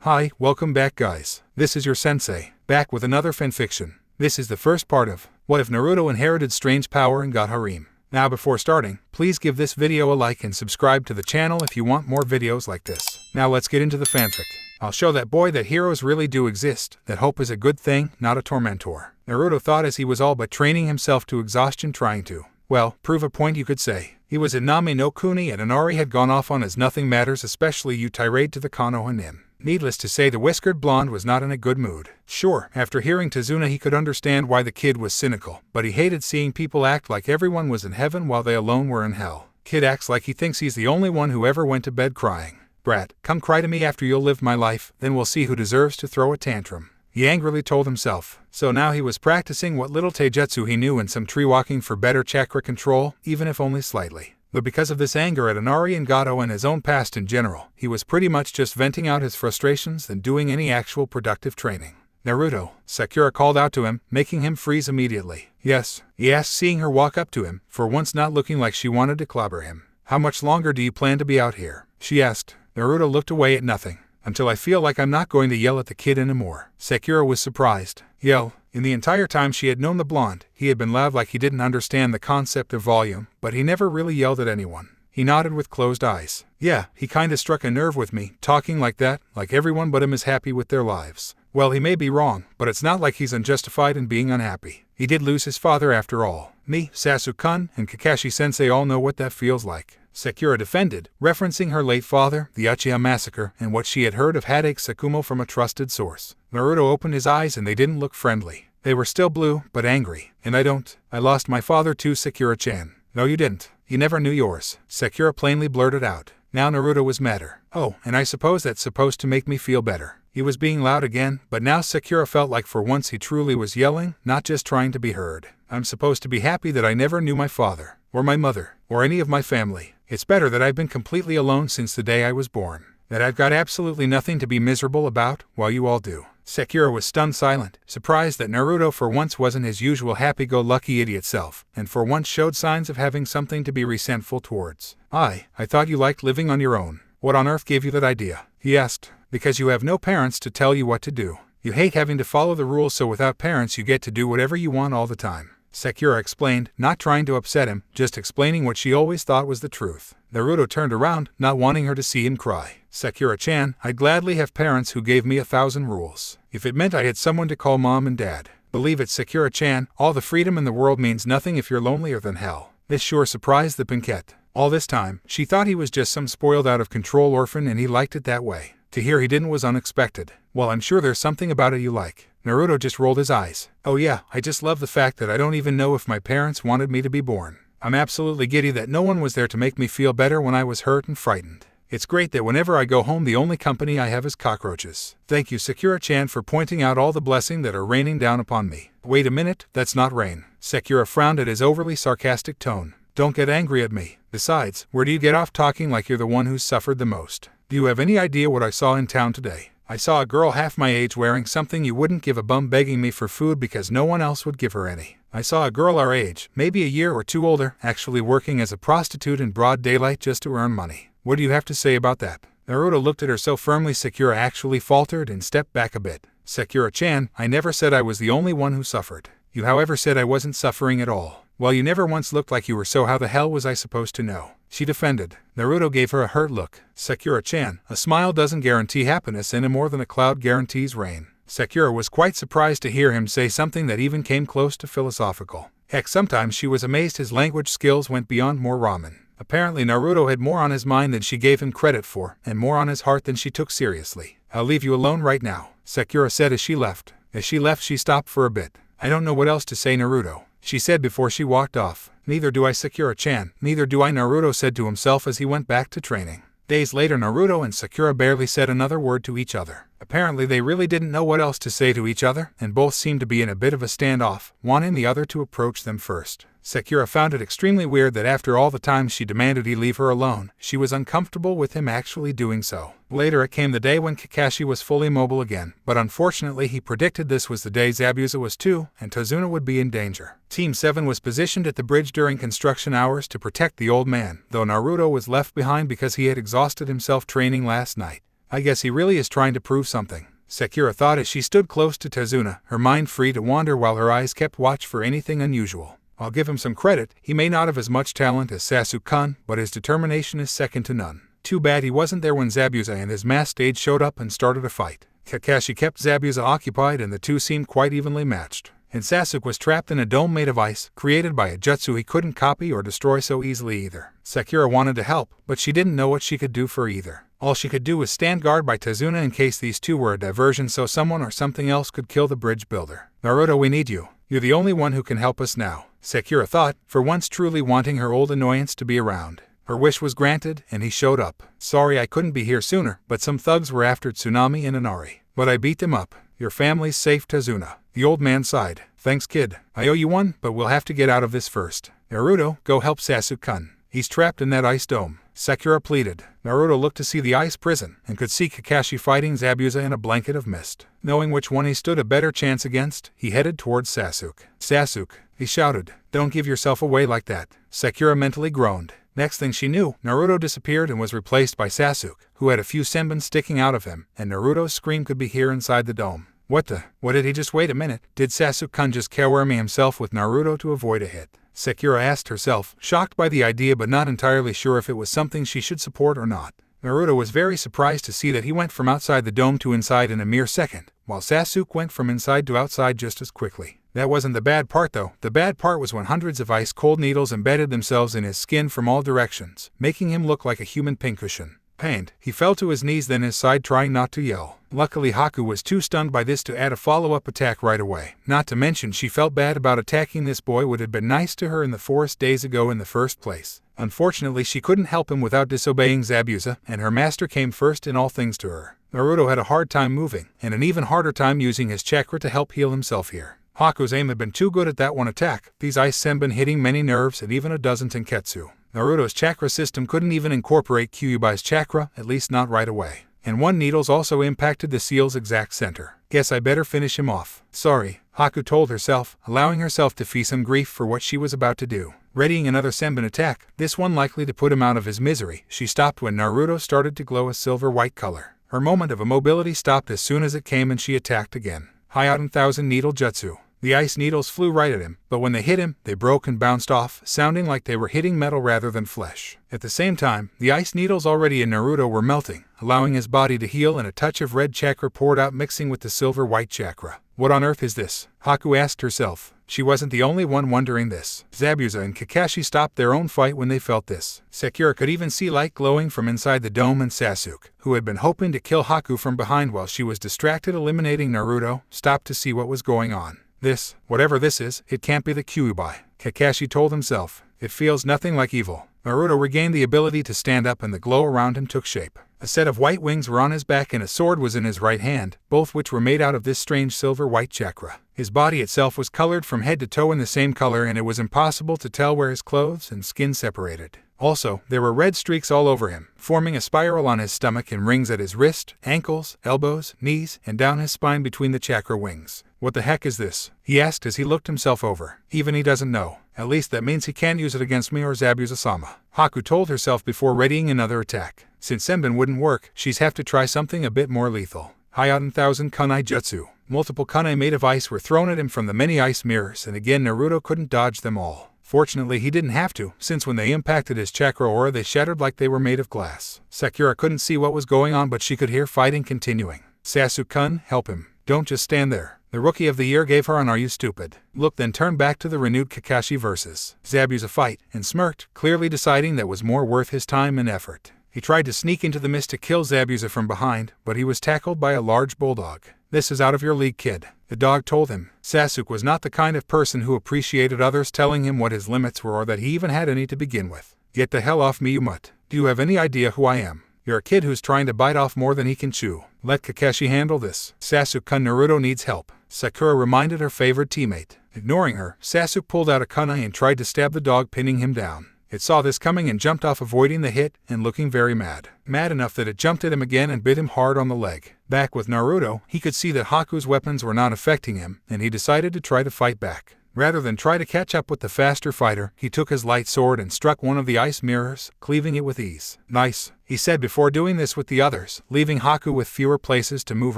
Hi, welcome back guys. This is your sensei, back with another fanfiction. This is the first part of What If Naruto Inherited Strange Power and Got Harem. Now before starting, please give this video a like and subscribe to the channel if you want more videos like this. Now let's get into the fanfic. I'll show that boy that heroes really do exist, that hope is a good thing, not a tormentor. Naruto thought as he was all but training himself to exhaustion trying to, well, prove a point you could say. He was in Nami no Kuni and Inari had gone off on his nothing matters, especially you tirade to the Konoha. Needless to say, the whiskered blonde was not in a good mood. Sure, after hearing Tazuna he could understand why the kid was cynical, but he hated seeing people act like everyone was in heaven while they alone were in hell. Kid acts like he thinks he's the only one who ever went to bed crying. Brat, come cry to me after you'll live my life, then we'll see who deserves to throw a tantrum, he angrily told himself. So now he was practicing what little taijutsu he knew and some tree walking for better chakra control, even if only slightly. But because of this anger at Inari and Gato and his own past in general, he was pretty much just venting out his frustrations than doing any actual productive training. Naruto, Sakura called out to him, making him freeze immediately. Yes, he asked, seeing her walk up to him, for once not looking like she wanted to clobber him. How much longer do you plan to be out here? She asked. Naruto looked away at nothing. Until I feel like I'm not going to yell at the kid anymore. Sakura was surprised. Yell? In the entire time she had known the blonde, he had been loud like he didn't understand the concept of volume, but he never really yelled at anyone. He nodded with closed eyes. Yeah, he kinda struck a nerve with me, talking like that, like everyone but him is happy with their lives. Well, he may be wrong, but it's not like he's unjustified in being unhappy. He did lose his father after all. Me, Sasuke-kun, and Kakashi-sensei all know what that feels like. Sakura defended, referencing her late father, the Uchiha massacre, and what she had heard of Hadake Sakumo from a trusted source. Naruto opened his eyes and they didn't look friendly. They were still blue, but angry. And I lost my father too, Sakura-chan. No you didn't. You never knew yours. Sakura plainly blurted out. Now Naruto was madder. Oh, and I suppose that's supposed to make me feel better. He was being loud again, but now Sakura felt like for once he truly was yelling, not just trying to be heard. I'm supposed to be happy that I never knew my father, or my mother, or any of my family. It's better that I've been completely alone since the day I was born. That I've got absolutely nothing to be miserable about, while you all do. Sakura was stunned silent, surprised that Naruto for once wasn't his usual happy-go-lucky idiot self, and for once showed signs of having something to be resentful towards. I thought you liked living on your own. What on earth gave you that idea? He asked. Because you have no parents to tell you what to do. You hate having to follow the rules, so without parents you get to do whatever you want all the time. Sakura explained, not trying to upset him, just explaining what she always thought was the truth. Naruto turned around, not wanting her to see him cry. Sakura-chan, I'd gladly have parents who gave me 1,000 rules. If it meant I had someone to call mom and dad. Believe it, Sakura-chan, all the freedom in the world means nothing if you're lonelier than hell. This sure surprised the pinkette. All this time, she thought he was just some spoiled out-of-control orphan and he liked it that way. To hear he didn't was unexpected. Well, I'm sure there's something about it you like. Naruto just rolled his eyes. Oh yeah, I just love the fact that I don't even know if my parents wanted me to be born. I'm absolutely giddy that no one was there to make me feel better when I was hurt and frightened. It's great that whenever I go home the only company I have is cockroaches. Thank you, Sakura-chan, for pointing out all the blessings that are raining down upon me. Wait a minute, that's not rain. Sakura frowned at his overly sarcastic tone. Don't get angry at me. Besides, where do you get off talking like you're the one who's suffered the most? Do you have any idea what I saw in town today? I saw a girl half my age wearing something you wouldn't give a bum, begging me for food because no one else would give her any. I saw a girl our age, maybe a year or two older, actually working as a prostitute in broad daylight just to earn money. What do you have to say about that? Naruto looked at her so firmly Sakura actually faltered and stepped back a bit. Sakura-chan, I never said I was the only one who suffered. You however said I wasn't suffering at all. Well, you never once looked like you were, so how the hell was I supposed to know? She defended. Naruto gave her a hurt look. Sakura-chan, a smile doesn't guarantee happiness any more than a cloud guarantees rain. Sakura was quite surprised to hear him say something that even came close to philosophical. Heck, sometimes she was amazed his language skills went beyond more ramen. Apparently Naruto had more on his mind than she gave him credit for, and more on his heart than she took seriously. I'll leave you alone right now, Sakura said as she left. As she left she stopped for a bit. I don't know what else to say, Naruto, she said before she walked off. Neither do I, Sakura-chan, neither do I, Naruto said to himself as he went back to training. Days later Naruto and Sakura barely said another word to each other. Apparently they really didn't know what else to say to each other, and both seemed to be in a bit of a standoff, wanting the other to approach them first. Sakura found it extremely weird that after all the times she demanded he leave her alone, she was uncomfortable with him actually doing so. Later it came the day when Kakashi was fully mobile again, but unfortunately he predicted this was the day Zabuza was too, and Tazuna would be in danger. Team 7 was positioned at the bridge during construction hours to protect the old man, though Naruto was left behind because he had exhausted himself training last night. I guess he really is trying to prove something, Sakura thought as she stood close to Tazuna, her mind free to wander while her eyes kept watch for anything unusual. I'll give him some credit, he may not have as much talent as Sasuke-kun, but his determination is second to none. Too bad he wasn't there when Zabuza and his masked aide showed up and started a fight. Kakashi kept Zabuza occupied and the two seemed quite evenly matched. And Sasuke was trapped in a dome made of ice, created by a jutsu he couldn't copy or destroy so easily either. Sakura wanted to help, but she didn't know what she could do for either. All she could do was stand guard by Tazuna in case these two were a diversion so someone or something else could kill the bridge builder. Naruto, we need you. You're the only one who can help us now, Sakura thought, for once truly wanting her old annoyance to be around. Her wish was granted, and he showed up. Sorry I couldn't be here sooner, but some thugs were after Tsunami and Inari. But I beat them up. Your family's safe, Tazuna. The old man sighed. Thanks, kid. I owe you one, but we'll have to get out of this first. Naruto, go help Sasuke-kun. He's trapped in that ice dome, Sakura pleaded. Naruto looked to see the ice prison, and could see Kakashi fighting Zabuza in a blanket of mist. Knowing which one he stood a better chance against, he headed towards Sasuke. Sasuke, he shouted. Don't give yourself away like that. Sakura mentally groaned. Next thing she knew, Naruto disappeared and was replaced by Sasuke, who had a few senbon sticking out of him, and Naruto's scream could be heard inside the dome. What did he just wait a minute? Did Sasuke-kun just Kawarami himself with Naruto to avoid a hit? Sakura asked herself, shocked by the idea but not entirely sure if it was something she should support or not. Naruto was very surprised to see that he went from outside the dome to inside in a mere second, while Sasuke went from inside to outside just as quickly. That wasn't the bad part though. The bad part was when hundreds of ice-cold needles embedded themselves in his skin from all directions, making him look like a human pincushion. Pained, he fell to his knees then his side trying not to yell. Luckily Haku was too stunned by this to add a follow-up attack right away. Not to mention she felt bad about attacking this boy who had been nice to her in the forest days ago in the first place. Unfortunately she couldn't help him without disobeying Zabuza, and her master came first in all things to her. Naruto had a hard time moving, and an even harder time using his chakra to help heal himself here. Haku's aim had been too good at that one attack, these ice senbon hitting many nerves and even a dozen tenketsu. Naruto's chakra system couldn't even incorporate Kyuubi's chakra, at least not right away. And one needles also impacted the seal's exact center. Guess I better finish him off. Sorry, Haku told herself, allowing herself to feel some grief for what she was about to do. Readying another senbon attack, this one likely to put him out of his misery, she stopped when Naruto started to glow a silver-white color. Her moment of immobility stopped as soon as it came and she attacked again. Hyoten Thousand Needle Jutsu. The ice needles flew right at him, but when they hit him, they broke and bounced off, sounding like they were hitting metal rather than flesh. At the same time, the ice needles already in Naruto were melting, allowing his body to heal and a touch of red chakra poured out mixing with the silver-white chakra. What on earth is this? Haku asked herself. She wasn't the only one wondering this. Zabuza and Kakashi stopped their own fight when they felt this. Sakura could even see light glowing from inside the dome and Sasuke, who had been hoping to kill Haku from behind while she was distracted eliminating Naruto, stopped to see what was going on. This, whatever this is, it can't be the Kyuubi, Kakashi told himself. It feels nothing like evil. Naruto regained the ability to stand up and the glow around him took shape. A set of white wings were on his back and a sword was in his right hand, both which were made out of this strange silver-white chakra. His body itself was colored from head to toe in the same color and it was impossible to tell where his clothes and skin separated. Also, there were red streaks all over him, forming a spiral on his stomach and rings at his wrist, ankles, elbows, knees, and down his spine between the chakra wings. What the heck is this? He asked as he looked himself over. Even he doesn't know. At least that means he can't use it against me or Zabuza-sama. Haku told herself before readying another attack. Since senbon wouldn't work, she'd have to try something a bit more lethal. Hyoten Thousand Kunai Jutsu. Multiple kunai made of ice were thrown at him from the many ice mirrors and again Naruto couldn't dodge them all. Fortunately he didn't have to, since when they impacted his chakra aura they shattered like they were made of glass. Sakura couldn't see what was going on but she could hear fighting continuing. Sasuke-kun, help him. Don't just stand there. The Rookie of the Year gave her an "Are you stupid?" look then turned back to the renewed Kakashi versus Zabuza fight, and smirked, clearly deciding that was more worth his time and effort. He tried to sneak into the mist to kill Zabuza from behind, but he was tackled by a large bulldog. This is out of your league, kid, the dog told him. Sasuke was not the kind of person who appreciated others telling him what his limits were or that he even had any to begin with. Get the hell off me, you mutt. Do you have any idea who I am? You're a kid who's trying to bite off more than he can chew. Let Kakashi handle this. Sasuke-kun, Naruto needs help, Sakura reminded her favorite teammate. Ignoring her, Sasuke pulled out a kunai and tried to stab the dog, pinning him down. It saw this coming and jumped off, avoiding the hit and looking very mad. Mad enough that it jumped at him again and bit him hard on the leg. Back with Naruto, he could see that Haku's weapons were not affecting him, and he decided to try to fight back. Rather than try to catch up with the faster fighter, he took his light sword and struck one of the ice mirrors, cleaving it with ease. "Nice," he said before doing this with the others, leaving Haku with fewer places to move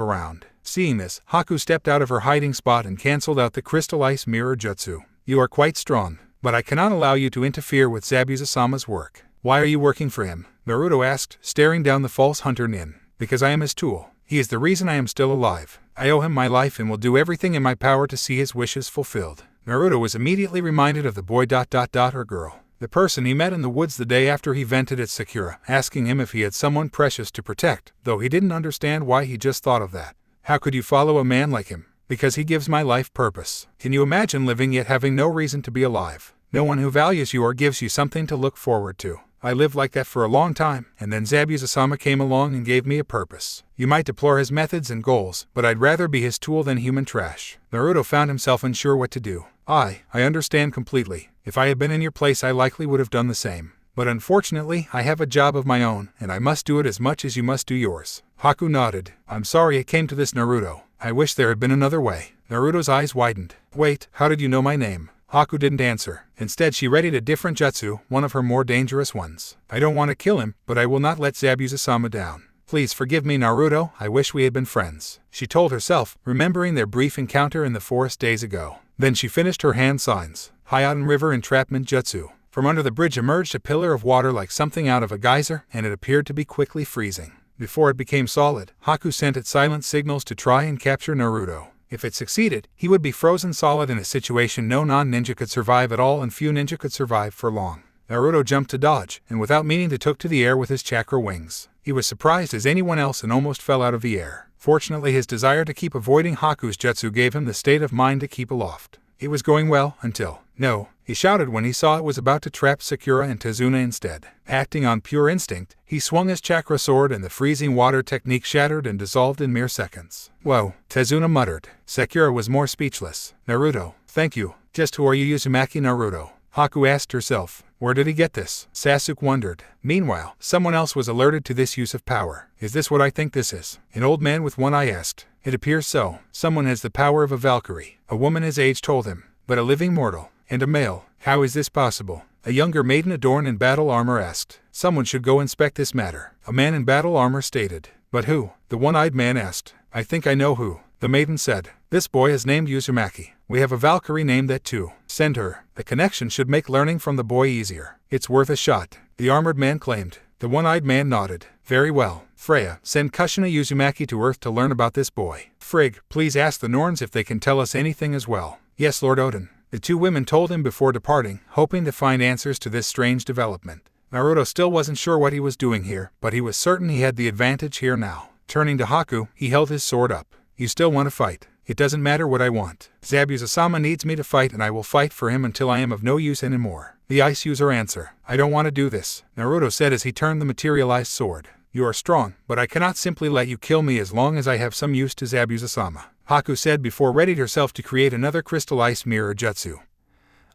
around. Seeing this, Haku stepped out of her hiding spot and cancelled out the crystal ice mirror jutsu. "You are quite strong, but I cannot allow you to interfere with Zabuza-sama's work." "Why are you working for him?" Naruto asked, staring down the false hunter Nin. "Because I am his tool. He is the reason I am still alive. I owe him my life and will do everything in my power to see his wishes fulfilled." Naruto was immediately reminded of the boy or girl, the person he met in the woods the day after he vented at Sakura, asking him if he had someone precious to protect, though he didn't understand why he just thought of that. "How could you follow a man like him?" "Because he gives my life purpose." Can you imagine living yet having no reason to be alive? No one who values you or gives you something to look forward to. I lived like that for a long time, and then Zabuza-sama came along and gave me a purpose. You might deplore his methods and goals, but I'd rather be his tool than human trash. Naruto found himself unsure what to do. I understand completely. If I had been in your place I likely would have done the same. But unfortunately, I have a job of my own, and I must do it as much as you must do yours. Haku nodded. "I'm sorry it came to this, Naruto. I wish there had been another way." Naruto's eyes widened. "Wait, how did you know my name?" Haku didn't answer. Instead, she readied a different jutsu, one of her more dangerous ones. "I don't want to kill him, but I will not let Zabuza-sama down. Please forgive me, Naruto. I wish we had been friends," she told herself, remembering their brief encounter in the forest days ago. Then she finished her hand signs. Hyoden River Entrapment Jutsu. From under the bridge emerged a pillar of water like something out of a geyser, and it appeared to be quickly freezing. Before it became solid, Haku sent its silent signals to try and capture Naruto. If it succeeded, he would be frozen solid in a situation no non-ninja could survive at all, and few ninja could survive for long. Naruto jumped to dodge, and without meaning to took to the air with his chakra wings. He was surprised as anyone else and almost fell out of the air. Fortunately, his desire to keep avoiding Haku's jutsu gave him the state of mind to keep aloft. It was going well until, "No," he shouted when he saw it was about to trap Sakura and Tezuna instead. Acting on pure instinct, he swung his chakra sword and the freezing water technique shattered and dissolved in mere seconds. "Whoa," Tezuna muttered. Sakura was more speechless. "Naruto, thank you. Just who are you, Uzumaki Naruto?" Haku asked herself. Where did he get this? Sasuke wondered. Meanwhile, someone else was alerted to this use of power. "Is this what I think this is?" An old man with one eye asked. "It appears so. Someone has the power of a Valkyrie," a woman his age told him. "But a living mortal, and a male. How is this possible?" A younger maiden adorned in battle armor asked. "Someone should go inspect this matter," a man in battle armor stated. "But who?" the one-eyed man asked. "I think I know who," the maiden said. "This boy is named Uzumaki. We have a Valkyrie named that too. Send her. The connection should make learning from the boy easier. It's worth a shot," the armored man claimed. The one-eyed man nodded. "Very well. Freya, send Kushina Uzumaki to Earth to learn about this boy. Frigg, please ask the Norns if they can tell us anything as well." "Yes, Lord Odin," the two women told him before departing, hoping to find answers to this strange development. Naruto still wasn't sure what he was doing here, but he was certain he had the advantage here now. Turning to Haku, he held his sword up. "You still want to fight? It doesn't matter what I want. Zabuza-sama needs me to fight, and I will fight for him until I am of no use anymore." The ice user answer. "I don't want to do this," Naruto said as he turned the materialized sword. "You are strong, but I cannot simply let you kill me as long as I have some use to Zabuza-sama," Haku said before readied herself to create another crystal ice mirror jutsu,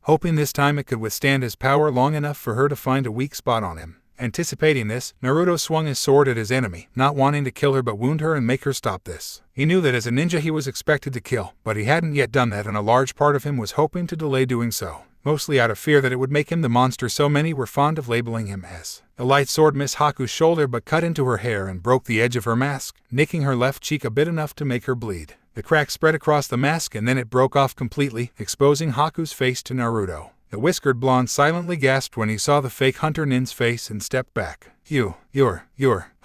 hoping this time it could withstand his power long enough for her to find a weak spot on him. Anticipating this, Naruto swung his sword at his enemy, not wanting to kill her but wound her and make her stop this. He knew that as a ninja he was expected to kill, but he hadn't yet done that, and a large part of him was hoping to delay doing so, mostly out of fear that it would make him the monster so many were fond of labeling him as. The light sword missed Haku's shoulder but cut into her hair and broke the edge of her mask, nicking her left cheek a bit enough to make her bleed. The crack spread across the mask and then it broke off completely, exposing Haku's face to Naruto. The whiskered blonde silently gasped when he saw the fake Hunter Nin's face and stepped back. You're.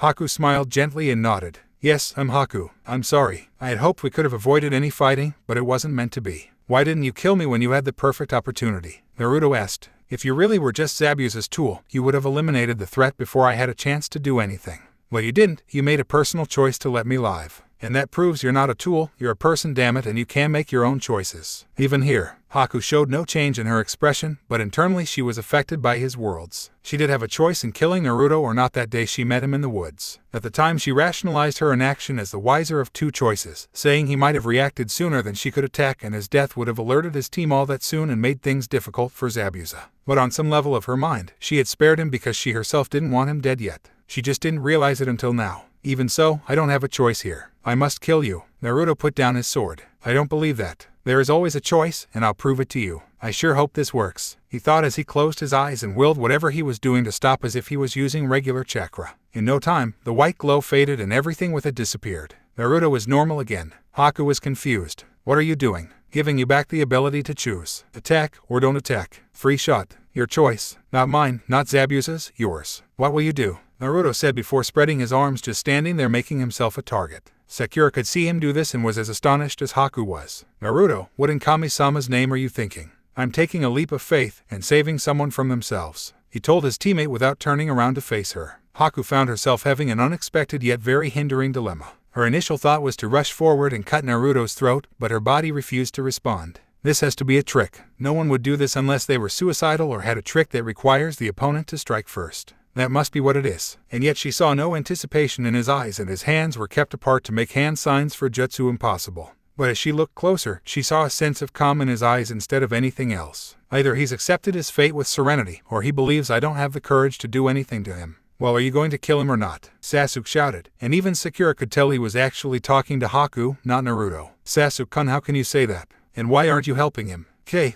Haku smiled gently and nodded. "Yes, I'm Haku. I'm sorry. I had hoped we could have avoided any fighting, but it wasn't meant to be." "Why didn't you kill me when you had the perfect opportunity?" Naruto asked. "If you really were just Zabuza's tool, you would have eliminated the threat before I had a chance to do anything. Well, you didn't. You made a personal choice to let me live. And that proves you're not a tool, you're a person, damn it, and you can make your own choices." Even here, Haku showed no change in her expression, but internally she was affected by his words. She did have a choice in killing Naruto or not that day she met him in the woods. At the time she rationalized her inaction as the wiser of two choices, saying he might have reacted sooner than she could attack and his death would have alerted his team all that soon and made things difficult for Zabuza. But on some level of her mind, she had spared him because she herself didn't want him dead yet. She just didn't realize it until now. "Even so, I don't have a choice here. I must kill you." Naruto put down his sword. I don't believe that. There is always a choice, and I'll prove it to you. I sure hope this works, he thought as he closed his eyes and willed whatever he was doing to stop as if he was using regular chakra. In no time, the white glow faded and everything with it disappeared. Naruto was normal again. Haku was confused. What are you doing? Giving you back the ability to choose. Attack or don't attack. Free shot. Your choice. Not mine, not Zabuza's, yours. What will you do? Naruto said before spreading his arms, just standing there making himself a target. Sakura could see him do this and was as astonished as Haku was. Naruto, what in Kami-sama's name are you thinking? I'm taking a leap of faith and saving someone from themselves, he told his teammate without turning around to face her. Haku found herself having an unexpected yet very hindering dilemma. Her initial thought was to rush forward and cut Naruto's throat, but her body refused to respond. This has to be a trick. No one would do this unless they were suicidal or had a trick that requires the opponent to strike first. That must be what it is. And yet she saw no anticipation in his eyes, and his hands were kept apart to make hand signs for jutsu impossible. But as she looked closer, she saw a sense of calm in his eyes instead of anything else. Either he's accepted his fate with serenity, or he believes I don't have the courage to do anything to him. Well, are you going to kill him or not? Sasuke shouted, and even Sakura could tell he was actually talking to Haku, not Naruto. Sasuke-kun, how can you say that? And why aren't you helping him?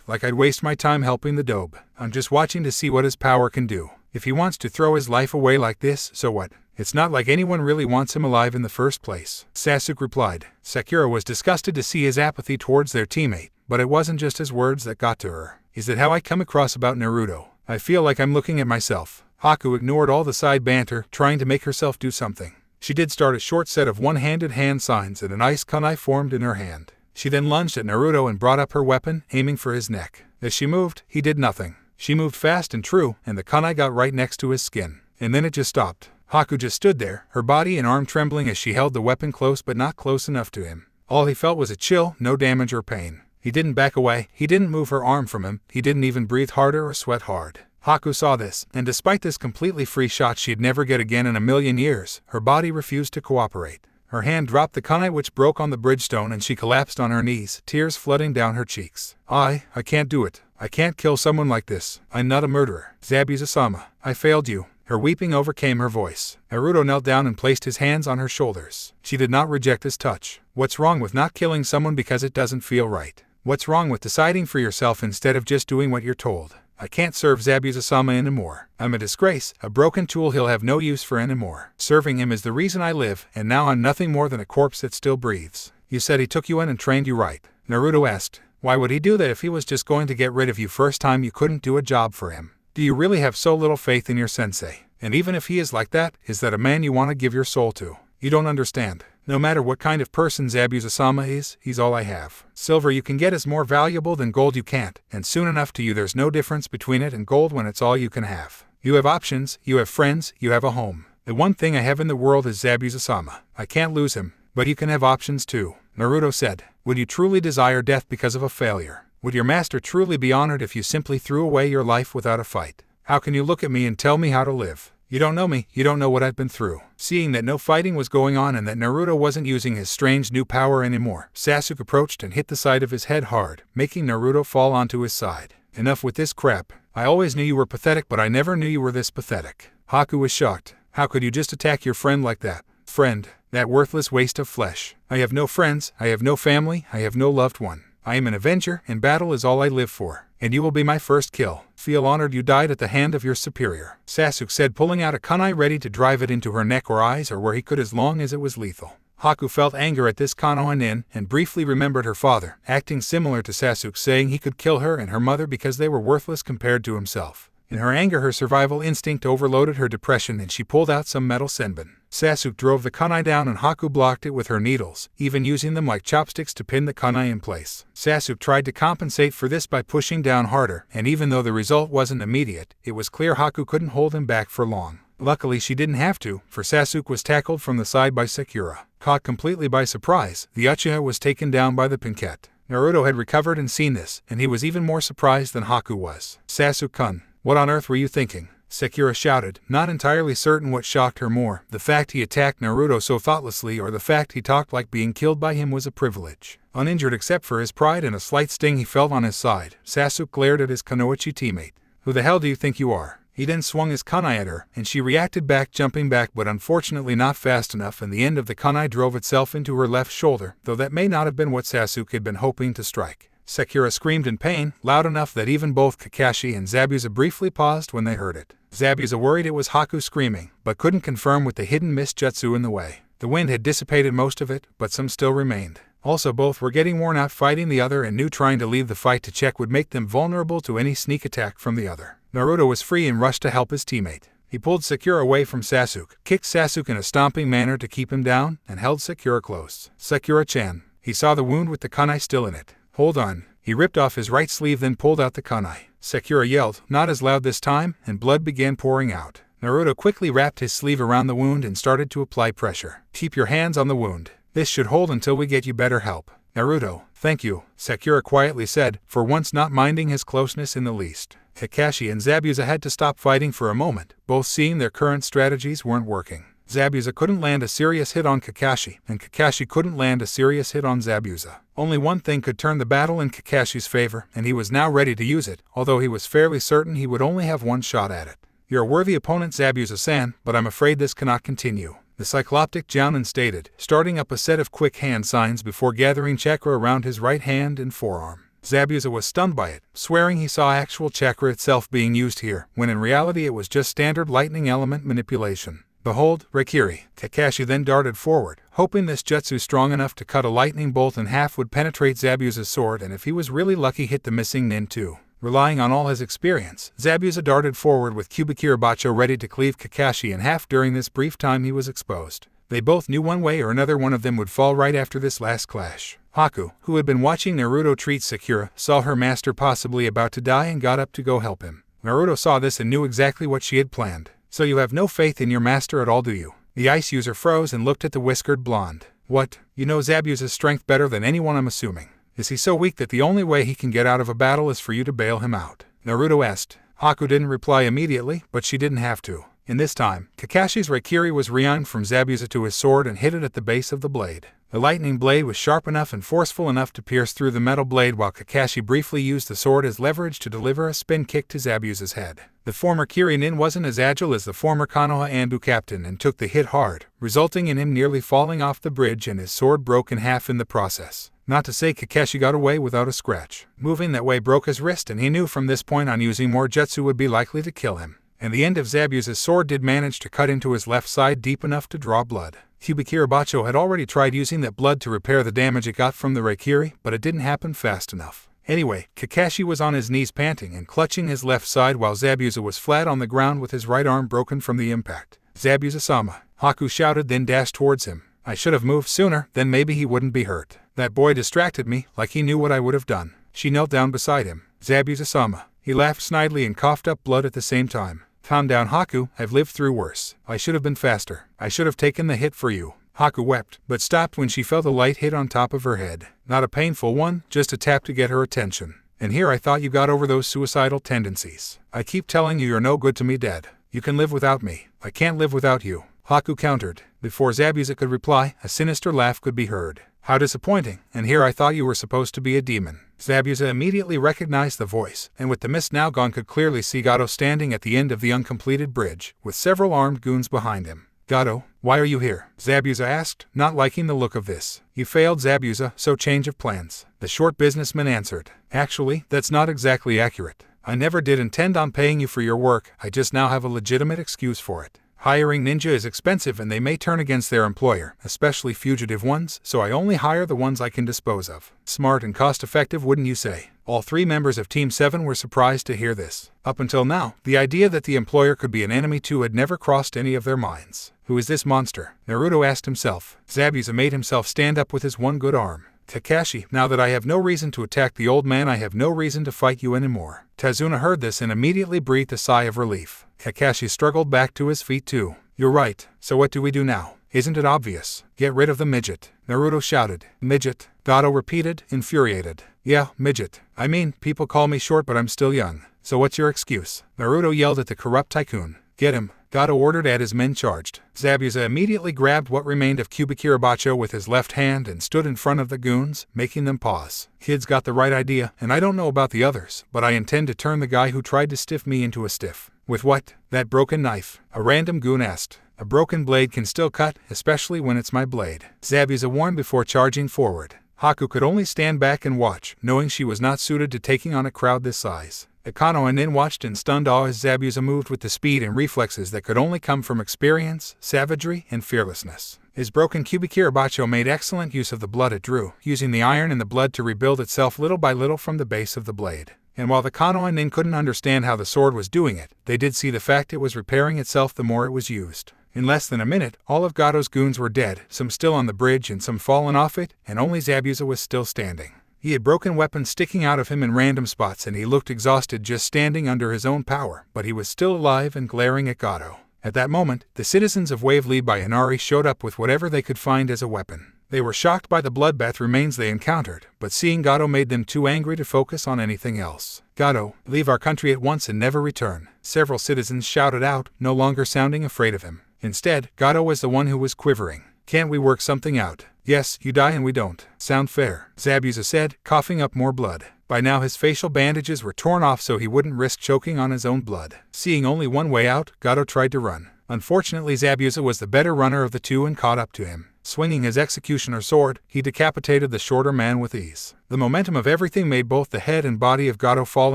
Like I'd waste my time helping the dobe. I'm just watching to see what his power can do. If he wants to throw his life away like this, so what? It's not like anyone really wants him alive in the first place, Sasuke replied. Sakura was disgusted to see his apathy towards their teammate, but it wasn't just his words that got to her. Is that how I come across about Naruto? I feel like I'm looking at myself. Haku ignored all the side banter, trying to make herself do something. She did start a short set of one-handed hand signs and an ice kunai formed in her hand. She then lunged at Naruto and brought up her weapon, aiming for his neck. As she moved, he did nothing. She moved fast and true, and the kunai got right next to his skin. And then it just stopped. Haku just stood there, her body and arm trembling as she held the weapon close but not close enough to him. All he felt was a chill, no damage or pain. He didn't back away, he didn't move her arm from him, he didn't even breathe harder or sweat hard. Haku saw this, and despite this completely free shot she'd never get again in a million years, her body refused to cooperate. Her hand dropped the kunai which broke on the bridgestone and she collapsed on her knees, tears flooding down her cheeks. I can't do it. I can't kill someone like this. I'm not a murderer. Zabuza-sama, I failed you. Her weeping overcame her voice. Naruto knelt down and placed his hands on her shoulders. She did not reject his touch. What's wrong with not killing someone because it doesn't feel right? What's wrong with deciding for yourself instead of just doing what you're told? I can't serve Zabuza-sama anymore. I'm a disgrace, a broken tool he'll have no use for anymore. Serving him is the reason I live, and now I'm nothing more than a corpse that still breathes. You said he took you in and trained you right. Naruto asked. Why would he do that if he was just going to get rid of you first time you couldn't do a job for him? Do you really have so little faith in your sensei? And even if he is like that, is that a man you want to give your soul to? You don't understand. No matter what kind of person Zabuza-sama is, he's all I have. Silver you can get is more valuable than gold you can't, and soon enough to you there's no difference between it and gold when it's all you can have. You have options, you have friends, you have a home. The one thing I have in the world is Zabuza-sama. I can't lose him, but you can have options too. Naruto said, would you truly desire death because of a failure? Would your master truly be honored if you simply threw away your life without a fight? How can you look at me and tell me how to live? You don't know me, you don't know what I've been through. Seeing that no fighting was going on and that Naruto wasn't using his strange new power anymore, Sasuke approached and hit the side of his head hard, making Naruto fall onto his side. Enough with this crap. I always knew you were pathetic, but I never knew you were this pathetic. Haku was shocked. How could you just attack your friend like that? Friend, that worthless waste of flesh. I have no friends, I have no family, I have no loved one. I am an avenger, and battle is all I live for. And you will be my first kill. Feel honored you died at the hand of your superior, Sasuke said, pulling out a kunai ready to drive it into her neck or eyes or where he could as long as it was lethal. Haku felt anger at this Kanohanin and briefly remembered her father, acting similar to Sasuke, saying he could kill her and her mother because they were worthless compared to himself. In her anger, her survival instinct overloaded her depression and she pulled out some metal senbon. Sasuke drove the kunai down and Haku blocked it with her needles, even using them like chopsticks to pin the kunai in place. Sasuke tried to compensate for this by pushing down harder, and even though the result wasn't immediate, it was clear Haku couldn't hold him back for long. Luckily she didn't have to, for Sasuke was tackled from the side by Sakura. Caught completely by surprise, the Uchiha was taken down by the Pinkette. Naruto had recovered and seen this, and he was even more surprised than Haku was. Sasuke-kun, what on earth were you thinking? Sakura shouted, not entirely certain what shocked her more, the fact he attacked Naruto so thoughtlessly or the fact he talked like being killed by him was a privilege. Uninjured except for his pride and a slight sting he felt on his side, Sasuke glared at his Kunoichi teammate. Who the hell do you think you are? He then swung his kunai at her, and she reacted back, jumping back, but unfortunately not fast enough, and the end of the kunai drove itself into her left shoulder, though that may not have been what Sasuke had been hoping to strike. Sakura screamed in pain, loud enough that even both Kakashi and Zabuza briefly paused when they heard it. Zabuza worried it was Haku screaming, but couldn't confirm with the hidden mist jutsu in the way. The wind had dissipated most of it, but some still remained. Also, both were getting worn out fighting the other and knew trying to leave the fight to check would make them vulnerable to any sneak attack from the other. Naruto was free and rushed to help his teammate. He pulled Sakura away from Sasuke, kicked Sasuke in a stomping manner to keep him down, and held Sakura close. Sakura-chan. He saw the wound with the kunai still in it. Hold on. He ripped off his right sleeve, then pulled out the kunai. Sakura yelled, not as loud this time, and blood began pouring out. Naruto quickly wrapped his sleeve around the wound and started to apply pressure. Keep your hands on the wound. This should hold until we get you better help. Naruto, thank you, Sakura quietly said, for once not minding his closeness in the least. Kakashi and Zabuza had to stop fighting for a moment, both seeing their current strategies weren't working. Zabuza couldn't land a serious hit on Kakashi, and Kakashi couldn't land a serious hit on Zabuza. Only one thing could turn the battle in Kakashi's favor, and he was now ready to use it, although he was fairly certain he would only have one shot at it. You're a worthy opponent, Zabuza-san, but I'm afraid this cannot continue, the cycloptic Jounin stated, starting up a set of quick hand signs before gathering chakra around his right hand and forearm. Zabuza was stunned by it, swearing he saw actual chakra itself being used here, when in reality it was just standard lightning element manipulation. Behold, Raikiri. Kakashi then darted forward, hoping this jutsu strong enough to cut a lightning bolt in half would penetrate Zabuza's sword, and if he was really lucky, hit the missing nin too. Relying on all his experience, Zabuza darted forward with Kubikira Bacho ready to cleave Kakashi in half during this brief time he was exposed. They both knew one way or another one of them would fall right after this last clash. Haku, who had been watching Naruto treat Sakura, saw her master possibly about to die and got up to go help him. Naruto saw this and knew exactly what she had planned. So you have no faith in your master at all, do you? The ice user froze and looked at the whiskered blonde. What? You know Zabuza's strength better than anyone, I'm assuming. Is he so weak that the only way he can get out of a battle is for you to bail him out? Naruto asked. Haku didn't reply immediately, but she didn't have to. In this time, Kakashi's Raikiri was reaimed from Zabuza to his sword and hit it at the base of the blade. The lightning blade was sharp enough and forceful enough to pierce through the metal blade, while Kakashi briefly used the sword as leverage to deliver a spin kick to Zabuza's head. The former Kirinin wasn't as agile as the former Konoha Anbu captain and took the hit hard, resulting in him nearly falling off the bridge and his sword broke in half in the process. Not to say Kakashi got away without a scratch. Moving that way broke his wrist, and he knew from this point on using more jutsu would be likely to kill him. And the end of Zabuza's sword did manage to cut into his left side deep enough to draw blood. Kubikira Bacho had already tried using that blood to repair the damage it got from the Raikiri, but it didn't happen fast enough. Anyway, Kakashi was on his knees panting and clutching his left side while Zabuza was flat on the ground with his right arm broken from the impact. Zabuza-sama, Haku shouted, then dashed towards him. I should have moved sooner, then maybe he wouldn't be hurt. That boy distracted me, like he knew what I would have done. She knelt down beside him. Zabuza-sama. He laughed snidely and coughed up blood at the same time. Calm down, Haku, I've lived through worse. I should have been faster. I should have taken the hit for you. Haku wept, but stopped when she felt a light hit on top of her head. Not a painful one, just a tap to get her attention. And here I thought you got over those suicidal tendencies. I keep telling you you're no good to me, Dad. You can live without me. I can't live without you. Haku countered. Before Zabuza could reply, a sinister laugh could be heard. How disappointing, and here I thought you were supposed to be a demon. Zabuza immediately recognized the voice, and with the mist now gone could clearly see Gato standing at the end of the uncompleted bridge, with several armed goons behind him. Gato, why are you here? Zabuza asked, not liking the look of this. You failed, Zabuza, so change of plans. The short businessman answered. Actually, that's not exactly accurate. I never did intend on paying you for your work, I just now have a legitimate excuse for it. Hiring ninja is expensive and they may turn against their employer, especially fugitive ones, so I only hire the ones I can dispose of. Smart and cost-effective, wouldn't you say? All three members of Team 7 were surprised to hear this. Up until now, the idea that the employer could be an enemy too had never crossed any of their minds. Who is this monster? Naruto asked himself. Zabuza made himself stand up with his one good arm. Kakashi, now that I have no reason to attack the old man, I have no reason to fight you anymore. Tazuna heard this and immediately breathed a sigh of relief. Kakashi struggled back to his feet too. You're right, so what do we do now? Isn't it obvious? Get rid of the midget. Naruto shouted. Midget? Gato repeated, infuriated. Yeah, midget. I mean, people call me short but I'm still young. So what's your excuse? Naruto yelled at the corrupt tycoon. Get him. Gato ordered as his men charged. Zabuza immediately grabbed what remained of Kubikira Bacho with his left hand and stood in front of the goons, making them pause. Kid's got the right idea, and I don't know about the others, but I intend to turn the guy who tried to stiff me into a stiff. With what? That broken knife? A random goon asked. A broken blade can still cut, especially when it's my blade, Zabuza warned before charging forward. Haku could only stand back and watch, knowing she was not suited to taking on a crowd this size. Akano and Nin watched in stunned awe as Zabuza moved with the speed and reflexes that could only come from experience, savagery, and fearlessness. His broken Kubikirabacho made excellent use of the blood it drew, using the iron in the blood to rebuild itself little by little from the base of the blade. And while the Kano and Nin couldn't understand how the sword was doing it, they did see the fact it was repairing itself the more it was used. In less than a minute, all of Gato's goons were dead, some still on the bridge and some fallen off it, and only Zabuza was still standing. He had broken weapons sticking out of him in random spots and he looked exhausted just standing under his own power, but he was still alive and glaring at Gato. At that moment, the citizens of Wave led by Inari showed up with whatever they could find as a weapon. They were shocked by the bloodbath remains they encountered, but seeing Gato made them too angry to focus on anything else. Gato, leave our country at once and never return, several citizens shouted out, no longer sounding afraid of him. Instead, Gato was the one who was quivering. Can't we work something out? Yes, you die and we don't. Sound fair, Zabuza said, coughing up more blood. By now his facial bandages were torn off so he wouldn't risk choking on his own blood. Seeing only one way out, Gato tried to run. Unfortunately, Zabuza was the better runner of the two and caught up to him. Swinging his executioner sword, he decapitated the shorter man with ease. The momentum of everything made both the head and body of Gato fall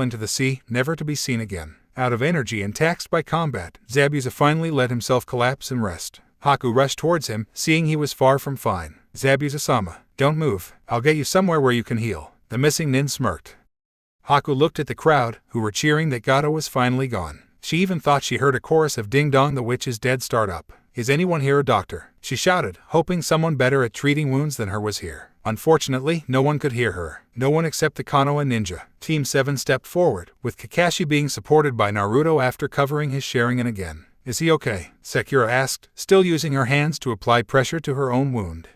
into the sea, never to be seen again. Out of energy and taxed by combat, Zabuza finally let himself collapse and rest. Haku rushed towards him, seeing he was far from fine. Zabuza-sama, don't move. I'll get you somewhere where you can heal. The missing Nin smirked. Haku looked at the crowd, who were cheering that Gato was finally gone. She even thought she heard a chorus of Ding Dong the Witch is Dead start up. Is anyone here a doctor? She shouted, hoping someone better at treating wounds than her was here. Unfortunately, no one could hear her. No one except the Kano and Ninja. Team 7 stepped forward, with Kakashi being supported by Naruto after covering his Sharingan again. Is he okay? Sakura asked, still using her hands to apply pressure to her own wound.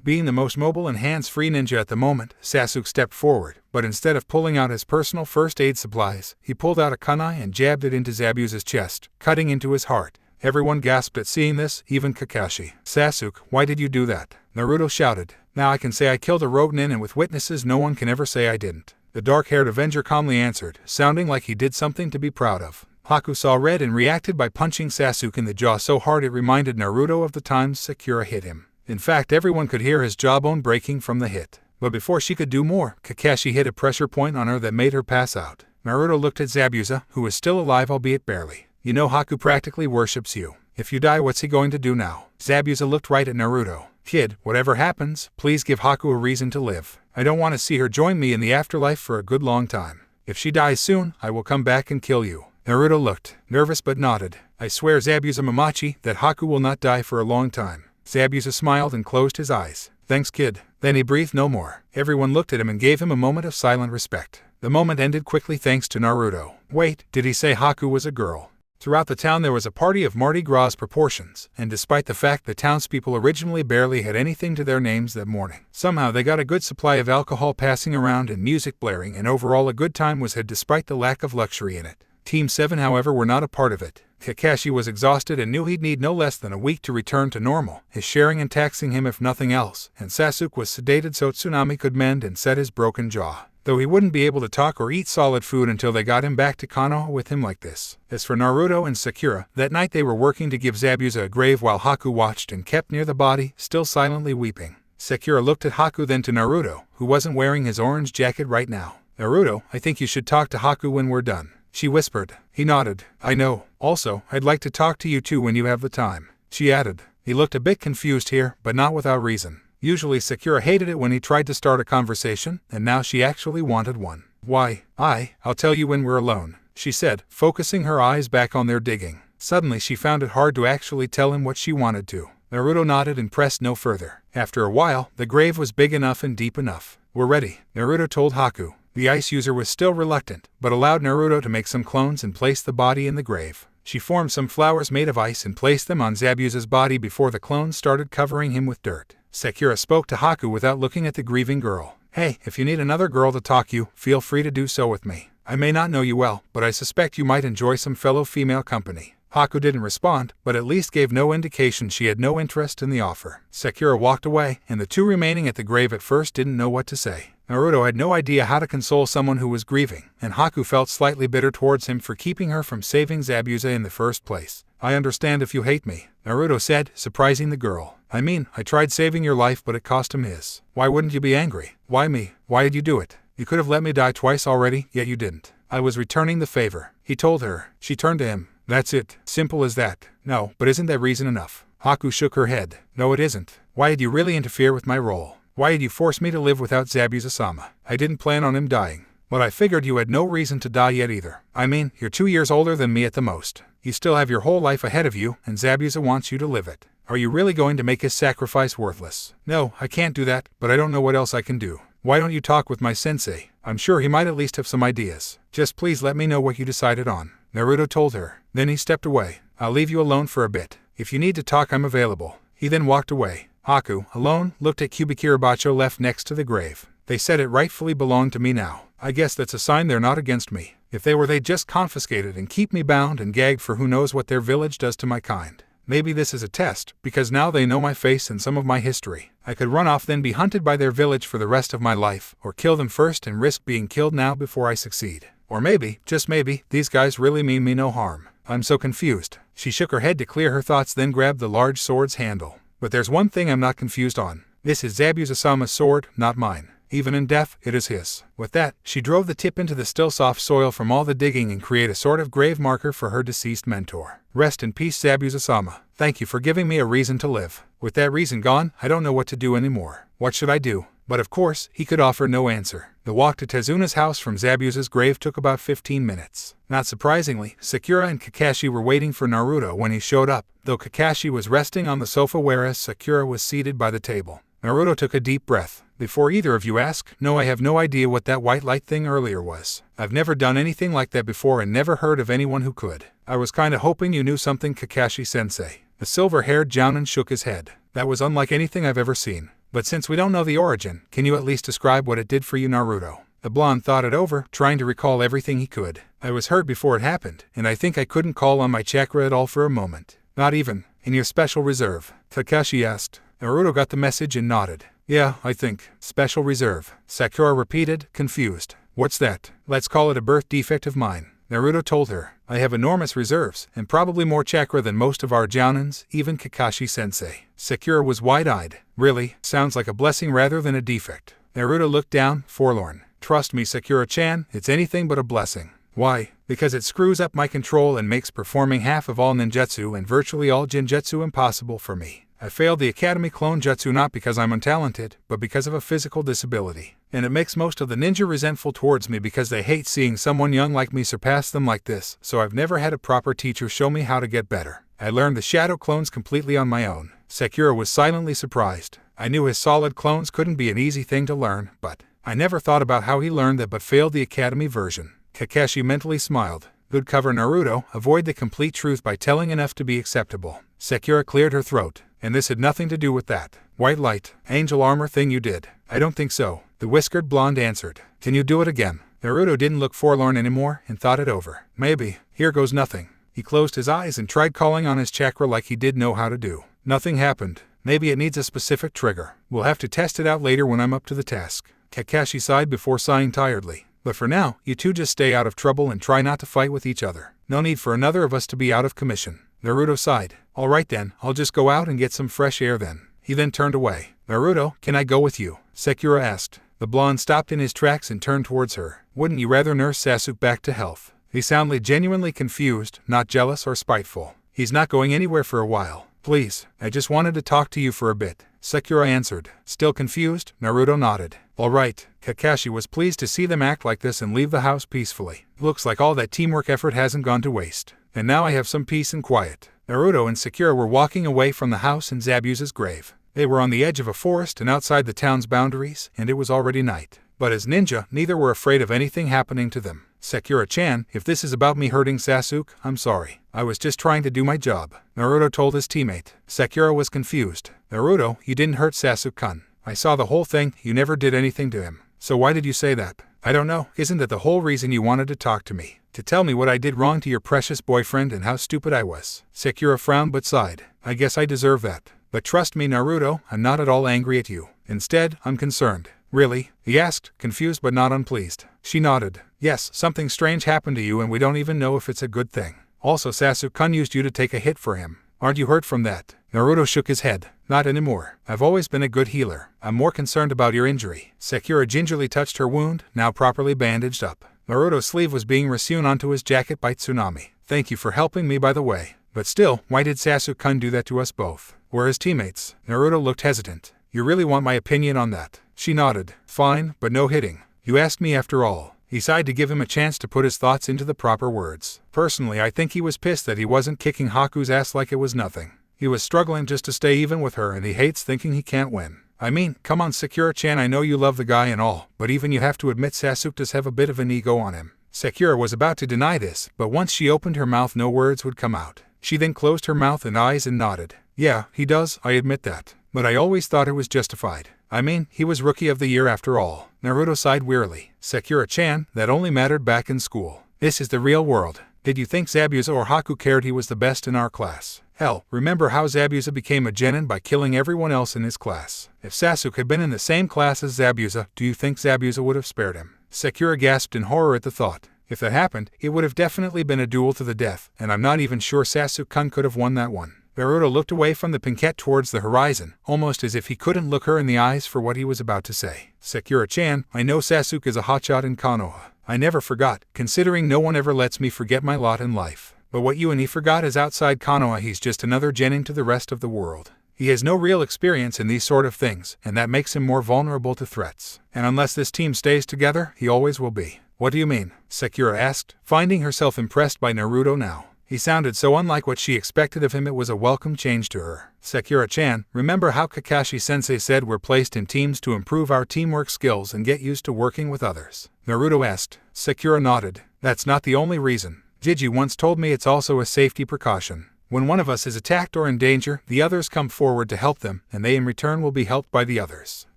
Being the most mobile and hands-free ninja at the moment, Sasuke stepped forward, but instead of pulling out his personal first aid supplies, he pulled out a kunai and jabbed it into Zabuza's chest, cutting into his heart. Everyone gasped at seeing this, even Kakashi. Sasuke, why did you do that? Naruto shouted. Now I can say I killed a rogue nin and with witnesses no one can ever say I didn't. The dark-haired Avenger calmly answered, sounding like he did something to be proud of. Haku saw red and reacted by punching Sasuke in the jaw so hard it reminded Naruto of the times Sakura hit him. In fact, everyone could hear his jawbone breaking from the hit. But before she could do more, Kakashi hit a pressure point on her that made her pass out. Naruto looked at Zabuza, who was still alive albeit barely. You know Haku practically worships you. If you die, what's he going to do now? Zabuza looked right at Naruto. Kid, whatever happens, please give Haku a reason to live. I don't want to see her join me in the afterlife for a good long time. If she dies soon, I will come back and kill you. Naruto looked, nervous but nodded. I swear Zabuza Mamachi that Haku will not die for a long time. Zabuza smiled and closed his eyes. Thanks, kid. Then he breathed no more. Everyone looked at him and gave him a moment of silent respect. The moment ended quickly thanks to Naruto. Wait, did he say Haku was a girl? Throughout the town there was a party of Mardi Gras proportions, and despite the fact the townspeople originally barely had anything to their names that morning, somehow they got a good supply of alcohol passing around and music blaring, and overall a good time was had despite the lack of luxury in it. Team 7 however were not a part of it. Kakashi was exhausted and knew he'd need no less than a week to return to normal, his sharing and taxing him if nothing else, and Sasuke was sedated so Tsunami could mend and set his broken jaw. Though he wouldn't be able to talk or eat solid food until they got him back to Konoha with him like this. As for Naruto and Sakura, that night they were working to give Zabuza a grave while Haku watched and kept near the body, still silently weeping. Sakura looked at Haku then to Naruto, who wasn't wearing his orange jacket right now. Naruto, I think you should talk to Haku when we're done. She whispered. He nodded. I know. Also, I'd like to talk to you too when you have the time. She added. He looked a bit confused here, but not without reason. Usually Sakura hated it when he tried to start a conversation, and now she actually wanted one. Why, I'll tell you when we're alone, she said, focusing her eyes back on their digging. Suddenly she found it hard to actually tell him what she wanted to. Naruto nodded and pressed no further. After a while, the grave was big enough and deep enough. We're ready, Naruto told Haku. The ice user was still reluctant, but allowed Naruto to make some clones and place the body in the grave. She formed some flowers made of ice and placed them on Zabuza's body before the clones started covering him with dirt. Sakura spoke to Haku without looking at the grieving girl. Hey, if you need another girl to talk you, feel free to do so with me. I may not know you well, but I suspect you might enjoy some fellow female company. Haku didn't respond, but at least gave no indication she had no interest in the offer. Sakura walked away, and the two remaining at the grave at first didn't know what to say. Naruto had no idea how to console someone who was grieving, and Haku felt slightly bitter towards him for keeping her from saving Zabuza in the first place. I understand if you hate me, Naruto said, surprising the girl. I mean, I tried saving your life but it cost him his. Why wouldn't you be angry? Why me? Why did you do it? You could have let me die twice already, yet you didn't. I was returning the favor, he told her. She turned to him. That's it. Simple as that. No, but isn't that reason enough? Haku shook her head. No, it isn't. Why did you really interfere with my role? Why did you force me to live without Zabuza-sama? I didn't plan on him dying. But I figured you had no reason to die yet either. I mean, you're 2 years older than me at the most. You still have your whole life ahead of you, and Zabuza wants you to live it. Are you really going to make his sacrifice worthless? No, I can't do that, but I don't know what else I can do. Why don't you talk with my sensei? I'm sure he might at least have some ideas. Just please let me know what you decided on, Naruto told her. Then he stepped away. I'll leave you alone for a bit. If you need to talk, I'm available. He then walked away. Haku, alone, looked at Kubikirabacho left next to the grave. They said it rightfully belonged to me now. I guess that's a sign they're not against me. If they were, they'd just confiscate it and keep me bound and gagged for who knows what their village does to my kind. Maybe this is a test, because now they know my face and some of my history. I could run off then be hunted by their village for the rest of my life, or kill them first and risk being killed now before I succeed. Or maybe, just maybe, these guys really mean me no harm. I'm so confused. She shook her head to clear her thoughts, then grabbed the large sword's handle. But there's one thing I'm not confused on. This is Zabuza-sama's sword, not mine. Even in death, it is his. With that, she drove the tip into the still soft soil from all the digging and create a sort of grave marker for her deceased mentor. Rest in peace, Zabuza-sama. Thank you for giving me a reason to live. With that reason gone, I don't know what to do anymore. What should I do? But of course, he could offer no answer. The walk to Tezuna's house from Zabuza's grave took about 15 minutes. Not surprisingly, Sakura and Kakashi were waiting for Naruto when he showed up, though Kakashi was resting on the sofa whereas Sakura was seated by the table. Naruto took a deep breath. Before either of you ask, no, I have no idea what that white light thing earlier was. I've never done anything like that before and never heard of anyone who could. I was kinda hoping you knew something, Kakashi-sensei. The silver-haired Jounin shook his head. That was unlike anything I've ever seen. But since we don't know the origin, can you at least describe what it did for you, Naruto? The blonde thought it over, trying to recall everything he could. I was hurt before it happened, and I think I couldn't call on my chakra at all for a moment. Not even in your special reserve? Kakashi asked. Naruto got the message and nodded. Yeah, I think. Special reserve. Sakura repeated, confused. What's that? Let's call it a birth defect of mine. Naruto told her. I have enormous reserves, and probably more chakra than most of our Jounins, even Kakashi-sensei. Sakura was wide-eyed. Really? Sounds like a blessing rather than a defect. Naruto looked down, forlorn. Trust me, Sakura-chan, it's anything but a blessing. Why? Because it screws up my control and makes performing half of all ninjutsu and virtually all jinjutsu impossible for me. I failed the Academy Clone Jutsu not because I'm untalented, but because of a physical disability. And it makes most of the ninja resentful towards me because they hate seeing someone young like me surpass them like this, so I've never had a proper teacher show me how to get better. I learned the shadow clones completely on my own. Sakura was silently surprised. I knew his solid clones couldn't be an easy thing to learn, but I never thought about how he learned that but failed the Academy version. Kakashi mentally smiled. Good cover, Naruto. Avoid the complete truth by telling enough to be acceptable. Sakura cleared her throat. And this had nothing to do with that white light, angel armor thing you did. I don't think so, the whiskered blonde answered. Can you do it again? Naruto didn't look forlorn anymore and thought it over. Maybe. Here goes nothing. He closed his eyes and tried calling on his chakra like he did know how to do. Nothing happened. Maybe it needs a specific trigger. We'll have to test it out later when I'm up to the task. Kakashi sighed before sighing tiredly. But for now, you two just stay out of trouble and try not to fight with each other. No need for another of us to be out of commission. Naruto sighed. All right then, I'll just go out and get some fresh air then. He then turned away. Naruto, can I go with you? Sakura asked. The blonde stopped in his tracks and turned towards her. Wouldn't you rather nurse Sasuke back to health? He sounded genuinely confused, not jealous or spiteful. He's not going anywhere for a while. Please, I just wanted to talk to you for a bit. Sakura answered. Still confused, Naruto nodded. All right. Kakashi was pleased to see them act like this and leave the house peacefully. Looks like all that teamwork effort hasn't gone to waste. And now I have some peace and quiet. Naruto and Sakura were walking away from the house and Zabuza's grave. They were on the edge of a forest and outside the town's boundaries, and it was already night. But as ninja, neither were afraid of anything happening to them. Sakura-chan, if this is about me hurting Sasuke, I'm sorry. I was just trying to do my job, Naruto told his teammate. Sakura was confused. Naruto, you didn't hurt Sasuke-kun. I saw the whole thing, you never did anything to him. So why did you say that? I don't know, isn't that the whole reason you wanted to talk to me? To tell me what I did wrong to your precious boyfriend and how stupid I was? Sakura frowned but sighed. I guess I deserve that. But trust me, Naruto, I'm not at all angry at you. Instead, I'm concerned. Really? He asked, confused but not unpleased. She nodded. Yes, something strange happened to you and we don't even know if it's a good thing. Also, Sasuke-kun used you to take a hit for him. Aren't you hurt from that? Naruto shook his head. Not anymore. I've always been a good healer. I'm more concerned about your injury. Sakura gingerly touched her wound, now properly bandaged up. Naruto's sleeve was being resewn onto his jacket by Tsunami. Thank you for helping me, by the way. But still, why did Sasuke-kun do that to us both? We're his teammates. Naruto looked hesitant. You really want my opinion on that? She nodded. Fine, but no hitting. You asked me after all. He sighed to give him a chance to put his thoughts into the proper words. Personally, I think he was pissed that he wasn't kicking Haku's ass like it was nothing. He was struggling just to stay even with her and he hates thinking he can't win. I mean, come on Sakura-chan, I know you love the guy and all, but even you have to admit Sasuke does have a bit of an ego on him. Sakura was about to deny this, but once she opened her mouth no words would come out. She then closed her mouth and eyes and nodded. Yeah, he does, I admit that. But I always thought it was justified. I mean, he was Rookie of the Year after all. Naruto sighed wearily. Sakura-chan, that only mattered back in school. This is the real world. Did you think Zabuza or Haku cared he was the best in our class? Hell, remember how Zabuza became a genin by killing everyone else in his class. If Sasuke had been in the same class as Zabuza, do you think Zabuza would have spared him? Sakura gasped in horror at the thought. If that happened, it would have definitely been a duel to the death, and I'm not even sure Sasuke-kun could have won that one. Naruto looked away from the pinkette towards the horizon, almost as if he couldn't look her in the eyes for what he was about to say. Sakura-chan, I know Sasuke is a hotshot in Konoha. I never forgot, considering no one ever lets me forget my lot in life. But what you and he forgot is outside Konoha he's just another genin to the rest of the world. He has no real experience in these sort of things, and that makes him more vulnerable to threats. And unless this team stays together, he always will be. What do you mean? Sakura asked, finding herself impressed by Naruto now. He sounded so unlike what she expected of him it was a welcome change to her. Sakura-chan, remember how Kakashi-sensei said we're placed in teams to improve our teamwork skills and get used to working with others? Naruto asked. Sakura nodded. That's not the only reason. Jiji once told me it's also a safety precaution. When one of us is attacked or in danger, the others come forward to help them, and they in return will be helped by the others.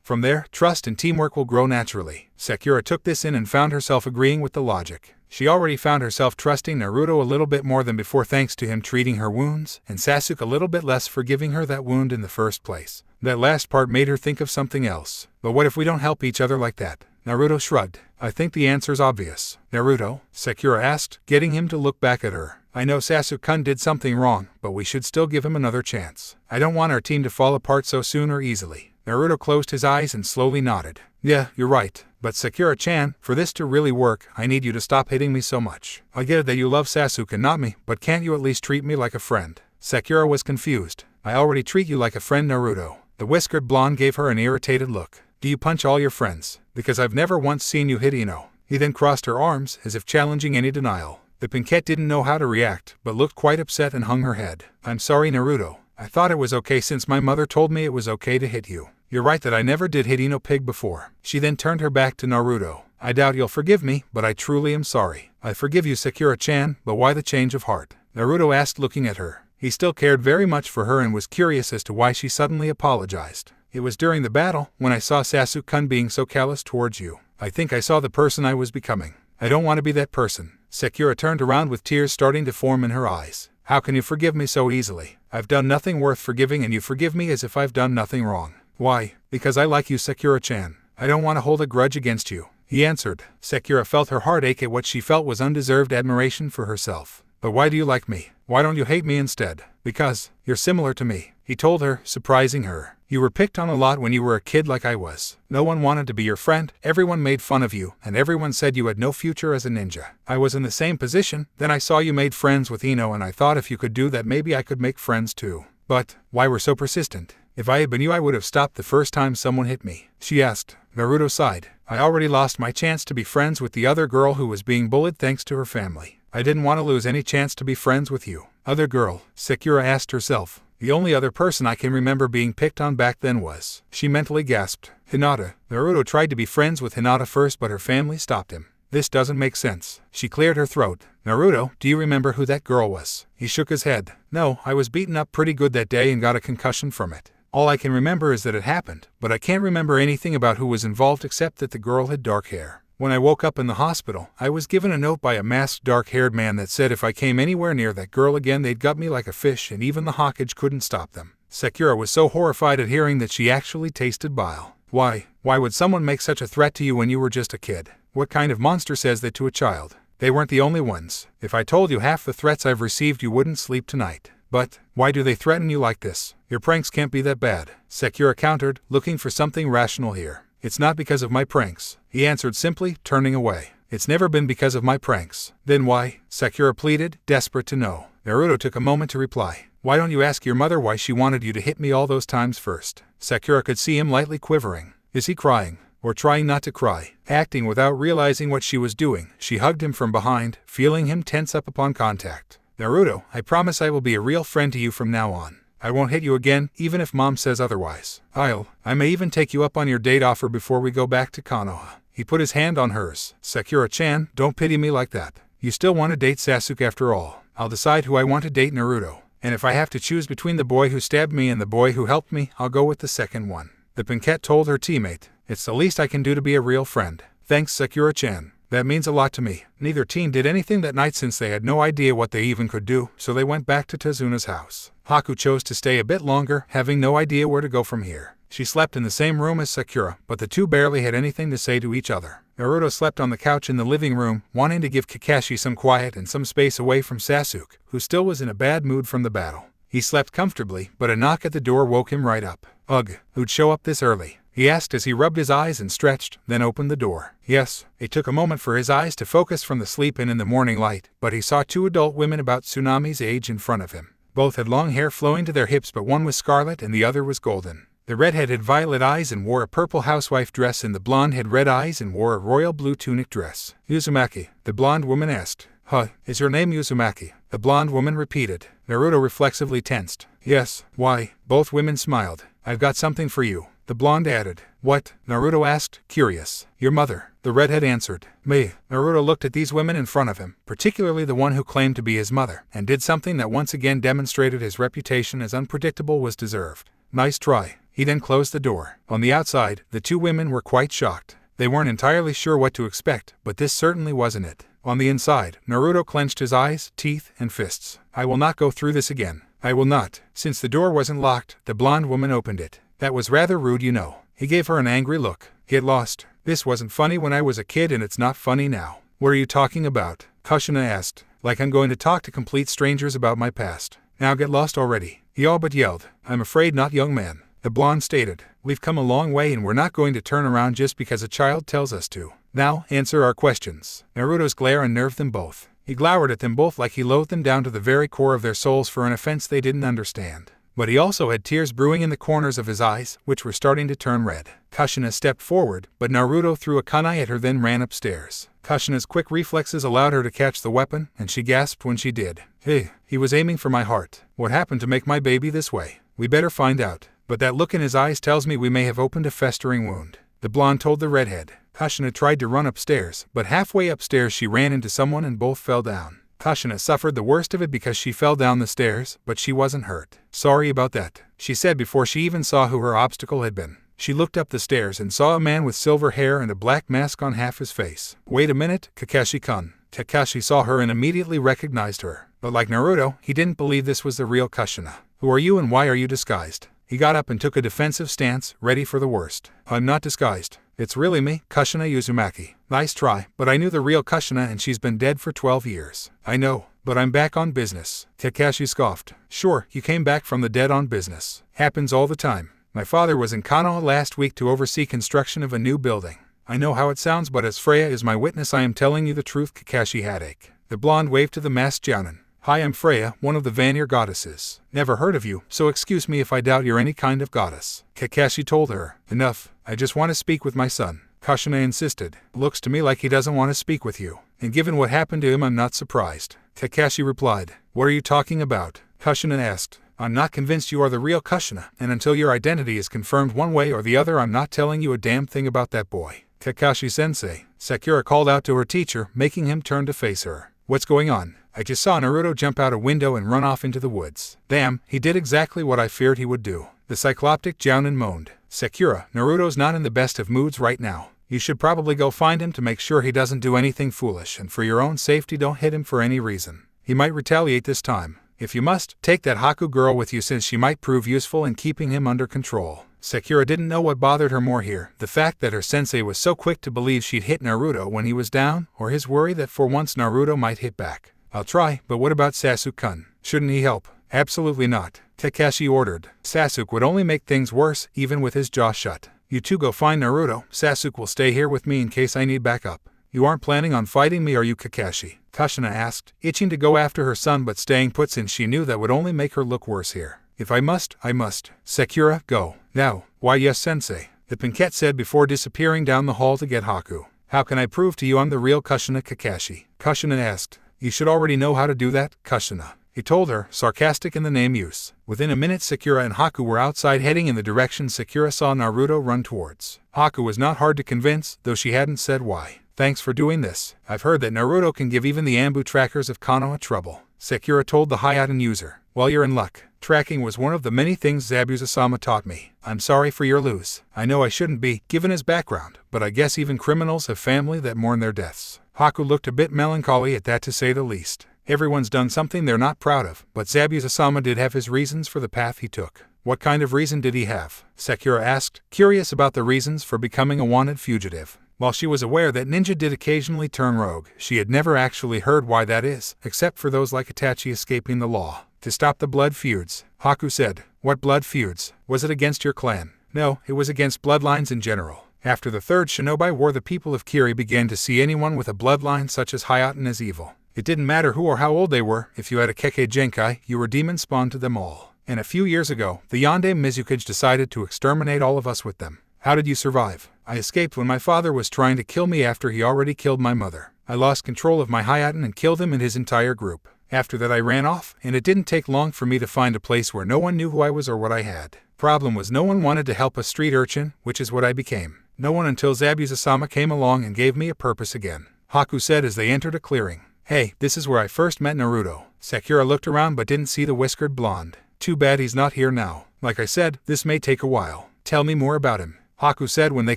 From there, trust and teamwork will grow naturally. Sakura took this in and found herself agreeing with the logic. She already found herself trusting Naruto a little bit more than before thanks to him treating her wounds, and Sasuke a little bit less for giving her that wound in the first place. That last part made her think of something else. But what if we don't help each other like that? Naruto shrugged. I think the answer's obvious. Naruto? Sakura asked, getting him to look back at her. I know Sasuke-kun did something wrong, but we should still give him another chance. I don't want our team to fall apart so soon or easily. Naruto closed his eyes and slowly nodded. Yeah, you're right. But Sakura-chan, for this to really work, I need you to stop hitting me so much. I get it that you love Sasuke and not me, but can't you at least treat me like a friend? Sakura was confused. I already treat you like a friend, Naruto. The whiskered blonde gave her an irritated look. Do you punch all your friends? Because I've never once seen you hit Ino. He then crossed her arms, as if challenging any denial. The pinkette didn't know how to react, but looked quite upset and hung her head. I'm sorry, Naruto. I thought it was okay since my mother told me it was okay to hit you. You're right that I never did hit Ino Pig before. She then turned her back to Naruto. I doubt you'll forgive me, but I truly am sorry. I forgive you, Sakura-chan, but why the change of heart? Naruto asked, looking at her. He still cared very much for her and was curious as to why she suddenly apologized. It was during the battle, when I saw Sasuke-kun being so callous towards you. I think I saw the person I was becoming. I don't want to be that person. Sakura turned around with tears starting to form in her eyes. How can you forgive me so easily? I've done nothing worth forgiving and you forgive me as if I've done nothing wrong. Why? Because I like you, Sakura-chan. I don't want to hold a grudge against you. He answered. Sakura felt her heart ache at what she felt was undeserved admiration for herself. But why do you like me? Why don't you hate me instead? Because you're similar to me, he told her, surprising her. You were picked on a lot when you were a kid like I was. No one wanted to be your friend, everyone made fun of you, and everyone said you had no future as a ninja. I was in the same position, then I saw you made friends with Ino and I thought if you could do that maybe I could make friends too. But, why were so persistent? If I had been you I would have stopped the first time someone hit me, she asked. Naruto sighed. I already lost my chance to be friends with the other girl who was being bullied thanks to her family. I didn't want to lose any chance to be friends with you. Other girl? Sakura asked herself. The only other person I can remember being picked on back then was. She mentally gasped. Hinata. Naruto tried to be friends with Hinata first but her family stopped him. This doesn't make sense. She cleared her throat. Naruto, do you remember who that girl was? He shook his head. No, I was beaten up pretty good that day and got a concussion from it. All I can remember is that it happened, but I can't remember anything about who was involved except that the girl had dark hair. When I woke up in the hospital, I was given a note by a masked dark-haired man that said if I came anywhere near that girl again they'd gut me like a fish and even the Hokage couldn't stop them. Sakura was so horrified at hearing that she actually tasted bile. Why? Why would someone make such a threat to you when you were just a kid? What kind of monster says that to a child? They weren't the only ones. If I told you half the threats I've received, you wouldn't sleep tonight. But why do they threaten you like this? Your pranks can't be that bad, Sakura countered, looking for something rational here. It's not because of my pranks, he answered simply, turning away. It's never been because of my pranks. Then why? Sakura pleaded, desperate to know. Naruto took a moment to reply. Why don't you ask your mother why she wanted you to hit me all those times first? Sakura could see him lightly quivering. Is he crying? Or trying not to cry? Acting without realizing what she was doing, she hugged him from behind, feeling him tense up upon contact. Naruto, I promise I will be a real friend to you from now on. I won't hit you again, even if Mom says otherwise. I may even take you up on your date offer before we go back to Konoha. He put his hand on hers. Sakura-chan, don't pity me like that. You still want to date Sasuke after all. I'll decide who I want to date, Naruto. And if I have to choose between the boy who stabbed me and the boy who helped me, I'll go with the second one. The Pinkette told her teammate. It's the least I can do to be a real friend. Thanks, Sakura-chan. That means a lot to me. Neither team did anything that night since they had no idea what they even could do, so they went back to Tazuna's house. Haku chose to stay a bit longer, having no idea where to go from here. She slept in the same room as Sakura, but the two barely had anything to say to each other. Naruto slept on the couch in the living room, wanting to give Kakashi some quiet and some space away from Sasuke, who still was in a bad mood from the battle. He slept comfortably, but a knock at the door woke him right up. Ugh, who'd show up this early? He asked as he rubbed his eyes and stretched, then opened the door. Yes, it took a moment for his eyes to focus from the sleep in the morning light, but he saw two adult women about Tsunami's age in front of him. Both had long hair flowing to their hips, but one was scarlet and the other was golden. The redhead had violet eyes and wore a purple housewife dress, and the blonde had red eyes and wore a royal blue tunic dress. Uzumaki, the blonde woman asked. Huh, is your name Uzumaki? The blonde woman repeated. Naruto reflexively tensed. Yes, why? Both women smiled. I've got something for you. The blonde added. What? Naruto asked, curious. Your mother, the redhead answered. Me. Naruto looked at these women in front of him, particularly the one who claimed to be his mother, and did something that once again demonstrated his reputation as unpredictable was deserved. Nice try. He then closed the door. On the outside, the two women were quite shocked. They weren't entirely sure what to expect, but this certainly wasn't it. On the inside, Naruto clenched his eyes, teeth, and fists. I will not go through this again. I will not. Since the door wasn't locked, the blonde woman opened it. That was rather rude, you know. He gave her an angry look. Get lost. This wasn't funny when I was a kid, and it's not funny now. What are you talking about? Kushina asked. Like I'm going to talk to complete strangers about my past. Now get lost already. He all but yelled. I'm afraid not, young man. The blonde stated. We've come a long way and we're not going to turn around just because a child tells us to. Now, answer our questions. Naruto's glare unnerved them both. He glowered at them both like he loathed them down to the very core of their souls for an offense they didn't understand. But he also had tears brewing in the corners of his eyes, which were starting to turn red. Kushina stepped forward, but Naruto threw a kunai at her, then ran upstairs. Kushina's quick reflexes allowed her to catch the weapon, and she gasped when she did. Hey, he was aiming for my heart. What happened to make my baby this way? We better find out. But that look in his eyes tells me we may have opened a festering wound. The blonde told the redhead. Kushina tried to run upstairs, but halfway upstairs she ran into someone and both fell down. Kushina suffered the worst of it because she fell down the stairs, but she wasn't hurt. Sorry about that, she said before she even saw who her obstacle had been. She looked up the stairs and saw a man with silver hair and a black mask on half his face. Wait a minute, Kakashi-kun. Kakashi saw her and immediately recognized her. But like Naruto, he didn't believe this was the real Kushina. Who are you and why are you disguised? He got up and took a defensive stance, ready for the worst. I'm not disguised. It's really me, Kushina Uzumaki. Nice try, but I knew the real Kushina and she's been dead for 12 years. I know, but I'm back on business. Kakashi scoffed. Sure, you came back from the dead on business. Happens all the time. My father was in Konoha last week to oversee construction of a new building. I know how it sounds, but as Freya is my witness, I am telling you the truth, Kakashi Hadake. The blonde waved to the masked jounin. Hi, I'm Freya, one of the Vanir goddesses. Never heard of you, so excuse me if I doubt you're any kind of goddess. Kakashi told her. Enough, I just want to speak with my son. Kushina insisted. Looks to me like he doesn't want to speak with you. And given what happened to him, I'm not surprised. Kakashi replied. What are you talking about? Kushina asked. I'm not convinced you are the real Kushina, and until your identity is confirmed one way or the other, I'm not telling you a damn thing about that boy. Kakashi-sensei, Sakura called out to her teacher, making him turn to face her. What's going on? I just saw Naruto jump out a window and run off into the woods. Damn, he did exactly what I feared he would do. The cycloptic jounin moaned. Sakura, Naruto's not in the best of moods right now. You should probably go find him to make sure he doesn't do anything foolish, and for your own safety don't hit him for any reason. He might retaliate this time. If you must, take that Haku girl with you since she might prove useful in keeping him under control. Sakura didn't know what bothered her more here, the fact that her sensei was so quick to believe she'd hit Naruto when he was down, or his worry that for once Naruto might hit back. I'll try, but what about Sasuke-kun? Shouldn't he help? Absolutely not, Kakashi ordered. Sasuke would only make things worse, even with his jaw shut. You two go find Naruto, Sasuke will stay here with me in case I need backup. You aren't planning on fighting me, are you, Kakashi? Kushina asked, itching to go after her son but staying put since she knew that would only make her look worse here. If I must, I must. Sakura, go. Now. Why yes, sensei, the Pinkette said before disappearing down the hall to get Haku. How can I prove to you I'm the real Kushina, Kakashi? Kushina asked. You should already know how to do that, Kushina. He told her, sarcastic in the name use. Within a minute Sakura and Haku were outside heading in the direction Sakura saw Naruto run towards. Haku was not hard to convince, though she hadn't said why. Thanks for doing this. I've heard that Naruto can give even the Ambu trackers of Konoha trouble, Sakura told the Hayaten user. Well, you're in luck. Tracking was one of the many things Zabuza-sama taught me. I'm sorry for your lose. I know I shouldn't be, given his background, but I guess even criminals have family that mourn their deaths. Haku looked a bit melancholy at that, to say the least. Everyone's done something they're not proud of, but Zabuza-sama did have his reasons for the path he took. What kind of reason did he have? Sakura asked, curious about the reasons for becoming a wanted fugitive. While she was aware that ninja did occasionally turn rogue, she had never actually heard why that is, except for those like Itachi escaping the law. To stop the blood feuds, Haku said. What blood feuds? Was it against your clan? No, it was against bloodlines in general. After the Third Shinobi War, the people of Kiri began to see anyone with a bloodline such as Hayaten as evil. It didn't matter who or how old they were, if you had a Kekkei Genkai, you were demon spawned to them all. And a few years ago, the Yonde Mizukage decided to exterminate all of us with them. How did you survive? I escaped when my father was trying to kill me after he already killed my mother. I lost control of my Hayaten and killed him and his entire group. After that I ran off, and it didn't take long for me to find a place where no one knew who I was or what I had. Problem was no one wanted to help a street urchin, which is what I became. No one until Zabuza-sama came along and gave me a purpose again, Haku said as they entered a clearing. Hey, this is where I first met Naruto. Sakura looked around but didn't see the whiskered blonde. Too bad he's not here now. Like I said, this may take a while. Tell me more about him, Haku said when they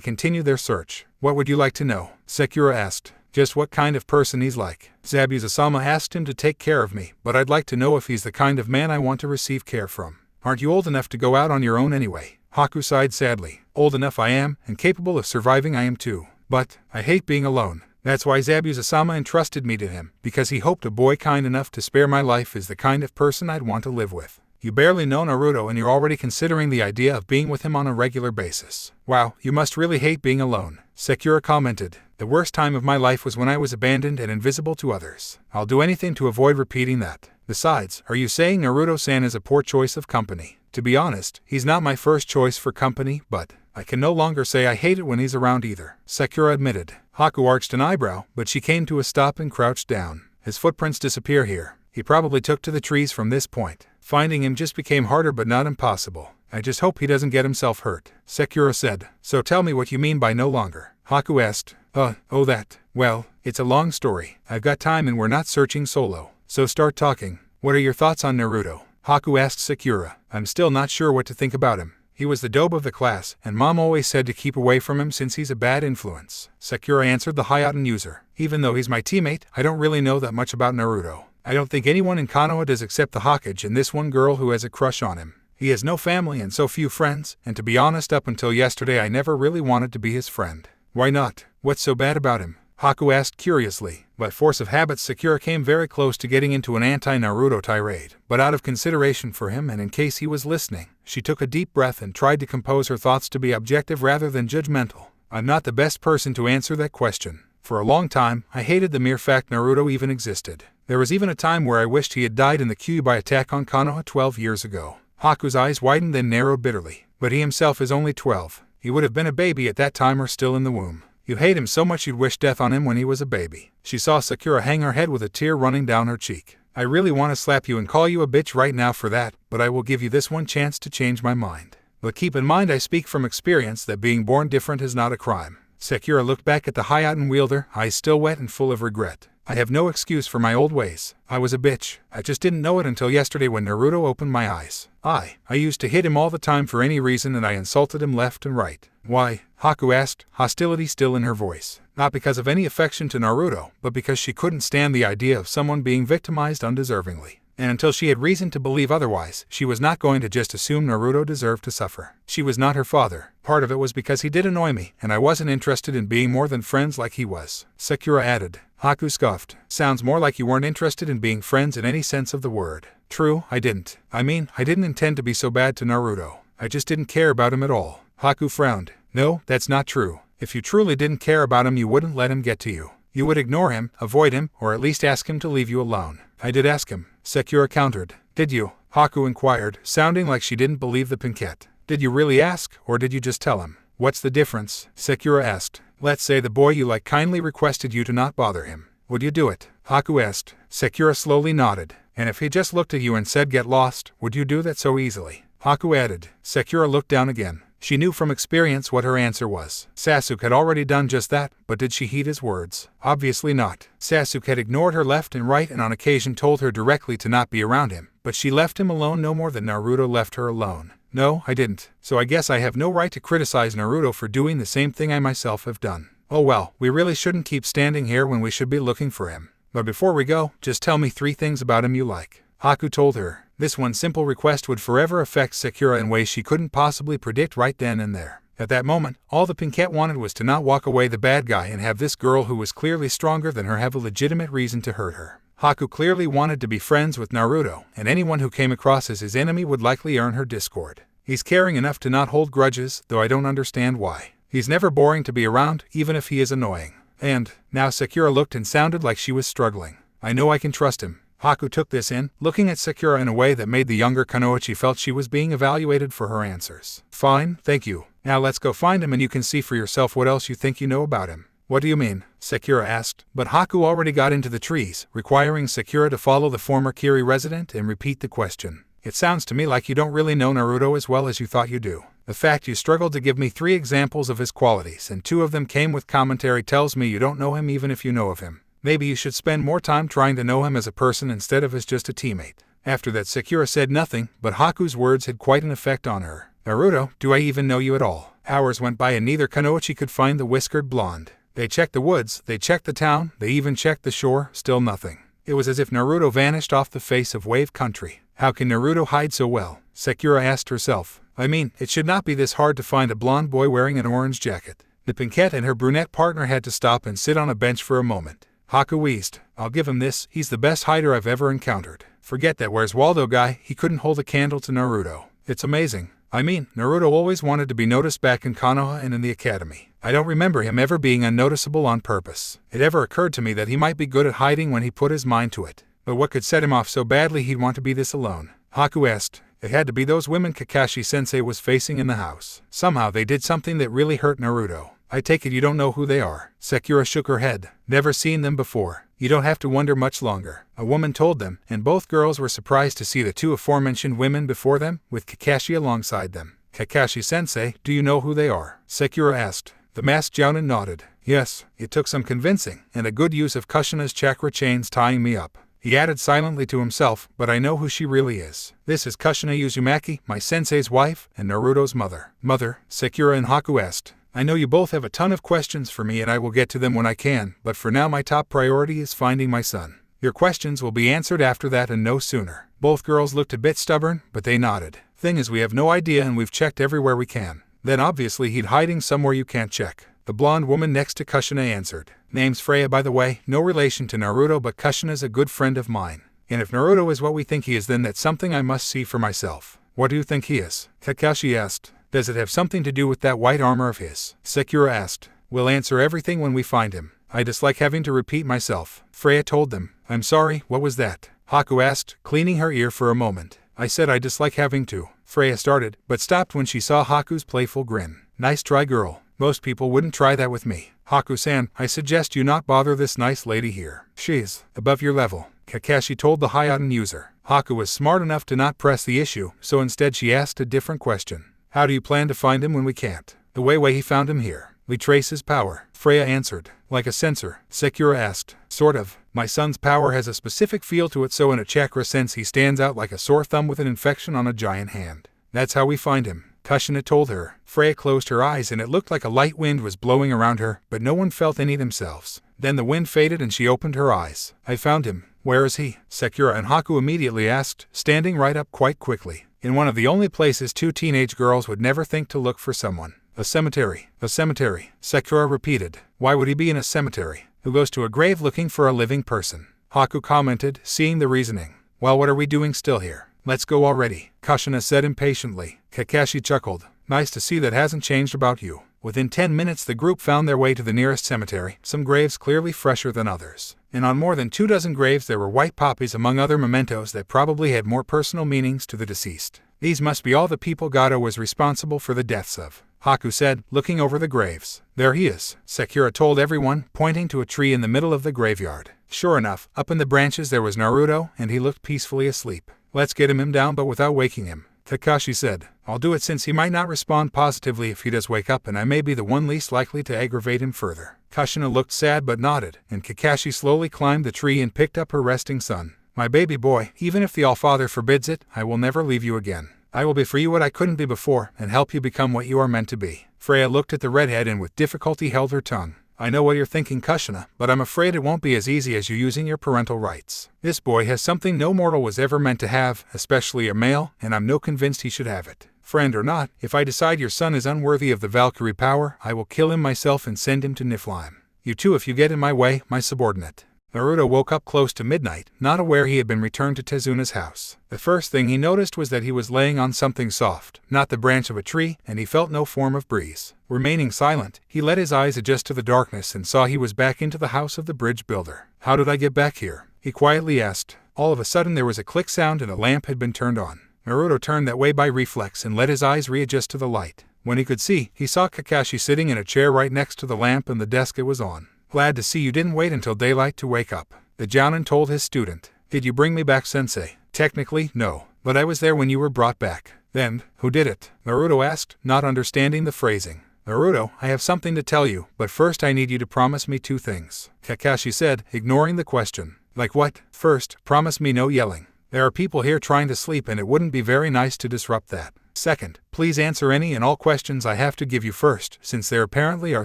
continued their search. What would you like to know? Sakura asked. Just what kind of person he's like. Zabuza-sama asked him to take care of me, but I'd like to know if he's the kind of man I want to receive care from. Aren't you old enough to go out on your own anyway? Haku sighed sadly. Old enough I am, and capable of surviving I am too. But I hate being alone. That's why Zabuza-sama entrusted me to him, because he hoped a boy kind enough to spare my life is the kind of person I'd want to live with. You barely know Naruto and you're already considering the idea of being with him on a regular basis. Wow, you must really hate being alone, Sakura commented. The worst time of my life was when I was abandoned and invisible to others. I'll do anything to avoid repeating that. Besides, are you saying Naruto-san is a poor choice of company? To be honest, he's not my first choice for company, but I can no longer say I hate it when he's around either, Sakura admitted. Haku arched an eyebrow, but she came to a stop and crouched down. His footprints disappear here. He probably took to the trees from this point. Finding him just became harder but not impossible. I just hope he doesn't get himself hurt, Sakura said. So tell me what you mean by no longer, Haku asked. That. Well, it's a long story. I've got time and we're not searching solo. So start talking. What are your thoughts on Naruto? Haku asked Sakura. I'm still not sure what to think about him. He was the dope of the class, and Mom always said to keep away from him since he's a bad influence, Sakura answered the Hayaten user. Even though he's my teammate, I don't really know that much about Naruto. I don't think anyone in Konoha does except the Hokage and this one girl who has a crush on him. He has no family and so few friends, and to be honest, up until yesterday I never really wanted to be his friend. Why not? What's so bad about him? Haku asked curiously. By force of habit, Sakura came very close to getting into an anti-Naruto tirade, but out of consideration for him and in case he was listening, she took a deep breath and tried to compose her thoughts to be objective rather than judgmental. I'm not the best person to answer that question. For a long time, I hated the mere fact Naruto even existed. There was even a time where I wished he had died in the Kyuubi attack on Konoha 12 years ago. Haku's eyes widened then narrowed bitterly. But he himself is only 12. He would have been a baby at that time or still in the womb. You hate him so much you'd wish death on him when he was a baby. She saw Sakura hang her head with a tear running down her cheek. I really want to slap you and call you a bitch right now for that, but I will give you this one chance to change my mind. But keep in mind I speak from experience that being born different is not a crime. Sakura looked back at the Hayaten wielder, eyes still wet and full of regret. I have no excuse for my old ways. I was a bitch. I just didn't know it until yesterday when Naruto opened my eyes. I used to hit him all the time for any reason and I insulted him left and right. Why? Haku asked, hostility still in her voice. Not because of any affection to Naruto, but because she couldn't stand the idea of someone being victimized undeservingly. And until she had reason to believe otherwise, she was not going to just assume Naruto deserved to suffer. She was not her father. Part of it was because he did annoy me, and I wasn't interested in being more than friends like he was, Sakura added. Haku scoffed. Sounds more like you weren't interested in being friends in any sense of the word. True, I didn't. I didn't intend to be so bad to Naruto. I just didn't care about him at all. Haku frowned. No, that's not true. If you truly didn't care about him, you wouldn't let him get to you. You would ignore him, avoid him, or at least ask him to leave you alone. I did ask him, Sakura countered. Did you? Haku inquired, sounding like she didn't believe the pinkette. Did you really ask, or did you just tell him? What's the difference? Sakura asked. Let's say the boy you like kindly requested you to not bother him. Would you do it? Haku asked. Sakura slowly nodded. And if he just looked at you and said get lost, would you do that so easily? Haku added. Sakura looked down again. She knew from experience what her answer was. Sasuke had already done just that, but did she heed his words? Obviously not. Sasuke had ignored her left and right and on occasion told her directly to not be around him, but she left him alone no more than Naruto left her alone. No, I didn't. So I guess I have no right to criticize Naruto for doing the same thing I myself have done. Oh well, we really shouldn't keep standing here when we should be looking for him. But before we go, just tell me 3 things about him you like. Haku told her. This one simple request would forever affect Sakura in ways she couldn't possibly predict right then and there. At that moment, all the pinkette wanted was to not walk away the bad guy and have this girl who was clearly stronger than her have a legitimate reason to hurt her. Haku clearly wanted to be friends with Naruto, and anyone who came across as his enemy would likely earn her discord. He's caring enough to not hold grudges, though I don't understand why. He's never boring to be around, even if he is annoying. And, now Sakura looked and sounded like she was struggling. I know I can trust him. Haku took this in, looking at Sakura in a way that made the younger Kunoichi felt she was being evaluated for her answers. Fine, thank you. Now let's go find him and you can see for yourself what else you think you know about him. What do you mean? Sakura asked, but Haku already got into the trees, requiring Sakura to follow the former Kiri resident and repeat the question. It sounds to me like you don't really know Naruto as well as you thought you do. The fact you struggled to give me 3 examples of his qualities and 2 of them came with commentary tells me you don't know him even if you know of him. Maybe you should spend more time trying to know him as a person instead of as just a teammate. After that Sakura said nothing, but Haku's words had quite an effect on her. Naruto, do I even know you at all? Hours went by and neither Kunoichi could find the whiskered blonde. They checked the woods, they checked the town, they even checked the shore, still nothing. It was as if Naruto vanished off the face of wave country. How can Naruto hide so well? Sakura asked herself. It should not be this hard to find a blonde boy wearing an orange jacket. The pinkette and her brunette partner had to stop and sit on a bench for a moment. Haku wheezed. I'll give him this, he's the best hider I've ever encountered. Forget that Where's Waldo guy, he couldn't hold a candle to Naruto. It's amazing. Naruto always wanted to be noticed back in Konoha and in the academy. I don't remember him ever being unnoticeable on purpose. It ever occurred to me that he might be good at hiding when he put his mind to it. But what could set him off so badly he'd want to be this alone? Haku asked. It had to be those women Kakashi-sensei was facing in the house. Somehow they did something that really hurt Naruto. I take it you don't know who they are. Sakura shook her head. Never seen them before. You don't have to wonder much longer. A woman told them, and both girls were surprised to see the 2 aforementioned women before them, with Kakashi alongside them. Kakashi-sensei, do you know who they are? Sakura asked. The masked jounin nodded. Yes, it took some convincing, and a good use of Kushina's chakra chains tying me up. He added silently to himself, but I know who she really is. This is Kushina Uzumaki, my sensei's wife, and Naruto's mother. Mother, Sakura and Haku asked. I know you both have a ton of questions for me and I will get to them when I can, but for now my top priority is finding my son. Your questions will be answered after that and no sooner. Both girls looked a bit stubborn, but they nodded. Thing is we have no idea and we've checked everywhere we can. Then obviously he'd hiding somewhere you can't check. The blonde woman next to Kushina answered. Name's Freya by the way, no relation to Naruto but Kushina's a good friend of mine. And if Naruto is what we think he is then that's something I must see for myself. What do you think he is? Kakashi asked. Does it have something to do with that white armor of his? Sakura asked. We'll answer everything when we find him. I dislike having to repeat myself. Freya told them. I'm sorry, what was that? Haku asked, cleaning her ear for a moment. I said I dislike having to. Freya started, but stopped when she saw Haku's playful grin. Nice try girl. Most people wouldn't try that with me. Haku-san, I suggest you not bother this nice lady here. She's above your level. Kakashi told the Hyoten user. Haku was smart enough to not press the issue, so instead she asked a different question. How do you plan to find him when we can't? The way he found him here. We trace his power. Freya answered. Like a sensor. Sakura asked. Sort of. My son's power has a specific feel to it so in a chakra sense he stands out like a sore thumb with an infection on a giant hand. That's how we find him. Kushina told her. Freya closed her eyes and it looked like a light wind was blowing around her, but no one felt any themselves. Then the wind faded and she opened her eyes. I found him. Where is he? Sakura and Haku immediately asked, standing right up quite quickly. In one of the only places two teenage girls would never think to look for someone. A cemetery. A cemetery, Sakura repeated. Why would he be in a cemetery? Who goes to a grave looking for a living person? Haku commented, seeing the reasoning. Well, what are we doing still here? Let's go already, Kushina said impatiently. Kakashi chuckled. Nice to see that hasn't changed about you. Within 10 minutes the group found their way to the nearest cemetery, some graves clearly fresher than others. And on more than 24 graves there were white poppies among other mementos that probably had more personal meanings to the deceased. These must be all the people Gato was responsible for the deaths of, Haku said, looking over the graves. There he is, Sakura told everyone, pointing to a tree in the middle of the graveyard. Sure enough, up in the branches there was Naruto, and he looked peacefully asleep. Let's get him down but without waking him, Kakashi said. I'll do it since he might not respond positively if he does wake up, and I may be the one least likely to aggravate him further. Kushina looked sad but nodded, and Kakashi slowly climbed the tree and picked up her resting son. My baby boy, even if the Allfather forbids it, I will never leave you again. I will be for you what I couldn't be before, and help you become what you are meant to be. Freya looked at the redhead and with difficulty held her tongue. I know what you're thinking, Kushina, but I'm afraid it won't be as easy as you using your parental rights. This boy has something no mortal was ever meant to have, especially a male, and I'm no convinced he should have it. Friend or not, if I decide your son is unworthy of the Valkyrie power, I will kill him myself and send him to Niflheim. You too if you get in my way, my subordinate. Naruto woke up close to midnight, not aware he had been returned to Tezuna's house. The first thing he noticed was that he was laying on something soft, not the branch of a tree, and he felt no form of breeze. Remaining silent, he let his eyes adjust to the darkness and saw he was back into the house of the bridge builder. How did I get back here? He quietly asked. All of a sudden there was a click sound and a lamp had been turned on. Naruto turned that way by reflex and let his eyes readjust to the light. When he could see, he saw Kakashi sitting in a chair right next to the lamp and the desk it was on. Glad to see you didn't wait until daylight to wake up, the Jounin told his student. Did you bring me back, sensei? Technically, no, but I was there when you were brought back. Then, who did it? Naruto asked, not understanding the phrasing. Naruto, I have something to tell you, but first I need you to promise me 2 things, Kakashi said, ignoring the question. Like what? First, promise me no yelling. There are people here trying to sleep and it wouldn't be very nice to disrupt that. Second, please answer any and all questions I have to give you first, since there apparently are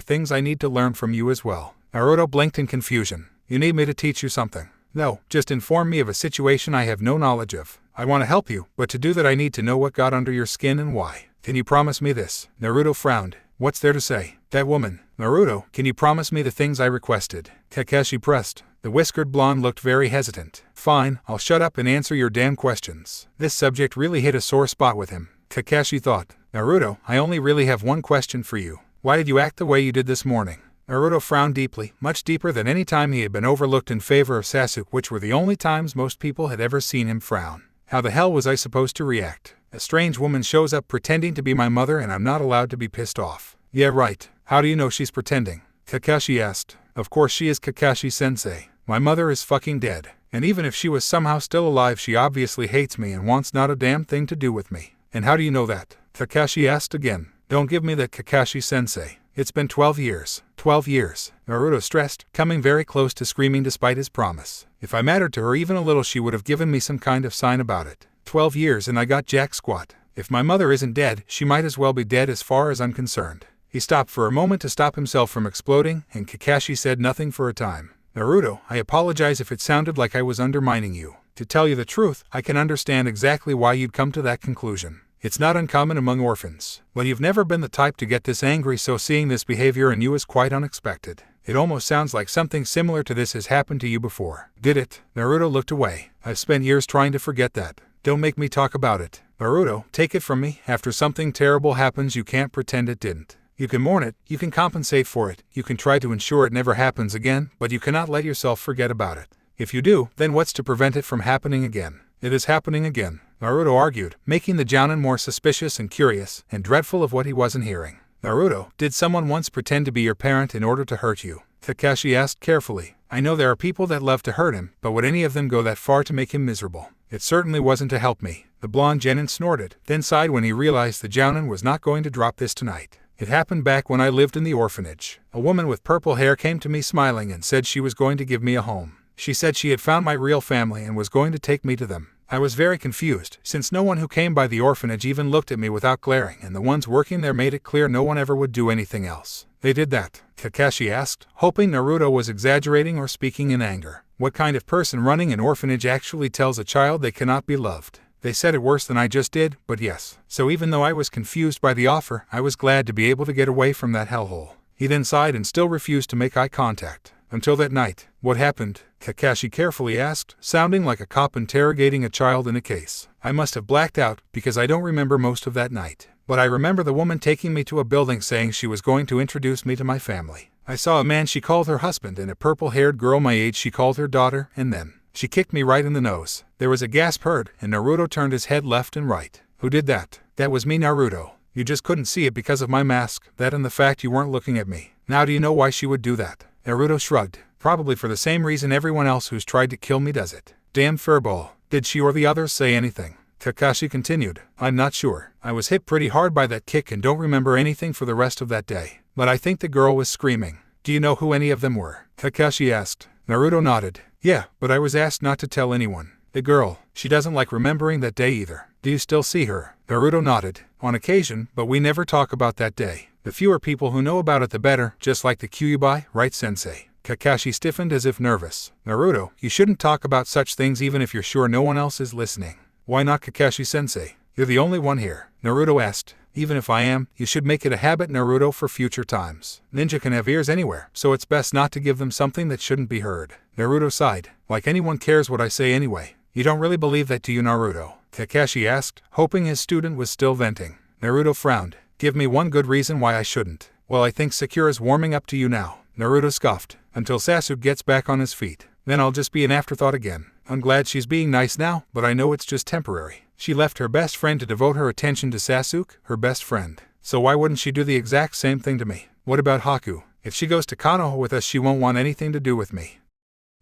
things I need to learn from you as well. Naruto blinked in confusion. You need me to teach you something? No, just inform me of a situation I have no knowledge of. I want to help you, but to do that I need to know what got under your skin and why. Can you promise me this? Naruto frowned. What's there to say? That woman. Naruto, can you promise me the things I requested? Kakashi pressed. The whiskered blonde looked very hesitant. Fine, I'll shut up and answer your damn questions. This subject really hit a sore spot with him. Kakashi thought. Naruto, I only really have one question for you. Why did you act the way you did this morning? Naruto frowned deeply, much deeper than any time he had been overlooked in favor of Sasuke, which were the only times most people had ever seen him frown. How the hell was I supposed to react? A strange woman shows up pretending to be my mother and I'm not allowed to be pissed off. Yeah, right. How do you know she's pretending? Kakashi asked. Of course she is, Kakashi-sensei. My mother is fucking dead. And even if she was somehow still alive, she obviously hates me and wants not a damn thing to do with me. And how do you know that? Kakashi asked again. Don't give me that, Kakashi-sensei. It's been 12 years. 12 years. Naruto stressed, coming very close to screaming despite his promise. If I mattered to her even a little, she would have given me some kind of sign about it. 12 years and I got jack squat. If my mother isn't dead, she might as well be dead as far as I'm concerned. He stopped for a moment to stop himself from exploding, and Kakashi said nothing for a time. Naruto, I apologize if it sounded like I was undermining you. To tell you the truth, I can understand exactly why you'd come to that conclusion. It's not uncommon among orphans. But you've never been the type to get this angry, so seeing this behavior in you is quite unexpected. It almost sounds like something similar to this has happened to you before. Did it? Naruto looked away. I've spent years trying to forget that. Don't make me talk about it. Naruto, take it from me, after something terrible happens you can't pretend it didn't. You can mourn it, you can compensate for it, you can try to ensure it never happens again, but you cannot let yourself forget about it. If you do, then what's to prevent it from happening again? It is happening again, Naruto argued, making the Jounin more suspicious and curious, and dreadful of what he wasn't hearing. Naruto, did someone once pretend to be your parent in order to hurt you? Kakashi asked carefully. I know there are people that love to hurt him, but would any of them go that far to make him miserable? It certainly wasn't to help me. The blonde genin snorted, then sighed when he realized the Jounin was not going to drop this tonight. It happened back when I lived in the orphanage. A woman with purple hair came to me smiling and said she was going to give me a home. She said she had found my real family and was going to take me to them. I was very confused, since no one who came by the orphanage even looked at me without glaring, and the ones working there made it clear no one ever would do anything else. They did that? Kakashi asked, hoping Naruto was exaggerating or speaking in anger. What kind of person running an orphanage actually tells a child they cannot be loved? They said it worse than I just did, but yes. So even though I was confused by the offer, I was glad to be able to get away from that hellhole. He then sighed and still refused to make eye contact. Until that night. What happened? Kakashi carefully asked, sounding like a cop interrogating a child in a case. I must have blacked out, because I don't remember most of that night. But I remember the woman taking me to a building saying she was going to introduce me to my family. I saw a man she called her husband and a purple-haired girl my age she called her daughter, and then she kicked me right in the nose. There was a gasp heard, and Naruto turned his head left and right. Who did that? That was me, Naruto. You just couldn't see it because of my mask, that and the fact you weren't looking at me. Now do you know why she would do that? Naruto shrugged. Probably for the same reason everyone else who's tried to kill me does it. Damn furball. Did she or the others say anything? Kakashi continued. I'm not sure. I was hit pretty hard by that kick and don't remember anything for the rest of that day. But I think the girl was screaming. Do you know who any of them were? Kakashi asked. Naruto nodded. Yeah, but I was asked not to tell anyone. The girl, she doesn't like remembering that day either. Do you still see her? Naruto nodded. On occasion, but we never talk about that day. The fewer people who know about it the better, just like the Kyuubi, right sensei? Kakashi stiffened as if nervous. Naruto, you shouldn't talk about such things even if you're sure no one else is listening. Why not, Kakashi-sensei? You're the only one here. Naruto asked. Even if I am, you should make it a habit, Naruto, for future times. Ninja can have ears anywhere, so it's best not to give them something that shouldn't be heard. Naruto sighed. Like anyone cares what I say anyway. You don't really believe that, do you, Naruto? Kakashi asked, hoping his student was still venting. Naruto frowned. Give me one good reason why I shouldn't. Well, I think Sakura's warming up to you now. Naruto scoffed. Until Sasuke gets back on his feet. Then I'll just be an afterthought again. I'm glad she's being nice now, but I know it's just temporary. She left her best friend to devote her attention to Sasuke, her best friend. So why wouldn't she do the exact same thing to me? What about Haku? If she goes to Konoha with us, she won't want anything to do with me.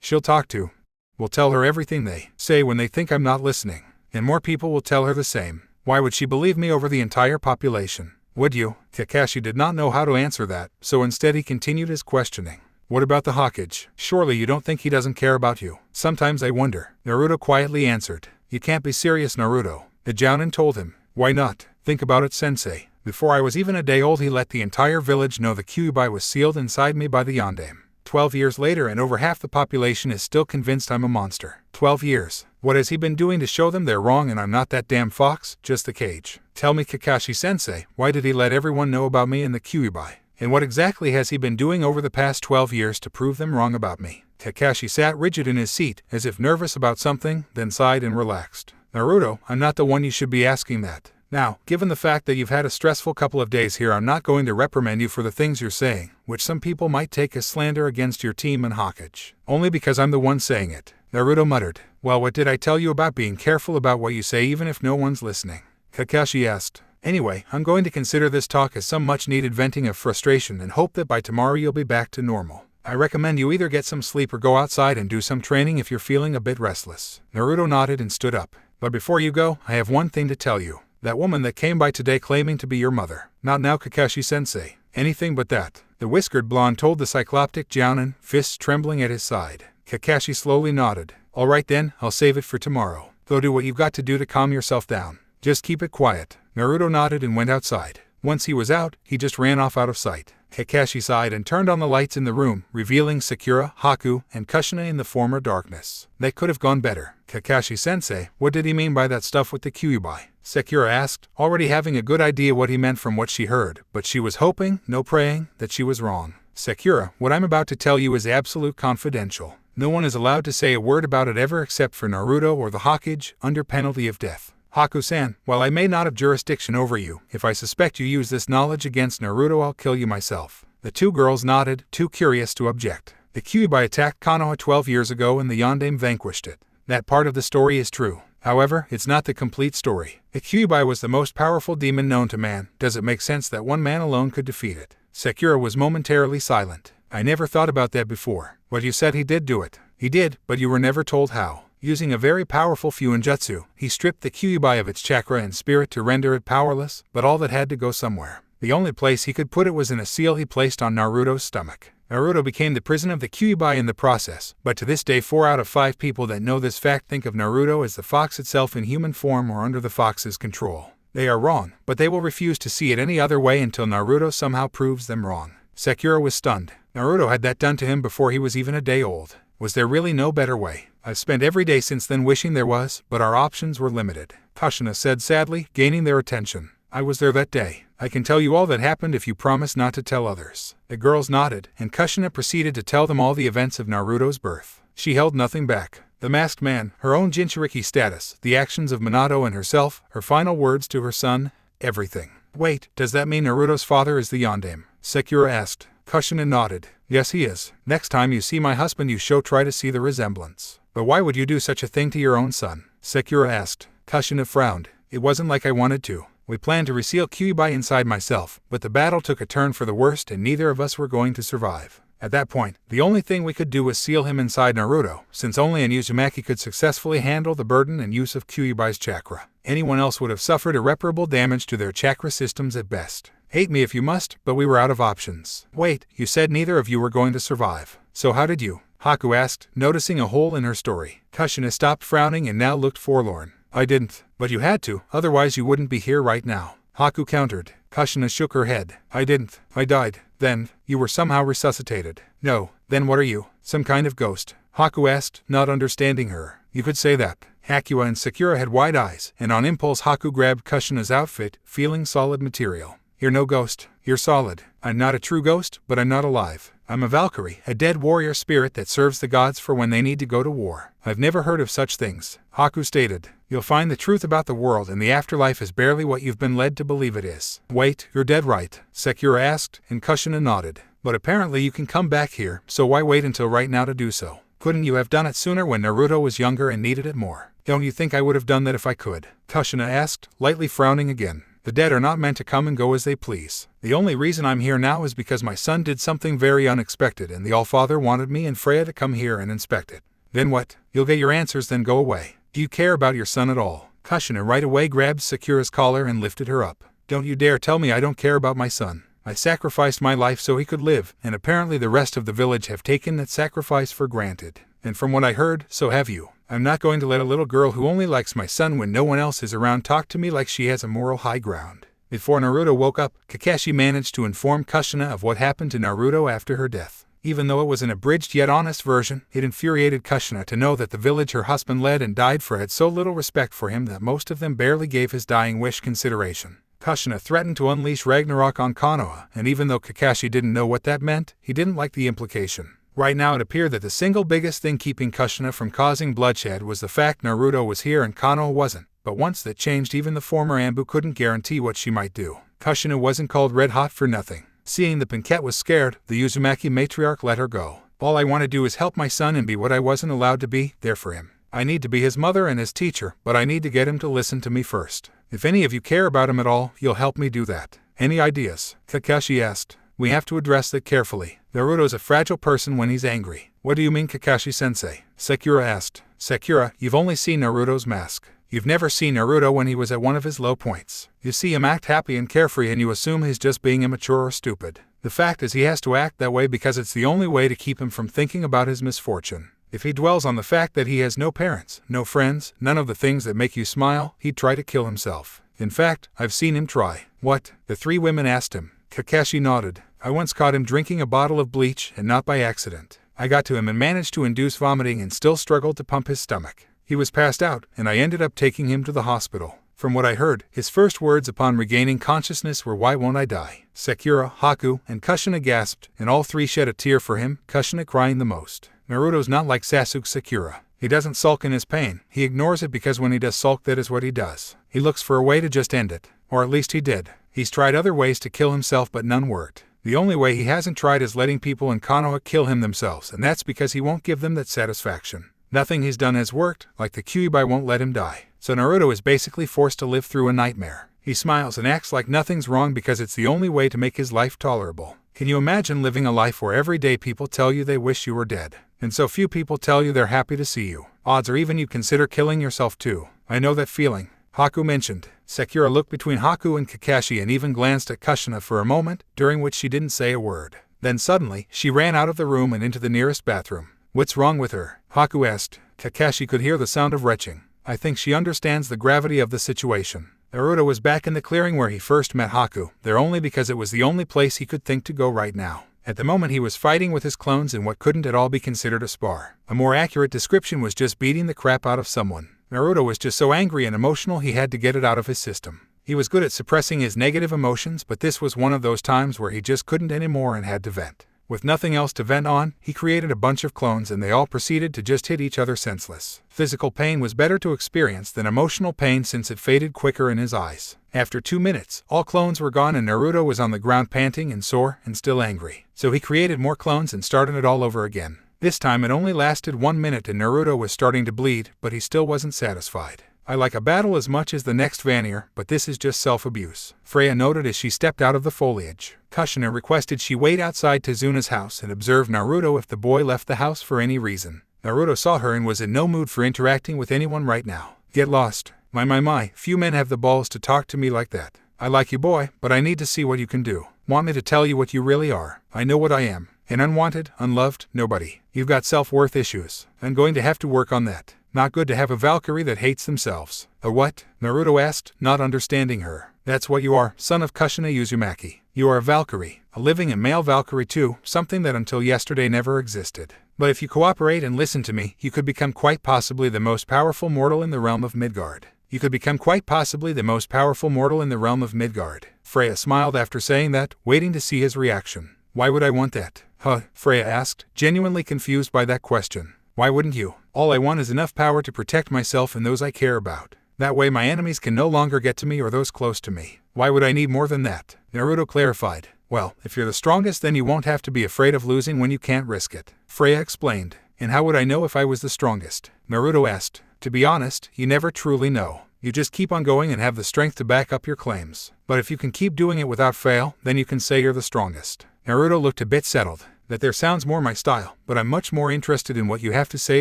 She'll talk to. We'll tell her everything they say when they think I'm not listening. And more people will tell her the same. Why would she believe me over the entire population? Would you? Kakashi did not know how to answer that, so instead he continued his questioning. What about the Hokage? Surely you don't think he doesn't care about you? Sometimes I wonder. Naruto quietly answered. You can't be serious, Naruto. The Jounin told him. Why not? Think about it, sensei. Before I was even a day old, he let the entire village know the Kyuubi was sealed inside me by the Yondaime. 12 years later and over half the population is still convinced I'm a monster. 12 years. What has he been doing to show them they're wrong and I'm not that damn fox? Just the cage. Tell me, Kakashi-sensei, why did he let everyone know about me and the Kyuubi? And what exactly has he been doing over the past 12 years to prove them wrong about me? Kakashi sat rigid in his seat, as if nervous about something, then sighed and relaxed. Naruto, I'm not the one you should be asking that. Now, given the fact that you've had a stressful couple of days here, I'm not going to reprimand you for the things you're saying, which some people might take as slander against your team and Hokage. Only because I'm the one saying it. Naruto muttered. Well, what did I tell you about being careful about what you say even if no one's listening? Kakashi asked. Anyway, I'm going to consider this talk as some much-needed venting of frustration and hope that by tomorrow you'll be back to normal. I recommend you either get some sleep or go outside and do some training if you're feeling a bit restless. Naruto nodded and stood up. But before you go, I have one thing to tell you. That woman that came by today claiming to be your mother. Not now, Kakashi-sensei. Anything but that. The whiskered blonde told the cycloptic Jounin, fists trembling at his side. Kakashi slowly nodded. All right then, I'll save it for tomorrow. Go do what you've got to do to calm yourself down. Just keep it quiet. Naruto nodded and went outside. Once he was out, he just ran off out of sight. Kakashi sighed and turned on the lights in the room, revealing Sakura, Haku, and Kushina in the former darkness. They could have gone better. Kakashi-sensei, what did he mean by that stuff with the Kyuubi? Sakura asked, already having a good idea what he meant from what she heard, but she was hoping, no praying, that she was wrong. Sakura, what I'm about to tell you is absolute confidential. No one is allowed to say a word about it ever except for Naruto or the Hokage, under penalty of death. Haku-san, while I may not have jurisdiction over you, if I suspect you use this knowledge against Naruto, I'll kill you myself. The two girls nodded, too curious to object. The Kyuubi attacked Konoha 12 years ago and the Yondaime vanquished it. That part of the story is true. However, it's not the complete story. The Kyuubi was the most powerful demon known to man. Does it make sense that one man alone could defeat it? Sakura was momentarily silent. I never thought about that before. But you said he did do it. He did, but you were never told how. Using a very powerful Fuinjutsu, he stripped the Kyuubi of its chakra and spirit to render it powerless, but all that had to go somewhere. The only place he could put it was in a seal he placed on Naruto's stomach. Naruto became the prison of the Kyuubi in the process, but to this day 4 out of 5 people that know this fact think of Naruto as the fox itself in human form or under the fox's control. They are wrong, but they will refuse to see it any other way until Naruto somehow proves them wrong. Sakura was stunned. Naruto had that done to him before he was even a day old. Was there really no better way? I've spent every day since then wishing there was, but our options were limited, Kushina said sadly, gaining their attention. I was there that day. I can tell you all that happened if you promise not to tell others. The girls nodded, and Kushina proceeded to tell them all the events of Naruto's birth. She held nothing back. The masked man, her own Jinchuriki status, the actions of Minato and herself, her final words to her son, everything. Wait, does that mean Naruto's father is the Yondaime? Sakura asked. Kushina nodded. Yes, he is. Next time you see my husband, you try to see the resemblance. But why would you do such a thing to your own son? Sakura asked. Kushina frowned. It wasn't like I wanted to. We planned to reseal Kyuubi inside myself, but the battle took a turn for the worst and neither of us were going to survive. At that point, the only thing we could do was seal him inside Naruto, since only an Uzumaki could successfully handle the burden and use of Kyuubi's chakra. Anyone else would have suffered irreparable damage to their chakra systems at best. Hate me if you must, but we were out of options. Wait, you said neither of you were going to survive. So how did you? Haku asked, noticing a hole in her story. Kushina stopped frowning and now looked forlorn. I didn't. But you had to, otherwise you wouldn't be here right now. Haku countered. Kushina shook her head. I didn't. I died. Then, you were somehow resuscitated. No. Then what are you? Some kind of ghost? Haku asked, not understanding her. You could say that. Hakua and Sakura had wide eyes, and on impulse Haku grabbed Kushina's outfit, feeling solid material. You're no ghost. You're solid. I'm not a true ghost, but I'm not alive. I'm a Valkyrie, a dead warrior spirit that serves the gods for when they need to go to war. I've never heard of such things, Haku stated. You'll find the truth about the world and the afterlife is barely what you've been led to believe it is. Wait, you're dead right, Sakura asked, and Kushina nodded. But apparently you can come back here, so why wait until right now to do so? Couldn't you have done it sooner when Naruto was younger and needed it more? Don't you think I would have done that if I could? Kushina asked, lightly frowning again. The dead are not meant to come and go as they please. The only reason I'm here now is because my son did something very unexpected and the Allfather wanted me and Freya to come here and inspect it. Then what? You'll get your answers, then go away. Do you care about your son at all? Kushina right away grabbed Sakura's collar and lifted her up. Don't you dare tell me I don't care about my son. I sacrificed my life so he could live, and apparently the rest of the village have taken that sacrifice for granted. And from what I heard, so have you. I'm not going to let a little girl who only likes my son when no one else is around talk to me like she has a moral high ground. Before Naruto woke up, Kakashi managed to inform Kushina of what happened to Naruto after her death. Even though it was an abridged yet honest version, it infuriated Kushina to know that the village her husband led and died for had so little respect for him that most of them barely gave his dying wish consideration. Kushina threatened to unleash Ragnarok on Konoha, and even though Kakashi didn't know what that meant, he didn't like the implication. Right now it appeared that the single biggest thing keeping Kushina from causing bloodshed was the fact Naruto was here and Konoha wasn't, but once that changed, even the former Anbu couldn't guarantee what she might do. Kushina wasn't called red hot for nothing. Seeing the Pinkette was scared, the Uzumaki matriarch let her go. All I want to do is help my son and be what I wasn't allowed to be, there for him. I need to be his mother and his teacher, but I need to get him to listen to me first. If any of you care about him at all, you'll help me do that. Any ideas? Kakashi asked. We have to address that carefully. Naruto's a fragile person when he's angry. What do you mean, Kakashi-sensei? Sakura asked. Sakura, you've only seen Naruto's mask. You've never seen Naruto when he was at one of his low points. You see him act happy and carefree and you assume he's just being immature or stupid. The fact is he has to act that way because it's the only way to keep him from thinking about his misfortune. If he dwells on the fact that he has no parents, no friends, none of the things that make you smile, he'd try to kill himself. In fact, I've seen him try. What? The three women asked him. Kakashi nodded. I once caught him drinking a bottle of bleach, and not by accident. I got to him and managed to induce vomiting and still struggled to pump his stomach. He was passed out, and I ended up taking him to the hospital. From what I heard, his first words upon regaining consciousness were, "Why won't I die?" Sakura, Haku, and Kushina gasped, and all three shed a tear for him, Kushina crying the most. Naruto's not like Sasuke Sakura. He doesn't sulk in his pain. He ignores it because when he does sulk, that is what he does. He looks for a way to just end it. Or at least he did. He's tried other ways to kill himself, but none worked. The only way he hasn't tried is letting people in Konoha kill him themselves, and that's because he won't give them that satisfaction. Nothing he's done has worked, like the Kyuubi won't let him die. So Naruto is basically forced to live through a nightmare. He smiles and acts like nothing's wrong because it's the only way to make his life tolerable. Can you imagine living a life where every day people tell you they wish you were dead, and so few people tell you they're happy to see you? Odds are even you'd consider killing yourself too. I know that feeling, Haku mentioned. Sakura looked between Haku and Kakashi and even glanced at Kushina for a moment, during which she didn't say a word. Then suddenly, she ran out of the room and into the nearest bathroom. What's wrong with her? Haku asked. Kakashi could hear the sound of retching. I think she understands the gravity of the situation. Naruto was back in the clearing where he first met Haku, there only because it was the only place he could think to go right now. At the moment he was fighting with his clones in what couldn't at all be considered a spar. A more accurate description was just beating the crap out of someone. Naruto was just so angry and emotional he had to get it out of his system. He was good at suppressing his negative emotions, but this was one of those times where he just couldn't anymore and had to vent. With nothing else to vent on, he created a bunch of clones and they all proceeded to just hit each other senseless. Physical pain was better to experience than emotional pain since it faded quicker in his eyes. After 2 minutes, all clones were gone and Naruto was on the ground panting and sore and still angry. So he created more clones and started it all over again. This time it only lasted 1 minute and Naruto was starting to bleed, but he still wasn't satisfied. I like a battle as much as the next Vanir, but this is just self-abuse, Freya noted as she stepped out of the foliage. Kushina requested she wait outside Tezuna's house and observe Naruto if the boy left the house for any reason. Naruto saw her and was in no mood for interacting with anyone right now. Get lost. My, few men have the balls to talk to me like that. I like you, boy, but I need to see what you can do. Want me to tell you what you really are? I know what I am. An unwanted, unloved, nobody. You've got self-worth issues. I'm going to have to work on that. Not good to have a Valkyrie that hates themselves. A what? Naruto asked, not understanding her. That's what you are, son of Kushina Uzumaki. You are a Valkyrie, a living and male Valkyrie too, something that until yesterday never existed. But if you cooperate and listen to me, you could become quite possibly the most powerful mortal in the realm of Midgard. You could become quite possibly the most powerful mortal in the realm of Midgard. Freya smiled after saying that, waiting to see his reaction. Why would I want that? Huh? Freya asked, genuinely confused by that question. Why wouldn't you? All I want is enough power to protect myself and those I care about. That way my enemies can no longer get to me or those close to me. Why would I need more than that? Naruto clarified. Well, if you're the strongest then you won't have to be afraid of losing when you can't risk it. Freya explained. And how would I know if I was the strongest? Naruto asked. To be honest, you never truly know. You just keep on going and have the strength to back up your claims. But if you can keep doing it without fail, then you can say you're the strongest. Naruto looked a bit settled. That there sounds more my style, but I'm much more interested in what you have to say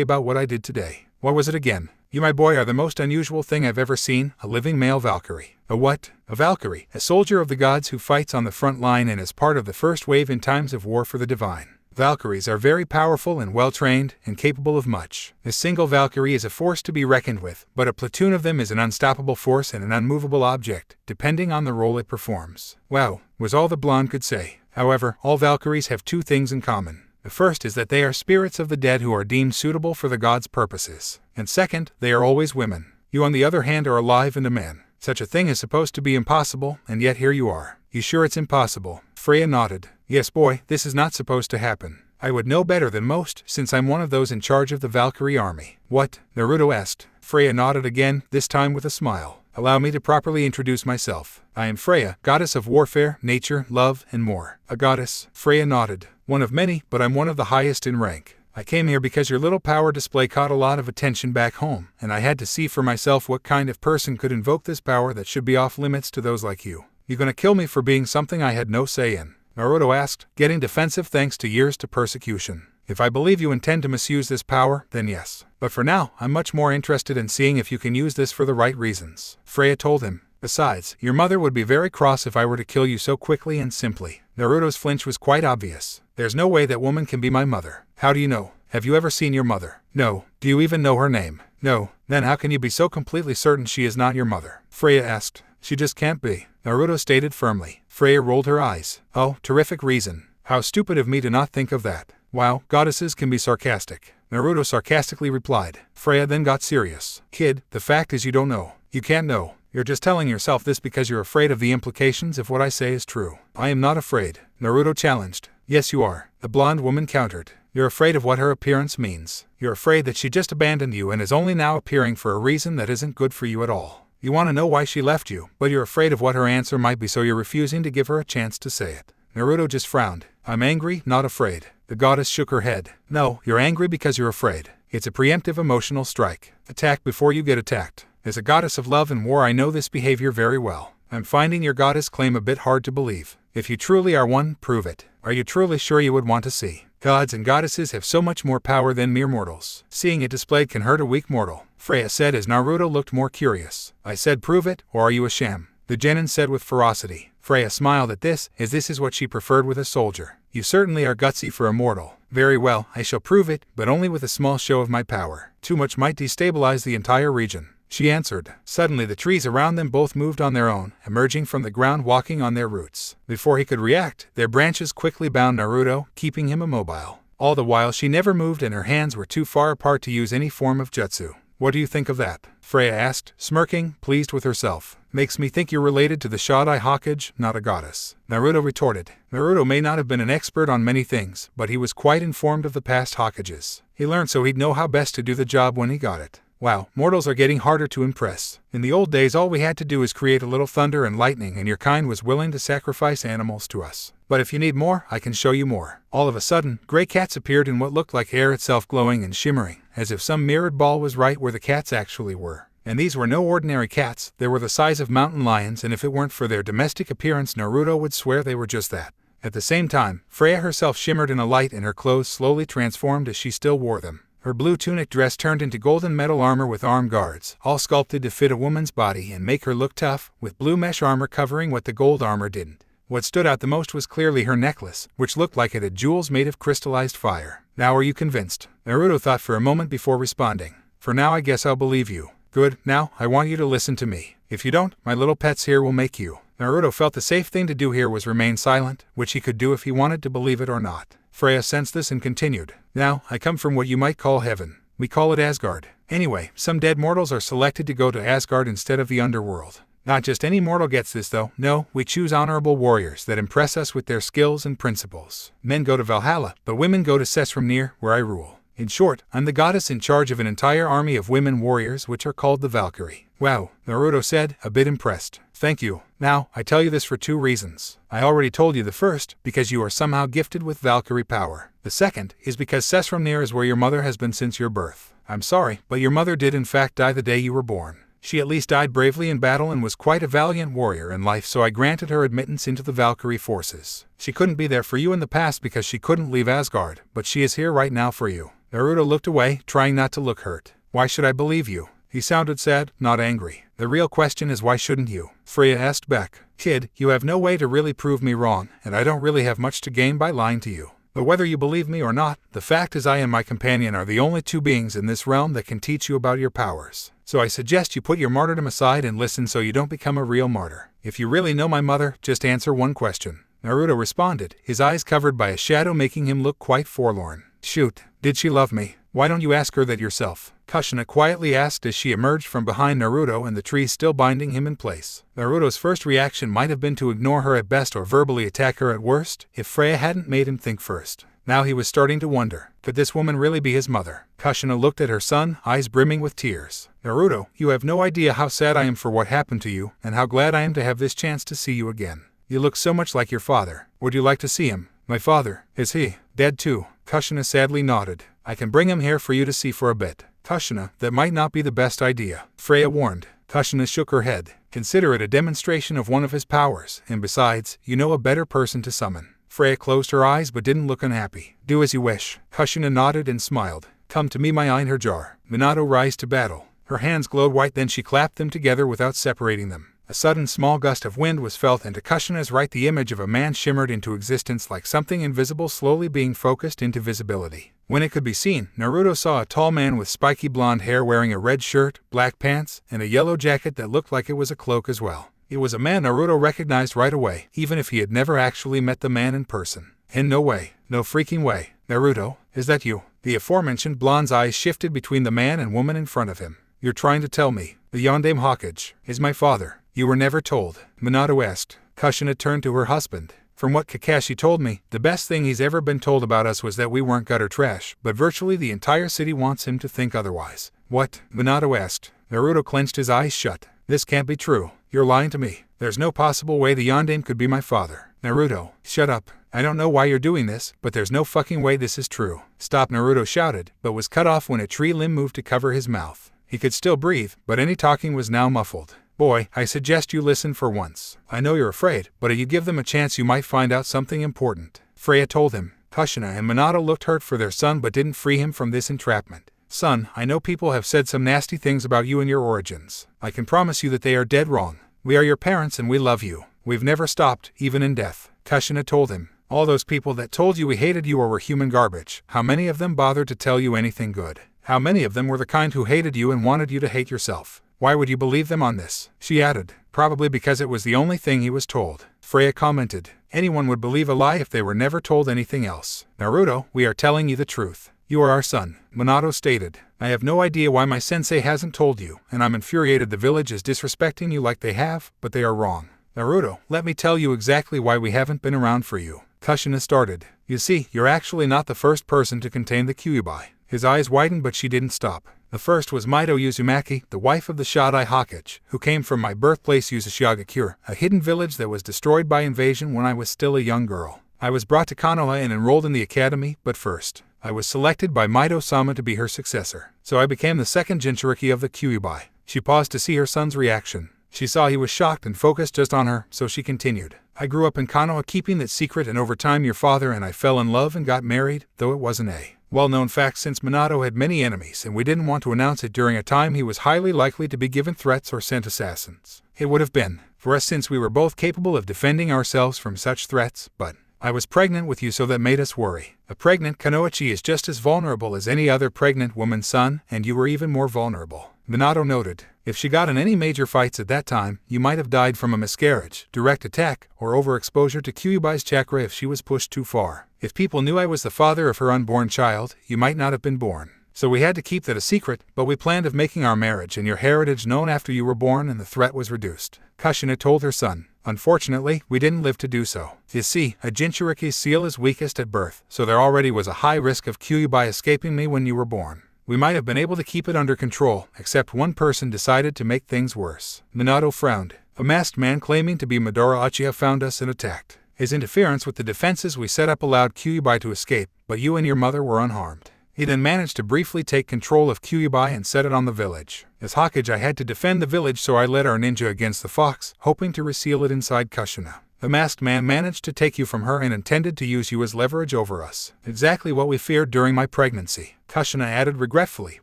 about what I did today. What was it again? You, my boy, are the most unusual thing I've ever seen, a living male Valkyrie. A what? A Valkyrie, a soldier of the gods who fights on the front line and is part of the first wave in times of war for the divine. Valkyries are very powerful and well-trained and capable of much. A single Valkyrie is a force to be reckoned with, but a platoon of them is an unstoppable force and an unmovable object, depending on the role it performs. Wow, was all the blonde could say. However, all Valkyries have 2 things in common. The first is that they are spirits of the dead who are deemed suitable for the gods' purposes. And second, they are always women. You on the other hand are alive and a man. Such a thing is supposed to be impossible, and yet here you are. You sure it's impossible? Freya nodded. Yes, boy, this is not supposed to happen. I would know better than most, since I'm one of those in charge of the Valkyrie army. What? Naruto asked. Freya nodded again, this time with a smile. Allow me to properly introduce myself. I am Freya, goddess of warfare, nature, love, and more. A goddess? Freya nodded. One of many, but I'm one of the highest in rank. I came here because your little power display caught a lot of attention back home, and I had to see for myself what kind of person could invoke this power that should be off limits to those like you. You gonna kill me for being something I had no say in? Naruto asked, getting defensive thanks to years to persecution. If I believe you intend to misuse this power, then yes. But for now, I'm much more interested in seeing if you can use this for the right reasons. Freya told him. Besides, your mother would be very cross if I were to kill you so quickly and simply. Naruto's flinch was quite obvious. There's no way that woman can be my mother. How do you know? Have you ever seen your mother? No. Do you even know her name? No. Then how can you be so completely certain she is not your mother? Freya asked. She just can't be. Naruto stated firmly. Freya rolled her eyes. Oh, terrific reason. How stupid of me to not think of that. Wow, goddesses can be sarcastic. Naruto sarcastically replied. Freya then got serious. Kid, the fact is you don't know. You can't know. You're just telling yourself this because you're afraid of the implications if what I say is true. I am not afraid. Naruto challenged. Yes you are. The blonde woman countered. You're afraid of what her appearance means. You're afraid that she just abandoned you and is only now appearing for a reason that isn't good for you at all. You want to know why she left you, but you're afraid of what her answer might be, so you're refusing to give her a chance to say it. Naruto just frowned. I'm angry, not afraid. The goddess shook her head. No, you're angry because you're afraid. It's a preemptive emotional strike. Attack before you get attacked. As a goddess of love and war, I know this behavior very well. I'm finding your goddess claim a bit hard to believe. If you truly are one, prove it. Are you truly sure you would want to see? Gods and goddesses have so much more power than mere mortals. Seeing it displayed can hurt a weak mortal, Freya said as Naruto looked more curious. I said prove it, or are you a sham? The genin said with ferocity. Freya smiled at this, as this is what she preferred with a soldier. You certainly are gutsy for a mortal. Very well, I shall prove it, but only with a small show of my power. Too much might destabilize the entire region. she answered. Suddenly the trees around them both moved on their own, emerging from the ground walking on their roots. Before he could react, their branches quickly bound Naruto, keeping him immobile. All the while she never moved and her hands were too far apart to use any form of jutsu. What do you think of that? Freya asked, smirking, pleased with herself. Makes me think you're related to the Shodai Hokage, not a goddess. Naruto retorted. Naruto may not have been an expert on many things, but he was quite informed of the past Hokages. He learned so he'd know how best to do the job when he got it. Wow, mortals are getting harder to impress. In the old days all we had to do is create a little thunder and lightning and your kind was willing to sacrifice animals to us. But if you need more, I can show you more. All of a sudden, gray cats appeared in what looked like air itself glowing and shimmering, as if some mirrored ball was right where the cats actually were. And these were no ordinary cats, they were the size of mountain lions, and if it weren't for their domestic appearance Naruto would swear they were just that. At the same time, Freya herself shimmered in a light and her clothes slowly transformed as she still wore them. Her blue tunic dress turned into golden metal armor with arm guards, all sculpted to fit a woman's body and make her look tough, with blue mesh armor covering what the gold armor didn't. What stood out the most was clearly her necklace, which looked like it had jewels made of crystallized fire. Now are you convinced? Naruto thought for a moment before responding. For now I guess I'll believe you. Good, now I want you to listen to me. If you don't, my little pets here will make you. Naruto felt the safe thing to do here was remain silent, which he could do if he wanted to believe it or not. Freya sensed this and continued. Now, I come from what you might call heaven. We call it Asgard. Anyway, some dead mortals are selected to go to Asgard instead of the underworld. Not just any mortal gets this though, no, we choose honorable warriors that impress us with their skills and principles. Men go to Valhalla, but women go to Sessrumnir, where I rule. In short, I'm the goddess in charge of an entire army of women warriors which are called the Valkyrie. Wow, Naruto said, a bit impressed. Thank you. Now, I tell you this for two reasons. I already told you the first, because you are somehow gifted with Valkyrie power. The second is because Sessrumnir is where your mother has been since your birth. I'm sorry, but your mother did in fact die the day you were born. She at least died bravely in battle and was quite a valiant warrior in life, so I granted her admittance into the Valkyrie forces. She couldn't be there for you in the past because she couldn't leave Asgard, but she is here right now for you. Naruto looked away, trying not to look hurt. Why should I believe you? He sounded sad, not angry. The real question is why shouldn't you? Freya asked back. Kid, you have no way to really prove me wrong, and I don't really have much to gain by lying to you. But whether you believe me or not, the fact is I and my companion are the only two beings in this realm that can teach you about your powers. So I suggest you put your martyrdom aside and listen so you don't become a real martyr. If you really know my mother, just answer one question. Naruto responded, his eyes covered by a shadow making him look quite forlorn. Shoot, did she love me? Why don't you ask her that yourself? Kushina quietly asked as she emerged from behind Naruto and the trees still binding him in place. Naruto's first reaction might have been to ignore her at best or verbally attack her at worst, if Freya hadn't made him think first. Now he was starting to wonder, could this woman really be his mother? Kushina looked at her son, eyes brimming with tears. Naruto, you have no idea how sad I am for what happened to you, and how glad I am to have this chance to see you again. You look so much like your father. Would you like to see him? My father, is he dead too? Kushina sadly nodded. I can bring him here for you to see for a bit. Kushina, that might not be the best idea, Freya warned. Kushina shook her head. Consider it a demonstration of one of his powers, and besides, you know a better person to summon. Freya closed her eyes but didn't look unhappy. Do as you wish. Kushina nodded and smiled. Come to me, my Einherjar. Minato rise to battle. Her hands glowed white, then she clapped them together without separating them. A sudden small gust of wind was felt, and to Kushina's right the image of a man shimmered into existence like something invisible slowly being focused into visibility. When it could be seen, Naruto saw a tall man with spiky blonde hair wearing a red shirt, black pants, and a yellow jacket that looked like it was a cloak as well. It was a man Naruto recognized right away, even if he had never actually met the man in person. In no way, no freaking way. Naruto, is that you? The aforementioned blonde's eyes shifted between the man and woman in front of him. You're trying to tell me the Yondaime Hokage is my father? You were never told, Minato asked. Kushina turned to her husband. From what Kakashi told me, the best thing he's ever been told about us was that we weren't gutter trash, but virtually the entire city wants him to think otherwise. What? Minato asked. Naruto clenched his eyes shut. This can't be true. You're lying to me. There's no possible way the Yondaime could be my father. Naruto, shut up. I don't know why you're doing this, but there's no fucking way this is true. Stop, Naruto shouted, but was cut off when a tree limb moved to cover his mouth. He could still breathe, but any talking was now muffled. Boy, I suggest you listen for once. I know you're afraid, but if you give them a chance you might find out something important. Freya told him. Kushina and Minato looked hurt for their son but didn't free him from this entrapment. Son, I know people have said some nasty things about you and your origins. I can promise you that they are dead wrong. We are your parents and we love you. We've never stopped, even in death. Kushina told him. All those people that told you we hated you or were human garbage, how many of them bothered to tell you anything good? How many of them were the kind who hated you and wanted you to hate yourself? Why would you believe them on this? She added. Probably because it was the only thing he was told. Freya commented. Anyone would believe a lie if they were never told anything else. Naruto, we are telling you the truth. You are our son, Minato stated. I have no idea why my sensei hasn't told you, and I'm infuriated the village is disrespecting you like they have, but they are wrong. Naruto, let me tell you exactly why we haven't been around for you. Kushina started. You see, you're actually not the first person to contain the Kyuubi. His eyes widened but she didn't stop. The first was Mito Uzumaki, the wife of the Shodai Hokage, who came from my birthplace Uzashigakure, a hidden village that was destroyed by invasion when I was still a young girl. I was brought to Konoha and enrolled in the academy, but first, I was selected by Mito-sama to be her successor. So I became the second Jinchuriki of the Kyuubi. She paused to see her son's reaction. She saw he was shocked and focused just on her, so she continued. I grew up in Konoha keeping that secret, and over time your father and I fell in love and got married, though it wasn't a well-known fact since Minato had many enemies and we didn't want to announce it during a time he was highly likely to be given threats or sent assassins. It would have been for us since we were both capable of defending ourselves from such threats, but I was pregnant with you, so that made us worry. A pregnant Kunoichi is just as vulnerable as any other pregnant woman's son, and you were even more vulnerable. Minato noted. If she got in any major fights at that time, you might have died from a miscarriage, direct attack, or overexposure to Kyuubi's chakra if she was pushed too far. If people knew I was the father of her unborn child, you might not have been born. So we had to keep that a secret, but we planned of making our marriage and your heritage known after you were born and the threat was reduced. Kushina told her son. Unfortunately, we didn't live to do so. You see, a Jinchuriki's seal is weakest at birth, so there already was a high risk of Kyuubi escaping me when you were born. We might have been able to keep it under control, except one person decided to make things worse. Minato frowned. A masked man claiming to be Madara Uchiha found us and attacked. His interference with the defenses we set up allowed Kyuubi to escape, but you and your mother were unharmed. He then managed to briefly take control of Kyuubi and set it on the village. As Hokage, I had to defend the village, so I led our ninja against the fox, hoping to reseal it inside Kushina. The masked man managed to take you from her and intended to use you as leverage over us. Exactly what we feared during my pregnancy. Kushina added regretfully,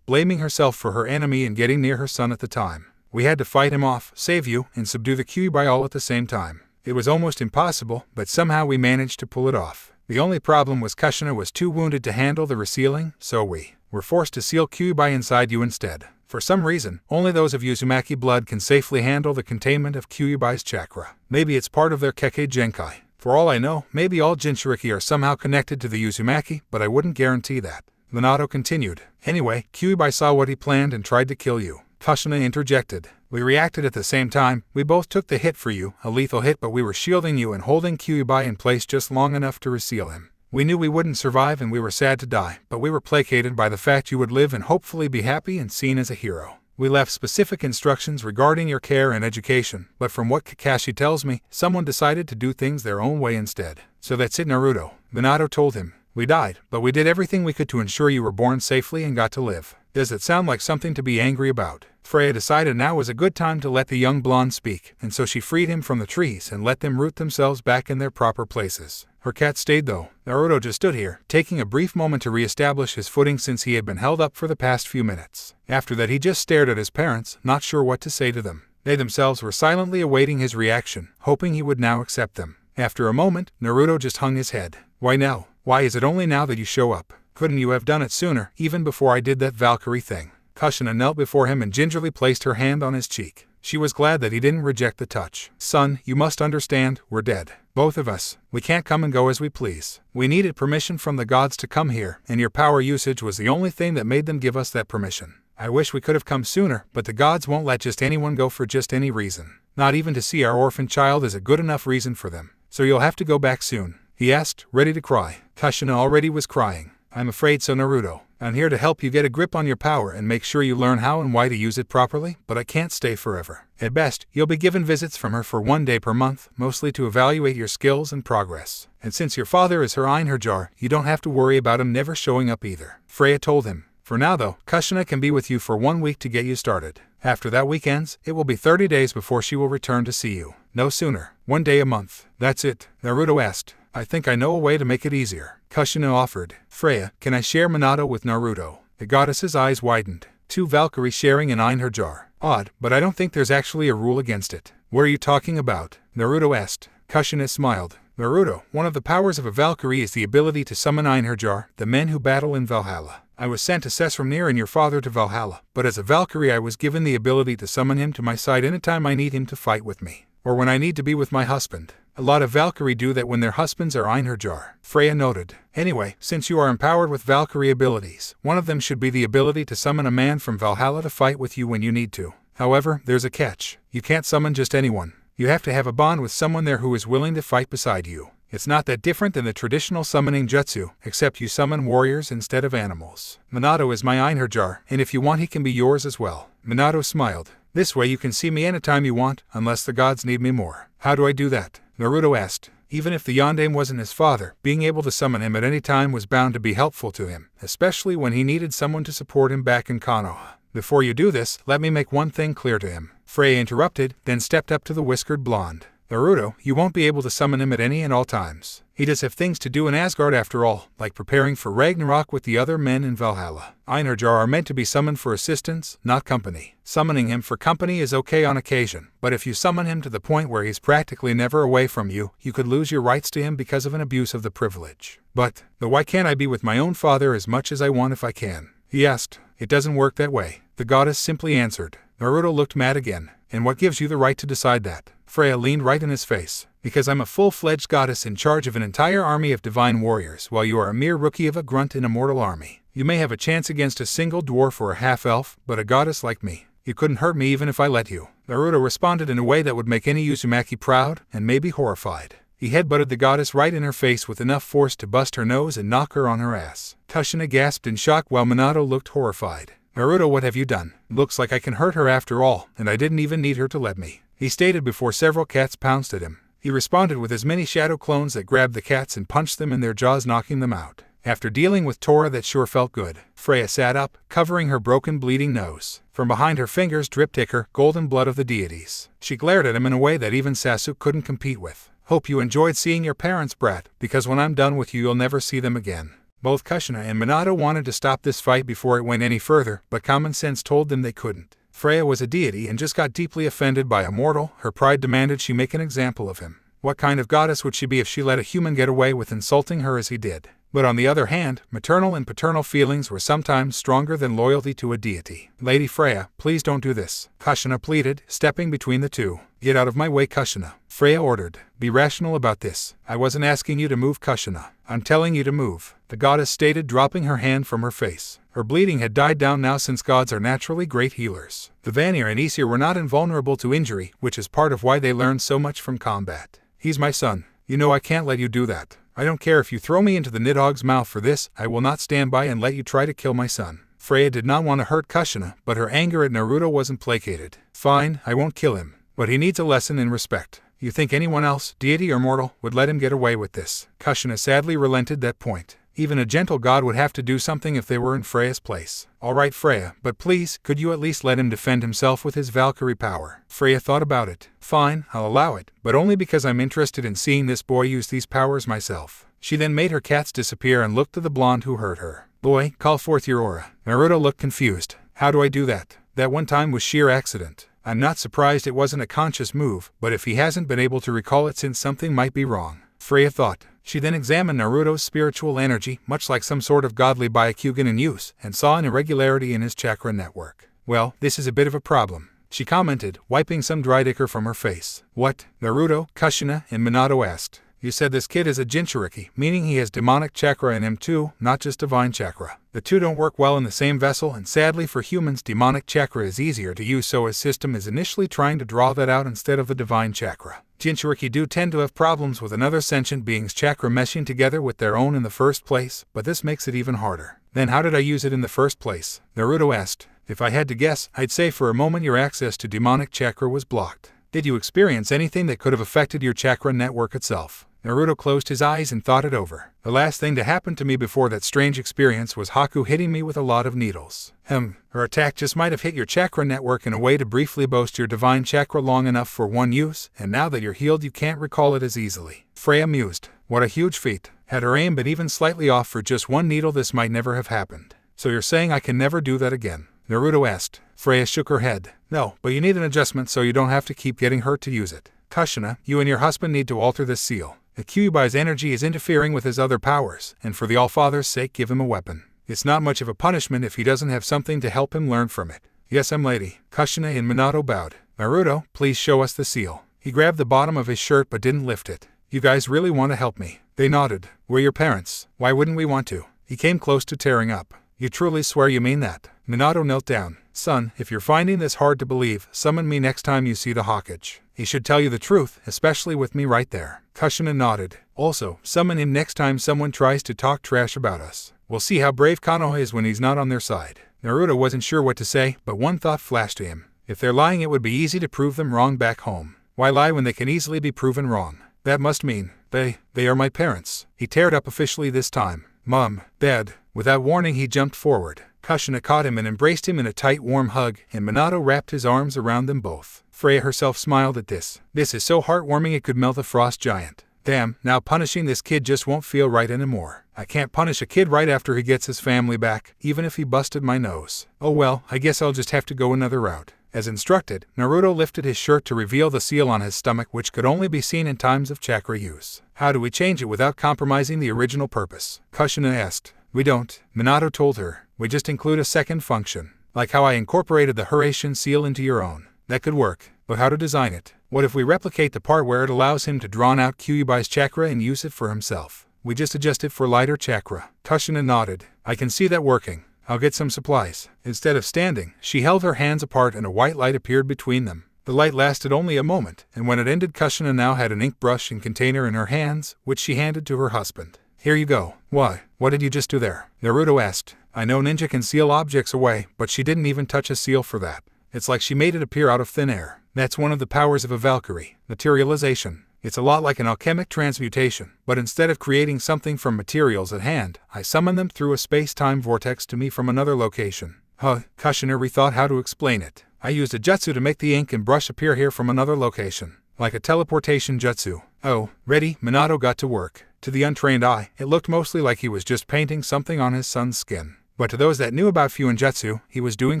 blaming herself for her enemy and getting near her son at the time. We had to fight him off, save you, and subdue the Kyuubi all at the same time. It was almost impossible, but somehow we managed to pull it off. The only problem was Kushina was too wounded to handle the resealing, so we were forced to seal Kyuubi inside you instead. For some reason, only those of Uzumaki blood can safely handle the containment of Kyuubi's chakra. Maybe it's part of their Kekkei Genkai. For all I know, maybe all Jinchuriki are somehow connected to the Uzumaki, but I wouldn't guarantee that. Minato continued. Anyway, Kyuubi saw what he planned and tried to kill you. Kushina interjected. We reacted at the same time. We both took the hit for you, a lethal hit, but we were shielding you and holding Kyuubi in place just long enough to reseal him. We knew we wouldn't survive and we were sad to die, but we were placated by the fact you would live and hopefully be happy and seen as a hero. We left specific instructions regarding your care and education, but from what Kakashi tells me, someone decided to do things their own way instead. So that's it, Naruto. Minato told him. We died, but we did everything we could to ensure you were born safely and got to live. Does it sound like something to be angry about? Freya decided now was a good time to let the young blonde speak, and so she freed him from the trees and let them root themselves back in their proper places. Her cat stayed though. Naruto just stood here, taking a brief moment to re-establish his footing since he had been held up for the past few minutes. After that he just stared at his parents, not sure what to say to them. They themselves were silently awaiting his reaction, hoping he would now accept them. After a moment, Naruto just hung his head. Why now? Why is it only now that you show up? Couldn't you have done it sooner, even before I did that Valkyrie thing? Kushina knelt before him and gingerly placed her hand on his cheek. She was glad that he didn't reject the touch. Son, you must understand, we're dead. Both of us. We can't come and go as we please. We needed permission from the gods to come here, and your power usage was the only thing that made them give us that permission. I wish we could have come sooner, but the gods won't let just anyone go for just any reason. Not even to see our orphan child is a good enough reason for them. So you'll have to go back soon, he asked, ready to cry. Kushina already was crying. I'm afraid so, Naruto. I'm here to help you get a grip on your power and make sure you learn how and why to use it properly, but I can't stay forever. At best, you'll be given visits from her for 1 day per month, mostly to evaluate your skills and progress. And since your father is her Einherjar, you don't have to worry about him never showing up either. Freya told him. For now though, Kushina can be with you for 1 week to get you started. After that week ends, it will be 30 days before she will return to see you. No sooner. 1 day a month. That's it. Naruto asked. I think I know a way to make it easier. Kushina offered. Freya, can I share Minato with Naruto? The goddess's eyes widened. 2 Valkyries sharing an Einherjar. Odd, but I don't think there's actually a rule against it. What are you talking about? Naruto asked. Kushina smiled. Naruto, one of the powers of a Valkyrie is the ability to summon Einherjar, the men who battle in Valhalla. I was sent to Sessrumnir and your father to Valhalla, but as a Valkyrie I was given the ability to summon him to my side anytime I need him to fight with me, or when I need to be with my husband. A lot of Valkyrie do that when their husbands are Einherjar, Freya noted. Anyway, since you are empowered with Valkyrie abilities, one of them should be the ability to summon a man from Valhalla to fight with you when you need to. However, there's a catch. You can't summon just anyone. You have to have a bond with someone there who is willing to fight beside you. It's not that different than the traditional summoning jutsu, except you summon warriors instead of animals. Minato is my Einherjar, and if you want he can be yours as well. Minato smiled. This way you can see me anytime you want, unless the gods need me more. How do I do that? Naruto asked. Even if the Yondaime wasn't his father, being able to summon him at any time was bound to be helpful to him, especially when he needed someone to support him back in Konoha. Before you do this, let me make one thing clear to him. Freya interrupted, then stepped up to the whiskered blonde. Naruto, you won't be able to summon him at any and all times. He does have things to do in Asgard after all, like preparing for Ragnarok with the other men in Valhalla. Einherjar are meant to be summoned for assistance, not company. Summoning him for company is okay on occasion, but if you summon him to the point where he's practically never away from you, you could lose your rights to him because of an abuse of the privilege. But why can't I be with my own father as much as I want if I can? He asked. It doesn't work that way, the goddess simply answered. Naruto looked mad again. And what gives you the right to decide that? Freya leaned right in his face. Because I'm a full-fledged goddess in charge of an entire army of divine warriors, while you are a mere rookie of a grunt in a mortal army. You may have a chance against a single dwarf or a half-elf, but a goddess like me, you couldn't hurt me even if I let you. Naruto responded in a way that would make any Uzumaki proud, and maybe horrified. He headbutted the goddess right in her face with enough force to bust her nose and knock her on her ass. Kushina gasped in shock while Minato looked horrified. Naruto, what have you done? Looks like I can hurt her after all, and I didn't even need her to let me, he stated before several cats pounced at him. He responded with as many shadow clones that grabbed the cats and punched them in their jaws, knocking them out. After dealing with Tora, that sure felt good. Freya sat up, covering her broken, bleeding nose. From behind her fingers dripped ichor, golden blood of the deities. She glared at him in a way that even Sasuke couldn't compete with. Hope you enjoyed seeing your parents, brat, because when I'm done with you you'll never see them again. Both Kushina and Minato wanted to stop this fight before it went any further, but common sense told them they couldn't. Freya was a deity and just got deeply offended by a mortal. Her pride demanded she make an example of him. What kind of goddess would she be if she let a human get away with insulting her as he did? But on the other hand, maternal and paternal feelings were sometimes stronger than loyalty to a deity. Lady Freya, please don't do this, Kushina pleaded, stepping between the two. Get out of my way, Kushina, Freya ordered. Be rational about this. I wasn't asking you to move, Kushina. I'm telling you to move, the goddess stated, dropping her hand from her face. Her bleeding had died down now since gods are naturally great healers. The Vanir and Aesir were not invulnerable to injury, which is part of why they learned so much from combat. He's my son. You know I can't let you do that. I don't care if you throw me into the Nidhogg's mouth for this, I will not stand by and let you try to kill my son. Freya did not want to hurt Kushina, but her anger at Naruto wasn't placated. Fine, I won't kill him. But he needs a lesson in respect. You think anyone else, deity or mortal, would let him get away with this? Kushina sadly relented that point. Even a gentle god would have to do something if they were in Freya's place. Alright Freya, but please, could you at least let him defend himself with his Valkyrie power? Freya thought about it. Fine, I'll allow it, but only because I'm interested in seeing this boy use these powers myself. She then made her cats disappear and looked to the blonde who hurt her. Boy, call forth your aura. Naruto looked confused. How do I do that? That one time was sheer accident. I'm not surprised it wasn't a conscious move, but if he hasn't been able to recall it since something might be wrong, Freya thought. She then examined Naruto's spiritual energy, much like some sort of godly Byakugan in use, and saw an irregularity in his chakra network. Well, this is a bit of a problem, she commented, wiping some dried ichor from her face. What? Naruto, Kushina, and Minato asked. You said this kid is a Jinchuriki, meaning he has demonic chakra in him too, not just divine chakra. The two don't work well in the same vessel, and sadly for humans demonic chakra is easier to use, so his system is initially trying to draw that out instead of the divine chakra. Jinchuriki do tend to have problems with another sentient being's chakra meshing together with their own in the first place, but this makes it even harder. Then how did I use it in the first place? Naruto asked. If I had to guess, I'd say for a moment your access to demonic chakra was blocked. Did you experience anything that could have affected your chakra network itself? Naruto closed his eyes and thought it over. The last thing to happen to me before that strange experience was Haku hitting me with a lot of needles. Her attack just might have hit your chakra network in a way to briefly boast your divine chakra long enough for one use, and now that you're healed you can't recall it as easily. Freya mused. What a huge feat. Had her aim been even slightly off for just one needle this might never have happened. So you're saying I can never do that again? Naruto asked. Freya shook her head. No, but you need an adjustment so you don't have to keep getting hurt to use it. Kushina, you and your husband need to alter this seal. The Kyubai's energy is interfering with his other powers, and for the Allfather's sake give him a weapon. It's not much of a punishment if he doesn't have something to help him learn from it. Yes, lady. Kushina and Minato bowed. Naruto, please show us the seal. He grabbed the bottom of his shirt but didn't lift it. You guys really want to help me? They nodded. We're your parents. Why wouldn't we want to? He came close to tearing up. You truly swear you mean that? Minato knelt down. Son, if you're finding this hard to believe, summon me next time you see the Hokage. He should tell you the truth, especially with me right there. Kushina nodded. Also, summon him next time someone tries to talk trash about us. We'll see how brave Konoha is when he's not on their side. Naruto wasn't sure what to say, but one thought flashed to him. If they're lying, it would be easy to prove them wrong back home. Why lie when they can easily be proven wrong? That must mean, they are my parents. He teared up officially this time. Mom, Dad. Without warning, he jumped forward. Kushina caught him and embraced him in a tight, warm hug, and Minato wrapped his arms around them both. Freya herself smiled at this. This is so heartwarming it could melt a frost giant. Damn, now punishing this kid just won't feel right anymore. I can't punish a kid right after he gets his family back, even if he busted my nose. Oh well, I guess I'll just have to go another route. As instructed, Naruto lifted his shirt to reveal the seal on his stomach, which could only be seen in times of chakra use. How do we change it without compromising the original purpose? Kushina asked. We don't, Minato told her. We just include a second function. Like how I incorporated the Harem seal into your own. That could work, but how to design it? What if we replicate the part where it allows him to draw out Kyubai's chakra and use it for himself? We just adjust it for lighter chakra. Kushina nodded. I can see that working. I'll get some supplies. Instead of standing, she held her hands apart and a white light appeared between them. The light lasted only a moment, and when it ended, Kushina now had an ink brush and container in her hands, which she handed to her husband. Here you go. Why? What did you just do there? Naruto asked. I know ninja can seal objects away, but she didn't even touch a seal for that. It's like she made it appear out of thin air. That's one of the powers of a Valkyrie, materialization. It's a lot like an alchemic transmutation, but instead of creating something from materials at hand, I summon them through a space-time vortex to me from another location. Kushina rethought how to explain it. I used a jutsu to make the ink and brush appear here from another location, like a teleportation jutsu. Oh, ready? Minato got to work. To the untrained eye, it looked mostly like he was just painting something on his son's skin. But to those that knew about Fuinjutsu, he was doing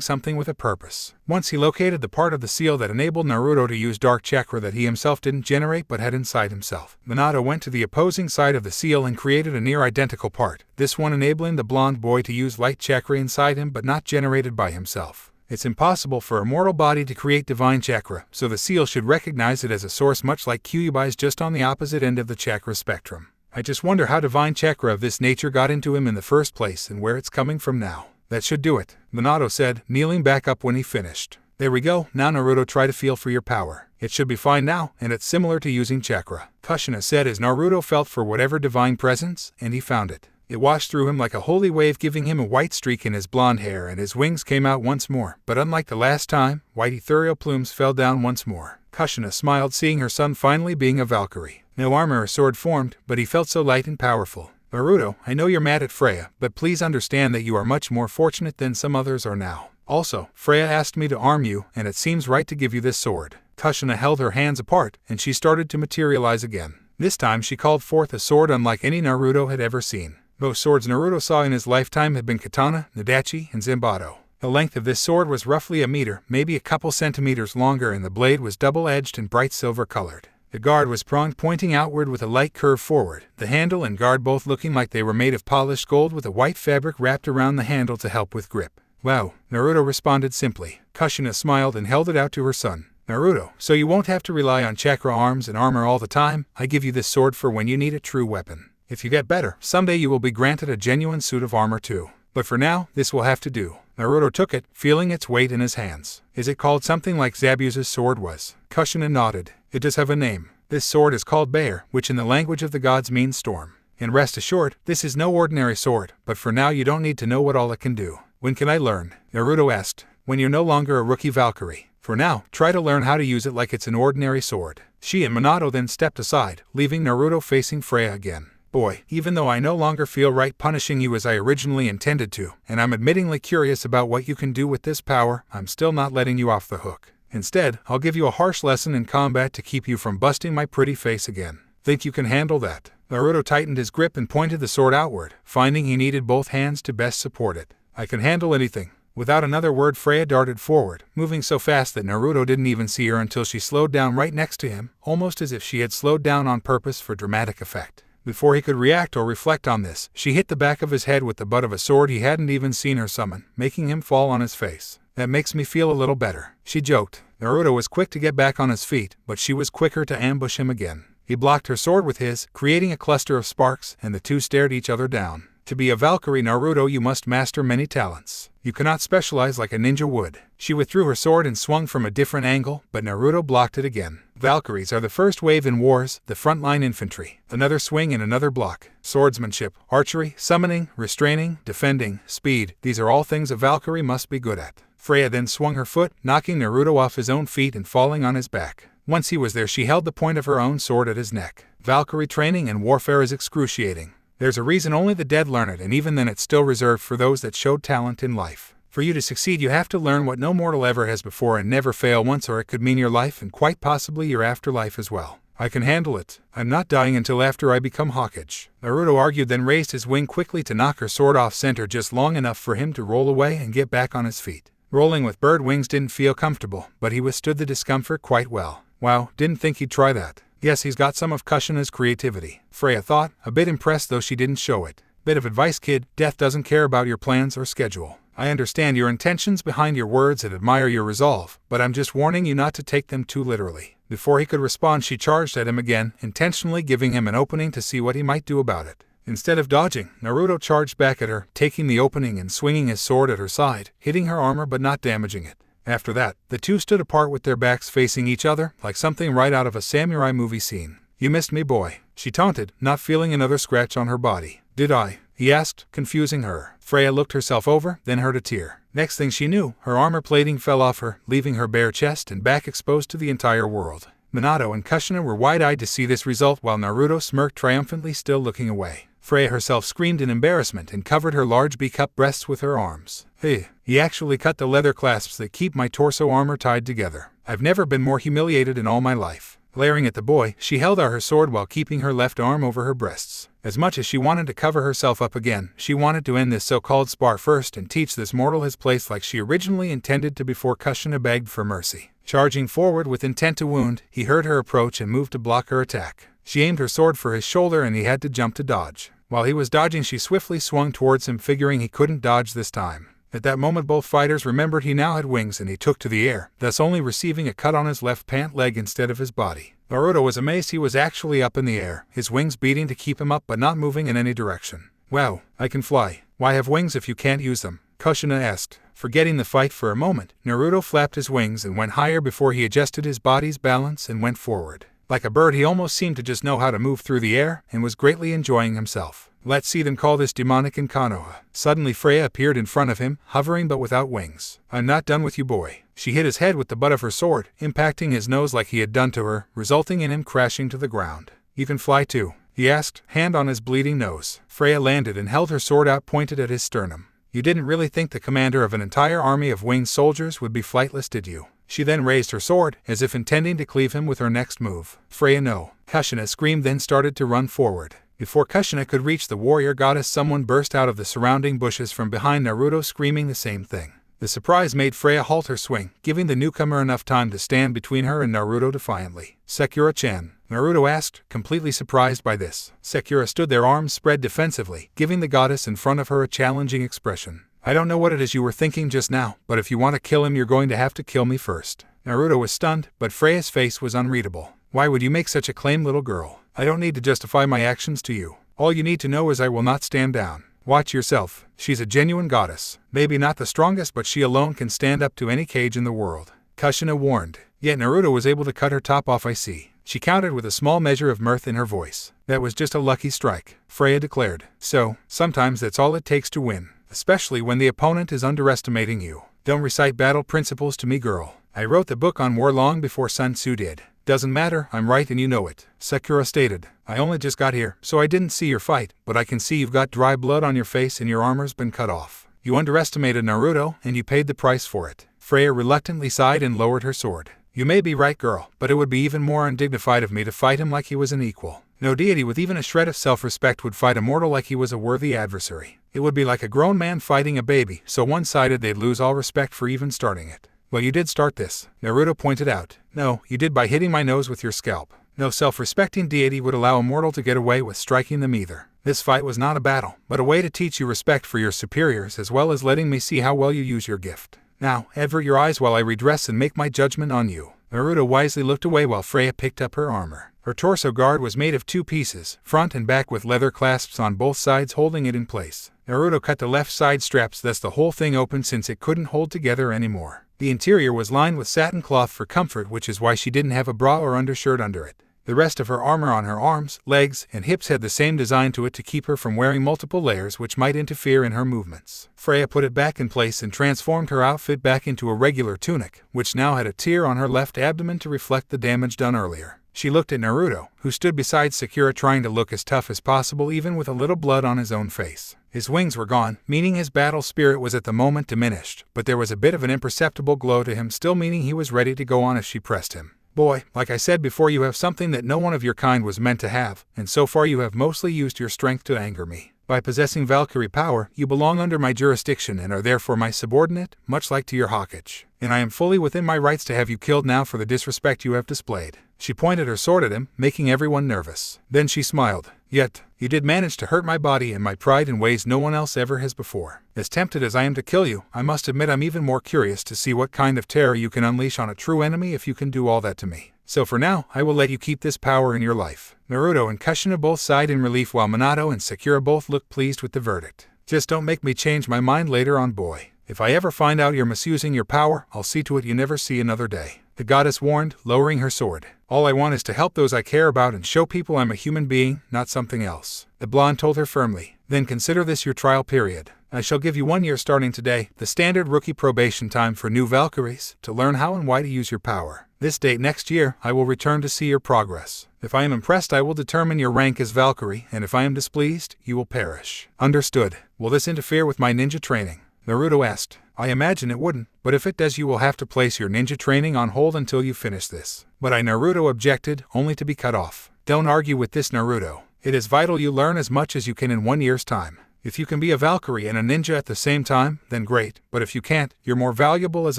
something with a purpose. Once he located the part of the seal that enabled Naruto to use dark chakra that he himself didn't generate but had inside himself, Minato went to the opposing side of the seal and created a near-identical part, this one enabling the blonde boy to use light chakra inside him but not generated by himself. It's impossible for a mortal body to create divine chakra, so the seal should recognize it as a source much like Kyubai's, just on the opposite end of the chakra spectrum. I just wonder how divine chakra of this nature got into him in the first place and where it's coming from now. That should do it, Minato said, kneeling back up when he finished. There we go, now Naruto, try to feel for your power. It should be fine now, and it's similar to using chakra, Kushina said as Naruto felt for whatever divine presence, and he found it. It washed through him like a holy wave, giving him a white streak in his blonde hair, and his wings came out once more. But unlike the last time, white ethereal plumes fell down once more. Kushina smiled, seeing her son finally being a Valkyrie. No armor or sword formed, but he felt so light and powerful. Naruto, I know you're mad at Freya, but please understand that you are much more fortunate than some others are now. Also, Freya asked me to arm you, and it seems right to give you this sword. Kushina held her hands apart, and she started to materialize again. This time she called forth a sword unlike any Naruto had ever seen. Most swords Naruto saw in his lifetime had been katana, nadachi, and zanbato. The length of this sword was roughly a meter, maybe a couple centimeters longer, and the blade was double-edged and bright silver-colored. The guard was pronged, pointing outward with a light curve forward, the handle and guard both looking like they were made of polished gold with a white fabric wrapped around the handle to help with grip. Wow, Naruto responded simply. Kushina smiled and held it out to her son. Naruto, so you won't have to rely on chakra arms and armor all the time. I give you this sword for when you need a true weapon. If you get better, someday you will be granted a genuine suit of armor too. But for now, this will have to do. Naruto took it, feeling its weight in his hands. Is it called something like Zabuza's sword was? Kushina nodded. It does have a name. This sword is called Bear, which in the language of the gods means storm. And rest assured, this is no ordinary sword, but for now you don't need to know what all it can do. When can I learn? Naruto asked. When you're no longer a rookie Valkyrie. For now, try to learn how to use it like it's an ordinary sword. She and Minato then stepped aside, leaving Naruto facing Freya again. Boy, even though I no longer feel right punishing you as I originally intended to, and I'm admittingly curious about what you can do with this power, I'm still not letting you off the hook. Instead, I'll give you a harsh lesson in combat to keep you from busting my pretty face again. Think you can handle that? Naruto tightened his grip and pointed the sword outward, finding he needed both hands to best support it. I can handle anything. Without another word, Freya darted forward, moving so fast that Naruto didn't even see her until she slowed down right next to him, almost as if she had slowed down on purpose for dramatic effect. Before he could react or reflect on this, she hit the back of his head with the butt of a sword he hadn't even seen her summon, making him fall on his face. That makes me feel a little better, she joked. Naruto was quick to get back on his feet, but she was quicker to ambush him again. He blocked her sword with his, creating a cluster of sparks, and the two stared each other down. To be a Valkyrie Naruto, you must master many talents. You cannot specialize like a ninja would. She withdrew her sword and swung from a different angle, but Naruto blocked it again. Valkyries are the first wave in wars, the frontline infantry. Another swing and another block. Swordsmanship, archery, summoning, restraining, defending, speed. These are all things a Valkyrie must be good at. Freya then swung her foot, knocking Naruto off his own feet and falling on his back. Once he was there, she held the point of her own sword at his neck. Valkyrie training and warfare is excruciating. There's a reason only the dead learn it, and even then it's still reserved for those that showed talent in life. For you to succeed, you have to learn what no mortal ever has before and never fail once, or it could mean your life and quite possibly your afterlife as well. I can handle it. I'm not dying until after I become Hawkeye. Naruto argued, then raised his wing quickly to knock her sword off center just long enough for him to roll away and get back on his feet. Rolling with bird wings didn't feel comfortable, but he withstood the discomfort quite well. Wow, didn't think he'd try that. Yes, he's got some of Kushina's creativity, Freya thought, a bit impressed though she didn't show it. Bit of advice, kid, death doesn't care about your plans or schedule. I understand your intentions behind your words and admire your resolve, but I'm just warning you not to take them too literally. Before he could respond, she charged at him again, intentionally giving him an opening to see what he might do about it. Instead of dodging, Naruto charged back at her, taking the opening and swinging his sword at her side, hitting her armor but not damaging it. After that, the two stood apart with their backs facing each other, like something right out of a samurai movie scene. You missed me, boy, she taunted, not feeling another scratch on her body. Did I? He asked, confusing her. Freya looked herself over, then heard a tear. Next thing she knew, her armor plating fell off her, leaving her bare chest and back exposed to the entire world. Minato and Kushina were wide-eyed to see this result, while Naruto smirked triumphantly, still looking away. Freya herself screamed in embarrassment and covered her large B-cup breasts with her arms. Hey, he actually cut the leather clasps that keep my torso armor tied together. I've never been more humiliated in all my life. Glaring at the boy, she held out her sword while keeping her left arm over her breasts. As much as she wanted to cover herself up again, she wanted to end this so-called spar first and teach this mortal his place like she originally intended to before Kushina begged for mercy. Charging forward with intent to wound, he heard her approach and moved to block her attack. She aimed her sword for his shoulder and he had to jump to dodge. While he was dodging, she swiftly swung towards him, figuring he couldn't dodge this time. At that moment, both fighters remembered he now had wings and he took to the air, thus only receiving a cut on his left pant leg instead of his body. Naruto was amazed he was actually up in the air, his wings beating to keep him up but not moving in any direction. Wow, I can fly. Why have wings if you can't use them? Kushina asked. Forgetting the fight for a moment, Naruto flapped his wings and went higher before he adjusted his body's balance and went forward. Like a bird, he almost seemed to just know how to move through the air and was greatly enjoying himself. Let's see them call this demonic in Konoha. Suddenly Freya appeared in front of him, hovering but without wings. I'm not done with you, boy. She hit his head with the butt of her sword, impacting his nose like he had done to her, resulting in him crashing to the ground. You can fly too? He asked, hand on his bleeding nose. Freya landed and held her sword out pointed at his sternum. You didn't really think the commander of an entire army of winged soldiers would be flightless, did you? She then raised her sword, as if intending to cleave him with her next move. Freya, no. Kushina screamed, then started to run forward. Before Kushina could reach the warrior goddess, someone burst out of the surrounding bushes from behind Naruto, screaming the same thing. The surprise made Freya halt her swing, giving the newcomer enough time to stand between her and Naruto defiantly. Sakura-chan, Naruto asked, completely surprised by this. Sakura stood there, arms spread defensively, giving the goddess in front of her a challenging expression. I don't know what it is you were thinking just now, but if you want to kill him, you're going to have to kill me first. Naruto was stunned, but Freya's face was unreadable. Why would you make such a claim, little girl? I don't need to justify my actions to you. All you need to know is I will not stand down. Watch yourself. She's a genuine goddess. Maybe not the strongest, but she alone can stand up to any cage in the world. Kushina warned. Yet Naruto was able to cut her top off, I see. She countered with a small measure of mirth in her voice. That was just a lucky strike, Freya declared. So, sometimes that's all it takes to win. Especially when the opponent is underestimating you. Don't recite battle principles to me, girl. I wrote the book on war long before Sun Tzu did. Doesn't matter, I'm right and you know it, Sakura stated. I only just got here, so I didn't see your fight, but I can see you've got dry blood on your face and your armor's been cut off. You underestimated Naruto, and you paid the price for it. Freya reluctantly sighed and lowered her sword. You may be right, girl, but it would be even more undignified of me to fight him like he was an equal. No deity with even a shred of self-respect would fight a mortal like he was a worthy adversary. It would be like a grown man fighting a baby, so one-sided they'd lose all respect for even starting it. Well, you did start this, Naruto pointed out. No, you did by hitting my nose with your scalp. No self-respecting deity would allow a mortal to get away with striking them either. This fight was not a battle, but a way to teach you respect for your superiors as well as letting me see how well you use your gift. Now, avert your eyes while I redress and make my judgment on you." Naruto wisely looked away while Freya picked up her armor. Her torso guard was made of 2 pieces, front and back, with leather clasps on both sides holding it in place. Naruto cut the left side straps, thus the whole thing open since it couldn't hold together anymore. The interior was lined with satin cloth for comfort, which is why she didn't have a bra or undershirt under it. The rest of her armor on her arms, legs, and hips had the same design to it to keep her from wearing multiple layers which might interfere in her movements. Freya put it back in place and transformed her outfit back into a regular tunic, which now had a tear on her left abdomen to reflect the damage done earlier. She looked at Naruto, who stood beside Sakura trying to look as tough as possible even with a little blood on his own face. His wings were gone, meaning his battle spirit was at the moment diminished, but there was a bit of an imperceptible glow to him still, meaning he was ready to go on as she pressed him. "Boy, like I said before, you have something that no one of your kind was meant to have, and so far you have mostly used your strength to anger me. By possessing Valkyrie power, you belong under my jurisdiction and are therefore my subordinate, much like to your Hokage. And I am fully within my rights to have you killed now for the disrespect you have displayed." She pointed her sword at him, making everyone nervous. Then she smiled. "Yet, you did manage to hurt my body and my pride in ways no one else ever has before. As tempted as I am to kill you, I must admit I'm even more curious to see what kind of terror you can unleash on a true enemy if you can do all that to me. So for now, I will let you keep this power in your life." Naruto and Kushina both sighed in relief while Minato and Sakura both looked pleased with the verdict. "Just don't make me change my mind later on, boy. If I ever find out you're misusing your power, I'll see to it you never see another day," the goddess warned, lowering her sword. "All I want is to help those I care about and show people I'm a human being, not something else," the blonde told her firmly. "Then consider this your trial period. I shall give you 1 year starting today, the standard rookie probation time for new Valkyries, to learn how and why to use your power. This date next year, I will return to see your progress. If I am impressed, I will determine your rank as Valkyrie, and if I am displeased, you will perish." "Understood. Will this interfere with my ninja training?" Naruto asked. "I imagine it wouldn't, but if it does you will have to place your ninja training on hold until you finish this." But Naruto objected, only to be cut off. "Don't argue with this, Naruto. It is vital you learn as much as you can in 1 year's time. If you can be a Valkyrie and a ninja at the same time, then great, but if you can't, you're more valuable as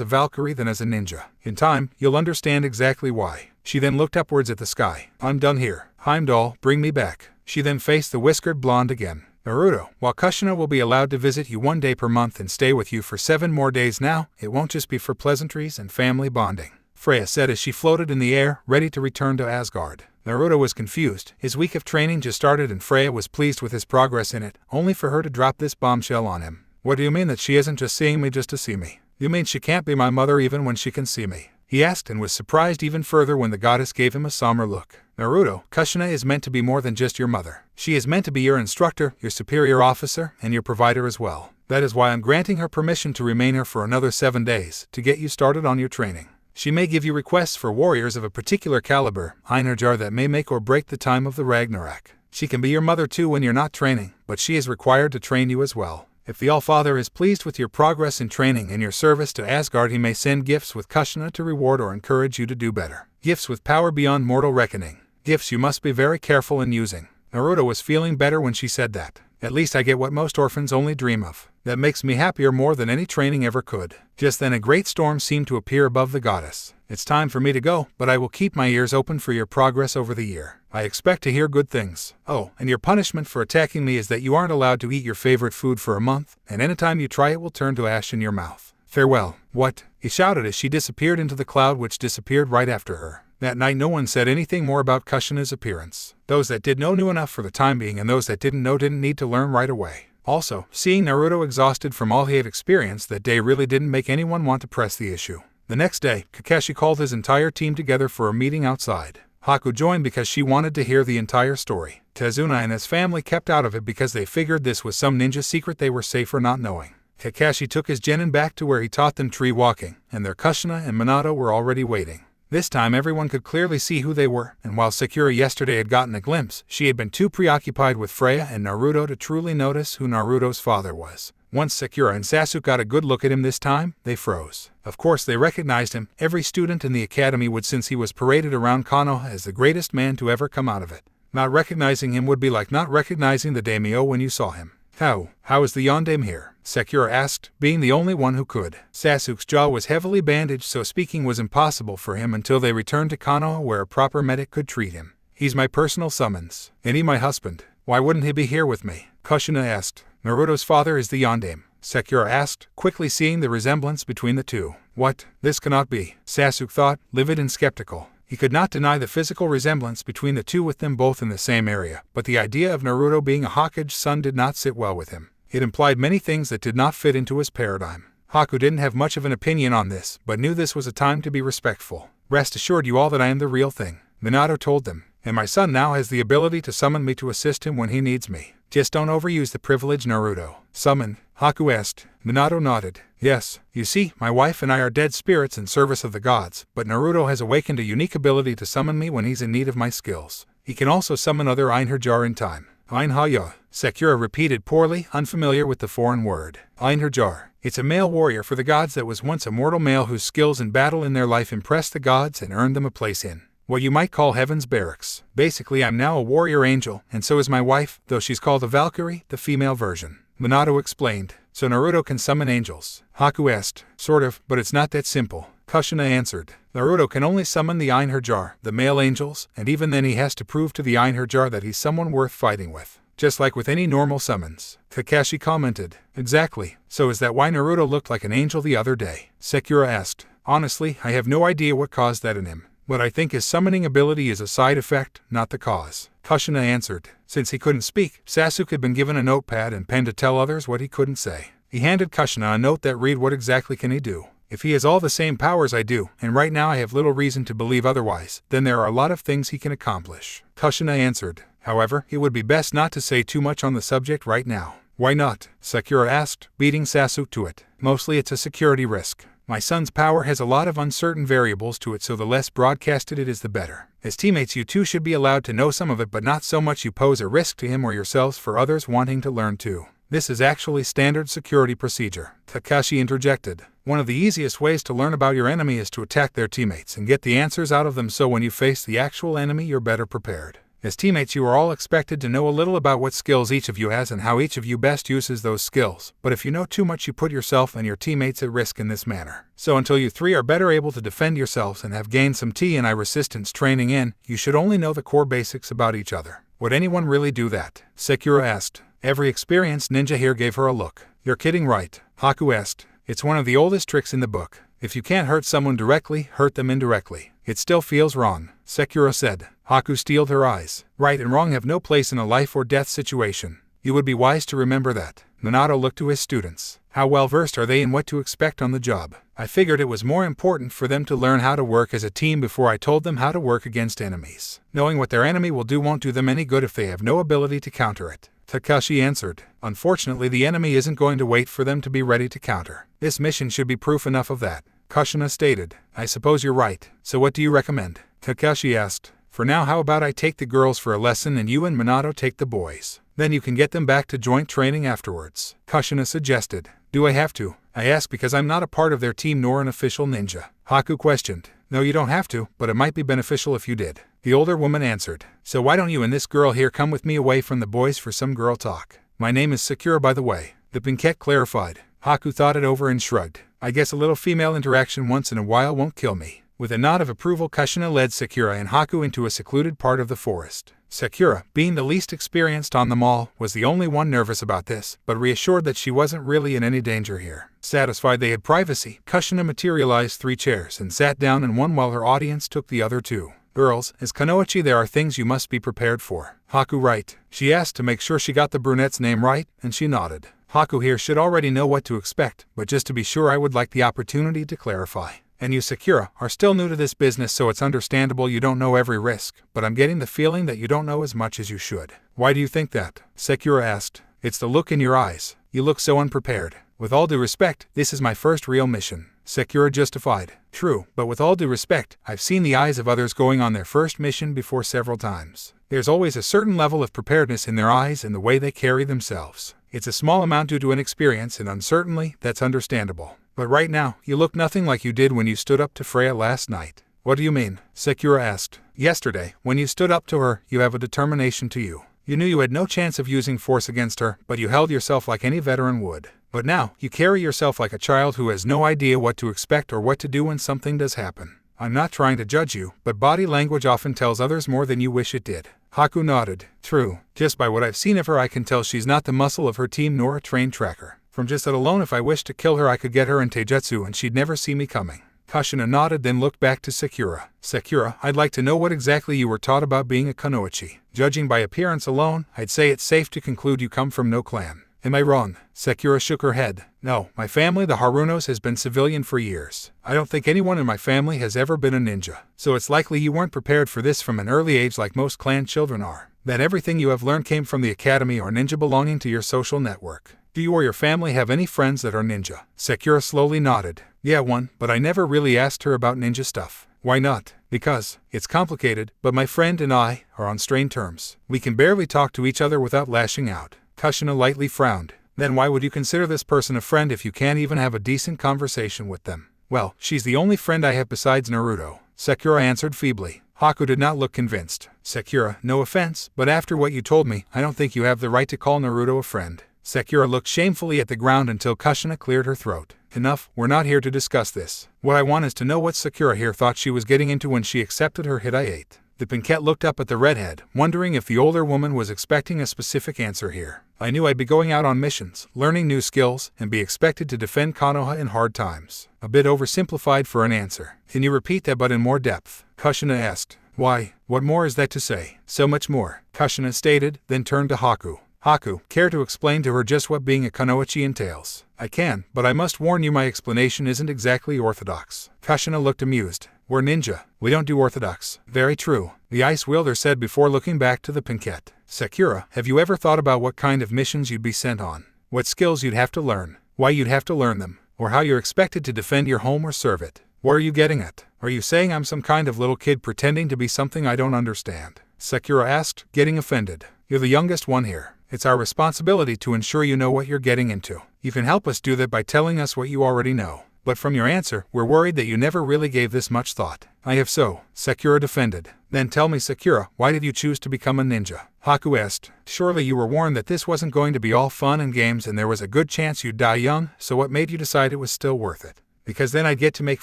a Valkyrie than as a ninja. In time, you'll understand exactly why." She then looked upwards at the sky. "I'm done here. Heimdall, bring me back." She then faced the whiskered blonde again. "Naruto, while Kushina will be allowed to visit you 1 day per month and stay with you for 7 more days now, it won't just be for pleasantries and family bonding," Freya said as she floated in the air, ready to return to Asgard. Naruto was confused. His week of training just started and Freya was pleased with his progress in it, only for her to drop this bombshell on him. "What do you mean that she isn't just seeing me just to see me? You mean she can't be my mother even when she can see me?" he asked, and was surprised even further when the goddess gave him a somber look. "Naruto, Kushina is meant to be more than just your mother. She is meant to be your instructor, your superior officer, and your provider as well. That is why I'm granting her permission to remain here for another 7 days, to get you started on your training. She may give you requests for warriors of a particular caliber, Einherjar, that may make or break the time of the Ragnarok. She can be your mother too when you're not training, but she is required to train you as well. If the All-Father is pleased with your progress in training and your service to Asgard, he may send gifts with Kushina to reward or encourage you to do better. Gifts with power beyond mortal reckoning. Gifts you must be very careful in using." Naruto was feeling better when she said that. "At least I get what most orphans only dream of. That makes me happier more than any training ever could." Just then a great storm seemed to appear above the goddess. "It's time for me to go, but I will keep my ears open for your progress over the year. I expect to hear good things. Oh, and your punishment for attacking me is that you aren't allowed to eat your favorite food for a month, and anytime you try it will turn to ash in your mouth. Farewell." "What?" he shouted as she disappeared into the cloud, which disappeared right after her. That night no one said anything more about Kushina's appearance. Those that did know knew enough for the time being, and those that didn't know didn't need to learn right away. Also, seeing Naruto exhausted from all he had experienced that day really didn't make anyone want to press the issue. The next day, Kakashi called his entire team together for a meeting outside. Haku joined because she wanted to hear the entire story. Tezuna and his family kept out of it because they figured this was some ninja secret they were safer not knowing. Kakashi took his genin back to where he taught them tree walking, and their Kushina and Minato were already waiting. This time everyone could clearly see who they were, and while Sakura yesterday had gotten a glimpse, she had been too preoccupied with Freya and Naruto to truly notice who Naruto's father was. Once Sakura and Sasuke got a good look at him this time, they froze. Of course they recognized him. Every student in the academy would, since he was paraded around Konoha as the greatest man to ever come out of it. Not recognizing him would be like not recognizing the daimyo when you saw him. How is the yondaime here? Sakura asked, being the only one who could. Sasuke's jaw was heavily bandaged, so speaking was impossible for him until they returned to Konoha where a proper medic could treat him. He's my personal summons. And he my husband. Why wouldn't he be here with me? Kushina asked. Naruto's father is the yondaime, Sakura asked, quickly seeing the resemblance between the two. What? This cannot be, Sasuke thought, livid and skeptical. He could not deny the physical resemblance between the two with them both in the same area, but the idea of Naruto being a Hokage's son did not sit well with him. It implied many things that did not fit into his paradigm. Haku didn't have much of an opinion on this, but knew this was a time to be respectful. Rest assured you all that I am the real thing, Minato told them, and my son now has the ability to summon me to assist him when he needs me. Just don't overuse the privilege, Naruto. Summon? Haku asked. Minato nodded. Yes, you see, my wife and I are dead spirits in service of the gods, but Naruto has awakened a unique ability to summon me when he's in need of my skills. He can also summon other Einherjar in time. Einherjar, Sakura repeated poorly, unfamiliar with the foreign word. Einherjar. It's a male warrior for the gods that was once a mortal male whose skills in battle in their life impressed the gods and earned them a place in what you might call heaven's barracks. Basically, I'm now a warrior angel, and so is my wife, though she's called a Valkyrie, the female version. Minato explained. So Naruto can summon angels? Haku asked. Sort of, but it's not that simple, Kushina answered. Naruto can only summon the Einherjar, the male angels, and even then he has to prove to the Einherjar that he's someone worth fighting with. Just like with any normal summons. Kakashi commented. Exactly. So is that why Naruto looked like an angel the other day? Sakura asked. Honestly, I have no idea what caused that in him. But I think his summoning ability is a side effect, not the cause. Kushina answered. Since he couldn't speak, Sasuke had been given a notepad and pen to tell others what he couldn't say. He handed Kushina a note that read, what exactly can he do? If he has all the same powers I do, and right now I have little reason to believe otherwise, then there are a lot of things he can accomplish. Kushina answered. However, it would be best not to say too much on the subject right now. Why not? Sakura asked, beating Sasuke to it. Mostly it's a security risk. My son's power has a lot of uncertain variables to it, so the less broadcasted it is the better. As teammates you too should be allowed to know some of it, but not so much you pose a risk to him or yourselves for others wanting to learn too. This is actually standard security procedure. Kakashi interjected. One of the easiest ways to learn about your enemy is to attack their teammates and get the answers out of them, so when you face the actual enemy you're better prepared. As teammates you are all expected to know a little about what skills each of you has and how each of you best uses those skills, but if you know too much you put yourself and your teammates at risk in this manner. So until you three are better able to defend yourselves and have gained some TNI resistance training in, you should only know the core basics about each other. Would anyone really do that? Sakura asked. Every experienced ninja here gave her a look. You're kidding, right? Haku asked. It's one of the oldest tricks in the book. If you can't hurt someone directly, hurt them indirectly. It still feels wrong, Sakura said. Haku steeled her eyes. Right and wrong have no place in a life or death situation. You would be wise to remember that. Minato looked to his students. How well versed are they in what to expect on the job? I figured it was more important for them to learn how to work as a team before I told them how to work against enemies. Knowing what their enemy will do won't do them any good if they have no ability to counter it. Kakashi answered. Unfortunately, the enemy isn't going to wait for them to be ready to counter. This mission should be proof enough of that. Kushina stated. I suppose you're right. So what do you recommend? Kakashi asked. For now, how about I take the girls for a lesson and you and Minato take the boys? Then you can get them back to joint training afterwards. Kushina suggested. Do I have to? I ask because I'm not a part of their team nor an official ninja. Haku questioned. No, you don't have to, but it might be beneficial if you did. The older woman answered. So why don't you and this girl here come with me away from the boys for some girl talk? My name is Sakura, by the way. The Pinkette clarified. Haku thought it over and shrugged. I guess a little female interaction once in a while won't kill me. With a nod of approval, Kushina led Sakura and Haku into a secluded part of the forest. Sakura, being the least experienced on them all, was the only one nervous about this, but reassured that she wasn't really in any danger here. Satisfied they had privacy, Kushina materialized 3 chairs and sat down in one while her audience took the other 2. Girls, as Kunoichi there are things you must be prepared for. Haku right? She asked to make sure she got the brunette's name right, and she nodded. Haku here should already know what to expect, but just to be sure I would like the opportunity to clarify. And you, Sakura, are still new to this business, so it's understandable you don't know every risk, but I'm getting the feeling that you don't know as much as you should. Why do you think that? Sakura asked. It's the look in your eyes. You look so unprepared. With all due respect, this is my first real mission. Sakura justified. True, but with all due respect, I've seen the eyes of others going on their first mission before several times. There's always a certain level of preparedness in their eyes and the way they carry themselves. It's a small amount due to inexperience and uncertainty, that's understandable. But right now, you look nothing like you did when you stood up to Freya last night. What do you mean? Sakura asked. Yesterday, when you stood up to her, you have a determination to you. You knew you had no chance of using force against her, but you held yourself like any veteran would. But now, you carry yourself like a child who has no idea what to expect or what to do when something does happen. I'm not trying to judge you, but body language often tells others more than you wish it did. Haku nodded. True. Just by what I've seen of her I can tell she's not the muscle of her team nor a trained tracker. From just that alone, if I wished to kill her I could get her in taijutsu and she'd never see me coming. Kushina nodded, then looked back to Sakura. Sakura, I'd like to know what exactly you were taught about being a kunoichi. Judging by appearance alone, I'd say it's safe to conclude you come from no clan. Am I wrong? Sakura shook her head. No, my family, the Harunos, has been civilian for years. I don't think anyone in my family has ever been a ninja. So it's likely you weren't prepared for this from an early age like most clan children are. That everything you have learned came from the academy or ninja belonging to your social network. Do you or your family have any friends that are ninja? Sakura slowly nodded. Yeah, one, but I never really asked her about ninja stuff. Why not? Because it's complicated, but my friend and I are on strained terms. We can barely talk to each other without lashing out. Kushina lightly frowned. Then why would you consider this person a friend if you can't even have a decent conversation with them? Well, she's the only friend I have besides Naruto, Sakura answered feebly. Haku did not look convinced. Sakura, no offense, but after what you told me, I don't think you have the right to call Naruto a friend. Sakura looked shamefully at the ground until Kushina cleared her throat. Enough, we're not here to discuss this. What I want is to know what Sakura here thought she was getting into when she accepted her hit I ate. The Pinkette looked up at the redhead, wondering if the older woman was expecting a specific answer here. I knew I'd be going out on missions, learning new skills, and be expected to defend Konoha in hard times. A bit oversimplified for an answer. Can you repeat that but in more depth? Kushina asked. Why, what more is that to say? So much more, Kushina stated, then turned to Haku. Haku, care to explain to her just what being a kunoichi entails? I can, but I must warn you my explanation isn't exactly orthodox. Kushina looked amused. We're ninja. We don't do orthodox. Very true, the ice wielder said before looking back to the Pinkette. Sakura, have you ever thought about what kind of missions you'd be sent on? What skills you'd have to learn? Why you'd have to learn them? Or how you're expected to defend your home or serve it? What are you getting at? Are you saying I'm some kind of little kid pretending to be something I don't understand? Sakura asked, getting offended. You're the youngest one here. It's our responsibility to ensure you know what you're getting into. You can help us do that by telling us what you already know. But from your answer, we're worried that you never really gave this much thought. I have so, Sakura defended. Then tell me, Sakura, why did you choose to become a ninja? Haku asked. Surely you were warned that this wasn't going to be all fun and games and there was a good chance you'd die young, so what made you decide it was still worth it? Because then I'd get to make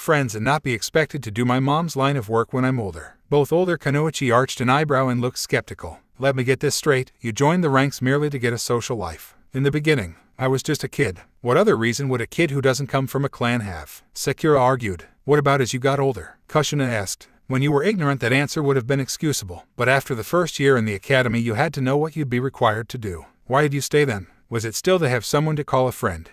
friends and not be expected to do my mom's line of work when I'm older. Both older kunoichi arched an eyebrow and looked skeptical. Let me get this straight, you joined the ranks merely to get a social life. In the beginning, I was just a kid. What other reason would a kid who doesn't come from a clan have? Sakura argued. What about as you got older? Kushina asked. When you were ignorant that answer would have been excusable, but after the first year in the academy you had to know what you'd be required to do. Why did you stay then? Was it still to have someone to call a friend?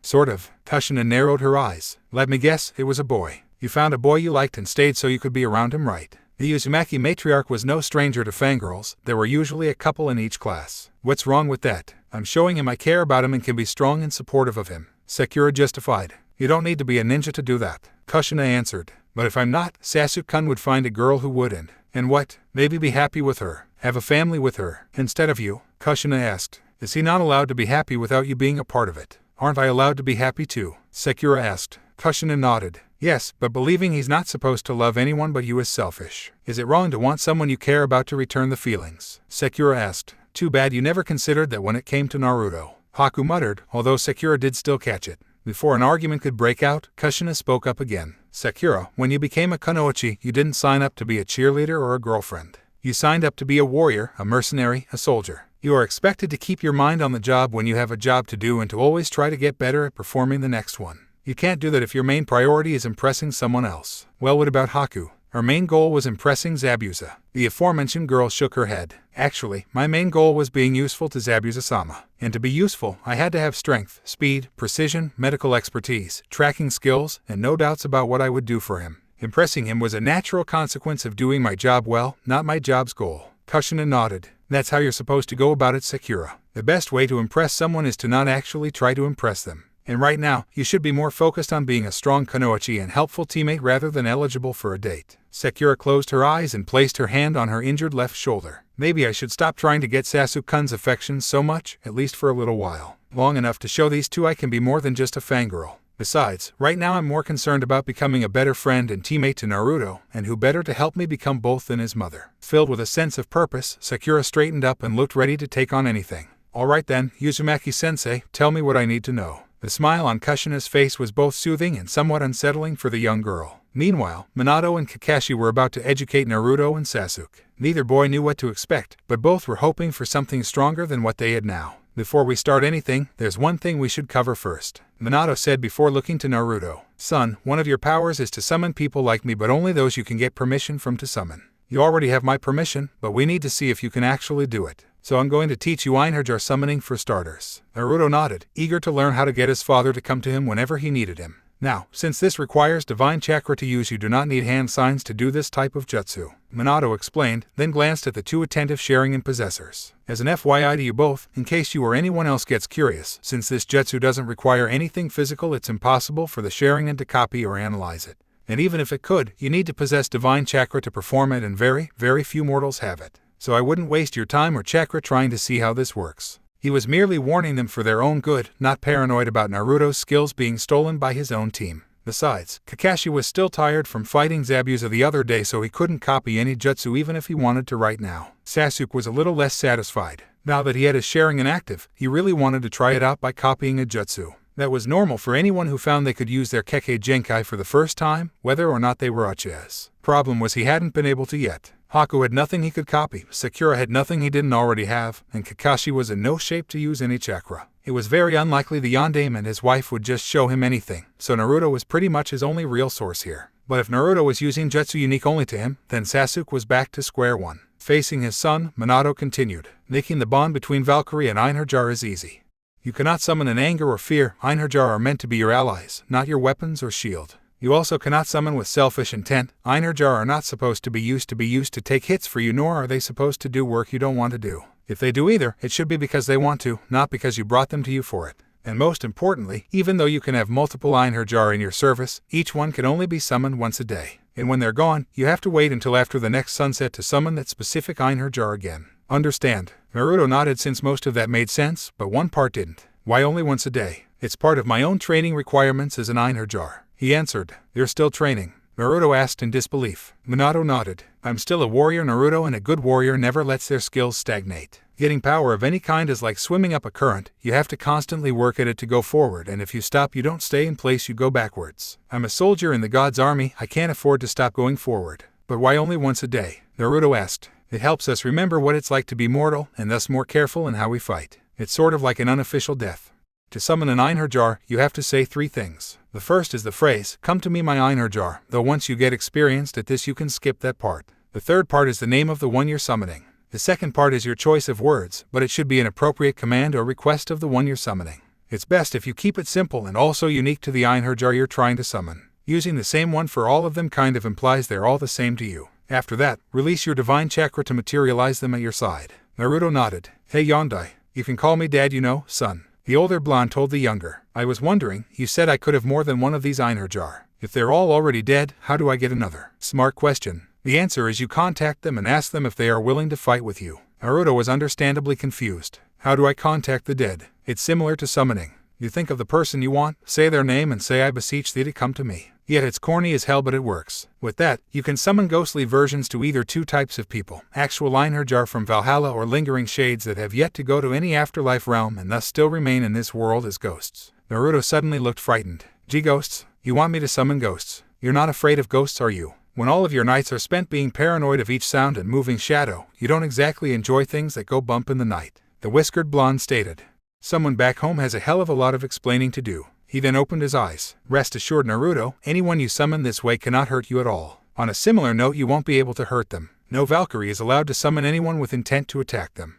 Sort of. Kushina narrowed her eyes. Let me guess, it was a boy. You found a boy you liked and stayed so you could be around him, right? The Uzumaki matriarch was no stranger to fangirls. There were usually a couple in each class. What's wrong with that? I'm showing him I care about him and can be strong and supportive of him. Sakura justified. You don't need to be a ninja to do that. Kushina answered. But if I'm not, Sasuke-kun would find a girl who wouldn't. And what? Maybe be happy with her. Have a family with her. Instead of you? Kushina asked. Is he not allowed to be happy without you being a part of it? Aren't I allowed to be happy too? Sakura asked. Kushina nodded. Yes, but believing he's not supposed to love anyone but you is selfish. Is it wrong to want someone you care about to return the feelings? Sakura asked. Too bad you never considered that when it came to Naruto. Haku muttered, although Sakura did still catch it. Before an argument could break out, Kushina spoke up again. Sakura, when you became a kunoichi, you didn't sign up to be a cheerleader or a girlfriend. You signed up to be a warrior, a mercenary, a soldier. You are expected to keep your mind on the job when you have a job to do and to always try to get better at performing the next one. You can't do that if your main priority is impressing someone else. Well, what about Haku? Her main goal was impressing Zabuza. The aforementioned girl shook her head. Actually, my main goal was being useful to Zabuza-sama. And to be useful, I had to have strength, speed, precision, medical expertise, tracking skills, and no doubts about what I would do for him. Impressing him was a natural consequence of doing my job well, not my job's goal. Kushina nodded. That's how you're supposed to go about it, Sakura. The best way to impress someone is to not actually try to impress them. And right now, you should be more focused on being a strong kunoichi and helpful teammate rather than eligible for a date. Sakura closed her eyes and placed her hand on her injured left shoulder. Maybe I should stop trying to get Sasuke-kun's affections so much, at least for a little while. Long enough to show these two I can be more than just a fangirl. Besides, right now I'm more concerned about becoming a better friend and teammate to Naruto, and who better to help me become both than his mother. Filled with a sense of purpose, Sakura straightened up and looked ready to take on anything. Alright then, Uzumaki-sensei, tell me what I need to know. The smile on Kushina's face was both soothing and somewhat unsettling for the young girl. Meanwhile, Minato and Kakashi were about to educate Naruto and Sasuke. Neither boy knew what to expect, but both were hoping for something stronger than what they had now. Before we start anything, there's one thing we should cover first, Minato said before looking to Naruto. Son, one of your powers is to summon people like me, but only those you can get permission from to summon. You already have my permission, but we need to see if you can actually do it. So I'm going to teach you Einherjar summoning for starters. Naruto nodded, eager to learn how to get his father to come to him whenever he needed him. Now, since this requires divine chakra to use, you do not need hand signs to do this type of jutsu, Minato explained, then glanced at the two attentive Sharingan possessors. As an FYI to you both, in case you or anyone else gets curious, since this jutsu doesn't require anything physical, it's impossible for the Sharingan to copy or analyze it. And even if it could, you need to possess divine chakra to perform it, and very, very few mortals have it. So I wouldn't waste your time or chakra trying to see how this works. He was merely warning them for their own good, not paranoid about Naruto's skills being stolen by his own team. Besides, Kakashi was still tired from fighting Zabuza the other day, so he couldn't copy any jutsu even if he wanted to right now. Sasuke was a little less satisfied. Now that he had his Sharingan active, he really wanted to try it out by copying a jutsu. That was normal for anyone who found they could use their Kekkei Genkai for the first time, whether or not they were Uchihas. Problem was he hadn't been able to yet. Haku had nothing he could copy, Sakura had nothing he didn't already have, and Kakashi was in no shape to use any chakra. It was very unlikely the Yondaime and his wife would just show him anything, so Naruto was pretty much his only real source here. But if Naruto was using jutsu unique only to him, then Sasuke was back to square one. Facing his son, Minato continued, making the bond between Valkyrie and Einherjar is easy. You cannot summon in anger or fear. Einherjar are meant to be your allies, not your weapons or shield. You also cannot summon with selfish intent. Einherjar are not supposed to be used to take hits for you, nor are they supposed to do work you don't want to do. If they do either, it should be because they want to, not because you brought them to you for it. And most importantly, even though you can have multiple Einherjar in your service, each one can only be summoned once a day. And when they're gone, you have to wait until after the next sunset to summon that specific Einherjar again. Understand? Naruto nodded, since most of that made sense, but one part didn't. Why only once a day? It's part of my own training requirements as an Einherjar, he answered. You're still training? Naruto asked in disbelief. Minato nodded. I'm still a warrior, Naruto, and a good warrior never lets their skills stagnate. Getting power of any kind is like swimming up a current. You have to constantly work at it to go forward, and if you stop, you don't stay in place, you go backwards. I'm a soldier in the God's army. I can't afford to stop going forward. But why only once a day? Naruto asked. It helps us remember what it's like to be mortal, and thus more careful in how we fight. It's sort of like an unofficial death. To summon an Einherjar, you have to say 3 things. The first is the phrase, "Come to me, my Einherjar," though once you get experienced at this you can skip that part. The third part is the name of the one you're summoning. The second part is your choice of words, but it should be an appropriate command or request of the one you're summoning. It's best if you keep it simple and also unique to the Einherjar you're trying to summon. Using the same one for all of them kind of implies they're all the same to you. After that, release your divine chakra to materialize them at your side. Naruto nodded. Hey Yondai, you can call me Dad, you know, son. The older blonde told the younger. I was wondering, you said I could have more than one of these Einherjar. If they're all already dead, how do I get another? Smart question. The answer is you contact them and ask them if they are willing to fight with you. Naruto was understandably confused. How do I contact the dead? It's similar to summoning. You think of the person you want, say their name and say I beseech thee to come to me. Yet it's corny as hell, but it works. With that, you can summon ghostly versions to either 2 types of people, actual Einherjar from Valhalla or lingering shades that have yet to go to any afterlife realm and thus still remain in this world as ghosts. Naruto suddenly looked frightened. Gee, ghosts? You want me to summon ghosts? You're not afraid of ghosts, are you? When all of your nights are spent being paranoid of each sound and moving shadow, you don't exactly enjoy things that go bump in the night, the whiskered blonde stated. Someone back home has a hell of a lot of explaining to do. He then opened his eyes. Rest assured, Naruto, anyone you summon this way cannot hurt you at all. On a similar note, you won't be able to hurt them. No Valkyrie is allowed to summon anyone with intent to attack them.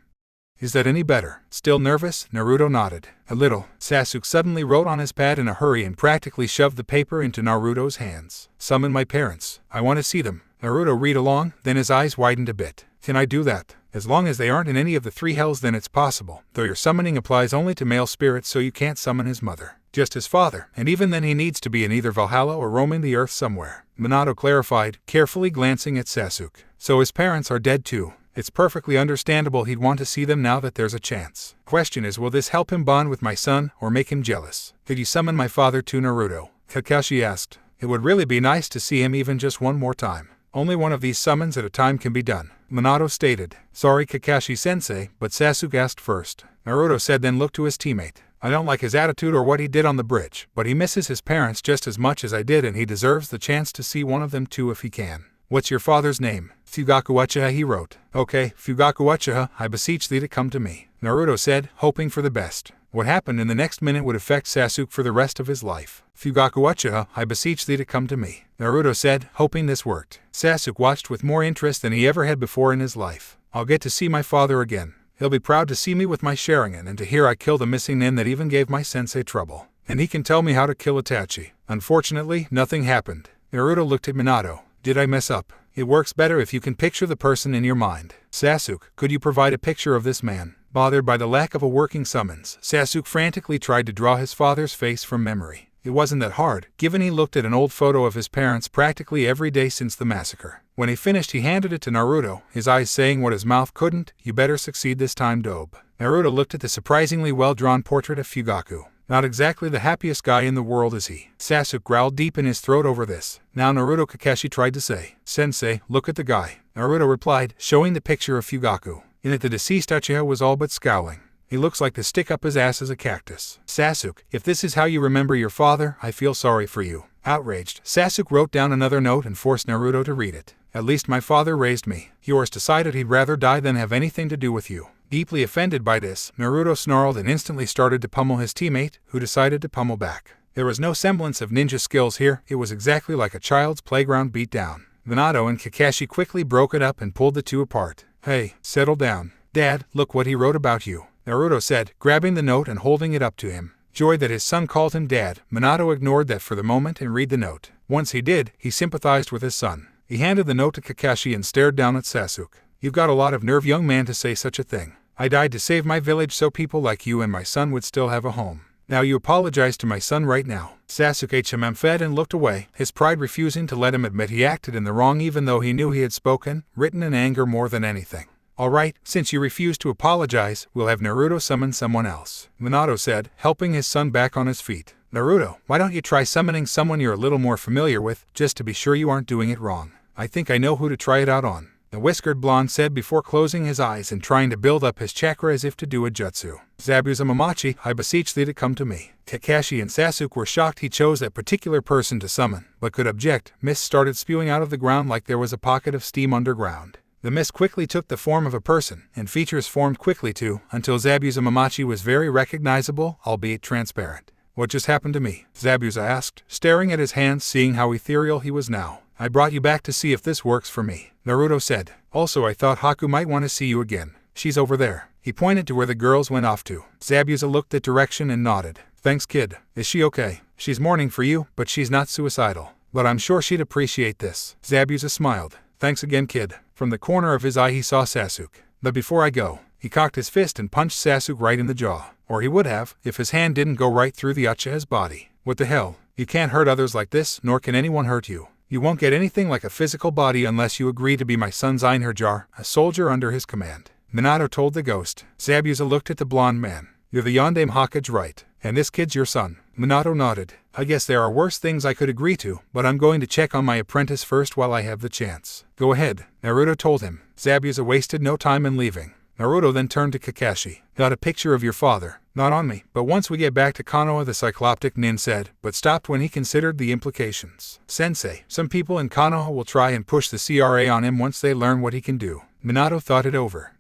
Is that any better? Still nervous? Naruto nodded. A little. Sasuke suddenly wrote on his pad in a hurry and practically shoved the paper into Naruto's hands. Summon my parents. I want to see them. Naruto read along, then his eyes widened a bit. Can I do that? As long as they aren't in any of the 3 hells, then it's possible, though your summoning applies only to male spirits, so you can't summon his mother. Just his father, and even then he needs to be in either Valhalla or roaming the earth somewhere. Minato clarified, carefully glancing at Sasuke. So his parents are dead too. It's perfectly understandable he'd want to see them now that there's a chance. Question is, will this help him bond with my son or make him jealous? Could you summon my father to Naruto? Kakashi asked. It would really be nice to see him even just one more time. Only one of these summons at a time can be done, Minato stated. Sorry Kakashi-sensei, but Sasuke asked first. Naruto said, then looked to his teammate. I don't like his attitude or what he did on the bridge, but he misses his parents just as much as I did, and he deserves the chance to see one of them too if he can. What's your father's name? Fugaku Uchiha, he wrote. Okay, Fugaku Uchiha, I beseech thee to come to me, Naruto said, hoping for the best. What happened in the next minute would affect Sasuke for the rest of his life. Fugaku Uchiha, I beseech thee to come to me, Naruto said, hoping this worked. Sasuke watched with more interest than he ever had before in his life. I'll get to see my father again. He'll be proud to see me with my Sharingan and to hear I killed a missing nin that even gave my sensei trouble. And he can tell me how to kill Itachi. Unfortunately, nothing happened. Naruto looked at Minato. Did I mess up? It works better if you can picture the person in your mind. Sasuke, could you provide a picture of this man? Bothered by the lack of a working summons, Sasuke frantically tried to draw his father's face from memory. It wasn't that hard, given he looked at an old photo of his parents practically every day since the massacre. When he finished, he handed it to Naruto, his eyes saying what his mouth couldn't, you better succeed this time, Dobe. Naruto looked at the surprisingly well-drawn portrait of Fugaku. Not exactly the happiest guy in the world, is he? Sasuke growled deep in his throat over this. Now Naruto Kakashi tried to say, Sensei, look at the guy. Naruto replied, showing the picture of Fugaku. In it the deceased Uchiha was all but scowling. He looks like to stick up his ass as a cactus. Sasuke, if this is how you remember your father, I feel sorry for you. Outraged, Sasuke wrote down another note and forced Naruto to read it. At least my father raised me. Yours decided he'd rather die than have anything to do with you. Deeply offended by this, Naruto snarled and instantly started to pummel his teammate, who decided to pummel back. There was no semblance of ninja skills here, it was exactly like a child's playground beatdown. Minato and Kakashi quickly broke it up and pulled the two apart. Hey, settle down. Dad, look what he wrote about you, Naruto said, grabbing the note and holding it up to him. Joyed that his son called him dad, Minato ignored that for the moment and read the note. Once he did, he sympathized with his son. He handed the note to Kakashi and stared down at Sasuke. You've got a lot of nerve, young man, to say such a thing. I died to save my village so people like you and my son would still have a home. Now you apologize to my son right now. Sasuke fed and looked away, his pride refusing to let him admit he acted in the wrong even though he knew he had spoken, written in anger more than anything. Alright, since you refuse to apologize, we'll have Naruto summon someone else, Minato said, helping his son back on his feet. Naruto, why don't you try summoning someone you're a little more familiar with, just to be sure you aren't doing it wrong. I think I know who to try it out on, the whiskered blonde said before closing his eyes and trying to build up his chakra as if to do a jutsu. Zabuza Mamachi, I beseech thee to come to me. Kakashi and Sasuke were shocked he chose that particular person to summon, but could object. Mist started spewing out of the ground like there was a pocket of steam underground. The mist quickly took the form of a person, and features formed quickly too, until Zabuza Mamachi was very recognizable, albeit transparent. What just happened to me? Zabuza asked, staring at his hands, seeing how ethereal he was now. I brought you back to see if this works for me, Naruto said. Also, I thought Haku might want to see you again. She's over there. He pointed to where the girls went off to. Zabuza looked that direction and nodded. Thanks, kid. Is she okay? She's mourning for you, but she's not suicidal. But I'm sure she'd appreciate this. Zabuza smiled. Thanks again, kid. From the corner of his eye he saw Sasuke. But before I go, he cocked his fist and punched Sasuke right in the jaw. Or he would have, if his hand didn't go right through the Uchiha's body. What the hell? You can't hurt others like this, nor can anyone hurt you. You won't get anything like a physical body unless you agree to be my son's Einherjar, a soldier under his command. Minato told the ghost. Zabuza looked at the blonde man. You're the Yondaime Hokage, right? And this kid's your son. Minato nodded. I guess there are worse things I could agree to, but I'm going to check on my apprentice first while I have the chance. Go ahead, Naruto told him. Zabuza wasted no time in leaving. Naruto then turned to Kakashi. Got a picture of your father. Not on me, but once we get back to Konoha, the Cycloptic nin said, but stopped when he considered the implications. Sensei, some people in Konoha will try and push the CRA on him once they learn what he can do. Minato thought it over.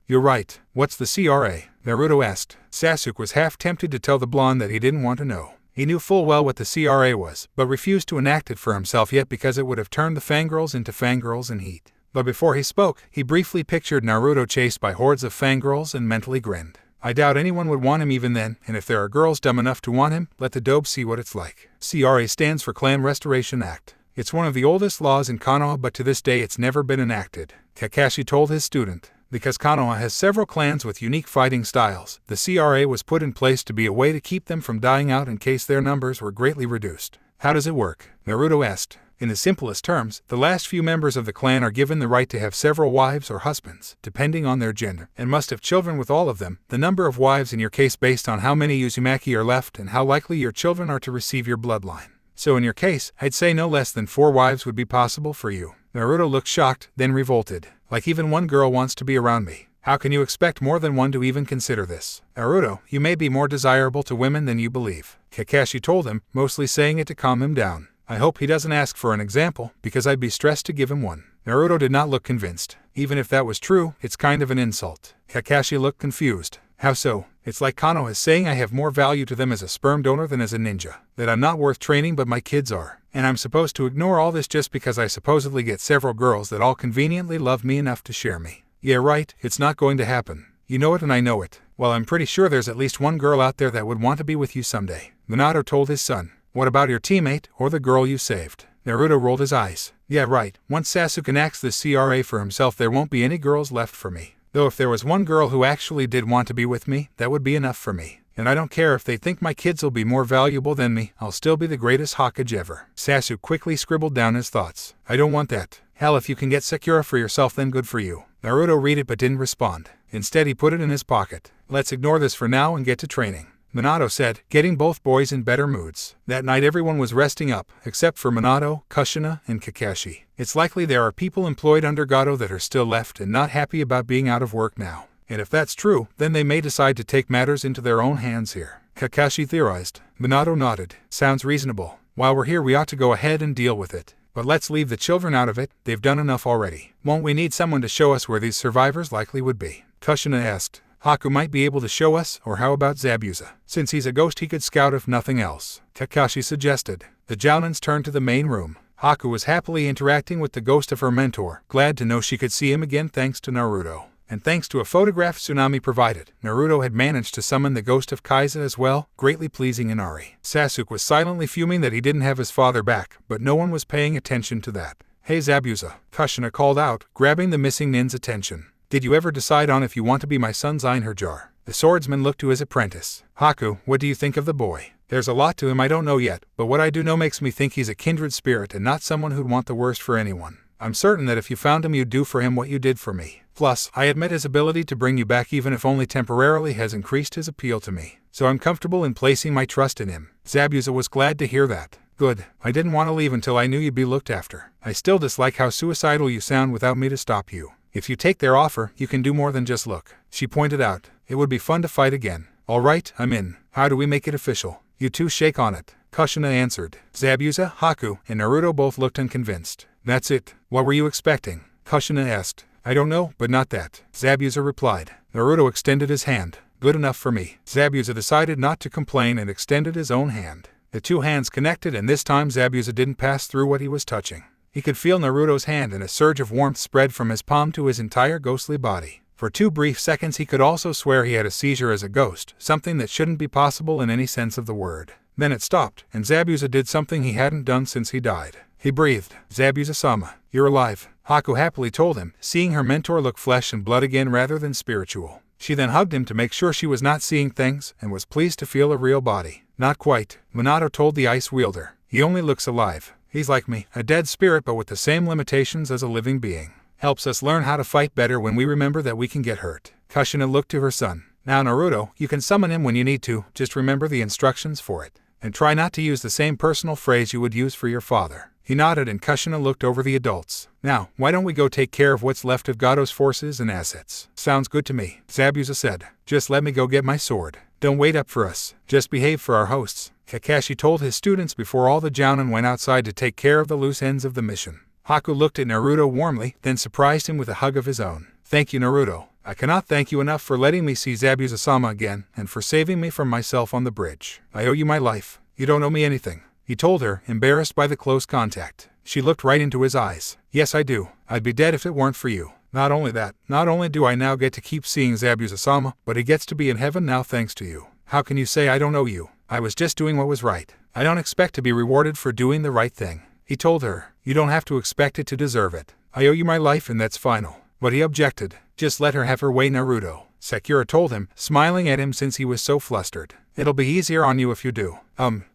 You're right. What's the CRA? Naruto asked. Sasuke was half tempted to tell the blonde that he didn't want to know. He knew full well what the CRA was, but refused to enact it for himself yet because it would have turned the fangirls into fangirls in heat. But before he spoke, he briefly pictured Naruto chased by hordes of fangirls and mentally grinned. I doubt anyone would want him even then, and if there are girls dumb enough to want him, let the dope see what it's like. CRA stands for Clan Restoration Act. It's one of the oldest laws in Konoha, but to this day it's never been enacted, Kakashi told his student. Because Konoha has several clans with unique fighting styles, the CRA was put in place to be a way to keep them from dying out in case their numbers were greatly reduced. How does it work? Naruto asked. In the simplest terms, the last few members of the clan are given the right to have several wives or husbands, depending on their gender, and must have children with all of them, the number of wives in your case based on how many Uzumaki are left and how likely your children are to receive your bloodline. So in your case, I'd say no less than 4 wives would be possible for you. Naruto looked shocked, then revolted. Like even one girl wants to be around me. How can you expect more than one to even consider this? Naruto, you may be more desirable to women than you believe, Kakashi told him, mostly saying it to calm him down. I hope he doesn't ask for an example, because I'd be stressed to give him one. Naruto did not look convinced. Even if that was true, it's kind of an insult. Kakashi looked confused. How so? It's like Kano is saying I have more value to them as a sperm donor than as a ninja. That I'm not worth training but my kids are. And I'm supposed to ignore all this just because I supposedly get several girls that all conveniently love me enough to share me. Yeah right, it's not going to happen. You know it and I know it. Well, I'm pretty sure there's at least one girl out there that would want to be with you someday. Minato told his son. What about your teammate, or the girl you saved? Naruto rolled his eyes. Yeah right, once Sasuke enacts the CRA for himself there won't be any girls left for me. Though if there was one girl who actually did want to be with me, that would be enough for me. And I don't care if they think my kids will be more valuable than me, I'll still be the greatest Hokage ever. Sasuke quickly scribbled down his thoughts. I don't want that. Hell, if you can get Sakura for yourself then good for you. Naruto read it but didn't respond. Instead he put it in his pocket. Let's ignore this for now and get to training, Minato said, getting both boys in better moods. That night everyone was resting up, except for Minato, Kushina, and Kakashi. It's likely there are people employed under Gato that are still left and not happy about being out of work now. And if that's true, then they may decide to take matters into their own hands here, Kakashi theorized. Minato nodded. Sounds reasonable. While we're here we ought to go ahead and deal with it. But let's leave the children out of it, they've done enough already. Won't we need someone to show us where these survivors likely would be? Kushina asked. Haku might be able to show us, or how about Zabuza? Since he's a ghost he could scout if nothing else, Kakashi suggested. The Jounins turned to the main room. Haku was happily interacting with the ghost of her mentor, glad to know she could see him again thanks to Naruto. And thanks to a photograph Tsunami provided, Naruto had managed to summon the ghost of Kaiza as well, greatly pleasing Inari. Sasuke was silently fuming that he didn't have his father back, but no one was paying attention to that. Hey Zabuza, Kushina called out, grabbing the missing nin's attention. Did you ever decide on if you want to be my son's Einherjar? The swordsman looked to his apprentice. Haku, what do you think of the boy? There's a lot to him I don't know yet, but what I do know makes me think he's a kindred spirit and not someone who'd want the worst for anyone. I'm certain that if you found him you'd do for him what you did for me. Plus, I admit his ability to bring you back even if only temporarily has increased his appeal to me. So I'm comfortable in placing my trust in him. Zabuza was glad to hear that. Good. I didn't want to leave until I knew you'd be looked after. I still dislike how suicidal you sound without me to stop you. If you take their offer, you can do more than just look. She pointed out. It would be fun to fight again. All right, I'm in. How do we make it official? You two shake on it, Kushina answered. Zabuza, Haku, and Naruto both looked unconvinced. That's it. What were you expecting? Kushina asked. I don't know, but not that, Zabuza replied. Naruto extended his hand. Good enough for me. Zabuza decided not to complain and extended his own hand. The two hands connected and this time Zabuza didn't pass through what he was touching. He could feel Naruto's hand and a surge of warmth spread from his palm to his entire ghostly body. For 2 brief seconds he could also swear he had a seizure as a ghost, something that shouldn't be possible in any sense of the word. Then it stopped, and Zabuza did something he hadn't done since he died. He breathed. Zabuza-sama, you're alive, Haku happily told him, seeing her mentor look flesh and blood again rather than spiritual. She then hugged him to make sure she was not seeing things, and was pleased to feel a real body. Not quite, Minato told the ice wielder. He only looks alive. He's like me, a dead spirit but with the same limitations as a living being. Helps us learn how to fight better when we remember that we can get hurt. Kushina looked to her son. Now Naruto, you can summon him when you need to, just remember the instructions for it. And try not to use the same personal phrase you would use for your father. He nodded and Kushina looked over the adults. Now, why don't we go take care of what's left of Gato's forces and assets? Sounds good to me, Zabuza said. Just let me go get my sword. Don't wait up for us. Just behave for our hosts, Kakashi told his students before all the Jounin went outside to take care of the loose ends of the mission. Haku looked at Naruto warmly, then surprised him with a hug of his own. Thank you Naruto. I cannot thank you enough for letting me see Zabuza-sama again, and for saving me from myself on the bridge. I owe you my life. You don't owe me anything, he told her, embarrassed by the close contact. She looked right into his eyes. Yes I do. I'd be dead if it weren't for you. Not only that, not only do I now get to keep seeing Zabuza-sama, but he gets to be in heaven now thanks to you. How can you say I don't owe you? I was just doing what was right. I don't expect to be rewarded for doing the right thing, he told her. You don't have to expect it to deserve it. I owe you my life and that's final. But he objected. Just let her have her way Naruto, Sakura told him, smiling at him since he was so flustered. It'll be easier on you if you do.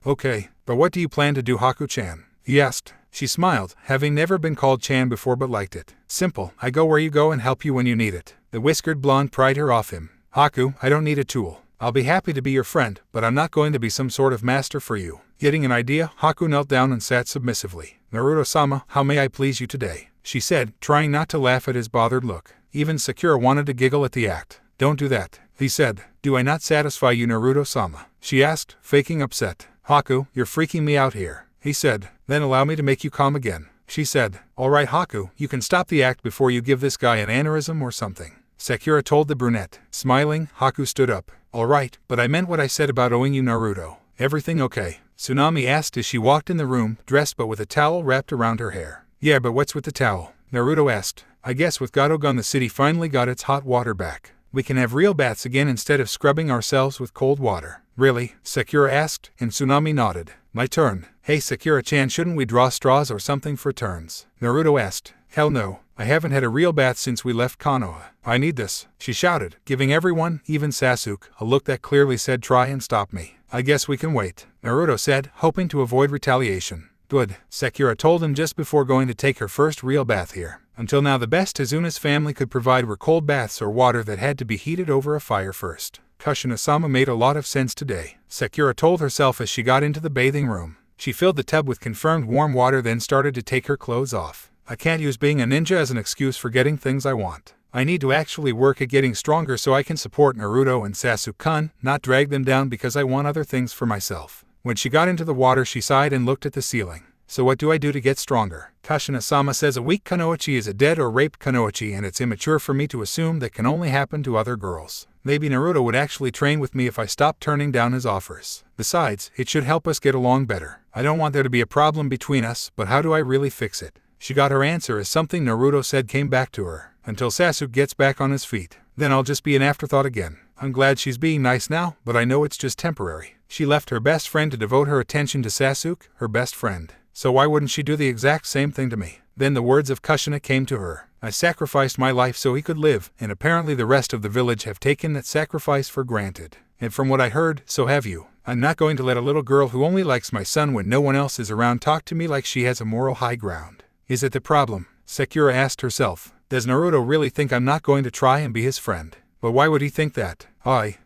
Okay. But what do you plan to do Haku-chan? He asked. She smiled, having never been called Chan before but liked it. Simple, I go where you go and help you when you need it. The whiskered blonde pried her off him. Haku, I don't need a tool. I'll be happy to be your friend, but I'm not going to be some sort of master for you. Getting an idea, Haku knelt down and sat submissively. Naruto-sama, how may I please you today? She said, trying not to laugh at his bothered look. Even Sakura wanted to giggle at the act. Don't do that, he said. Do I not satisfy you, Naruto-sama? She asked, faking upset. Haku, you're freaking me out here, he said. Then allow me to make you calm again. She said, all right Haku, you can stop the act before you give this guy an aneurysm or something. Sakura told the brunette. Smiling, Haku stood up. All right, but I meant what I said about owing you, Naruto. Everything okay? Tsunami asked as she walked in the room, dressed but with a towel wrapped around her hair. Yeah, but what's with the towel? Naruto asked. I guess with Gadogan the city finally got its hot water back. We can have real baths again instead of scrubbing ourselves with cold water. Really? Sakura asked, and Tsunami nodded. My turn. Hey Sakura-chan, shouldn't we draw straws or something for turns? Naruto asked. Hell no. I haven't had a real bath since we left Konoha. I need this, she shouted, giving everyone, even Sasuke, a look that clearly said try and stop me. I guess we can wait, Naruto said, hoping to avoid retaliation. Good, Sakura told him just before going to take her first real bath here. Until now the best Hazuna's family could provide were cold baths or water that had to be heated over a fire first. Kushina-sama made a lot of sense today, Sakura told herself as she got into the bathing room. She filled the tub with confirmed warm water, then started to take her clothes off. I can't use being a ninja as an excuse for getting things I want. I need to actually work at getting stronger so I can support Naruto and Sasuke-kun, not drag them down because I want other things for myself. When she got into the water she sighed and looked at the ceiling. So what do I do to get stronger? Kushina-sama says a weak kunoichi is a dead or raped kunoichi, and it's immature for me to assume that can only happen to other girls. Maybe Naruto would actually train with me if I stopped turning down his offers. Besides, it should help us get along better. I don't want there to be a problem between us, but how do I really fix it? She got her answer as something Naruto said came back to her. Until Sasuke gets back on his feet. Then I'll just be an afterthought again. I'm glad she's being nice now, but I know it's just temporary. She left her best friend to devote her attention to Sasuke, her best friend. So why wouldn't she do the exact same thing to me? Then the words of Kushina came to her. I sacrificed my life so he could live, and apparently the rest of the village have taken that sacrifice for granted. And from what I heard, so have you. I'm not going to let a little girl who only likes my son when no one else is around talk to me like she has a moral high ground. Is it the problem? Sakura asked herself. Does Naruto really think I'm not going to try and be his friend? But why would he think that?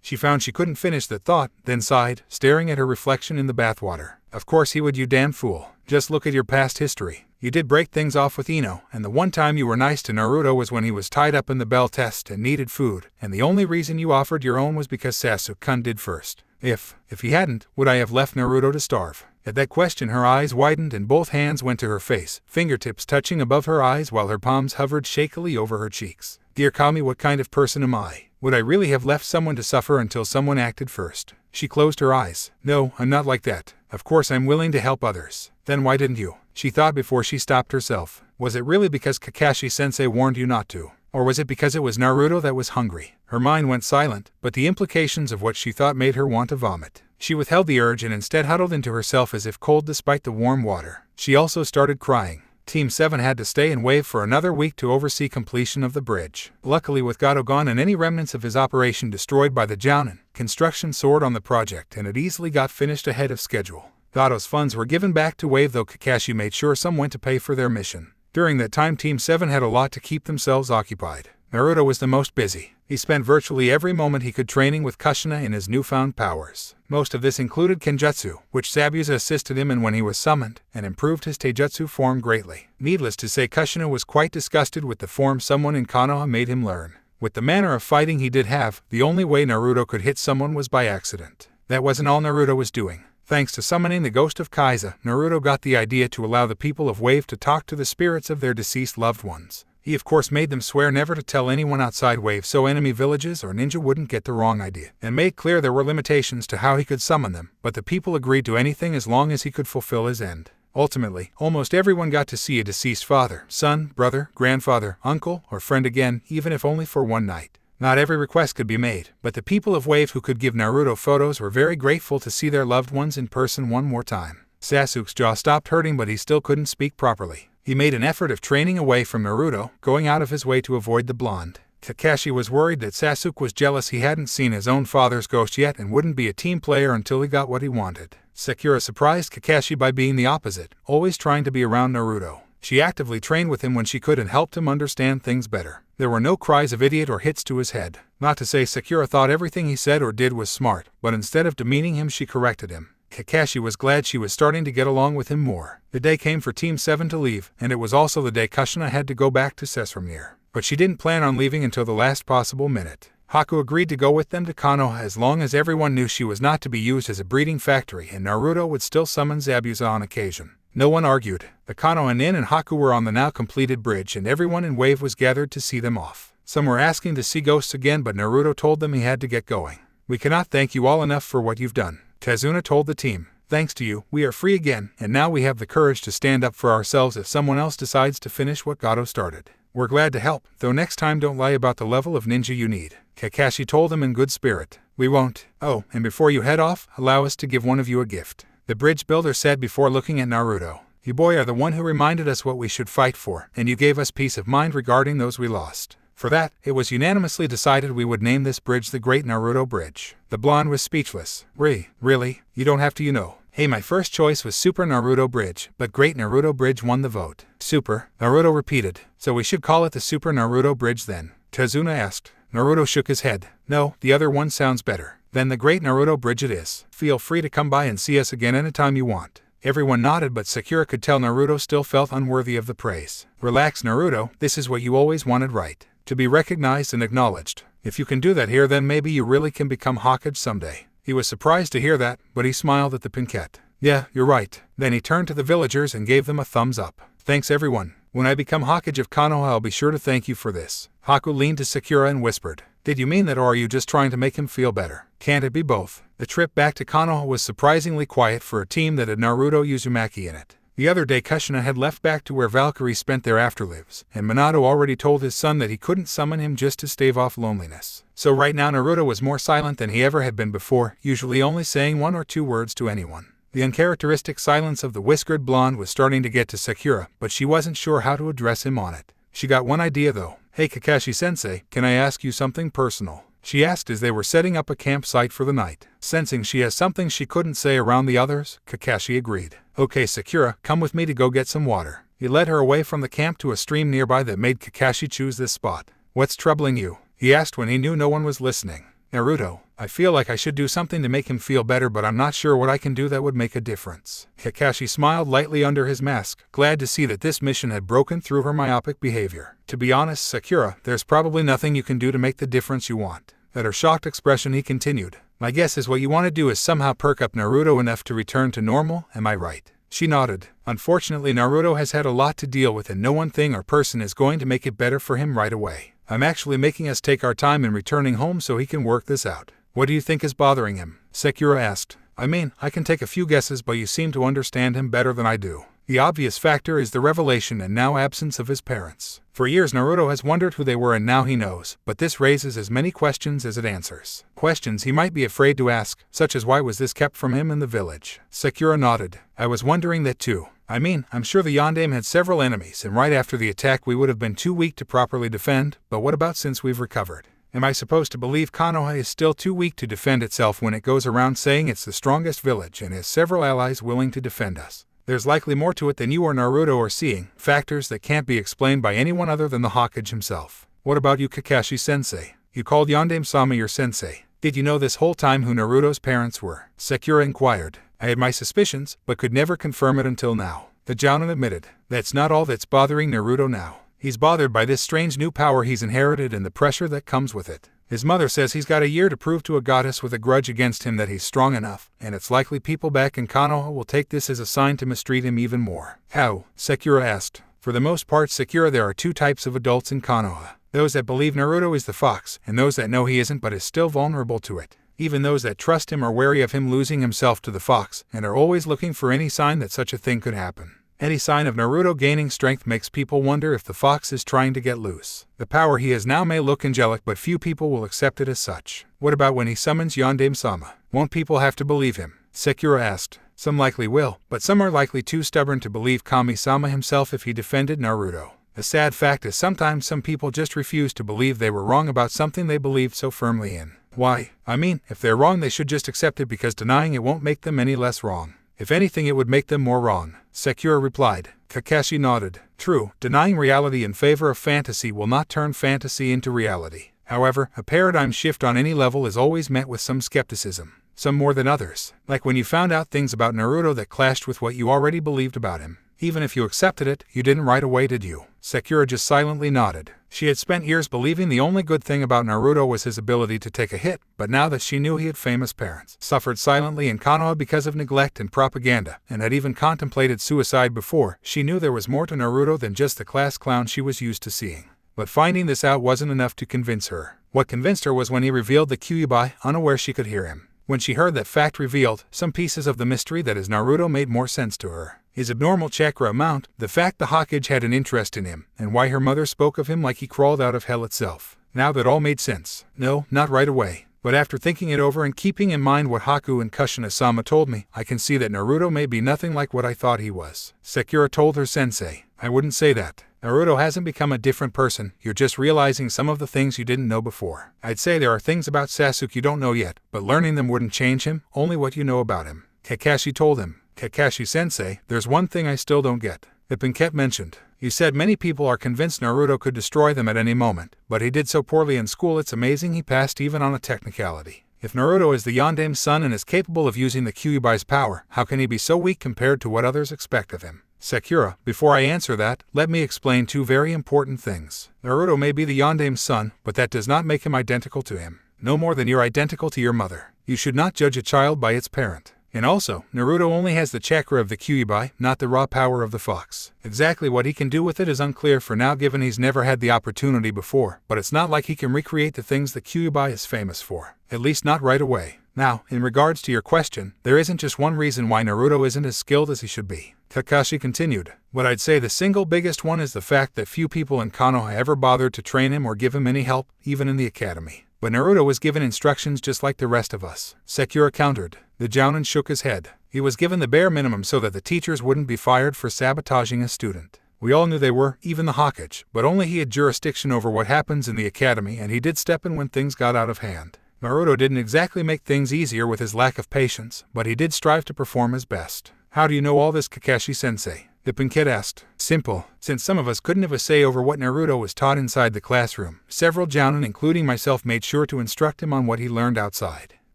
She found she couldn't finish the thought, then sighed, staring at her reflection in the bathwater. Of course he would, you damn fool. Just look at your past history. You did break things off with Ino, and the one time you were nice to Naruto was when he was tied up in the bell test and needed food, and the only reason you offered your own was because Sasuke-kun did first. If he hadn't, would I have left Naruto to starve? At that question her eyes widened and both hands went to her face, fingertips touching above her eyes while her palms hovered shakily over her cheeks. Dear Kami, what kind of person am I? Would I really have left someone to suffer until someone acted first? She closed her eyes. No, I'm not like that. Of course I'm willing to help others. Then why didn't you? She thought before she stopped herself. Was it really because Kakashi-sensei warned you not to? Or was it because it was Naruto that was hungry? Her mind went silent, but the implications of what she thought made her want to vomit. She withheld the urge and instead huddled into herself as if cold despite the warm water. She also started crying. Team 7 had to stay and wave for another week to oversee completion of the bridge. Luckily, with Gato gone and any remnants of his operation destroyed by the Jounin, construction soared on the project and it easily got finished ahead of schedule. Gato's funds were given back to Wave, though Kakashi made sure some went to pay for their mission. During that time, Team 7 had a lot to keep themselves occupied. Naruto was the most busy. He spent virtually every moment he could training with Kushina in his newfound powers. Most of this included Kenjutsu, which Zabuza assisted him in when he was summoned, and improved his Taijutsu form greatly. Needless to say, Kushina was quite disgusted with the form someone in Konoha made him learn. With the manner of fighting he did have, the only way Naruto could hit someone was by accident. That wasn't all Naruto was doing. Thanks to summoning the ghost of Kaiza, Naruto got the idea to allow the people of Wave to talk to the spirits of their deceased loved ones. He of course made them swear never to tell anyone outside Wave so enemy villages or ninja wouldn't get the wrong idea, and made clear there were limitations to how he could summon them, but the people agreed to anything as long as he could fulfill his end. Ultimately, almost everyone got to see a deceased father, son, brother, grandfather, uncle, or friend again, even if only for one night. Not every request could be made, but the people of Wave who could give Naruto photos were very grateful to see their loved ones in person one more time. Sasuke's jaw stopped hurting, but he still couldn't speak properly. He made an effort of training away from Naruto, going out of his way to avoid the blonde. Kakashi was worried that Sasuke was jealous he hadn't seen his own father's ghost yet and wouldn't be a team player until he got what he wanted. Sakura surprised Kakashi by being the opposite, always trying to be around Naruto. She actively trained with him when she could and helped him understand things better. There were no cries of idiot or hits to his head. Not to say Sakura thought everything he said or did was smart, but instead of demeaning him she corrected him. Kakashi was glad she was starting to get along with him more. The day came for Team 7 to leave, and it was also the day Kushina had to go back to Sessromir. But she didn't plan on leaving until the last possible minute. Haku agreed to go with them to Konoha as long as everyone knew she was not to be used as a breeding factory and Naruto would still summon Zabuza on occasion. No one argued. The Konoha Inn and Haku were on the now completed bridge and everyone in Wave was gathered to see them off. Some were asking to see ghosts again, but Naruto told them he had to get going. "We cannot thank you all enough for what you've done," Tazuna told the team. "Thanks to you, we are free again, and now we have the courage to stand up for ourselves if someone else decides to finish what Gato started. We're glad to help, though next time don't lie about the level of ninja you need," Kakashi told him in good spirit. "We won't. Oh, and before you head off, allow us to give one of you a gift," the bridge builder said before looking at Naruto. "You boy are the one who reminded us what we should fight for, and you gave us peace of mind regarding those we lost. For that, it was unanimously decided we would name this bridge the Great Naruto Bridge." The blonde was speechless. Really? You don't have to, you know. Hey, my first choice was Super Naruto Bridge, but Great Naruto Bridge won the vote." "Super," Naruto repeated. "So we should call it the Super Naruto Bridge then?" Tazuna asked. Naruto shook his head. "No, the other one sounds better." "Then the Great Naruto Bridge it is. Feel free to come by and see us again anytime you want." Everyone nodded, but Sakura could tell Naruto still felt unworthy of the praise. "Relax, Naruto, this is what you always wanted, right? To be recognized and acknowledged. If you can do that here, then maybe you really can become Hokage someday." He was surprised to hear that, but he smiled at the Pinkette. "Yeah, you're right." Then he turned to the villagers and gave them a thumbs up. "Thanks everyone. When I become Hokage of Konoha, I'll be sure to thank you for this." Haku leaned to Sakura and whispered, "Did you mean that, or are you just trying to make him feel better? Can't it be both?" The trip back to Konoha was surprisingly quiet for a team that had Naruto Uzumaki in it. The other day Kushina had left back to where Valkyrie spent their afterlives, and Minato already told his son that he couldn't summon him just to stave off loneliness. So right now Naruto was more silent than he ever had been before, usually only saying 1 or 2 words to anyone. The uncharacteristic silence of the whiskered blonde was starting to get to Sakura, but she wasn't sure how to address him on it. She got one idea though. "Hey Kakashi-sensei, can I ask you something personal?" she asked as they were setting up a campsite for the night. Sensing she has something she couldn't say around the others, Kakashi agreed. "Okay Sakura, come with me to go get some water." He led her away from the camp to a stream nearby that made Kakashi choose this spot. "What's troubling you?" he asked when he knew no one was listening. "Naruto, I feel like I should do something to make him feel better, but I'm not sure what I can do that would make a difference." Kakashi smiled lightly under his mask, glad to see that this mission had broken through her myopic behavior. "To be honest, Sakura, there's probably nothing you can do to make the difference you want." At her shocked expression he continued, "My guess is what you want to do is somehow perk up Naruto enough to return to normal, am I right?" She nodded. "Unfortunately, Naruto has had a lot to deal with, and no one thing or person is going to make it better for him right away. I'm actually making us take our time in returning home so he can work this out." "What do you think is bothering him?" Sakura asked. "I mean, I can take a few guesses, but you seem to understand him better than I do. The obvious factor is the revelation and now absence of his parents. For years Naruto has wondered who they were, and now he knows, but this raises as many questions as it answers. Questions he might be afraid to ask, such as why was this kept from him in the village?" Sakura nodded. "I was wondering that too. I mean, I'm sure the Yondaime had several enemies, and right after the attack we would have been too weak to properly defend, but what about since we've recovered? Am I supposed to believe Konoha is still too weak to defend itself when it goes around saying it's the strongest village and has several allies willing to defend us? There's likely more to it than you or Naruto are seeing, factors that can't be explained by anyone other than the Hokage himself." "What about you, Kakashi-sensei? You called Yondaime-sama your sensei. Did you know this whole time who Naruto's parents were?" Sakura inquired. "I had my suspicions, but could never confirm it until now." The Jounin admitted. "That's not all that's bothering Naruto now. He's bothered by this strange new power he's inherited and the pressure that comes with it. His mother says he's got a year to prove to a goddess with a grudge against him that he's strong enough, and it's likely people back in Konoha will take this as a sign to mistreat him even more." "How?" Sakura asked. "For the most part, Sakura, there are 2 types of adults in Konoha. Those that believe Naruto is the fox, and those that know he isn't but is still vulnerable to it. Even those that trust him are wary of him losing himself to the fox, and are always looking for any sign that such a thing could happen. Any sign of Naruto gaining strength makes people wonder if the fox is trying to get loose. The power he has now may look angelic, but few people will accept it as such." "What about when he summons Yondaime-sama? Won't people have to believe him?" Sakura asked. "Some likely will, but some are likely too stubborn to believe Kami-sama himself if he defended Naruto. The sad fact is sometimes some people just refuse to believe they were wrong about something they believed so firmly in. Why? I mean, if they're wrong they should just accept it because denying it won't make them any less wrong. If anything it would make them more wrong, Sakura replied. Kakashi nodded. True, denying reality in favor of fantasy will not turn fantasy into reality. However, a paradigm shift on any level is always met with some skepticism. Some more than others. Like when you found out things about Naruto that clashed with what you already believed about him. Even if you accepted it, you didn't right away, did you? Sakura just silently nodded. She had spent years believing the only good thing about Naruto was his ability to take a hit, but now that she knew he had famous parents, suffered silently in Konoha because of neglect and propaganda, and had even contemplated suicide before, she knew there was more to Naruto than just the class clown she was used to seeing. But finding this out wasn't enough to convince her. What convinced her was when he revealed the Kyuubi, unaware she could hear him. When she heard that fact revealed, some pieces of the mystery that is Naruto made more sense to her. His abnormal chakra amount, the fact the Hokage had an interest in him, and why her mother spoke of him like he crawled out of hell itself. Now that all made sense. No, not right away. But after thinking it over and keeping in mind what Haku and Kushina-sama told me, I can see that Naruto may be nothing like what I thought he was. Sakura told her sensei. I wouldn't say that. Naruto hasn't become a different person, you're just realizing some of the things you didn't know before. I'd say there are things about Sasuke you don't know yet, but learning them wouldn't change him, only what you know about him. Kakashi told him. Kakashi-sensei, there's one thing I still don't get. Ipponkette mentioned. You said many people are convinced Naruto could destroy them at any moment, but he did so poorly in school it's amazing he passed even on a technicality. If Naruto is the Yandame's son and is capable of using the Kyuubi's power, how can he be so weak compared to what others expect of him? Sakura, before I answer that, let me explain two very important things. Naruto may be the Yandame's son, but that does not make him identical to him. No more than you're identical to your mother. You should not judge a child by its parent. And also, Naruto only has the chakra of the Kyuubi, not the raw power of the fox. Exactly what he can do with it is unclear for now given he's never had the opportunity before, but it's not like he can recreate the things the Kyuubi is famous for. At least not right away. Now, in regards to your question, there isn't just one reason why Naruto isn't as skilled as he should be. Kakashi continued. What I'd say the single biggest one is the fact that few people in Konoha ever bothered to train him or give him any help, even in the academy. But Naruto was given instructions just like the rest of us. Sakura countered. The Jounin shook his head. He was given the bare minimum so that the teachers wouldn't be fired for sabotaging a student. We all knew they were, even the Hokage, but only he had jurisdiction over what happens in the academy and he did step in when things got out of hand. Naruto didn't exactly make things easier with his lack of patience, but he did strive to perform his best. How do you know all this, Kakashi-sensei? Ipponkette asked. Simple. Since some of us couldn't have a say over what Naruto was taught inside the classroom, several Jounin, including myself, made sure to instruct him on what he learned outside.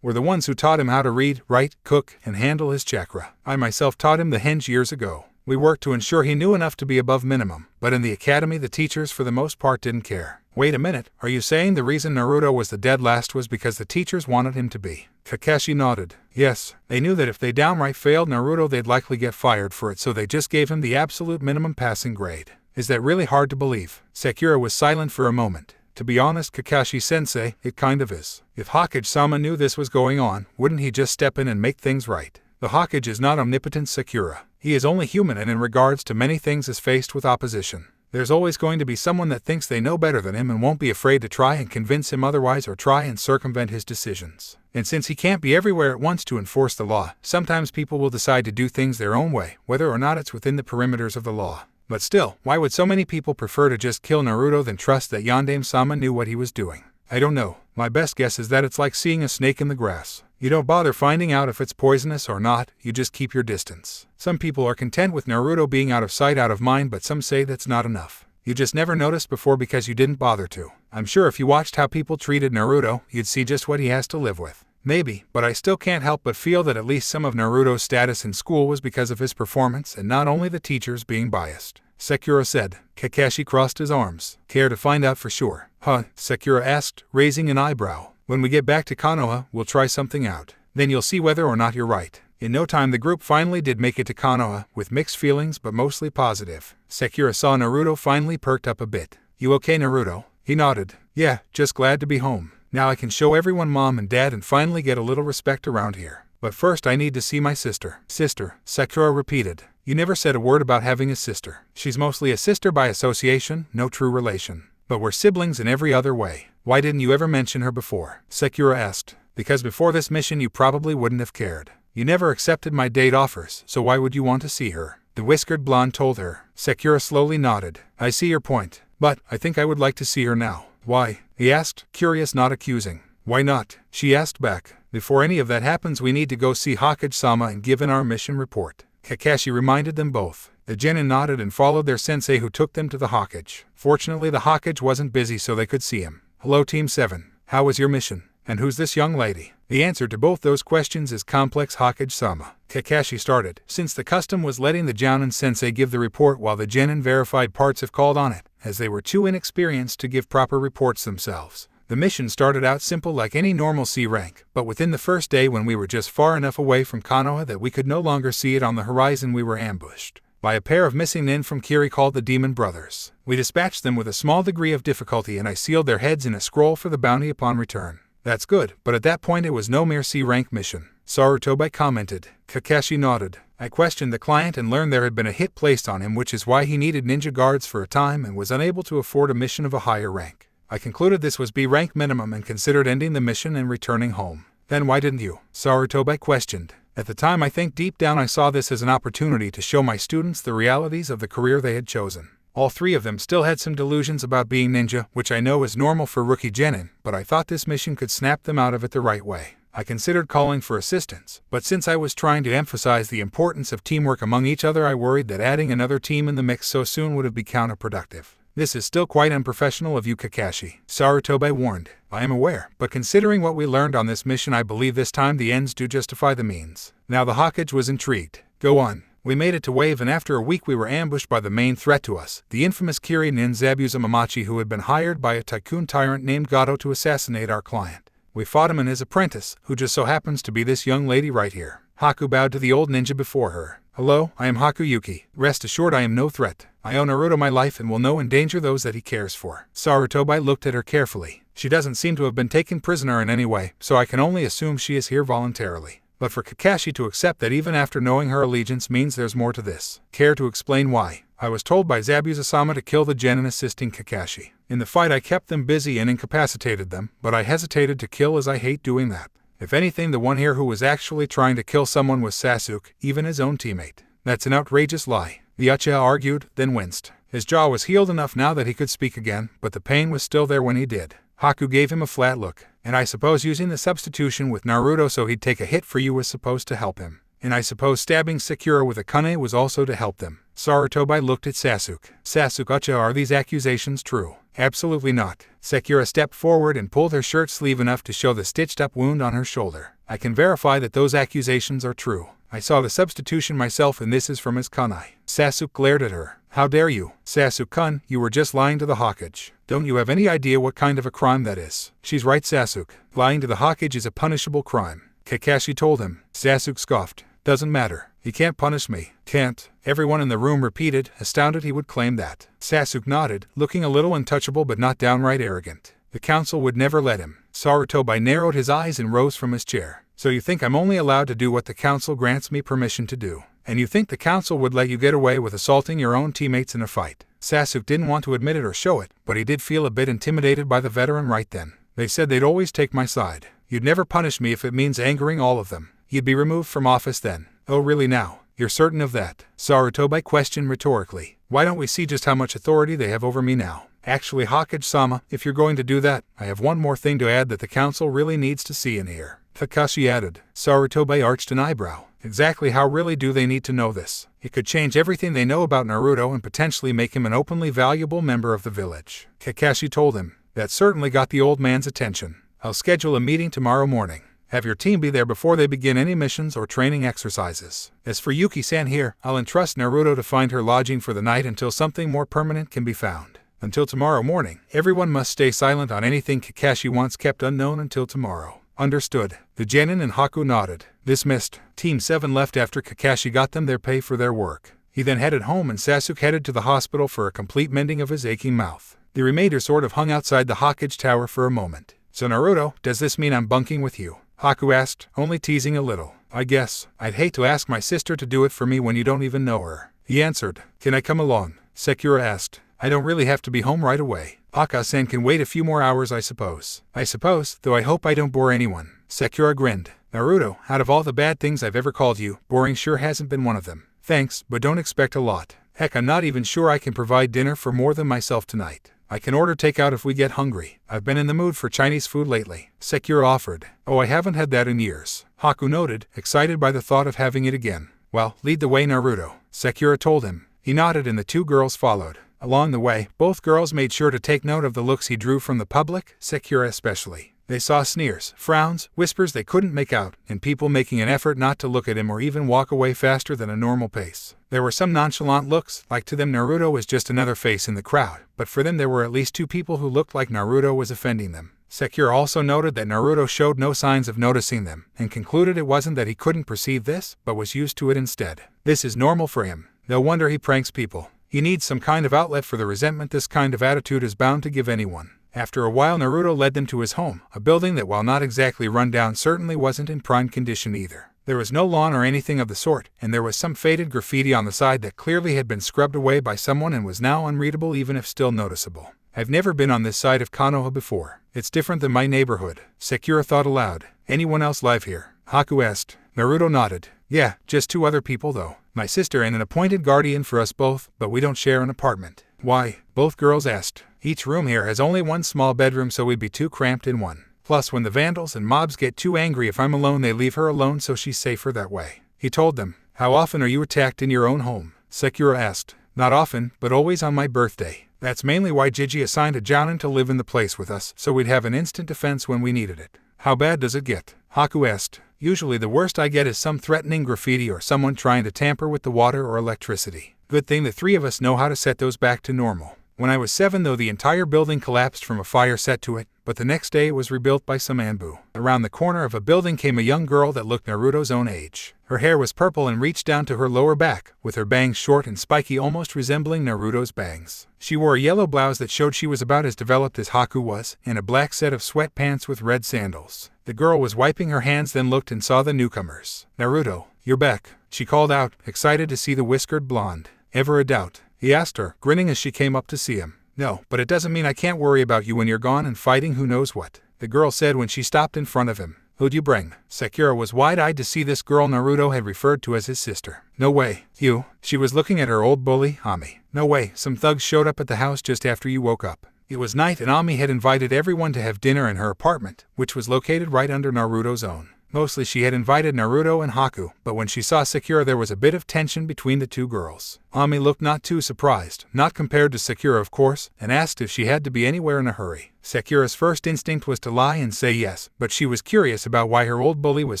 We're the ones who taught him how to read, write, cook, and handle his chakra. I myself taught him the henge years ago. We worked to ensure he knew enough to be above minimum, but in the academy the teachers for the most part didn't care. Wait a minute, are you saying the reason Naruto was the dead last was because the teachers wanted him to be? Kakashi nodded. Yes, they knew that if they downright failed Naruto they'd likely get fired for it, so they just gave him the absolute minimum passing grade. Is that really hard to believe? Sakura was silent for a moment. To be honest, Kakashi-sensei, it kind of is. If Hokage-sama knew this was going on, wouldn't he just step in and make things right? The Hokage is not omnipotent, Sakura. He is only human and in regards to many things is faced with opposition. There's always going to be someone that thinks they know better than him and won't be afraid to try and convince him otherwise or try and circumvent his decisions. And since he can't be everywhere at once to enforce the law, sometimes people will decide to do things their own way, whether or not it's within the perimeters of the law. But still, why would so many people prefer to just kill Naruto than trust that Yandame-sama knew what he was doing? I don't know. My best guess is that it's like seeing a snake in the grass. You don't bother finding out if it's poisonous or not, you just keep your distance. Some people are content with Naruto being out of sight, out of mind, but some say that's not enough. You just never noticed before because you didn't bother to. I'm sure if you watched how people treated Naruto, you'd see just what he has to live with. Maybe, but I still can't help but feel that at least some of Naruto's status in school was because of his performance and not only the teachers being biased. Sakura said. Kakashi crossed his arms. Care to find out for sure? Huh? Sakura asked, raising an eyebrow. When we get back to Konoha, we'll try something out. Then you'll see whether or not you're right. In no time the group finally did make it to Konoha, with mixed feelings but mostly positive. Sakura saw Naruto finally perked up a bit. You okay, Naruto? He nodded. Yeah, just glad to be home. Now I can show everyone Mom and Dad and finally get a little respect around here. But first I need to see my sister. Sister, Sakura repeated. You never said a word about having a sister. She's mostly a sister by association, no true relation. But we're siblings in every other way. Why didn't you ever mention her before? Sakura asked. Because before this mission you probably wouldn't have cared. You never accepted my date offers, so why would you want to see her? The whiskered blonde told her. Sakura slowly nodded. I see your point, but I think I would like to see her now. Why? He asked, curious not accusing. Why not? She asked back. Before any of that happens, we need to go see Hokage-sama and give in our mission report. Kakashi reminded them both. The genin nodded and followed their sensei, who took them to the Hokage. Fortunately, the Hokage wasn't busy so they could see him. Hello Team 7. How was your mission? And who's this young lady? The answer to both those questions is complex, Hokage-sama. Kakashi started, since the custom was letting the Jounin sensei give the report while the genin verified parts if called on it, as they were too inexperienced to give proper reports themselves. The mission started out simple like any normal C rank, but within the first day, when we were just far enough away from Konoha that we could no longer see it on the horizon, we were ambushed by a pair of missing nin from Kiri called the Demon Brothers. We dispatched them with a small degree of difficulty, and I sealed their heads in a scroll for the bounty upon return. That's good, but at that point it was no mere C-rank mission, Sarutobi commented. Kakashi nodded. I questioned the client and learned there had been a hit placed on him, which is why he needed ninja guards for a time and was unable to afford a mission of a higher rank. I concluded this was B-rank minimum and considered ending the mission and returning home. Then why didn't you? Sarutobi questioned. At the time, I think deep down I saw this as an opportunity to show my students the realities of the career they had chosen. All three of them still had some delusions about being ninja, which I know is normal for rookie genin, but I thought this mission could snap them out of it the right way. I considered calling for assistance, but since I was trying to emphasize the importance of teamwork among each other, I worried that adding another team in the mix so soon would have been counterproductive. This is still quite unprofessional of you, Kakashi, Sarutobi warned. I am aware, but considering what we learned on this mission, I believe this time the ends do justify the means. Now the Hokage was intrigued. Go on. We made it to Wave, and after a week we were ambushed by the main threat to us, the infamous Kiri nin Zabuza Mamachi, who had been hired by a tycoon tyrant named Gato to assassinate our client. We fought him and his apprentice, who just so happens to be this young lady right here. Haku bowed to the old ninja before her. Hello, I am Hakuyuki. Rest assured I am no threat. I owe Naruto my life and will no endanger those that he cares for. Sarutobi looked at her carefully. She doesn't seem to have been taken prisoner in any way, so I can only assume she is here voluntarily. But for Kakashi to accept that even after knowing her allegiance means there's more to this. Care to explain why? I was told by Zabuza-sama to kill the genin assisting Kakashi. In the fight I kept them busy and incapacitated them, but I hesitated to kill as I hate doing that. If anything, the one here who was actually trying to kill someone was Sasuke, even his own teammate. That's an outrageous lie, the Uchiha argued, then winced. His jaw was healed enough now that he could speak again, but the pain was still there when he did. Haku gave him a flat look. And I suppose using the substitution with Naruto so he'd take a hit for you was supposed to help him. And I suppose stabbing Sakura with a kane was also to help them. Sarutobi looked at Sasuke. Sasuke Uchiha, are these accusations true? Absolutely not. Sakura stepped forward and pulled her shirt sleeve enough to show the stitched-up wound on her shoulder. I can verify that those accusations are true. I saw the substitution myself, and this is from his kunai. Sasuke glared at her. How dare you? Sasuke-kun, you were just lying to the Hokage. Don't you have any idea what kind of a crime that is? She's right, Sasuke. Lying to the Hokage is a punishable crime. Kakashi told him. Sasuke scoffed. Doesn't matter. He can't punish me. Can't. Everyone in the room repeated, astounded he would claim that. Sasuke nodded, looking a little untouchable but not downright arrogant. The council would never let him. Sarutobi narrowed his eyes and rose from his chair. So you think I'm only allowed to do what the council grants me permission to do? And you think the council would let you get away with assaulting your own teammates in a fight? Sasuke didn't want to admit it or show it, but he did feel a bit intimidated by the veteran right then. They said they'd always take my side. You'd never punish me if it means angering all of them. You'd be removed from office then. Oh really now? You're certain of that? Sarutobi questioned rhetorically. Why don't we see just how much authority they have over me now? Actually, Hokage-sama, if you're going to do that, I have one more thing to add that the council really needs to see and hear. Kakashi added. Sarutobi arched an eyebrow. Exactly how really do they need to know this? It could change everything they know about Naruto and potentially make him an openly valuable member of the village. Kakashi told him. That certainly got the old man's attention. I'll schedule a meeting tomorrow morning. Have your team be there before they begin any missions or training exercises. As for Yuki-san here, I'll entrust Naruto to find her lodging for the night until something more permanent can be found. Until tomorrow morning, everyone must stay silent on anything Kakashi wants kept unknown until tomorrow. Understood. The genin and Haku nodded. Dismissed. Team 7 left after Kakashi got them their pay for their work. He then headed home and Sasuke headed to the hospital for a complete mending of his aching mouth. The remainder sort of hung outside the Hokage tower for a moment. So Naruto, does this mean I'm bunking with you? Haku asked, only teasing a little. I guess. I'd hate to ask my sister to do it for me when you don't even know her. He answered. Can I come along? Sakura asked. I don't really have to be home right away. Aka-san can wait a few more hours, I suppose. I suppose, though I hope I don't bore anyone. Sakura grinned. Naruto, out of all the bad things I've ever called you, boring sure hasn't been one of them. Thanks, but don't expect a lot. Heck, I'm not even sure I can provide dinner for more than myself tonight. I can order takeout if we get hungry. I've been in the mood for Chinese food lately, Sakura offered. Oh, I haven't had that in years, Haku noted, excited by the thought of having it again. Well, lead the way, Naruto, Sakura told him. He nodded and the two girls followed. Along the way, both girls made sure to take note of the looks he drew from the public, Sakura especially. They saw sneers, frowns, whispers they couldn't make out, and people making an effort not to look at him or even walk away faster than a normal pace. There were some nonchalant looks, like to them Naruto was just another face in the crowd, but for them there were at least two people who looked like Naruto was offending them. Sakura also noted that Naruto showed no signs of noticing them, and concluded it wasn't that he couldn't perceive this, but was used to it instead. This is normal for him. No wonder he pranks people. He needs some kind of outlet for the resentment this kind of attitude is bound to give anyone. After a while Naruto led them to his home, a building that while not exactly run down certainly wasn't in prime condition either. There was no lawn or anything of the sort, and there was some faded graffiti on the side that clearly had been scrubbed away by someone and was now unreadable even if still noticeable. I've never been on this side of Konoha before. It's different than my neighborhood, Sakura thought aloud. Anyone else live here? Haku asked. Naruto nodded. Yeah, just two other people though. My sister and an appointed guardian for us both, but we don't share an apartment. Why? Both girls asked. Each room here has only one small bedroom, so we'd be too cramped in one. Plus, when the vandals and mobs get too angry if I'm alone, they leave her alone so she's safer that way. He told them. How often are you attacked in your own home? Sakura asked. Not often, but always on my birthday. That's mainly why Gigi assigned a Jounin to live in the place with us, so we'd have an instant defense when we needed it. How bad does it get? Haku asked. Usually the worst I get is some threatening graffiti or someone trying to tamper with the water or electricity. Good thing the three of us know how to set those back to normal. When I was 7 though, the entire building collapsed from a fire set to it, but the next day it was rebuilt by some Anbu. Around the corner of a building came a young girl that looked Naruto's own age. Her hair was purple and reached down to her lower back, with her bangs short and spiky, almost resembling Naruto's bangs. She wore a yellow blouse that showed she was about as developed as Haku was, and a black set of sweatpants with red sandals. The girl was wiping her hands, then looked and saw the newcomers. Naruto, you're back, she called out, excited to see the whiskered blonde. Ever a doubt? He asked her, grinning as she came up to see him. No, but it doesn't mean I can't worry about you when you're gone and fighting who knows what, the girl said when she stopped in front of him. Who'd you bring? Sakura was wide-eyed to see this girl Naruto had referred to as his sister. No way. You? She was looking at her old bully, Ami. No way, some thugs showed up at the house just after you woke up. It was night and Ami had invited everyone to have dinner in her apartment, which was located right under Naruto's own. Mostly she had invited Naruto and Haku, but when she saw Sakura there was a bit of tension between the two girls. Ami looked not too surprised, not compared to Sakura of course, and asked if she had to be anywhere in a hurry. Sakura's first instinct was to lie and say yes, but she was curious about why her old bully was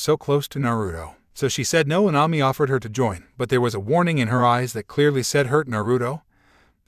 so close to Naruto. So she said no and Ami offered her to join, but there was a warning in her eyes that clearly said hurt Naruto,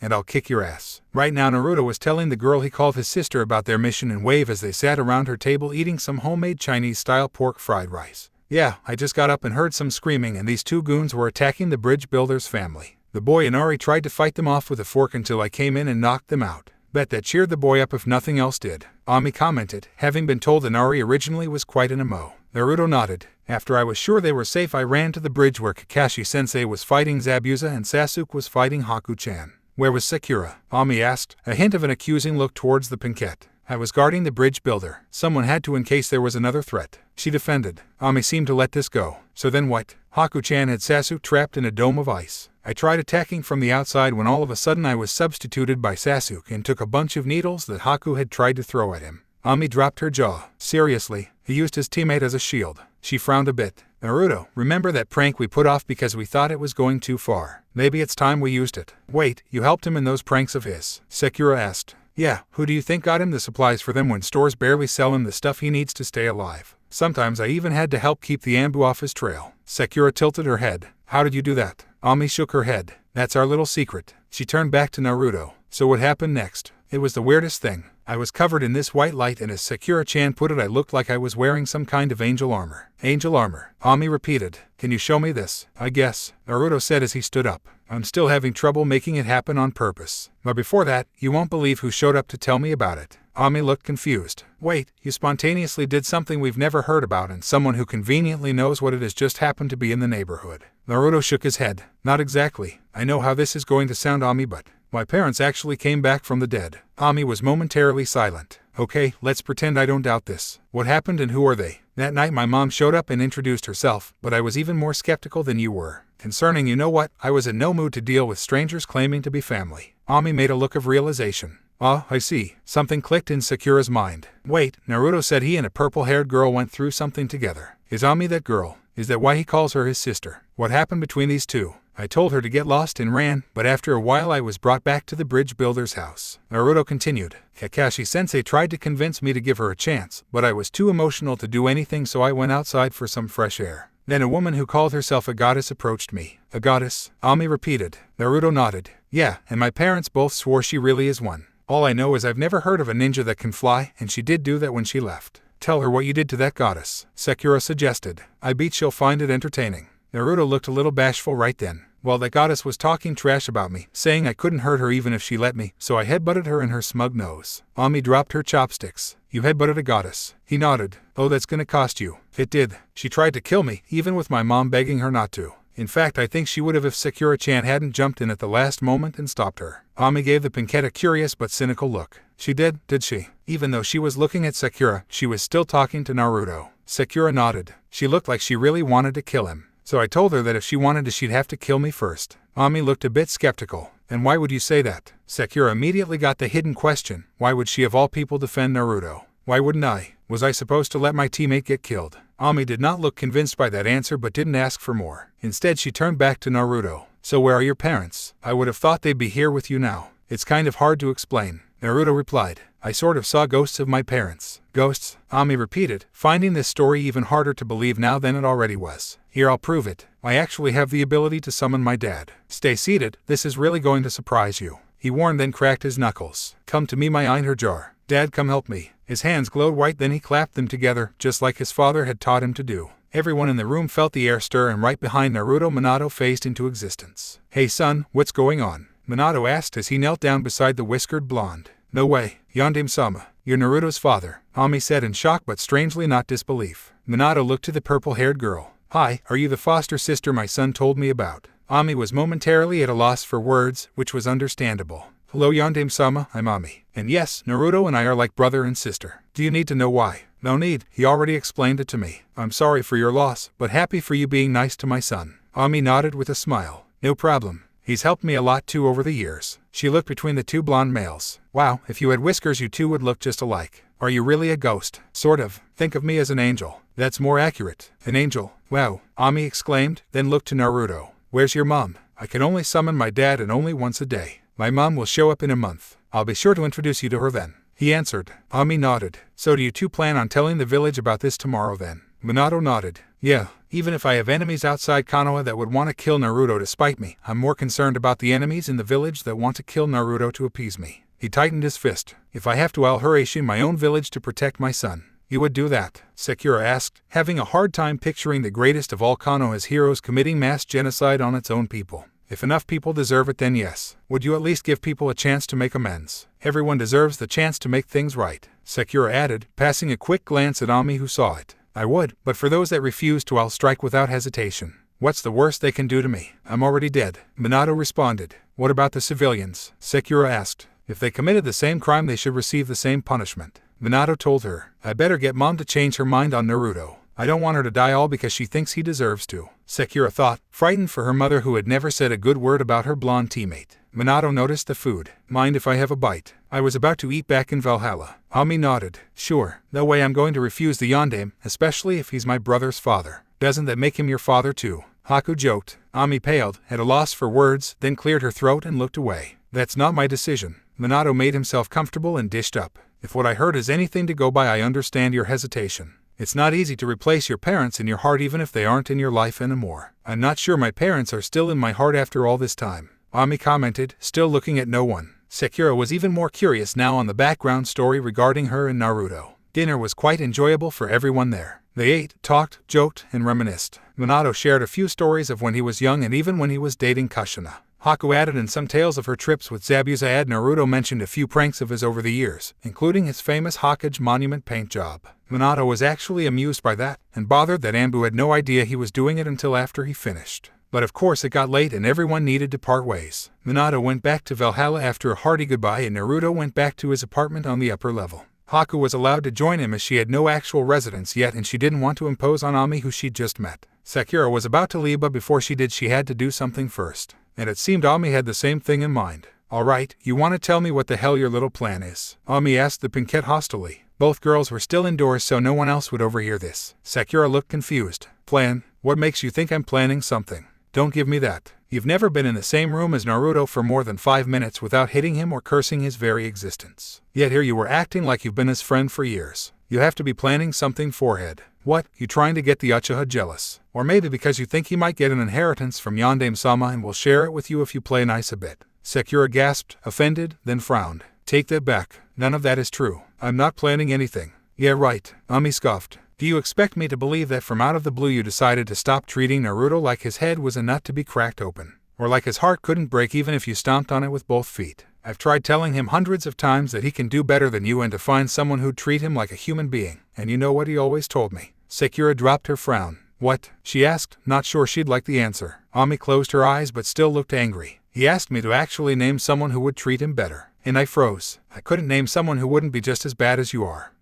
and I'll kick your ass. Right now Naruto was telling the girl he called his sister about their mission and wave as they sat around her table eating some homemade Chinese-style pork fried rice. Yeah, I just got up and heard some screaming and these two goons were attacking the bridge builder's family. The boy and Ari tried to fight them off with a fork until I came in and knocked them out. Bet that cheered the boy up if nothing else did, Ami commented, having been told that Ari originally was quite an emo. Naruto nodded. After I was sure they were safe I ran to the bridge where Kakashi-sensei was fighting Zabuza and Sasuke was fighting Haku-chan. Where was Sakura? Ami asked, a hint of an accusing look towards the Pinkette. I was guarding the bridge builder. Someone had to in case there was another threat. She defended. Ami seemed to let this go. So then what? Haku-chan had Sasuke trapped in a dome of ice. I tried attacking from the outside when all of a sudden I was substituted by Sasuke and took a bunch of needles that Haku had tried to throw at him. Ami dropped her jaw. Seriously, he used his teammate as a shield. She frowned a bit. Naruto, remember that prank we put off because we thought it was going too far? Maybe it's time we used it. Wait, you helped him in those pranks of his? Sakura asked. Yeah, who do you think got him the supplies for them when stores barely sell him the stuff he needs to stay alive? Sometimes I even had to help keep the Anbu off his trail. Sakura tilted her head. How did you do that? Ami shook her head. That's our little secret. She turned back to Naruto. So what happened next? It was the weirdest thing. I was covered in this white light and as Sakura-chan put it I looked like I was wearing some kind of angel armor. Angel armor, Ami repeated. Can you show me this? I guess, Naruto said as he stood up. I'm still having trouble making it happen on purpose. But before that, you won't believe who showed up to tell me about it. Ami looked confused. Wait, you spontaneously did something we've never heard about and someone who conveniently knows what it is just happened to be in the neighborhood. Naruto shook his head. Not exactly. I know how this is going to sound, Ami, but my parents actually came back from the dead. Ami was momentarily silent. Okay, let's pretend I don't doubt this. What happened and who are they? That night my mom showed up and introduced herself, but I was even more skeptical than you were. Concerning you know what, I was in no mood to deal with strangers claiming to be family. Ami made a look of realization. Ah, I see. Something clicked in Sakura's mind. Wait, Naruto said he and a purple-haired girl went through something together. Is Ami that girl? Is that why he calls her his sister? What happened between these two? I told her to get lost and ran, but after a while I was brought back to the bridge builder's house. Naruto continued. Kakashi-sensei tried to convince me to give her a chance, but I was too emotional to do anything, so I went outside for some fresh air. Then a woman who called herself a goddess approached me. A goddess? Ami repeated. Naruto nodded. Yeah, and my parents both swore she really is one. All I know is I've never heard of a ninja that can fly, and she did do that when she left. Tell her what you did to that goddess, Sakura suggested. I bet she'll find it entertaining. Naruto looked a little bashful right then. Well, that goddess was talking trash about me, saying I couldn't hurt her even if she let me, so I headbutted her in her smug nose. Ami dropped her chopsticks. You headbutted a goddess. He nodded. Oh, that's gonna cost you. It did. She tried to kill me, even with my mom begging her not to. In fact, I think she would have if Sakura-chan hadn't jumped in at the last moment and stopped her. Ami gave the Pinkette a curious but cynical look. She did she? Even though she was looking at Sakura, she was still talking to Naruto. Sakura nodded. She looked like she really wanted to kill him. So I told her that if she wanted to, she'd have to kill me first. Ami looked a bit skeptical. And why would you say that? Sakura immediately got the hidden question. Why would she of all people defend Naruto? Why wouldn't I? Was I supposed to let my teammate get killed? Ami did not look convinced by that answer but didn't ask for more. Instead, she turned back to Naruto. So where are your parents? I would have thought they'd be here with you now. It's kind of hard to explain. Naruto replied. I sort of saw ghosts of my parents. Ghosts? Ami repeated, finding this story even harder to believe now than it already was. Here, I'll prove it. I actually have the ability to summon my dad. Stay seated, this is really going to surprise you. He warned, then cracked his knuckles. Come to me, my Einherjar. Dad, come help me. His hands glowed white, then he clapped them together, just like his father had taught him to do. Everyone in the room felt the air stir, and right behind Naruto, Minato phased into existence. Hey son, what's going on? Minato asked as he knelt down beside the whiskered blonde. No way, Yandeme-sama. You're Naruto's father, Ami said in shock but strangely not disbelief. Minato looked to the purple-haired girl. Hi, are you the foster sister my son told me about? Ami was momentarily at a loss for words, which was understandable. Hello Yandeme-sama, I'm Ami. And yes, Naruto and I are like brother and sister. Do you need to know why? No need, he already explained it to me. I'm sorry for your loss, but happy for you being nice to my son. Ami nodded with a smile. No problem. He's helped me a lot too over the years. She looked between the two blonde males. Wow, if you had whiskers you two would look just alike. Are you really a ghost? Sort of. Think of me as an angel. That's more accurate. An angel? Wow, Ami exclaimed, then looked to Naruto. Where's your mom? I can only summon my dad and only once a day. My mom will show up in a month. I'll be sure to introduce you to her then. He answered. Ami nodded. So do you two plan on telling the village about this tomorrow then? Minato nodded. Yeah, even if I have enemies outside Konoha that would want to kill Naruto to spite me, I'm more concerned about the enemies in the village that want to kill Naruto to appease me. He tightened his fist. If I have to, I'll Hirashi my own village to protect my son. You would do that? Sakura asked, having a hard time picturing the greatest of all Konoha's heroes committing mass genocide on its own people. If enough people deserve it, then yes. Would you at least give people a chance to make amends? Everyone deserves the chance to make things right, Sakura added, passing a quick glance at Ami who saw it. I would, but for those that refuse to, I'll strike without hesitation. What's the worst they can do to me? I'm already dead. Minato responded. What about the civilians? Sakura asked. If they committed the same crime, they should receive the same punishment. Minato told her. I better get mom to change her mind on Naruto. I don't want her to die all because she thinks he deserves to. Sakura thought, frightened for her mother who had never said a good word about her blonde teammate. Minato noticed the food. Mind if I have a bite? I was about to eat back in Valhalla. Ami nodded. Sure, no way I'm going to refuse the Yandeme, especially if he's my brother's father. Doesn't that make him your father too? Haku joked. Ami paled, at a loss for words, then cleared her throat and looked away. That's not my decision. Minato made himself comfortable and dished up. If what I heard is anything to go by, I understand your hesitation. It's not easy to replace your parents in your heart even if they aren't in your life anymore. I'm not sure my parents are still in my heart after all this time, Ami commented, still looking at no one. Sakura was even more curious now on the background story regarding her and Naruto. Dinner was quite enjoyable for everyone there. They ate, talked, joked, and reminisced. Minato shared a few stories of when he was young and even when he was dating Kushina. Haku added in some tales of her trips with Zabuza. Naruto mentioned a few pranks of his over the years, including his famous Hokage monument paint job. Minato was actually amused by that, and bothered that Anbu had no idea he was doing it until after he finished. But of course it got late and everyone needed to part ways. Minato went back to Valhalla after a hearty goodbye and Naruto went back to his apartment on the upper level. Haku was allowed to join him as she had no actual residence yet and she didn't want to impose on Ami who she'd just met. Sakura was about to leave, but before she did she had to do something first. And it seemed Ami had the same thing in mind. Alright, you want to tell me what the hell your little plan is? Ami asked the pinkette hostilely. Both girls were still indoors so no one else would overhear this. Sakura looked confused. Plan? What makes you think I'm planning something? Don't give me that. You've never been in the same room as Naruto for more than 5 minutes without hitting him or cursing his very existence. Yet here you were acting like you've been his friend for years. You have to be planning something, forehead. What, you trying to get the Uchiha jealous? Or maybe because you think he might get an inheritance from Yondaime-sama and will share it with you if you play nice a bit. Sakura gasped, offended, then frowned. Take that back. None of that is true. I'm not planning anything. Yeah, right. Ami scoffed. Do you expect me to believe that from out of the blue you decided to stop treating Naruto like his head was a nut to be cracked open? Or like his heart couldn't break even if you stomped on it with both feet? I've tried telling him hundreds of times that he can do better than you and to find someone who'd treat him like a human being. And you know what he always told me? Sakura dropped her frown. What? She asked, not sure she'd like the answer. Ami closed her eyes but still looked angry. He asked me to actually name someone who would treat him better. And I froze. I couldn't name someone who wouldn't be just as bad as you are.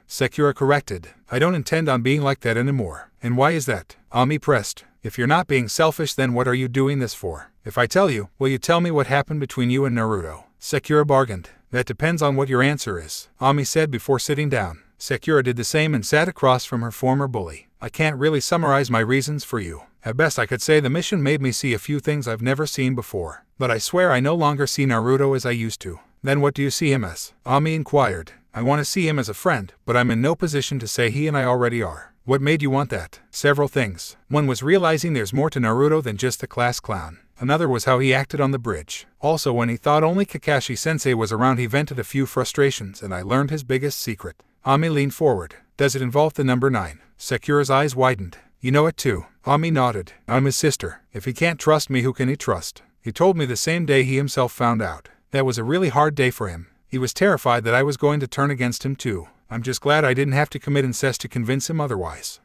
Sakura corrected. I don't intend on being like that anymore. And why is that? Ami pressed. If you're not being selfish, then what are you doing this for? If I tell you, will you tell me what happened between you and Naruto? Sakura bargained. That depends on what your answer is, Ami said before sitting down. Sakura did the same and sat across from her former bully. I can't really summarize my reasons for you. At best I could say the mission made me see a few things I've never seen before. But I swear I no longer see Naruto as I used to. Then what do you see him as? Ami inquired. I want to see him as a friend, but I'm in no position to say he and I already are. What made you want that? Several things. One was realizing there's more to Naruto than just the class clown. Another was how he acted on the bridge. Also, when he thought only Kakashi-sensei was around, he vented a few frustrations and I learned his biggest secret. Ami leaned forward. Does it involve the number 9? Sakura's eyes widened. You know it too. Ami nodded. I'm his sister. If he can't trust me, who can he trust? He told me the same day he himself found out. That was a really hard day for him. He was terrified that I was going to turn against him too. I'm just glad I didn't have to commit incest to convince him otherwise.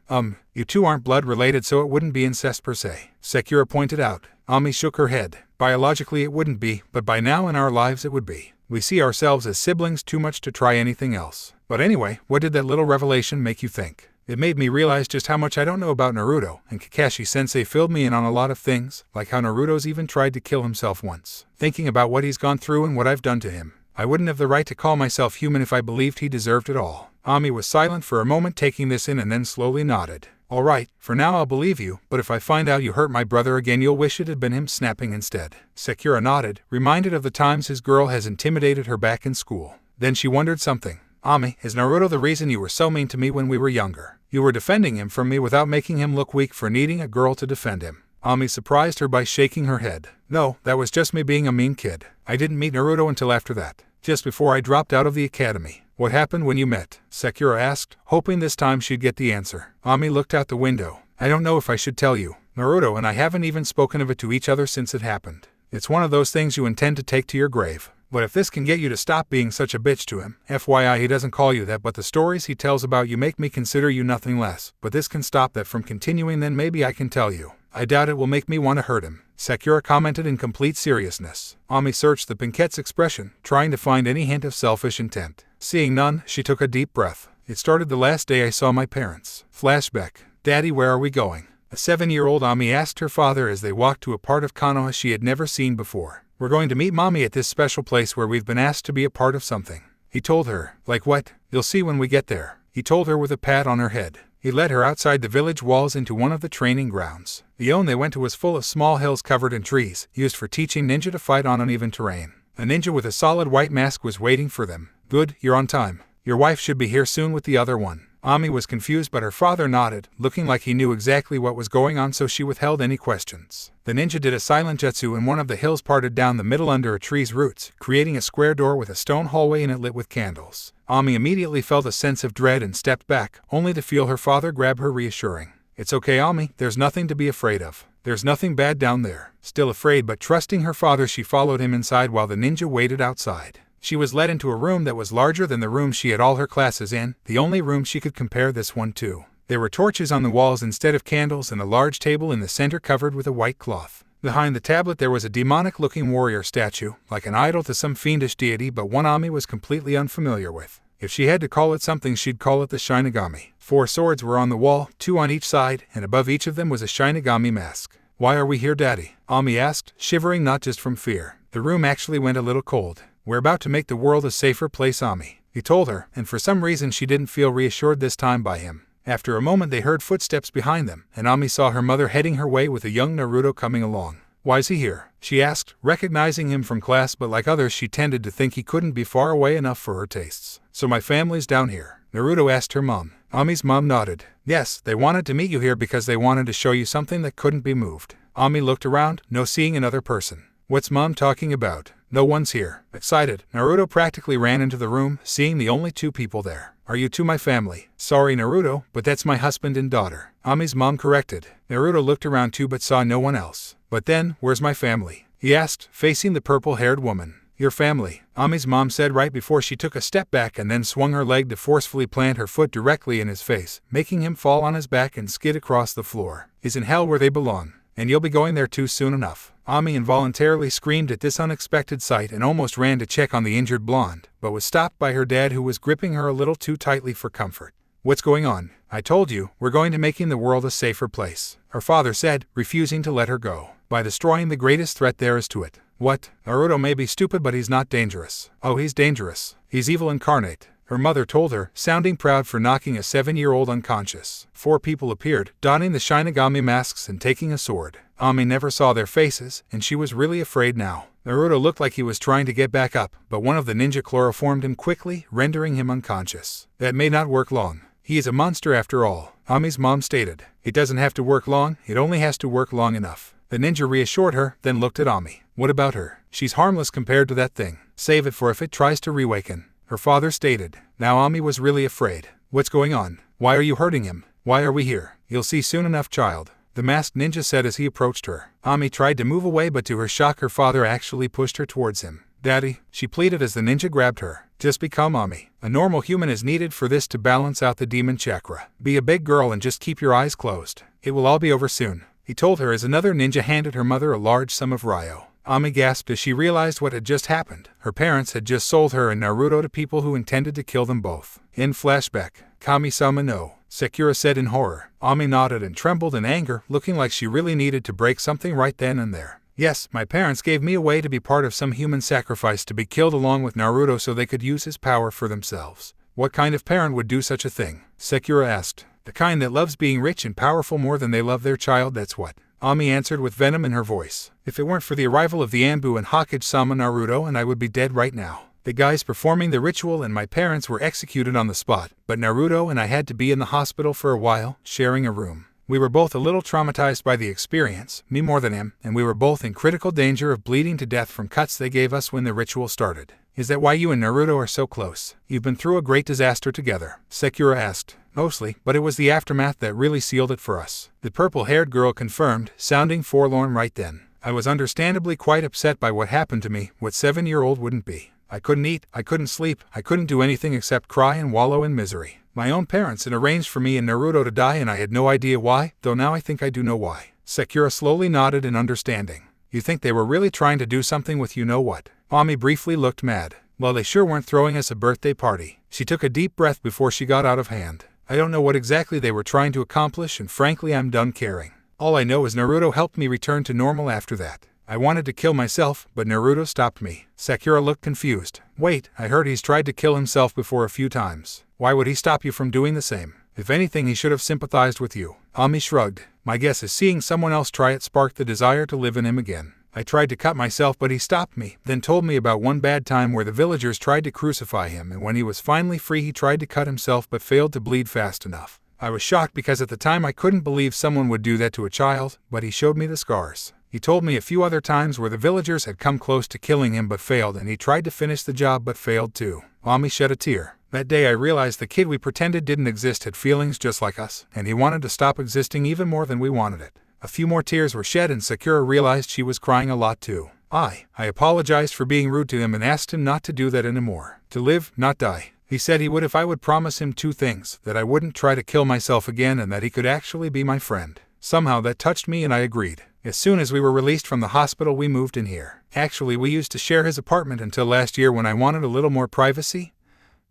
You two aren't blood related, so it wouldn't be incest per se, Sakura pointed out. Ami shook her head. Biologically it wouldn't be, but by now in our lives it would be. We see ourselves as siblings too much to try anything else. But anyway, what did that little revelation make you think? It made me realize just how much I don't know about Naruto, and Kakashi-sensei filled me in on a lot of things, like how Naruto's even tried to kill himself once. Thinking about what he's gone through and what I've done to him, I wouldn't have the right to call myself human if I believed he deserved it all. Ami was silent for a moment, taking this in, and then slowly nodded. All right, for now I'll believe you, but if I find out you hurt my brother again, you'll wish it had been him snapping instead. Sakura nodded, reminded of the times his girl has intimidated her back in school. Then she wondered something. Ami, is Naruto the reason you were so mean to me when we were younger? You were defending him from me without making him look weak for needing a girl to defend him. Ami surprised her by shaking her head. No, that was just me being a mean kid. I didn't meet Naruto until after that, just before I dropped out of the academy. What happened when you met? Sakura asked, hoping this time she'd get the answer. Ami looked out the window. I don't know if I should tell you. Naruto and I haven't even spoken of it to each other since it happened. It's one of those things you intend to take to your grave. But if this can get you to stop being such a bitch to him, FYI he doesn't call you that, but the stories he tells about you make me consider you nothing less. But this can stop that from continuing, then maybe I can tell you. I doubt it will make me want to hurt him, Sakura commented in complete seriousness. Ami searched the pinkette's expression, trying to find any hint of selfish intent. Seeing none, she took a deep breath. It started the last day I saw my parents. Flashback. Daddy, where are we going? A 7-year-old Ami asked her father as they walked to a part of Konoha she had never seen before. We're going to meet Mommy at this special place where we've been asked to be a part of something. He told her. Like what? You'll see when we get there. He told her with a pat on her head. He led her outside the village walls into one of the training grounds. The zone they went to was full of small hills covered in trees, used for teaching ninja to fight on uneven terrain. A ninja with a solid white mask was waiting for them. Good, you're on time. Your wife should be here soon with the other one. Ami was confused, but her father nodded, looking like he knew exactly what was going on, so she withheld any questions. The ninja did a silent jutsu and one of the hills parted down the middle under a tree's roots, creating a square door with a stone hallway in it lit with candles. Ami immediately felt a sense of dread and stepped back, only to feel her father grab her, reassuring. It's okay, Ami, there's nothing to be afraid of. There's nothing bad down there. Still afraid but trusting her father, she followed him inside while the ninja waited outside. She was led into a room that was larger than the room she had all her classes in, the only room she could compare this one to. There were torches on the walls instead of candles and a large table in the center covered with a white cloth. Behind the tablet there was a demonic-looking warrior statue, like an idol to some fiendish deity, but one Ami was completely unfamiliar with. If she had to call it something, she'd call it the Shinigami. 4 swords were on the wall, 2 on each side, and above each of them was a Shinigami mask. Why are we here, Daddy? Ami asked, shivering not just from fear, The room actually went a little cold. We're about to make the world a safer place, Ami, he told her, and for some reason she didn't feel reassured this time by him. After a moment they heard footsteps behind them, and Ami saw her mother heading her way with a young Naruto coming along. Why's he here? She asked, recognizing him from class, but like others she tended to think he couldn't be far away enough for her tastes. So my family's down here? Naruto asked her mom. Ami's mom nodded. Yes, they wanted to meet you here because they wanted to show you something that couldn't be moved. Ami looked around, no seeing another person. What's mom talking about? No one's here. Excited, Naruto practically ran into the room, seeing the only two people there. Are you two my family? Sorry Naruto, but that's my husband and daughter, Ami's mom corrected. Naruto looked around too but saw no one else. But then, where's my family? He asked, facing the purple-haired woman. Your family, Ami's mom said right before she took a step back and then swung her leg to forcefully plant her foot directly in his face, making him fall on his back and skid across the floor. Is in hell where they belong. And you'll be going there too soon enough. Ami involuntarily screamed at this unexpected sight and almost ran to check on the injured blonde, but was stopped by her dad who was gripping her a little too tightly for comfort. What's going on? I told you, we're going to making the world a safer place, her father said, refusing to let her go, by destroying the greatest threat there is to it. What? Naruto may be stupid but he's not dangerous. Oh, he's dangerous. He's evil incarnate, her mother told her, sounding proud for knocking a 7-year-old unconscious. 4 people appeared, donning the Shinigami masks and taking a sword. Ami never saw their faces, and she was really afraid now. Naruto looked like he was trying to get back up, but one of the ninja chloroformed him quickly, rendering him unconscious. That may not work long. He is a monster after all, Ami's mom stated. It doesn't have to work long, it only has to work long enough. The ninja reassured her, then looked at Ami. What about her? She's harmless compared to that thing. Save it for if it tries to reawaken, her father stated. Now Ami was really afraid. What's going on? Why are you hurting him? Why are we here? You'll see soon enough, child, the masked ninja said as he approached her. Ami tried to move away but to her shock her father actually pushed her towards him. Daddy, she pleaded as the ninja grabbed her. Just become Ami. A normal human is needed for this to balance out the demon chakra. Be a big girl and just keep your eyes closed. It will all be over soon, he told her as another ninja handed her mother a large sum of ryo. Ami gasped as she realized what had just happened. Her parents had just sold her and Naruto to people who intended to kill them both. In flashback, Kami-sama no, Sakura said in horror. Ami nodded and trembled in anger, looking like she really needed to break something right then and there. Yes, my parents gave me away to be part of some human sacrifice to be killed along with Naruto so they could use his power for themselves. What kind of parent would do such a thing? Sakura asked. The kind that loves being rich and powerful more than they love their child, that's what. Ami answered with venom in her voice. If it weren't for the arrival of the Anbu and Hokage-sama Naruto and I would be dead right now. The guys performing the ritual and my parents were executed on the spot, but Naruto and I had to be in the hospital for a while, sharing a room. We were both a little traumatized by the experience, me more than him, and we were both in critical danger of bleeding to death from cuts they gave us when the ritual started. Is that why you and Naruto are so close? You've been through a great disaster together, Sakura asked. Mostly, but it was the aftermath that really sealed it for us, the purple-haired girl confirmed, sounding forlorn right then. I was understandably quite upset by what happened to me, what 7-year-old wouldn't be. I couldn't eat, I couldn't sleep, I couldn't do anything except cry and wallow in misery. My own parents had arranged for me and Naruto to die and I had no idea why, though now I think I do know why. Sakura slowly nodded in understanding. You think they were really trying to do something with you know what? Ami briefly looked mad. Well, they sure weren't throwing us a birthday party. She took a deep breath before she got out of hand. I don't know what exactly they were trying to accomplish and frankly I'm done caring. All I know is Naruto helped me return to normal after that. I wanted to kill myself, but Naruto stopped me. Sakura looked confused. Wait, I heard he's tried to kill himself before a few times. Why would he stop you from doing the same? If anything, he should have sympathized with you. Ami shrugged. My guess is seeing someone else try it sparked the desire to live in him again. I tried to cut myself but he stopped me, then told me about one bad time where the villagers tried to crucify him and when he was finally free he tried to cut himself but failed to bleed fast enough. I was shocked because at the time I couldn't believe someone would do that to a child, but he showed me the scars. He told me a few other times where the villagers had come close to killing him but failed and he tried to finish the job but failed too. Ami shed a tear. That day I realized the kid we pretended didn't exist had feelings just like us, and he wanted to stop existing even more than we wanted it. A few more tears were shed and Sakura realized she was crying a lot too. I apologized for being rude to him and asked him not to do that anymore. To live, not die. He said he would if I would promise him 2 things, that I wouldn't try to kill myself again and that he could actually be my friend. Somehow that touched me and I agreed. As soon as we were released from the hospital we moved in here. Actually we used to share his apartment until last year when I wanted a little more privacy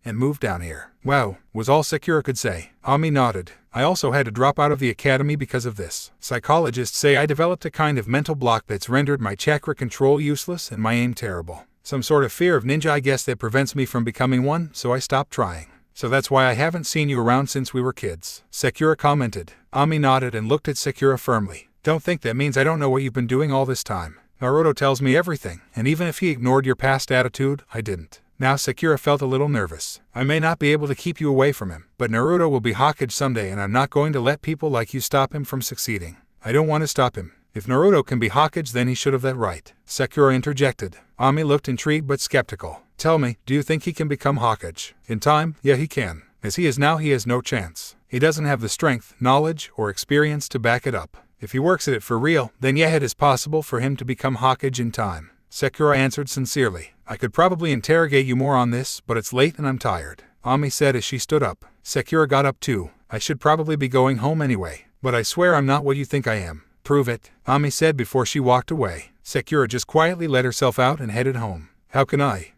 and moved down here. Wow, was all Sakura could say. Ami nodded. I also had to drop out of the academy because of this. Psychologists say I developed a kind of mental block that's rendered my chakra control useless and my aim terrible. Some sort of fear of ninja, I guess, that prevents me from becoming one, so I stopped trying. So that's why I haven't seen you around since we were kids, Sakura commented. Ami nodded and looked at Sakura firmly. Don't think that means I don't know what you've been doing all this time. Naruto tells me everything, and even if he ignored your past attitude, I didn't. Now Sakura felt a little nervous. I may not be able to keep you away from him, but Naruto will be Hokage someday and I'm not going to let people like you stop him from succeeding. I don't want to stop him. If Naruto can be Hokage, then he should have that right, Sakura interjected. Ami looked intrigued but skeptical. Tell me, do you think he can become Hokage? In time, yeah, he can. As he is now, he has no chance. He doesn't have the strength, knowledge, or experience to back it up. If he works at it for real, then yeah, it is possible for him to become Hokage in time, Sakura answered sincerely. I could probably interrogate you more on this, but it's late and I'm tired, Ami said as she stood up. Sakura got up too. I should probably be going home anyway, but I swear I'm not what you think I am. Prove it, Ami said before she walked away. Sakura just quietly let herself out and headed home. How can I?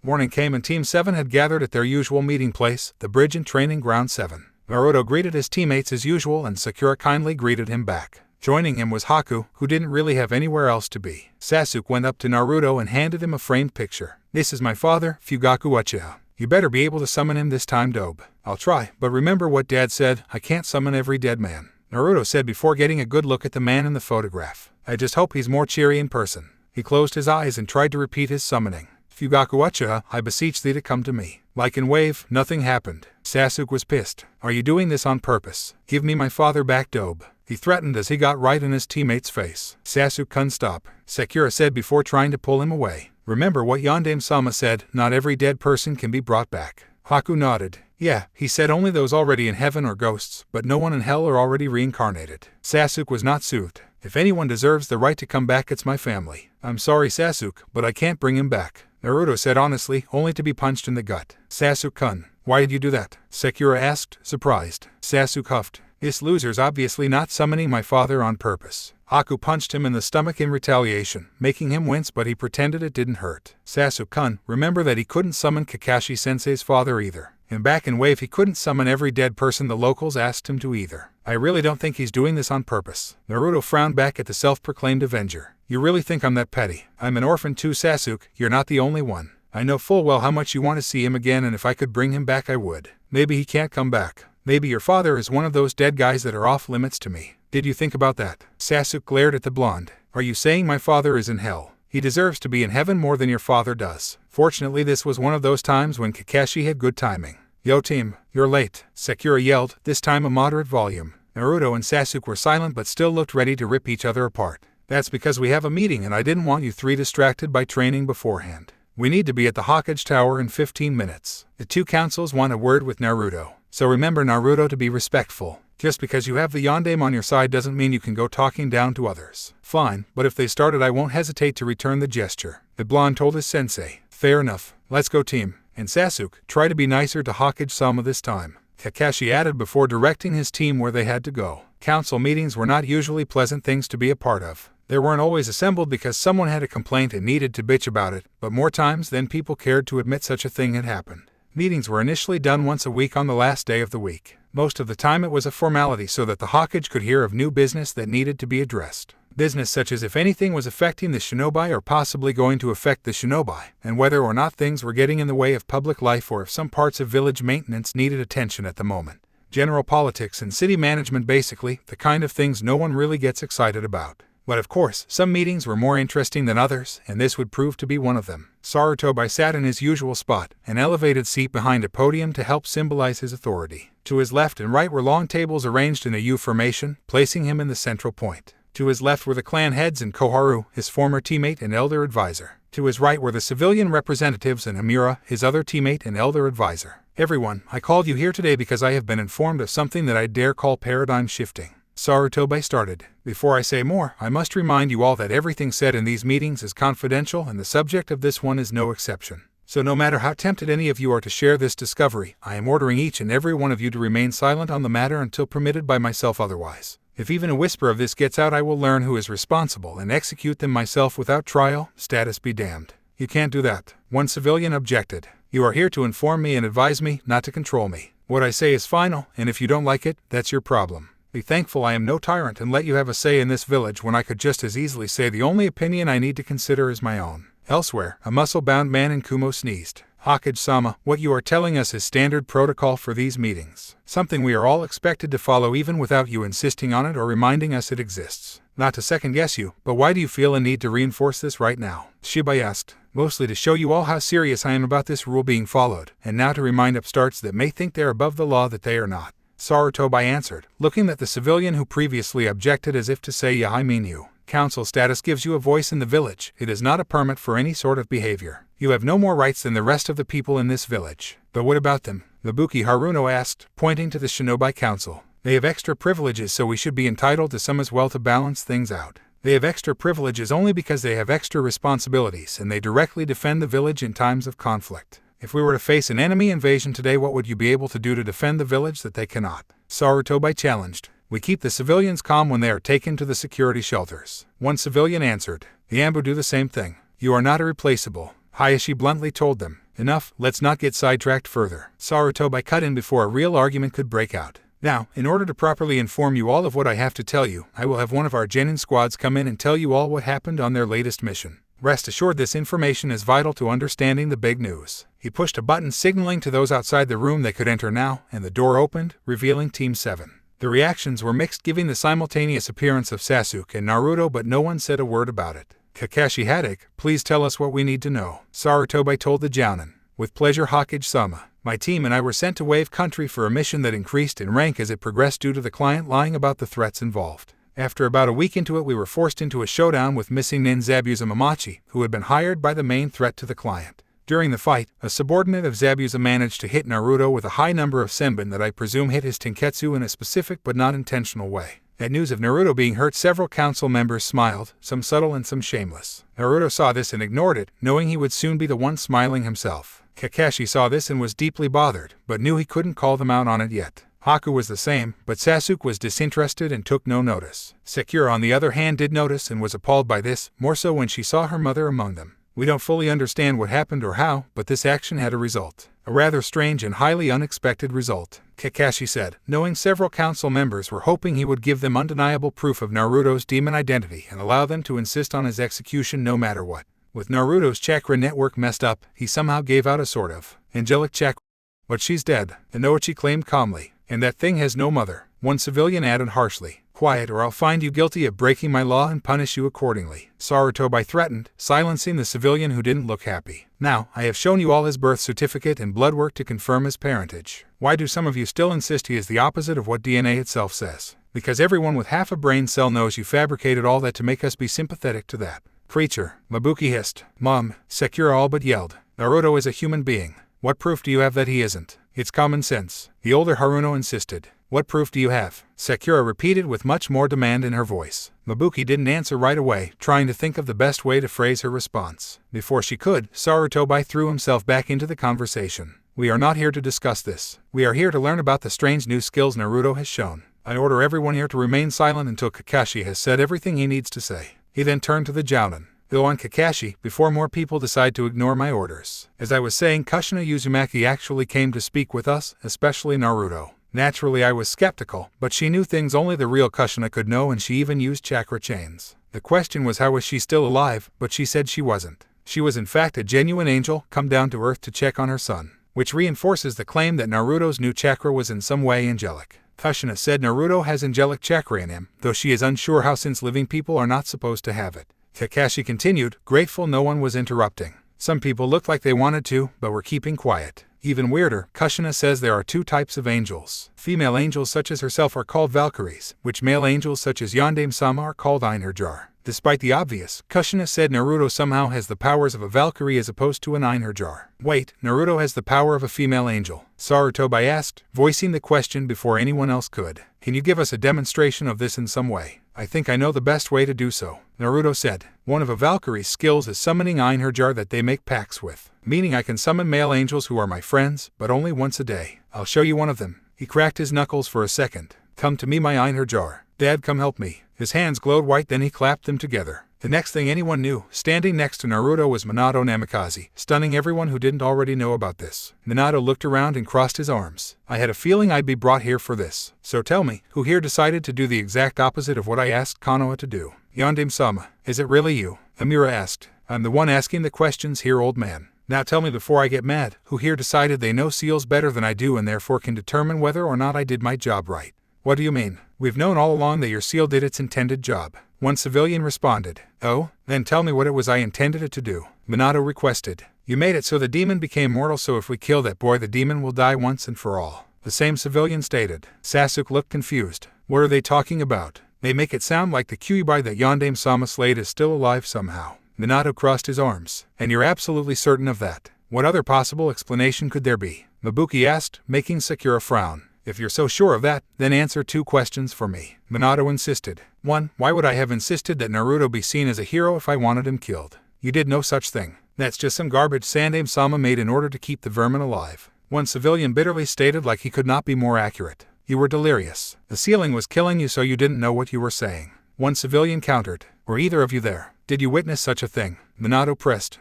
Morning came and Team 7 had gathered at their usual meeting place, the bridge and training ground 7. Naruto greeted his teammates as usual and Sakura kindly greeted him back. Joining him was Haku, who didn't really have anywhere else to be. Sasuke went up to Naruto and handed him a framed picture. This is my father, Fugaku Uchiha. You better be able to summon him this time, Dobe. I'll try, but remember what Dad said, I can't summon every dead man, Naruto said before getting a good look at the man in the photograph. I just hope he's more cheery in person. He closed his eyes and tried to repeat his summoning. Fugaku Uchiha, I beseech thee to come to me. Like in Wave, nothing happened. Sasuke was pissed. Are you doing this on purpose? Give me my father back, Dobe. He threatened as he got right in his teammate's face. Sasuke-kun, stop, Sakura said before trying to pull him away. Remember what Yondaime-sama said, not every dead person can be brought back. Haku nodded. Yeah, he said only those already in heaven are ghosts, but no one in hell are already reincarnated. Sasuke was not soothed. If anyone deserves the right to come back, it's my family. I'm sorry, Sasuke, but I can't bring him back, Naruto said honestly, only to be punched in the gut. Sasuke-kun, why did you do that? Sakura asked, surprised. Sasuke huffed. This loser's obviously not summoning my father on purpose. Haku punched him in the stomach in retaliation, making him wince, but he pretended it didn't hurt. Sasuke-kun, remember that he couldn't summon Kakashi-sensei's father either. And back in Wave he couldn't summon every dead person the locals asked him to either. I really don't think he's doing this on purpose. Naruto frowned back at the self-proclaimed Avenger. You really think I'm that petty? I'm an orphan too, Sasuke, you're not the only one. I know full well how much you want to see him again, and if I could bring him back I would. Maybe he can't come back. Maybe your father is one of those dead guys that are off limits to me. Did you think about that? Sasuke glared at the blonde. Are you saying my father is in hell? He deserves to be in heaven more than your father does. Fortunately, this was one of those times when Kakashi had good timing. Yo team, you're late, Sakura yelled, this time a moderate volume. Naruto and Sasuke were silent but still looked ready to rip each other apart. That's because we have a meeting and I didn't want you three distracted by training beforehand. We need to be at the Hokage Tower in 15 minutes. The two councils want a word with Naruto. So remember, Naruto, to be respectful. Just because you have the Yondaime on your side doesn't mean you can go talking down to others. Fine, but if they started I won't hesitate to return the gesture, the blonde told his sensei. Fair enough. Let's go, team. And Sasuke, try to be nicer to Hokage-sama this time, Kakashi added before directing his team where they had to go. Council meetings were not usually pleasant things to be a part of. They weren't always assembled because someone had a complaint and needed to bitch about it, but more times than people cared to admit such a thing had happened. Meetings were initially done once a week on the last day of the week. Most of the time it was a formality so that the Hokage could hear of new business that needed to be addressed. Business such as if anything was affecting the shinobi or possibly going to affect the shinobi, and whether or not things were getting in the way of public life or if some parts of village maintenance needed attention at the moment. General politics and city management, basically, the kind of things no one really gets excited about. But of course, some meetings were more interesting than others, and this would prove to be one of them. Sarutobi sat in his usual spot, an elevated seat behind a podium to help symbolize his authority. To his left and right were long tables arranged in a U formation, placing him in the central point. To his left were the clan heads and Koharu, his former teammate and elder advisor. To his right were the civilian representatives and Amura, his other teammate and elder advisor. Everyone, I called you here today because I have been informed of something that I dare call paradigm shifting. Sarutobi started. Before I say more, I must remind you all that everything said in these meetings is confidential and the subject of this one is no exception. So no matter how tempted any of you are to share this discovery, I am ordering each and every one of you to remain silent on the matter until permitted by myself otherwise. If even a whisper of this gets out, I will learn who is responsible and execute them myself without trial, status be damned. You can't do that, one civilian objected. You are here to inform me and advise me, not to control me. What I say is final, and if you don't like it, that's your problem. Be thankful I am no tyrant and let you have a say in this village when I could just as easily say the only opinion I need to consider is my own. Elsewhere, a muscle-bound man in Kumo sneezed. Hokage-sama, what you are telling us is standard protocol for these meetings. Something we are all expected to follow even without you insisting on it or reminding us it exists. Not to second-guess you, but why do you feel a need to reinforce this right now? Shibai asked. Mostly to show you all how serious I am about this rule being followed, and now to remind upstarts that may think they're above the law that they are not. Sarutobi answered, looking at the civilian who previously objected as if to say, yeah, I mean you. Council status gives you a voice in the village. It is not a permit for any sort of behavior. You have no more rights than the rest of the people in this village. But what about them? Ibuki Haruno asked, pointing to the Shinobi Council. They have extra privileges, so we should be entitled to some as well to balance things out. They have extra privileges only because they have extra responsibilities, and they directly defend the village in times of conflict. If we were to face an enemy invasion today, what would you be able to do to defend the village that they cannot? Sarutobi challenged. We keep the civilians calm when they are taken to the security shelters. One civilian answered. The Ambu do the same thing. You are not irreplaceable, Hayashi bluntly told them. Enough, let's not get sidetracked further. Sarutobi cut in before a real argument could break out. Now, in order to properly inform you all of what I have to tell you, I will have one of our genin squads come in and tell you all what happened on their latest mission. Rest assured this information is vital to understanding the big news. He pushed a button signaling to those outside the room they could enter now, and the door opened, revealing Team 7. The reactions were mixed, giving the simultaneous appearance of Sasuke and Naruto, but no one said a word about it. Kakashi Haddock, please tell us what we need to know, Sarutobi told the Jounin. With pleasure, Hokage-sama. My team and I were sent to Wave Country for a mission that increased in rank as it progressed due to the client lying about the threats involved. After about a week into it, we were forced into a showdown with missing nin Zabuza Mamachi, who had been hired by the main threat to the client. During the fight, a subordinate of Zabuza managed to hit Naruto with a high number of senbon that I presume hit his tenketsu in a specific but not intentional way. At news of Naruto being hurt, several council members smiled, some subtle and some shameless. Naruto saw this and ignored it, knowing he would soon be the one smiling himself. Kakashi saw this and was deeply bothered, but knew he couldn't call them out on it yet. Haku was the same, but Sasuke was disinterested and took no notice. Sakura, on the other hand, did notice and was appalled by this, more so when she saw her mother among them. We don't fully understand what happened or how, but this action had a result. A rather strange and highly unexpected result, Kakashi said, knowing several council members were hoping he would give them undeniable proof of Naruto's demon identity and allow them to insist on his execution no matter what. With Naruto's chakra network messed up, he somehow gave out a sort of angelic chakra. But she's dead, Inoichi claimed calmly, and that thing has no mother, one civilian added harshly. Quiet or I'll find you guilty of breaking my law and punish you accordingly, Sarutobi threatened, silencing the civilian who didn't look happy. Now, I have shown you all his birth certificate and blood work to confirm his parentage. Why do some of you still insist he is the opposite of what DNA itself says? Because everyone with half a brain cell knows you fabricated all that to make us be sympathetic to that creature, Ibuki hissed. Mom, Sakura all but yelled. Naruto is a human being. What proof do you have that he isn't? It's common sense, the older Haruno insisted. What proof do you have? Sakura repeated with much more demand in her voice. Ibuki didn't answer right away, trying to think of the best way to phrase her response. Before she could, Sarutobi threw himself back into the conversation. We are not here to discuss this. We are here to learn about the strange new skills Naruto has shown. I order everyone here to remain silent until Kakashi has said everything he needs to say. He then turned to the Jounin. Go on, Kakashi, before more people decide to ignore my orders. As I was saying, Kushina Uzumaki actually came to speak with us, especially Naruto. Naturally, I was skeptical, but she knew things only the real Kushina could know, and she even used chakra chains. The question was, how was she still alive, but she said she wasn't. She was in fact a genuine angel, come down to Earth to check on her son, which reinforces the claim that Naruto's new chakra was in some way angelic. Kushina said Naruto has angelic chakra in him, though she is unsure how, since living people are not supposed to have it. Kakashi continued, grateful no one was interrupting. Some people looked like they wanted to, but were keeping quiet. Even weirder, Kushina says there are two types of angels. Female angels such as herself are called Valkyries, which male angels such as Yondaime-sama are called Einherjar. Despite the obvious, Kushina said Naruto somehow has the powers of a Valkyrie as opposed to an Einherjar. Wait, Naruto has the power of a female angel? Sarutobi asked, voicing the question before anyone else could. Can you give us a demonstration of this in some way? I think I know the best way to do so, Naruto said. One of a Valkyrie's skills is summoning Einherjar that they make pacts with, meaning I can summon male angels who are my friends, but only once a day. I'll show you one of them. He cracked his knuckles for a second. Come to me, my Einherjar. Dad, come help me. His hands glowed white, then he clapped them together. The next thing anyone knew, standing next to Naruto was Minato Namikaze, stunning everyone who didn't already know about this. Minato looked around and crossed his arms. I had a feeling I'd be brought here for this. So tell me, who here decided to do the exact opposite of what I asked Konoha to do? Yondaime-sama, is it really you? Amira asked. I'm the one asking the questions here, old man. Now tell me before I get mad, who here decided they know seals better than I do and therefore can determine whether or not I did my job right? What do you mean? We've known all along that your seal did its intended job. One civilian responded. Oh, then tell me what it was I intended it to do. Minato requested. You made it so the demon became mortal, so if we kill that boy the demon will die once and for all. The same civilian stated. Sasuke looked confused. What are they talking about? They make it sound like the Kyuubi that Yondaime-sama slayed is still alive somehow. Minato crossed his arms. And you're absolutely certain of that? What other possible explanation could there be? Mabuki asked, making Sakura frown. If you're so sure of that, then answer 2 questions for me. Minato insisted. 1. Why would I have insisted that Naruto be seen as a hero if I wanted him killed? You did no such thing. That's just some garbage Sandaime-sama made in order to keep the vermin alive. One civilian bitterly stated, like he could not be more accurate. You were delirious. The ceiling was killing you, so you didn't know what you were saying. One civilian countered. Were either of you there? Did you witness such a thing? Minato pressed.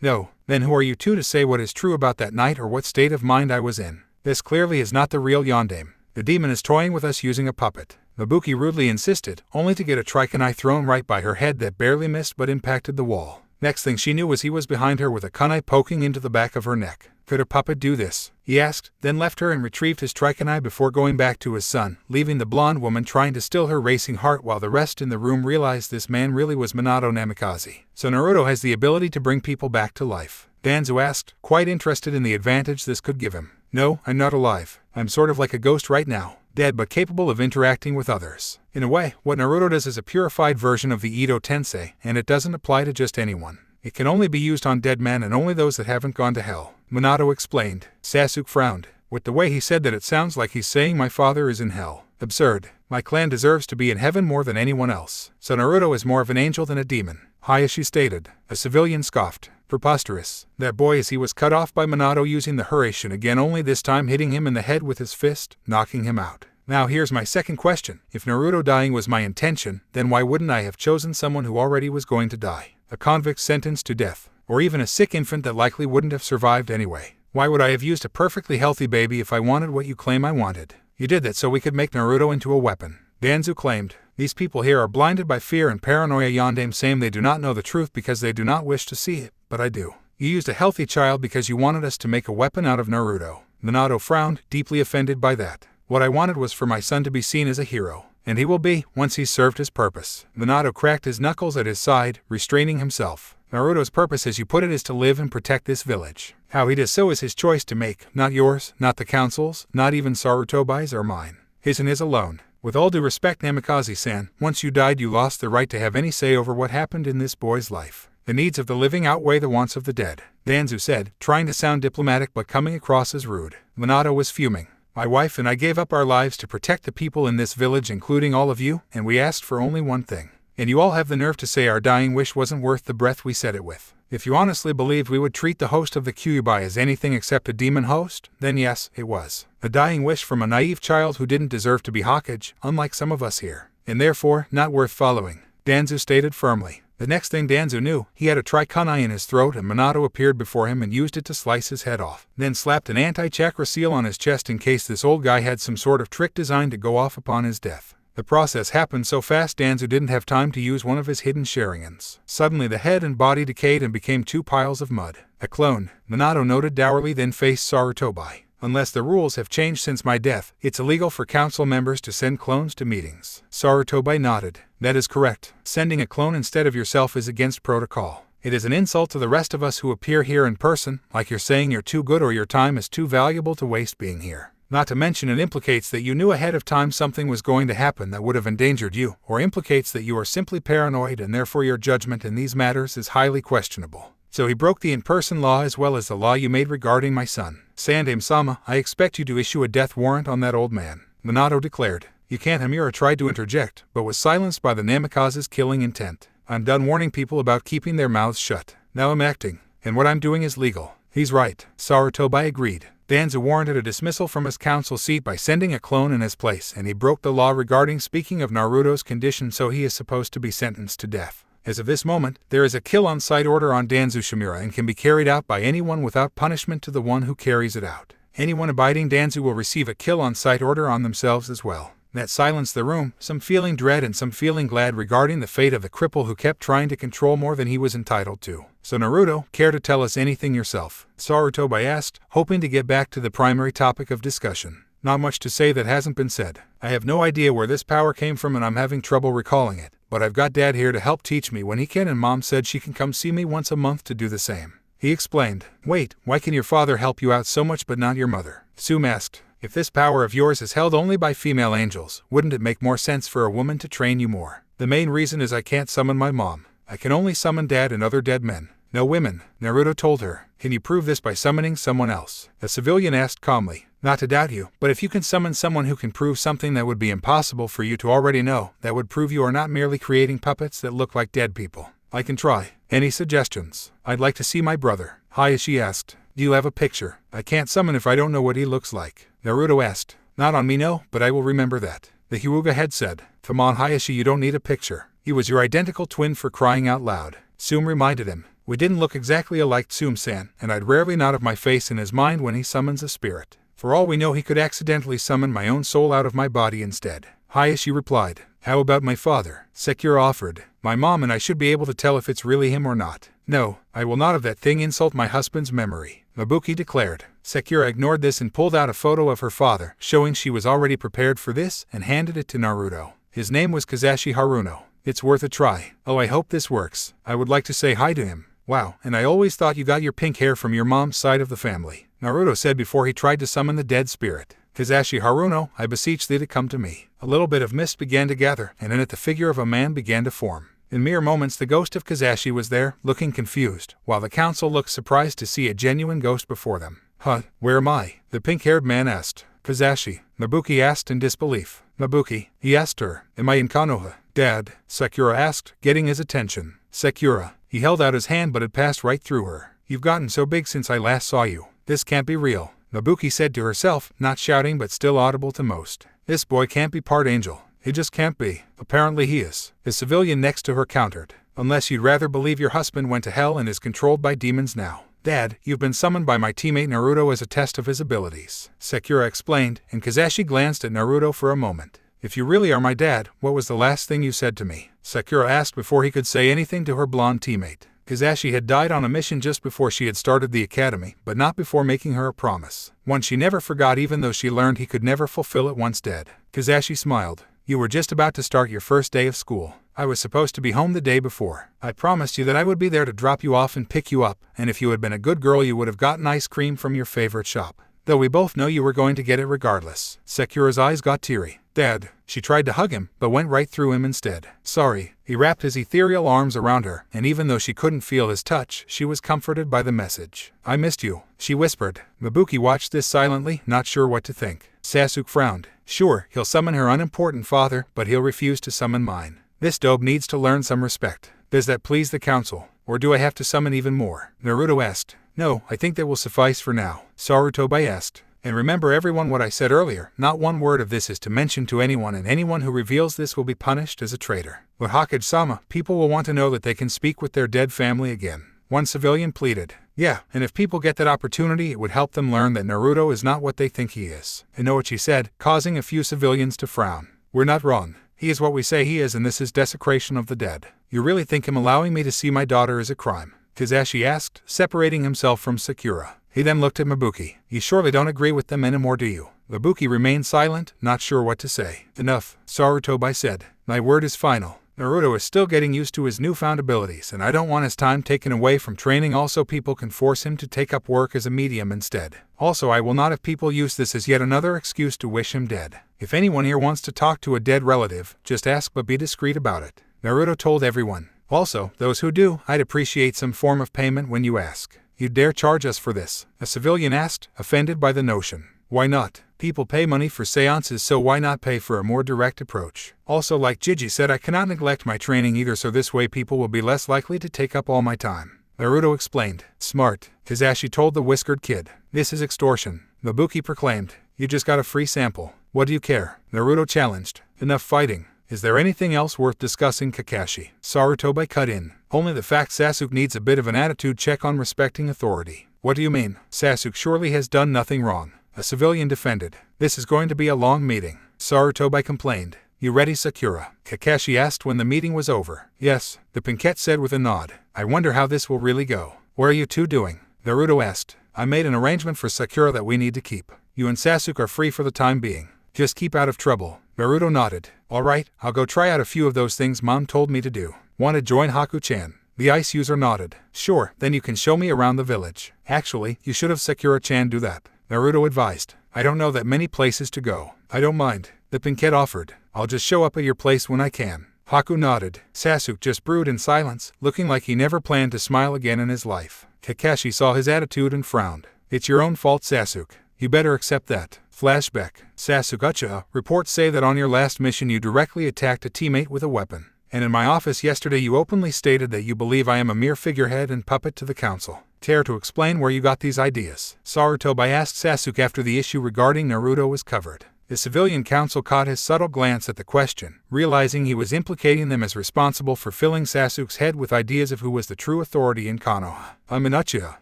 No. Then who are you two to say what is true about that night or what state of mind I was in? This clearly is not the real Yondaime. The demon is toying with us using a puppet. Mabuki rudely insisted, only to get a trikunai thrown right by her head that barely missed but impacted the wall. Next thing she knew was he was behind her with a kunai poking into the back of her neck. Could a puppet do this? He asked, then left her and retrieved his trikunai before going back to his son, leaving the blonde woman trying to still her racing heart while the rest in the room realized this man really was Minato Namikaze. So Naruto has the ability to bring people back to life? Danzo asked, quite interested in the advantage this could give him. No, I'm not alive. I'm sort of like a ghost right now. Dead but capable of interacting with others. In a way, what Naruto does is a purified version of the Edo Tensei, and it doesn't apply to just anyone. It can only be used on dead men and only those that haven't gone to hell. Minato explained. Sasuke frowned. With the way he said that, it sounds like he's saying my father is in hell. Absurd. My clan deserves to be in heaven more than anyone else. So Naruto is more of an angel than a demon. Hayashi stated. A civilian scoffed. Preposterous. That boy, as he was cut off by Minato using the Hurricane again, only this time hitting him in the head with his fist, knocking him out. Now here's my second question. If Naruto dying was my intention, then why wouldn't I have chosen someone who already was going to die? A convict sentenced to death, or even a sick infant that likely wouldn't have survived anyway. Why would I have used a perfectly healthy baby if I wanted what you claim I wanted? You did that so we could make Naruto into a weapon. Danzo claimed. These people here are blinded by fear and paranoia. Yondaime saying they do not know the truth because they do not wish to see it, but I do. You used a healthy child because you wanted us to make a weapon out of Naruto. Minato frowned, deeply offended by that. What I wanted was for my son to be seen as a hero. And he will be, once he's served his purpose. Minato cracked his knuckles at his side, restraining himself. Naruto's purpose, as you put it, is to live and protect this village. How he does so is his choice to make, not yours, not the council's, not even Sarutobai's or mine. His and his alone. With all due respect, Namikaze-san, once you died you lost the right to have any say over what happened in this boy's life. The needs of the living outweigh the wants of the dead, Danzo said, trying to sound diplomatic but coming across as rude. Minato was fuming. My wife and I gave up our lives to protect the people in this village, including all of you, and we asked for only one thing. And you all have the nerve to say our dying wish wasn't worth the breath we said it with. If you honestly believed we would treat the host of the Kyuubi as anything except a demon host, then yes, it was. A dying wish from a naive child who didn't deserve to be Hokage, unlike some of us here. And therefore, not worth following, Danzo stated firmly. The next thing Danzo knew, he had a trikunai in his throat and Minato appeared before him and used it to slice his head off. Then slapped an anti-chakra seal on his chest in case this old guy had some sort of trick designed to go off upon his death. The process happened so fast Danzo didn't have time to use one of his hidden Sharingans. Suddenly the head and body decayed and became 2 piles of mud. A clone, Minato noted dourly, then faced Sarutobi. Unless the rules have changed since my death, it's illegal for council members to send clones to meetings. Sarutobi nodded. That is correct. Sending a clone instead of yourself is against protocol. It is an insult to the rest of us who appear here in person, like you're saying you're too good or your time is too valuable to waste being here. Not to mention it implicates that you knew ahead of time something was going to happen that would have endangered you, or implicates that you are simply paranoid and therefore your judgment in these matters is highly questionable. So he broke the in-person law as well as the law you made regarding my son. Sandaime-sama, I expect you to issue a death warrant on that old man, Minato declared. You can't. Hamura tried to interject, but was silenced by the Namikaze's killing intent. I'm done warning people about keeping their mouths shut. Now I'm acting, and what I'm doing is legal. He's right, Sarutobi agreed. Danzo warranted a dismissal from his council seat by sending a clone in his place, and he broke the law regarding speaking of Naruto's condition, so he is supposed to be sentenced to death. As of this moment, there is a kill-on-sight order on Danzu-shimura and can be carried out by anyone without punishment to the one who carries it out. Anyone abiding Danzu will receive a kill-on-sight order on themselves as well. That silenced the room, some feeling dread and some feeling glad regarding the fate of the cripple who kept trying to control more than he was entitled to. So Naruto, care to tell us anything yourself? Sarutobi asked, hoping to get back to the primary topic of discussion. Not much to say that hasn't been said. I have no idea where this power came from and I'm having trouble recalling it, but I've got Dad here to help teach me when he can and Mom said she can come see me once a month to do the same. He explained. Wait, why can your father help you out so much but not your mother? Tsume asked. If this power of yours is held only by female angels, wouldn't it make more sense for a woman to train you more? The main reason is I can't summon my mom. I can only summon Dad and other dead men. No women, Naruto told her. Can you prove this by summoning someone else? A civilian asked calmly. Not to doubt you, but if you can summon someone who can prove something that would be impossible for you to already know, that would prove you are not merely creating puppets that look like dead people. I can try. Any suggestions? I'd like to see my brother. Hayashi asked. Do you have a picture? I can't summon if I don't know what he looks like. Naruto asked. Not on me no, but I will remember that. The Hyuga head said. Come on Hayashi, you don't need a picture. He was your identical twin for crying out loud. Tsume reminded him. We didn't look exactly alike Tsume-san, and I'd rarely nod of my face in his mind when he summons a spirit. For all we know he could accidentally summon my own soul out of my body instead. Hayashi replied. How about my father? Sekira offered. My mom and I should be able to tell if it's really him or not. No, I will not have that thing insult my husband's memory, Mabuki declared. Sekira ignored this and pulled out a photo of her father, showing she was already prepared for this, and handed it to Naruto. His name was Kazashi Haruno. It's worth a try. Oh, I hope this works. I would like to say hi to him. Wow, and I always thought you got your pink hair from your mom's side of the family, Naruto said before he tried to summon the dead spirit. Kazashi Haruno, I beseech thee to come to me. A little bit of mist began to gather, and in it the figure of a man began to form. In mere moments the ghost of Kazashi was there, looking confused, while the council looked surprised to see a genuine ghost before them. Huh, where am I? The pink-haired man asked. Kazashi, Mabuki asked in disbelief. Mabuki, he asked her, am I in Konoha? Dad, Sekira asked, getting his attention. Sekira, he held out his hand but it passed right through her. You've gotten so big since I last saw you. This can't be real, Mabuki said to herself, not shouting but still audible to most. This boy can't be part angel. He just can't be. Apparently he is. The civilian next to her countered. Unless you'd rather believe your husband went to hell and is controlled by demons now. Dad, you've been summoned by my teammate Naruto as a test of his abilities, Sekira explained, and Kazashi glanced at Naruto for a moment. If you really are my dad, what was the last thing you said to me? Sekira asked before he could say anything to her blonde teammate. Kazashi had died on a mission just before she had started the academy, but not before making her a promise. One she never forgot even though she learned he could never fulfill it once dead. Kazashi smiled. You were just about to start your first day of school. I was supposed to be home the day before. I promised you that I would be there to drop you off and pick you up, and if you had been a good girl you would have gotten ice cream from your favorite shop. Though we both know you were going to get it regardless. Sekira's eyes got teary. Dad, she tried to hug him, but went right through him instead. Sorry. He wrapped his ethereal arms around her, and even though she couldn't feel his touch, she was comforted by the message. I missed you, she whispered. Mabuki watched this silently, not sure what to think. Sasuke frowned. Sure, he'll summon her unimportant father, but he'll refuse to summon mine. This dope needs to learn some respect. Does that please the council? Or do I have to summon even more? Naruto asked. No, I think that will suffice for now, Sarutobi asked. And remember everyone what I said earlier, not one word of this is to mention to anyone, and anyone who reveals this will be punished as a traitor. With Hokage-sama, people will want to know that they can speak with their dead family again. One civilian pleaded. Yeah, and if people get that opportunity it would help them learn that Naruto is not what they think he is. Inoichi said, causing a few civilians to frown. We're not wrong. He is what we say he is and this is desecration of the dead. You really think him allowing me to see my daughter is a crime? Kazashi asked, separating himself from Sekira. He then looked at Mabuki. You surely don't agree with them anymore, do you? Mabuki remained silent, not sure what to say. Enough, Sarutobi said. My word is final. Naruto is still getting used to his newfound abilities, and I don't want his time taken away from training. Also, people can force him to take up work as a medium instead. Also, I will not have people use this as yet another excuse to wish him dead. If anyone here wants to talk to a dead relative, just ask but be discreet about it, Naruto told everyone. Also, those who do, I'd appreciate some form of payment when you ask. You dare charge us for this? A civilian asked, offended by the notion. Why not? People pay money for seances, so why not pay for a more direct approach? Also, like Gigi said, I cannot neglect my training either, so this way people will be less likely to take up all my time. Naruto explained. Smart, Kazashi told the whiskered kid. This is extortion, Mabuki proclaimed. You just got a free sample. What do you care? Naruto challenged. Enough fighting. Is there anything else worth discussing, Kakashi? Sarutobi cut in. Only the fact Sasuke needs a bit of an attitude check on respecting authority. What do you mean? Sasuke surely has done nothing wrong. A civilian defended. This is going to be a long meeting. Sarutobi complained. You ready, Sakura? Kakashi asked when the meeting was over. Yes, the Pinkette said with a nod. I wonder how this will really go. What are you two doing? Naruto asked. I made an arrangement for Sakura that we need to keep. You and Sasuke are free for the time being. Just keep out of trouble. Naruto nodded. All right, I'll go try out a few of those things Mom told me to do. Want to join Haku-chan? The ice user nodded. Sure, then you can show me around the village. Actually, you should have Sakura-chan do that. Naruto advised. I don't know that many places to go. I don't mind. The Pinkette offered. I'll just show up at your place when I can. Haku nodded. Sasuke just brewed in silence, looking like he never planned to smile again in his life. Kakashi saw his attitude and frowned. It's your own fault, Sasuke. You better accept that. Flashback. Sasuke Uchiha, reports say that on your last mission you directly attacked a teammate with a weapon. And in my office yesterday you openly stated that you believe I am a mere figurehead and puppet to the council. Care to explain where you got these ideas? Sarutobi asked Sasuke after the issue regarding Naruto was covered. The civilian council caught his subtle glance at the question, realizing he was implicating them as responsible for filling Sasuke's head with ideas of who was the true authority in Konoha. I'm an Uchiha.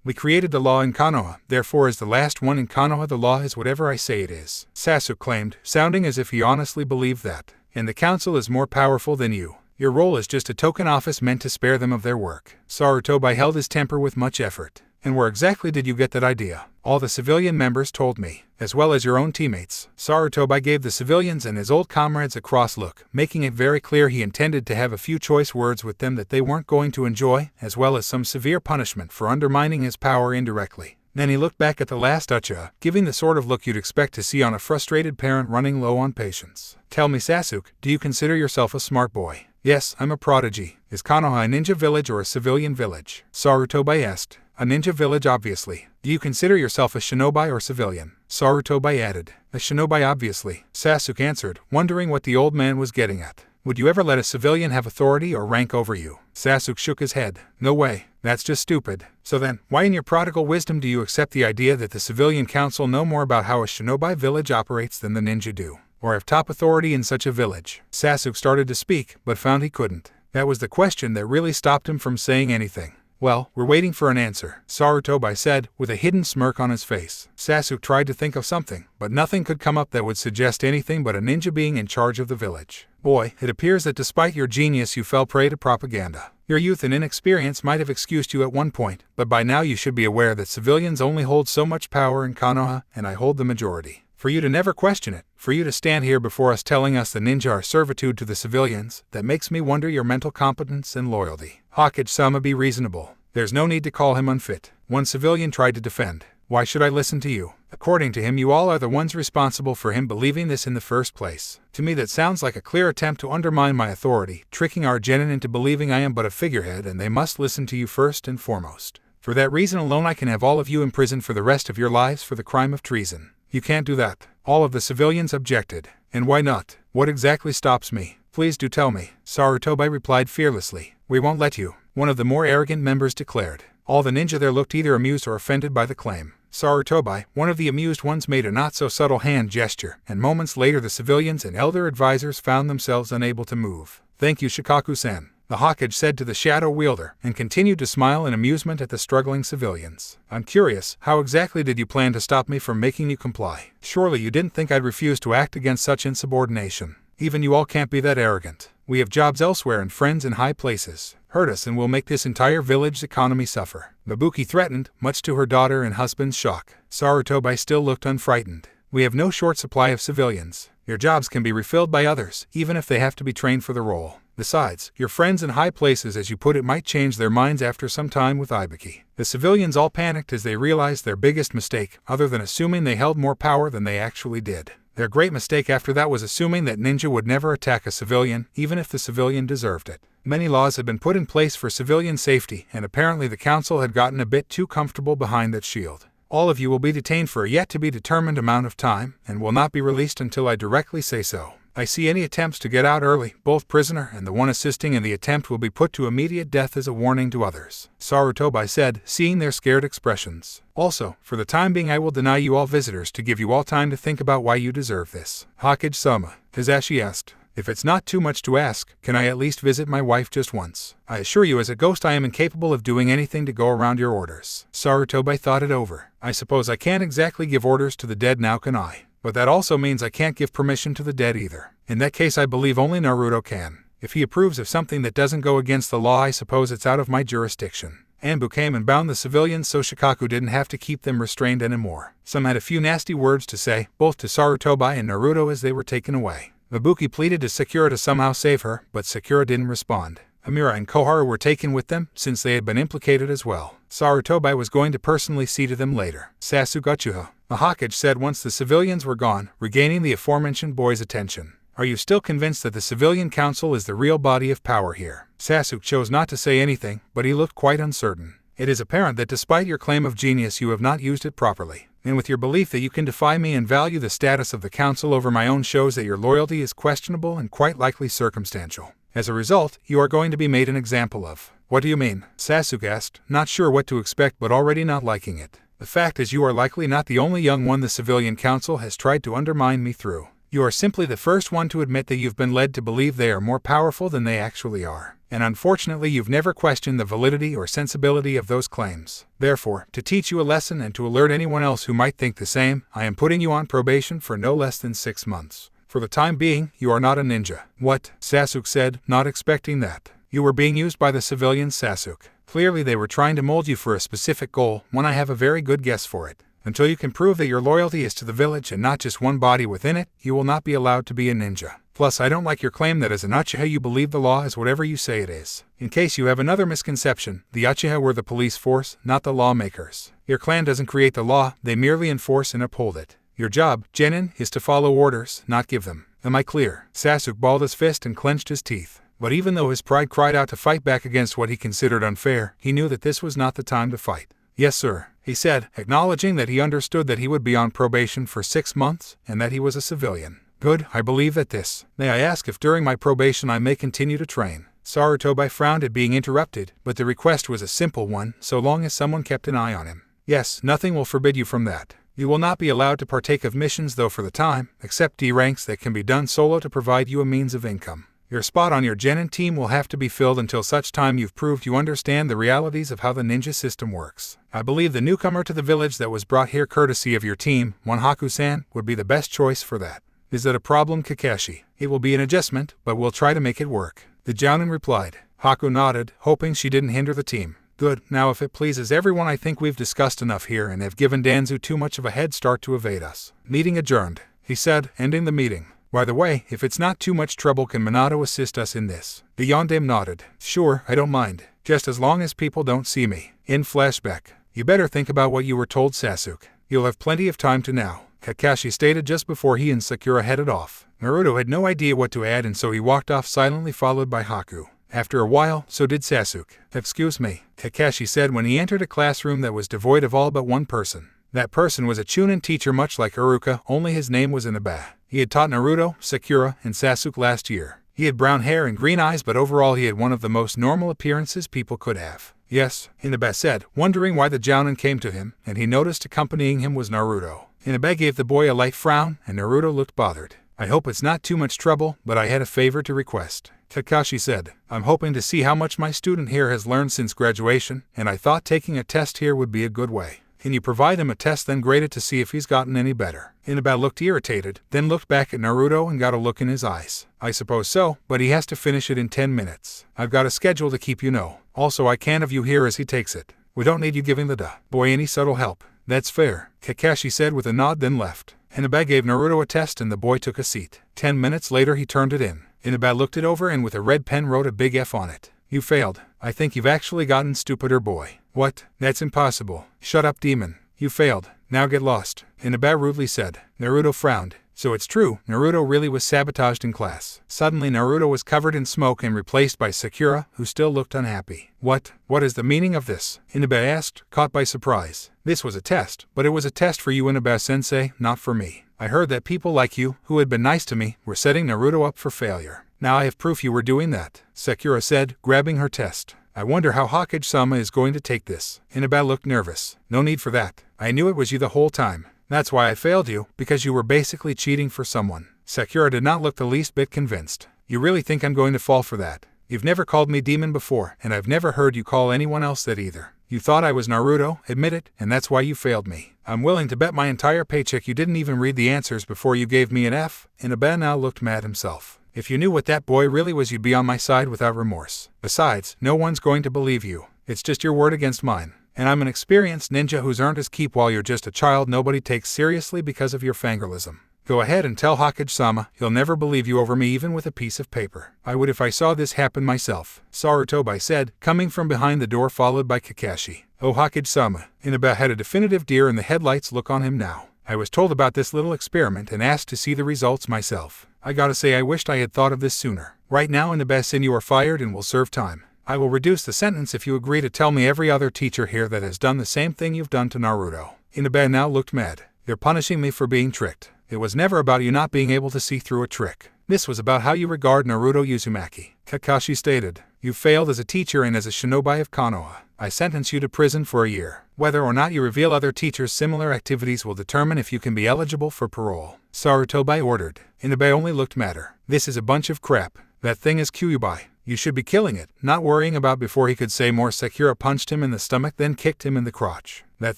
We created the law in Konoha, therefore as the last one in Konoha the law is whatever I say it is. Sasuke claimed, sounding as if he honestly believed that. And the council is more powerful than you. Your role is just a token office meant to spare them of their work. Sarutobi held his temper with much effort. And where exactly did you get that idea? All the civilian members told me, as well as your own teammates. Sarutobi gave the civilians and his old comrades a cross look, making it very clear he intended to have a few choice words with them that they weren't going to enjoy, as well as some severe punishment for undermining his power indirectly. Then he looked back at the last Uchiha, giving the sort of look you'd expect to see on a frustrated parent running low on patience. Tell me, Sasuke, do you consider yourself a smart boy? Yes, I'm a prodigy. Is Konoha a ninja village or a civilian village? Sarutobi asked. A ninja village, obviously. Do you consider yourself a shinobi or civilian? Sarutobi added. A shinobi, obviously. Sasuke answered, wondering what the old man was getting at. Would you ever let a civilian have authority or rank over you? Sasuke shook his head. No way. That's just stupid. So then, why in your prodigal wisdom do you accept the idea that the civilian council know more about how a shinobi village operates than the ninja do? Or have top authority in such a village? Sasuke started to speak, but found he couldn't. That was the question that really stopped him from saying anything. Well, we're waiting for an answer, Sarutobi said, with a hidden smirk on his face. Sasuke tried to think of something, but nothing could come up that would suggest anything but a ninja being in charge of the village. Boy, it appears that despite your genius you fell prey to propaganda. Your youth and inexperience might have excused you at one point, but by now you should be aware that civilians only hold so much power in Konoha, and I hold the majority. For you to never question it, for you to stand here before us telling us the ninja are servitude to the civilians, that makes me wonder your mental competence and loyalty. Hokage-sama, be reasonable. There's no need to call him unfit. One civilian tried to defend. Why should I listen to you? According to him, you all are the ones responsible for him believing this in the first place. To me that sounds like a clear attempt to undermine my authority, tricking our genin into believing I am but a figurehead and they must listen to you first and foremost. For that reason alone I can have all of you imprisoned for the rest of your lives for the crime of treason. You can't do that. All of the civilians objected. And why not? What exactly stops me? Please do tell me. Sarutobi replied fearlessly. We won't let you. One of the more arrogant members declared. All the ninja there looked either amused or offended by the claim. Sarutobi, one of the amused ones, made a not-so-subtle hand gesture, and moments later the civilians and elder advisors found themselves unable to move. Thank you, Shikaku-sen, the Hokage said to the shadow wielder, and continued to smile in amusement at the struggling civilians. I'm curious, how exactly did you plan to stop me from making you comply? Surely you didn't think I'd refuse to act against such insubordination. Even you all can't be that arrogant. We have jobs elsewhere and friends in high places. Hurt us and we'll make this entire village's economy suffer. Mabuki threatened, much to her daughter and husband's shock. Sarutobi still looked unfrightened. We have no short supply of civilians. Your jobs can be refilled by others, even if they have to be trained for the role. Besides, your friends in high places, as you put it, might change their minds after some time with Ibiki. The civilians all panicked as they realized their biggest mistake, other than assuming they held more power than they actually did. Their great mistake after that was assuming that ninja would never attack a civilian, even if the civilian deserved it. Many laws had been put in place for civilian safety, and apparently the council had gotten a bit too comfortable behind that shield. All of you will be detained for a yet-to-be-determined amount of time, and will not be released until I directly say so. I see any attempts to get out early, both prisoner and the one assisting in the attempt, will be put to immediate death as a warning to others, Sarutobi said, seeing their scared expressions. Also, for the time being I will deny you all visitors to give you all time to think about why you deserve this. Hokage-sama, Hizashi asked. If it's not too much to ask, can I at least visit my wife just once? I assure you as a ghost I am incapable of doing anything to go around your orders. Sarutobi thought it over. I suppose I can't exactly give orders to the dead now, can I? But that also means I can't give permission to the dead either. In that case I believe only Naruto can. If he approves of something that doesn't go against the law, I suppose it's out of my jurisdiction. Anbu came and bound the civilians so Shikaku didn't have to keep them restrained anymore. Some had a few nasty words to say, both to Sarutobi and Naruto as they were taken away. Ibuki pleaded to Sakura to somehow save her, but Sakura didn't respond. Amira and Koharu were taken with them, since they had been implicated as well. Sarutobi was going to personally see to them later. Sasuke Uchiha, the Hokage said once the civilians were gone, regaining the aforementioned boy's attention. Are you still convinced that the civilian council is the real body of power here? Sasuke chose not to say anything, but he looked quite uncertain. It is apparent that despite your claim of genius you have not used it properly. And with your belief that you can defy me and value the status of the council over my own shows that your loyalty is questionable and quite likely circumstantial. As a result, you are going to be made an example of. What do you mean? Sasuke asked, not sure what to expect but already not liking it. The fact is you are likely not the only young one the civilian council has tried to undermine me through. You are simply the first one to admit that you've been led to believe they are more powerful than they actually are. And unfortunately you've never questioned the validity or sensibility of those claims. Therefore, to teach you a lesson and to alert anyone else who might think the same, I am putting you on probation for no less than 6 months. For the time being, you are not a ninja. What? Sasuke said, not expecting that. You were being used by the civilians, Sasuke. Clearly they were trying to mold you for a specific goal, one I have a very good guess for it. Until you can prove that your loyalty is to the village and not just one body within it, you will not be allowed to be a ninja. Plus, I don't like your claim that as an Uchiha you believe the law is whatever you say it is. In case you have another misconception, the Uchiha were the police force, not the lawmakers. Your clan doesn't create the law, they merely enforce and uphold it. Your job, Genin, is to follow orders, not give them. Am I clear? Sasuke balled his fist and clenched his teeth. But even though his pride cried out to fight back against what he considered unfair, he knew that this was not the time to fight. Yes, sir, he said, acknowledging that he understood that he would be on probation for 6 months, and that he was a civilian. Good, I believe that this. May I ask if during my probation I may continue to train? Sarutobi frowned at being interrupted, but the request was a simple one, so long as someone kept an eye on him. Yes, nothing will forbid you from that. You will not be allowed to partake of missions though for the time, except D ranks that can be done solo to provide you a means of income. Your spot on your Genin team will have to be filled until such time you've proved you understand the realities of how the ninja system works. I believe the newcomer to the village that was brought here courtesy of your team, Haku-san, would be the best choice for that. Is that a problem, Kakashi? It will be an adjustment, but we'll try to make it work. The Jounin replied. Haku nodded, hoping she didn't hinder the team. Good, now if it pleases everyone I think we've discussed enough here and have given Danzu too much of a head start to evade us. Meeting adjourned, he said, ending the meeting. By the way, if it's not too much trouble can Minato assist us in this? The Yondaime nodded. Sure, I don't mind. Just as long as people don't see me. In flashback. You better think about what you were told, Sasuke. You'll have plenty of time to now. Kakashi stated just before he and Sakura headed off. Naruto had no idea what to add and so he walked off silently followed by Haku. After a while, so did Sasuke. Excuse me, Kakashi said when he entered a classroom that was devoid of all but one person. That person was a Chunin teacher much like Iruka, only his name was Inaba. He had taught Naruto, Sakura, and Sasuke last year. He had brown hair and green eyes but overall he had one of the most normal appearances people could have. Yes, Inaba said, wondering why the Jounin came to him, and he noticed accompanying him was Naruto. Inaba gave the boy a light frown, and Naruto looked bothered. I hope it's not too much trouble, but I had a favor to request. Kakashi said, I'm hoping to see how much my student here has learned since graduation, and I thought taking a test here would be a good way. Can you provide him a test then grade it to see if he's gotten any better? Inaba looked irritated, then looked back at Naruto and got a look in his eyes. I suppose so, but he has to finish it in 10 minutes. I've got a schedule to keep you know. Also I can't have you here as he takes it. We don't need you giving the boy any subtle help. That's fair, Kakashi said with a nod then left. Inaba gave Naruto a test and the boy took a seat. 10 minutes later he turned it in. Inaba looked it over and with a red pen wrote a big F on it. You failed. I think you've actually gotten stupider, boy. What? That's impossible. Shut up, demon. You failed. Now get lost. Inaba rudely said. Naruto frowned. So it's true, Naruto really was sabotaged in class. Suddenly Naruto was covered in smoke and replaced by Sakura, who still looked unhappy. What is the meaning of this? Inaba asked, caught by surprise. This was a test, but it was a test for you, Inaba-sensei, not for me. I heard that people like you, who had been nice to me, were setting Naruto up for failure. Now I have proof you were doing that, Sakura said, grabbing her test. I wonder how Hokage-sama is going to take this. Inaba looked nervous. No need for that. I knew it was you the whole time. That's why I failed you, because you were basically cheating for someone. Sakura did not look the least bit convinced. You really think I'm going to fall for that? You've never called me demon before, and I've never heard you call anyone else that either. You thought I was Naruto, admit it, and that's why you failed me. I'm willing to bet my entire paycheck you didn't even read the answers before you gave me an F. Inaba now looked mad himself. If you knew what that boy really was, you'd be on my side without remorse. Besides, no one's going to believe you. It's just your word against mine. And I'm an experienced ninja who's earned his keep while you're just a child nobody takes seriously because of your fangirlism. Go ahead and tell Hokage-sama, he'll never believe you over me even with a piece of paper. I would if I saw this happen myself, Sarutobi said, coming from behind the door followed by Kakashi. Oh Hokage-sama, Inaba had a definitive deer in the headlights look on him now. I was told about this little experiment and asked to see the results myself. I gotta say I wished I had thought of this sooner. Right now Inaba-san, you are fired and will serve time. I will reduce the sentence if you agree to tell me every other teacher here that has done the same thing you've done to Naruto. Inaba now looked mad. They're punishing me for being tricked. It was never about you not being able to see through a trick. This was about how you regard Naruto Uzumaki. Kakashi stated, you failed as a teacher and as a shinobi of Konoha. I sentence you to prison for a year. Whether or not you reveal other teachers' similar activities will determine if you can be eligible for parole. Sarutobi ordered. Inaba only looked madder. This is a bunch of crap. That thing is Kyuubi. You should be killing it, not worrying about before he could say more. Sakura punched him in the stomach then kicked him in the crotch. That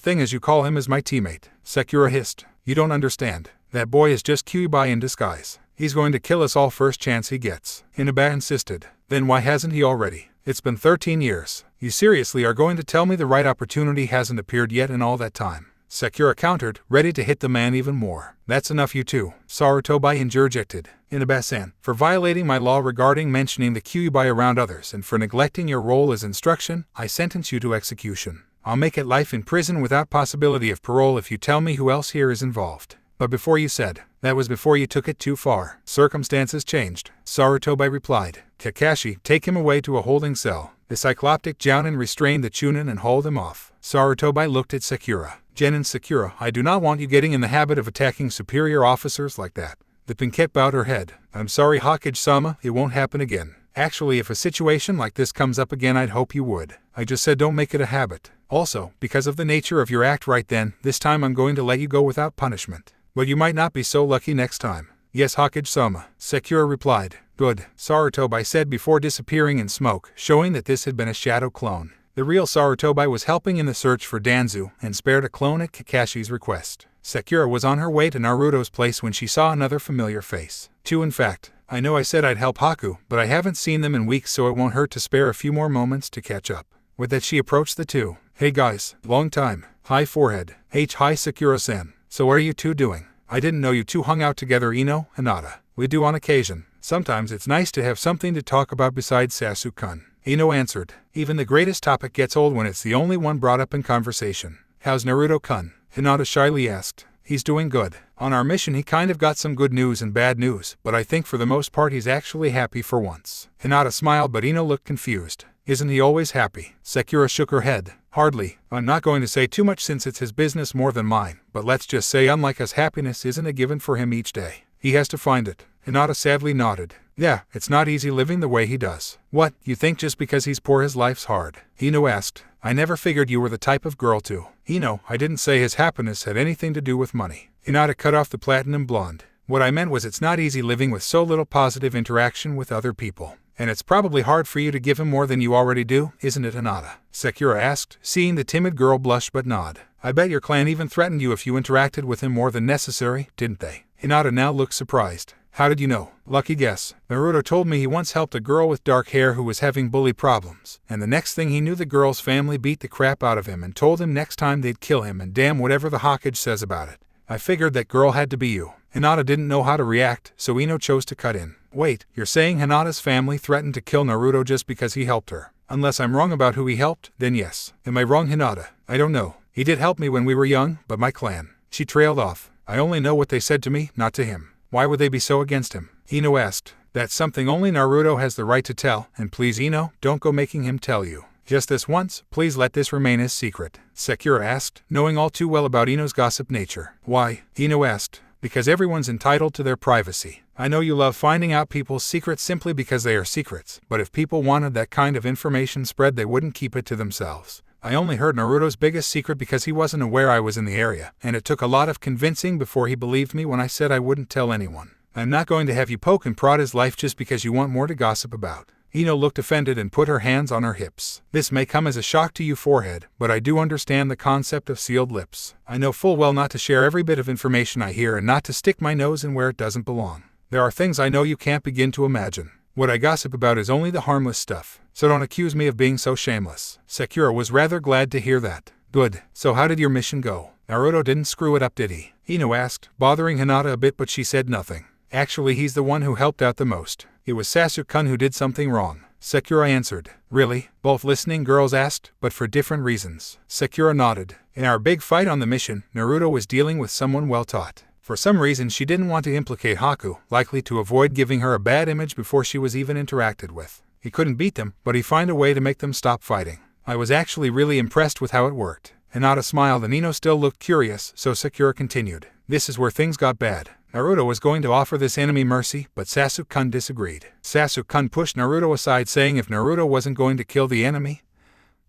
thing as you call him is my teammate. Sakura hissed. You don't understand. That boy is just Kyuubi in disguise. He's going to kill us all first chance he gets. Inaba insisted. Then why hasn't he already? It's been 13 years. You seriously are going to tell me the right opportunity hasn't appeared yet in all that time? Sakura countered, ready to hit the man even more. That's enough you two. Sarutobi interjected. Inaba-san, for violating my law regarding mentioning the Kyuubi around others and for neglecting your role as instruction, I sentence you to execution. I'll make it life in prison without possibility of parole if you tell me who else here is involved. But before you said, that was before you took it too far. Circumstances changed, Sarutobi replied. Kakashi, take him away to a holding cell. The cycloptic Jounin restrained the Chunin and hauled him off. Sarutobi looked at Sakura. Genin Sakura, I do not want you getting in the habit of attacking superior officers like that. The Pinkette bowed her head. I'm sorry Hokage-sama, it won't happen again. Actually, if a situation like this comes up again, I'd hope you would. I just said don't make it a habit. Also, because of the nature of your act right then, this time I'm going to let you go without punishment. But you might not be so lucky next time. Yes Hokage-sama, Sakura replied. Good, Sarutobi said before disappearing in smoke, showing that this had been a shadow clone. The real Sarutobi was helping in the search for Danzu and spared a clone at Kakashi's request. Sakura was on her way to Naruto's place when she saw another familiar face. Two in fact. I know I said I'd help Haku, but I haven't seen them in weeks so it won't hurt to spare a few more moments to catch up. With that she approached the two. Hey guys, long time. Hi forehead. Hi Sakura-san. So what are you two doing? I didn't know you two hung out together Ino, Hinata. We do on occasion. Sometimes it's nice to have something to talk about besides Sasuke-kun. Ino answered. Even the greatest topic gets old when it's the only one brought up in conversation. How's Naruto-kun? Hinata shyly asked. He's doing good. On our mission he kind of got some good news and bad news, but I think for the most part he's actually happy for once. Hinata smiled but Ino looked confused. Isn't he always happy? Sakura shook her head. Hardly. I'm not going to say too much since it's his business more than mine, but let's just say unlike us happiness isn't a given for him each day. He has to find it. Hinata sadly nodded. Yeah, it's not easy living the way he does. What, you think just because he's poor his life's hard? Ino asked. I never figured you were the type of girl to. Ino, I didn't say his happiness had anything to do with money. Hinata cut off the platinum blonde. What I meant was it's not easy living with so little positive interaction with other people. And it's probably hard for you to give him more than you already do, isn't it Hinata? Sakura asked, seeing the timid girl blush but nod. I bet your clan even threatened you if you interacted with him more than necessary, didn't they? Hinata now looked surprised. How did you know? Lucky guess. Naruto told me he once helped a girl with dark hair who was having bully problems, and the next thing he knew the girl's family beat the crap out of him and told him next time they'd kill him and damn whatever the Hokage says about it. I figured that girl had to be you. Hinata didn't know how to react, so Ino chose to cut in. Wait, you're saying Hinata's family threatened to kill Naruto just because he helped her? Unless I'm wrong about who he helped, then yes. Am I wrong Hinata? I don't know. He did help me when we were young, but my clan. She trailed off. I only know what they said to me, not to him. Why would they be so against him? Ino asked. That's something only Naruto has the right to tell, and please Ino, don't go making him tell you. Just this once, please let this remain his secret. Sakura asked, knowing all too well about Ino's gossip nature. Why? Ino asked. Because everyone's entitled to their privacy. I know you love finding out people's secrets simply because they are secrets, but if people wanted that kind of information spread they wouldn't keep it to themselves. I only heard Naruto's biggest secret because he wasn't aware I was in the area, and it took a lot of convincing before he believed me when I said I wouldn't tell anyone. I'm not going to have you poke and prod his life just because you want more to gossip about. Ino looked offended and put her hands on her hips. This may come as a shock to you, forehead, but I do understand the concept of sealed lips. I know full well not to share every bit of information I hear and not to stick my nose in where it doesn't belong. There are things I know you can't begin to imagine. What I gossip about is only the harmless stuff, so don't accuse me of being so shameless. Sakura was rather glad to hear that. Good. So how did your mission go? Naruto didn't screw it up, did he? Ino asked, bothering Hinata a bit, but she said nothing. Actually, he's the one who helped out the most. It was Sasuke-kun who did something wrong. Sakura answered. Really? Both listening girls asked, but for different reasons. Sakura nodded. In our big fight on the mission, Naruto was dealing with someone well taught. For some reason she didn't want to implicate Haku, likely to avoid giving her a bad image before she was even interacted with. He couldn't beat them, but he found a way to make them stop fighting. I was actually really impressed with how it worked. Hinata smiled and Ino still looked curious, so Sakura continued. This is where things got bad. Naruto was going to offer this enemy mercy, but Sasuke-kun disagreed. Sasuke-kun pushed Naruto aside, saying if Naruto wasn't going to kill the enemy,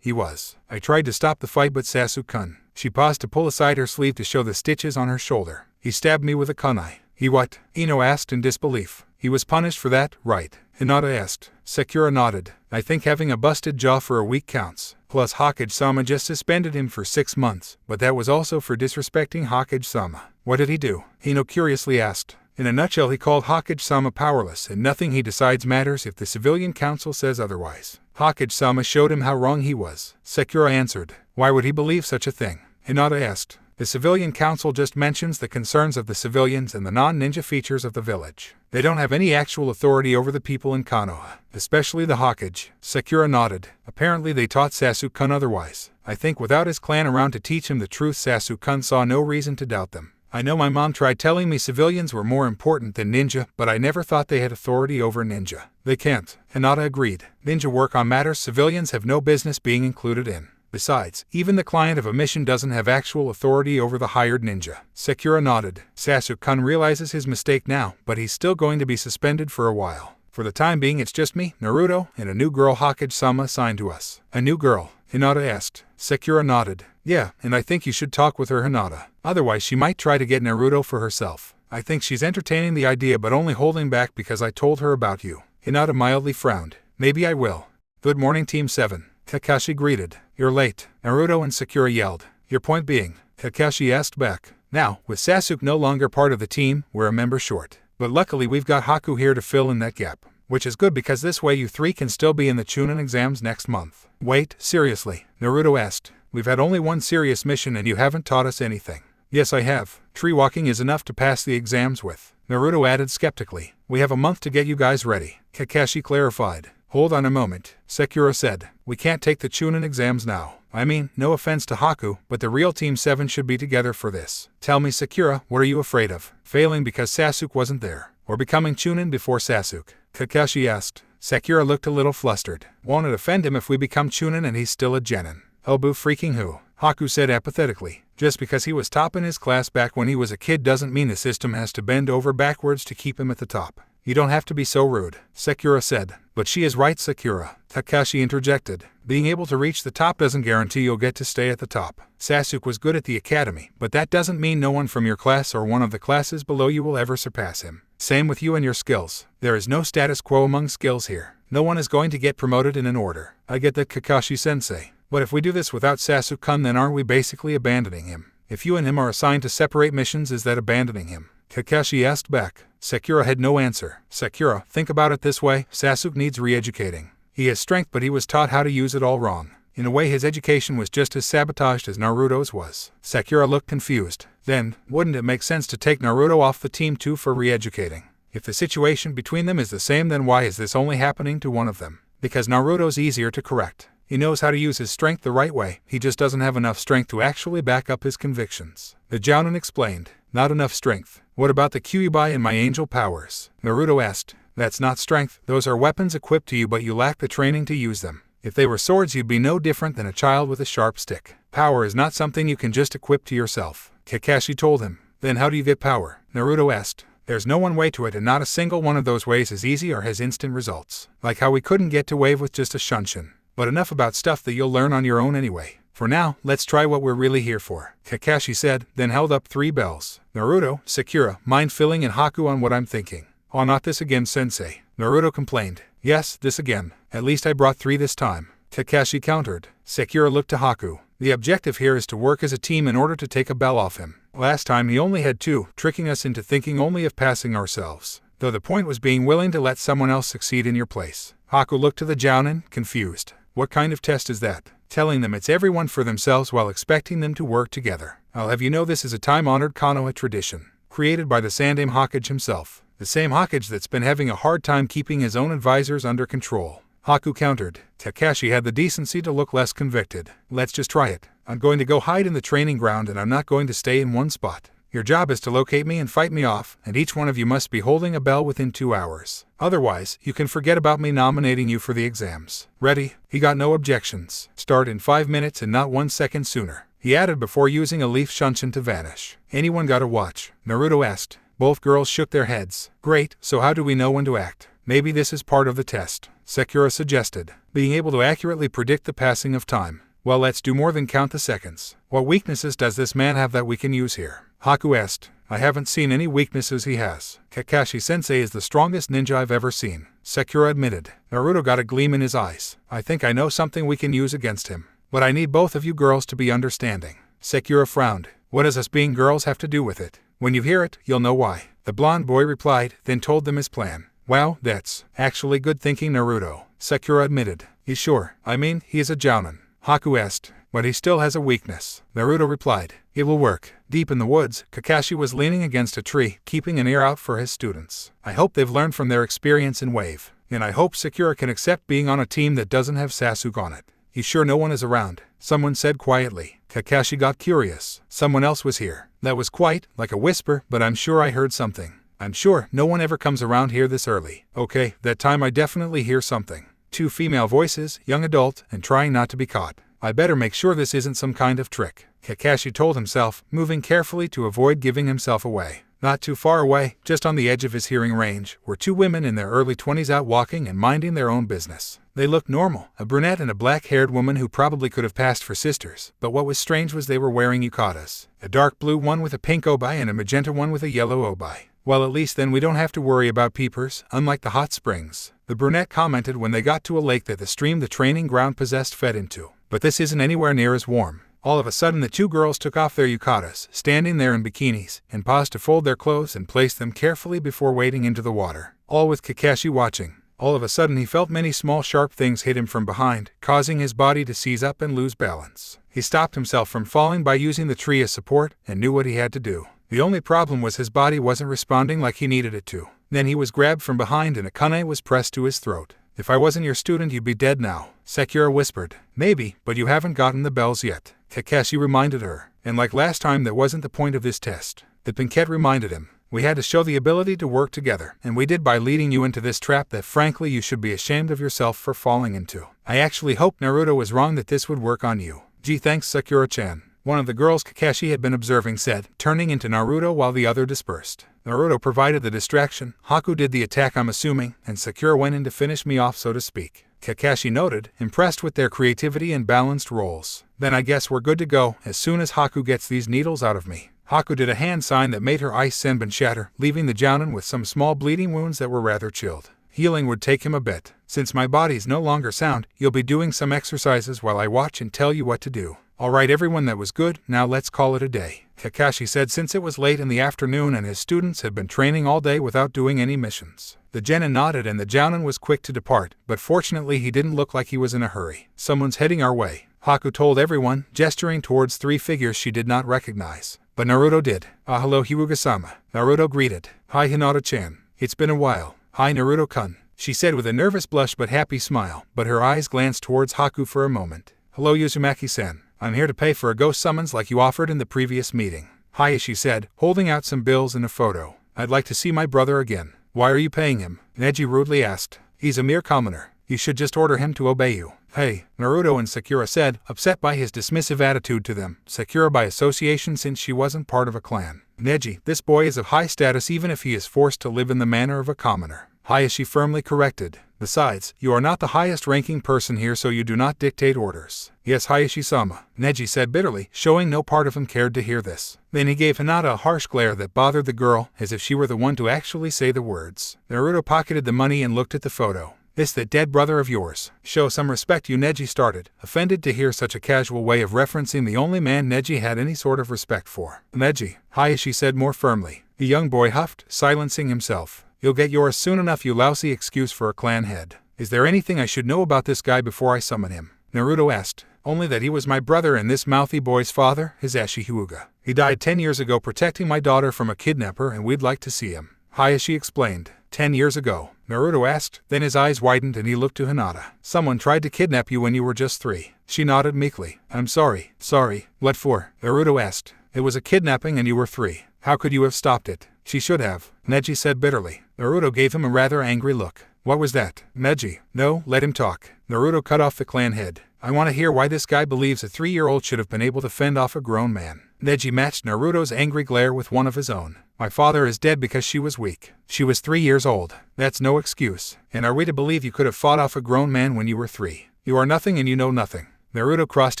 he was. I tried to stop the fight, but Sasuke-kun. She paused to pull aside her sleeve to show the stitches on her shoulder. He stabbed me with a kunai. He what? Ino asked in disbelief. He was punished for that, right? Hinata asked. Sakura nodded. I think having a busted jaw for a week counts. Plus Hokage-sama just suspended him for 6 months, but that was also for disrespecting Hokage-sama. What did he do? Ino curiously asked. In a nutshell, he called Hokage-sama powerless, and nothing he decides matters if the civilian council says otherwise. Hokage-sama showed him how wrong he was. Sakura answered. Why would he believe such a thing? Hinata asked. The civilian council just mentions the concerns of the civilians and the non-ninja features of the village. They don't have any actual authority over the people in Konoha, especially the Hokage. Sakura nodded. Apparently they taught Sasuke-kun otherwise. I think without his clan around to teach him the truth, Sasuke-kun saw no reason to doubt them. I know my mom tried telling me civilians were more important than ninja, but I never thought they had authority over ninja. They can't. Hinata agreed. Ninja work on matters civilians have no business being included in. Besides, even the client of a mission doesn't have actual authority over the hired ninja. Sakura nodded. Sasuke-kun realizes his mistake now, but he's still going to be suspended for a while. For the time being, it's just me, Naruto, and a new girl Hokage-sama assigned to us. A new girl? Hinata asked. Sakura nodded. Yeah, and I think you should talk with her, Hinata. Otherwise she might try to get Naruto for herself. I think she's entertaining the idea but only holding back because I told her about you. Hinata mildly frowned. Maybe I will. Good morning, Team 7. Kakashi greeted. You're late. Naruto and Sakura yelled. Your point being? Kakashi asked back. Now, with Sasuke no longer part of the team, we're a member short. But luckily we've got Haku here to fill in that gap. Which is good because this way you three can still be in the Chunin exams next month. Wait, seriously? Naruto asked. We've had only one serious mission and you haven't taught us anything. Yes, I have. Tree walking is enough to pass the exams with. Naruto added skeptically. We have a month to get you guys ready. Kakashi clarified. Hold on a moment, Sakura said. We can't take the Chunin exams now. I mean, no offense to Haku, but the real Team 7 should be together for this. Tell me, Sakura, what are you afraid of? Failing because Sasuke wasn't there? Or becoming Chunin before Sasuke? Kakashi asked. Sakura looked a little flustered. Won't it offend him if we become Chunin and he's still a genin? Oh boo freaking who? Haku said apathetically. Just because he was top in his class back when he was a kid doesn't mean the system has to bend over backwards to keep him at the top. You don't have to be so rude, Sakura said. But she is right, Sakura, Kakashi interjected. Being able to reach the top doesn't guarantee you'll get to stay at the top. Sasuke was good at the academy, but that doesn't mean no one from your class or one of the classes below you will ever surpass him. Same with you and your skills. There is no status quo among skills here. No one is going to get promoted in an order. I get that, Kakashi-sensei. But if we do this without Sasuke-kun, then aren't we basically abandoning him? If you and him are assigned to separate missions, is that abandoning him? Kakashi asked back. Sakura had no answer. Sakura, think about it this way. Sasuke needs re-educating. He has strength, but he was taught how to use it all wrong. In a way, his education was just as sabotaged as Naruto's was. Sakura looked confused. Then, wouldn't it make sense to take Naruto off the team too for re-educating? If the situation between them is the same, then why is this only happening to one of them? Because Naruto's easier to correct. He knows how to use his strength the right way, he just doesn't have enough strength to actually back up his convictions. The Jounin explained. Not enough strength. What about the Kyuubi and my angel powers? Naruto asked. That's not strength, those are weapons equipped to you but you lack the training to use them. If they were swords you'd be no different than a child with a sharp stick. Power is not something you can just equip to yourself, Kakashi told him. Then how do you get power? Naruto asked. There's no one way to it and not a single one of those ways is easy or has instant results. Like how we couldn't get to wave with just a shunshin. But enough about stuff that you'll learn on your own anyway. For now, let's try what we're really here for, Kakashi said, then held up 3 bells. Naruto, Sakura, mind filling in Haku on what I'm thinking. Oh, not this again, sensei, Naruto complained. Yes, this again. At least I brought 3 this time, Kakashi countered. Sakura looked to Haku. The objective here is to work as a team in order to take a bell off him. Last time he only had 2, tricking us into thinking only of passing ourselves, though the point was being willing to let someone else succeed in your place. Haku looked to the Jounin, confused. What kind of test is that? Telling them it's everyone for themselves while expecting them to work together. I'll have you know this is a time-honored Konoha tradition, created by the Sandaime Hokage himself. The same Hokage that's been having a hard time keeping his own advisors under control. Haku countered. Kakashi had the decency to look less convicted. Let's just try it. I'm going to go hide in the training ground and I'm not going to stay in one spot. Your job is to locate me and fight me off, and each one of you must be holding a bell within 2 hours. Otherwise, you can forget about me nominating you for the exams. Ready? He got no objections. Start in 5 minutes and not 1 second sooner, he added before using a leaf shunshin to vanish. Anyone got a watch? Naruto asked. Both girls shook their heads. Great, so how do we know when to act? Maybe this is part of the test, Sakura suggested. Being able to accurately predict the passing of time. Well, let's do more than count the seconds. What weaknesses does this man have that we can use here? Haku asked. I haven't seen any weaknesses he has. Kakashi-sensei is the strongest ninja I've ever seen, Sakura admitted. Naruto got a gleam in his eyes. I think I know something we can use against him. But I need both of you girls to be understanding. Sakura frowned. What does us being girls have to do with it? When you hear it, you'll know why. The blonde boy replied, then told them his plan. Wow, that's actually good thinking, Naruto, Sakura admitted. He's sure. I mean, he is a Jounin. Haku asked. But he still has a weakness, Naruto replied. It will work. Deep in the woods, Kakashi was leaning against a tree, keeping an ear out for his students. I hope they've learned from their experience in Wave. And I hope Sakura can accept being on a team that doesn't have Sasuke on it. He's sure no one is around, someone said quietly. Kakashi got curious. Someone else was here. That was quite like a whisper, but I'm sure I heard something. I'm sure no one ever comes around here this early. Okay, that time I definitely hear something. 2 female voices, young adult, and trying not to be caught. I better make sure this isn't some kind of trick, Kakashi told himself, moving carefully to avoid giving himself away. Not too far away, just on the edge of his hearing range, were 2 women in their early 20s out walking and minding their own business. They looked normal, a brunette and a black-haired woman who probably could have passed for sisters, but what was strange was they were wearing yukatas, a dark blue one with a pink obi and a magenta one with a yellow obi. Well, at least then we don't have to worry about peepers, unlike the hot springs, the brunette commented when they got to a lake that the stream the training ground possessed fed into. But this isn't anywhere near as warm. All of a sudden the 2 girls took off their yukatas, standing there in bikinis, and paused to fold their clothes and place them carefully before wading into the water, all with Kakashi watching. All of a sudden he felt many small sharp things hit him from behind, causing his body to seize up and lose balance. He stopped himself from falling by using the tree as support, and knew what he had to do. The only problem was his body wasn't responding like he needed it to. Then he was grabbed from behind and a kunai was pressed to his throat. If I wasn't your student you'd be dead now, Sakura whispered. Maybe, but you haven't gotten the bells yet, Kakashi reminded her. And like last time that wasn't the point of this test. The Pinkette reminded him. We had to show the ability to work together, and we did by leading you into this trap that frankly you should be ashamed of yourself for falling into. I actually hope Naruto was wrong that this would work on you. Gee, thanks Sakura-chan. One of the girls Kakashi had been observing said, turning into Naruto while the other dispersed. Naruto provided the distraction, Haku did the attack I'm assuming, and Sakura went in to finish me off so to speak. Kakashi noted, impressed with their creativity and balanced roles. Then I guess we're good to go, as soon as Haku gets these needles out of me. Haku did a hand sign that made her ice senbon shatter, leaving the Jounin with some small bleeding wounds that were rather chilled. Healing would take him a bit. Since my body's no longer sound, you'll be doing some exercises while I watch and tell you what to do. Alright everyone, that was good, now let's call it a day, Kakashi said since it was late in the afternoon and his students had been training all day without doing any missions. The genin nodded and the Jounin was quick to depart, but fortunately he didn't look like he was in a hurry. Someone's heading our way, Haku told everyone, gesturing towards 3 figures she did not recognize. But Naruto did. Hello Hyuga-sama, Naruto greeted. Hi Hinata-chan. It's been a while. Hi Naruto-kun, she said with a nervous blush but happy smile, but her eyes glanced towards Haku for a moment. Hello Uzumaki-san. I'm here to pay for a ghost summons like you offered in the previous meeting. Hi, she said, holding out some bills and a photo. I'd like to see my brother again. Why are you paying him? Neji rudely asked. He's a mere commoner. You should just order him to obey you. Hey, Naruto and Sakura said, upset by his dismissive attitude to them, Sakura by association since she wasn't part of a clan. Neji, this boy is of high status even if he is forced to live in the manner of a commoner. Hayashi firmly corrected. Besides, you are not the highest-ranking person here, so you do not dictate orders. Yes, Hayashi-sama, Neji said bitterly, showing no part of him cared to hear this. Then he gave Hinata a harsh glare that bothered the girl, as if she were the one to actually say the words. Naruto pocketed the money and looked at the photo. "This the dead brother of yours. Show some respect," Neji started, offended to hear such a casual way of referencing the only man Neji had any sort of respect for. "Neji," Hayashi said more firmly. The young boy huffed, silencing himself. "You'll get yours soon enough, you lousy excuse for a clan head. Is there anything I should know about this guy before I summon him?" Naruto asked. "Only that he was my brother and this mouthy boy's father, Hisashi Hyuga. He died 10 years ago protecting my daughter from a kidnapper, and we'd like to see him," Hayashi explained. 10 years ago?" Naruto asked, then his eyes widened and he looked to Hinata. "Someone tried to kidnap you when you were just 3. She nodded meekly. "I'm sorry." "Sorry? What for?" Naruto asked. "It was a kidnapping and you were 3. How could you have stopped it?" "She should have," Neji said bitterly. Naruto gave him a rather angry look. "What was that?" "Neji." "No, let him talk." Naruto cut off the clan head. "I want to hear why this guy believes a 3-year-old should have been able to fend off a grown man." Neji matched Naruto's angry glare with one of his own. "My father is dead because she was weak. She was 3 years old. That's no excuse. And are we to believe you could have fought off a grown man when you were 3? You are nothing and you know nothing." Naruto crossed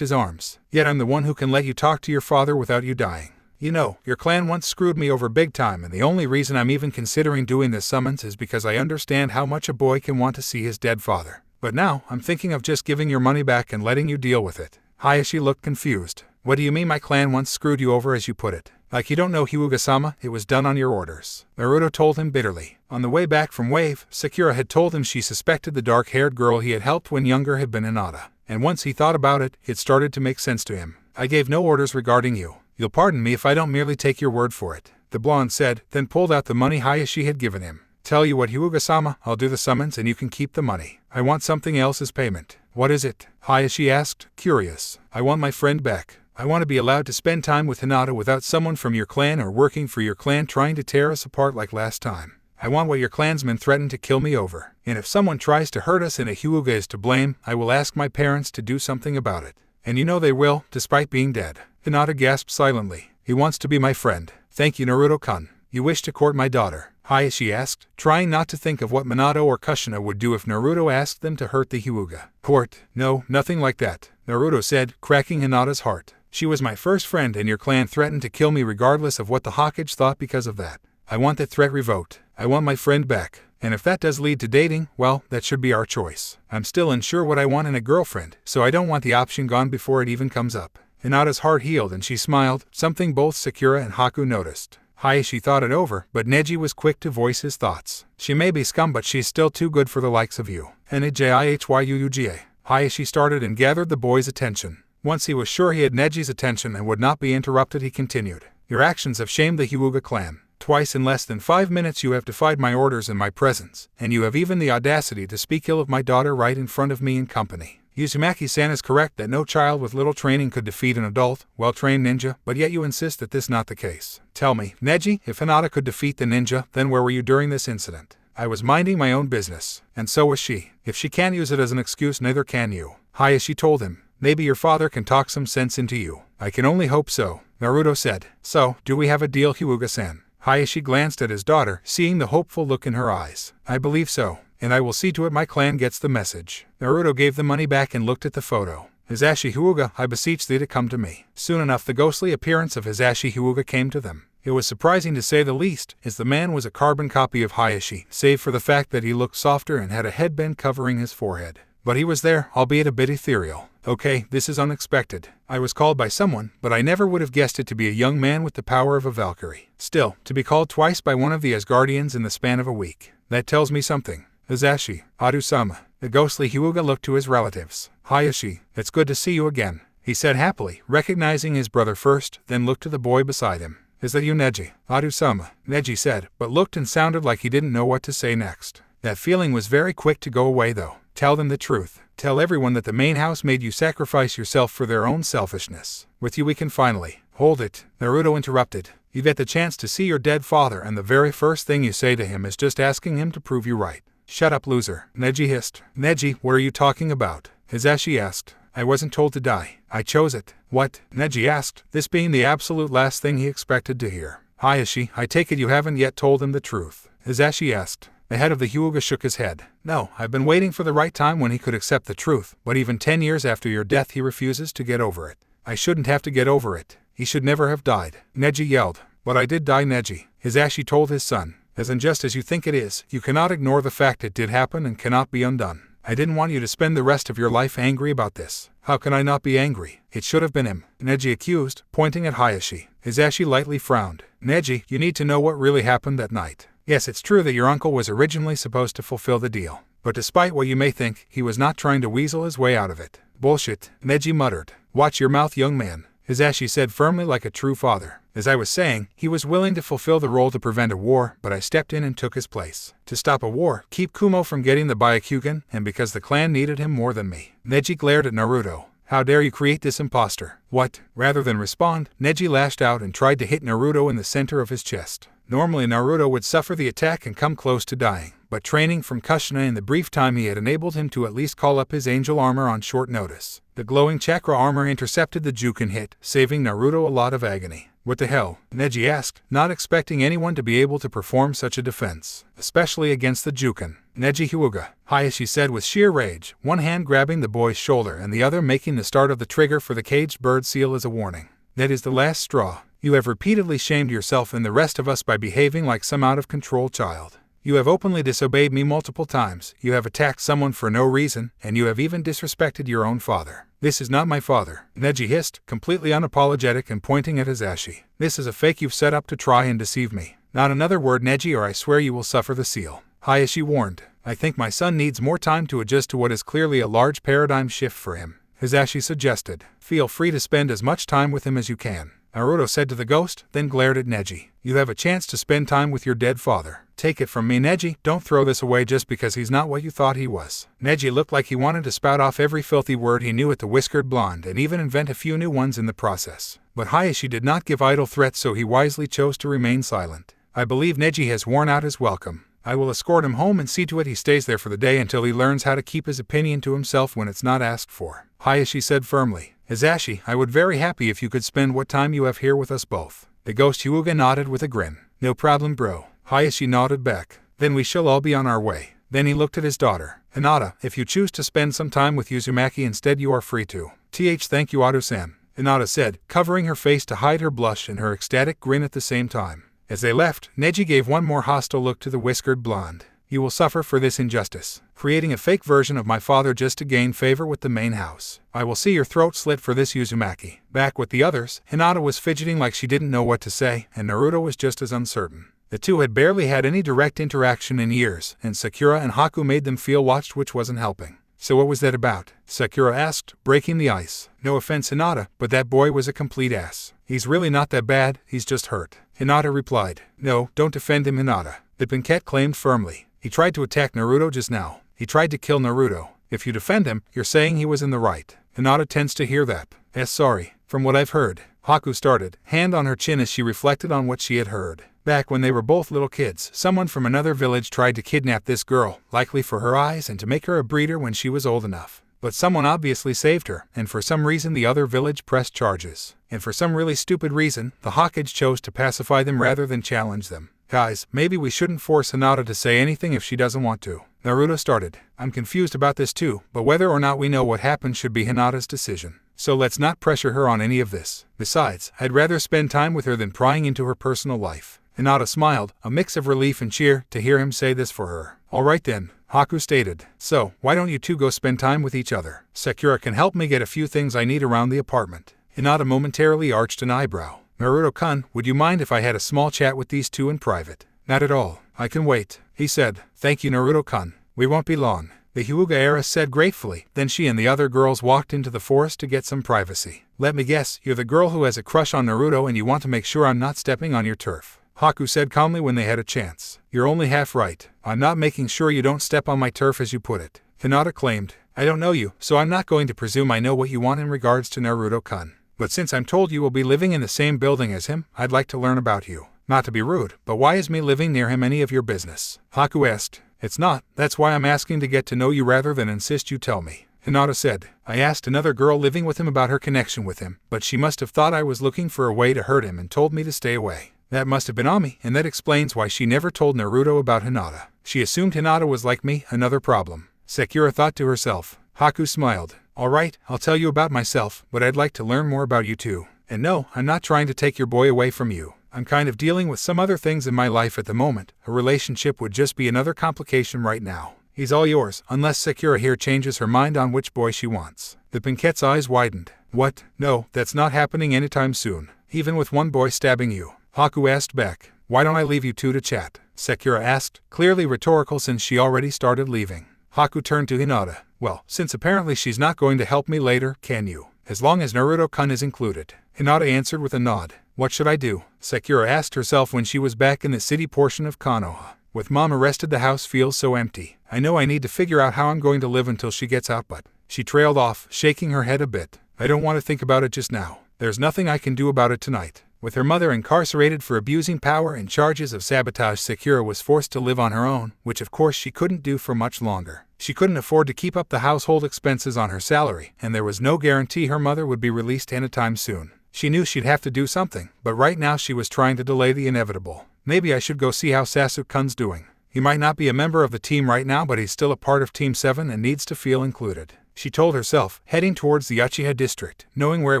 his arms. "Yet I'm the one who can let you talk to your father without you dying. You know, your clan once screwed me over big time, and the only reason I'm even considering doing this summons is because I understand how much a boy can want to see his dead father. But now, I'm thinking of just giving your money back and letting you deal with it." Hayashi looked confused. "What do you mean my clan once screwed you over, as you put it? Like you don't know, Hyuga-sama, it was done on your orders." Naruto told him bitterly. On the way back from Wave, Sakura had told him she suspected the dark-haired girl he had helped when younger had been Hinata. And once he thought about it, it started to make sense to him. "I gave no orders regarding you. You'll pardon me if I don't merely take your word for it," the blonde said, then pulled out the money Hayashi had given him. "Tell you what, Hyuga-sama, I'll do the summons and you can keep the money. I want something else as payment." "What is it?" Hayashi asked, curious. "I want my friend back. I want to be allowed to spend time with Hinata without someone from your clan or working for your clan trying to tear us apart like last time. I want what your clansmen threatened to kill me over. And if someone tries to hurt us and a Hyuga is to blame, I will ask my parents to do something about it. And you know they will, despite being dead." Hinata gasped silently. "He wants to be my friend. Thank you, Naruto-kun. You wish to court my daughter?" Hayashi asked, trying not to think of what Minato or Kushina would do if Naruto asked them to hurt the Hyuga. "Court? No, nothing like that," Naruto said, cracking Hinata's heart. "She was my first friend and your clan threatened to kill me regardless of what the Hokage thought because of that. I want that threat revoked. I want my friend back. And if that does lead to dating, well, that should be our choice. I'm still unsure what I want in a girlfriend, so I don't want the option gone before it even comes up." Hinata's heart healed and she smiled, something both Sakura and Haku noticed. Hayashi thought it over, but Neji was quick to voice his thoughts. "She may be scum, but she's still too good for the likes of you." N-A-J-I-H-Y-U-U-G-A. Hayashi started and gathered the boy's attention. Once he was sure he had Neji's attention and would not be interrupted, he continued. "Your actions have shamed the Hyuga clan. Twice in less than 5 minutes you have defied my orders in my presence, and you have even the audacity to speak ill of my daughter right in front of me in company. Uzumaki-san is correct that no child with little training could defeat an adult, well-trained ninja, but yet you insist that this not the case. Tell me, Neji, if Hinata could defeat the ninja, then where were you during this incident?" "I was minding my own business, and so was she. If she can't use it as an excuse, neither can you," Hayashi told him. "Maybe your father can talk some sense into you." "I can only hope so," Naruto said. "So, do we have a deal, Hyuga-san?" Hayashi glanced at his daughter, seeing the hopeful look in her eyes. "I believe so, and I will see to it my clan gets the message." Naruto gave the money back and looked at the photo. "Hisashi Hyuga, I beseech thee to come to me." Soon enough the ghostly appearance of Hisashi Hyuga came to them. It was surprising to say the least, as the man was a carbon copy of Hayashi, save for the fact that he looked softer and had a headband covering his forehead. But he was there, albeit a bit ethereal. "Okay, this is unexpected. I was called by someone, but I never would have guessed it to be a young man with the power of a Valkyrie. Still, to be called twice by one of the Asgardians in the span of a week. That tells me something." "Hisashi, Adu-sama." The ghostly Hyuga looked to his relatives. "Hayashi, it's good to see you again," he said happily, recognizing his brother first, then looked to the boy beside him. "Is that you, Neji?" "Adu-sama," Neji said, but looked and sounded like he didn't know what to say next. That feeling was very quick to go away though. "Tell them the truth. Tell everyone that the main house made you sacrifice yourself for their own selfishness. With you we can finally—" "Hold it," Naruto interrupted. "You get the chance to see your dead father and the very first thing you say to him is just asking him to prove you right." "Shut up, loser," Neji hissed. "Neji, what are you talking about?" Hisashi asked. "I wasn't told to die. I chose it." "What?" Neji asked, this being the absolute last thing he expected to hear. "Hayashi, I take it you haven't yet told him the truth." Hisashi asked. The head of the Hyuga shook his head. No, I've been waiting for the right time when he could accept the truth, but even 10 years after your death he refuses to get over it. I shouldn't have to get over it. He should never have died. Neji yelled. But I did die, Neji, Hisashi told his son. As unjust as you think it is, you cannot ignore the fact it did happen and cannot be undone. I didn't want you to spend the rest of your life angry about this. How can I not be angry? It should have been him, Neji accused, pointing at Hisashi. Hisashi lightly frowned. Neji, you need to know what really happened that night. Yes, it's true that your uncle was originally supposed to fulfill the deal. But despite what you may think, he was not trying to weasel his way out of it. Bullshit, Neji muttered. Watch your mouth, young man, Hisashi said firmly like a true father. As I was saying, he was willing to fulfill the role to prevent a war, but I stepped in and took his place. To stop a war, keep Kumo from getting the Byakugan, and because the clan needed him more than me. Neji glared at Naruto. How dare you create this imposter? What? Rather than respond, Neji lashed out and tried to hit Naruto in the center of his chest. Normally Naruto would suffer the attack and come close to dying, but training from Kushina in the brief time he had enabled him to at least call up his angel armor on short notice. The glowing chakra armor intercepted the Juken hit, saving Naruto a lot of agony. What the hell? Neji asked, not expecting anyone to be able to perform such a defense, especially against the Juken. Neji Hyuga, Hisashi said with sheer rage, one hand grabbing the boy's shoulder and the other making the start of the trigger for the caged bird seal as a warning. That is the last straw. You have repeatedly shamed yourself and the rest of us by behaving like some out-of-control child. You have openly disobeyed me multiple times, you have attacked someone for no reason, and you have even disrespected your own father. This is not my father, Neji hissed, completely unapologetic and pointing at Hisashi. This is a fake you've set up to try and deceive me. Not another word, Neji, or I swear you will suffer the seal. Hisashi warned. I think my son needs more time to adjust to what is clearly a large paradigm shift for him, Hisashi suggested. Feel free to spend as much time with him as you can, Naruto said to the ghost, then glared at Neji. You have a chance to spend time with your dead father. Take it from me, Neji, don't throw this away just because he's not what you thought he was. Neji looked like he wanted to spout off every filthy word he knew at the whiskered blonde and even invent a few new ones in the process. But Hisashi did not give idle threats, so he wisely chose to remain silent. I believe Neji has worn out his welcome. I will escort him home and see to it he stays there for the day until he learns how to keep his opinion to himself when it's not asked for, Hisashi said firmly. Hisashi, I would very happy if you could spend what time you have here with us both. The ghost Hyuga nodded with a grin. No problem, bro. Hisashi nodded back. Then we shall all be on our way. Then he looked at his daughter. Hinata, if you choose to spend some time with Uzumaki instead, you are free to. Thank you, Ado-san, Hinata said, covering her face to hide her blush and her ecstatic grin at the same time. As they left, Neji gave one more hostile look to the whiskered blonde. You will suffer for this injustice. Creating a fake version of my father just to gain favor with the main house. I will see your throat slit for this, Uzumaki. Back with the others, Hinata was fidgeting like she didn't know what to say, and Naruto was just as uncertain. The two had barely had any direct interaction in years, and Sakura and Haku made them feel watched, which wasn't helping. So what was that about? Sakura asked, breaking the ice. No offense, Hinata, but that boy was a complete ass. He's really not that bad, he's just hurt. Hinata replied. No, don't defend him, Hinata, the Pinkette claimed firmly. He tried to attack Naruto just now. He tried to kill Naruto. If you defend him, you're saying he was in the right. Hinata tends to hear that. Sorry. From what I've heard, Haku started, hand on her chin as she reflected on what she had heard. Back when they were both little kids, someone from another village tried to kidnap this girl, likely for her eyes and to make her a breeder when she was old enough. But someone obviously saved her, and for some reason the other village pressed charges. And for some really stupid reason, the Hokage chose to pacify them rather than challenge them. Guys, maybe we shouldn't force Hinata to say anything if she doesn't want to. Naruto started. I'm confused about this too, but whether or not we know what happened should be Hinata's decision. So let's not pressure her on any of this. Besides, I'd rather spend time with her than prying into her personal life. Hinata smiled, a mix of relief and cheer, to hear him say this for her. Alright then, Haku stated. So, why don't you two go spend time with each other? Sakura can help me get a few things I need around the apartment. Hinata momentarily arched an eyebrow. Naruto-kun, would you mind if I had a small chat with these two in private? Not at all. I can wait, he said. Thank you, Naruto-kun. We won't be long, the Hyuga heiress said gratefully. Then she and the other girls walked into the forest to get some privacy. Let me guess, you're the girl who has a crush on Naruto and you want to make sure I'm not stepping on your turf, Haku said calmly when they had a chance. You're only half right. I'm not making sure you don't step on my turf as you put it, Hinata claimed. I don't know you, so I'm not going to presume I know what you want in regards to Naruto-kun. But since I'm told you will be living in the same building as him, I'd like to learn about you. Not to be rude, but why is me living near him any of your business? Haku asked. It's not, that's why I'm asking to get to know you rather than insist you tell me, Hinata said. I asked another girl living with him about her connection with him, but she must have thought I was looking for a way to hurt him and told me to stay away. That must have been Ami, and that explains why she never told Naruto about Hinata. She assumed Hinata was like me, another problem. Sakura thought to herself. Haku smiled. Alright, I'll tell you about myself, but I'd like to learn more about you too. And no, I'm not trying to take your boy away from you. I'm kind of dealing with some other things in my life at the moment. A relationship would just be another complication right now. He's all yours, unless Sakura here changes her mind on which boy she wants. The Pinkette's eyes widened. What? No, that's not happening anytime soon. Even with one boy stabbing you. Haku asked back. Why don't I leave you two to chat? Sakura asked, clearly rhetorical since she already started leaving. Haku turned to Hinata. Well, since apparently she's not going to help me later, can you? As long as Naruto-kun is included. Hinata answered with a nod. What should I do? Sakura asked herself when she was back in the city portion of Konoha. With mom arrested, the house feels so empty. I know I need to figure out how I'm going to live until she gets out, but... She trailed off, shaking her head a bit. I don't want to think about it just now. There's nothing I can do about it tonight. With her mother incarcerated for abusing power and charges of sabotage, Sakura was forced to live on her own, which of course she couldn't do for much longer. She couldn't afford to keep up the household expenses on her salary, and there was no guarantee her mother would be released anytime soon. She knew she'd have to do something, but right now she was trying to delay the inevitable. Maybe I should go see how Sasuke-kun's doing. He might not be a member of the team right now, but he's still a part of Team 7 and needs to feel included. She told herself, heading towards the Uchiha district, knowing where it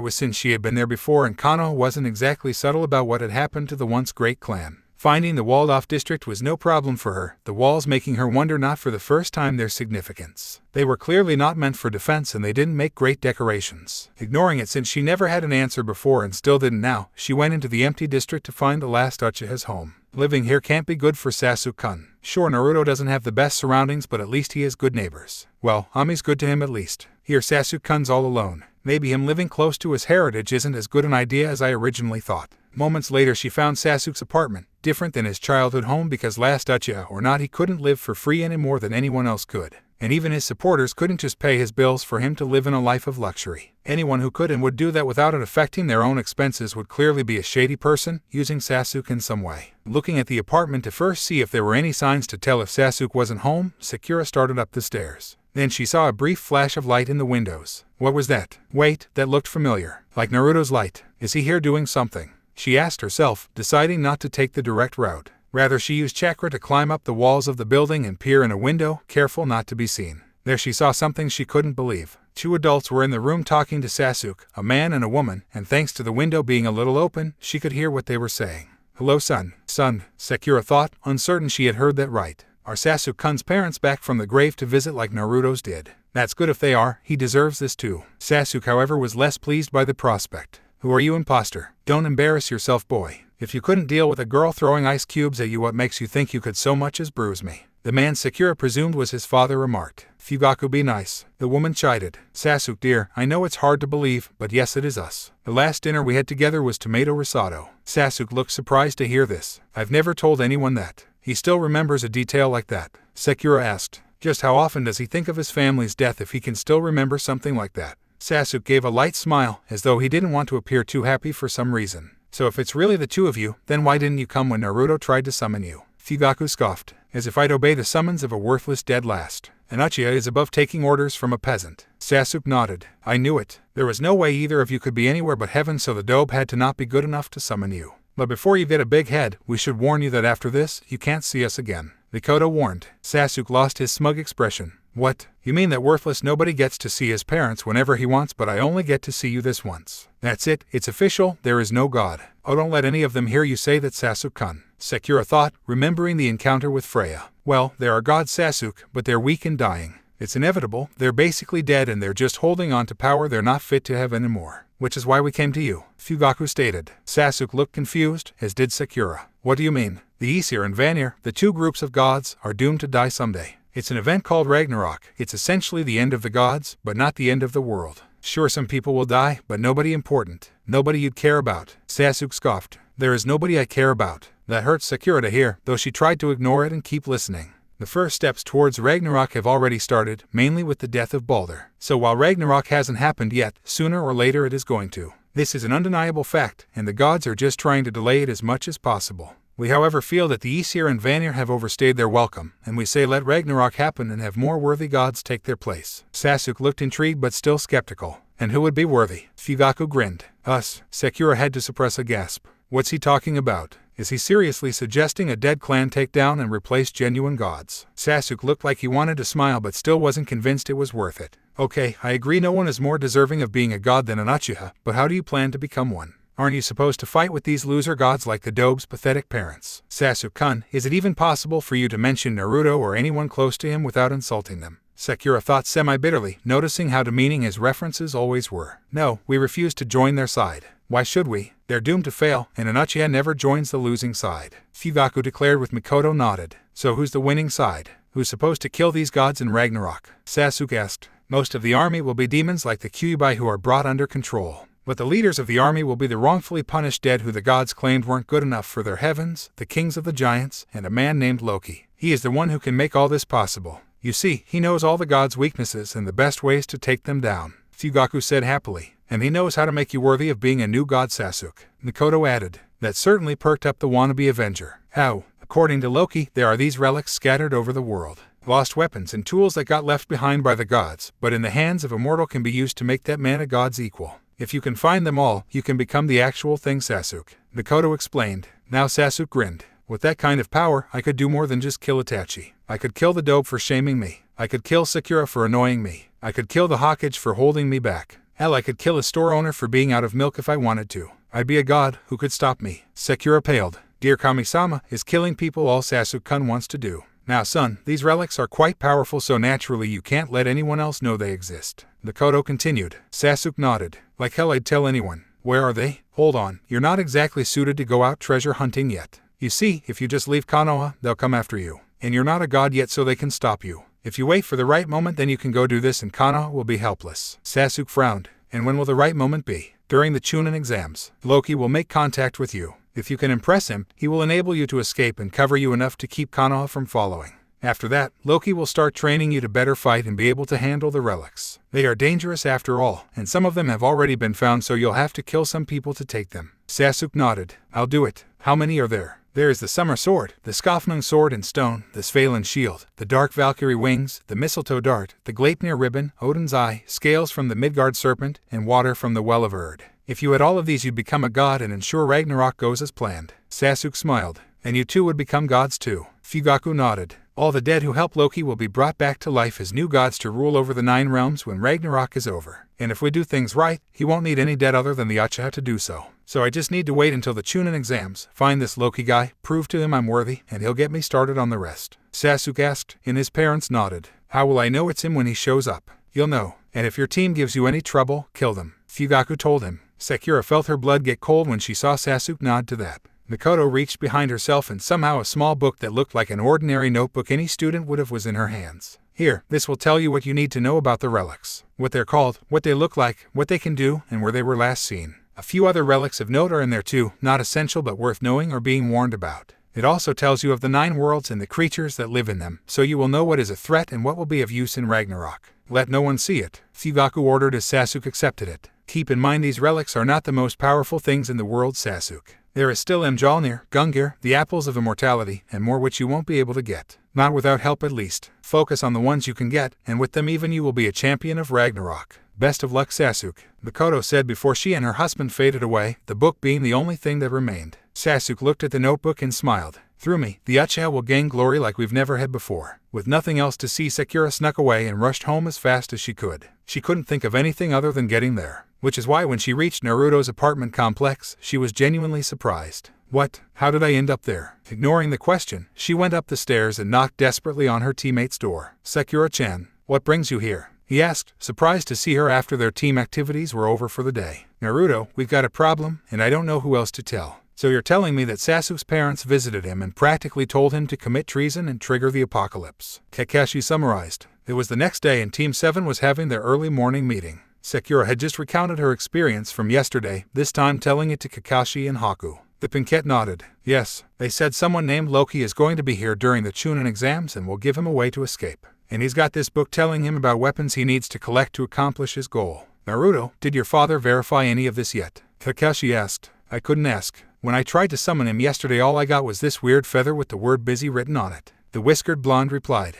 was since she had been there before, and Konoha wasn't exactly subtle about what had happened to the once great clan. Finding the walled-off district was no problem for her, the walls making her wonder not for the first time their significance. They were clearly not meant for defense and they didn't make great decorations. Ignoring it since she never had an answer before and still didn't now, she went into the empty district to find the last Uchiha's home. Living here can't be good for Sasuke-kun. Sure, Naruto doesn't have the best surroundings, but at least he has good neighbors. Well, Ami's good to him at least. Here Sasuke-kun's all alone. Maybe him living close to his heritage isn't as good an idea as I originally thought. Moments later she found Sasuke's apartment, different than his childhood home because last Uchiha or not he couldn't live for free any more than anyone else could. And even his supporters couldn't just pay his bills for him to live in a life of luxury. Anyone who could and would do that without it affecting their own expenses would clearly be a shady person, using Sasuke in some way. Looking at the apartment to first see if there were any signs to tell if Sasuke wasn't home, Sakura started up the stairs. Then she saw a brief flash of light in the windows. What was that? Wait, that looked familiar. Like Naruto's light. Is he here doing something? She asked herself, deciding not to take the direct route. Rather, she used chakra to climb up the walls of the building and peer in a window, careful not to be seen. There she saw something she couldn't believe. Two adults were in the room talking to Sasuke, a man and a woman, and thanks to the window being a little open, she could hear what they were saying. Hello, son. Son, Sakura thought, uncertain she had heard that right. Are Sasuke-kun's parents back from the grave to visit like Naruto's did? That's good if they are, he deserves this too. Sasuke, however, was less pleased by the prospect. Who are you, imposter? Don't embarrass yourself, boy. If you couldn't deal with a girl throwing ice cubes at you, what makes you think you could so much as bruise me? The man Sakura presumed was his father remarked. Fugaku, be nice. The woman chided. Sasuke, dear, I know it's hard to believe, but yes, it is us. The last dinner we had together was tomato risotto. Sasuke looked surprised to hear this. I've never told anyone that. He still remembers a detail like that. Sakura asked. Just how often does he think of his family's death if he can still remember something like that? Sasuke gave a light smile, as though he didn't want to appear too happy for some reason. So if it's really the two of you, then why didn't you come when Naruto tried to summon you? Fugaku scoffed. As if I'd obey the summons of a worthless dead last. An Uchiha is above taking orders from a peasant. Sasuke nodded. I knew it. There was no way either of you could be anywhere but heaven, so the dobe had to not be good enough to summon you. But before you get a big head, we should warn you that after this, you can't see us again. Mikoto warned. Sasuke lost his smug expression. What? You mean that worthless nobody gets to see his parents whenever he wants, but I only get to see you this once? That's it, it's official, there is no god. Oh, don't let any of them hear you say that, Sasuke-kun. Sakura thought, remembering the encounter with Freya. Well, there are gods, Sasuke, but they're weak and dying. It's inevitable, they're basically dead and they're just holding on to power they're not fit to have anymore. Which is why we came to you, Fugaku stated. Sasuke looked confused, as did Sakura. What do you mean? The Aesir and Vanir, the two groups of gods, are doomed to die someday. It's an event called Ragnarok. It's essentially the end of the gods, but not the end of the world. Sure, some people will die, but nobody important. Nobody you'd care about. Sasuke scoffed. There is nobody I care about. That hurts Sakura to hear, though she tried to ignore it and keep listening. The first steps towards Ragnarok have already started, mainly with the death of Balder. So while Ragnarok hasn't happened yet, sooner or later it is going to. This is an undeniable fact, and the gods are just trying to delay it as much as possible. We however feel that the Aesir and Vanir have overstayed their welcome, and we say let Ragnarok happen and have more worthy gods take their place. Sasuke looked intrigued but still skeptical. And who would be worthy? Fugaku grinned. Us. Sakura had to suppress a gasp. What's he talking about? Is he seriously suggesting a dead clan takedown and replace genuine gods? Sasuke looked like he wanted to smile but still wasn't convinced it was worth it. Okay, I agree no one is more deserving of being a god than an Uchiha, but how do you plan to become one? Aren't you supposed to fight with these loser gods like the Dobe's pathetic parents? Sasuke-kun, is it even possible for you to mention Naruto or anyone close to him without insulting them? Sakura thought semi-bitterly, noticing how demeaning his references always were. No, we refuse to join their side. Why should we? They're doomed to fail, and an Uchiha never joins the losing side. Fugaku declared with Mikoto nodded. So who's the winning side? Who's supposed to kill these gods in Ragnarok? Sasuke asked. Most of the army will be demons like the Kyuubi who are brought under control. But the leaders of the army will be the wrongfully punished dead who the gods claimed weren't good enough for their heavens, the kings of the giants, and a man named Loki. He is the one who can make all this possible. You see, he knows all the gods' weaknesses and the best ways to take them down, Fugaku said happily. And he knows how to make you worthy of being a new god, Sasuke. Mikoto added. That certainly perked up the wannabe Avenger. How? According to Loki, there are these relics scattered over the world. Lost weapons and tools that got left behind by the gods, but in the hands of a mortal can be used to make that man a god's equal. If you can find them all, you can become the actual thing, Sasuke. Mikoto explained. Now Sasuke grinned. With that kind of power, I could do more than just kill Itachi. I could kill the Dobe for shaming me. I could kill Sakura for annoying me. I could kill the Hokage for holding me back. Hell, I could kill a store owner for being out of milk if I wanted to. I'd be a god who could stop me. Sakura paled. Dear Kami-sama, is killing people all Sasuke-kun wants to do? Now son, these relics are quite powerful so naturally you can't let anyone else know they exist. Mikoto continued. Sasuke nodded. Like hell I'd tell anyone. Where are they? Hold on, you're not exactly suited to go out treasure hunting yet. You see, if you just leave Konoha, they'll come after you. And you're not a god yet so they can stop you. If you wait for the right moment then you can go do this and Konoha will be helpless. Sasuke frowned. And when will the right moment be? During the Chunin exams. Loki will make contact with you. If you can impress him, he will enable you to escape and cover you enough to keep Konoha from following. After that, Loki will start training you to better fight and be able to handle the relics. They are dangerous after all, and some of them have already been found so you'll have to kill some people to take them. Sasuke nodded. I'll do it. How many are there? There is the Summer Sword, the Skofnung Sword in stone, the Svalin Shield, the Dark Valkyrie Wings, the Mistletoe Dart, the Gleipnir Ribbon, Odin's Eye, Scales from the Midgard Serpent, and Water from the Well of Erd. If you had all of these you'd become a god and ensure Ragnarok goes as planned. Sasuke smiled. And you too would become gods too. Fugaku nodded. All the dead who help Loki will be brought back to life as new gods to rule over the 9 realms when Ragnarok is over. And if we do things right, he won't need any dead other than the Uchiha to do so. So I just need to wait until the Chunin exams, find this Loki guy, prove to him I'm worthy, and he'll get me started on the rest. Sasuke asked, and his parents nodded. How will I know it's him when he shows up? You'll know. And if your team gives you any trouble, kill them. Fugaku told him. Sakura felt her blood get cold when she saw Sasuke nod to that. Mikoto reached behind herself and somehow a small book that looked like an ordinary notebook any student would have was in her hands. Here, this will tell you what you need to know about the relics. What they're called, what they look like, what they can do, and where they were last seen. A few other relics of note are in there too, not essential but worth knowing or being warned about. It also tells you of the 9 worlds and the creatures that live in them, so you will know what is a threat and what will be of use in Ragnarok. Let no one see it, Fugaku ordered as Sasuke accepted it. Keep in mind these relics are not the most powerful things in the world, Sasuke. There is still Mjolnir, Gungnir, the Apples of Immortality, and more which you won't be able to get. Not without help at least. Focus on the ones you can get, and with them even you will be a champion of Ragnarok. Best of luck, Sasuke, Mikoto said before she and her husband faded away, the book being the only thing that remained. Sasuke looked at the notebook and smiled. Through me, the Uchiha will gain glory like we've never had before. With nothing else to see, Sakura snuck away and rushed home as fast as she could. She couldn't think of anything other than getting there. Which is why when she reached Naruto's apartment complex, she was genuinely surprised. What? How did I end up there? Ignoring the question, she went up the stairs and knocked desperately on her teammate's door. Sakura-chan, what brings you here? He asked, surprised to see her after their team activities were over for the day. Naruto, we've got a problem, and I don't know who else to tell. So you're telling me that Sasuke's parents visited him and practically told him to commit treason and trigger the apocalypse. Kakashi summarized. It was the next day and Team 7 was having their early morning meeting. Sakura had just recounted her experience from yesterday, this time telling it to Kakashi and Haku. The Pinkette nodded. Yes, they said someone named Loki is going to be here during the Chunin exams and will give him a way to escape. And he's got this book telling him about weapons he needs to collect to accomplish his goal. Naruto, did your father verify any of this yet? Kakashi asked. I couldn't ask. When I tried to summon him yesterday all I got was this weird feather with the word busy written on it. The whiskered blonde replied.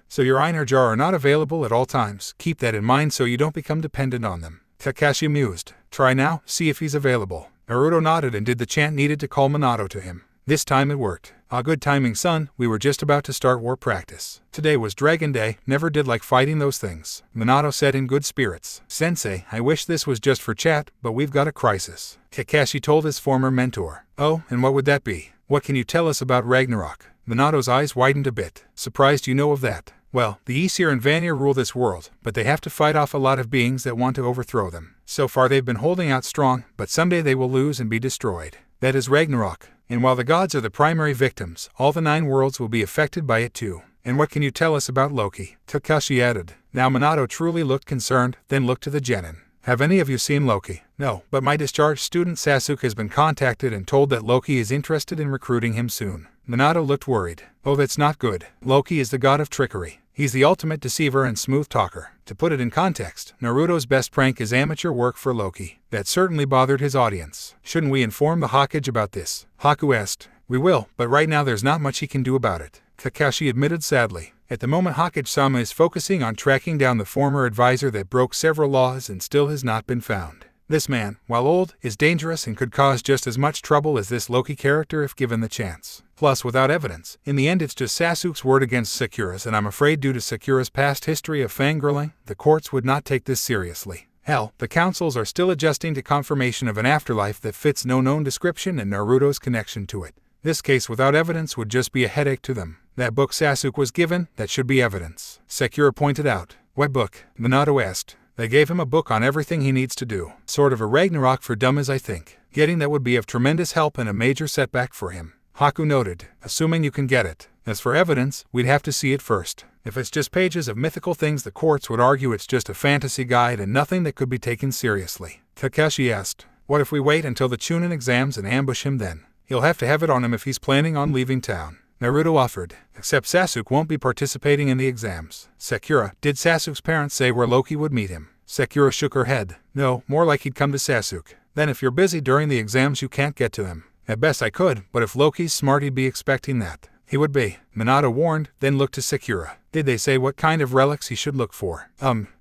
So your Einar are not available at all times. Keep that in mind so you don't become dependent on them. Kakashi mused. Try now, see if he's available. Naruto nodded and did the chant needed to call Minato to him. This time it worked. Ah, good timing, son. We were just about to start war practice. Today was Dragon Day. Never did like fighting those things, Minato said in good spirits. Sensei, I wish this was just for chat, but we've got a crisis, Kakashi told his former mentor. Oh, and what would that be? What can you tell us about Ragnarok? Minato's eyes widened a bit. Surprised you know of that. Well, the Aesir and Vanir rule this world, but they have to fight off a lot of beings that want to overthrow them. So far they've been holding out strong, but someday they will lose and be destroyed. That is Ragnarok. And while the gods are the primary victims, all the 9 worlds will be affected by it too. And what can you tell us about Loki? Kakashi added. Now Minato truly looked concerned, then looked to the genin. Have any of you seen Loki? No, but my discharged student Sasuke has been contacted and told that Loki is interested in recruiting him soon. Minato looked worried. Oh, that's not good. Loki is the god of trickery. He's the ultimate deceiver and smooth talker. To put it in context, Naruto's best prank is amateur work for Loki. That certainly bothered his audience. Shouldn't we inform the Hokage about this? Haku asked. We will, but right now there's not much he can do about it, Kakashi admitted sadly. At the moment Hokage-sama is focusing on tracking down the former advisor that broke several laws and still has not been found. This man, while old, is dangerous and could cause just as much trouble as this Loki character if given the chance. Plus, without evidence, in the end it's just Sasuke's word against Sakura's, and I'm afraid due to Sakura's past history of fangirling, the courts would not take this seriously. Hell, the councils are still adjusting to confirmation of an afterlife that fits no known description and Naruto's connection to it. This case without evidence would just be a headache to them. That book Sasuke was given, that should be evidence, Sakura pointed out. What book? Minato asked. They gave him a book on everything he needs to do. Sort of a Ragnarok for dummies, I think. Getting that would be of tremendous help and a major setback for him. Haku noted, assuming you can get it. As for evidence, we'd have to see it first. If it's just pages of mythical things, the courts would argue it's just a fantasy guide and nothing that could be taken seriously. Kakashi asked, what if we wait until the Chunin exams and ambush him then? He'll have to have it on him if he's planning on leaving town. Naruto offered, except Sasuke won't be participating in the exams. Sakura, did Sasuke's parents say where Loki would meet him? Sakura shook her head. No, more like he'd come to Sasuke. Then if you're busy during the exams you can't get to him. At best I could, but if Loki's smart he'd be expecting that. He would be, Minato warned, then looked to Sakura. Did they say what kind of relics he should look for?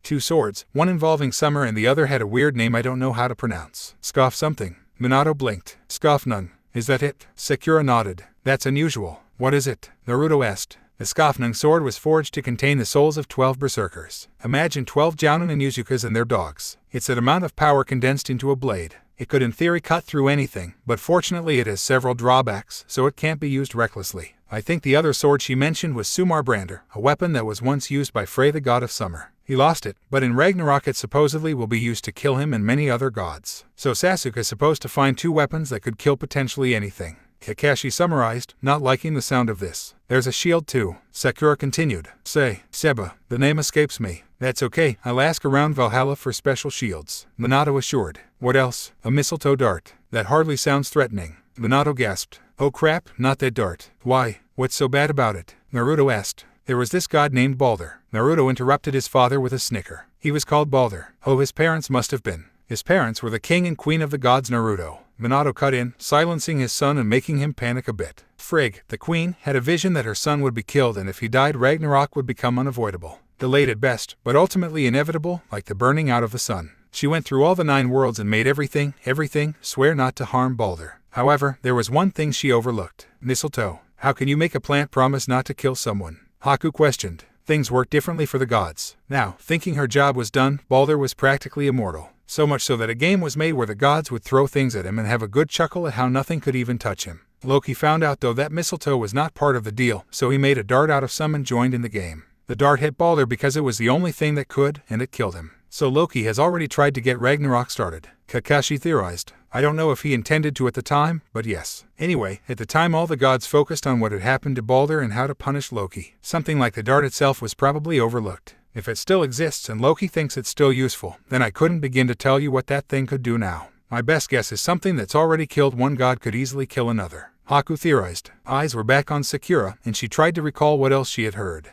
2 swords, one involving summer and the other had a weird name I don't know how to pronounce. Scoff something. Minato blinked. Skofnung. Is that it? Sakura nodded. That's unusual. What is it? Naruto asked. The Skofnung sword was forged to contain the souls of 12 berserkers. Imagine 12 Jounin and Uzukas and their dogs. It's an amount of power condensed into a blade. It could in theory cut through anything, but fortunately it has several drawbacks, so it can't be used recklessly. I think the other sword she mentioned was Sumar Brander, a weapon that was once used by Frey the god of summer. He lost it, but in Ragnarok it supposedly will be used to kill him and many other gods. So Sasuke is supposed to find 2 weapons that could kill potentially anything. Kakashi summarized, not liking the sound of this. There's a shield too, Sakura continued. Say, Seba, the name escapes me. That's okay, I'll ask around Valhalla for special shields, Minato assured. What else? A mistletoe dart. That hardly sounds threatening. Minato gasped. Oh crap, not that dart. Why? What's so bad about it? Naruto asked. There was this god named Balder. Naruto interrupted his father with a snicker. He was called Balder. Oh, his parents must have been. His parents were the king and queen of the gods Naruto. Minato cut in, silencing his son and making him panic a bit. Frigg, the queen, had a vision that her son would be killed and if he died Ragnarok would become unavoidable. Delayed at best, but ultimately inevitable, like the burning out of the sun. She went through all the 9 worlds and made everything, swear not to harm Balder. However, there was one thing she overlooked. Mistletoe. How can you make a plant promise not to kill someone? Haku questioned. Things work differently for the gods. Now, thinking her job was done, Balder was practically immortal. So much so that a game was made where the gods would throw things at him and have a good chuckle at how nothing could even touch him. Loki found out though that mistletoe was not part of the deal, so he made a dart out of some and joined in the game. The dart hit Balder because it was the only thing that could, and it killed him. So Loki has already tried to get Ragnarok started, Kakashi theorized. I don't know if he intended to at the time, but yes. Anyway, at the time all the gods focused on what had happened to Balder and how to punish Loki. Something like the dart itself was probably overlooked. If it still exists and Loki thinks it's still useful, then I couldn't begin to tell you what that thing could do now. My best guess is something that's already killed one god could easily kill another. Haku theorized. Eyes were back on Sakura, and she tried to recall what else she had heard.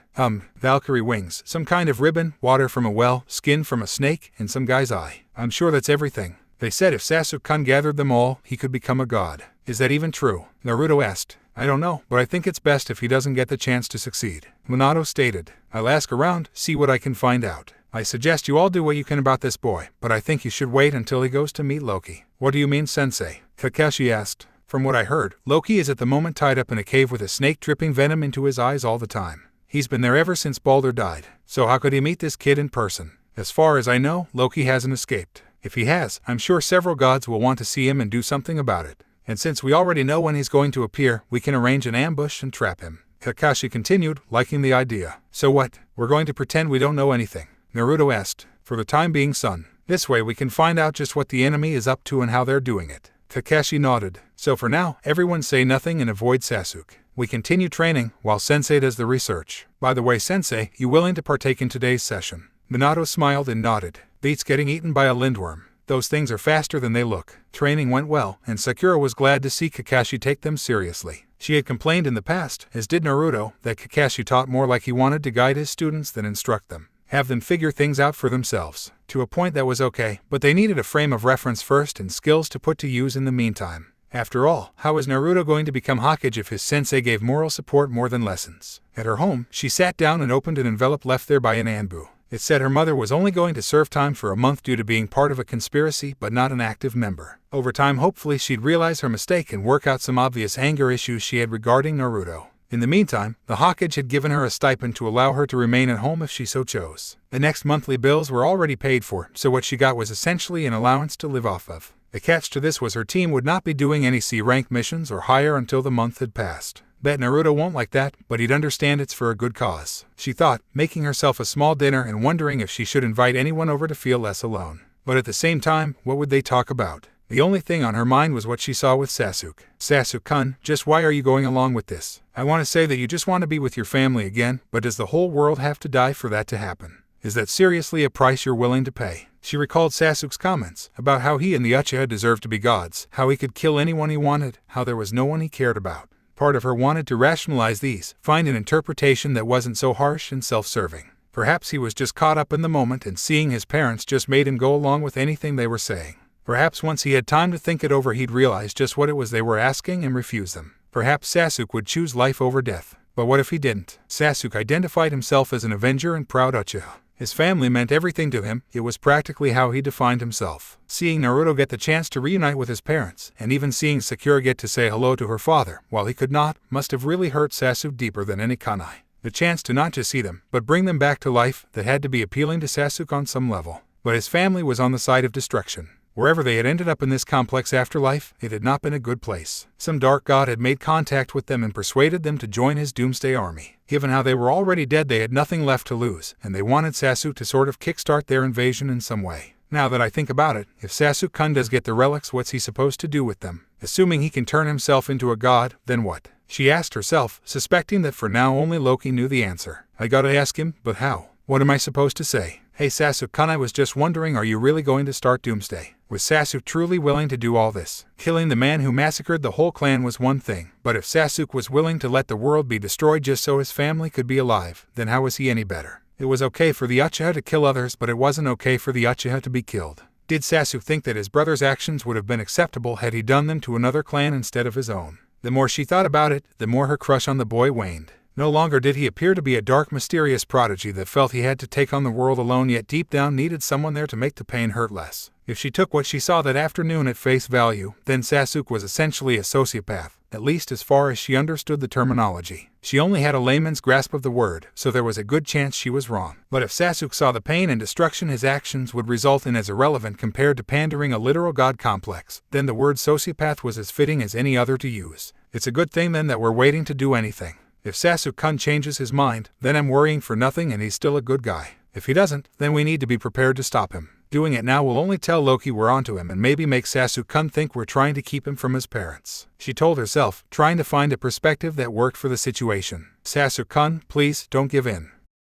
Valkyrie wings, some kind of ribbon, water from a well, skin from a snake, and some guy's eye. I'm sure that's everything. They said if Sasuke gathered them all, he could become a god. Is that even true? Naruto asked. I don't know, but I think it's best if he doesn't get the chance to succeed. Minato stated. I'll ask around, see what I can find out. I suggest you all do what you can about this boy, but I think you should wait until he goes to meet Loki. What do you mean, sensei? Kakashi asked. From what I heard, Loki is at the moment tied up in a cave with a snake dripping venom into his eyes all the time. He's been there ever since Balder died, so how could he meet this kid in person? As far as I know, Loki hasn't escaped. If he has, I'm sure several gods will want to see him and do something about it. And since we already know when he's going to appear, we can arrange an ambush and trap him. Kakashi continued, liking the idea. So what? We're going to pretend we don't know anything? Naruto asked. For the time being, son. This way we can find out just what the enemy is up to and how they're doing it. Kakashi nodded. So for now, everyone say nothing and avoid Sasuke. We continue training while Sensei does the research. By the way, Sensei, you willing to partake in today's session? Minato smiled and nodded. Beats getting eaten by a lindworm. Those things are faster than they look. Training went well, and Sakura was glad to see Kakashi take them seriously. She had complained in the past, as did Naruto, that Kakashi taught more like he wanted to guide his students than instruct them. Have them figure things out for themselves. To a point that was okay, but they needed a frame of reference first and skills to put to use in the meantime. After all, how is Naruto going to become Hokage if his sensei gave moral support more than lessons? At her home, she sat down and opened an envelope left there by an Anbu. It said her mother was only going to serve time for a month due to being part of a conspiracy but not an active member. Over time, hopefully she'd realize her mistake and work out some obvious anger issues she had regarding Naruto. In the meantime, the Hokage had given her a stipend to allow her to remain at home if she so chose. The next monthly bills were already paid for, so what she got was essentially an allowance to live off of. The catch to this was her team would not be doing any C-rank missions or higher until the month had passed. Bet Naruto won't like that, but he'd understand it's for a good cause. She thought, making herself a small dinner and wondering if she should invite anyone over to feel less alone. But at the same time, what would they talk about? The only thing on her mind was what she saw with Sasuke. Sasuke-kun, just why are you going along with this? I want to say that you just want to be with your family again, but does the whole world have to die for that to happen? Is that seriously a price you're willing to pay? She recalled Sasuke's comments about how he and the Uchiha deserved to be gods, how he could kill anyone he wanted, how there was no one he cared about. Part of her wanted to rationalize these, find an interpretation that wasn't so harsh and self-serving. Perhaps he was just caught up in the moment and seeing his parents just made him go along with anything they were saying. Perhaps once he had time to think it over he'd realize just what it was they were asking and refuse them. Perhaps Sasuke would choose life over death. But what if he didn't? Sasuke identified himself as an avenger and proud Uchiha. His family meant everything to him, it was practically how he defined himself. Seeing Naruto get the chance to reunite with his parents, and even seeing Sakura get to say hello to her father, while he could not, must have really hurt Sasuke deeper than any kunai. The chance to not just see them, but bring them back to life, that had to be appealing to Sasuke on some level. But his family was on the side of destruction. Wherever they had ended up in this complex afterlife, it had not been a good place. Some dark god had made contact with them and persuaded them to join his doomsday army. Given how they were already dead, they had nothing left to lose, and they wanted Sasuke to sort of kickstart their invasion in some way. Now that I think about it, if Sasuke-kun does get the relics, what's he supposed to do with them? Assuming he can turn himself into a god, then what? She asked herself, suspecting that for now only Loki knew the answer. I gotta ask him, but how? What am I supposed to say? Hey Sasuke-kun, I was just wondering, are you really going to start Doomsday? Was Sasuke truly willing to do all this? Killing the man who massacred the whole clan was one thing, but if Sasuke was willing to let the world be destroyed just so his family could be alive, then how was he any better? It was okay for the Uchiha to kill others, but it wasn't okay for the Uchiha to be killed. Did Sasuke think that his brother's actions would have been acceptable had he done them to another clan instead of his own? The more she thought about it, the more her crush on the boy waned. No longer did he appear to be a dark, mysterious prodigy that felt he had to take on the world alone, yet deep down needed someone there to make the pain hurt less. If she took what she saw that afternoon at face value, then Sasuke was essentially a sociopath, at least as far as she understood the terminology. She only had a layman's grasp of the word, so there was a good chance she was wrong. But if Sasuke saw the pain and destruction his actions would result in as irrelevant compared to pandering a literal god complex, then the word sociopath was as fitting as any other to use. It's a good thing then that we're waiting to do anything. If Sasuke-kun changes his mind, then I'm worrying for nothing and he's still a good guy. If he doesn't, then we need to be prepared to stop him. Doing it now will only tell Loki we're onto him and maybe make Sasuke-kun think we're trying to keep him from his parents. She told herself, trying to find a perspective that worked for the situation. Sasuke-kun, please, don't give in.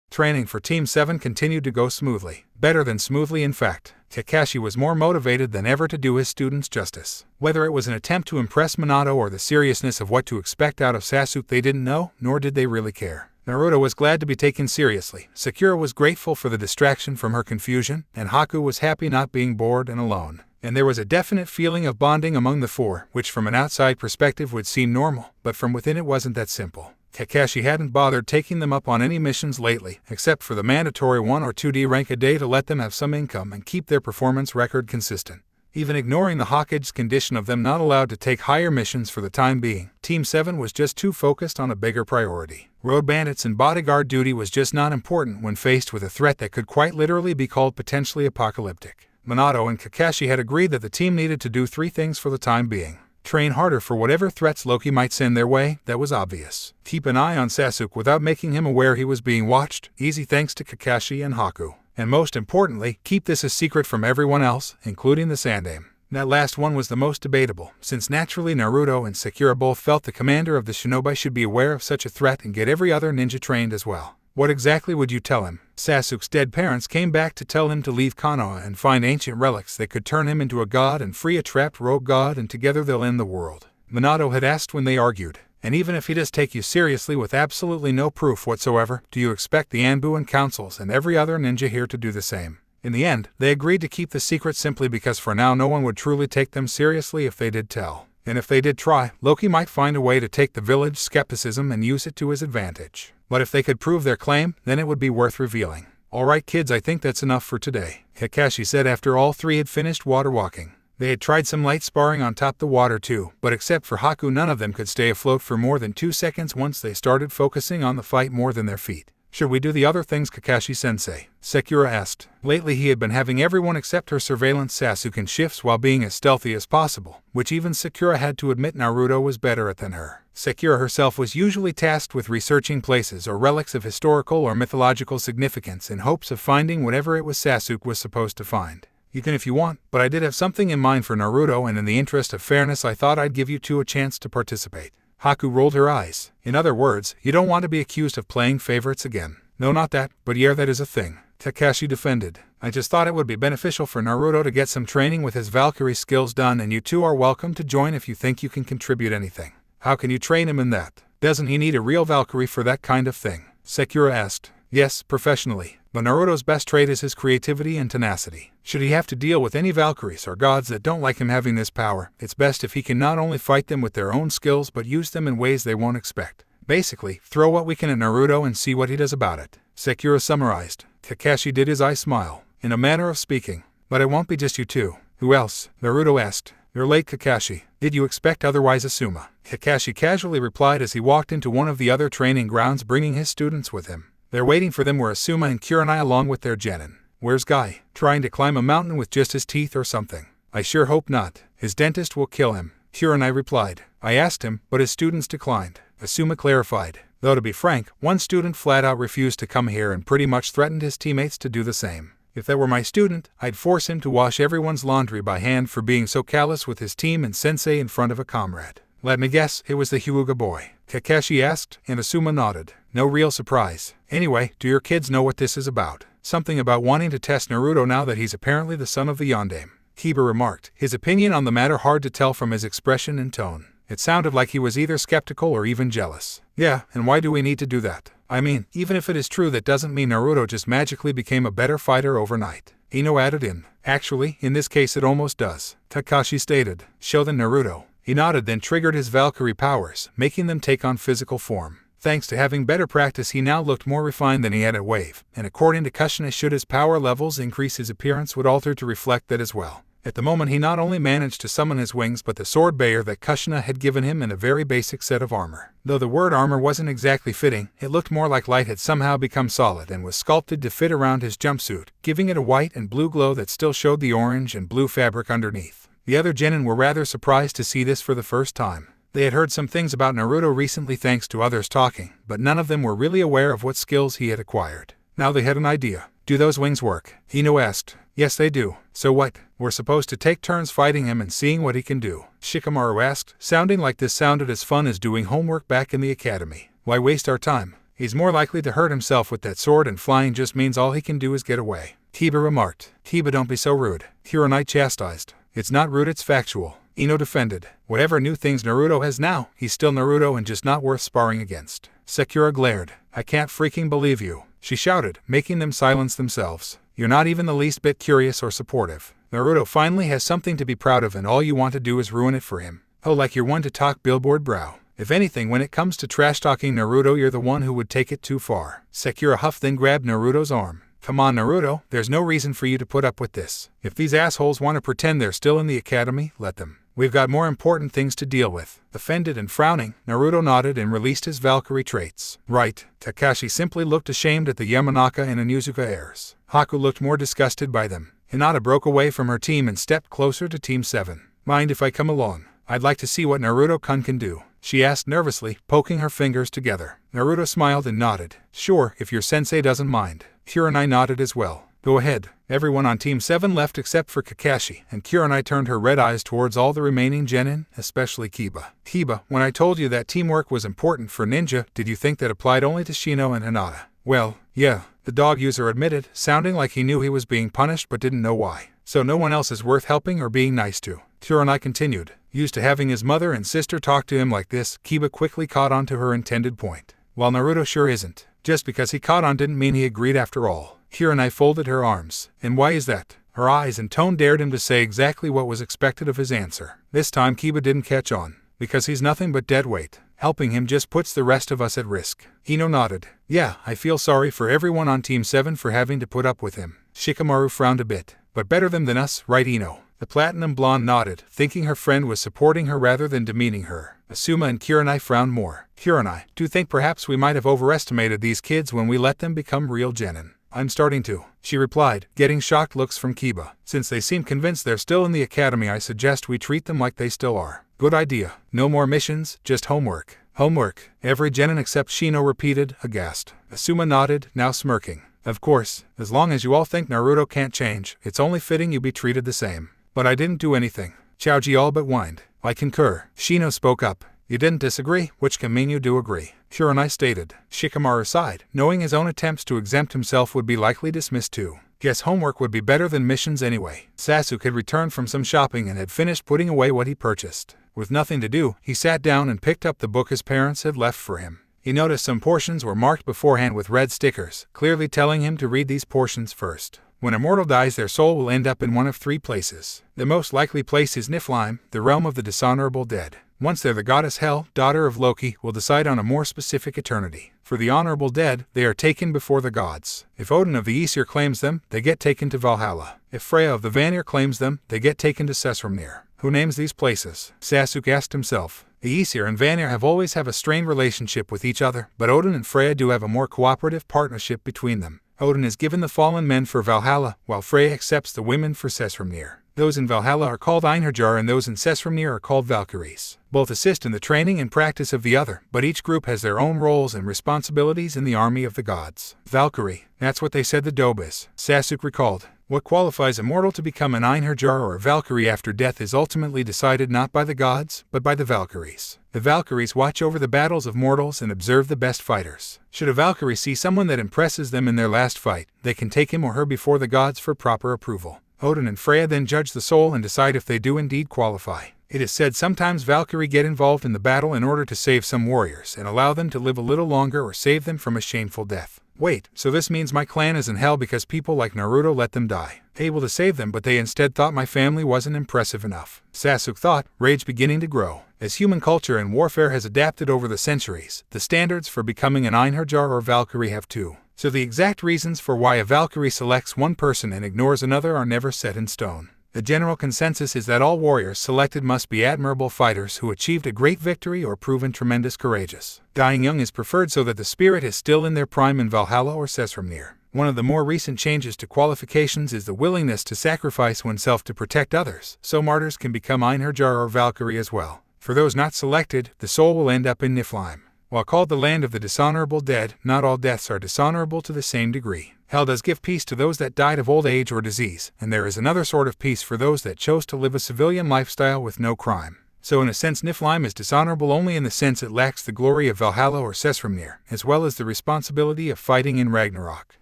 Training for Team 7 continued to go smoothly. Better than smoothly, in fact. Kakashi was more motivated than ever to do his students justice. Whether it was an attempt to impress Minato or the seriousness of what to expect out of Sasuke, they didn't know, nor did they really care. Naruto was glad to be taken seriously, Sakura was grateful for the distraction from her confusion, and Haku was happy not being bored and alone. And there was a definite feeling of bonding among the four, which from an outside perspective would seem normal, but from within it wasn't that simple. Kakashi hadn't bothered taking them up on any missions lately, except for the mandatory 1 or 2D rank a day to let them have some income and keep their performance record consistent. even ignoring the Hokage's condition of them not allowed to take higher missions for the time being. Team 7 was just too focused on a bigger priority. Road bandits and bodyguard duty was just not important when faced with a threat that could quite literally be called potentially apocalyptic. Minato and Kakashi had agreed that the team needed to do 3 things for the time being. Train harder for whatever threats Loki might send their way, that was obvious. Keep an eye on Sasuke without making him aware he was being watched, easy thanks to Kakashi and Haku. And most importantly, keep this a secret from everyone else, including the Sandaime. That last one was the most debatable, since naturally Naruto and Sakura both felt the commander of the shinobi should be aware of such a threat and get every other ninja trained as well. What exactly would you tell him? Sasuke's dead parents came back to tell him to leave Konoha and find ancient relics that could turn him into a god and free a trapped rogue god, and together they'll end the world. Minato had asked when they argued, and even if he does take you seriously with absolutely no proof whatsoever, do you expect the Anbu and councils and every other ninja here to do the same? In the end, they agreed to keep the secret simply because for now no one would truly take them seriously if they did tell. And if they did try, Loki might find a way to take the village skepticism and use it to his advantage. But if they could prove their claim, then it would be worth revealing. Alright kids, I think that's enough for today, Kakashi said after all 3 had finished water walking. They had tried some light sparring on top the water too, but except for Haku none of them could stay afloat for more than 2 seconds once they started focusing on the fight more than their feet. Should we do the other things, Kakashi-sensei? Sakura asked. Lately he had been having everyone except her surveillance Sasuke in shifts while being as stealthy as possible, which even Sakura had to admit Naruto was better at than her. Sakura herself was usually tasked with researching places or relics of historical or mythological significance in hopes of finding whatever it was Sasuke was supposed to find. You can if you want, but I did have something in mind for Naruto, and in the interest of fairness I thought I'd give you 2 a chance to participate. Haku rolled her eyes. In other words, you don't want to be accused of playing favorites again. No, not that, but yeah, that is a thing. Kakashi defended. I just thought it would be beneficial for Naruto to get some training with his Valkyrie skills done, and you 2 are welcome to join if you think you can contribute anything. How can you train him in that? Doesn't he need a real Valkyrie for that kind of thing? Sakura asked. Yes, professionally. But Naruto's best trait is his creativity and tenacity. Should he have to deal with any Valkyries or gods that don't like him having this power, it's best if he can not only fight them with their own skills but use them in ways they won't expect. Basically, throw what we can at Naruto and see what he does about it. Sakura summarized. Kakashi did his eye smile. In a manner of speaking. But it won't be just you 2. Who else? Naruto asked. You're late, Kakashi. Did you expect otherwise, Asuma? Kakashi casually replied as he walked into one of the other training grounds bringing his students with him. There waiting for them were Asuma and Kurenai along with their genin. Where's Guy? Trying to climb a mountain with just his teeth or something? I sure hope not. His dentist will kill him. Kurenai replied. I asked him, but his students declined. Asuma clarified. Though to be frank, one student flat out refused to come here and pretty much threatened his teammates to do the same. If that were my student, I'd force him to wash everyone's laundry by hand for being so callous with his team and sensei in front of a comrade. Let me guess, it was the Hyuga boy. Kakashi asked, and Asuma nodded. No real surprise. Anyway, do your kids know what this is about? Something about wanting to test Naruto now that he's apparently the son of the Yondaime. Kiba remarked, his opinion on the matter hard to tell from his expression and tone. It sounded like he was either skeptical or even jealous. Yeah, and why do we need to do that? I mean, even if it is true, that doesn't mean Naruto just magically became a better fighter overnight. Ino added in. Actually, in this case it almost does. Kakashi stated. Show them Naruto. He nodded, then triggered his Valkyrie powers, making them take on physical form. Thanks to having better practice, he now looked more refined than he had at Wave, and according to Kushina, should his power levels increase, his appearance would alter to reflect that as well. At the moment he not only managed to summon his wings but the sword bearer that Kushina had given him in a very basic set of armor. Though the word armor wasn't exactly fitting, it looked more like light had somehow become solid and was sculpted to fit around his jumpsuit, giving it a white and blue glow that still showed the orange and blue fabric underneath. The other genin were rather surprised to see this for the first time. They had heard some things about Naruto recently thanks to others talking, but none of them were really aware of what skills he had acquired. Now they had an idea. Do those wings work? Ino asked. Yes, they do. So what? We're supposed to take turns fighting him and seeing what he can do. Shikamaru asked, sounding like this sounded as fun as doing homework back in the academy. Why waste our time? He's more likely to hurt himself with that sword, and flying just means all he can do is get away. Kiba remarked. Kiba, don't be so rude. Kurenai chastised. It's not rude, it's factual. Ino defended. Whatever new things Naruto has now, he's still Naruto and just not worth sparring against. Sakura glared. I can't freaking believe you, she shouted, making them silence themselves. You're not even the least bit curious or supportive. Naruto finally has something to be proud of and all you want to do is ruin it for him. Oh, like you're one to talk billboard brow. If anything, when it comes to trash-talking Naruto, you're the one who would take it too far. Sakura huffed, then grabbed Naruto's arm. Come on, Naruto, there's no reason for you to put up with this. If these assholes want to pretend they're still in the academy, let them. We've got more important things to deal with. Offended and frowning, Naruto nodded and released his Valkyrie traits. Right. Kakashi simply looked ashamed at the Yamanaka and Onizuka heirs. Haku looked more disgusted by them. Hinata broke away from her team and stepped closer to Team 7. Mind if I come along? I'd like to see what Naruto-kun can do, she asked nervously, poking her fingers together. Naruto smiled and nodded. Sure, if your sensei doesn't mind. Kurenai nodded as well. Go ahead. Everyone on Team 7 left except for Kakashi, and Kurenai turned her red eyes towards all the remaining genin, especially Kiba. Kiba, when I told you that teamwork was important for ninja, did you think that applied only to Shino and Hinata? Well, yeah, the dog user admitted, sounding like he knew he was being punished but didn't know why. So no one else is worth helping or being nice to. Kurenai continued. Used to having his mother and sister talk to him like this, Kiba quickly caught on to her intended point. While Naruto sure isn't. Just because he caught on didn't mean he agreed after all. Kurenai folded her arms. And why is that? Her eyes and tone dared him to say exactly what was expected of his answer. This time Kiba didn't catch on. Because he's nothing but dead weight. Helping him just puts the rest of us at risk. Ino nodded. Yeah, I feel sorry for everyone on Team 7 for having to put up with him. Shikamaru frowned a bit. But better them than us, right Ino? The platinum blonde nodded, thinking her friend was supporting her rather than demeaning her. Asuma and Kurenai frowned more. Kurenai, do you think perhaps we might have overestimated these kids when we let them become real genin? I'm starting to, she replied, getting shocked looks from Kiba. Since they seem convinced they're still in the academy, I suggest we treat them like they still are. Good idea. No more missions, just homework. Homework, every genin except Shino repeated, aghast. Asuma nodded, now smirking. Of course, as long as you all think Naruto can't change, it's only fitting you be treated the same. But I didn't do anything. Chaoji all but whined. I concur. Shino spoke up. You didn't disagree, which can mean you do agree. Kurenai stated. Shikamaru sighed, knowing his own attempts to exempt himself would be likely dismissed too. Guess homework would be better than missions anyway. Sasuke had returned from some shopping and had finished putting away what he purchased. With nothing to do, he sat down and picked up the book his parents had left for him. He noticed some portions were marked beforehand with red stickers, clearly telling him to read these portions first. When a mortal dies, their soul will end up in one of three places. The most likely place is Niflheim, the realm of the dishonorable dead. Once there, the goddess Hel, daughter of Loki, will decide on a more specific eternity. For the honorable dead, they are taken before the gods. If Odin of the Aesir claims them, they get taken to Valhalla. If Freya of the Vanir claims them, they get taken to Sessrumnir. Who names these places? Sasuke asked himself. The Aesir and Vanir have always a strained relationship with each other, but Odin and Freya do have a more cooperative partnership between them. Odin is given the fallen men for Valhalla, while Freya accepts the women for Sessrumnir. Those in Valhalla are called Einherjar and those in Sessrumnir are called Valkyries. Both assist in the training and practice of the other, but each group has their own roles and responsibilities in the army of the gods. Valkyrie, that's what they said the Dobe is, Sasuke recalled. What qualifies a mortal to become an Einherjar or a Valkyrie after death is ultimately decided not by the gods, but by the Valkyries. The Valkyries watch over the battles of mortals and observe the best fighters. Should a Valkyrie see someone that impresses them in their last fight, they can take him or her before the gods for proper approval. Odin and Freya then judge the soul and decide if they do indeed qualify. It is said sometimes Valkyrie get involved in the battle in order to save some warriors and allow them to live a little longer or save them from a shameful death. Wait, so this means my clan is in hell because people like Naruto let them die. Able to save them, but they instead thought my family wasn't impressive enough. Sasuke thought, rage beginning to grow. As human culture and warfare has adapted over the centuries, the standards for becoming an Einherjar or Valkyrie have too. So the exact reasons for why a Valkyrie selects one person and ignores another are never set in stone. The general consensus is that all warriors selected must be admirable fighters who achieved a great victory or proven tremendous courageous. Dying young is preferred so that the spirit is still in their prime in Valhalla or Sessrumnir. One of the more recent changes to qualifications is the willingness to sacrifice oneself to protect others, so martyrs can become Einherjar or Valkyrie as well. For those not selected, the soul will end up in Niflheim. While called the land of the dishonorable dead, not all deaths are dishonorable to the same degree. Hell does give peace to those that died of old age or disease, and there is another sort of peace for those that chose to live a civilian lifestyle with no crime. So in a sense Niflheim is dishonorable only in the sense it lacks the glory of Valhalla or Sessrumnir, as well as the responsibility of fighting in Ragnarok.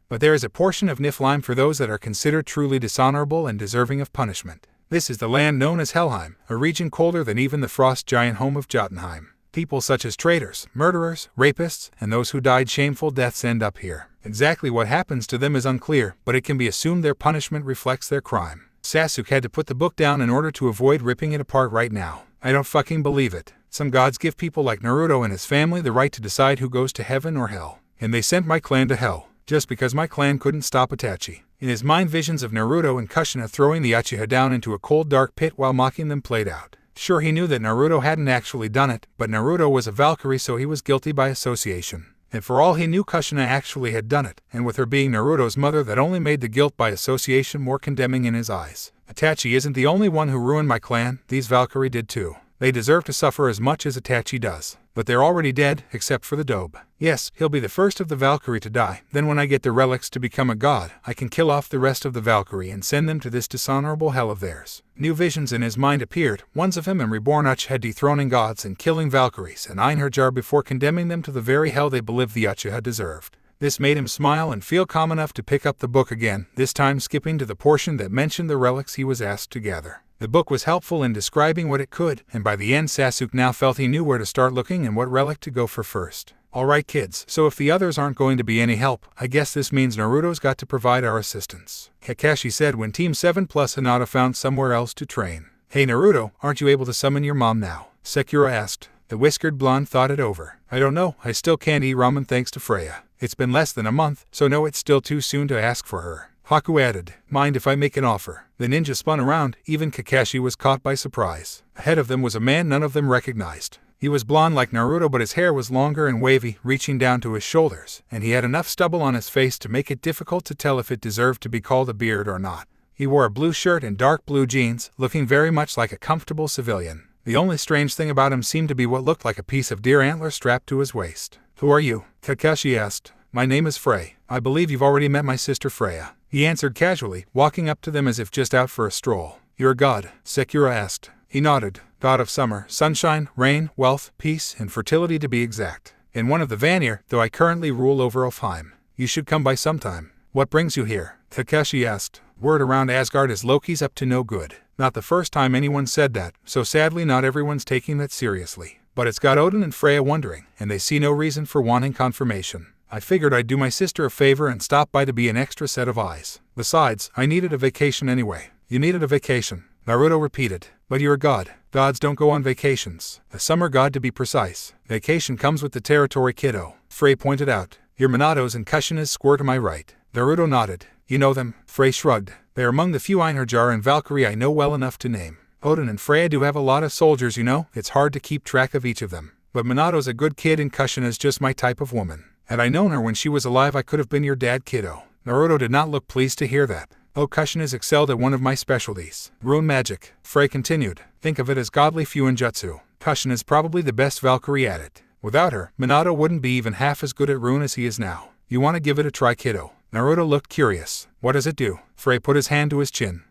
But there is a portion of Niflheim for those that are considered truly dishonorable and deserving of punishment. This is the land known as Helheim, a region colder than even the frost giant home of Jotunheim. People such as traitors, murderers, rapists, and those who died shameful deaths end up here. Exactly what happens to them is unclear, but it can be assumed their punishment reflects their crime. Sasuke had to put the book down in order to avoid ripping it apart right now. I don't fucking believe it. Some gods give people like Naruto and his family the right to decide who goes to heaven or hell. And they sent my clan to hell. just because my clan couldn't stop Itachi. In his mind, visions of Naruto and Kushina throwing the Uchiha down into a cold dark pit while mocking them played out. Sure, he knew that Naruto hadn't actually done it, but Naruto was a Valkyrie, so he was guilty by association. And for all he knew, Kushina actually had done it, and with her being Naruto's mother, that only made the guilt by association more condemning in his eyes. Itachi isn't the only one who ruined my clan, these Valkyrie did too. They deserve to suffer as much as Itachi does. But they're already dead, except for the Dobe. Yes, he'll be the first of the Valkyrie to die. Then when I get the relics to become a god, I can kill off the rest of the Valkyrie and send them to this dishonorable hell of theirs. New visions in his mind appeared, ones of him and reborn Uchiha dethroning gods and killing Valkyries and Einherjar before condemning them to the very hell they believed the Uchiha deserved. This made him smile and feel calm enough to pick up the book again, this time skipping to the portion that mentioned the relics he was asked to gather. The book was helpful in describing what it could, and by the end Sasuke now felt he knew where to start looking and what relic to go for first. Alright kids, so if the others aren't going to be any help, I guess this means Naruto's got to provide our assistance, Kakashi said when Team 7 plus Hinata found somewhere else to train. Hey Naruto, aren't you able to summon your mom now? Sakura asked. The whiskered blonde thought it over. I don't know, I still can't eat ramen thanks to Freya. It's been less than a month, so no, it's still too soon to ask for her. Haku added, mind if I make an offer? The ninja spun around, even Kakashi was caught by surprise. Ahead of them was a man none of them recognized. He was blonde like Naruto, but his hair was longer and wavy, reaching down to his shoulders, and he had enough stubble on his face to make it difficult to tell if it deserved to be called a beard or not. He wore a blue shirt and dark blue jeans, looking very much like a comfortable civilian. The only strange thing about him seemed to be what looked like a piece of deer antler strapped to his waist. Who are you? Kakashi asked. My name is Frey. I believe you've already met my sister Freya. He answered casually, walking up to them as if just out for a stroll. You're a god? Sakura asked. He nodded. God of summer, sunshine, rain, wealth, peace, and fertility to be exact. In one of the Vanir, though I currently rule over Alfheim. You should come by sometime. What brings you here? Kakashi asked. Word around Asgard is Loki's up to no good. Not the first time anyone said that, so sadly not everyone's taking that seriously. But it's got Odin and Freya wondering, and they see no reason for wanting confirmation. I figured I'd do my sister a favor and stop by to be an extra set of eyes. Besides, I needed a vacation anyway. You needed a vacation, Naruto repeated. But you're a god. Gods don't go on vacations. A summer god to be precise. Vacation comes with the territory, kiddo. Frey pointed out. Your Minato's and Kushina's square to my right. Naruto nodded. You know them? Frey shrugged. They are among the few Einherjar and Valkyrie I know well enough to name. Odin and Freya do have a lot of soldiers, you know. It's hard to keep track of each of them. But Minato's a good kid and Kushina's just my type of woman. Had I known her when she was alive, I could have been your dad, kiddo. Naruto did not look pleased to hear that. Oh, Kushina's excelled at one of my specialties. Rune magic. Frey continued. Think of it as godly fuinjutsu. Kushina's probably the best Valkyrie at it. Without her, Minato wouldn't be even half as good at rune as he is now. You want to give it a try, kiddo? Naruto looked curious. What does it do? Frey put his hand to his chin.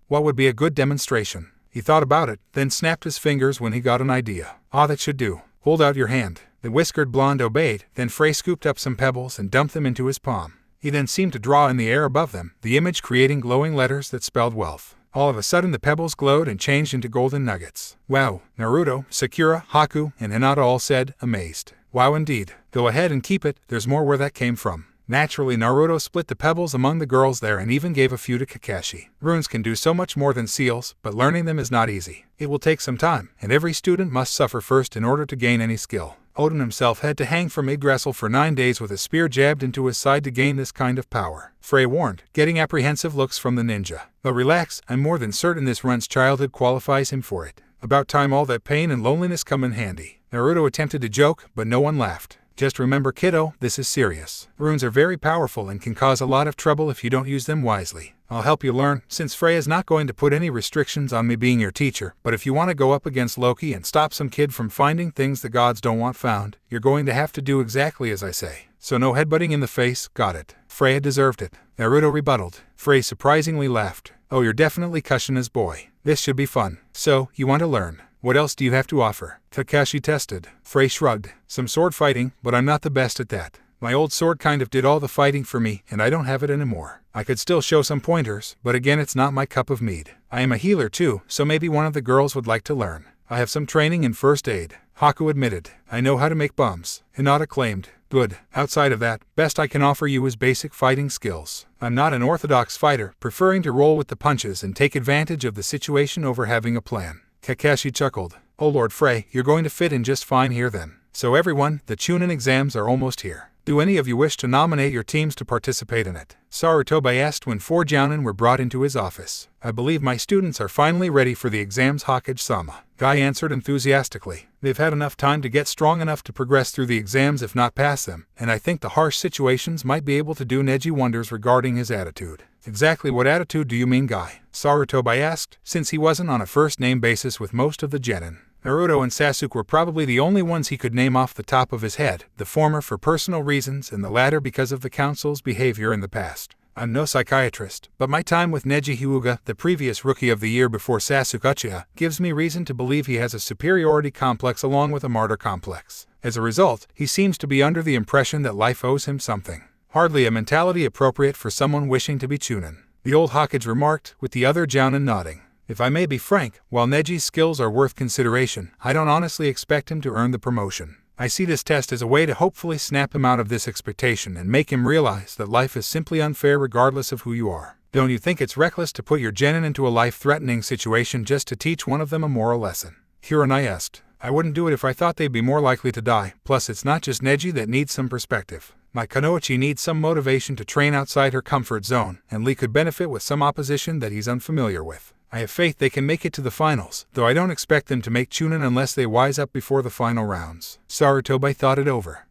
What would be a good demonstration? He thought about it, then snapped his fingers when he got an idea. Ah, that should do. Hold out your hand. The whiskered blonde obeyed, then Frey scooped up some pebbles and dumped them into his palm. He then seemed to draw in the air above them, the image creating glowing letters that spelled wealth. All of a sudden the pebbles glowed and changed into golden nuggets. Wow, Naruto, Sakura, Haku, and Hinata all said, amazed. Wow indeed. Go ahead and keep it, there's more where that came from. Naturally, Naruto split the pebbles among the girls there and even gave a few to Kakashi. Runes can do so much more than seals, but learning them is not easy. It will take some time, and every student must suffer first in order to gain any skill. Odin himself had to hang from Yggdrasil for 9 days with a spear jabbed into his side to gain this kind of power. Frey warned, getting apprehensive looks from the ninja. But relax, I'm more than certain this run's childhood qualifies him for it. About time all that pain and loneliness come in handy. Naruto attempted to joke, but no one laughed. Just remember, kiddo, this is serious. Runes are very powerful and can cause a lot of trouble if you don't use them wisely. I'll help you learn, since Freya's not going to put any restrictions on me being your teacher, but if you want to go up against Loki and stop some kid from finding things the gods don't want found, you're going to have to do exactly as I say. So no headbutting in the face, got it. Freya deserved it. Naruto rebutted. Frey surprisingly laughed. Oh, you're definitely Kushina's boy. This should be fun. So, you want to learn. What else do you have to offer? Kakashi tested. Frey shrugged. Some sword fighting, but I'm not the best at that. My old sword kind of did all the fighting for me, and I don't have it anymore. I could still show some pointers, but again it's not my cup of mead. I am a healer too, so maybe one of the girls would like to learn. I have some training in first aid. Haku admitted. I know how to make bombs. Hinata claimed. Good. Outside of that, best I can offer you is basic fighting skills. I'm not an orthodox fighter, preferring to roll with the punches and take advantage of the situation over having a plan. Kakashi chuckled. Oh Lord Frey, you're going to fit in just fine here then. So everyone, the Chunin exams are almost here. Do any of you wish to nominate your teams to participate in it? Sarutobi asked when 4 jounin were brought into his office. I believe my students are finally ready for the exams, Hokage-sama. Guy answered enthusiastically. They've had enough time to get strong enough to progress through the exams if not pass them, and I think the harsh situations might be able to do Neji wonders regarding his attitude. Exactly what attitude do you mean, Guy? Sarutobi asked, since he wasn't on a first-name basis with most of the genin. Naruto and Sasuke were probably the only ones he could name off the top of his head, the former for personal reasons and the latter because of the council's behavior in the past. I'm no psychiatrist, but my time with Neji Hyuga, the previous Rookie of the Year before Sasuke Uchiha, gives me reason to believe he has a superiority complex along with a martyr complex. As a result, he seems to be under the impression that life owes him something. Hardly a mentality appropriate for someone wishing to be Chunin. The old Hokage remarked, with the other jounin nodding. If I may be frank, while Neji's skills are worth consideration, I don't honestly expect him to earn the promotion. I see this test as a way to hopefully snap him out of this expectation and make him realize that life is simply unfair regardless of who you are. Don't you think it's reckless to put your genin into a life-threatening situation just to teach one of them a moral lesson? Hiranai asked. I wouldn't do it if I thought they'd be more likely to die, plus it's not just Neji that needs some perspective. My Kunoichi needs some motivation to train outside her comfort zone, and Lee could benefit with some opposition that he's unfamiliar with. I have faith they can make it to the finals, though I don't expect them to make Chunin unless they wise up before the final rounds. Sarutobi thought it over.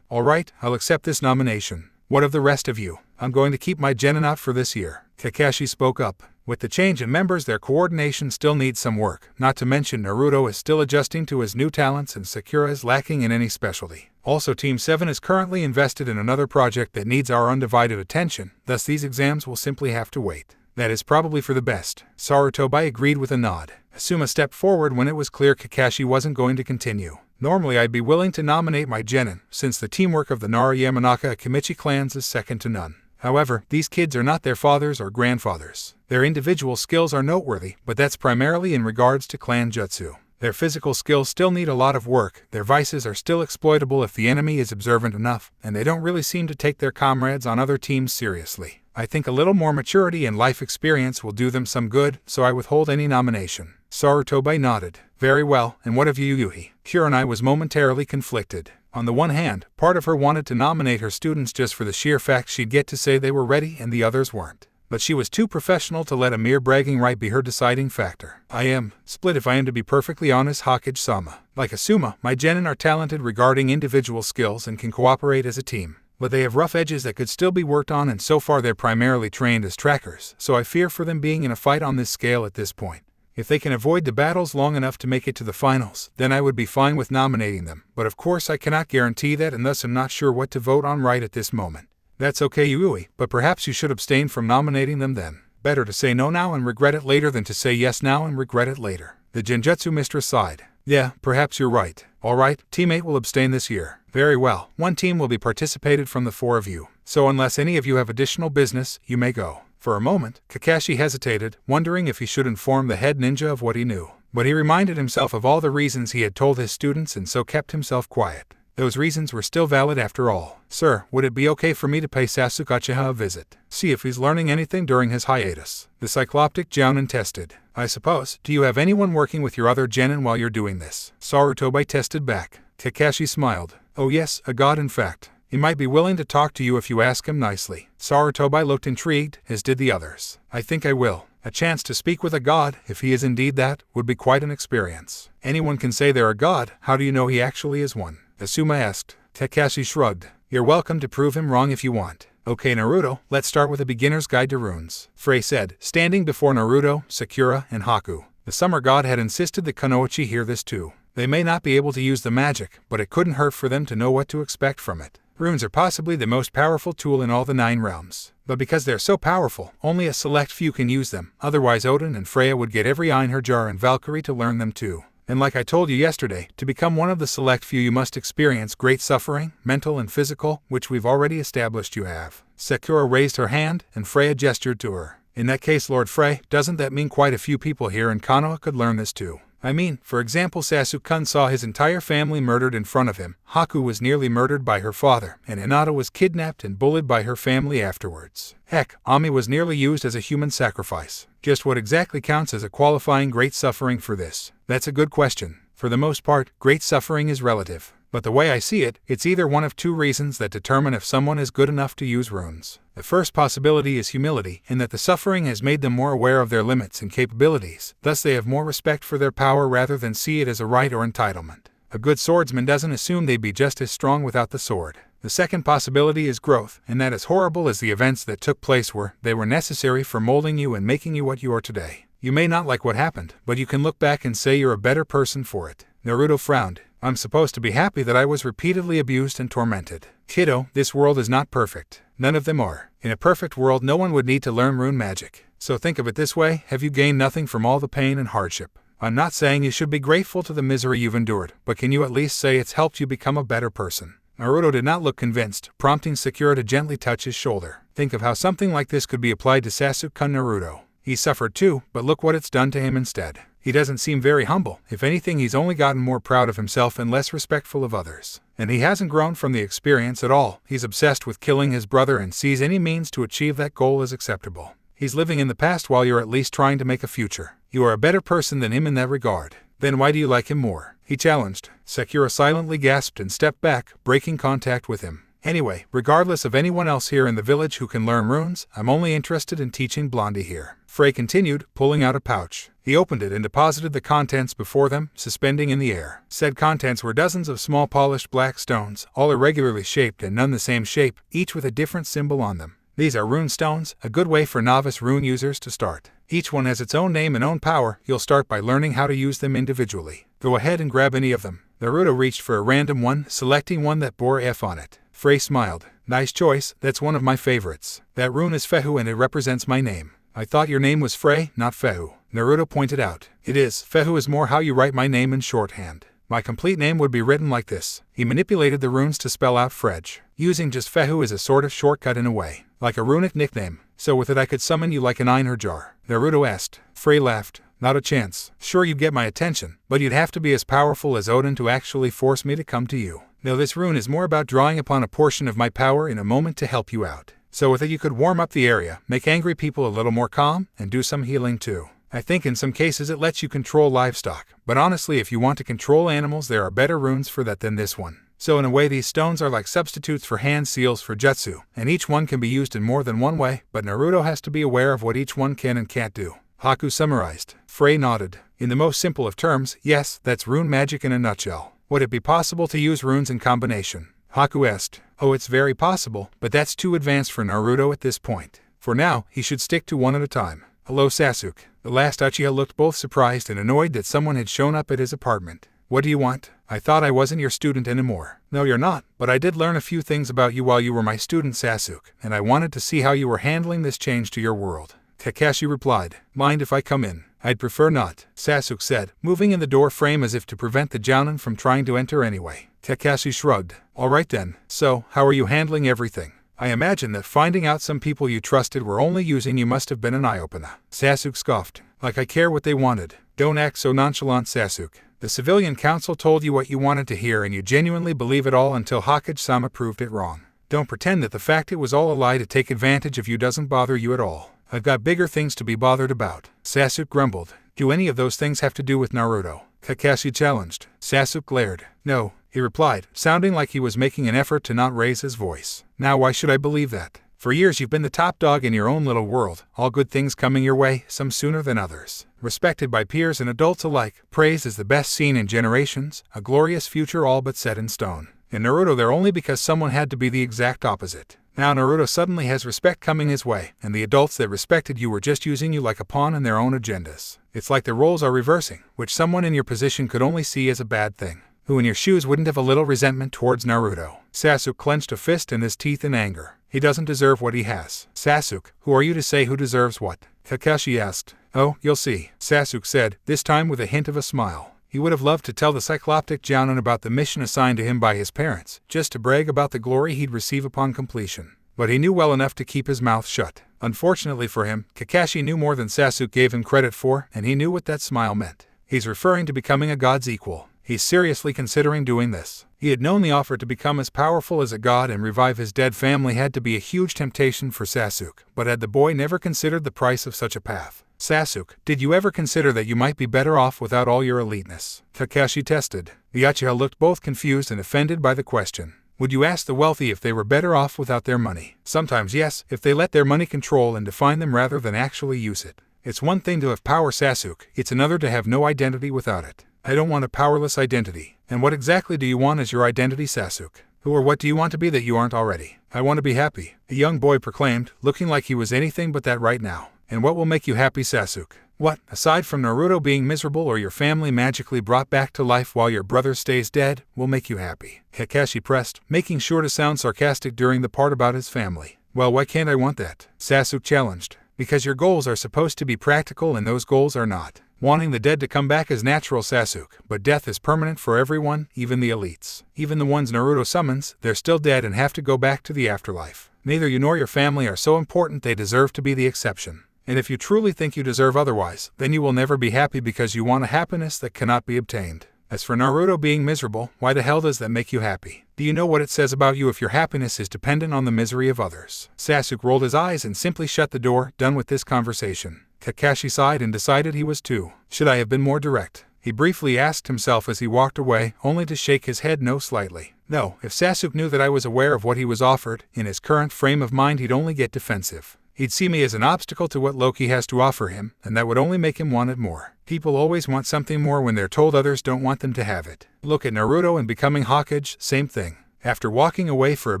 Alright, I'll accept this nomination. What of the rest of you? I'm going to keep my genin out for this year. Kakashi spoke up. With the change in members, their coordination still needs some work, not to mention Naruto is still adjusting to his new talents and Sakura is lacking in any specialty. Also, Team 7 is currently invested in another project that needs our undivided attention, thus these exams will simply have to wait. That is probably for the best. Sarutobi agreed with a nod. Asuma stepped forward when it was clear Kakashi wasn't going to continue. Normally I'd be willing to nominate my genin, since the teamwork of the Nara Yamanaka Akimichi clans is second to none. However, these kids are not their fathers or grandfathers. Their individual skills are noteworthy, but that's primarily in regards to clan jutsu. Their physical skills still need a lot of work, their vices are still exploitable if the enemy is observant enough, and they don't really seem to take their comrades on other teams seriously. I think a little more maturity and life experience will do them some good, so I withhold any nomination. Sarutobi nodded. Very well, and what of you, Yuhi? Kurenai was momentarily conflicted. On the one hand, part of her wanted to nominate her students just for the sheer fact she'd get to say they were ready and the others weren't. But she was too professional to let a mere bragging right be her deciding factor. I am split if I am to be perfectly honest, Hokage-sama. Like Asuma, my genin are talented regarding individual skills and can cooperate as a team. But they have rough edges that could still be worked on, and so far they're primarily trained as trackers, so I fear for them being in a fight on this scale at this point. If they can avoid the battles long enough to make it to the finals, then I would be fine with nominating them, but of course I cannot guarantee that and thus am not sure what to vote on right at this moment. That's okay, Yui, but perhaps you should abstain from nominating them then. Better to say no now and regret it later than to say yes now and regret it later. The Genjutsu mistress sighed. Yeah, perhaps you're right. Alright, teammate will abstain this year. Very well, one team will be participated from the 4 of you. So unless any of you have additional business, you may go. For a moment, Kakashi hesitated, wondering if he should inform the head ninja of what he knew. But he reminded himself of all the reasons he had told his students and so kept himself quiet. Those reasons were still valid after all. Sir, would it be okay for me to pay Sasuke Uchiha a visit? See if he's learning anything during his hiatus. The Cycloptic Jounin tested. I suppose. Do you have anyone working with your other genin while you're doing this? Sarutobi tested back. Kakashi smiled. Oh yes, a god in fact. He might be willing to talk to you if you ask him nicely. Sarutobi looked intrigued, as did the others. I think I will. A chance to speak with a god, if he is indeed that, would be quite an experience. Anyone can say they're a god, how do you know he actually is one? Asuma asked. Kakashi shrugged. You're welcome to prove him wrong if you want. Okay Naruto, let's start with a beginner's guide to runes, Frey said, standing before Naruto, Sakura, and Haku. The summer god had insisted that Kunoichi hear this too. They may not be able to use the magic, but it couldn't hurt for them to know what to expect from it. Runes are possibly the most powerful tool in all the 9 realms. But because they're so powerful, only a select few can use them, otherwise Odin and Freya would get every Einherjar and Valkyrie to learn them too. And like I told you yesterday, to become one of the select few you must experience great suffering, mental and physical, which we've already established you have. Sakura raised her hand, and Freya gestured to her. In that case, Lord Frey, doesn't that mean quite a few people here in Konoha could learn this too? I mean, for example, Sasuke-kun saw his entire family murdered in front of him, Haku was nearly murdered by her father, and Hinata was kidnapped and bullied by her family afterwards. Heck, Ami was nearly used as a human sacrifice. Just what exactly counts as a qualifying great suffering for this? That's a good question. For the most part, great suffering is relative. But the way I see it, it's either one of two reasons that determine if someone is good enough to use runes. The first possibility is humility, in that the suffering has made them more aware of their limits and capabilities, thus they have more respect for their power rather than see it as a right or entitlement. A good swordsman doesn't assume they'd be just as strong without the sword. The second possibility is growth, and that as horrible as the events that took place were, they were necessary for molding you and making you what you are today. You may not like what happened, but you can look back and say you're a better person for it. Naruto frowned. I'm supposed to be happy that I was repeatedly abused and tormented. Kiddo, this world is not perfect. None of them are. In a perfect world, no one would need to learn rune magic. So think of it this way, have you gained nothing from all the pain and hardship? I'm not saying you should be grateful to the misery you've endured, but can you at least say it's helped you become a better person? Naruto did not look convinced, prompting Sakura to gently touch his shoulder. Think of how something like this could be applied to Sasuke-kun Naruto. He suffered too, but look what it's done to him instead. He doesn't seem very humble. If anything, he's only gotten more proud of himself and less respectful of others. And he hasn't grown from the experience at all. He's obsessed with killing his brother and sees any means to achieve that goal as acceptable. He's living in the past while you're at least trying to make a future. You are a better person than him in that regard. Then why do you like him more? He challenged. Sakura silently gasped and stepped back, breaking contact with him. Anyway, regardless of anyone else here in the village who can learn runes, I'm only interested in teaching Blondie here. Frey continued, pulling out a pouch. He opened it and deposited the contents before them, suspending in the air. Said contents were dozens of small polished black stones, all irregularly shaped and none the same shape, each with a different symbol on them. These are rune stones, a good way for novice rune users to start. Each one has its own name and own power. You'll start by learning how to use them individually. Go ahead and grab any of them. Naruto reached for a random one, selecting one that bore F on it. Frey smiled. Nice choice, that's one of my favorites. That rune is Fehu and it represents my name. I thought your name was Frey, not Fehu. Naruto pointed out. It is. Fehu is more how you write my name in shorthand. My complete name would be written like this. He manipulated the runes to spell out Frej. Using just Fehu is a sort of shortcut in a way. Like a runic nickname. So with it I could summon you like an Einherjar. Naruto asked. Frey laughed. Not a chance. Sure, you'd get my attention, but you'd have to be as powerful as Odin to actually force me to come to you. No, this rune is more about drawing upon a portion of my power in a moment to help you out. So with it you could warm up the area, make angry people a little more calm, and do some healing too. I think in some cases it lets you control livestock, but honestly if you want to control animals there are better runes for that than this one. So in a way these stones are like substitutes for hand seals for jutsu, and each one can be used in more than one way, but Naruto has to be aware of what each one can and can't do. Haku summarized. Frey nodded. In the most simple of terms, yes, that's rune magic in a nutshell. Would it be possible to use runes in combination? Haku asked. Oh, it's very possible, but that's too advanced for Naruto at this point. For now, he should stick to one at a time. Hello, Sasuke. The last Uchiha looked both surprised and annoyed that someone had shown up at his apartment. What do you want? I thought I wasn't your student anymore. No, you're not, but I did learn a few things about you while you were my student, Sasuke, and I wanted to see how you were handling this change to your world. Kakashi replied. Mind if I come in? I'd prefer not, Sasuke said, moving in the door frame as if to prevent the Jounin from trying to enter anyway. Kakashi shrugged. All right then. So, how are you handling everything? I imagine that finding out some people you trusted were only using you must have been an eye-opener. Sasuke scoffed. Like I care what they wanted. Don't act so nonchalant, Sasuke. The civilian council told you what you wanted to hear and you genuinely believe it all until Hokage-sama proved it wrong. Don't pretend that the fact it was all a lie to take advantage of you doesn't bother you at all. I've got bigger things to be bothered about. Sasuke grumbled. Do any of those things have to do with Naruto? Kakashi challenged. Sasuke glared. No, he replied, sounding like he was making an effort to not raise his voice. Now why should I believe that? For years you've been the top dog in your own little world, all good things coming your way, some sooner than others. Respected by peers and adults alike, praised as the best seen in generations, a glorious future all but set in stone. In Naruto they're only because someone had to be the exact opposite. Now Naruto suddenly has respect coming his way, and the adults that respected you were just using you like a pawn in their own agendas. It's like the roles are reversing, which someone in your position could only see as a bad thing. Who in your shoes wouldn't have a little resentment towards Naruto? Sasuke clenched a fist in his teeth in anger. He doesn't deserve what he has. Sasuke, who are you to say who deserves what? Kakashi asked. Oh, you'll see, Sasuke said, this time with a hint of a smile. He would have loved to tell the cycloptic Jounin about the mission assigned to him by his parents, just to brag about the glory he'd receive upon completion. But he knew well enough to keep his mouth shut. Unfortunately for him, Kakashi knew more than Sasuke gave him credit for, and he knew what that smile meant. He's referring to becoming a god's equal. He's seriously considering doing this. He had known the offer to become as powerful as a god and revive his dead family had to be a huge temptation for Sasuke, but had the boy never considered the price of such a path? Sasuke, did you ever consider that you might be better off without all your eliteness? Kakashi tested. The Uchiha looked both confused and offended by the question. Would you ask the wealthy if they were better off without their money? Sometimes yes, if they let their money control and define them rather than actually use it. It's one thing to have power, Sasuke, it's another to have no identity without it. I don't want a powerless identity. And what exactly do you want as your identity, Sasuke? Who or what do you want to be that you aren't already? I want to be happy, a young boy proclaimed, looking like he was anything but that right now. And what will make you happy, Sasuke? What, aside from Naruto being miserable or your family magically brought back to life while your brother stays dead, will make you happy? Kakashi pressed, making sure to sound sarcastic during the part about his family. Well, why can't I want that? Sasuke challenged. Because your goals are supposed to be practical and those goals are not. Wanting the dead to come back is natural, Sasuke, but death is permanent for everyone, even the elites. Even the ones Naruto summons, they're still dead and have to go back to the afterlife. Neither you nor your family are so important they deserve to be the exception. And if you truly think you deserve otherwise, then you will never be happy because you want a happiness that cannot be obtained. As for Naruto being miserable, why the hell does that make you happy? Do you know what it says about you if your happiness is dependent on the misery of others? Sasuke rolled his eyes and simply shut the door, done with this conversation. Kakashi sighed and decided he was too. Should I have been more direct? He briefly asked himself as he walked away, only to shake his head no slightly. No, if Sasuke knew that I was aware of what he was offered, in his current frame of mind he'd only get defensive. He'd see me as an obstacle to what Loki has to offer him, and that would only make him want it more. People always want something more when they're told others don't want them to have it. Look at Naruto and becoming Hokage, same thing. After walking away for a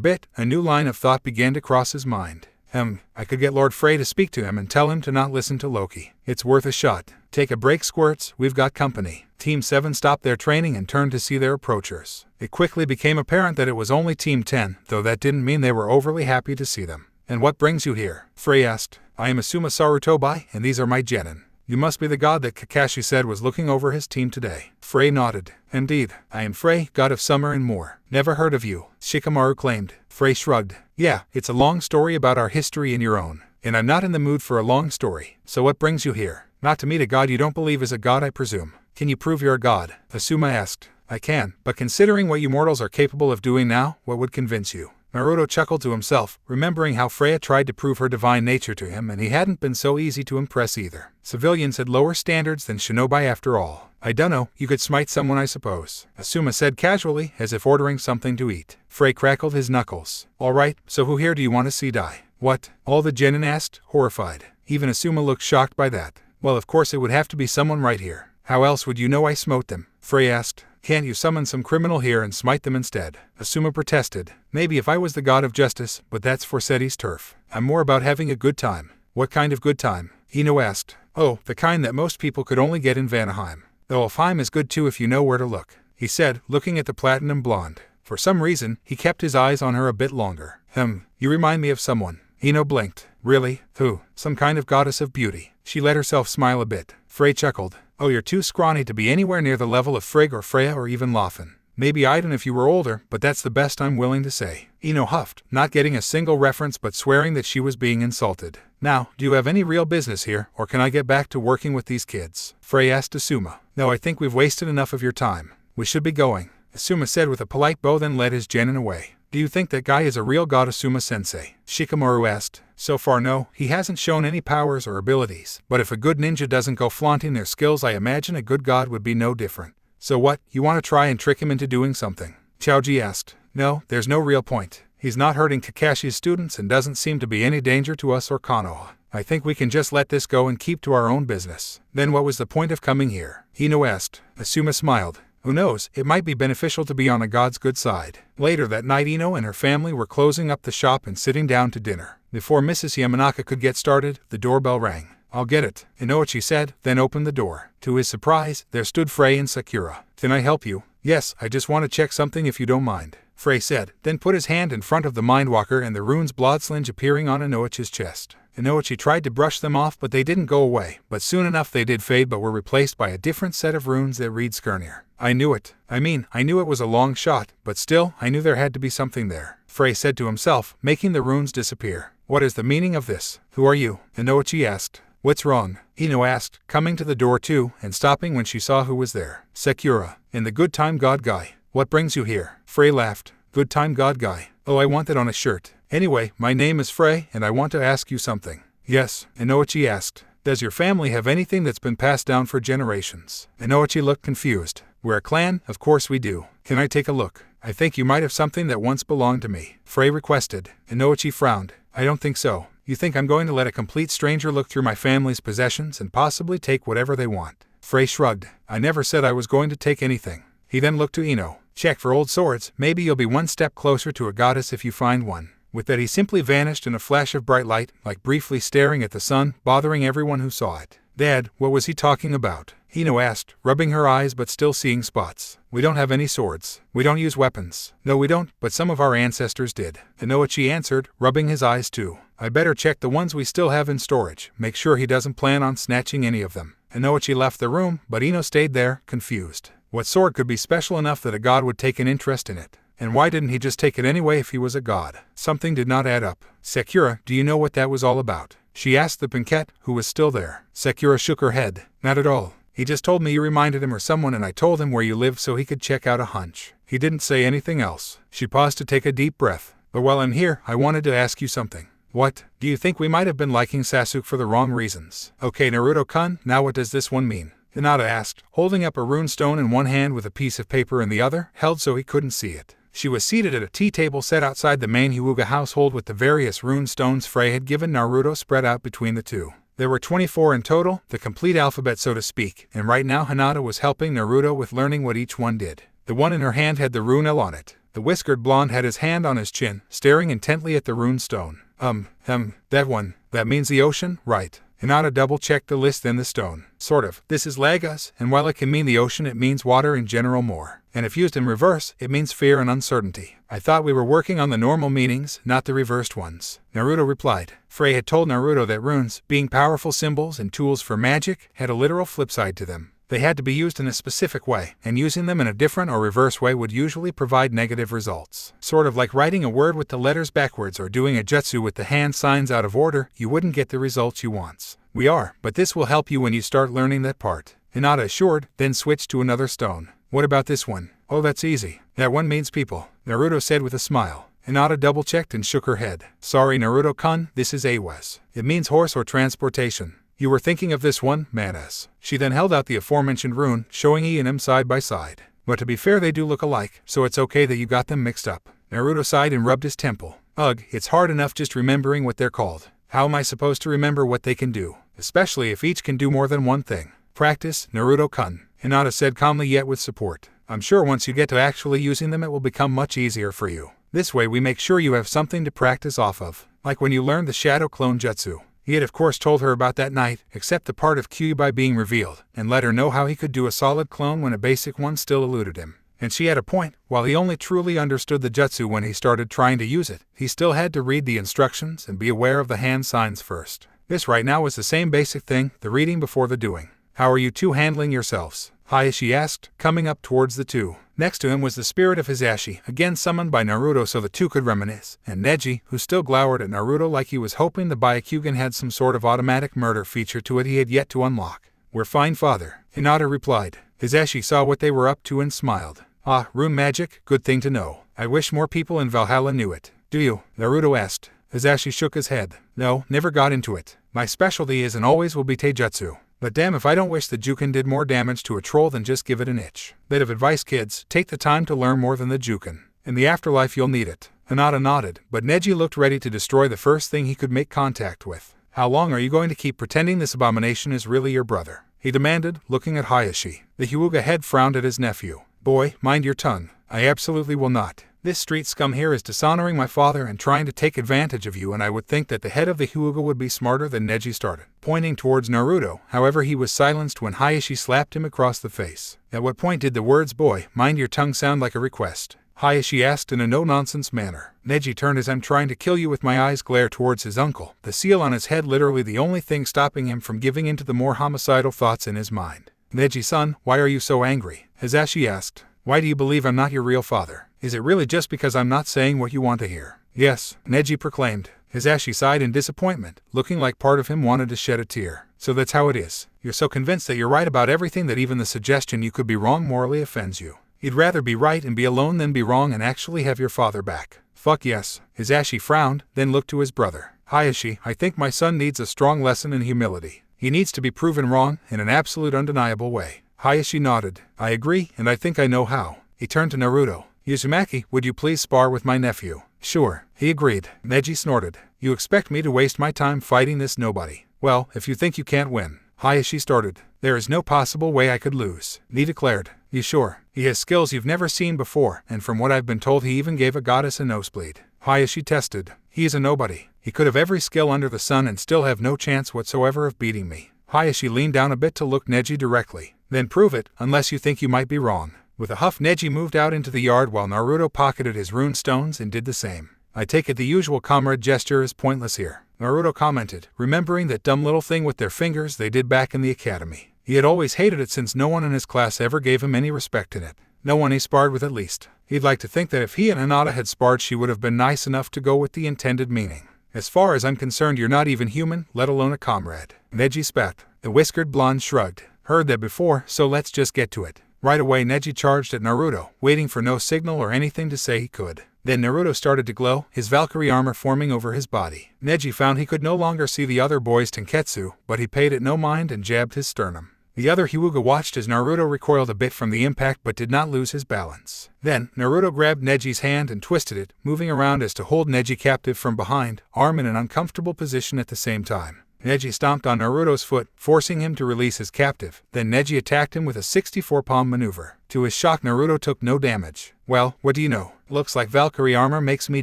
bit, a new line of thought began to cross his mind. I could get Lord Frey to speak to him and tell him to not listen to Loki. It's worth a shot. Take a break, Squirts, we've got company. Team 7 stopped their training and turned to see their approachers. It quickly became apparent that it was only Team 10, though that didn't mean they were overly happy to see them. And what brings you here? Frey asked. I am Asuma Sarutobi, and these are my genin. You must be the god that Kakashi said was looking over his team today. Frey nodded. Indeed, I am Frey, god of summer and more. Never heard of you, Shikamaru claimed. Frey shrugged. Yeah, it's a long story about our history and your own. And I'm not in the mood for a long story. So what brings you here? Not to meet a god you don't believe is a god, I presume. Can you prove you're a god? Asuma asked. I can, but considering what you mortals are capable of doing now, what would convince you? Naruto chuckled to himself, remembering how Freya tried to prove her divine nature to him and he hadn't been so easy to impress either. Civilians had lower standards than shinobi after all. I dunno, you could smite someone I suppose, Asuma said casually, as if ordering something to eat. Frey crackled his knuckles. Alright, so who here do you want to see die? What? All the genin asked, horrified. Even Asuma looked shocked by that. Well, of course it would have to be someone right here. How else would you know I smote them? Frey asked. Can't you summon some criminal here and smite them instead? Asuma protested. Maybe if I was the god of justice, but that's for Seti's turf. I'm more about having a good time. What kind of good time? Ino asked. Oh, the kind that most people could only get in Vanaheim. Though Alfheim is good too if you know where to look, he said, looking at the platinum blonde. For some reason, he kept his eyes on her a bit longer. You remind me of someone. Ino blinked. Really? Who? Some kind of goddess of beauty. She let herself smile a bit. Frey chuckled. Oh, you're too scrawny to be anywhere near the level of Frigg or Freya or even Laufin. Maybe Iden if you were older, but that's the best I'm willing to say. Ino huffed, not getting a single reference but swearing that she was being insulted. Now, do you have any real business here, or can I get back to working with these kids? Frey asked Asuma. No, I think we've wasted enough of your time. We should be going, Asuma said with a polite bow, then led his genin away. Do you think that guy is a real god, Asuma-sensei? Shikamaru asked. So far no, he hasn't shown any powers or abilities, but if a good ninja doesn't go flaunting their skills, I imagine a good god would be no different. So what, you want to try and trick him into doing something? Chaoji asked. No, there's no real point. He's not hurting Kakashi's students and doesn't seem to be any danger to us or Konoha. I think we can just let this go and keep to our own business. Then what was the point of coming here? Ino asked. Asuma smiled. Who knows, it might be beneficial to be on a god's good side. Later that night, Ino and her family were closing up the shop and sitting down to dinner. Before Mrs. Yamanaka could get started, the doorbell rang. I'll get it, Inoichi said, then opened the door. To his surprise, there stood Frey and Sakura. Can I help you? Yes, I just want to check something if you don't mind, Frey said, then put his hand in front of the Mindwalker and the runes Bloodslinge appearing on Inoichi's chest. Inoichi tried to brush them off, but they didn't go away, but soon enough they did fade but were replaced by a different set of runes that read Skirnir. I knew it. I knew it was a long shot, but still, I knew there had to be something there, Frey said to himself, making the runes disappear. What is the meaning of this? Who are you? Inoichi asked. What's wrong? Ino asked, coming to the door too, and stopping when she saw who was there. Sakura, and the good time god guy. What brings you here? Frey laughed. Good time god guy. Oh, I want it on a shirt. Anyway, my name is Frey, and I want to ask you something. Yes, Inoichi asked. Does your family have anything that's been passed down for generations? Inoichi looked confused. We're a clan, of course we do. Can I take a look? I think you might have something that once belonged to me, Frey requested. Inoichi frowned. I don't think so. You think I'm going to let a complete stranger look through my family's possessions and possibly take whatever they want? Frey shrugged. I never said I was going to take anything. He then looked to Ino. Check for old swords. Maybe you'll be one step closer to a goddess if you find one. With that he simply vanished in a flash of bright light, like briefly staring at the sun, bothering everyone who saw it. Dad, what was he talking about? Ino asked, rubbing her eyes but still seeing spots. We don't have any swords. We don't use weapons. No we don't, but some of our ancestors did. Inoichi answered, rubbing his eyes too. I better check the ones we still have in storage, make sure he doesn't plan on snatching any of them. Inoichi left the room, but Ino stayed there, confused. What sword could be special enough that a god would take an interest in it? And why didn't he just take it anyway if he was a god? Something did not add up. Sakura, do you know what that was all about? She asked the Pinkette, who was still there. Sakura shook her head. Not at all. He just told me you reminded him or someone and I told him where you lived so he could check out a hunch. He didn't say anything else. She paused to take a deep breath. But while I'm here, I wanted to ask you something. What? Do you think we might have been liking Sasuke for the wrong reasons? Okay, Naruto-kun, now what does this one mean? Hinata asked, holding up a rune stone in one hand with a piece of paper in the other, held so he couldn't see it. She was seated at a tea table set outside the main Hyuga household with the various rune stones Frey had given Naruto spread out between the two. There were 24 in total, the complete alphabet so to speak, and right now Hinata was helping Naruto with learning what each one did. The one in her hand had the rune L on it. The whiskered blonde had his hand on his chin, staring intently at the rune stone. That one. That means the ocean, right? Hinata double-checked the list then the stone. Sort of. This is Lagos, and while it can mean the ocean it means water in general more. And if used in reverse, it means fear and uncertainty. I thought we were working on the normal meanings, not the reversed ones. Naruto replied. Frey had told Naruto that runes, being powerful symbols and tools for magic, had a literal flip side to them. They had to be used in a specific way, and using them in a different or reverse way would usually provide negative results. Sort of like writing a word with the letters backwards or doing a jutsu with the hand signs out of order, you wouldn't get the results you want. We are, but this will help you when you start learning that part. Hinata assured, then switched to another stone. What about this one? Oh, that's easy. That one means people, Naruto said with a smile. Hinata double-checked and shook her head. Sorry Naruto-kun, this is Awes. It means horse or transportation. You were thinking of this one, Manas. She then held out the aforementioned rune, showing E and M side by side. But to be fair they do look alike, so it's okay that you got them mixed up. Naruto sighed and rubbed his temple. Ugh, it's hard enough just remembering what they're called. How am I supposed to remember what they can do? Especially if each can do more than one thing. Practice, Naruto-kun, Hinata said calmly yet with support. I'm sure once you get to actually using them it will become much easier for you. This way we make sure you have something to practice off of. Like when you learned the Shadow Clone Jutsu. He had of course told her about that night, except the part of Kyuubi being revealed, and let her know how he could do a solid clone when a basic one still eluded him. And she had a point, while he only truly understood the jutsu when he started trying to use it, he still had to read the instructions and be aware of the hand signs first. This right now was the same basic thing, the reading before the doing. How are you two handling yourselves? Hayashi asked, coming up towards the two. Next to him was the spirit of Hisashi, again summoned by Naruto so the two could reminisce, and Neji, who still glowered at Naruto like he was hoping the Byakugan had some sort of automatic murder feature to it he had yet to unlock. We're fine, father, Hinata replied. Hisashi saw what they were up to and smiled. Ah, rune magic, good thing to know. I wish more people in Valhalla knew it. Do you? Naruto asked. Hisashi shook his head. No, never got into it. My specialty is and always will be Taijutsu. But damn if I don't wish the Juken did more damage to a troll than just give it an itch. Bit of advice kids, take the time to learn more than the Juken. In the afterlife you'll need it. Hinata nodded, but Neji looked ready to destroy the first thing he could make contact with. How long are you going to keep pretending this abomination is really your brother? He demanded, looking at Hayashi. The Hyuga head frowned at his nephew. Boy, mind your tongue. I absolutely will not. This street scum here is dishonoring my father and trying to take advantage of you, and I would think that the head of the Hyuga would be smarter than Neji started. Pointing towards Naruto, however he was silenced when Hayashi slapped him across the face. At what point did the words boy, mind your tongue sound like a request? Hayashi asked in a no-nonsense manner. Neji turned his I'm trying to kill you with my eyes glare towards his uncle, the seal on his head literally the only thing stopping him from giving in to the more homicidal thoughts in his mind. Neji-san, why are you so angry? Hisashi asked. Why do you believe I'm not your real father? Is it really just because I'm not saying what you want to hear? Yes, Neji proclaimed. Hisashi sighed in disappointment, looking like part of him wanted to shed a tear. So that's how it is. You're so convinced that you're right about everything that even the suggestion you could be wrong morally offends you. You'd rather be right and be alone than be wrong and actually have your father back. Fuck yes. Hisashi frowned, then looked to his brother. Hayashi, I think my son needs a strong lesson in humility. He needs to be proven wrong in an absolute undeniable way. Hayashi nodded. I agree, and I think I know how. He turned to Naruto. Uzumaki, would you please spar with my nephew? Sure, he agreed. Neji snorted. You expect me to waste my time fighting this nobody? Well, if you think you can't win. Hayashi started. There is no possible way I could lose, he declared. You sure? He has skills you've never seen before, and from what I've been told he even gave a goddess a nosebleed. Hayashi tested. He is a nobody. He could have every skill under the sun and still have no chance whatsoever of beating me. Hayashi leaned down a bit to look Neji directly. Then prove it, unless you think you might be wrong. With a huff, Neji moved out into the yard while Naruto pocketed his rune stones and did the same. I take it the usual comrade gesture is pointless here, Naruto commented, remembering that dumb little thing with their fingers they did back in the academy. He had always hated it since no one in his class ever gave him any respect in it. No one he sparred with at least. He'd like to think that if he and Hinata had sparred she would have been nice enough to go with the intended meaning. As far as I'm concerned you're not even human, let alone a comrade. Neji spat. The whiskered blonde shrugged. Heard that before, so let's just get to it. Right away Neji charged at Naruto, waiting for no signal or anything to say he could. Then Naruto started to glow, his Valkyrie armor forming over his body. Neji found he could no longer see the other boy's tenketsu, but he paid it no mind and jabbed his sternum. The other Hyuga watched as Naruto recoiled a bit from the impact but did not lose his balance. Then, Naruto grabbed Neji's hand and twisted it, moving around as to hold Neji captive from behind, arm in an uncomfortable position at the same time. Neji stomped on Naruto's foot, forcing him to release his captive. Then Neji attacked him with a 64-palm maneuver. To his shock, Naruto took no damage. Well, what do you know? Looks like Valkyrie armor makes me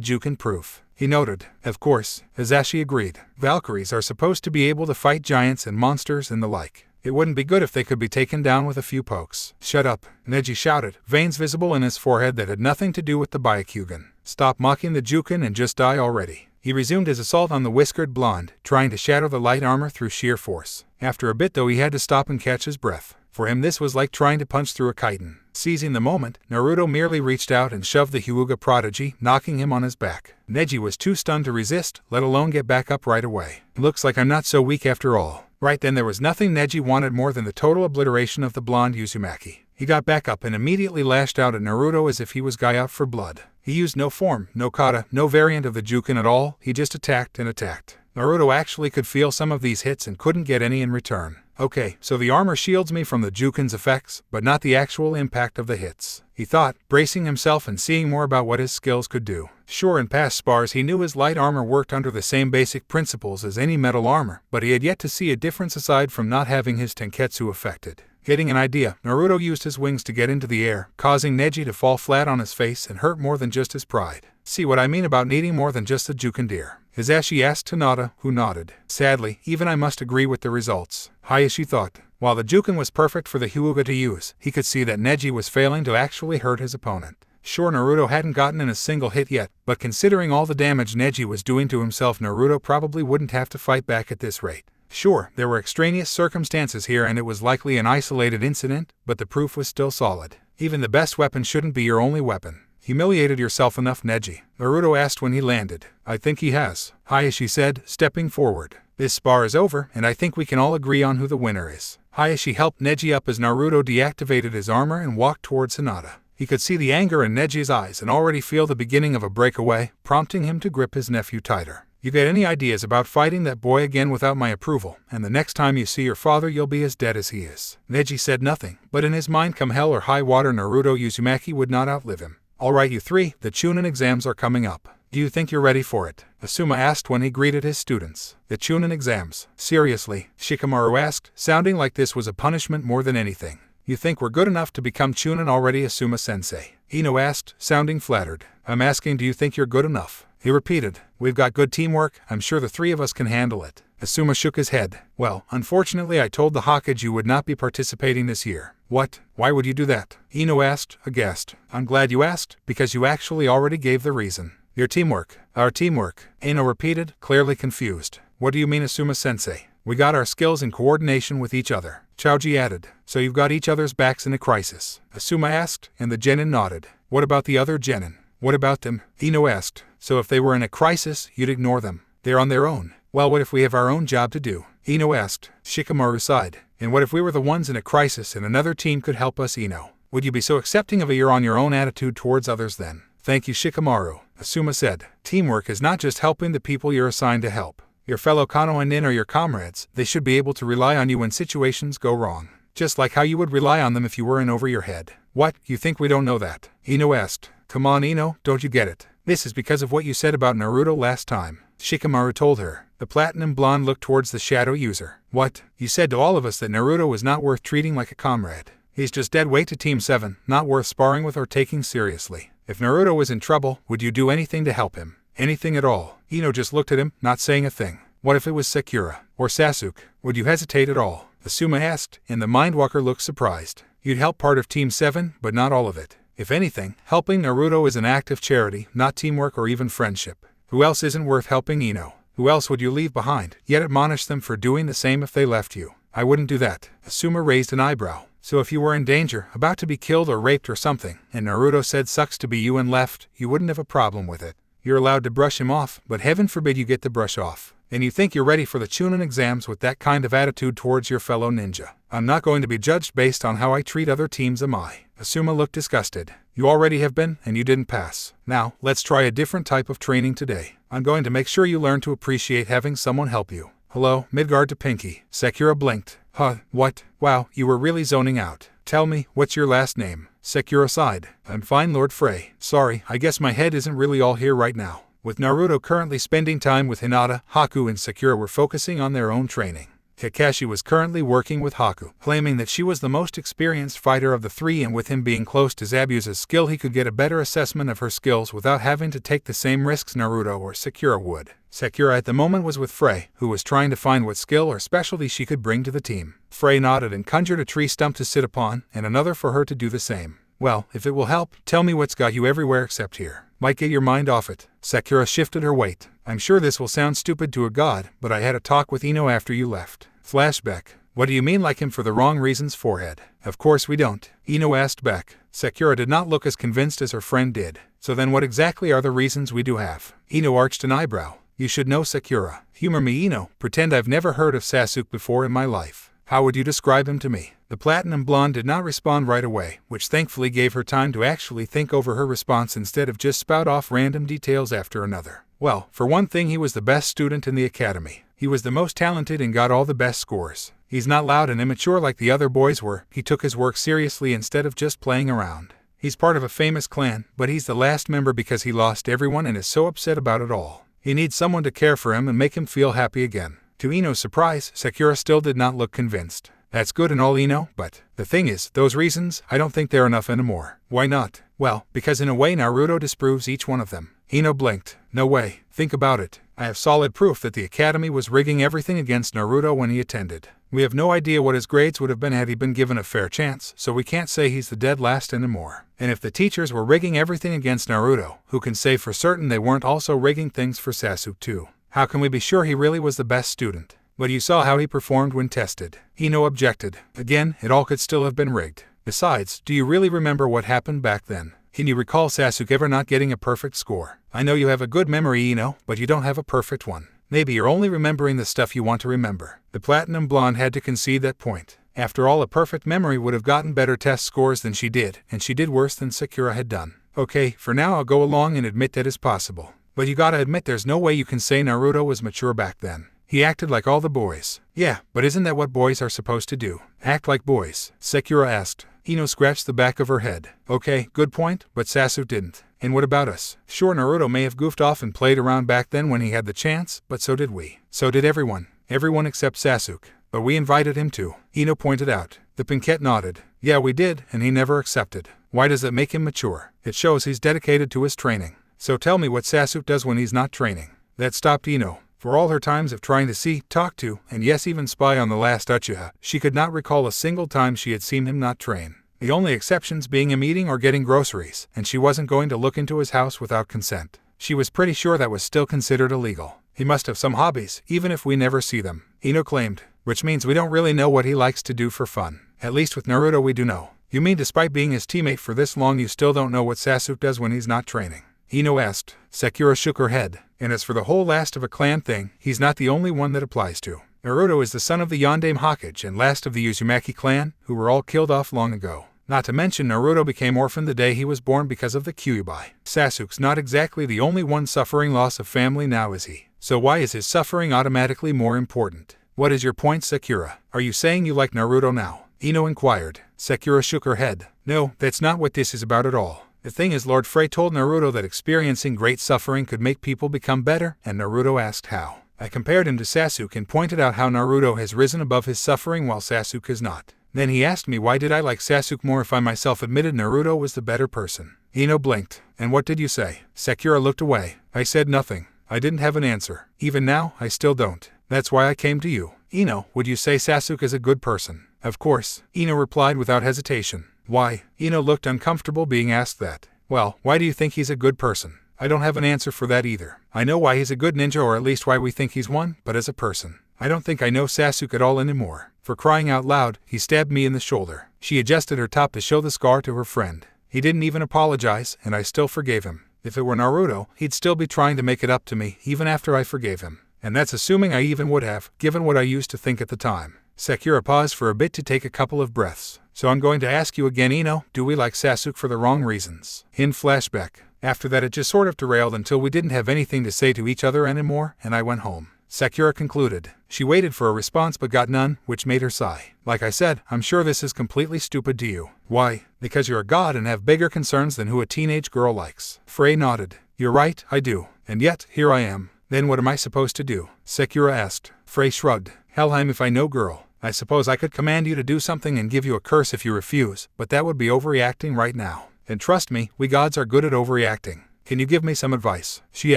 Jukin-proof, he noted. Of course, Hisashi agreed. Valkyries are supposed to be able to fight giants and monsters and the like. It wouldn't be good if they could be taken down with a few pokes. Shut up, Neji shouted, veins visible in his forehead that had nothing to do with the Byakugan. Stop mocking the Jukin and just die already. He resumed his assault on the whiskered blonde, trying to shatter the light armor through sheer force. After a bit though he had to stop and catch his breath. For him this was like trying to punch through a chitin. Seizing the moment, Naruto merely reached out and shoved the Hyuga prodigy, knocking him on his back. Neji was too stunned to resist, let alone get back up right away. Looks like I'm not so weak after all. Right then there was nothing Neji wanted more than the total obliteration of the blonde Uzumaki. He got back up and immediately lashed out at Naruto as if he was guy out for blood. He used no form, no kata, no variant of the Jukin at all, he just attacked and attacked. Naruto actually could feel some of these hits and couldn't get any in return. Okay, so the armor shields me from the Jukin's effects, but not the actual impact of the hits, he thought, bracing himself and seeing more about what his skills could do. Sure, in past spars he knew his light armor worked under the same basic principles as any metal armor, but he had yet to see a difference aside from not having his tenketsu affected. Getting an idea, Naruto used his wings to get into the air, causing Neji to fall flat on his face and hurt more than just his pride. See what I mean about needing more than just a Jukin deer? Hisashi asked Hinata, who nodded. Sadly, even I must agree with the results, Hayashi thought. While the Jukin was perfect for the Hyuga to use, he could see that Neji was failing to actually hurt his opponent. Sure, Naruto hadn't gotten in a single hit yet, but considering all the damage Neji was doing to himself, Naruto probably wouldn't have to fight back at this rate. Sure, there were extraneous circumstances here and it was likely an isolated incident, but the proof was still solid. Even the best weapon shouldn't be your only weapon. Humiliated yourself enough, Neji? Naruto asked when he landed. I think he has, Hayashi said, stepping forward. This spar is over, and I think we can all agree on who the winner is. Hayashi helped Neji up as Naruto deactivated his armor and walked towards Hinata. He could see the anger in Neji's eyes and already feel the beginning of a breakaway, prompting him to grip his nephew tighter. You get any ideas about fighting that boy again without my approval, and the next time you see your father you'll be as dead as he is. Neji said nothing, but in his mind, come hell or high water, Naruto Uzumaki would not outlive him. Alright you three, the Chunin exams are coming up. Do you think you're ready for it? Asuma asked when he greeted his students. The Chunin exams? Seriously? Shikamaru asked, sounding like this was a punishment more than anything. You think we're good enough to become Chunin already, Asuma-sensei? Ino asked, sounding flattered. I'm asking, do you think you're good enough? He repeated. We've got good teamwork, I'm sure the three of us can handle it. Asuma shook his head. Well, unfortunately I told the Hokage you would not be participating this year. What? Why would you do that? Ino asked, aghast. I'm glad you asked, because you actually already gave the reason. Your teamwork. Our teamwork, Ino repeated, clearly confused. What do you mean, Asuma-sensei? We got our skills in coordination with each other, Chaoji added. So you've got each other's backs in a crisis? Asuma asked, and the genin nodded. What about the other genin? What about them? Ino asked. So if they were in a crisis, you'd ignore them. They're on their own. Well, what if we have our own job to do? Ino asked. Shikamaru sighed. And what if we were the ones in a crisis and another team could help us, Ino? Would you be so accepting of a you're-on-your-own attitude towards others then? Thank you, Shikamaru, Asuma said. Teamwork is not just helping the people you're assigned to help. Your fellow Kano and Nin are your comrades. They should be able to rely on you when situations go wrong. just like how you would rely on them if you were in over your head. What, you think we don't know that? Ino asked. Come on Ino, don't you get it? This is because of what you said about Naruto last time, Shikamaru told her. The platinum blonde looked towards the shadow user. What? You said to all of us that Naruto was not worth treating like a comrade. He's just dead weight to Team 7, not worth sparring with or taking seriously. If Naruto was in trouble, would you do anything to help him? Anything at all? Ino just looked at him, not saying a thing. What if it was Sakura? Or Sasuke? Would you hesitate at all? Asuma asked, and the Mindwalker looked surprised. You'd help part of Team 7, but not all of it. If anything, helping Naruto is an act of charity, not teamwork or even friendship. Who else isn't worth helping Ino? Who else would you leave behind, yet admonish them for doing the same if they left you? I wouldn't do that. Asuma raised an eyebrow. So if you were in danger, about to be killed or raped or something, and Naruto said sucks to be you and left, you wouldn't have a problem with it. You're allowed to brush him off, but heaven forbid you get the brush off. And you think you're ready for the Chunin exams with that kind of attitude towards your fellow ninja. I'm not going to be judged based on how I treat other teams, am I? Asuma looked disgusted. You already have been, and you didn't pass. Now, let's try a different type of training today. I'm going to make sure you learn to appreciate having someone help you. Hello, Midgard to Pinky. Sakura blinked. Huh, what? Wow, you were really zoning out. Tell me, what's your last name? Sakura sighed. I'm fine, Lord Frey. Sorry, I guess my head isn't really all here right now. With Naruto currently spending time with Hinata, Haku and Sakura were focusing on their own training. Kakashi was currently working with Haku, claiming that she was the most experienced fighter of the three, and with him being close to Zabuza's skill he could get a better assessment of her skills without having to take the same risks Naruto or Sakura would. Sakura at the moment was with Frey, who was trying to find what skill or specialty she could bring to the team. Frey nodded and conjured a tree stump to sit upon, and another for her to do the same. Well, if it will help, tell me what's got you everywhere except here. Might get your mind off it. Sakura shifted her weight. I'm sure this will sound stupid to a god, but I had a talk with Ino after you left. Flashback. What do you mean like him for the wrong reasons? Forehead. Of course we don't. Ino asked back. Sakura did not look as convinced as her friend did. So then what exactly are the reasons we do have? Ino arched an eyebrow. You should know Sakura. Humor me Ino. Pretend I've never heard of Sasuke before in my life. How would you describe him to me? The platinum blonde did not respond right away, which thankfully gave her time to actually think over her response instead of just spout off random details after another. Well, for one thing, he was the best student in the academy. He was the most talented and got all the best scores. He's not loud and immature like the other boys were. He took his work seriously instead of just playing around. He's part of a famous clan, but he's the last member because he lost everyone and is so upset about it all. He needs someone to care for him and make him feel happy again. To Ino's surprise, Sakura still did not look convinced. That's good and all, Ino, but the thing is, those reasons, I don't think they're enough anymore. Why not? Well, because in a way Naruto disproves each one of them. Ino blinked. No way. Think about it. I have solid proof that the academy was rigging everything against Naruto when he attended. We have no idea what his grades would have been had he been given a fair chance, so we can't say he's the dead last anymore. And if the teachers were rigging everything against Naruto, who can say for certain they weren't also rigging things for Sasuke too? How can we be sure he really was the best student? But you saw how he performed when tested. Ino objected. Again, it all could still have been rigged. Besides, do you really remember what happened back then? Can you recall Sasuke ever not getting a perfect score? I know you have a good memory, Ino, but you don't have a perfect one. Maybe you're only remembering the stuff you want to remember. The platinum blonde had to concede that point. After all, a perfect memory would have gotten better test scores than she did, and she did worse than Sakura had done. Okay, for now I'll go along and admit that is possible. But you gotta admit there's no way you can say Naruto was mature back then. He acted like all the boys. Yeah, but isn't that what boys are supposed to do? Act like boys? Sakura asked. Ino scratched the back of her head. Okay, good point, but Sasuke didn't. And what about us? Sure, Naruto may have goofed off and played around back then when he had the chance, but so did we. So did everyone. Everyone except Sasuke. But we invited him to. Ino pointed out. The Pinkette nodded. Yeah, we did, and he never accepted. Why does that make him mature? It shows he's dedicated to his training. So tell me what Sasuke does when he's not training. That stopped Ino. For all her times of trying to see, talk to, and yes even spy on the last Uchiha, she could not recall a single time she had seen him not train. The only exceptions being him eating or getting groceries, and she wasn't going to look into his house without consent. She was pretty sure that was still considered illegal. He must have some hobbies, even if we never see them, Ino claimed, which means we don't really know what he likes to do for fun. At least with Naruto we do know. You mean despite being his teammate for this long you still don't know what Sasuke does when he's not training? Ino asked. Sakura shook her head. And as for the whole last of a clan thing, he's not the only one that applies to. Naruto is the son of the Yondaime Hokage and last of the Uzumaki clan, who were all killed off long ago. Not to mention Naruto became orphaned the day he was born because of the Kyuubi. Sasuke's not exactly the only one suffering loss of family now, is he? So why is his suffering automatically more important? What is your point, Sakura? Are you saying you like Naruto now? Ino inquired. Sakura shook her head. No, that's not what this is about at all. The thing is, Lord Frey told Naruto that experiencing great suffering could make people become better, and Naruto asked how. I compared him to Sasuke and pointed out how Naruto has risen above his suffering while Sasuke has not. Then he asked me why did I like Sasuke more if I myself admitted Naruto was the better person. Ino blinked. And what did you say? Sakura looked away. I said nothing. I didn't have an answer. Even now, I still don't. That's why I came to you. Ino, would you say Sasuke is a good person? Of course, Ino replied without hesitation. Why? Ino looked uncomfortable being asked that. Well, why do you think he's a good person? I don't have an answer for that either. I know why he's a good ninja, or at least why we think he's one, but as a person, I don't think I know Sasuke at all anymore. For crying out loud, he stabbed me in the shoulder. She adjusted her top to show the scar to her friend. He didn't even apologize, and I still forgave him. If it were Naruto, he'd still be trying to make it up to me, even after I forgave him. And that's assuming I even would have, given what I used to think at the time. Sakura paused for a bit to take a couple of breaths. So I'm going to ask you again, Ino, do we like Sasuke for the wrong reasons? In flashback. After that it just sort of derailed until we didn't have anything to say to each other anymore, and I went home. Sakura concluded. She waited for a response but got none, which made her sigh. Like I said, I'm sure this is completely stupid to you. Why? Because you're a god and have bigger concerns than who a teenage girl likes. Frey nodded. You're right, I do. And yet, here I am. Then what am I supposed to do? Sakura asked. Frey shrugged. Helheim, if I know girl. I suppose I could command you to do something and give you a curse if you refuse, but that would be overreacting right now. And trust me, we gods are good at overreacting. Can you give me some advice? She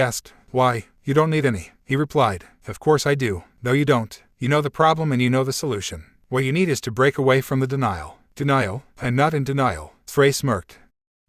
asked. Why, you don't need any. He replied. Of course I do. No you don't. You know the problem and you know the solution. What you need is to break away from the denial. Denial? I'm not in denial. Frey smirked.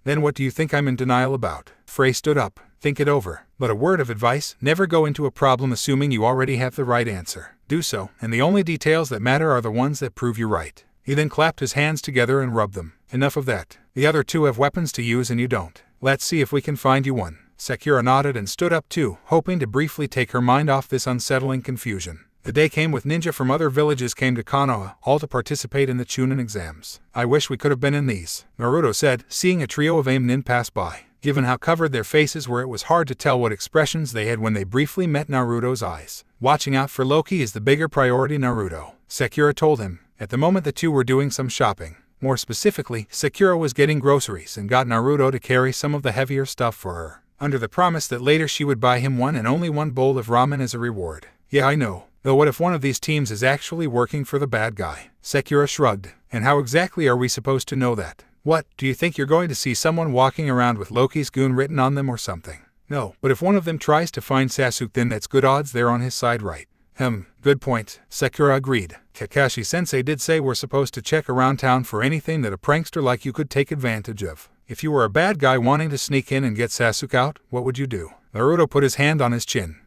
Then what do you think I'm in denial about? Frey stood up. Think it over. But a word of advice, never go into a problem assuming you already have the right answer. Do so, and the only details that matter are the ones that prove you right. He then clapped his hands together and rubbed them. Enough of that. The other two have weapons to use and you don't. Let's see if we can find you one. Sakura nodded and stood up too, hoping to briefly take her mind off this unsettling confusion. The day came with ninja from other villages came to Konoha, all to participate in the Chunin exams. I wish we could have been in these, Naruto said, seeing a trio of AIM nin pass by. Given how covered their faces were, it was hard to tell what expressions they had when they briefly met Naruto's eyes. Watching out for Loki is the bigger priority, Naruto, Sakura told him. At the moment the two were doing some shopping. More specifically, Sakura was getting groceries and got Naruto to carry some of the heavier stuff for her, under the promise that later she would buy him one and only one bowl of ramen as a reward. Yeah, I know. Though what if one of these teams is actually working for the bad guy? Sakura shrugged. And how exactly are we supposed to know that? What, do you think you're going to see someone walking around with Loki's goon written on them or something? No, but if one of them tries to find Sasuke, then that's good odds they're on his side, right? Good point, Sakura agreed. Kakashi-sensei did say we're supposed to check around town for anything that a prankster like you could take advantage of. If you were a bad guy wanting to sneak in and get Sasuke out, what would you do? Naruto put his hand on his chin.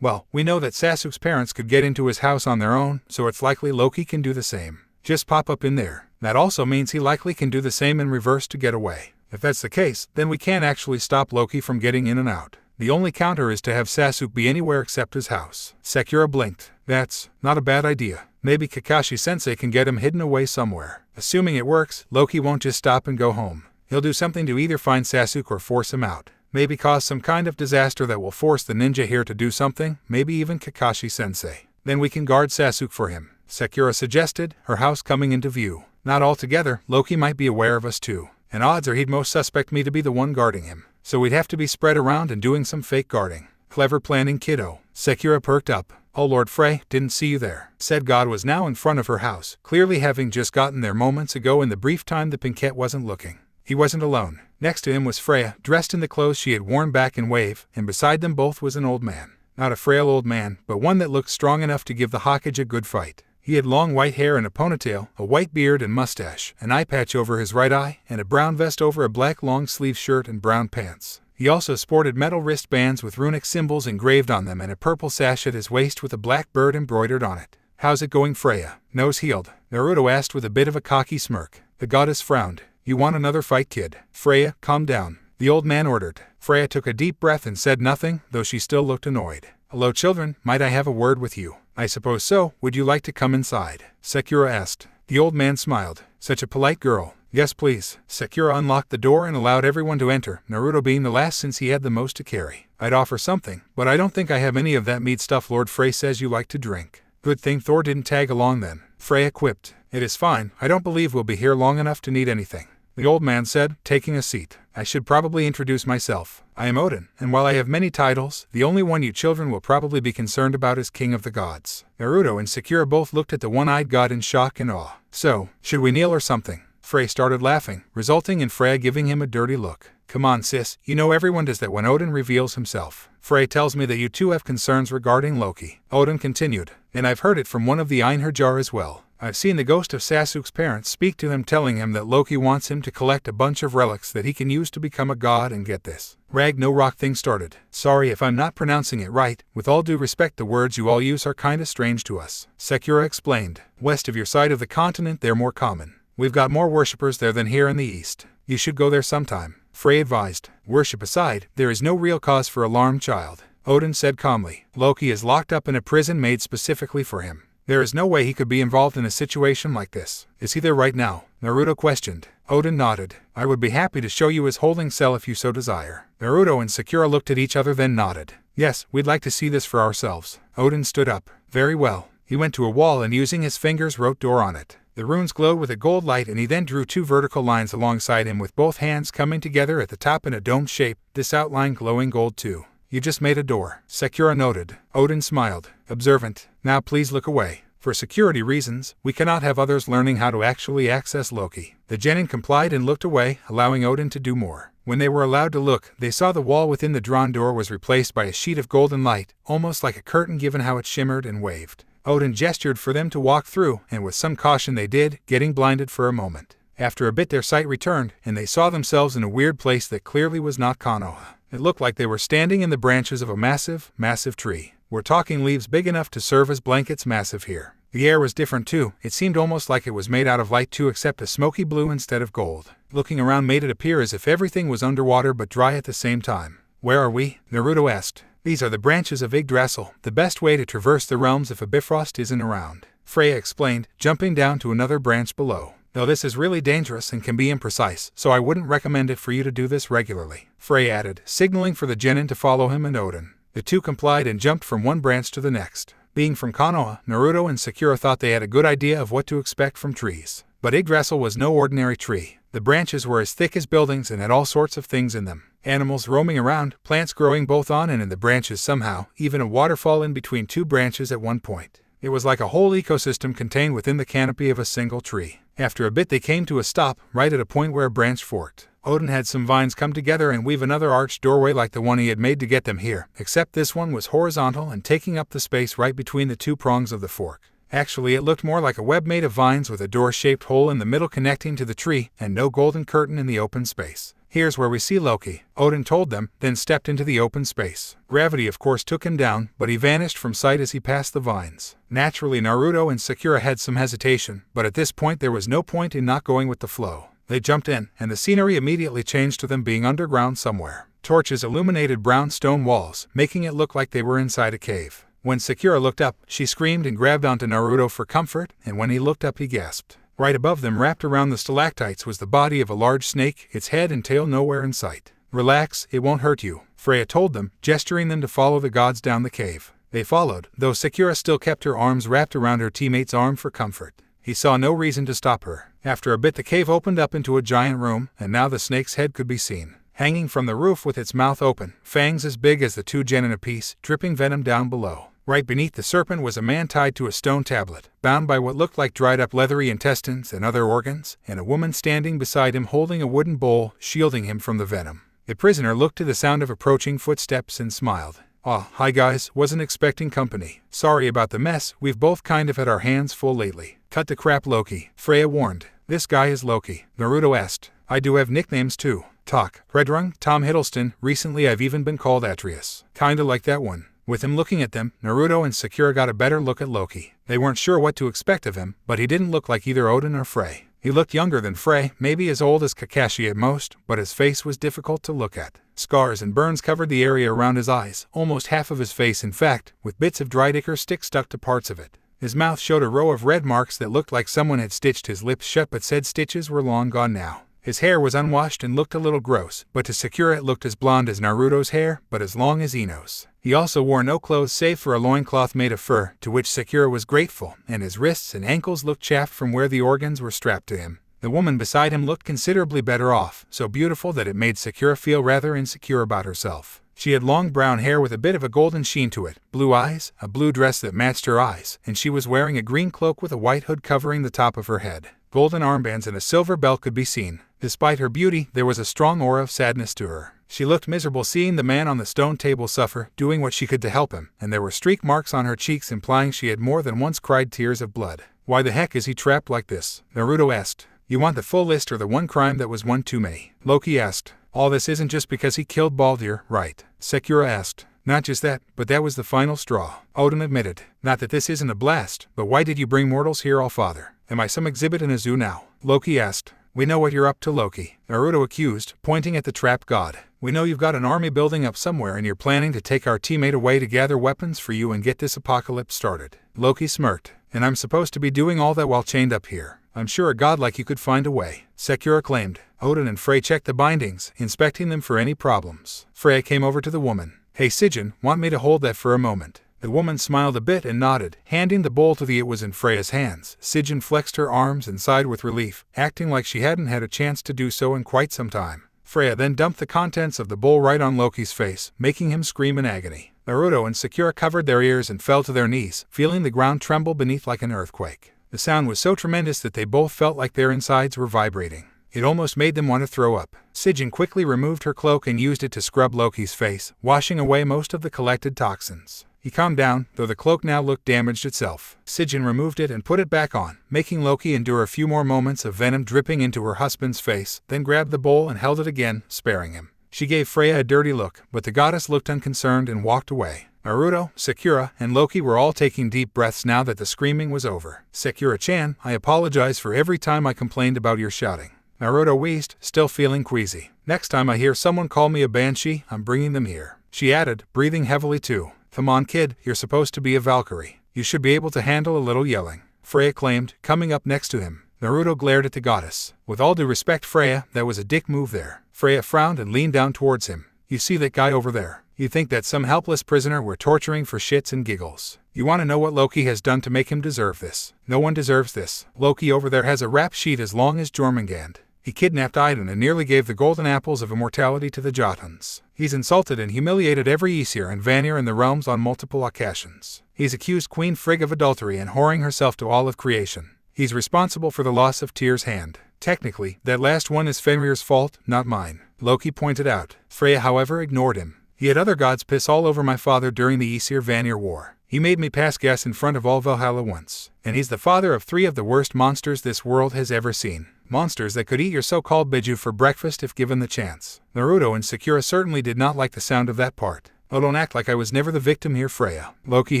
Well, we know that Sasuke's parents could get into his house on their own, so it's likely Loki can do the same. Just pop up in there. That also means he likely can do the same in reverse to get away. If that's the case, then we can't actually stop Loki from getting in and out. The only counter is to have Sasuke be anywhere except his house. Sakura blinked. That's not a bad idea. Maybe Kakashi-sensei can get him hidden away somewhere. Assuming it works, Loki won't just stop and go home. He'll do something to either find Sasuke or force him out. Maybe cause some kind of disaster that will force the ninja here to do something, maybe even Kakashi-sensei. Then we can guard Sasuke for him, Sakura suggested, her house coming into view. Not altogether, Loki might be aware of us too. And odds are he'd most suspect me to be the one guarding him. So we'd have to be spread around and doing some fake guarding. Clever planning, kiddo. Sakura perked up. Oh Lord Frey, didn't see you there. Said God was now in front of her house, clearly having just gotten there moments ago in the brief time the Pinkette wasn't looking. He wasn't alone. Next to him was Freya, dressed in the clothes she had worn back in Wave, and beside them both was an old man. Not a frail old man, but one that looked strong enough to give the Hokage a good fight. He had long white hair and a ponytail, a white beard and mustache, an eye patch over his right eye, and a brown vest over a black long-sleeve shirt and brown pants. He also sported metal wristbands with runic symbols engraved on them and a purple sash at his waist with a black bird embroidered on it. How's it going, Freya? Nose healed? Naruto asked with a bit of a cocky smirk. The goddess frowned. You want another fight, kid? Freya, calm down, the old man ordered. Freya took a deep breath and said nothing, though she still looked annoyed. Hello children, might I have a word with you? I suppose so, would you like to come inside? Sakura asked. The old man smiled. Such a polite girl. Yes please. Sakura unlocked the door and allowed everyone to enter, Naruto being the last since he had the most to carry. I'd offer something, but I don't think I have any of that mead stuff Lord Frey says you like to drink. Good thing Thor didn't tag along then. Freya quipped. It is fine, I don't believe we'll be here long enough to need anything. The old man said, taking a seat. I should probably introduce myself. I am Odin, and while I have many titles, the only one you children will probably be concerned about is King of the Gods. Naruto and Sakura both looked at the one-eyed god in shock and awe. So, should we kneel or something? Frey started laughing, resulting in Freya giving him a dirty look. Come on sis, you know everyone does that when Odin reveals himself. Frey tells me that you two have concerns regarding Loki. Odin continued, and I've heard it from one of the Einherjar as well. I've seen the ghost of Sasuke's parents speak to him telling him that Loki wants him to collect a bunch of relics that he can use to become a god and get this. Ragnarok thing started. Sorry if I'm not pronouncing it right, with all due respect the words you all use are kinda strange to us. Sakura explained. West of your side of the continent they're more common. We've got more worshippers there than here in the east. You should go there sometime. Frey advised. Worship aside, there is no real cause for alarm, child. Odin said calmly. Loki is locked up in a prison made specifically for him. There is no way he could be involved in a situation like this. Is he there right now? Naruto questioned. Odin nodded. I would be happy to show you his holding cell if you so desire. Naruto and Sakura looked at each other then nodded. Yes, we'd like to see this for ourselves. Odin stood up. Very well. He went to a wall and using his fingers wrote door on it. The runes glowed with a gold light and he then drew two vertical lines alongside him with both hands coming together at the top in a dome shape, this outline glowing gold too. You just made a door. Sakura noted. Odin smiled. Observant. Now please look away. For security reasons, we cannot have others learning how to actually access Loki. The genin complied and looked away, allowing Odin to do more. When they were allowed to look, they saw the wall within the drawn door was replaced by a sheet of golden light, almost like a curtain given how it shimmered and waved. Odin gestured for them to walk through, and with some caution they did, getting blinded for a moment. After a bit their sight returned, and they saw themselves in a weird place that clearly was not Konoha. It looked like they were standing in the branches of a massive, massive tree. We're talking leaves big enough to serve as blankets massive here. The air was different too, it seemed almost like it was made out of light too except a smoky blue instead of gold. Looking around made it appear as if everything was underwater but dry at the same time. Where are we? Naruto asked. These are the branches of Yggdrasil, the best way to traverse the realms if a Bifrost isn't around. Freya explained, jumping down to another branch below. Though this is really dangerous and can be imprecise, so I wouldn't recommend it for you to do this regularly. Freya added, signaling for the genin to follow him and Odin. The two complied and jumped from one branch to the next. Being from Konoha, Naruto and Sakura thought they had a good idea of what to expect from trees. But Yggdrasil was no ordinary tree. The branches were as thick as buildings and had all sorts of things in them. Animals roaming around, plants growing both on and in the branches somehow, even a waterfall in between two branches at one point. It was like a whole ecosystem contained within the canopy of a single tree. After a bit they came to a stop, right at a point where a branch forked. Odin had some vines come together and weave another arched doorway like the one he had made to get them here, except this one was horizontal and taking up the space right between the two prongs of the fork. Actually, it looked more like a web made of vines with a door-shaped hole in the middle connecting to the tree, and no golden curtain in the open space. Here's where we see Loki, Odin told them, then stepped into the open space. Gravity of course took him down, but he vanished from sight as he passed the vines. Naturally Naruto and Sakura had some hesitation, but at this point there was no point in not going with the flow. They jumped in, and the scenery immediately changed to them being underground somewhere. Torches illuminated brown stone walls, making it look like they were inside a cave. When Sakura looked up, she screamed and grabbed onto Naruto for comfort, and when he looked up he gasped. Right above them, wrapped around the stalactites, was the body of a large snake, its head and tail nowhere in sight. Relax, it won't hurt you, Freya told them, gesturing them to follow the gods down the cave. They followed, though Sakura still kept her arms wrapped around her teammate's arm for comfort. He saw no reason to stop her. After a bit the cave opened up into a giant room, and now the snake's head could be seen. Hanging from the roof with its mouth open, fangs as big as the two genin apiece, dripping venom down below. Right beneath the serpent was a man tied to a stone tablet, bound by what looked like dried up leathery intestines and other organs, and a woman standing beside him holding a wooden bowl, shielding him from the venom. The prisoner looked to the sound of approaching footsteps and smiled. "Aw, hi guys, wasn't expecting company. Sorry about the mess, we've both kind of had our hands full lately." "Cut the crap, Loki," Freya warned. "This guy is Loki," Naruto asked. "I do have nicknames too. Tak, Redrung, Tom Hiddleston, recently I've even been called Atreus. Kinda like that one." With him looking at them, Naruto and Sakura got a better look at Loki. They weren't sure what to expect of him, but he didn't look like either Odin or Frey. He looked younger than Frey, maybe as old as Kakashi at most, but his face was difficult to look at. Scars and burns covered the area around his eyes, almost half of his face in fact, with bits of dried ichor stick stuck to parts of it. His mouth showed a row of red marks that looked like someone had stitched his lips shut, but said stitches were long gone now. His hair was unwashed and looked a little gross, but to Sakura it looked as blonde as Naruto's hair, but as long as Ino's. He also wore no clothes save for a loincloth made of fur, to which Sakura was grateful, and his wrists and ankles looked chapped from where the organs were strapped to him. The woman beside him looked considerably better off, so beautiful that it made Sakura feel rather insecure about herself. She had long brown hair with a bit of a golden sheen to it, blue eyes, a blue dress that matched her eyes, and she was wearing a green cloak with a white hood covering the top of her head. Golden armbands and a silver belt could be seen. Despite her beauty, there was a strong aura of sadness to her. She looked miserable seeing the man on the stone table suffer, doing what she could to help him, and there were streak marks on her cheeks implying she had more than once cried tears of blood. Why the heck is he trapped like this? Naruto asked. You want the full list or the one crime that was one too many? Loki asked. All this isn't just because he killed Baldur, right? Sakura asked. Not just that, but that was the final straw. Odin admitted. Not that this isn't a blast, but why did you bring mortals here, Allfather? Am I some exhibit in a zoo now? Loki asked. We know what you're up to, Loki, Naruto accused, pointing at the trapped god. We know you've got an army building up somewhere and you're planning to take our teammate away to gather weapons for you and get this apocalypse started. Loki smirked. And I'm supposed to be doing all that while chained up here. I'm sure a god like you could find a way, Sakura claimed. Odin and Frey checked the bindings, inspecting them for any problems. Frey came over to the woman. Hey Sijin, want me to hold that for a moment? The woman smiled a bit and nodded, handing the bowl to the it was in Freya's hands. Sijin flexed her arms and sighed with relief, acting like she hadn't had a chance to do so in quite some time. Freya then dumped the contents of the bowl right on Loki's face, making him scream in agony. Naruto and Sakura covered their ears and fell to their knees, feeling the ground tremble beneath like an earthquake. The sound was so tremendous that they both felt like their insides were vibrating. It almost made them want to throw up. Sijin quickly removed her cloak and used it to scrub Loki's face, washing away most of the collected toxins. He calmed down, though the cloak now looked damaged itself. Sijin removed it and put it back on, making Loki endure a few more moments of venom dripping into her husband's face, then grabbed the bowl and held it again, sparing him. She gave Freya a dirty look, but the goddess looked unconcerned and walked away. Naruto, Sakura, and Loki were all taking deep breaths now that the screaming was over. Sakura-chan, I apologize for every time I complained about your shouting. Naruto wheezed, still feeling queasy. Next time I hear someone call me a banshee, I'm bringing them here. She added, breathing heavily too. Come on kid, you're supposed to be a Valkyrie. You should be able to handle a little yelling. Freya claimed, coming up next to him. Naruto glared at the goddess. With all due respect Freya, that was a dick move there. Freya frowned and leaned down towards him. You see that guy over there? You think that's some helpless prisoner we're torturing for shits and giggles. You want to know what Loki has done to make him deserve this? No one deserves this. Loki over there has a rap sheet as long as Jormungand. He kidnapped Idun and nearly gave the golden apples of immortality to the Jotuns. He's insulted and humiliated every Aesir and Vanir in the realms on multiple occasions. He's accused Queen Frigg of adultery and whoring herself to all of creation. He's responsible for the loss of Tyr's hand. Technically, that last one is Fenrir's fault, not mine, Loki pointed out. Freya, however, ignored him. He had other gods piss all over my father during the Aesir-Vanir war. He made me pass gas in front of all Valhalla once. And he's the father of 3 of the worst monsters this world has ever seen. Monsters that could eat your so-called biju for breakfast if given the chance. Naruto and Sakura certainly did not like the sound of that part. Oh, don't act like I was never the victim here, Freya, Loki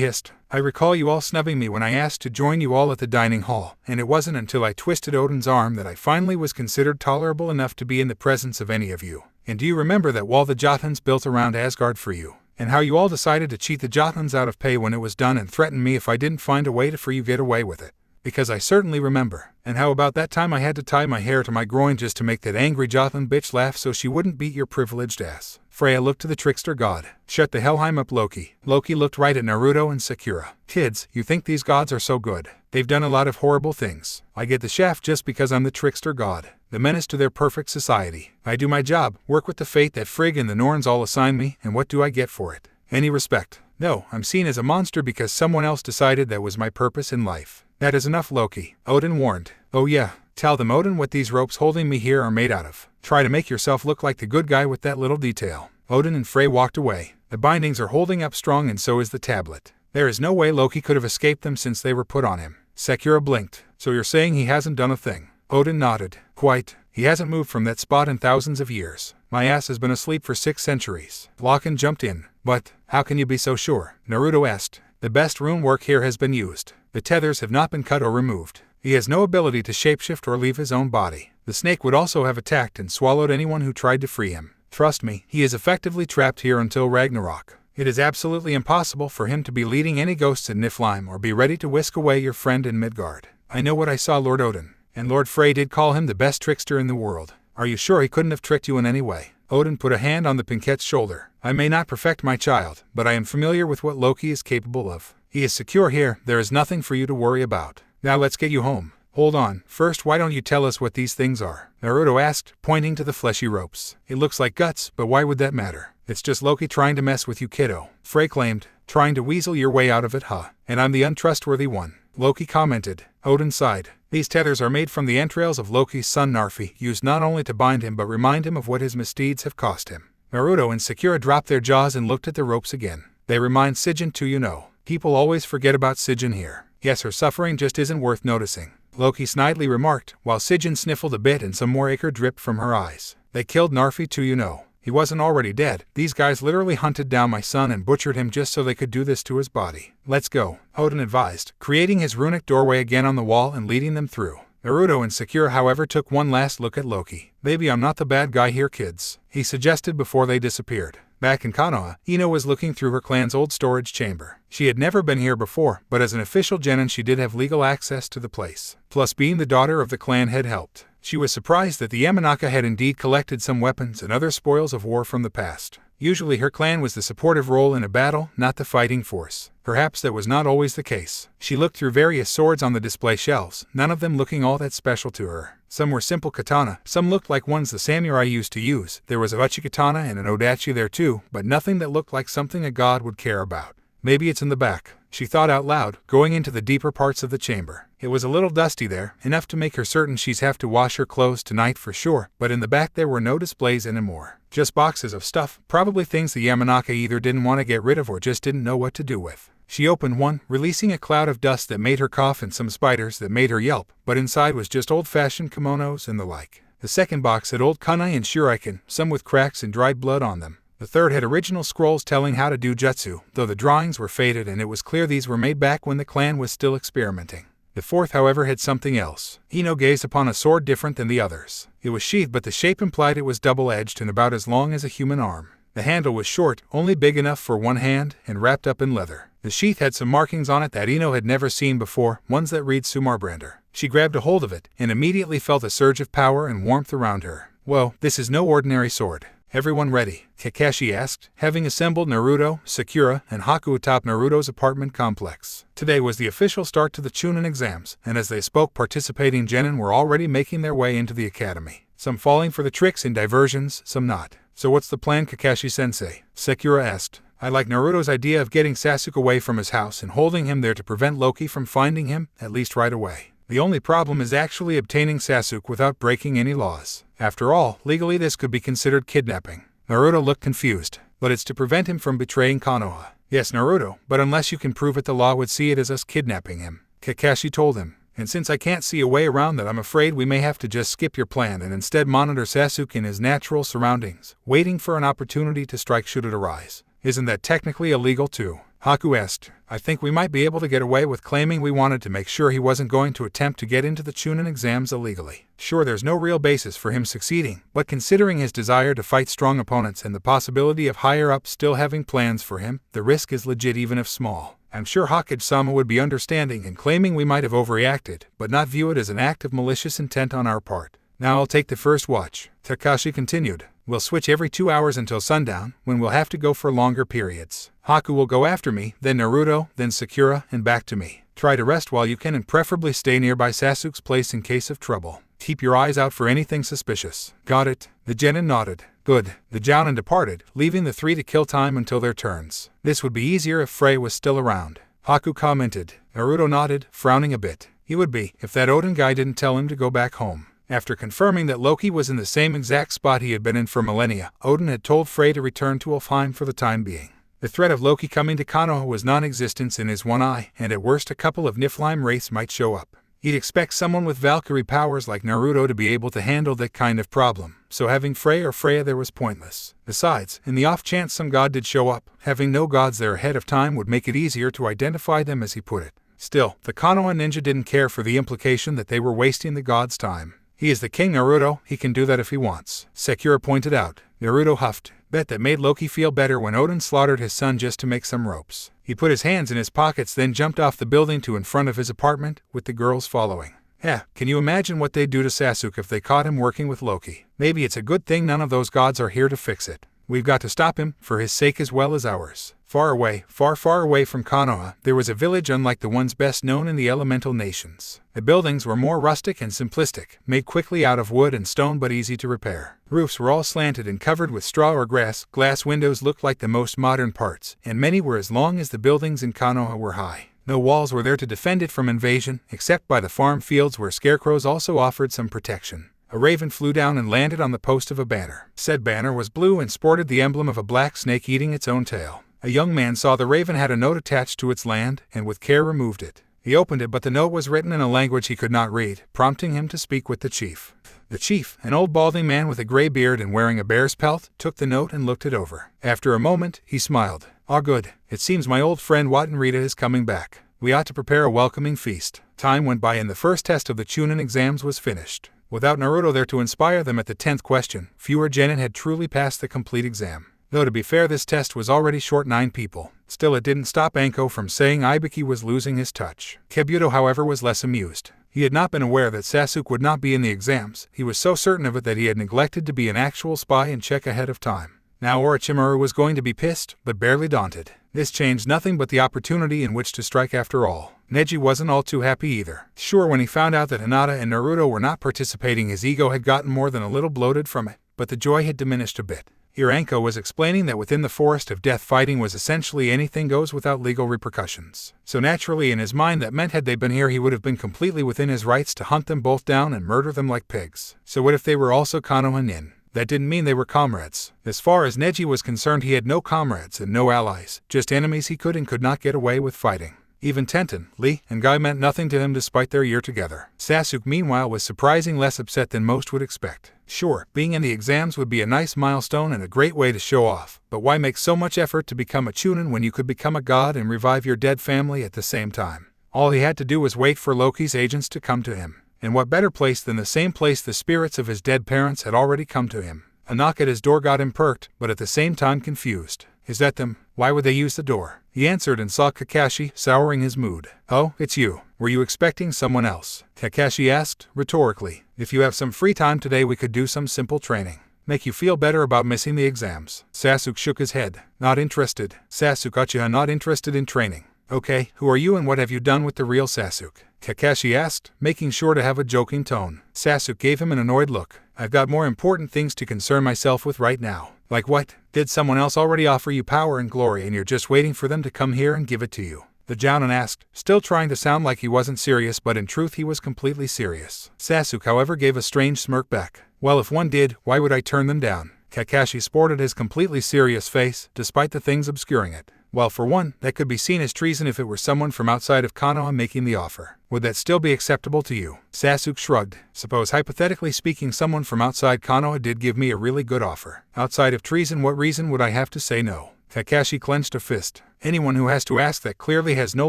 hissed. I recall you all snubbing me when I asked to join you all at the dining hall, and it wasn't until I twisted Odin's arm that I finally was considered tolerable enough to be in the presence of any of you. And do you remember that wall the Jotuns built around Asgard for you? And how you all decided to cheat the Jotuns out of pay when it was done and threatened me if I didn't find a way for you get away with it? Because I certainly remember. And how about that time I had to tie my hair to my groin just to make that angry Jotun bitch laugh so she wouldn't beat your privileged ass? Freya looked to the trickster god. Shut the Helheim up, Loki. Loki looked right at Naruto and Sakura. Kids, you think these gods are so good? They've done a lot of horrible things. I get the shaft just because I'm the trickster god, the menace to their perfect society. I do my job, work with the fate that Frigg and the Norns all assign me, and what do I get for it? Any respect? No, I'm seen as a monster because someone else decided that was my purpose in life. That is enough, Loki, Odin warned. Oh yeah, tell them, Odin, what these ropes holding me here are made out of. Try to make yourself look like the good guy with that little detail. Odin and Frey walked away. The bindings are holding up strong and so is the tablet. There is no way Loki could have escaped them since they were put on him. Sakura blinked. So you're saying he hasn't done a thing? Odin nodded. Quite. He hasn't moved from that spot in thousands of years. My ass has been asleep for 6 centuries. Loken jumped in. But, how can you be so sure? Naruto asked. The best rune work here has been used. The tethers have not been cut or removed. He has no ability to shapeshift or leave his own body. The snake would also have attacked and swallowed anyone who tried to free him. Trust me, he is effectively trapped here until Ragnarok. It is absolutely impossible for him to be leading any ghosts in Niflheim or be ready to whisk away your friend in Midgard. I know what I saw, Lord Odin. And Lord Frey did call him the best trickster in the world. Are you sure he couldn't have tricked you in any way? Odin put a hand on the Pinkette's shoulder. I may not perfect my child, but I am familiar with what Loki is capable of. He is secure here, there is nothing for you to worry about. Now let's get you home. Hold on, first why don't you tell us what these things are? Naruto asked, pointing to the fleshy ropes. It looks like guts, but why would that matter? It's just Loki trying to mess with you, kiddo. Frey claimed, trying to weasel your way out of it, huh? And I'm the untrustworthy one. Loki commented. Odin sighed. These tethers are made from the entrails of Loki's son Narfi, used not only to bind him but remind him of what his misdeeds have cost him. Naruto and Sakura dropped their jaws and looked at the ropes again. They remind Sijin too, you know. People always forget about Sijin here. Yes, her suffering just isn't worth noticing, Loki snidely remarked, while Sijin sniffled a bit and some more ichor dripped from her eyes. They killed Narfi too, you know. He wasn't already dead. These guys literally hunted down my son and butchered him just so they could do this to his body. Let's go, Odin advised, creating his runic doorway again on the wall and leading them through. Naruto and Sakura, however, took one last look at Loki. Maybe I'm not the bad guy here, kids, he suggested before they disappeared. Back in Konoha, Ino was looking through her clan's old storage chamber. She had never been here before, but as an official genin she did have legal access to the place. Plus, being the daughter of the clan had helped. She was surprised that the Yamanaka had indeed collected some weapons and other spoils of war from the past. Usually her clan was the supportive role in a battle, not the fighting force. Perhaps that was not always the case. She looked through various swords on the display shelves, none of them looking all that special to her. Some were simple katana, some looked like ones the samurai used to use. There was a uchi katana and an odachi there too, but nothing that looked like something a god would care about. Maybe it's in the back, she thought out loud, going into the deeper parts of the chamber. It was a little dusty there, enough to make her certain she'd have to wash her clothes tonight for sure, but in the back there were no displays anymore. Just boxes of stuff, probably things the Yamanaka either didn't want to get rid of or just didn't know what to do with. She opened one, releasing a cloud of dust that made her cough and some spiders that made her yelp, but inside was just old-fashioned kimonos and the like. The second box had old kunai and shuriken, some with cracks and dried blood on them. The third had original scrolls telling how to do jutsu, though the drawings were faded and it was clear these were made back when the clan was still experimenting. The fourth, however, had something else. Ino gazed upon a sword different than the others. It was sheathed, but the shape implied it was double-edged and about as long as a human arm. The handle was short, only big enough for one hand, and wrapped up in leather. The sheath had some markings on it that Ino had never seen before, ones that read Sumarbrander. She grabbed a hold of it, and immediately felt a surge of power and warmth around her. Whoa, this is no ordinary sword. Everyone ready? Kakashi asked, having assembled Naruto, Sakura, and Haku atop Naruto's apartment complex. Today was the official start to the Chunin exams, and as they spoke, participating genin were already making their way into the academy. Some falling for the tricks and diversions, some not. So what's the plan, Kakashi-sensei? Sakura asked. I like Naruto's idea of getting Sasuke away from his house and holding him there to prevent Loki from finding him, at least right away. The only problem is actually obtaining Sasuke without breaking any laws. After all, legally this could be considered kidnapping. Naruto looked confused. But it's to prevent him from betraying Konoha. Yes, Naruto, but unless you can prove it, the law would see it as us kidnapping him, Kakashi told him. And since I can't see a way around that, I'm afraid we may have to just skip your plan and instead monitor Sasuke in his natural surroundings, waiting for an opportunity to strike should it arise. Isn't that technically illegal too? Haku asked. I think we might be able to get away with claiming we wanted to make sure he wasn't going to attempt to get into the Chunin exams illegally. Sure, there's no real basis for him succeeding, but considering his desire to fight strong opponents and the possibility of higher-ups still having plans for him, the risk is legit even if small. I'm sure Hokage-sama would be understanding in claiming we might have overreacted, but not view it as an act of malicious intent on our part. Now I'll take the first watch, Kakashi continued. We'll switch every 2 hours until sundown, when we'll have to go for longer periods. Haku will go after me, then Naruto, then Sakura, and back to me. Try to rest while you can and preferably stay nearby Sasuke's place in case of trouble. Keep your eyes out for anything suspicious. Got it? The genin nodded. Good. The Jounin departed, leaving the three to kill time until their turns. This would be easier if Frey was still around. Haku commented. Naruto nodded, frowning a bit. He would be, if that Odin guy didn't tell him to go back home. After confirming that Loki was in the same exact spot he had been in for millennia, Odin had told Frey to return to Alfheim for the time being. The threat of Loki coming to Konoha was non-existent in his one eye, and at worst a couple of Niflheim wraiths might show up. He'd expect someone with Valkyrie powers like Naruto to be able to handle that kind of problem, so having Frey or Freya there was pointless. Besides, in the off chance some god did show up, having no gods there ahead of time would make it easier to identify them, as he put it. Still, the Konoha ninja didn't care for the implication that they were wasting the god's time. He is the king, Naruto, he can do that if he wants, Sakura pointed out. Naruto huffed. Bet that made Loki feel better when Odin slaughtered his son just to make some ropes. He put his hands in his pockets, then jumped off the building to in front of his apartment, with the girls following. Can you imagine what they'd do to Sasuke if they caught him working with Loki? Maybe it's a good thing none of those gods are here to fix it. We've got to stop him, for his sake as well as ours. Far away, far away from Konoha, there was a village unlike the ones best known in the elemental nations. The buildings were more rustic and simplistic, made quickly out of wood and stone but easy to repair. Roofs were all slanted and covered with straw or grass, glass windows looked like the most modern parts, and many were as long as the buildings in Konoha were high. No walls were there to defend it from invasion, except by the farm fields where scarecrows also offered some protection. A raven flew down and landed on the post of a banner. Said banner was blue and sported the emblem of a black snake eating its own tail. A young man saw the raven had a note attached to its land, and with care removed it. He opened it, but the note was written in a language he could not read, prompting him to speak with the chief. The chief, an old balding man with a gray beard and wearing a bear's pelt, took the note and looked it over. After a moment, he smiled. "Ah, good. It seems my old friend Wat and Rita is coming back. We ought to prepare a welcoming feast." Time went by and the first test of the Chunin exams was finished. Without Naruto there to inspire them at the 10th question, fewer genin had truly passed the complete exam. Though to be fair, this test was already short 9 people. Still, it didn't stop Anko from saying Ibiki was losing his touch. Kabuto, however, was less amused. He had not been aware that Sasuke would not be in the exams. He was so certain of it that he had neglected to be an actual spy and check ahead of time. Now Orochimaru was going to be pissed, but barely daunted. This changed nothing but the opportunity in which to strike after all. Neji wasn't all too happy either. Sure, when he found out that Hinata and Naruto were not participating, his ego had gotten more than a little bloated from it, but the joy had diminished a bit. Here Anko was explaining that within the Forest of Death fighting was essentially anything goes without legal repercussions. So naturally in his mind that meant had they been here he would have been completely within his rights to hunt them both down and murder them like pigs. So what if they were also Konoha nin? That didn't mean they were comrades. As far as Neji was concerned, he had no comrades and no allies, just enemies he could and could not get away with fighting. Even Tenten, Lee, and Guy meant nothing to him despite their year together. Sasuke, meanwhile, was surprisingly less upset than most would expect. Sure, being in the exams would be a nice milestone and a great way to show off, but why make so much effort to become a Chunin when you could become a god and revive your dead family at the same time? All he had to do was wait for Loki's agents to come to him. And what better place than the same place the spirits of his dead parents had already come to him? A knock at his door got him perked, but at the same time confused. Is that them? Why would they use the door? He answered and saw Kakashi, souring his mood. Oh, it's you. Were you expecting someone else? Kakashi asked, rhetorically. If you have some free time today we could do some simple training. Make you feel better about missing the exams. Sasuke shook his head. Not interested. Sasuke Uchiha not interested in training. Okay, who are you and what have you done with the real Sasuke? Kakashi asked, making sure to have a joking tone. Sasuke gave him an annoyed look. I've got more important things to concern myself with right now. Like what? Did someone else already offer you power and glory and you're just waiting for them to come here and give it to you? The Jounin asked, still trying to sound like he wasn't serious, but in truth he was completely serious. Sasuke, however, gave a strange smirk back. Well, if one did, why would I turn them down? Kakashi sported his completely serious face, despite the things obscuring it. Well, for one, that could be seen as treason if it were someone from outside of Konoha making the offer. Would that still be acceptable to you? Sasuke shrugged. Suppose, hypothetically speaking, someone from outside Konoha did give me a really good offer. Outside of treason, what reason would I have to say no? Kakashi clenched a fist. Anyone who has to ask that clearly has no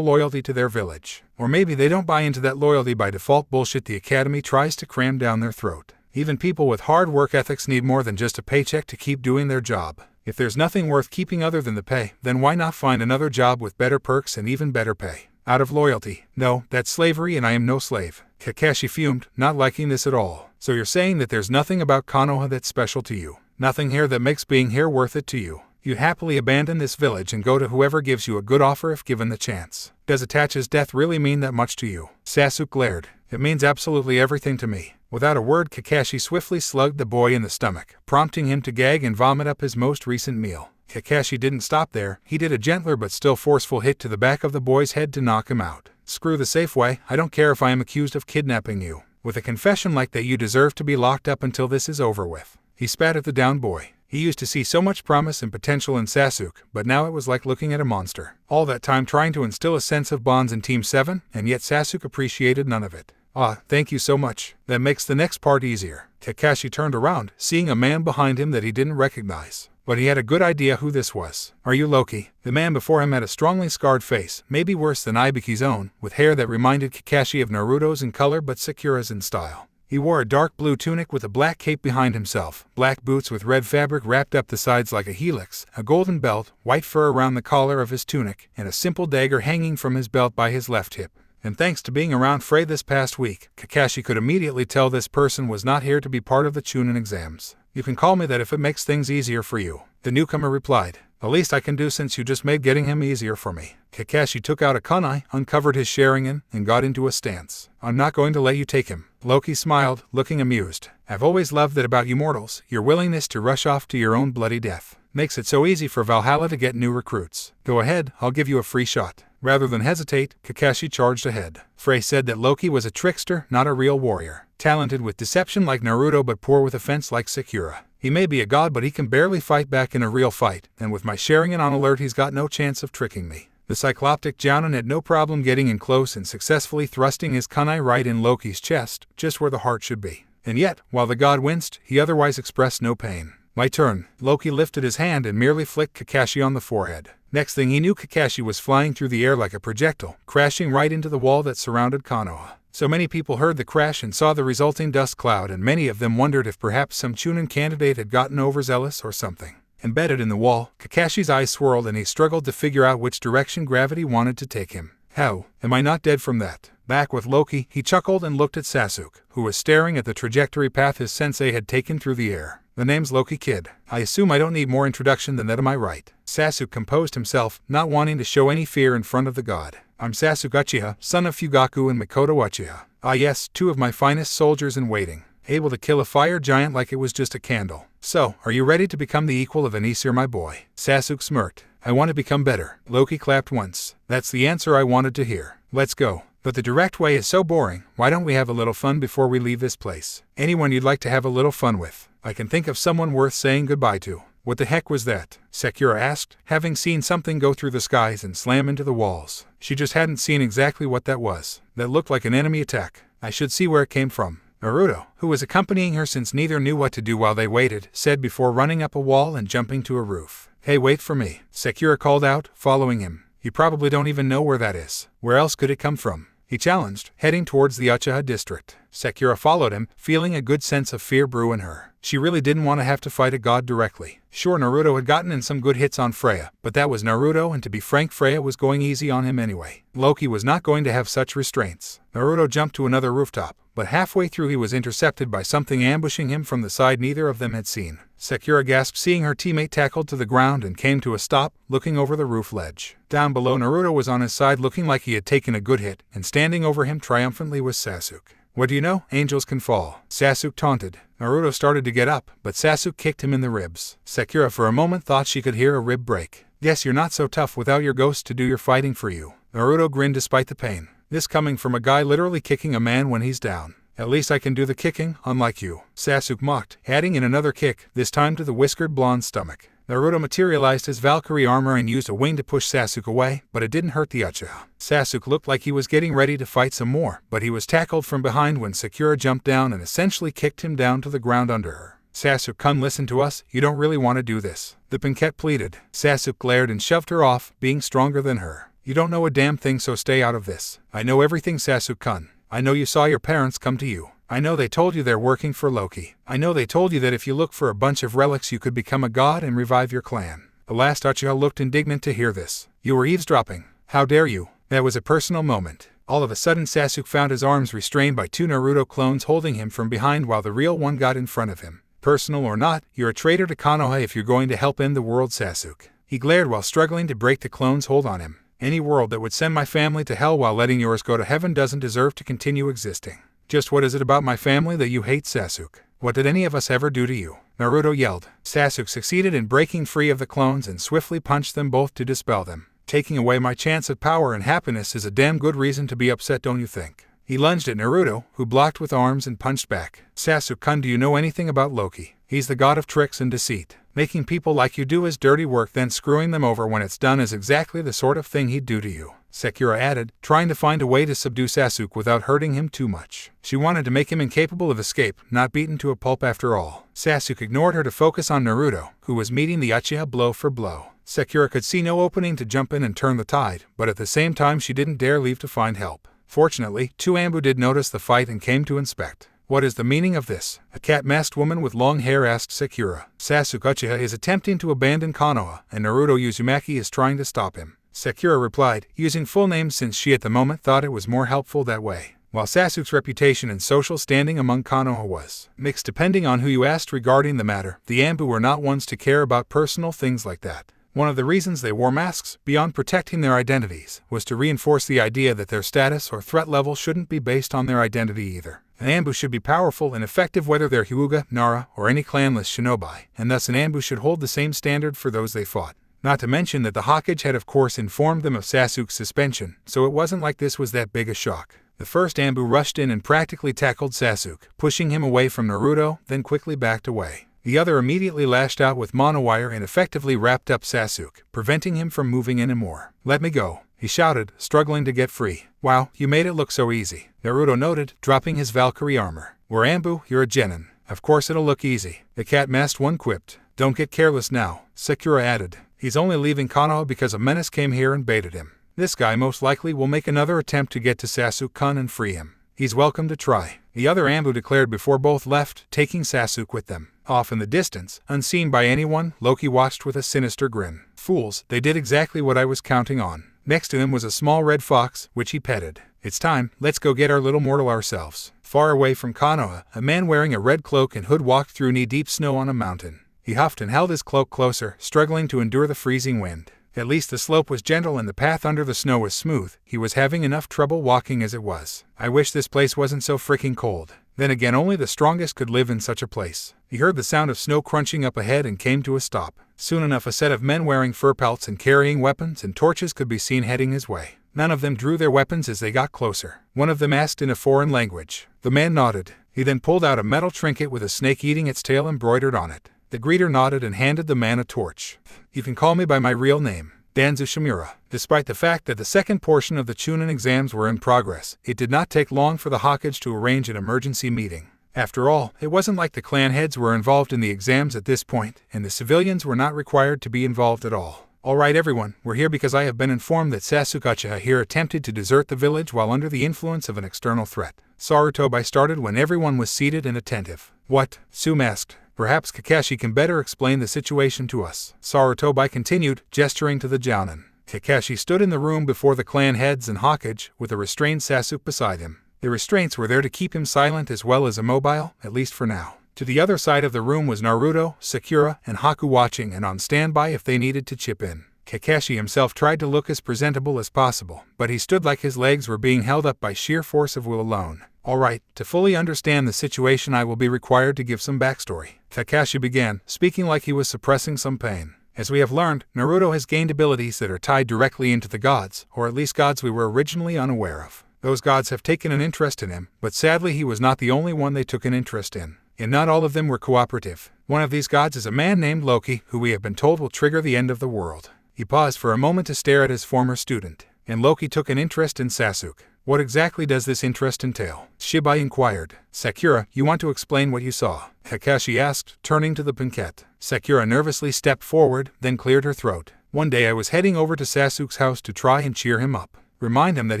loyalty to their village. Or maybe they don't buy into that loyalty by default bullshit the academy tries to cram down their throat. Even people with hard work ethics need more than just a paycheck to keep doing their job. If there's nothing worth keeping other than the pay, then why not find another job with better perks and even better pay? Out of loyalty. No, that's slavery and I am no slave. Kakashi fumed, not liking this at all. So you're saying that there's nothing about Konoha that's special to you? Nothing here that makes being here worth it to you? You'd happily abandon this village and go to whoever gives you a good offer if given the chance. Does Itachi's death really mean that much to you? Sasuke glared. It means absolutely everything to me. Without a word, Kakashi swiftly slugged the boy in the stomach, prompting him to gag and vomit up his most recent meal. Kakashi didn't stop there. He did a gentler but still forceful hit to the back of the boy's head to knock him out. Screw the safe way. I don't care if I am accused of kidnapping you. With a confession like that, you deserve to be locked up until this is over with. He spat at the downed boy. He used to see so much promise and potential in Sasuke, but now it was like looking at a monster. All that time trying to instill a sense of bonds in Team 7, and yet Sasuke appreciated none of it. Ah, thank you so much. That makes the next part easier. Kakashi turned around, seeing a man behind him that he didn't recognize. But he had a good idea who this was. Are you Loki? The man before him had a strongly scarred face, maybe worse than Ibiki's own, with hair that reminded Kakashi of Naruto's in color but Sakura's in style. He wore a dark blue tunic with a black cape behind himself, black boots with red fabric wrapped up the sides like a helix, a golden belt, white fur around the collar of his tunic, and a simple dagger hanging from his belt by his left hip. and thanks to being around Frey this past week, Kakashi could immediately tell this person was not here to be part of the Chunin exams. "You can call me that if it makes things easier for you," the newcomer replied. "The least I can do since you just made getting him easier for me." Kakashi took out a kunai, uncovered his Sharingan, and got into a stance. "I'm not going to let you take him." Loki smiled, looking amused. "I've always loved that about you mortals, your willingness to rush off to your own bloody death. Makes it so easy for Valhalla to get new recruits. Go ahead, I'll give you a free shot." Rather than hesitate, Kakashi charged ahead. Frey said that Loki was a trickster, not a real warrior. Talented with deception like Naruto but poor with offense like Sakura. He may be a god but he can barely fight back in a real fight, and with my Sharingan on alert he's got no chance of tricking me. The cycloptic Jounin had no problem getting in close and successfully thrusting his kunai right in Loki's chest, just where the heart should be. And yet, while the god winced, he otherwise expressed no pain. "My turn." Loki lifted his hand and merely flicked Kakashi on the forehead. Next thing he knew, Kakashi was flying through the air like a projectile, crashing right into the wall that surrounded Konoha. So many people heard the crash and saw the resulting dust cloud, and many of them wondered if perhaps some Chunin candidate had gotten overzealous or something. Embedded in the wall, Kakashi's eyes swirled and he struggled to figure out which direction gravity wanted to take him. "How am I not dead from that?" Back with Loki, he chuckled and looked at Sasuke, who was staring at the trajectory path his sensei had taken through the air. "The name's Loki Kid. I assume I don't need more introduction than that, am I right?" Sasuke composed himself, not wanting to show any fear in front of the god. "I'm Sasuke Uchiha, son of Fugaku and Mikoto Uchiha. Ah yes, two of my finest soldiers in waiting. Able to kill a fire giant like it was just a candle. So, are you ready to become the equal of an Aesir, my boy?" Sasuke smirked. "I want to become better." Loki clapped once. "That's the answer I wanted to hear. Let's go." "But the direct way is so boring. Why don't we have a little fun before we leave this place?" "Anyone you'd like to have a little fun with? I can think of someone worth saying goodbye to." "What the heck was that?" Sakura asked, having seen something go through the skies and slam into the walls. She just hadn't seen exactly what that was. That looked like an enemy attack. I should see where it came from. Naruto, who was accompanying her since neither knew what to do while they waited, said before running up a wall and jumping to a roof. "Hey, wait for me," Sakura called out, following him. "You probably don't even know where that is. Where else could it come from?" he challenged, heading towards the Uchiha district. Sakura followed him, feeling a good sense of fear brew in her. She really didn't want to have to fight a god directly. Sure, Naruto had gotten in some good hits on Freya, but that was Naruto, and to be frank, Freya was going easy on him anyway. Loki was not going to have such restraints. Naruto jumped to another rooftop, but halfway through he was intercepted by something ambushing him from the side neither of them had seen. Sakura gasped, seeing her teammate tackled to the ground, and came to a stop, looking over the roof ledge. Down below, Naruto was on his side looking like he had taken a good hit, and standing over him triumphantly was Sasuke. "What do you know? Angels can fall," Sasuke taunted. Naruto started to get up, but Sasuke kicked him in the ribs. Sakura for a moment thought she could hear a rib break. "Guess you're not so tough without your ghost to do your fighting for you." Naruto grinned despite the pain. This coming from a guy literally kicking a man when he's down. "At least I can do the kicking, unlike you," Sasuke mocked, adding in another kick, this time to the whiskered blonde's stomach. Naruto materialized his Valkyrie armor and used a wing to push Sasuke away, but it didn't hurt the Uchiha. Sasuke looked like he was getting ready to fight some more, but he was tackled from behind when Sakura jumped down and essentially kicked him down to the ground under her. "Sasuke-kun, listen to us, you don't really want to do this," the Pinkette pleaded. Sasuke glared and shoved her off, being stronger than her. "You don't know a damn thing, so stay out of this." "I know everything, Sasuke-kun. I know you saw your parents come to you. I know they told you they're working for Loki. I know they told you that if you look for a bunch of relics you could become a god and revive your clan." The last Uchiha looked indignant to hear this. "You were eavesdropping. How dare you?" That was a personal moment. All of a sudden Sasuke found his arms restrained by two Naruto clones holding him from behind while the real one got in front of him. "Personal or not, you're a traitor to Konoha if you're going to help end the world, Sasuke." He glared while struggling to break the clones' hold on him. "Any world that would send my family to hell while letting yours go to heaven doesn't deserve to continue existing." "Just what is it about my family that you hate, Sasuke? What did any of us ever do to you?" Naruto yelled. Sasuke succeeded in breaking free of the clones and swiftly punched them both to dispel them. "Taking away my chance at power and happiness is a damn good reason to be upset, don't you think?" He lunged at Naruto, who blocked with arms and punched back. "Sasuke-kun, do you know anything about Loki? He's the god of tricks and deceit. Making people like you do his dirty work, then screwing them over when it's done is exactly the sort of thing he'd do to you," Sakura added, trying to find a way to subdue Sasuke without hurting him too much. She wanted to make him incapable of escape, not beaten to a pulp after all. Sasuke ignored her to focus on Naruto, who was meeting the Uchiha blow for blow. Sakura could see no opening to jump in and turn the tide, but at the same time she didn't dare leave to find help. Fortunately, two Ambu did notice the fight and came to inspect. "What is the meaning of this?" a cat-masked woman with long hair asked Sakura. "Sasuke Uchiha is attempting to abandon Konoha, and Naruto Uzumaki is trying to stop him. Sakura replied, using full names since she at the moment thought it was more helpful that way. While Sasuke's reputation and social standing among Konoha was mixed depending on who you asked regarding the matter, the Anbu were not ones to care about personal things like that. One of the reasons they wore masks, beyond protecting their identities, was to reinforce the idea that their status or threat level shouldn't be based on their identity either. An Anbu should be powerful and effective whether they're Hyuga, Nara, or any clanless shinobi, and thus an Anbu should hold the same standard for those they fought. Not to mention that the Hokage had of course informed them of Sasuke's suspension, so it wasn't like this was that big a shock. The first Anbu rushed in and practically tackled Sasuke, pushing him away from Naruto, then quickly backed away. The other immediately lashed out with monowire and effectively wrapped up Sasuke, preventing him from moving anymore. "Let me go," he shouted, struggling to get free. "Wow, you made it look so easy," Naruto noted, dropping his Valkyrie armor. "We're Anbu, you're a genin. Of course it'll look easy," the cat-masked one quipped. "Don't get careless now," Sakura added. "He's only leaving Konoha because a menace came here and baited him. This guy most likely will make another attempt to get to Sasuke-kun and free him. He's welcome to try," the other Anbu declared before both left, taking Sasuke with them. Off in the distance, unseen by anyone, Loki watched with a sinister grin. "Fools, they did exactly what I was counting on." Next to him was a small red fox, which he petted. "It's time, let's go get our little mortal ourselves." Far away from Konoha, a man wearing a red cloak and hood walked through knee-deep snow on a mountain. He huffed and held his cloak closer, struggling to endure the freezing wind. At least the slope was gentle and the path under the snow was smooth. He was having enough trouble walking as it was. "I wish this place wasn't so freaking cold." Then again, only the strongest could live in such a place. He heard the sound of snow crunching up ahead and came to a stop. Soon enough a set of men wearing fur pelts and carrying weapons and torches could be seen heading his way. None of them drew their weapons as they got closer. One of them asked in a foreign language. The man nodded. He then pulled out a metal trinket with a snake eating its tail embroidered on it. The greeter nodded and handed the man a torch. "You can call me by my real name, Danzu Shimura." Despite the fact that the second portion of the Chunin exams were in progress, it did not take long for the Hokage to arrange an emergency meeting. After all, it wasn't like the clan heads were involved in the exams at this point, and the civilians were not required to be involved at all. "Alright everyone, we're here because I have been informed that Sasuke Uchiha here attempted to desert the village while under the influence of an external threat." Sarutobi started when everyone was seated and attentive. "What?" Sume asked. "Perhaps Kakashi can better explain the situation to us," Sarutobi continued, gesturing to the Jounin. Kakashi stood in the room before the clan heads and Hokage, with a restrained Sasuke beside him. The restraints were there to keep him silent as well as immobile, at least for now. To the other side of the room was Naruto, Sakura, and Haku watching and on standby if they needed to chip in. Kakashi himself tried to look as presentable as possible, but he stood like his legs were being held up by sheer force of will alone. "Alright, to fully understand the situation I will be required to give some backstory," Kakashi began, speaking like he was suppressing some pain. "As we have learned, Naruto has gained abilities that are tied directly into the gods, or at least gods we were originally unaware of. Those gods have taken an interest in him, but sadly he was not the only one they took an interest in. And not all of them were cooperative. One of these gods is a man named Loki, who we have been told will trigger the end of the world." He paused for a moment to stare at his former student. "And Loki took an interest in Sasuke. What exactly does this interest entail?" Shibai inquired. "Sakura, you want to explain what you saw?" Kakashi asked, turning to the Pinkette. Sakura nervously stepped forward, then cleared her throat. "One day I was heading over to Sasuke's house to try and cheer him up. Remind him that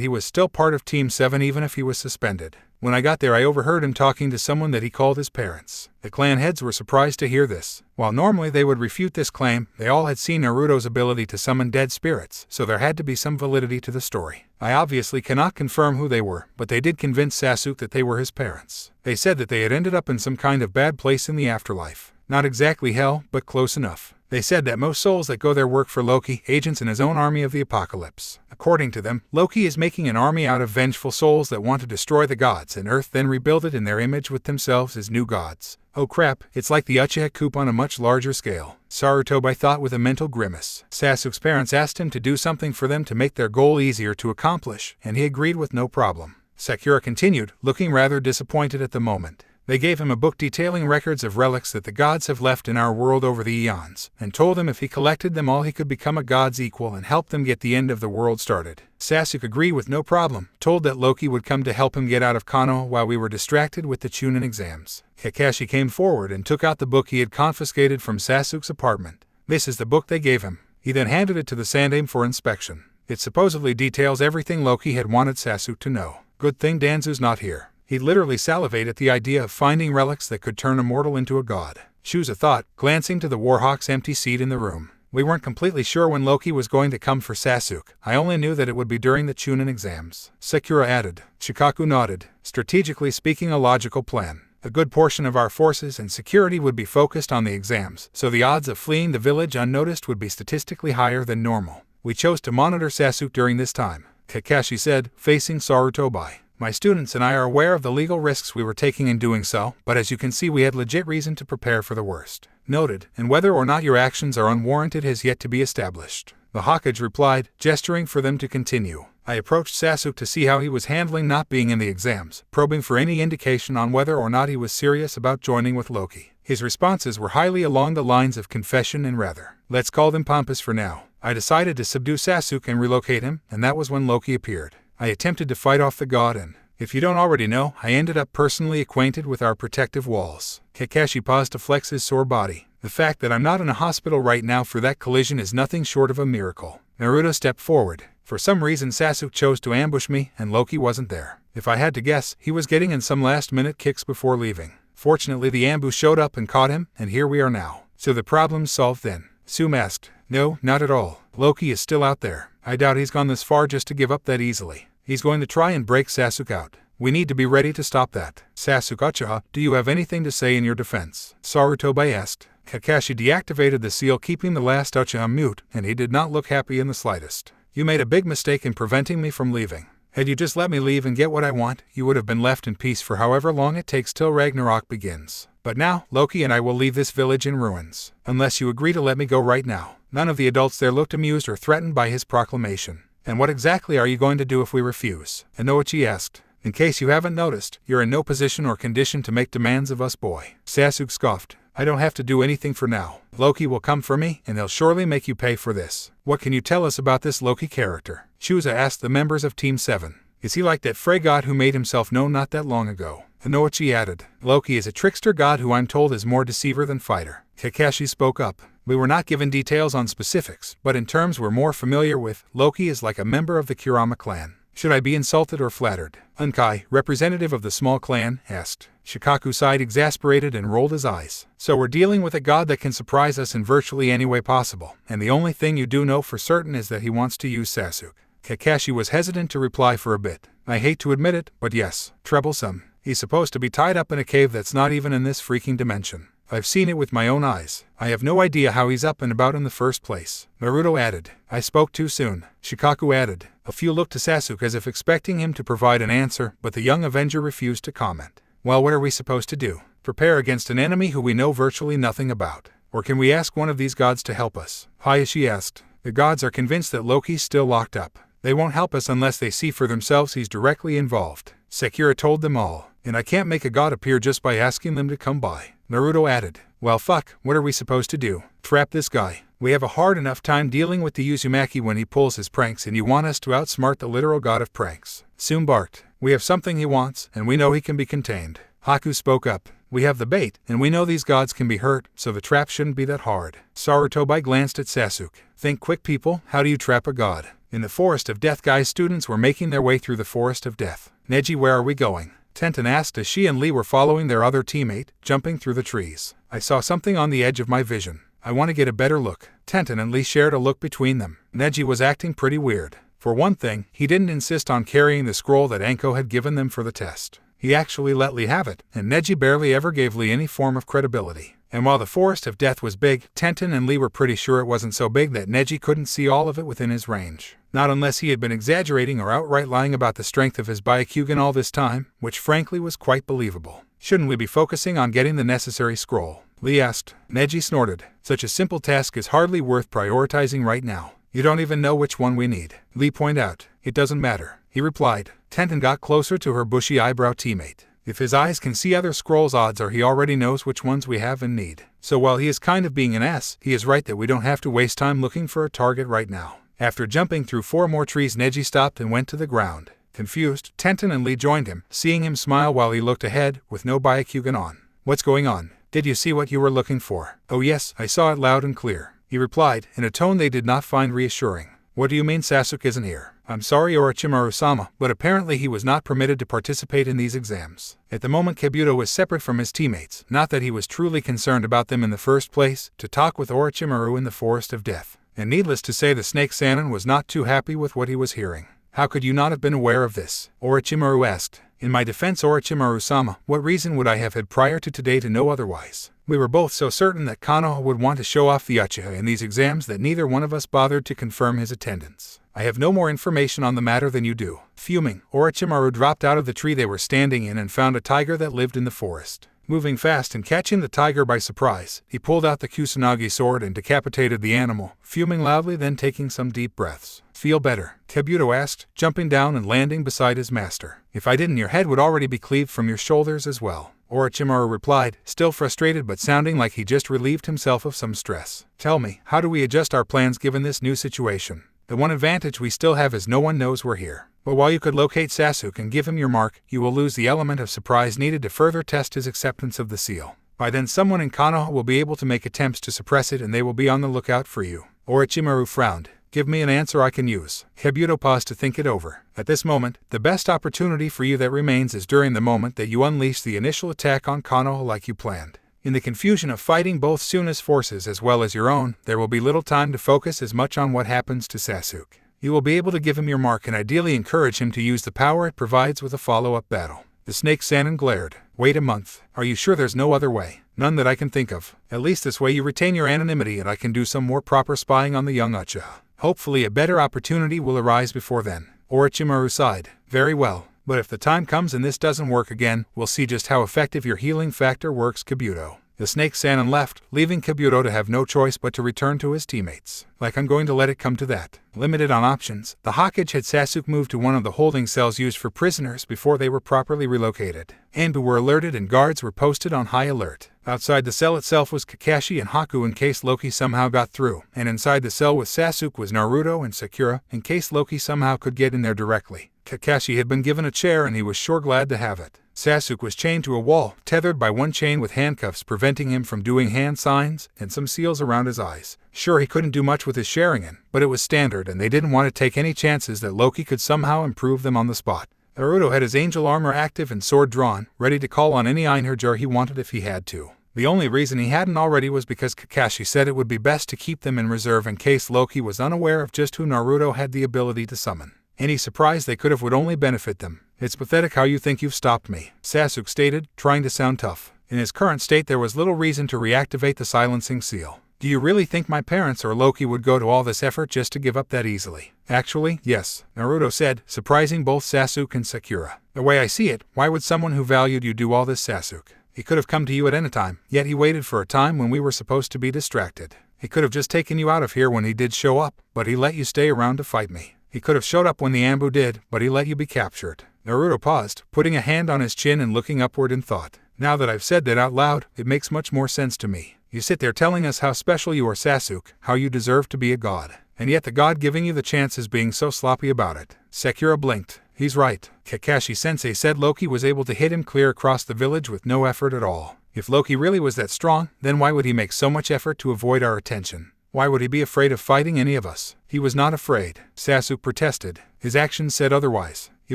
he was still part of Team 7 even if he was suspended. When I got there I overheard him talking to someone that he called his parents." The clan heads were surprised to hear this. While normally they would refute this claim, they all had seen Naruto's ability to summon dead spirits, so there had to be some validity to the story. "I obviously cannot confirm who they were, but they did convince Sasuke that they were his parents. They said that they had ended up in some kind of bad place in the afterlife. Not exactly hell, but close enough. They said that most souls that go there work for Loki, agents in his own army of the apocalypse. According to them, Loki is making an army out of vengeful souls that want to destroy the gods and Earth, then rebuild it in their image with themselves as new gods. Oh crap, it's like the Uchiha coup on a much larger scale." Sarutobi thought with a mental grimace. Sasuke's parents asked him to do something for them to make their goal easier to accomplish, and he agreed with no problem. Sakura continued, looking rather disappointed at the moment. "They gave him a book detailing records of relics that the gods have left in our world over the eons, and told him if he collected them all he could become a god's equal and help them get the end of the world started." Sasuke agreed with no problem, told that Loki would come to help him get out of Konoha while we were distracted with the Chunin exams. Kakashi came forward and took out the book he had confiscated from Sasuke's apartment. "This is the book they gave him." He then handed it to the Sandaime for inspection. It supposedly details everything Loki had wanted Sasuke to know. "Good thing Danzu's not here." He literally salivated at the idea of finding relics that could turn a mortal into a god. Shuza thought, glancing to the Warhawk's empty seat in the room. We weren't completely sure when Loki was going to come for Sasuke. I only knew that it would be during the Chunin exams. Sakura added. Shikaku nodded. Strategically speaking, a logical plan. A good portion of our forces and security would be focused on the exams, so the odds of fleeing the village unnoticed would be statistically higher than normal. We chose to monitor Sasuke during this time, Kakashi said, facing Sarutobi. My students and I are aware of the legal risks we were taking in doing so, but as you can see we had legit reason to prepare for the worst. Noted, and whether or not your actions are unwarranted has yet to be established. The Hokage replied, gesturing for them to continue. I approached Sasuke to see how he was handling not being in the exams, probing for any indication on whether or not he was serious about joining with Loki. His responses were highly along the lines of confession and rather, let's call them pompous for now. I decided to subdue Sasuke and relocate him, and that was when Loki appeared. I attempted to fight off the god and, if you don't already know, I ended up personally acquainted with our protective walls. Kakashi paused to flex his sore body. The fact that I'm not in a hospital right now for that collision is nothing short of a miracle. Naruto stepped forward. For some reason Sasuke chose to ambush me, and Loki wasn't there. If I had to guess, he was getting in some last-minute kicks before leaving. Fortunately, the ambush showed up and caught him, and here we are now. So the problem's solved then? Sume asked. No, not at all. Loki is still out there. I doubt he's gone this far just to give up that easily. He's going to try and break Sasuke out. We need to be ready to stop that. Sasuke-uchiha, do you have anything to say in your defense? Sarutobi asked. Kakashi deactivated the seal, keeping the last Uchiha mute, and he did not look happy in the slightest. You made a big mistake in preventing me from leaving. Had you just let me leave and get what I want, you would have been left in peace for however long it takes till Ragnarok begins. But now, Loki and I will leave this village in ruins. Unless you agree to let me go right now. None of the adults there looked amused or threatened by his proclamation. And what exactly are you going to do if we refuse? Inoichi asked. In case you haven't noticed, you're in no position or condition to make demands of us, boy. Sasuke scoffed. I don't have to do anything for now. Loki will come for me, and they'll surely make you pay for this. What can you tell us about this Loki character? Shuza asked the members of Team 7. Is he like that Frey god who made himself known not that long ago? Inoichi added. Loki is a trickster god who I'm told is more deceiver than fighter. Kakashi spoke up. We were not given details on specifics, but in terms we're more familiar with, Loki is like a member of the Kurama clan. Should I be insulted or flattered? Unkai, representative of the small clan, asked. Shikaku sighed exasperated and rolled his eyes. So we're dealing with a god that can surprise us in virtually any way possible, and the only thing you do know for certain is that he wants to use Sasuke. Kakashi was hesitant to reply for a bit. I hate to admit it, but yes, troublesome. He's supposed to be tied up in a cave that's not even in this freaking dimension. I've seen it with my own eyes. I have no idea how he's up and about in the first place. Naruto added. I spoke too soon. Shikaku added. A few looked to Sasuke as if expecting him to provide an answer, but the young Avenger refused to comment. Well, what are we supposed to do? Prepare against an enemy who we know virtually nothing about? Or can we ask one of these gods to help us? Hayashi asked. The gods are convinced that Loki's still locked up. They won't help us unless they see for themselves he's directly involved. Sakura told them all. And I can't make a god appear just by asking them to come by. Naruto added. Well fuck, what are we supposed to do? Trap this guy. We have a hard enough time dealing with the Uzumaki when he pulls his pranks, and you want us to outsmart the literal god of pranks. Sume barked. We have something he wants, and we know he can be contained. Haku spoke up. We have the bait, and we know these gods can be hurt, so the trap shouldn't be that hard. Sarutobi glanced at Sasuke. Think quick, people, how do you trap a god? In the Forest of Death, Guy's students were making their way through the Forest of Death. Neji, where are we going? Tenten asked as she and Lee were following their other teammate, jumping through the trees. I saw something on the edge of my vision. I want to get a better look. Tenten and Lee shared a look between them. Neji was acting pretty weird. For one thing, he didn't insist on carrying the scroll that Anko had given them for the test. He actually let Lee have it, and Neji barely ever gave Lee any form of credibility. And while the Forest of Death was big, Tenten and Lee were pretty sure it wasn't so big that Neji couldn't see all of it within his range. Not unless he had been exaggerating or outright lying about the strength of his Byakugan all this time, which frankly was quite believable. Shouldn't we be focusing on getting the necessary scroll? Lee asked. Neji snorted. Such a simple task is hardly worth prioritizing right now. You don't even know which one we need. Lee pointed out. It doesn't matter, he replied. Tenten got closer to her bushy eyebrow teammate. If his eyes can see other scrolls, odds are he already knows which ones we have and need. So while he is kind of being an ass, he is right that we don't have to waste time looking for a target right now. After jumping through 4 more trees, Neji stopped and went to the ground. Confused, Tenten and Lee joined him, seeing him smile while he looked ahead, with no Byakugan on. What's going on? Did you see what you were looking for? Oh yes, I saw it loud and clear, he replied, in a tone they did not find reassuring. What do you mean Sasuke isn't here? I'm sorry Orochimaru-sama, but apparently he was not permitted to participate in these exams. At the moment Kabuto was separate from his teammates, not that he was truly concerned about them in the first place, to talk with Orochimaru in the Forest of Death. And needless to say the Snake Sannin was not too happy with what he was hearing. How could you not have been aware of this? Orochimaru asked. In my defense Orochimaru-sama, what reason would I have had prior to today to know otherwise? We were both so certain that Konoha would want to show off the Uchiha in these exams that neither one of us bothered to confirm his attendance. I have no more information on the matter than you do. Fuming, Orochimaru dropped out of the tree they were standing in and found a tiger that lived in the forest. Moving fast and catching the tiger by surprise, he pulled out the Kusanagi sword and decapitated the animal, fuming loudly then taking some deep breaths. Feel better? Kabuto asked, jumping down and landing beside his master. If I didn't, your head would already be cleaved from your shoulders as well. Orochimaru replied, still frustrated but sounding like he just relieved himself of some stress. Tell me, how do we adjust our plans given this new situation? The one advantage we still have is no one knows we're here. But while you could locate Sasuke and give him your mark, you will lose the element of surprise needed to further test his acceptance of the seal. By then someone in Konoha will be able to make attempts to suppress it and they will be on the lookout for you. Orochimaru frowned. Give me an answer I can use. Kabuto paused to think it over. At this moment, the best opportunity for you that remains is during the moment that you unleash the initial attack on Konoha like you planned. In the confusion of fighting both Suna's forces as well as your own, there will be little time to focus as much on what happens to Sasuke. You will be able to give him your mark and ideally encourage him to use the power it provides with a follow-up battle. The Snake Sannin glared. Wait a month. Are you sure there's no other way? None that I can think of. At least this way you retain your anonymity and I can do some more proper spying on the young Uchiha. Hopefully a better opportunity will arise before then. Orochimaru sighed. Very well. But if the time comes and this doesn't work again, we'll see just how effective your healing factor works, Kabuto. The Snake Sannin left, leaving Kabuto to have no choice but to return to his teammates. Like I'm going to let it come to that. Limited on options, the Hokage had Sasuke moved to one of the holding cells used for prisoners before they were properly relocated. Anbu were alerted and guards were posted on high alert. Outside the cell itself was Kakashi and Haku in case Loki somehow got through, and inside the cell with Sasuke was Naruto and Sakura in case Loki somehow could get in there directly. Kakashi had been given a chair and he was sure glad to have it. Sasuke was chained to a wall, tethered by one chain with handcuffs preventing him from doing hand signs, and some seals around his eyes. Sure, he couldn't do much with his Sharingan, but it was standard and they didn't want to take any chances that Loki could somehow improve them on the spot. Naruto had his angel armor active and sword drawn, ready to call on any Einherjar he wanted if he had to. The only reason he hadn't already was because Kakashi said it would be best to keep them in reserve in case Loki was unaware of just who Naruto had the ability to summon. Any surprise they could have would only benefit them. It's pathetic how you think you've stopped me, Sasuke stated, trying to sound tough. In his current state there was little reason to reactivate the silencing seal. Do you really think my parents or Loki would go to all this effort just to give up that easily? Actually, yes, Naruto said, surprising both Sasuke and Sakura. The way I see it, why would someone who valued you do all this, Sasuke? He could have come to you at any time, yet he waited for a time when we were supposed to be distracted. He could have just taken you out of here when he did show up, but he let you stay around to fight me. He could have showed up when the Anbu did, but he let you be captured. Naruto paused, putting a hand on his chin and looking upward in thought. Now that I've said that out loud, it makes much more sense to me. You sit there telling us how special you are, Sasuke, how you deserve to be a god. And yet the god giving you the chance is being so sloppy about it. Sakura blinked. He's right. Kakashi-sensei said Loki was able to hit him clear across the village with no effort at all. If Loki really was that strong, then why would he make so much effort to avoid our attention? Why would he be afraid of fighting any of us? He was not afraid, Sasuke protested. His actions said otherwise. He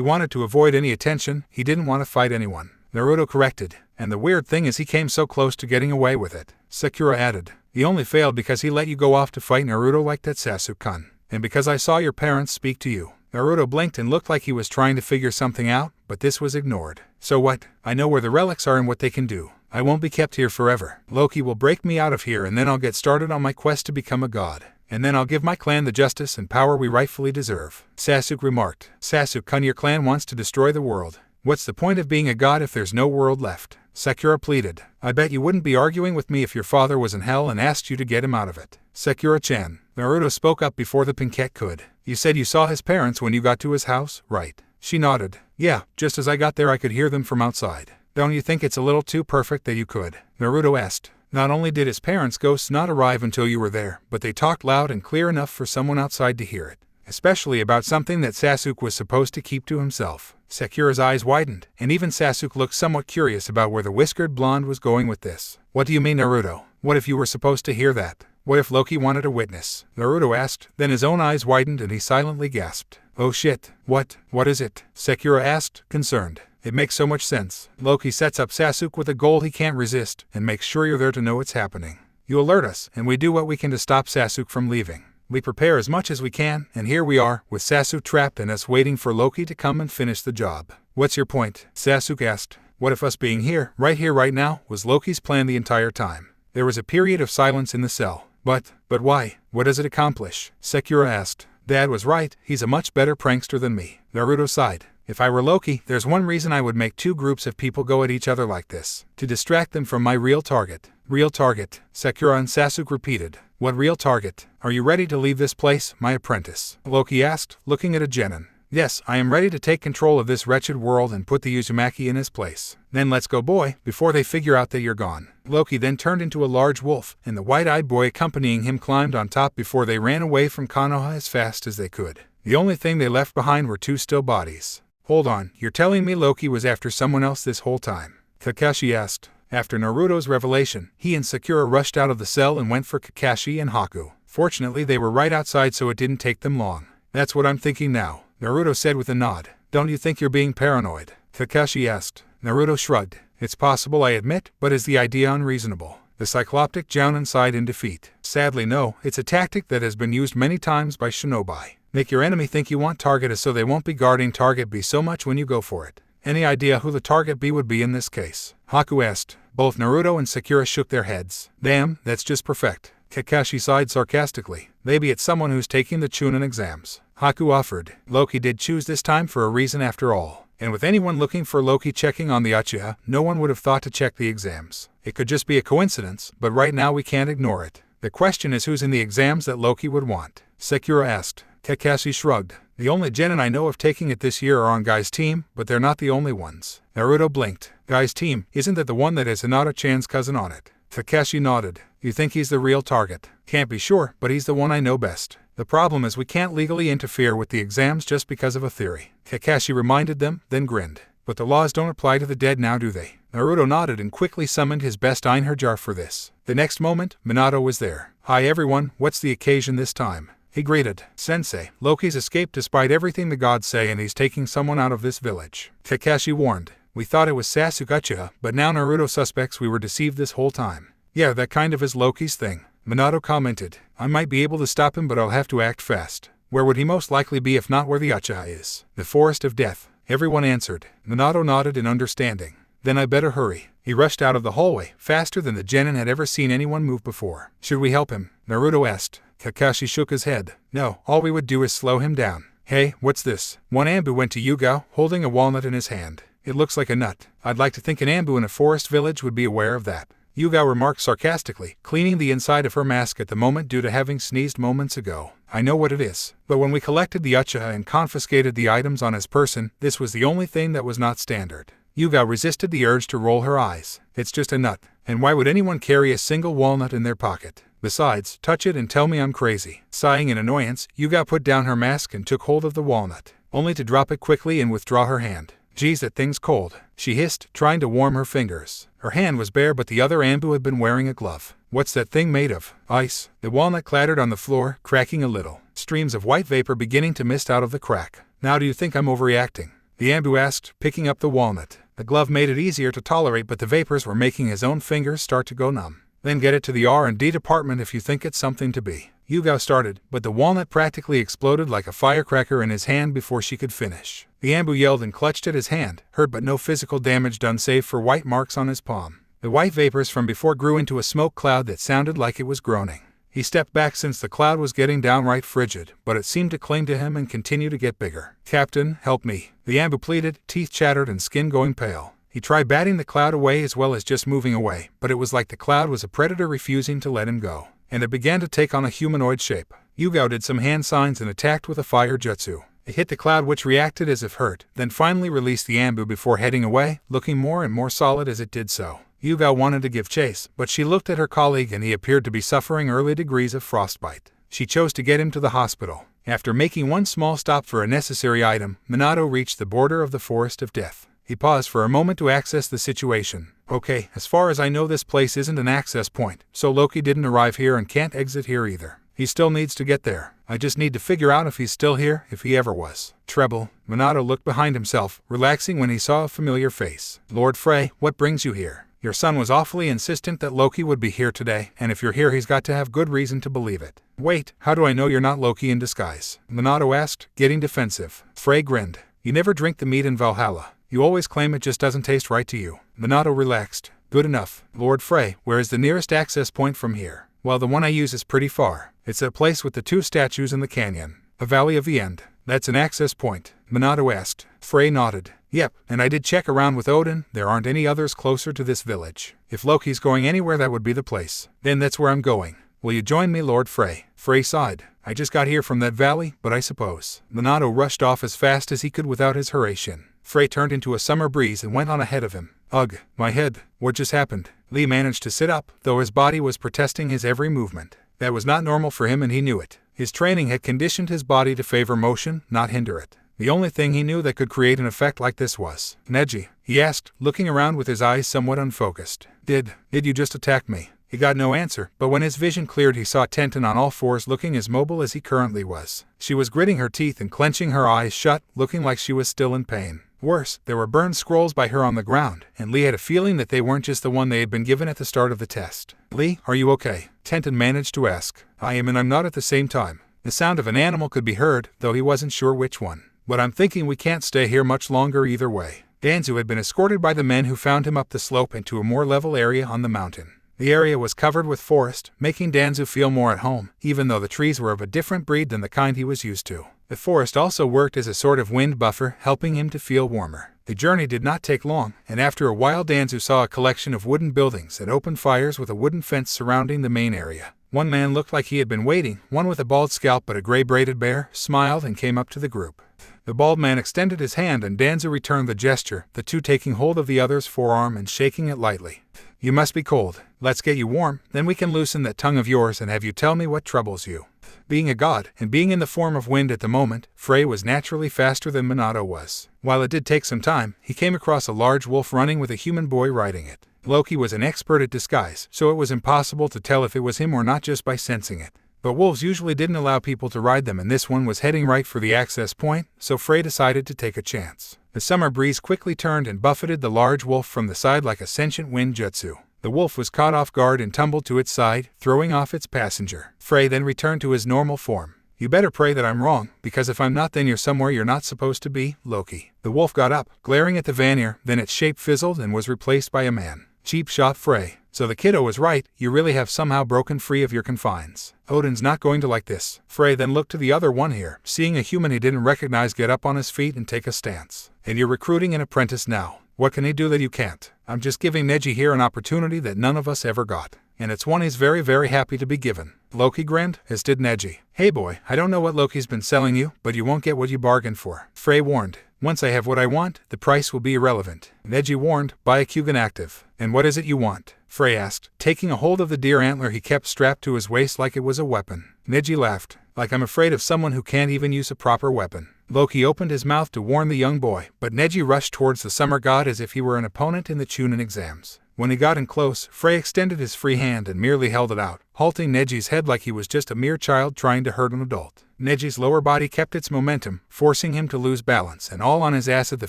wanted to avoid any attention, he didn't want to fight anyone. Naruto corrected. And the weird thing is he came so close to getting away with it. Sakura added. He only failed because he let you go off to fight Naruto like that, Sasuke-kun. And because I saw your parents speak to you. Naruto blinked and looked like he was trying to figure something out, but this was ignored. So what? I know where the relics are and what they can do. I won't be kept here forever. Loki will break me out of here and then I'll get started on my quest to become a god. And then I'll give my clan the justice and power we rightfully deserve. Sasuke remarked. Sasuke-kun, your clan wants to destroy the world. What's the point of being a god if there's no world left? Sakura pleaded. I bet you wouldn't be arguing with me if your father was in hell and asked you to get him out of it. Sakura-chan. Naruto spoke up before the Pinkette could. You said you saw his parents when you got to his house, right? She nodded. Yeah, just as I got there I could hear them from outside. Don't you think it's a little too perfect that you could? Naruto asked. Not only did his parents' ghosts not arrive until you were there, but they talked loud and clear enough for someone outside to hear it. Especially about something that Sasuke was supposed to keep to himself. Sakura's eyes widened, and even Sasuke looked somewhat curious about where the whiskered blonde was going with this. What do you mean, Naruto? What if you were supposed to hear that? What if Loki wanted a witness? Naruto asked, then his own eyes widened and he silently gasped. Oh shit, what is it? Sakura asked, concerned. It makes so much sense. Loki sets up Sasuke with a goal he can't resist, and makes sure you're there to know it's happening. You alert us, and we do what we can to stop Sasuke from leaving. We prepare as much as we can, and here we are, with Sasuke trapped and us waiting for Loki to come and finish the job. What's your point? Sasuke asked. What if us being here, right now, was Loki's plan the entire time? There was a period of silence in the cell. But why? What does it accomplish? Sakura asked. Dad was right, he's a much better prankster than me. Naruto sighed. If I were Loki, there's one reason I would make two groups of people go at each other like this. To distract them from my real target. Real target, Sakura and Sasuke repeated. What real target? Are you ready to leave this place, my apprentice? Loki asked, looking at a genin. Yes, I am ready to take control of this wretched world and put the Uzumaki in his place. Then let's go, boy, before they figure out that you're gone. Loki then turned into a large wolf, and the white-eyed boy accompanying him climbed on top before they ran away from Konoha as fast as they could. The only thing they left behind were two still bodies. Hold on, you're telling me Loki was after someone else this whole time? Kakashi asked. After Naruto's revelation, he and Sakura rushed out of the cell and went for Kakashi and Haku. Fortunately, they were right outside, so it didn't take them long. That's what I'm thinking now, Naruto said with a nod. Don't you think you're being paranoid? Kakashi asked. Naruto shrugged. It's possible, I admit, but is the idea unreasonable? The Cycloptic Jounin sighed in defeat. Sadly no, it's a tactic that has been used many times by shinobi. Make your enemy think you want target A so they won't be guarding target B so much when you go for it. Any idea who the target B would be in this case? Haku asked. Both Naruto and Sakura shook their heads. Damn, that's just perfect. Kakashi sighed sarcastically. Maybe it's someone who's taking the Chunin exams. Haku offered. Loki did choose this time for a reason after all. And with anyone looking for Loki checking on the Uchiha, no one would have thought to check the exams. It could just be a coincidence, but right now we can't ignore it. The question is who's in the exams that Loki would want? Sakura asked. Kakashi shrugged. The only genin I know of taking it this year are on Guy's team, but they're not the only ones. Naruto blinked. Guy's team, isn't that the one that has Hinata-chan's cousin on it? Kakashi nodded. You think he's the real target? Can't be sure, but he's the one I know best. The problem is we can't legally interfere with the exams just because of a theory. Kakashi reminded them, then grinned. But the laws don't apply to the dead now, do they? Naruto nodded and quickly summoned his best Einherjar for this. The next moment, Minato was there. Hi everyone, what's the occasion this time? He greeted. Sensei, Loki's escaped despite everything the gods say and he's taking someone out of this village. Kakashi warned. We thought it was Sasuke Uchiha, but now Naruto suspects we were deceived this whole time. Yeah, that kind of is Loki's thing. Minato commented. I might be able to stop him, but I'll have to act fast. Where would he most likely be if not where the Uchiha is? The Forest of Death. Everyone answered. Minato nodded in understanding. Then I better hurry. He rushed out of the hallway, faster than the genin had ever seen anyone move before. Should we help him? Naruto asked. Kakashi shook his head. No, all we would do is slow him down. Hey, what's this? One Anbu went to Yugao, holding a walnut in his hand. It looks like a nut. I'd like to think an Anbu in a forest village would be aware of that. Yugao remarked sarcastically, cleaning the inside of her mask at the moment due to having sneezed moments ago. I know what it is. But when we collected the Uchiha and confiscated the items on his person, this was the only thing that was not standard. Yugao resisted the urge to roll her eyes. It's just a nut. And why would anyone carry a single walnut in their pocket? Besides, touch it and tell me I'm crazy. Sighing in annoyance, Yugao put down her mask and took hold of the walnut, only to drop it quickly and withdraw her hand. Geez, that thing's cold, she hissed, trying to warm her fingers. Her hand was bare, but the other Anbu had been wearing a glove. What's that thing made of? Ice. The walnut clattered on the floor, cracking a little. Streams of white vapor beginning to mist out of the crack. Now do you think I'm overreacting? The Anbu asked, picking up the walnut. The glove made it easier to tolerate, but the vapors were making his own fingers start to go numb. Then get it to the R&D department if you think it's something to be. Yugao started, but the walnut practically exploded like a firecracker in his hand before she could finish. The Anbu yelled and clutched at his hand, hurt but no physical damage done save for white marks on his palm. The white vapors from before grew into a smoke cloud that sounded like it was groaning. He stepped back since the cloud was getting downright frigid, but it seemed to cling to him and continue to get bigger. Captain, help me. The Anbu pleaded, teeth chattered and skin going pale. He tried batting the cloud away as well as just moving away, but it was like the cloud was a predator refusing to let him go. And it began to take on a humanoid shape. Yugao did some hand signs and attacked with a fire jutsu. It hit the cloud, which reacted as if hurt, then finally released the Anbu before heading away, looking more and more solid as it did so. Yugao wanted to give chase, but she looked at her colleague and he appeared to be suffering early degrees of frostbite. She chose to get him to the hospital. After making one small stop for a necessary item, Minato reached the border of the Forest of Death. He paused for a moment to access the situation. Okay, as far as I know this place isn't an access point, so Loki didn't arrive here and can't exit here either. He still needs to get there. I just need to figure out if he's still here, if he ever was. Treble. Minato looked behind himself, relaxing when he saw a familiar face. Lord Frey, what brings you here? Your son was awfully insistent that Loki would be here today, and if you're here he's got to have good reason to believe it. Wait, how do I know you're not Loki in disguise? Minato asked, getting defensive. Frey grinned. You never drink the meat in Valhalla. You always claim it just doesn't taste right to you. Minato relaxed. Good enough. Lord Frey, where is the nearest access point from here? Well, the one I use is pretty far. It's a place with the 2 statues in the canyon. A Valley of the End. That's an access point. Minato asked. Frey nodded. Yep, and I did check around with Odin. There aren't any others closer to this village. If Loki's going anywhere, that would be the place. Then that's where I'm going. Will you join me, Lord Frey? Frey sighed. I just got here from that valley, but I suppose. Minato rushed off as fast as he could without his hesitation. Frey turned into a summer breeze and went on ahead of him. Ugh, my head. What just happened? Lee managed to sit up, though his body was protesting his every movement. That was not normal for him and he knew it. His training had conditioned his body to favor motion, not hinder it. The only thing he knew that could create an effect like this was. Neji, he asked, looking around with his eyes somewhat unfocused. Did you just attack me? He got no answer, but when his vision cleared he saw Tenten on all fours looking as mobile as he currently was. She was gritting her teeth and clenching her eyes shut, looking like she was still in pain. Worse, there were burned scrolls by her on the ground, and Lee had a feeling that they weren't just the one they had been given at the start of the test. Lee, are you okay? Tenten managed to ask. I am and I'm not at the same time. The sound of an animal could be heard, though he wasn't sure which one. But I'm thinking we can't stay here much longer either way. Danzu had been escorted by the men who found him up the slope into a more level area on the mountain. The area was covered with forest, making Danzu feel more at home, even though the trees were of a different breed than the kind he was used to. The forest also worked as a sort of wind buffer, helping him to feel warmer. The journey did not take long, and after a while Danzu saw a collection of wooden buildings and open fires with a wooden fence surrounding the main area. One man looked like he had been waiting, one with a bald scalp but a gray braided bear, smiled and came up to the group. The bald man extended his hand and Danzu returned the gesture, the two taking hold of the other's forearm and shaking it lightly. You must be cold. Let's get you warm, then we can loosen that tongue of yours and have you tell me what troubles you. Being a god, and being in the form of wind at the moment, Frey was naturally faster than Minato was. While it did take some time, he came across a large wolf running with a human boy riding it. Loki was an expert at disguise, so it was impossible to tell if it was him or not just by sensing it. But wolves usually didn't allow people to ride them and this one was heading right for the access point, so Frey decided to take a chance. The summer breeze quickly turned and buffeted the large wolf from the side like a sentient wind jutsu. The wolf was caught off guard and tumbled to its side, throwing off its passenger. Frey then returned to his normal form. You better pray that I'm wrong, because if I'm not then you're somewhere you're not supposed to be, Loki. The wolf got up, glaring at the Vanir, then its shape fizzled and was replaced by a man. Cheap shot, Frey. So the kiddo was right, you really have somehow broken free of your confines. Odin's not going to like this. Frey then looked to the other one here, seeing a human he didn't recognize get up on his feet and take a stance. And you're recruiting an apprentice now. What can he do that you can't? I'm just giving Neji here an opportunity that none of us ever got. And it's one he's very, very happy to be given. Loki grinned, as did Neji. Hey boy, I don't know what Loki's been selling you, but you won't get what you bargained for. Frey warned. Once I have what I want, the price will be irrelevant. Neji warned, buy a Kugan active. And what is it you want? Frey asked, taking a hold of the deer antler he kept strapped to his waist like it was a weapon. Neji laughed. Like I'm afraid of someone who can't even use a proper weapon. Loki opened his mouth to warn the young boy, but Neji rushed towards the summer god as if he were an opponent in the Chunin exams. When he got in close, Frey extended his free hand and merely held it out, halting Neji's head like he was just a mere child trying to hurt an adult. Neji's lower body kept its momentum, forcing him to lose balance, and all on his ass at the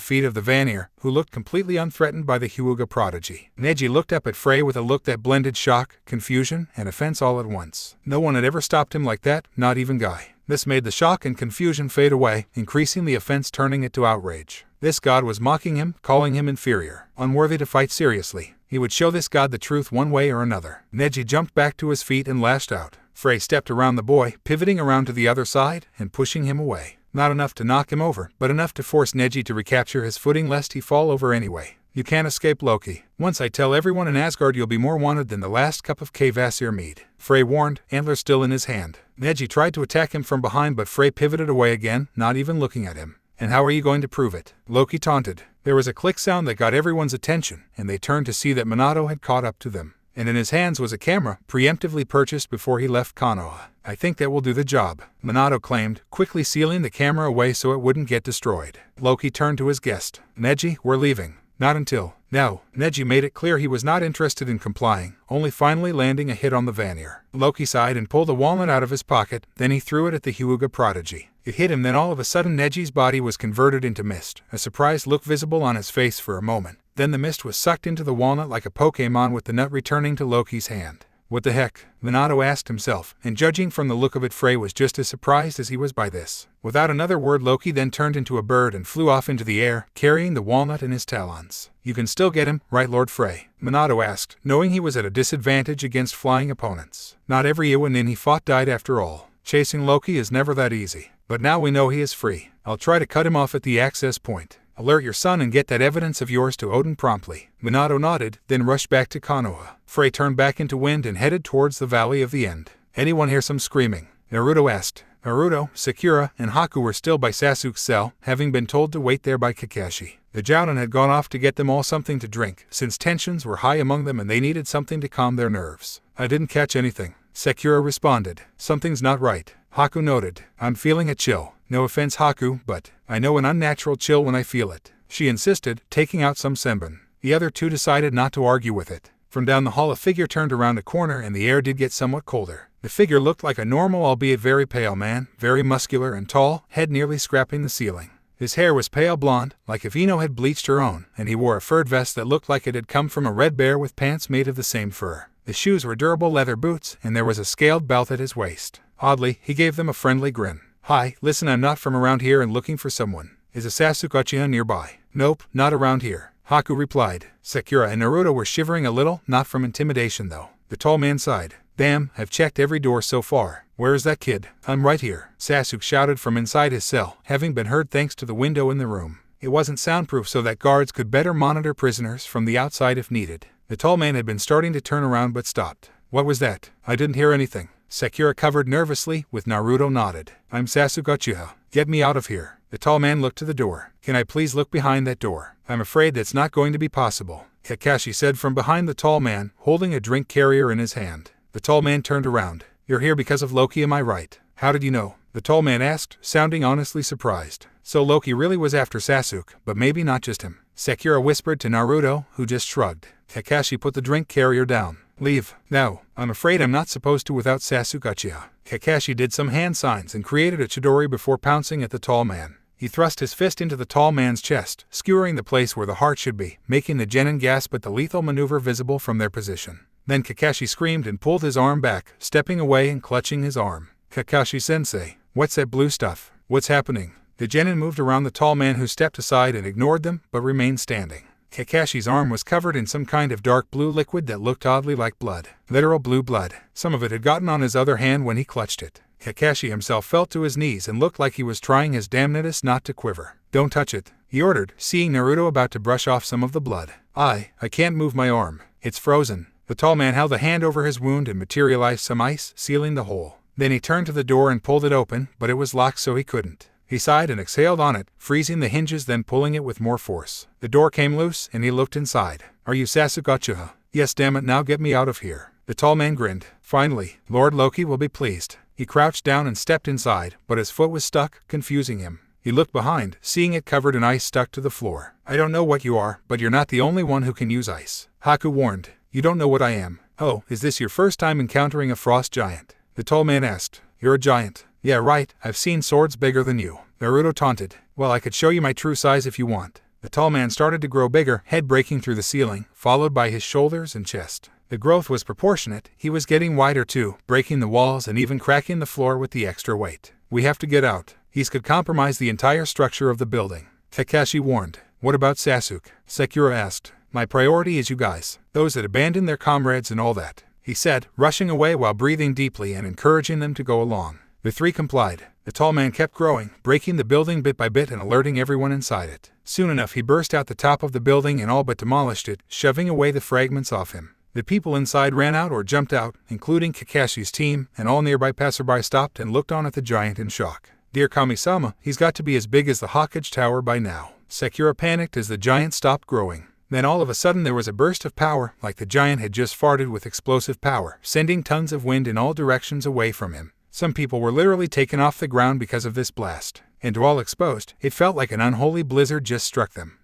feet of the Vanir, who looked completely unthreatened by the Hyuga prodigy. Neji looked up at Frey with a look that blended shock, confusion, and offense all at once. No one had ever stopped him like that, not even Guy. This made the shock and confusion fade away, increasing the offense, turning it to outrage. This god was mocking him, calling him inferior, unworthy to fight seriously. He would show this god the truth one way or another. Neji jumped back to his feet and lashed out. Frey stepped around the boy, pivoting around to the other side and pushing him away. Not enough to knock him over, but enough to force Neji to recapture his footing lest he fall over anyway. You can't escape Loki. Once I tell everyone in Asgard you'll be more wanted than the last cup of Kvasir mead. Frey warned, antler still in his hand. Neji tried to attack him from behind but Frey pivoted away again, not even looking at him. And how are you going to prove it? Loki taunted. There was a click sound that got everyone's attention, and they turned to see that Minato had caught up to them. And in his hands was a camera, preemptively purchased before he left Konoha. I think that will do the job, Minato claimed, quickly sealing the camera away so it wouldn't get destroyed. Loki turned to his guest. Neji, we're leaving. Not until. Now, Neji made it clear he was not interested in complying, only finally landing a hit on the Vanir. Loki sighed and pulled a walnut out of his pocket, then he threw it at the Hyuga prodigy. It hit him, then all of a sudden Neji's body was converted into mist, a surprised look visible on his face for a moment. Then the mist was sucked into the walnut like a Pokémon, with the nut returning to Loki's hand. What the heck? Minato asked himself, and judging from the look of it, Frey was just as surprised as he was by this. Without another word, Loki then turned into a bird and flew off into the air, carrying the walnut in his talons. You can still get him, right, Lord Frey? Minato asked, knowing he was at a disadvantage against flying opponents. Not every Ionin he fought died after all. Chasing Loki is never that easy. But now we know he is free. I'll try to cut him off at the access point. Alert your son and get that evidence of yours to Odin promptly. Minato nodded, then rushed back to Konoha. Frey turned back into wind and headed towards the Valley of the End. Anyone hear some screaming? Naruto asked. Naruto, Sakura, and Haku were still by Sasuke's cell, having been told to wait there by Kakashi. The Jounin had gone off to get them all something to drink, since tensions were high among them and they needed something to calm their nerves. I didn't catch anything. Sakura responded. Something's not right. Haku noted. I'm feeling a chill. No offense, Haku, but I know an unnatural chill when I feel it. She insisted, taking out some senbon. The other two decided not to argue with it. From down the hall a figure turned around a corner and the air did get somewhat colder. The figure looked like a normal, albeit very pale man, very muscular and tall, head nearly scraping the ceiling. His hair was pale blonde, like if Ino had bleached her own, and he wore a furred vest that looked like it had come from a red bear with pants made of the same fur. The shoes were durable leather boots, and there was a scaled belt at his waist. Oddly, he gave them a friendly grin. Hi, listen, I'm not from around here and looking for someone. Is a Sasuke Uchiha nearby? Nope, not around here. Haku replied. Sakura and Naruto were shivering a little, not from intimidation though. The tall man sighed. Damn, I've checked every door so far. Where is that kid? I'm right here, Sasuke shouted from inside his cell, having been heard thanks to the window in the room. It wasn't soundproof so that guards could better monitor prisoners from the outside if needed. The tall man had been starting to turn around but stopped. What was that? I didn't hear anything. Sakura covered nervously, with Naruto nodded. I'm Sasuke Uchiha. Get me out of here. The tall man looked to the door. Can I please look behind that door? I'm afraid that's not going to be possible, Kakashi said from behind the tall man, holding a drink carrier in his hand. The tall man turned around. You're here because of Loki, am I right? How did you know? The tall man asked, sounding honestly surprised. So Loki really was after Sasuke, but maybe not just him. Sakura whispered to Naruto, who just shrugged. Kakashi put the drink carrier down. Leave. No, I'm afraid I'm not supposed to without Sasuke Uchiha. Kakashi did some hand signs and created a chidori before pouncing at the tall man. He thrust his fist into the tall man's chest, skewering the place where the heart should be, making the genin gasp at the lethal maneuver visible from their position. Then Kakashi screamed and pulled his arm back, stepping away and clutching his arm. Kakashi-sensei, what's that blue stuff? What's happening? The genin moved around the tall man, who stepped aside and ignored them, but remained standing. Kakashi's arm was covered in some kind of dark blue liquid that looked oddly like blood. Literal blue blood. Some of it had gotten on his other hand when he clutched it. Kakashi himself fell to his knees and looked like he was trying his damnedest not to quiver. Don't touch it, he ordered, seeing Naruto about to brush off some of the blood. I can't move my arm. It's frozen. The tall man held a hand over his wound and materialized some ice, sealing the hole. Then he turned to the door and pulled it open, but it was locked so he couldn't. He sighed and exhaled on it, freezing the hinges, then pulling it with more force. The door came loose and he looked inside. Are you Sasuke Uchiha? Yes, damn it, now get me out of here. The tall man grinned. Finally, Lord Loki will be pleased. He crouched down and stepped inside, but his foot was stuck, confusing him. He looked behind, seeing it covered in ice stuck to the floor. I don't know what you are, but you're not the only one who can use ice. Haku warned. You don't know what I am. Oh, is this your first time encountering a frost giant? The tall man asked. You're a giant. Yeah, right, I've seen swords bigger than you. Naruto taunted. Well, I could show you my true size if you want. The tall man started to grow bigger, head breaking through the ceiling, followed by his shoulders and chest. The growth was proportionate. He was getting wider too, breaking the walls and even cracking the floor with the extra weight. We have to get out. These could compromise the entire structure of the building. Kakashi warned. What about Sasuke? Sakura asked. My priority is you guys, those that abandoned their comrades and all that, he said, rushing away while breathing deeply and encouraging them to go along. The three complied. The tall man kept growing, breaking the building bit by bit and alerting everyone inside it. Soon enough he burst out the top of the building and all but demolished it, shoving away the fragments off him. The people inside ran out or jumped out, including Kakashi's team, and all nearby passerby stopped and looked on at the giant in shock. Dear Kami-sama, he's got to be as big as the Hokage Tower by now. Sakura panicked as the giant stopped growing. Then all of a sudden there was a burst of power, like the giant had just farted with explosive power, sending tons of wind in all directions away from him. Some people were literally taken off the ground because of this blast. And to all exposed, it felt like an unholy blizzard just struck them.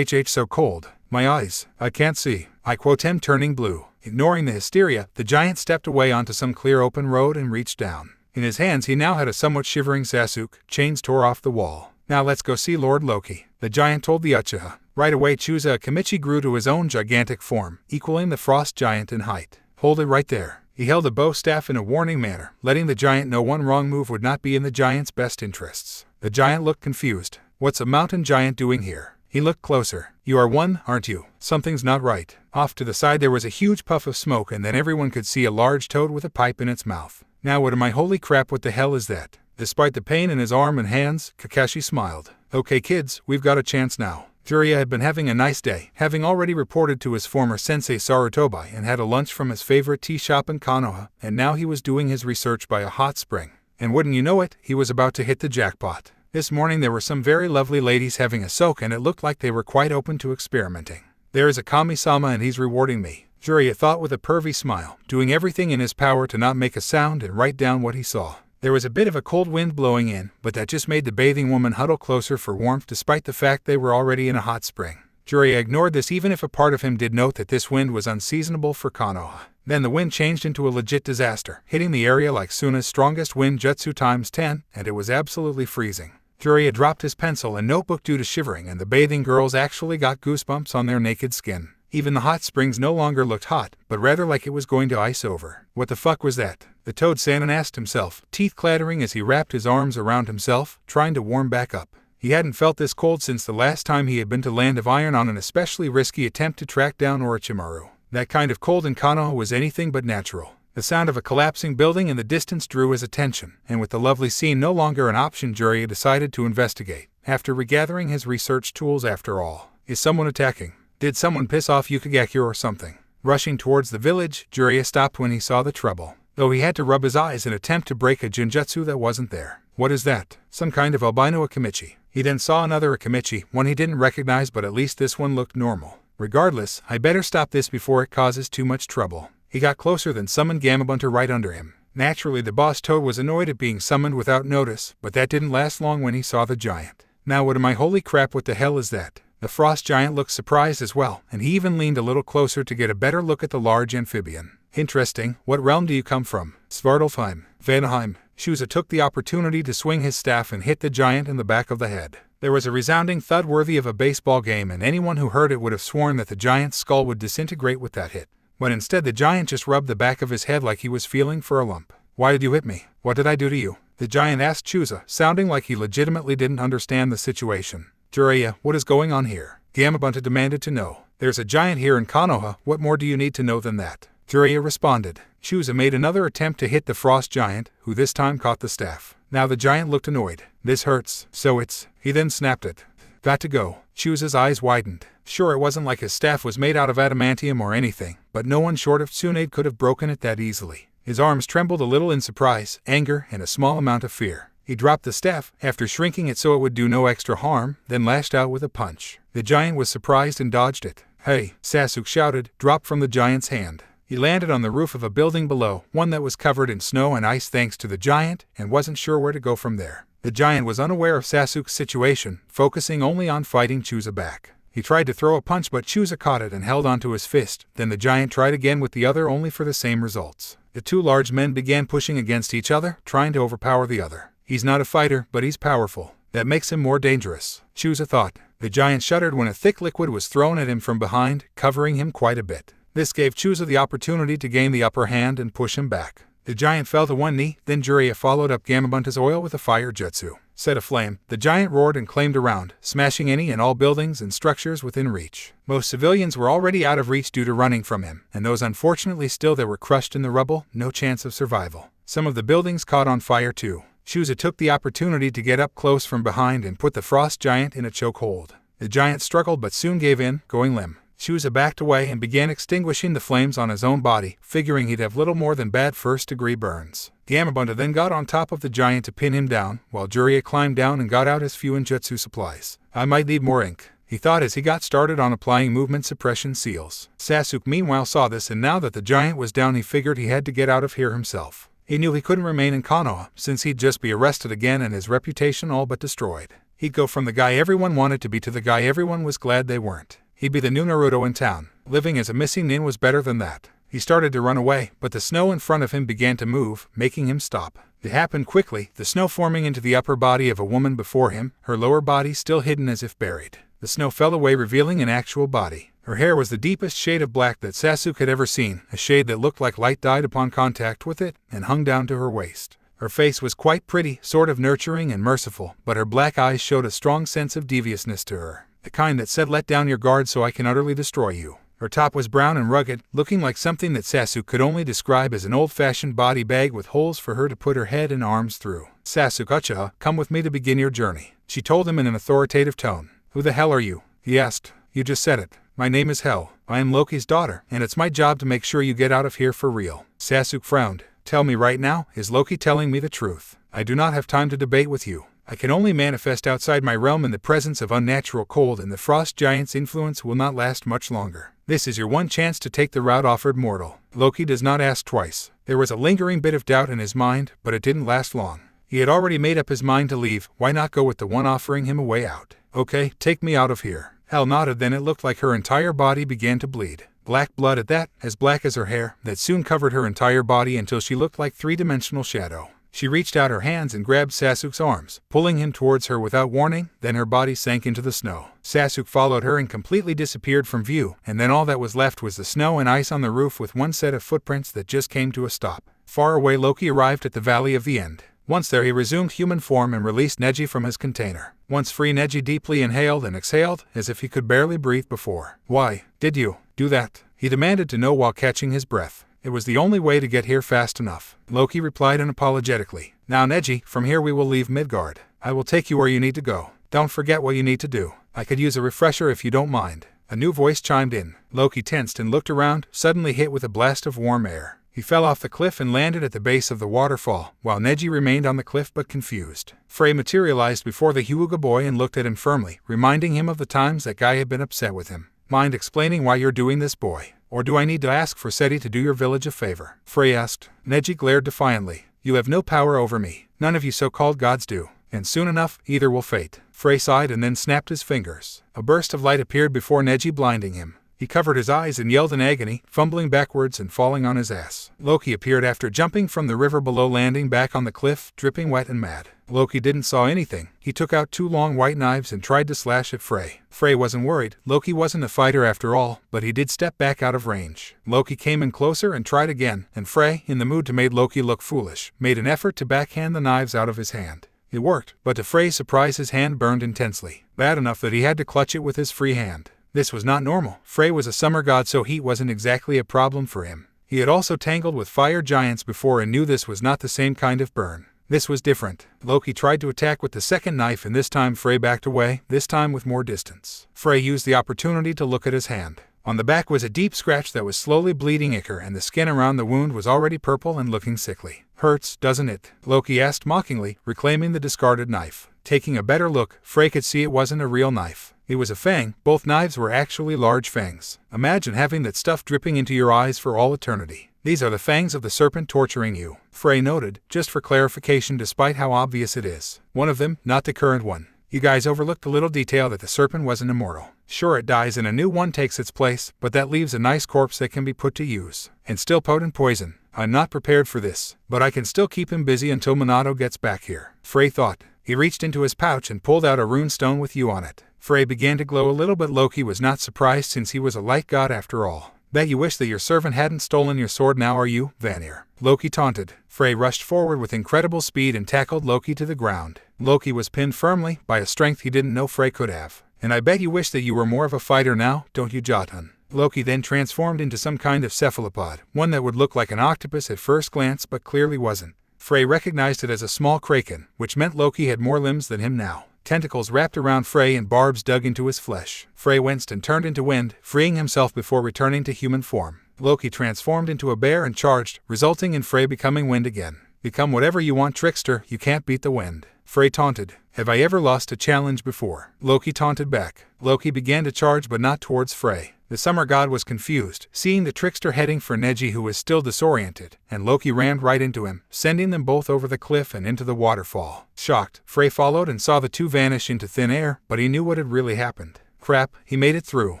So cold. My eyes. I can't see. I quote him, turning blue. Ignoring the hysteria, the giant stepped away onto some clear open road and reached down. In his hands he now had a somewhat shivering Sasuke. Chains tore off the wall. Now let's go see Lord Loki, the giant told the Uchiha. Right away Chusa Akimichi grew to his own gigantic form, equaling the frost giant in height. Hold it right there. He held a bow staff in a warning manner, letting the giant know one wrong move would not be in the giant's best interests. The giant looked confused. What's a mountain giant doing here? He looked closer. You are one, aren't you? Something's not right. Off to the side there was a huge puff of smoke, and then everyone could see a large toad with a pipe in its mouth. Now what am I? Holy crap, what the hell is that? Despite the pain in his arm and hands, Kakashi smiled. Okay kids, we've got a chance now. Jiraiya had been having a nice day, having already reported to his former sensei Sarutobi and had a lunch from his favorite tea shop in Konoha, and now he was doing his research by a hot spring. And wouldn't you know it, he was about to hit the jackpot. This morning there were some very lovely ladies having a soak, and it looked like they were quite open to experimenting. There is a Kami-sama and he's rewarding me, Jiraiya thought with a pervy smile, doing everything in his power to not make a sound and write down what he saw. There was a bit of a cold wind blowing in, but that just made the bathing woman huddle closer for warmth despite the fact they were already in a hot spring. Jiraiya ignored this, even if a part of him did note that this wind was unseasonable for Konoha. Then the wind changed into a legit disaster, hitting the area like Suna's strongest wind jutsu times 10, and it was absolutely freezing. Jiraiya dropped his pencil and notebook due to shivering, and the bathing girls actually got goosebumps on their naked skin. Even the hot springs no longer looked hot, but rather like it was going to ice over. What the fuck was that? The toad Sanin asked himself, teeth clattering as he wrapped his arms around himself, trying to warm back up. He hadn't felt this cold since the last time he had been to Land of Iron on an especially risky attempt to track down Orochimaru. That kind of cold in Konoha was anything but natural. The sound of a collapsing building in the distance drew his attention, and with the lovely scene no longer an option, Jiraiya decided to investigate, after regathering his research tools. After all, is someone attacking? Did someone piss off Yukigakure or something? Rushing towards the village, Jiraiya stopped when he saw the trouble, though he had to rub his eyes and attempt to break a genjutsu that wasn't there. What is that? Some kind of albino Akimichi. He then saw another Akimichi, one he didn't recognize, but at least this one looked normal. Regardless, I better stop this before it causes too much trouble. He got closer, then summoned Gamabunter right under him. Naturally, the boss toad was annoyed at being summoned without notice, but that didn't last long when he saw the giant. Now what am I? Holy crap, what the hell is that? The frost giant looked surprised as well, and he even leaned a little closer to get a better look at the large amphibian. Interesting. What realm do you come from? Svartalfheim. Vanaheim. Shusa took the opportunity to swing his staff and hit the giant in the back of the head. There was a resounding thud worthy of a baseball game, and anyone who heard it would have sworn that the giant's skull would disintegrate with that hit. But instead the giant just rubbed the back of his head like he was feeling for a lump. Why did you hit me? What did I do to you? The giant asked Chusa, sounding like he legitimately didn't understand the situation. Jiraiya, what is going on here? Gamabunta demanded to know. There's a giant here in Konoha, what more do you need to know than that? Jiraiya responded. Chusa made another attempt to hit the frost giant, who this time caught the staff. Now the giant looked annoyed. This hurts. So it's... He then snapped it. Got to go. Chusa's eyes widened. Sure, it wasn't like his staff was made out of adamantium or anything, but no one short of Tsunade could have broken it that easily. His arms trembled a little in surprise, anger, and a small amount of fear. He dropped the staff, after shrinking it so it would do no extra harm, then lashed out with a punch. The giant was surprised and dodged it. Hey, Sasuke shouted, dropped from the giant's hand. He landed on the roof of a building below, one that was covered in snow and ice thanks to the giant, and wasn't sure where to go from there. The giant was unaware of Sasuke's situation, focusing only on fighting Chusa back. He tried to throw a punch, but Chusa caught it and held onto his fist. Then the giant tried again with the other, only for the same results. The two large men began pushing against each other, trying to overpower the other. He's not a fighter, but he's powerful. That makes him more dangerous, Chusa thought. The giant shuddered when a thick liquid was thrown at him from behind, covering him quite a bit. This gave Chusa the opportunity to gain the upper hand and push him back. The giant fell to one knee, then Jiraiya followed up Gamabunta's oil with a fire jutsu. Set aflame, the giant roared and claimed around, smashing any and all buildings and structures within reach. Most civilians were already out of reach due to running from him, and those unfortunately still there were crushed in the rubble, no chance of survival. Some of the buildings caught on fire too. Chusa took the opportunity to get up close from behind and put the frost giant in a chokehold. The giant struggled but soon gave in, going limp. Chusa backed away and began extinguishing the flames on his own body, figuring he'd have little more than bad first-degree burns. Gamabunta then got on top of the giant to pin him down, while Jiraiya climbed down and got out his Fuinjutsu supplies. I might need more ink, he thought as he got started on applying movement suppression seals. Sasuke meanwhile saw this, and now that the giant was down he figured he had to get out of here himself. He knew he couldn't remain in Konoha, since he'd just be arrested again and his reputation all but destroyed. He'd go from the guy everyone wanted to be to the guy everyone was glad they weren't. He'd be the new Naruto in town. Living as a missing nin was better than that. He started to run away, but the snow in front of him began to move, making him stop. It happened quickly, the snow forming into the upper body of a woman before him, her lower body still hidden as if buried. The snow fell away, revealing an actual body. Her hair was the deepest shade of black that Sasuke had ever seen, a shade that looked like light dyed upon contact with it, and hung down to her waist. Her face was quite pretty, sort of nurturing and merciful, but her black eyes showed a strong sense of deviousness to her. The kind that said, "Let down your guard so I can utterly destroy you." Her top was brown and rugged, looking like something that Sasuke could only describe as an old-fashioned body bag with holes for her to put her head and arms through. "Sasuke-ucha, come with me to begin your journey," she told him in an authoritative tone. "Who the hell are you?" he asked. "You just said it. My name is Hell. I am Loki's daughter, and it's my job to make sure you get out of here for real." Sasuke frowned. "Tell me right now, is Loki telling me the truth? I do not have time to debate with you. I can only manifest outside my realm in the presence of unnatural cold, and the frost giant's influence will not last much longer. This is your one chance to take the route offered mortal." Loki does not ask twice. There was a lingering bit of doubt in his mind, but it didn't last long. He had already made up his mind to leave. Why not go with the one offering him a way out? "Okay, take me out of here." Hel nodded, then it looked like her entire body began to bleed. Black blood at that, as black as her hair, that soon covered her entire body until she looked like three-dimensional shadow. She reached out her hands and grabbed Sasuke's arms, pulling him towards her without warning, then her body sank into the snow. Sasuke followed her and completely disappeared from view, and then all that was left was the snow and ice on the roof with one set of footprints that just came to a stop. Far away, Loki arrived at the Valley of the End. Once there, he resumed human form and released Neji from his container. Once free, Neji deeply inhaled and exhaled, as if he could barely breathe before. "Why did you do that?" he demanded to know while catching his breath. "It was the only way to get here fast enough," Loki replied unapologetically. "Now Neji, from here we will leave Midgard. I will take you where you need to go. Don't forget what you need to do. I could use a refresher if you don't mind." A new voice chimed in. Loki tensed and looked around, suddenly hit with a blast of warm air. He fell off the cliff and landed at the base of the waterfall, while Neji remained on the cliff but confused. Frey materialized before the Hyuga boy and looked at him firmly, reminding him of the times that guy had been upset with him. "Mind explaining why you're doing this, boy? Or do I need to ask for Seti to do your village a favor?" Frey asked. Neji glared defiantly. "You have no power over me. None of you so-called gods do. And soon enough, either will fate." Frey sighed and then snapped his fingers. A burst of light appeared before Neji, blinding him. He covered his eyes and yelled in agony, fumbling backwards and falling on his ass. Loki appeared after jumping from the river below, landing back on the cliff, dripping wet and mad. Loki didn't saw anything. He took out two long white knives and tried to slash at Frey. Frey wasn't worried. Loki wasn't a fighter after all, but he did step back out of range. Loki came in closer and tried again, and Frey, in the mood to make Loki look foolish, made an effort to backhand the knives out of his hand. It worked, but to Frey's surprise his hand burned intensely, bad enough that he had to clutch it with his free hand. This was not normal. Frey was a summer god, so heat wasn't exactly a problem for him. He had also tangled with fire giants before and knew this was not the same kind of burn. This was different. Loki tried to attack with the second knife, and this time Frey backed away, this time with more distance. Frey used the opportunity to look at his hand. On the back was a deep scratch that was slowly bleeding ichor, and the skin around the wound was already purple and looking sickly. "Hurts, doesn't it?" Loki asked mockingly, reclaiming the discarded knife. Taking a better look, Frey could see it wasn't a real knife. It was a fang. Both knives were actually large fangs. Imagine having that stuff dripping into your eyes for all eternity. "These are the fangs of the serpent torturing you," Frey noted, just for clarification despite how obvious it is. "One of them, not the current one. You guys overlooked the little detail that the serpent wasn't immortal. Sure, it dies and a new one takes its place, but that leaves a nice corpse that can be put to use. And still potent poison. I'm not prepared for this, but I can still keep him busy until Minato gets back here," Frey thought. He reached into his pouch and pulled out a rune stone with you on it. Frey began to glow a little, but Loki was not surprised since he was a light god after all. "Bet you wish that your servant hadn't stolen your sword now, are you, Vanir?" Loki taunted. Frey rushed forward with incredible speed and tackled Loki to the ground. Loki was pinned firmly by a strength he didn't know Frey could have. "And I bet you wish that you were more of a fighter now, don't you, Jotun?" Loki then transformed into some kind of cephalopod, one that would look like an octopus at first glance but clearly wasn't. Frey recognized it as a small kraken, which meant Loki had more limbs than him now. Tentacles wrapped around Frey and barbs dug into his flesh. Frey winced and turned into wind, freeing himself before returning to human form. Loki transformed into a bear and charged, resulting in Frey becoming wind again. "Become whatever you want, trickster, you can't beat the wind," Frey taunted. "Have I ever lost a challenge before?" Loki taunted back. Loki began to charge, but not towards Frey. The summer god was confused, seeing the trickster heading for Neji, who was still disoriented, and Loki ran right into him, sending them both over the cliff and into the waterfall. Shocked, Frey followed and saw the two vanish into thin air, but he knew what had really happened. Crap, he made it through.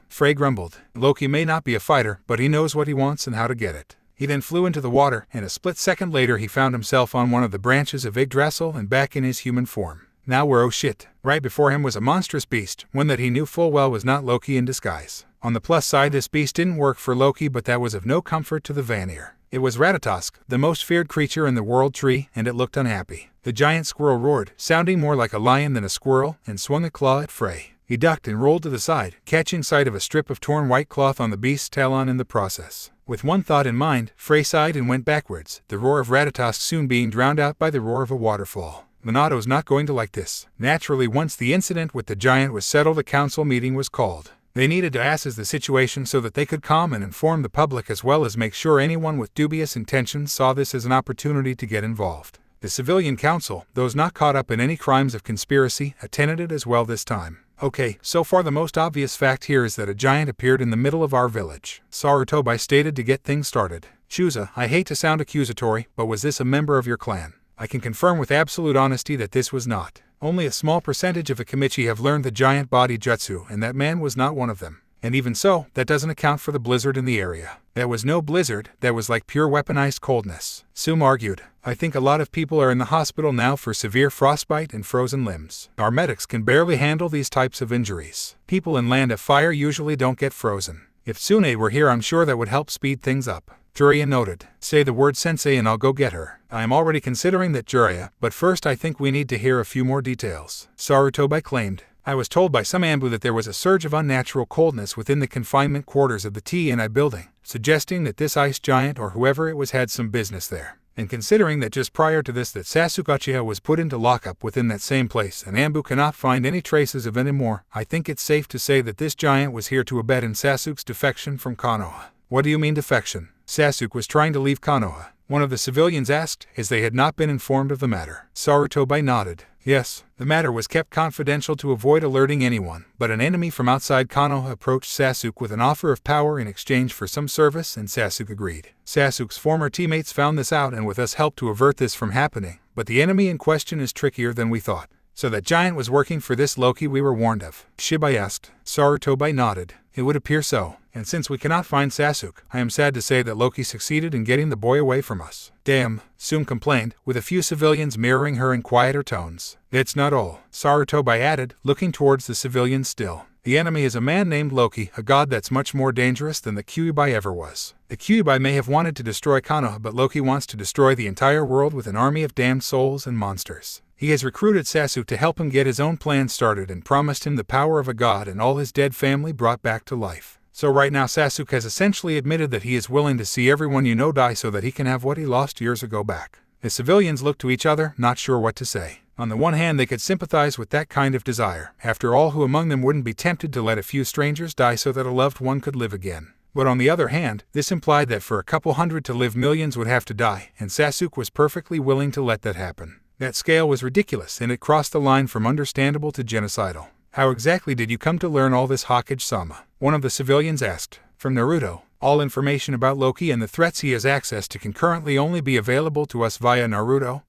Frey grumbled. Loki may not be a fighter, but he knows what he wants and how to get it. He then flew into the water, and a split second later he found himself on one of the branches of Yggdrasil and back in his human form. Now we're oh shit. Right before him was a monstrous beast, one that he knew full well was not Loki in disguise. On the plus side, this beast didn't work for Loki, but that was of no comfort to the Vanir. It was Ratatosk, the most feared creature in the World Tree, and it looked unhappy. The giant squirrel roared, sounding more like a lion than a squirrel, and swung a claw at Frey. He ducked and rolled to the side, catching sight of a strip of torn white cloth on the beast's talon in the process. With one thought in mind, Frey sighed and went backwards, the roar of Ratatosk soon being drowned out by the roar of a waterfall. Minato's not going to like this. Naturally, once the incident with the giant was settled, a council meeting was called. They needed to assess the situation so that they could calm and inform the public, as well as make sure anyone with dubious intentions saw this as an opportunity to get involved. The civilian council, those not caught up in any crimes of conspiracy, attended it as well this time. Okay, so far the most obvious fact here is that a giant appeared in the middle of our village. Sarutobi stated to get things started. Shuza, I hate to sound accusatory, but was this a member of your clan? I can confirm with absolute honesty that this was not. Only a small percentage of Akimichi have learned the giant body jutsu, and that man was not one of them. And even so, that doesn't account for the blizzard in the area. That was no blizzard, that was like pure weaponized coldness. Sum argued. I think a lot of people are in the hospital now for severe frostbite and frozen limbs. Our medics can barely handle these types of injuries. People in Land of Fire usually don't get frozen. If Tsune were here, I'm sure that would help speed things up. Jiraiya noted. Say the word sensei and I'll go get her. I am already considering that, Jiraiya, but first I think we need to hear a few more details. Sarutobi claimed. I was told by some Anbu that there was a surge of unnatural coldness within the confinement quarters of the TNI building, suggesting that this ice giant or whoever it was had some business there. And considering that just prior to this that Sasuke Uchiha was put into lockup within that same place and Anbu cannot find any traces of anymore, I think it's safe to say that this giant was here to abet in Sasuke's defection from Konoha. What do you mean defection? Sasuke was trying to leave Konoha. One of the civilians asked, as they had not been informed of the matter. Sarutobi nodded. Yes, the matter was kept confidential to avoid alerting anyone, but an enemy from outside Konoha approached Sasuke with an offer of power in exchange for some service, and Sasuke agreed. Sasuke's former teammates found this out and with us helped to avert this from happening, but the enemy in question is trickier than we thought. So that giant was working for this Loki we were warned of? Shibai asked. Sarutobi nodded. It would appear so, and since we cannot find Sasuke, I am sad to say that Loki succeeded in getting the boy away from us. Damn, Sum complained, with a few civilians mirroring her in quieter tones. It's not all, Sarutobi added, looking towards the civilians still. The enemy is a man named Loki, a god that's much more dangerous than the Kyuubi ever was. The Kyuubi may have wanted to destroy Konoha, but Loki wants to destroy the entire world with an army of damned souls and monsters. He has recruited Sasuke to help him get his own plan started and promised him the power of a god and all his dead family brought back to life. So right now Sasuke has essentially admitted that he is willing to see everyone you know die so that he can have what he lost years ago back. The civilians looked to each other, not sure what to say. On the one hand, they could sympathize with that kind of desire. After all, who among them wouldn't be tempted to let a few strangers die so that a loved one could live again? But on the other hand, this implied that for a couple hundred to live, millions would have to die, and Sasuke was perfectly willing to let that happen. That scale was ridiculous, and it crossed the line from understandable to genocidal. How exactly did you come to learn all this, Hokage-sama? One of the civilians asked. From Naruto. All information about Loki and the threats he has access to can currently only be available to us via Naruto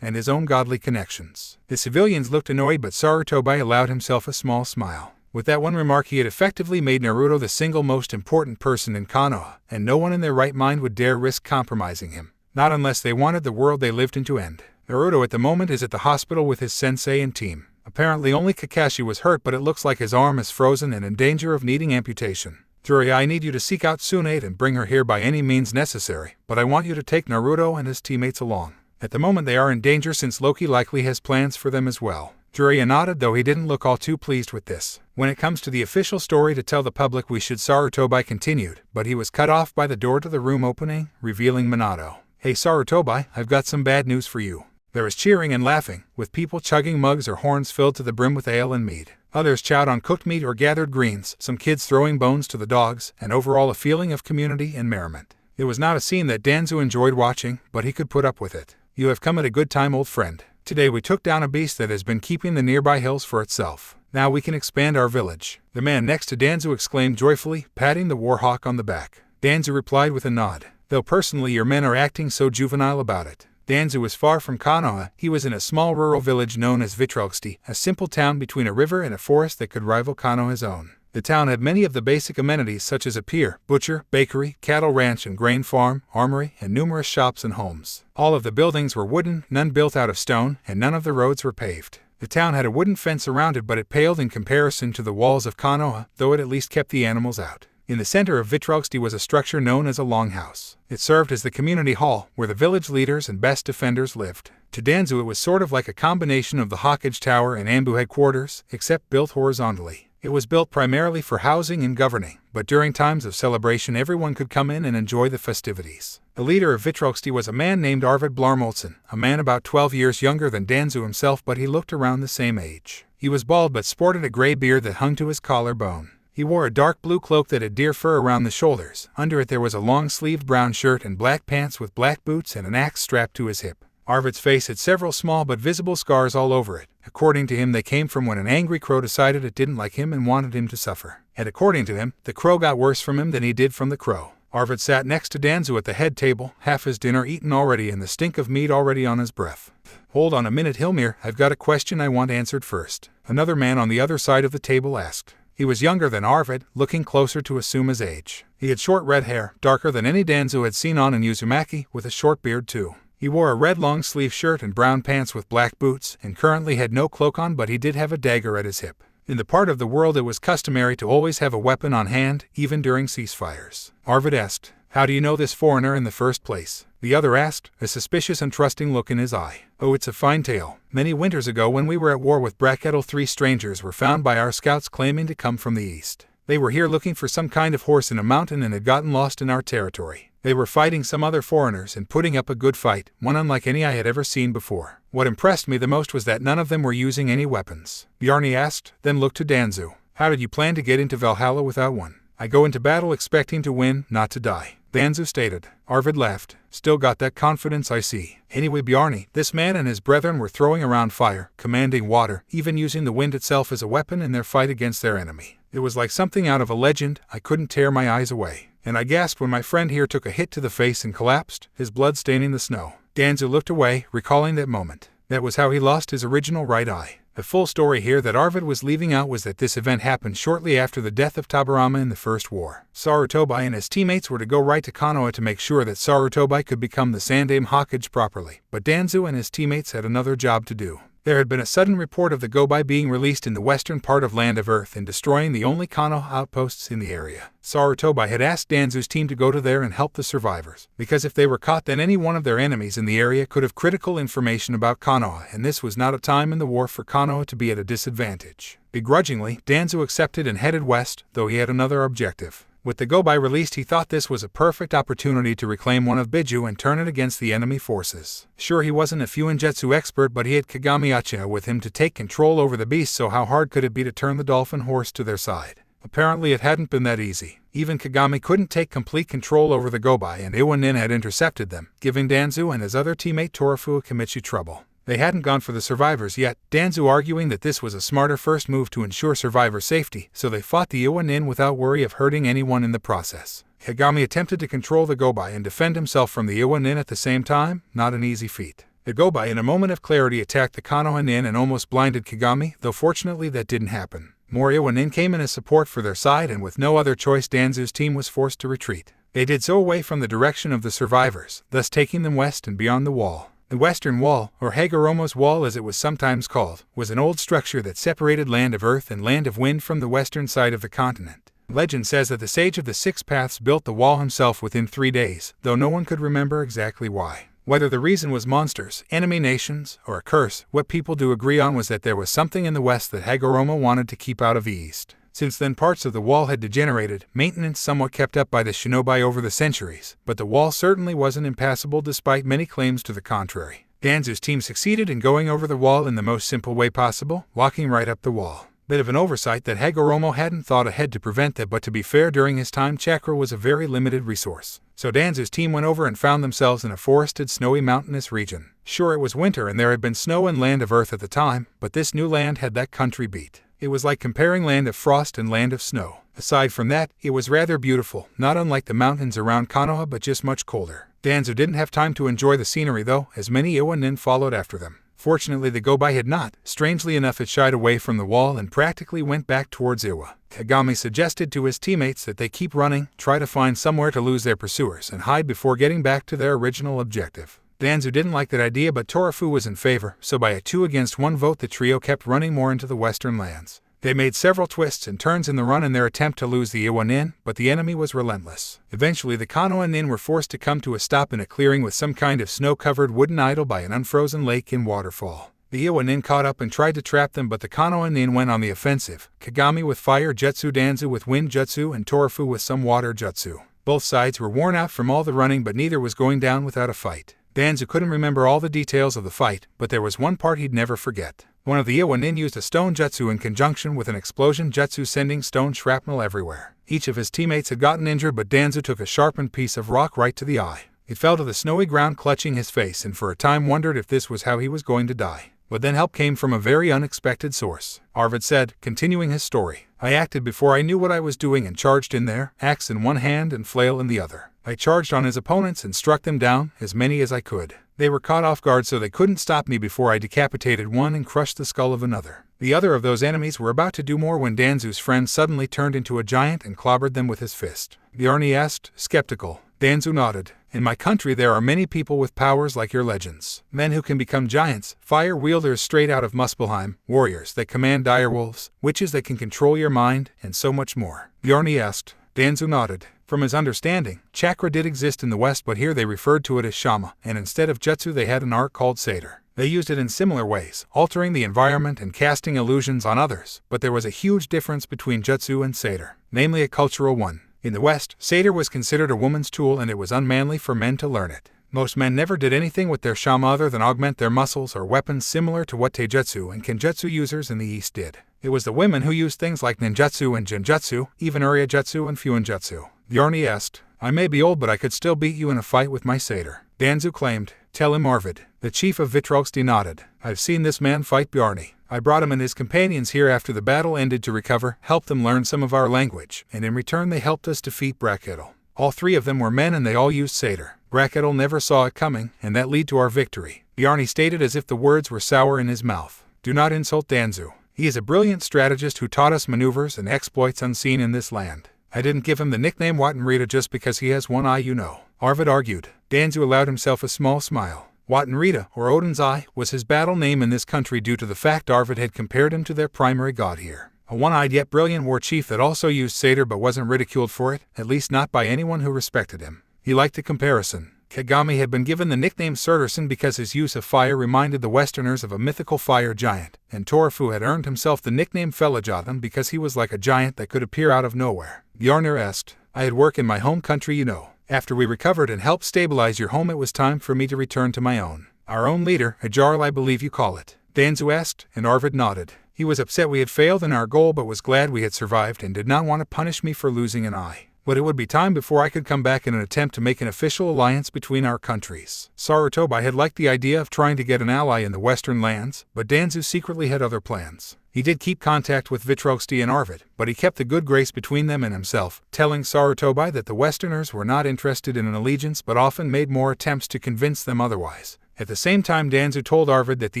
and his own godly connections. The civilians looked annoyed, but Sarutobi allowed himself a small smile. With that one remark, he had effectively made Naruto the single most important person in Konoha, and no one in their right mind would dare risk compromising him. Not unless they wanted the world they lived in to end. Naruto at the moment is at the hospital with his sensei and team. Apparently only Kakashi was hurt, but it looks like his arm is frozen and in danger of needing amputation. Jiraiya, I need you to seek out Tsunade and bring her here by any means necessary, but I want you to take Naruto and his teammates along. At the moment they are in danger since Loki likely has plans for them as well. Jiraiya nodded, though he didn't look all too pleased with this. When it comes to the official story to tell the public, we should. Sarutobi continued, but he was cut off by the door to the room opening, revealing Minato. Hey Sarutobi, I've got some bad news for you. There was cheering and laughing, with people chugging mugs or horns filled to the brim with ale and mead. Others chowed on cooked meat or gathered greens, some kids throwing bones to the dogs, and overall a feeling of community and merriment. It was not a scene that Danzu enjoyed watching, but he could put up with it. You have come at a good time, old friend. Today we took down a beast that has been keeping the nearby hills for itself. Now we can expand our village." The man next to Danzu exclaimed joyfully, patting the warhawk on the back. Danzu replied with a nod. "Though personally your men are acting so juvenile about it." Danzu was far from Konoha. He was in a small rural village known as Vitrogsti, a simple town between a river and a forest that could rival Konoha's own. The town had many of the basic amenities such as a pier, butcher, bakery, cattle ranch and grain farm, armory, and numerous shops and homes. All of the buildings were wooden, none built out of stone, and none of the roads were paved. The town had a wooden fence around it, but it paled in comparison to the walls of Konoha, though it at least kept the animals out. In the center of Vitrogsti was a structure known as a longhouse. It served as the community hall, where the village leaders and best defenders lived. To Danzu it was sort of like a combination of the Hokage Tower and Anbu headquarters, except built horizontally. It was built primarily for housing and governing, but during times of celebration everyone could come in and enjoy the festivities. The leader of Vitrogsti was a man named Arvid Blarmoltson, a man about 12 years younger than Danzu himself, but he looked around the same age. He was bald but sported a gray beard that hung to his collarbone. He wore a dark blue cloak that had deer fur around the shoulders. Under it there was a long-sleeved brown shirt and black pants with black boots and an axe strapped to his hip. Arvid's face had several small but visible scars all over it. According to him, they came from when an angry crow decided it didn't like him and wanted him to suffer. And according to him, the crow got worse from him than he did from the crow. Arvid sat next to Danzu at the head table, half his dinner eaten already and the stink of meat already on his breath. "Hold on a minute, Hilmir, I've got a question I want answered first," another man on the other side of the table asked. He was younger than Arvid, looking closer to Asuma's age. He had short red hair, darker than any Danzu had seen on in Uzumaki, with a short beard too. He wore a red long-sleeve shirt and brown pants with black boots, and currently had no cloak on, but he did have a dagger at his hip. In the part of the world it was customary to always have a weapon on hand, even during ceasefires. Arvid asked, "How do you know this foreigner in the first place?" The other asked, a suspicious and trusting look in his eye. "Oh, it's a fine tale. Many winters ago when we were at war with Bracketal, 3 strangers were found by our scouts claiming to come from the east. They were here looking for some kind of horse in a mountain and had gotten lost in our territory. They were fighting some other foreigners and putting up a good fight, one unlike any I had ever seen before. What impressed me the most was that none of them were using any weapons." Bjarni asked, then looked to Danzu. "How did you plan to get into Valhalla without one?" "I go into battle expecting to win, not to die," Danzu stated. Arvid laughed. "Still got that confidence, I see. Anyway, Bjarni, this man and his brethren were throwing around fire, commanding water, even using the wind itself as a weapon in their fight against their enemy. It was like something out of a legend. I couldn't tear my eyes away. And I gasped when my friend here took a hit to the face and collapsed, his blood staining the snow." Danzu looked away, recalling that moment. That was how he lost his original right eye. The full story here that Arvid was leaving out was that this event happened shortly after the death of Tabarama in the First War. Sarutobi and his teammates were to go right to Konoha to make sure that Sarutobi could become the Sandaime Hokage properly, but Danzu and his teammates had another job to do. There had been a sudden report of the Gobai being released in the western part of Land of Earth and destroying the only Konoha outposts in the area. Sarutobi had asked Danzu's team to go to there and help the survivors, because if they were caught then any one of their enemies in the area could have critical information about Konoha, and this was not a time in the war for Konoha to be at a disadvantage. Begrudgingly, Danzu accepted and headed west, though he had another objective. With the Gobai released, he thought this was a perfect opportunity to reclaim one of Biju and turn it against the enemy forces. Sure, he wasn't a Fuinjutsu expert, but he had Kagami Uchiha with him to take control over the beast, so how hard could it be to turn the dolphin horse to their side? Apparently it hadn't been that easy. Even Kagami couldn't take complete control over the Gobai, and Iwanin had intercepted them, giving Danzu and his other teammate Torafu Akimichi trouble. They hadn't gone for the survivors yet, Danzu arguing that this was a smarter first move to ensure survivor safety, so they fought the Iwanin without worry of hurting anyone in the process. Kagami attempted to control the Gobai and defend himself from the Iwanin at the same time, not an easy feat. The Gobai in a moment of clarity attacked the Konoha Nin and almost blinded Kagami, though fortunately that didn't happen. More Iwanin came in as support for their side, and with no other choice Danzu's team was forced to retreat. They did so away from the direction of the survivors, thus taking them west and beyond the wall. The Western Wall, or Hagoromo's Wall as it was sometimes called, was an old structure that separated Land of Earth and Land of Wind from the western side of the continent. Legend says that the Sage of the Six Paths built the wall himself within 3 days, though no one could remember exactly why. Whether the reason was monsters, enemy nations, or a curse, what people do agree on was that there was something in the west that Hagoromo wanted to keep out of the east. Since then parts of the wall had degenerated, maintenance somewhat kept up by the shinobi over the centuries, but the wall certainly wasn't impassable despite many claims to the contrary. Danzu's team succeeded in going over the wall in the most simple way possible, walking right up the wall. Bit of an oversight that Hagoromo hadn't thought ahead to prevent that, but to be fair, during his time chakra was a very limited resource. So Danzu's team went over and found themselves in a forested, snowy, mountainous region. Sure, it was winter and there had been snow in Land of Earth at the time, but this new land had that country beat. It was like comparing land of frost and land of snow. Aside from that, it was rather beautiful, not unlike the mountains around Konoha but just much colder. Danzo didn't have time to enjoy the scenery though, as many Iwa nin followed after them. Fortunately the Gobai had not. Strangely enough it shied away from the wall and practically went back towards Iwa. Kagami suggested to his teammates that they keep running, try to find somewhere to lose their pursuers, and hide before getting back to their original objective. Danzo didn't like that idea but Torafu was in favor, so by a 2-against-1 vote the trio kept running more into the western lands. They made several twists and turns in the run in their attempt to lose the Iwa nin, but the enemy was relentless. Eventually the Konoha nin were forced to come to a stop in a clearing with some kind of snow-covered wooden idol by an unfrozen lake and waterfall. The Iwa nin caught up and tried to trap them but the Konoha nin went on the offensive, Kagami with fire jutsu, Danzo with wind jutsu, and Torafu with some water jutsu. Both sides were worn out from all the running but neither was going down without a fight. Danzo couldn't remember all the details of the fight, but there was one part he'd never forget. One of the Iwa nin used a stone jutsu in conjunction with an explosion jutsu sending stone shrapnel everywhere. Each of his teammates had gotten injured but Danzo took a sharpened piece of rock right to the eye. It fell to the snowy ground clutching his face and for a time wondered if this was how he was going to die. But then help came from a very unexpected source. Arvid said, continuing his story. I acted before I knew what I was doing and charged in there, axe in one hand and flail in the other. I charged on his opponents and struck them down, as many as I could. They were caught off guard so they couldn't stop me before I decapitated one and crushed the skull of another. The other of those enemies were about to do more when Danzu's friend suddenly turned into a giant and clobbered them with his fist. Bjarni asked, skeptical. Danzu nodded. In my country there are many people with powers like your legends. Men who can become giants, fire wielders straight out of Muspelheim, warriors that command direwolves, witches that can control your mind, and so much more. Bjarni asked. Danzu nodded. From his understanding, chakra did exist in the West but here they referred to it as shama, and instead of jutsu they had an art called satyr. They used it in similar ways, altering the environment and casting illusions on others, but there was a huge difference between jutsu and satyr, namely a cultural one. In the West, satyr was considered a woman's tool and it was unmanly for men to learn it. Most men never did anything with their shama other than augment their muscles or weapons similar to what taijutsu and kenjutsu users in the East did. It was the women who used things like ninjutsu and genjutsu, even uryujutsu and fuinjutsu. Bjarni asked, I may be old but I could still beat you in a fight with my satyr. Danzu claimed, tell him Arvid. The chief of Vitrogsti nodded. I've seen this man fight Bjarni. I brought him and his companions here after the battle ended to recover, helped them learn some of our language, and in return they helped us defeat Braketl. All three of them were men and they all used satyr. Braketl never saw it coming, and that led to our victory. Bjarni stated as if the words were sour in his mouth. Do not insult Danzu. He is a brilliant strategist who taught us maneuvers and exploits unseen in this land. I didn't give him the nickname Wattenrita just because he has one eye, you know. Arvid argued. Danzu allowed himself a small smile. Wattenrita, or Odin's Eye, was his battle name in this country due to the fact Arvid had compared him to their primary god here. A one-eyed yet brilliant war chief that also used satyr but wasn't ridiculed for it, at least not by anyone who respected him. He liked the comparison. Kagami had been given the nickname Surturson because his use of fire reminded the Westerners of a mythical fire giant, and Torafu had earned himself the nickname Felajotan because he was like a giant that could appear out of nowhere. Bjarni asked, I had work in my home country, you know. After we recovered and helped stabilize your home it was time for me to return to my own. Our own leader, a Jarl I believe you call it. Danzu asked, and Arvid nodded. He was upset we had failed in our goal but was glad we had survived and did not want to punish me for losing an eye. But it would be time before I could come back in an attempt to make an official alliance between our countries. Sarutobi had liked the idea of trying to get an ally in the western lands, but Danzu secretly had other plans. He did keep contact with Vitrogsti and Arvid, but he kept the good grace between them and himself, telling Sarutobi that the Westerners were not interested in an allegiance but often made more attempts to convince them otherwise. At the same time Danzu told Arvid that the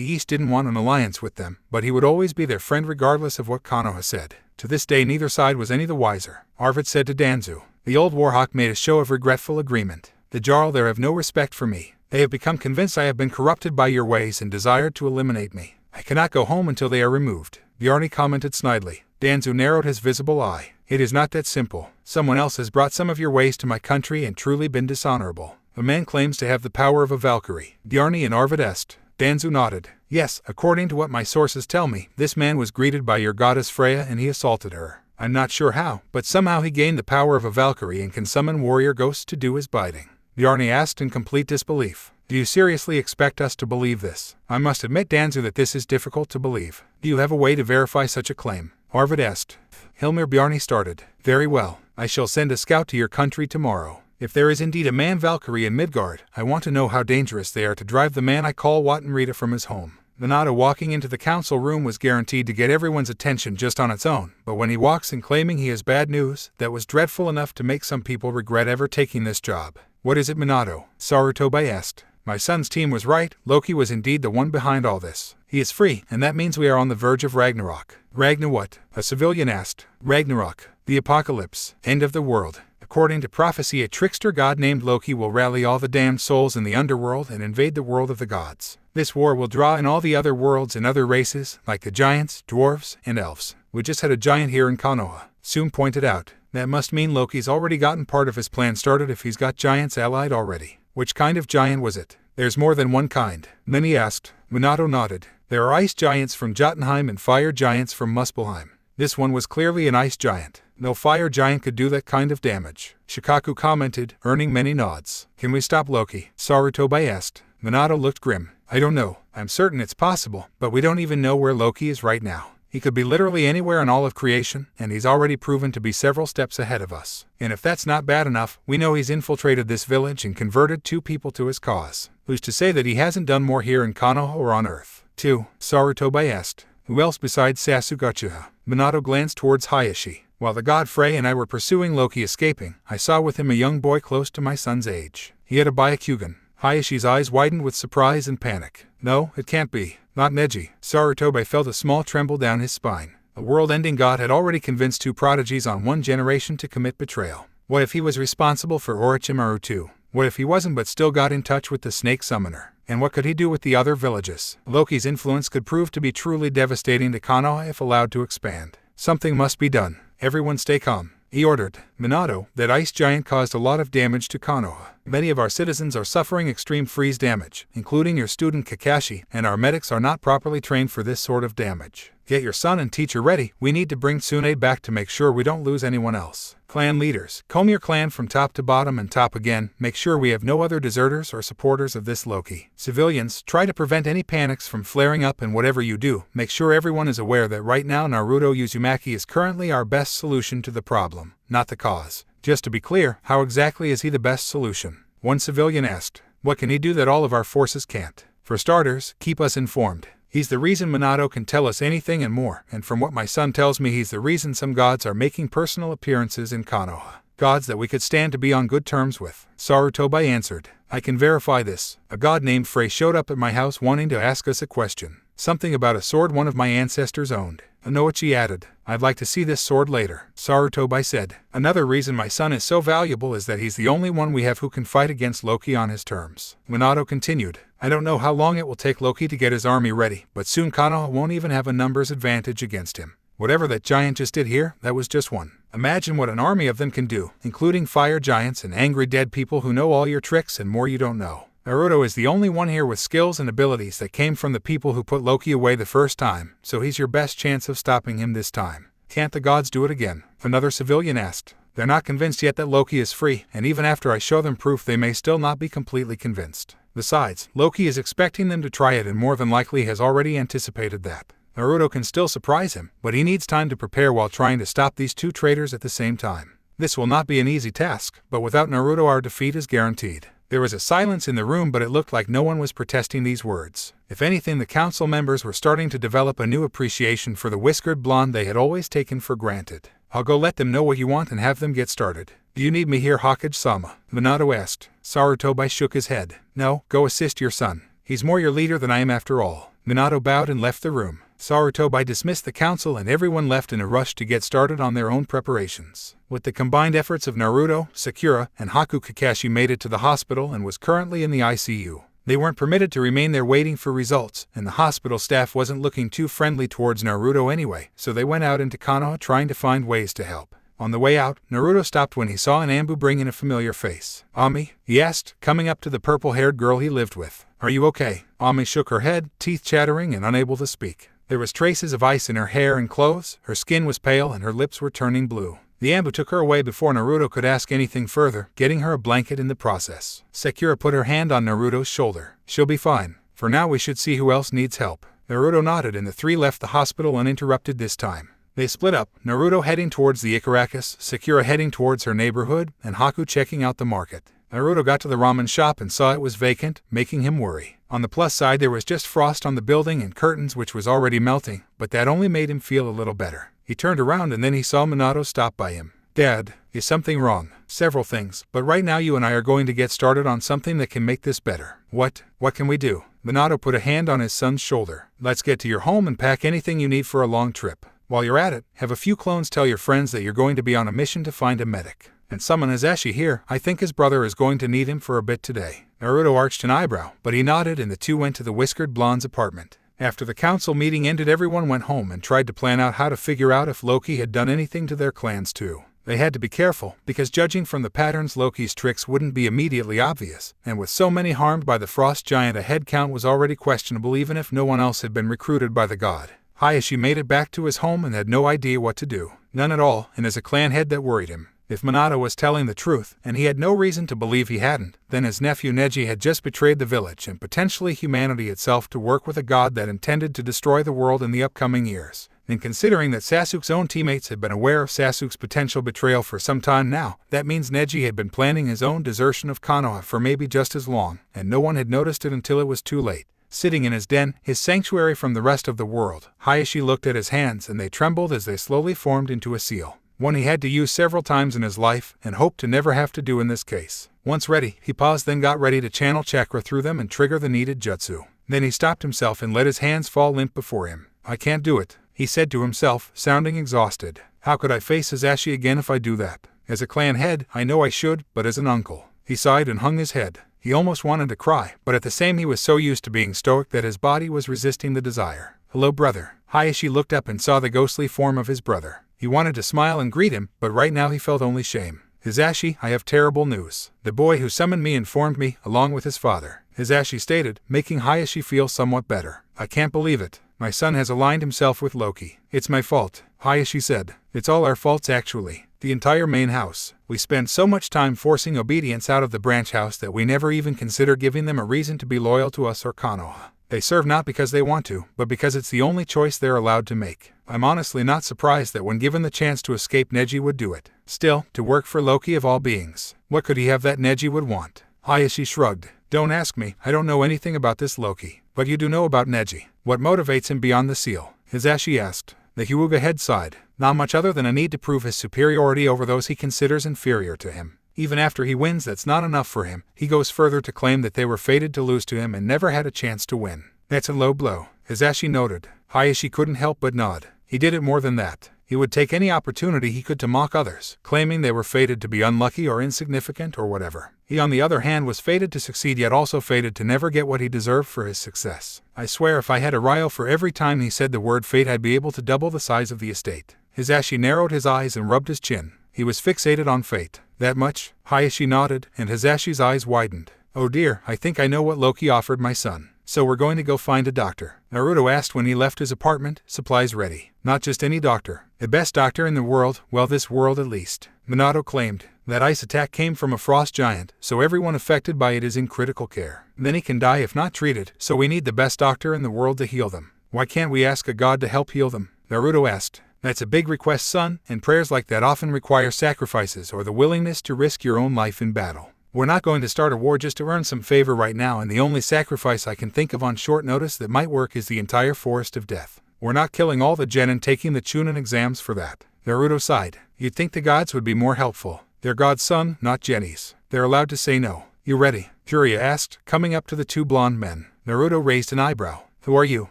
East didn't want an alliance with them, but he would always be their friend regardless of what Konoha said. To this day neither side was any the wiser. Arvid said to Danzu, the old Warhawk made a show of regretful agreement. The Jarl there have no respect for me. They have become convinced I have been corrupted by your ways and desired to eliminate me. I cannot go home until they are removed. Bjarni commented snidely. Danzu narrowed his visible eye. It is not that simple. Someone else has brought some of your ways to my country and truly been dishonorable. A man claims to have the power of a Valkyrie. Bjarni and Arvid asked. Danzu nodded. Yes, according to what my sources tell me, this man was greeted by your goddess Freya and he assaulted her. I'm not sure how, but somehow he gained the power of a Valkyrie and can summon warrior ghosts to do his bidding. Bjarni asked in complete disbelief. Do you seriously expect us to believe this? I must admit, Danzu, that this is difficult to believe. Do you have a way to verify such a claim? Arvid asked. Hilmir, Bjarni started. Very well. I shall send a scout to your country tomorrow. If there is indeed a man Valkyrie in Midgard, I want to know how dangerous they are to drive the man I call Wattenrita from his home. Minato walking into the council room was guaranteed to get everyone's attention just on its own, but when he walks in claiming he has bad news, that was dreadful enough to make some people regret ever taking this job. What is it, Minato? Sarutobi asked. My son's team was right, Loki was indeed the one behind all this. He is free, and that means we are on the verge of Ragnarok. Ragnar what? A civilian asked. Ragnarok. The apocalypse. End of the world. According to prophecy, a trickster god named Loki will rally all the damned souls in the underworld and invade the world of the gods. This war will draw in all the other worlds and other races, like the giants, dwarves, and elves. We just had a giant here in Konoha, Soon pointed out. That must mean Loki's already gotten part of his plan started if he's got giants allied already. Which kind of giant was it? There's more than one kind. Then he asked. Minato nodded. There are ice giants from Jotunheim and fire giants from Muspelheim. This one was clearly an ice giant. No fire giant could do that kind of damage. Shikaku commented, earning many nods. Can we stop Loki? Sarutobi asked. Minato looked grim. I don't know. I'm certain it's possible, but we don't even know where Loki is right now. He could be literally anywhere in all of creation, and he's already proven to be several steps ahead of us. And if that's not bad enough, we know he's infiltrated this village and converted 2 people to his cause. Who's to say that he hasn't done more here in Konoha or on Earth? 2. Sarutobi asked. Who else besides Sasuke? Minato glanced towards Hayashi. While the god Frey and I were pursuing Loki escaping, I saw with him a young boy close to my son's age. He had a Byakugan. Hayashi's eyes widened with surprise and panic. No, it can't be. Not Neji. Sarutobi felt a small tremble down his spine. A world-ending god had already convinced 2 prodigies on 1 generation to commit betrayal. What if he was responsible for Orochimaru too? What if he wasn't but still got in touch with the snake summoner? And what could he do with the other villages? Loki's influence could prove to be truly devastating to Konoha if allowed to expand. Something must be done. Everyone stay calm. He ordered. Minato, that ice giant caused a lot of damage to Konoha. Many of our citizens are suffering extreme freeze damage, including your student Kakashi, and our medics are not properly trained for this sort of damage. Get your son and teacher ready. We need to bring Tsunade back to make sure we don't lose anyone else. Clan leaders, comb your clan from top to bottom and top again. Make sure we have no other deserters or supporters of this Loki. Civilians, try to prevent any panics from flaring up, and whatever you do, make sure everyone is aware that right now Naruto Uzumaki is currently our best solution to the problem, not the cause. Just to be clear, how exactly is he the best solution? One civilian asked. What can he do that all of our forces can't? For starters, keep us informed. He's the reason Minato can tell us anything and more, and from what my son tells me, he's the reason some gods are making personal appearances in Konoha. Gods that we could stand to be on good terms with. Sarutobi answered. I can verify this. A god named Frey showed up at my house wanting to ask us a question. Something about a sword one of my ancestors owned. Anoichi added. I'd like to see this sword later. Sarutobi said. Another reason my son is so valuable is that he's the only one we have who can fight against Loki on his terms. Minato continued. I don't know how long it will take Loki to get his army ready, but soon Konoha won't even have a numbers advantage against him. Whatever that giant just did here, that was just one. Imagine what an army of them can do, including fire giants and angry dead people who know all your tricks and more you don't know. Naruto is the only one here with skills and abilities that came from the people who put Loki away the first time, so he's your best chance of stopping him this time. Can't the gods do it again? Another civilian asked. They're not convinced yet that Loki is free, and even after I show them proof they may still not be completely convinced. Besides, Loki is expecting them to try it and more than likely has already anticipated that. Naruto can still surprise him, but he needs time to prepare while trying to stop these 2 traitors at the same time. This will not be an easy task, but without Naruto our defeat is guaranteed. There was a silence in the room, but it looked like no one was protesting these words. If anything, the council members were starting to develop a new appreciation for the whiskered blonde they had always taken for granted. I'll go let them know what you want and have them get started. Do you need me here, Hokage-sama? Minato asked. Sarutobi shook his head. No, go assist your son. He's more your leader than I am after all. Minato bowed and left the room. Sarutobi dismissed the council and everyone left in a rush to get started on their own preparations. With the combined efforts of Naruto, Sakura, and Haku, Kakashi made it to the hospital and was currently in the ICU. They weren't permitted to remain there waiting for results, and the hospital staff wasn't looking too friendly towards Naruto anyway, so they went out into Konoha trying to find ways to help. On the way out, Naruto stopped when he saw an Anbu bring in a familiar face. Ami? He asked, coming up to the purple-haired girl he lived with. Are you okay? Ami shook her head, teeth chattering and unable to speak. There was traces of ice in her hair and clothes, her skin was pale and her lips were turning blue. The Anbu took her away before Naruto could ask anything further, getting her a blanket in the process. Sakura put her hand on Naruto's shoulder. She'll be fine. For now we should see who else needs help. Naruto nodded and the 3 left the hospital uninterrupted this time. They split up, Naruto heading towards the Icaracus, Sakura heading towards her neighborhood, and Haku checking out the market. Naruto got to the ramen shop and saw it was vacant, making him worry. On the plus side, there was just frost on the building and curtains which was already melting, but that only made him feel a little better. He turned around and then he saw Minato stop by him. "Dad, is something wrong?" "Several things, but right now you and I are going to get started on something that can make this better." What can we do?" Minato put a hand on his son's shoulder. "Let's get to your home and pack anything you need for a long trip. While you're at it, have a few clones tell your friends that you're going to be on a mission to find a medic. And summon Hisashi here. I think his brother is going to need him for a bit today." Naruto arched an eyebrow, but he nodded and the two went to the whiskered blonde's apartment. After the council meeting ended, everyone went home and tried to plan out how to figure out if Loki had done anything to their clans too. They had to be careful, because judging from the patterns, Loki's tricks wouldn't be immediately obvious, and with so many harmed by the frost giant, a head count was already questionable even if no one else had been recruited by the god. Hisashi made it back to his home and had no idea what to do. None at all, and as a clan head that worried him. If Minato was telling the truth, and he had no reason to believe he hadn't, then his nephew Neji had just betrayed the village and potentially humanity itself to work with a god that intended to destroy the world in the upcoming years. And considering that Sasuke's own teammates had been aware of Sasuke's potential betrayal for some time now, that means Neji had been planning his own desertion of Konoha for maybe just as long, and no one had noticed it until it was too late. Sitting in his den, his sanctuary from the rest of the world, Hisashi looked at his hands and they trembled as they slowly formed into a seal. One he had to use several times in his life and hoped to never have to do in this case. Once ready, he paused, then got ready to channel chakra through them and trigger the needed jutsu. Then he stopped himself and let his hands fall limp before him. "I can't do it," he said to himself, sounding exhausted. "How could I face Hisashi again if I do that? As a clan head, I know I should, but as an uncle." He sighed and hung his head. He almost wanted to cry, but at the same he was so used to being stoic that his body was resisting the desire. "Hello, brother." Hisashi looked up and saw the ghostly form of his brother. He wanted to smile and greet him, but right now he felt only shame. "Hisashi, I have terrible news. The boy who summoned me informed me, along with his father," Hisashi stated, making Hisashi feel somewhat better. "I can't believe it. My son has aligned himself with Loki. It's my fault," Hisashi said. "It's all our faults actually. The entire main house. We spend so much time forcing obedience out of the branch house that we never even consider giving them a reason to be loyal to us or Konoha. They serve not because they want to, but because it's the only choice they're allowed to make. I'm honestly not surprised that when given the chance to escape, Neji would do it. Still, to work for Loki of all beings. What could he have that Neji would want?" Hisashi shrugged. "Don't ask me, I don't know anything about this Loki. But you do know about Neji. What motivates him beyond the seal?" Hisashi asked. The Hyuga head sighed. "Not much other than a need to prove his superiority over those he considers inferior to him. Even after he wins, that's not enough for him. He goes further to claim that they were fated to lose to him and never had a chance to win. That's a low blow," Hisashi noted. Hisashi couldn't help but nod. He did it more than that. He would take any opportunity he could to mock others, claiming they were fated to be unlucky or insignificant or whatever. He, on the other hand, was fated to succeed, yet also fated to never get what he deserved for his success. "I swear if I had a Ryo for every time he said the word fate, I'd be able to double the size of the estate." Hisashi narrowed his eyes and rubbed his chin. He was fixated on fate. "That much?" Hisashi nodded, and Hisashi's eyes widened. "Oh dear, I think I know what Loki offered my son. So we're going to go find a doctor?" Naruto asked when he left his apartment, supplies ready. "Not just any doctor. The best doctor in the world, well, this world at least." Minato claimed. "That ice attack came from a frost giant, so everyone affected by it is in critical care. Then he can die if not treated, so we need the best doctor in the world to heal them." "Why can't we ask a god to help heal them?" Naruto asked. "That's a big request, son, and prayers like that often require sacrifices or the willingness to risk your own life in battle. We're not going to start a war just to earn some favor right now, and the only sacrifice I can think of on short notice that might work is the entire forest of death. We're not killing all the Genin taking the Chunin exams for that." Naruto sighed. "You'd think the gods would be more helpful. They're God's son, not Genis. They're allowed to say no." "You ready?" Jiraiya asked, coming up to the two blonde men. Naruto raised an eyebrow. "Who are you?"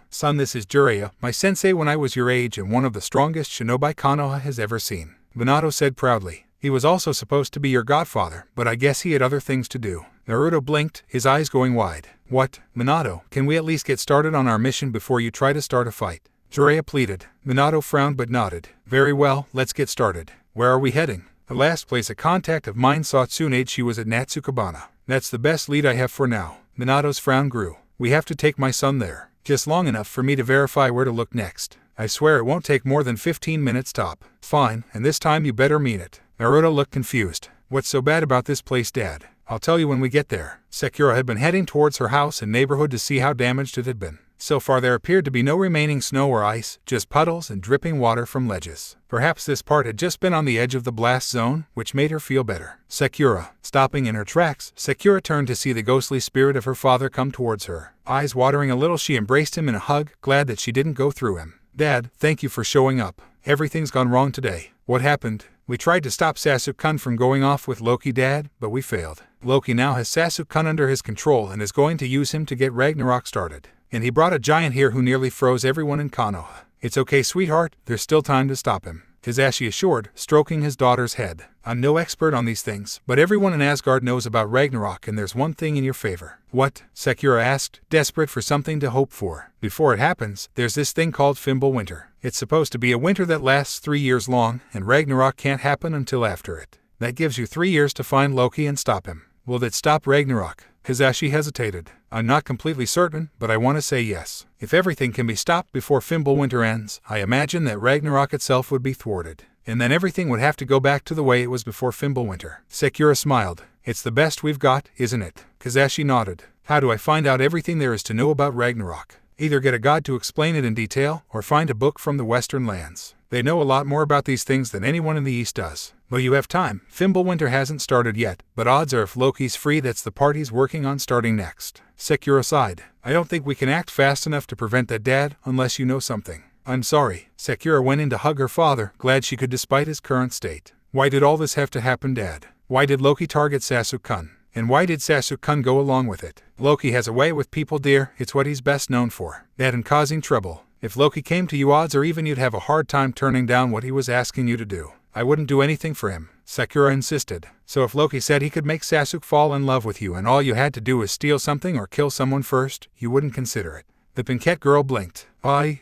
"Son, this is Jiraiya, my sensei when I was your age and one of the strongest shinobi Konoha has ever seen," Minato said proudly. "He was also supposed to be your godfather, but I guess he had other things to do." Naruto blinked, his eyes going wide. "What? Minato, can we at least get started on our mission before you try to start a fight?" Jiraiya pleaded. Minato frowned but nodded. "Very well, let's get started. Where are we heading?" "The last place a contact of mine saw Tsunade, she was at Natsukabana. That's the best lead I have for now." Minato's frown grew. "We have to take my son there. Just long enough for me to verify where to look next. I swear it won't take more than 15 minutes top." "Fine, and this time you better mean it." Naruto looked confused. "What's so bad about this place, Dad?" "I'll tell you when we get there." Sakura had been heading towards her house and neighborhood to see how damaged it had been. So far there appeared to be no remaining snow or ice, just puddles and dripping water from ledges. Perhaps this part had just been on the edge of the blast zone, which made her feel better. Sakura. Stopping in her tracks, Sakura turned to see the ghostly spirit of her father come towards her. Eyes watering a little, she embraced him in a hug, glad that she didn't go through him. Dad, thank you for showing up. Everything's gone wrong today. What happened? We tried to stop Sasuke-kun from going off with Loki, Dad, but we failed. Loki now has Sasuke-kun under his control and is going to use him to get Ragnarok started. And he brought a giant here who nearly froze everyone in Konoha. It's okay, sweetheart, there's still time to stop him, Hisashi assured, stroking his daughter's head. I'm no expert on these things, but everyone in Asgard knows about Ragnarok, and there's one thing in your favor. What? Sakura asked, desperate for something to hope for. Before it happens, there's this thing called Fimbulwinter. It's supposed to be a winter that lasts 3 years long, and Ragnarok can't happen until after it. That gives you 3 years to find Loki and stop him. Will that stop Ragnarok? Hisashi hesitated. I'm not completely certain, but I want to say yes. If everything can be stopped before Fimbulwinter ends, I imagine that Ragnarok itself would be thwarted. And then everything would have to go back to the way it was before Fimbulwinter. Sakura smiled. It's the best we've got, isn't it? Hisashi nodded. How do I find out everything there is to know about Ragnarok? Either get a god to explain it in detail, or find a book from the Western lands. They know a lot more about these things than anyone in the East does. Well, you have time. Fimbulwinter hasn't started yet, but odds are if Loki's free, that's the part he's working on starting next. Sakura sighed. I don't think we can act fast enough to prevent that, Dad, unless you know something. I'm sorry. Sakura went in to hug her father, glad she could despite his current state. Why did all this have to happen, Dad? Why did Loki target Sasuke-kun? And why did Sasuke-kun go along with it? Loki has a way with people, dear. It's what he's best known for. That and causing trouble. If Loki came to you, odds are even you'd have a hard time turning down what he was asking you to do. I wouldn't do anything for him, Sakura insisted. So if Loki said he could make Sasuke fall in love with you and all you had to do is steal something or kill someone first, you wouldn't consider it. The Pinkett girl blinked. Aye.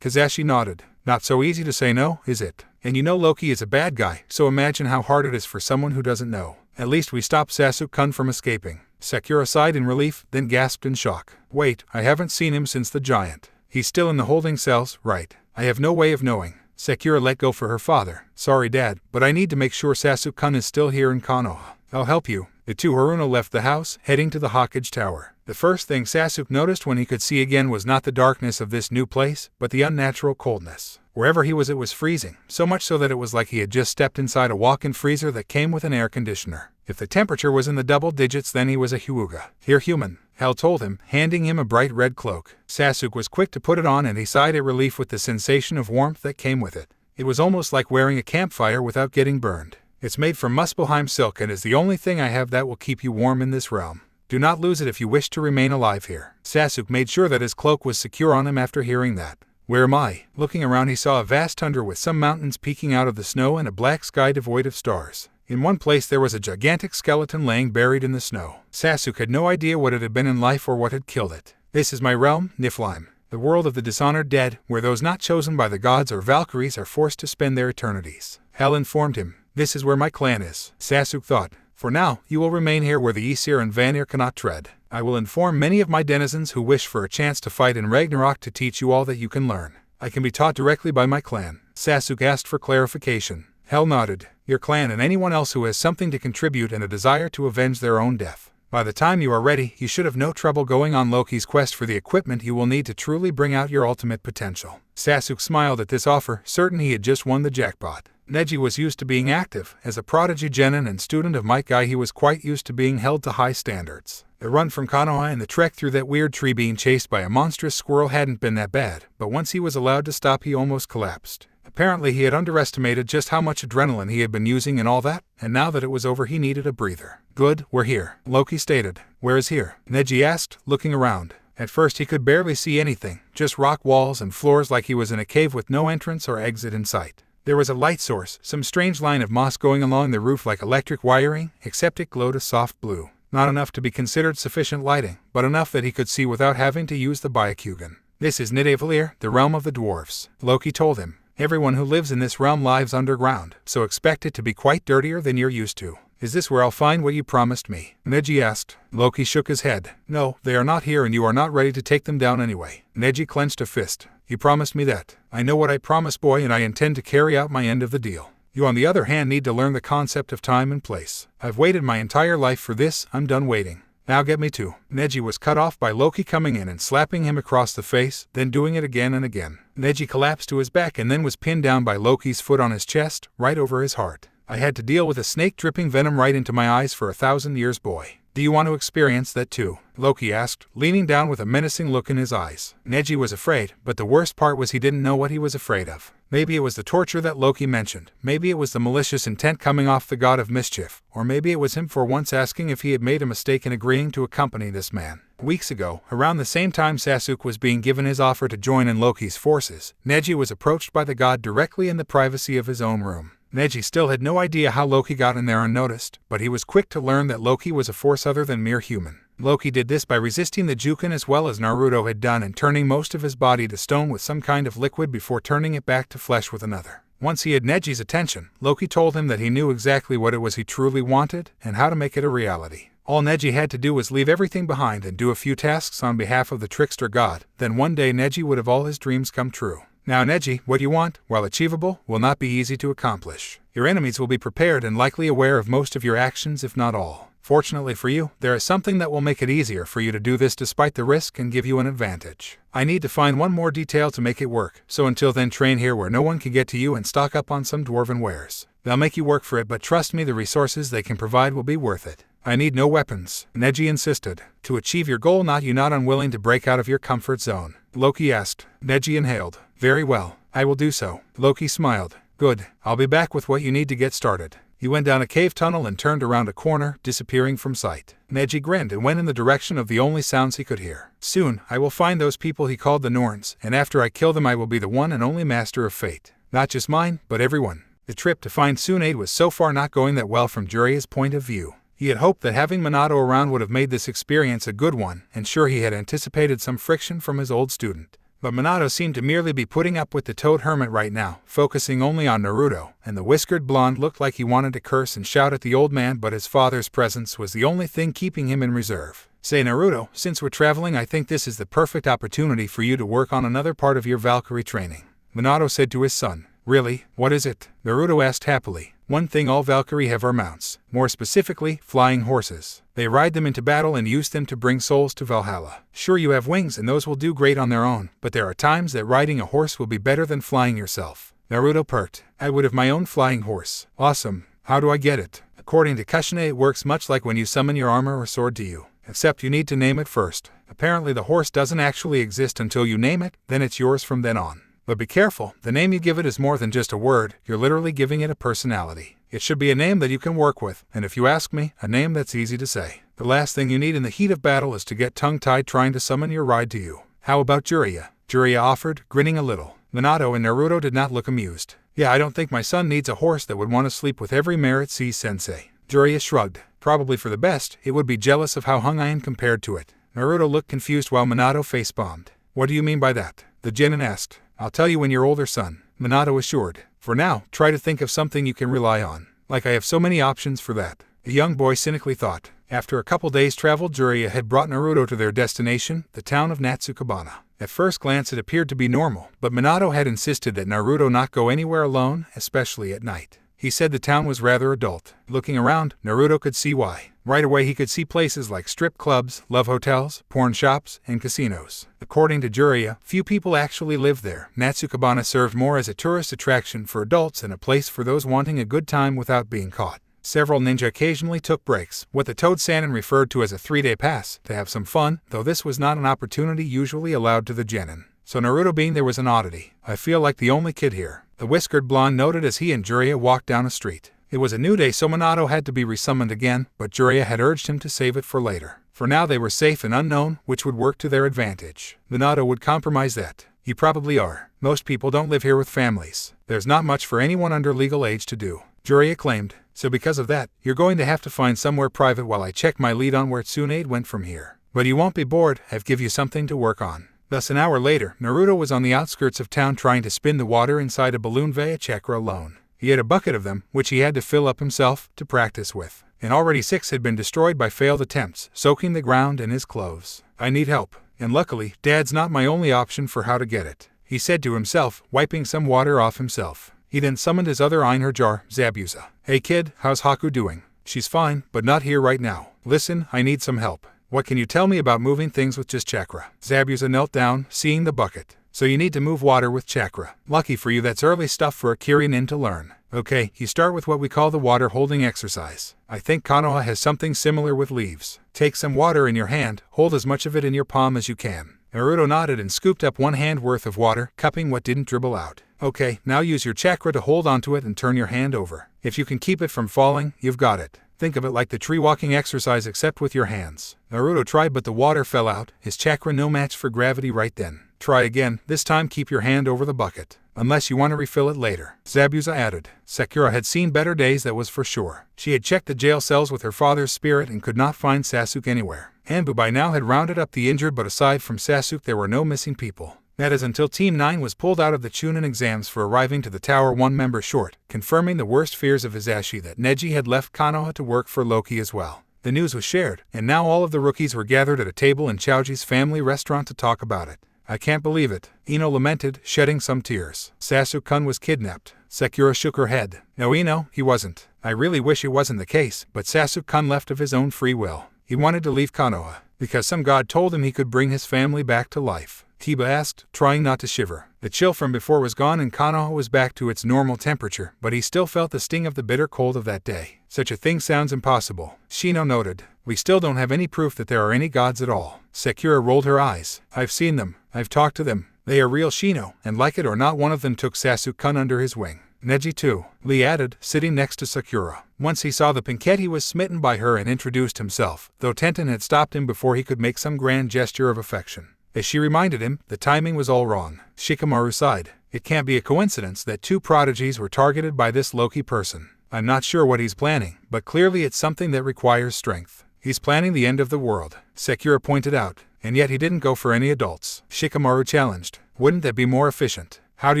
Hisashi nodded. Not so easy to say no, is it? And you know Loki is a bad guy, so imagine how hard it is for someone who doesn't know. At least we stopped Sasuke-kun from escaping. Sakura sighed in relief, then gasped in shock. Wait, I haven't seen him since the giant. He's still in the holding cells, right? I have no way of knowing. Sakura let go for her father. Sorry, Dad, but I need to make sure Sasuke-kun is still here in Konoha. I'll help you. The two Haruno left the house, heading to the Hokage Tower. The first thing Sasuke noticed when he could see again was not the darkness of this new place, but the unnatural coldness. Wherever he was, it was freezing, so much so that it was like he had just stepped inside a walk-in freezer that came with an air conditioner. If the temperature was in the double digits, then he was a Hyuga. Here, human, Hel told him, handing him a bright red cloak. Sasuke was quick to put it on and he sighed in relief with the sensation of warmth that came with it. It was almost like wearing a campfire without getting burned. It's made from Muspelheim silk and is the only thing I have that will keep you warm in this realm. Do not lose it if you wish to remain alive here. Sasuke made sure that his cloak was secure on him after hearing that. Where am I? Looking around, he saw a vast tundra with some mountains peeking out of the snow and a black sky devoid of stars. In one place there was a gigantic skeleton laying buried in the snow. Sasuke had no idea what it had been in life or what had killed it. This is my realm, Niflheim, the world of the dishonored dead, where those not chosen by the gods or Valkyries are forced to spend their eternities. Hel informed him. This is where my clan is. Sasuke thought. For now, you will remain here where the Aesir and Vanir cannot tread. I will inform many of my denizens who wish for a chance to fight in Ragnarok to teach you all that you can learn. I can be taught directly by my clan. Sasuke asked for clarification. Hel nodded. Your clan and anyone else who has something to contribute and a desire to avenge their own death. By the time you are ready, you should have no trouble going on Loki's quest for the equipment you will need to truly bring out your ultimate potential. Sasuke smiled at this offer, certain he had just won the jackpot. Neji was used to being active. As a prodigy genin and student of Might Guy, he was quite used to being held to high standards. The run from Konoha and the trek through that weird tree being chased by a monstrous squirrel hadn't been that bad, but once he was allowed to stop, he almost collapsed. Apparently he had underestimated just how much adrenaline he had been using and all that, and now that it was over he needed a breather. Good, we're here, Loki stated. Where is here? Neji asked, looking around. At first he could barely see anything, just rock walls and floors like he was in a cave with no entrance or exit in sight. There was a light source, some strange line of moss going along the roof like electric wiring, except it glowed a soft blue. Not enough to be considered sufficient lighting, but enough that he could see without having to use the Byakugan. This is Nidavellir, the realm of the dwarves, Loki told him. Everyone who lives in this realm lives underground, so expect it to be quite dirtier than you're used to. Is this where I'll find what you promised me? Neji asked. Loki shook his head. No, they are not here and you are not ready to take them down anyway. Neji clenched a fist. You promised me that. I know what I promised, boy, and I intend to carry out my end of the deal. You, on the other hand, need to learn the concept of time and place. I've waited my entire life for this, I'm done waiting. Now get me too. Neji was cut off by Loki coming in and slapping him across the face, then doing it again and again. Neji collapsed to his back and then was pinned down by Loki's foot on his chest, right over his heart. I had to deal with a snake dripping venom right into my eyes for 1,000 years, boy. Do you want to experience that too? Loki asked, leaning down with a menacing look in his eyes. Neji was afraid, but the worst part was he didn't know what he was afraid of. Maybe it was the torture that Loki mentioned. Maybe it was the malicious intent coming off the god of mischief. Or maybe it was him for once asking if he had made a mistake in agreeing to accompany this man. Weeks ago, around the same time Sasuke was being given his offer to join in Loki's forces, Neji was approached by the god directly in the privacy of his own room. Neji still had no idea how Loki got in there unnoticed, but he was quick to learn that Loki was a force other than mere human. Loki did this by resisting the Jukin as well as Naruto had done and turning most of his body to stone with some kind of liquid before turning it back to flesh with another. Once he had Neji's attention, Loki told him that he knew exactly what it was he truly wanted and how to make it a reality. All Neji had to do was leave everything behind and do a few tasks on behalf of the trickster god. Then one day Neji would have all his dreams come true. Now Neji, what you want, while achievable, will not be easy to accomplish. Your enemies will be prepared and likely aware of most of your actions if not all. Fortunately for you, there is something that will make it easier for you to do this despite the risk and give you an advantage. I need to find one more detail to make it work, so until then train here where no one can get to you and stock up on some dwarven wares. They'll make you work for it, but trust me, the resources they can provide will be worth it. I need no weapons, Neji insisted. To achieve your goal, you not unwilling to break out of your comfort zone? Loki asked. Neji inhaled. Very well, I will do so. Loki smiled. Good, I'll be back with what you need to get started. He went down a cave tunnel and turned around a corner, disappearing from sight. Neji grinned and went in the direction of the only sounds he could hear. Soon, I will find those people he called the Norns, and after I kill them I will be the one and only master of fate. Not just mine, but everyone. The trip to find Tsunade was so far not going that well from Jiraiya's point of view. He had hoped that having Minato around would have made this experience a good one, and sure he had anticipated some friction from his old student. But Minato seemed to merely be putting up with the Toad Hermit right now, focusing only on Naruto, and the whiskered blonde looked like he wanted to curse and shout at the old man, but his father's presence was the only thing keeping him in reserve. Say Naruto, since we're traveling, I think this is the perfect opportunity for you to work on another part of your Valkyrie training. Minato said to his son. Really? What is it? Naruto asked happily. One thing all Valkyrie have are mounts, more specifically, flying horses. They ride them into battle and use them to bring souls to Valhalla. Sure, you have wings and those will do great on their own, but there are times that riding a horse will be better than flying yourself. Naruto perked. I would have my own flying horse. Awesome. How do I get it? According to Kushina, it works much like when you summon your armor or sword to you. Except you need to name it first. Apparently the horse doesn't actually exist until you name it, then it's yours from then on. But be careful, the name you give it is more than just a word, you're literally giving it a personality. It should be a name that you can work with, and if you ask me, a name that's easy to say. The last thing you need in the heat of battle is to get tongue-tied trying to summon your ride to you. How about Jiraiya? Jiraiya offered, grinning a little. Minato and Naruto did not look amused. Yeah, I don't think my son needs a horse that would want to sleep with every merit sensei. Jiraiya shrugged. Probably for the best, it would be jealous of how hung I am compared to it. Naruto looked confused while Minato face-bombed. What do you mean by that? The genin asked. I'll tell you when you're older, son, Minato assured. For now, try to think of something you can rely on. Like I have so many options for that. The young boy cynically thought. After a couple days' travel, Jiraiya had brought Naruto to their destination, the town of Natsukabana. At first glance it appeared to be normal, but Minato had insisted that Naruto not go anywhere alone, especially at night. He said the town was rather adult. Looking around, Naruto could see why. Right away he could see places like strip clubs, love hotels, porn shops, and casinos. According to Jiraiya, few people actually lived there. Natsukabana served more as a tourist attraction for adults and a place for those wanting a good time without being caught. Several ninja occasionally took breaks, what the Toad Sannin referred to as a 3-day pass, to have some fun, though this was not an opportunity usually allowed to the genin. So Naruto being there was an oddity. I feel like the only kid here, the whiskered blonde noted as he and Jiraiya walked down a street. It was a new day, so Minato had to be resummoned again, but Jiraiya had urged him to save it for later. For now they were safe and unknown, which would work to their advantage. Minato would compromise that. You probably are. Most people don't live here with families. There's not much for anyone under legal age to do, Jiraiya claimed. So because of that, you're going to have to find somewhere private while I check my lead on where Tsunade went from here. But you won't be bored, I've give you something to work on. Thus an hour later, Naruto was on the outskirts of town trying to spin the water inside a balloon via chakra alone. He had a bucket of them, which he had to fill up himself, to practice with. And already 6 had been destroyed by failed attempts, soaking the ground and his clothes. I need help. And luckily, Dad's not my only option for how to get it, he said to himself, wiping some water off himself. He then summoned his other Einherjar, Zabuza. Hey kid, how's Haku doing? She's fine, but not here right now. Listen, I need some help. What can you tell me about moving things with just chakra? Zabuza knelt down, seeing the bucket. So you need to move water with chakra. Lucky for you, that's early stuff for a Kirinin to learn. Okay, you start with what we call the water holding exercise. I think Konoha has something similar with leaves. Take some water in your hand, hold as much of it in your palm as you can. Naruto nodded and scooped up 1 hand worth of water, cupping what didn't dribble out. Okay, now use your chakra to hold onto it and turn your hand over. If you can keep it from falling, you've got it. Think of it like the tree walking exercise except with your hands. Naruto tried, but the water fell out, his chakra no match for gravity right then. Try again, this time keep your hand over the bucket. Unless you want to refill it later. Zabuza added. Sakura had seen better days, that was for sure. She had checked the jail cells with her father's spirit and could not find Sasuke anywhere. Anbu by now had rounded up the injured, but aside from Sasuke there were no missing people. That is until Team 9 was pulled out of the Chunin exams for arriving to the tower 1 member short, confirming the worst fears of Hisashi that Neji had left Konoha to work for Loki as well. The news was shared, and now all of the rookies were gathered at a table in Chaoji's family restaurant to talk about it. I can't believe it, Ino lamented, shedding some tears. Sasuke-kun was kidnapped. Sakura shook her head. No, Ino, he wasn't. I really wish it wasn't the case, but Sasuke-kun left of his own free will. He wanted to leave Konoha, because some god told him he could bring his family back to life. Kiba asked, trying not to shiver. The chill from before was gone and Konoha was back to its normal temperature, but he still felt the sting of the bitter cold of that day. Such a thing sounds impossible, Shino noted. We still don't have any proof that there are any gods at all. Sakura rolled her eyes. I've seen them. I've talked to them. They are real, Shino, and like it or not, one of them took Sasuke-kun under his wing. Neji too, Lee added, sitting next to Sakura. Once he saw the Pinkette, he was smitten by her and introduced himself, though Tenten had stopped him before he could make some grand gesture of affection. As she reminded him, the timing was all wrong. Shikamaru sighed. It can't be a coincidence that 2 prodigies were targeted by this Loki person. I'm not sure what he's planning, but clearly it's something that requires strength. He's planning the end of the world, Sakura pointed out, and yet he didn't go for any adults. Shikamaru challenged. Wouldn't that be more efficient? How do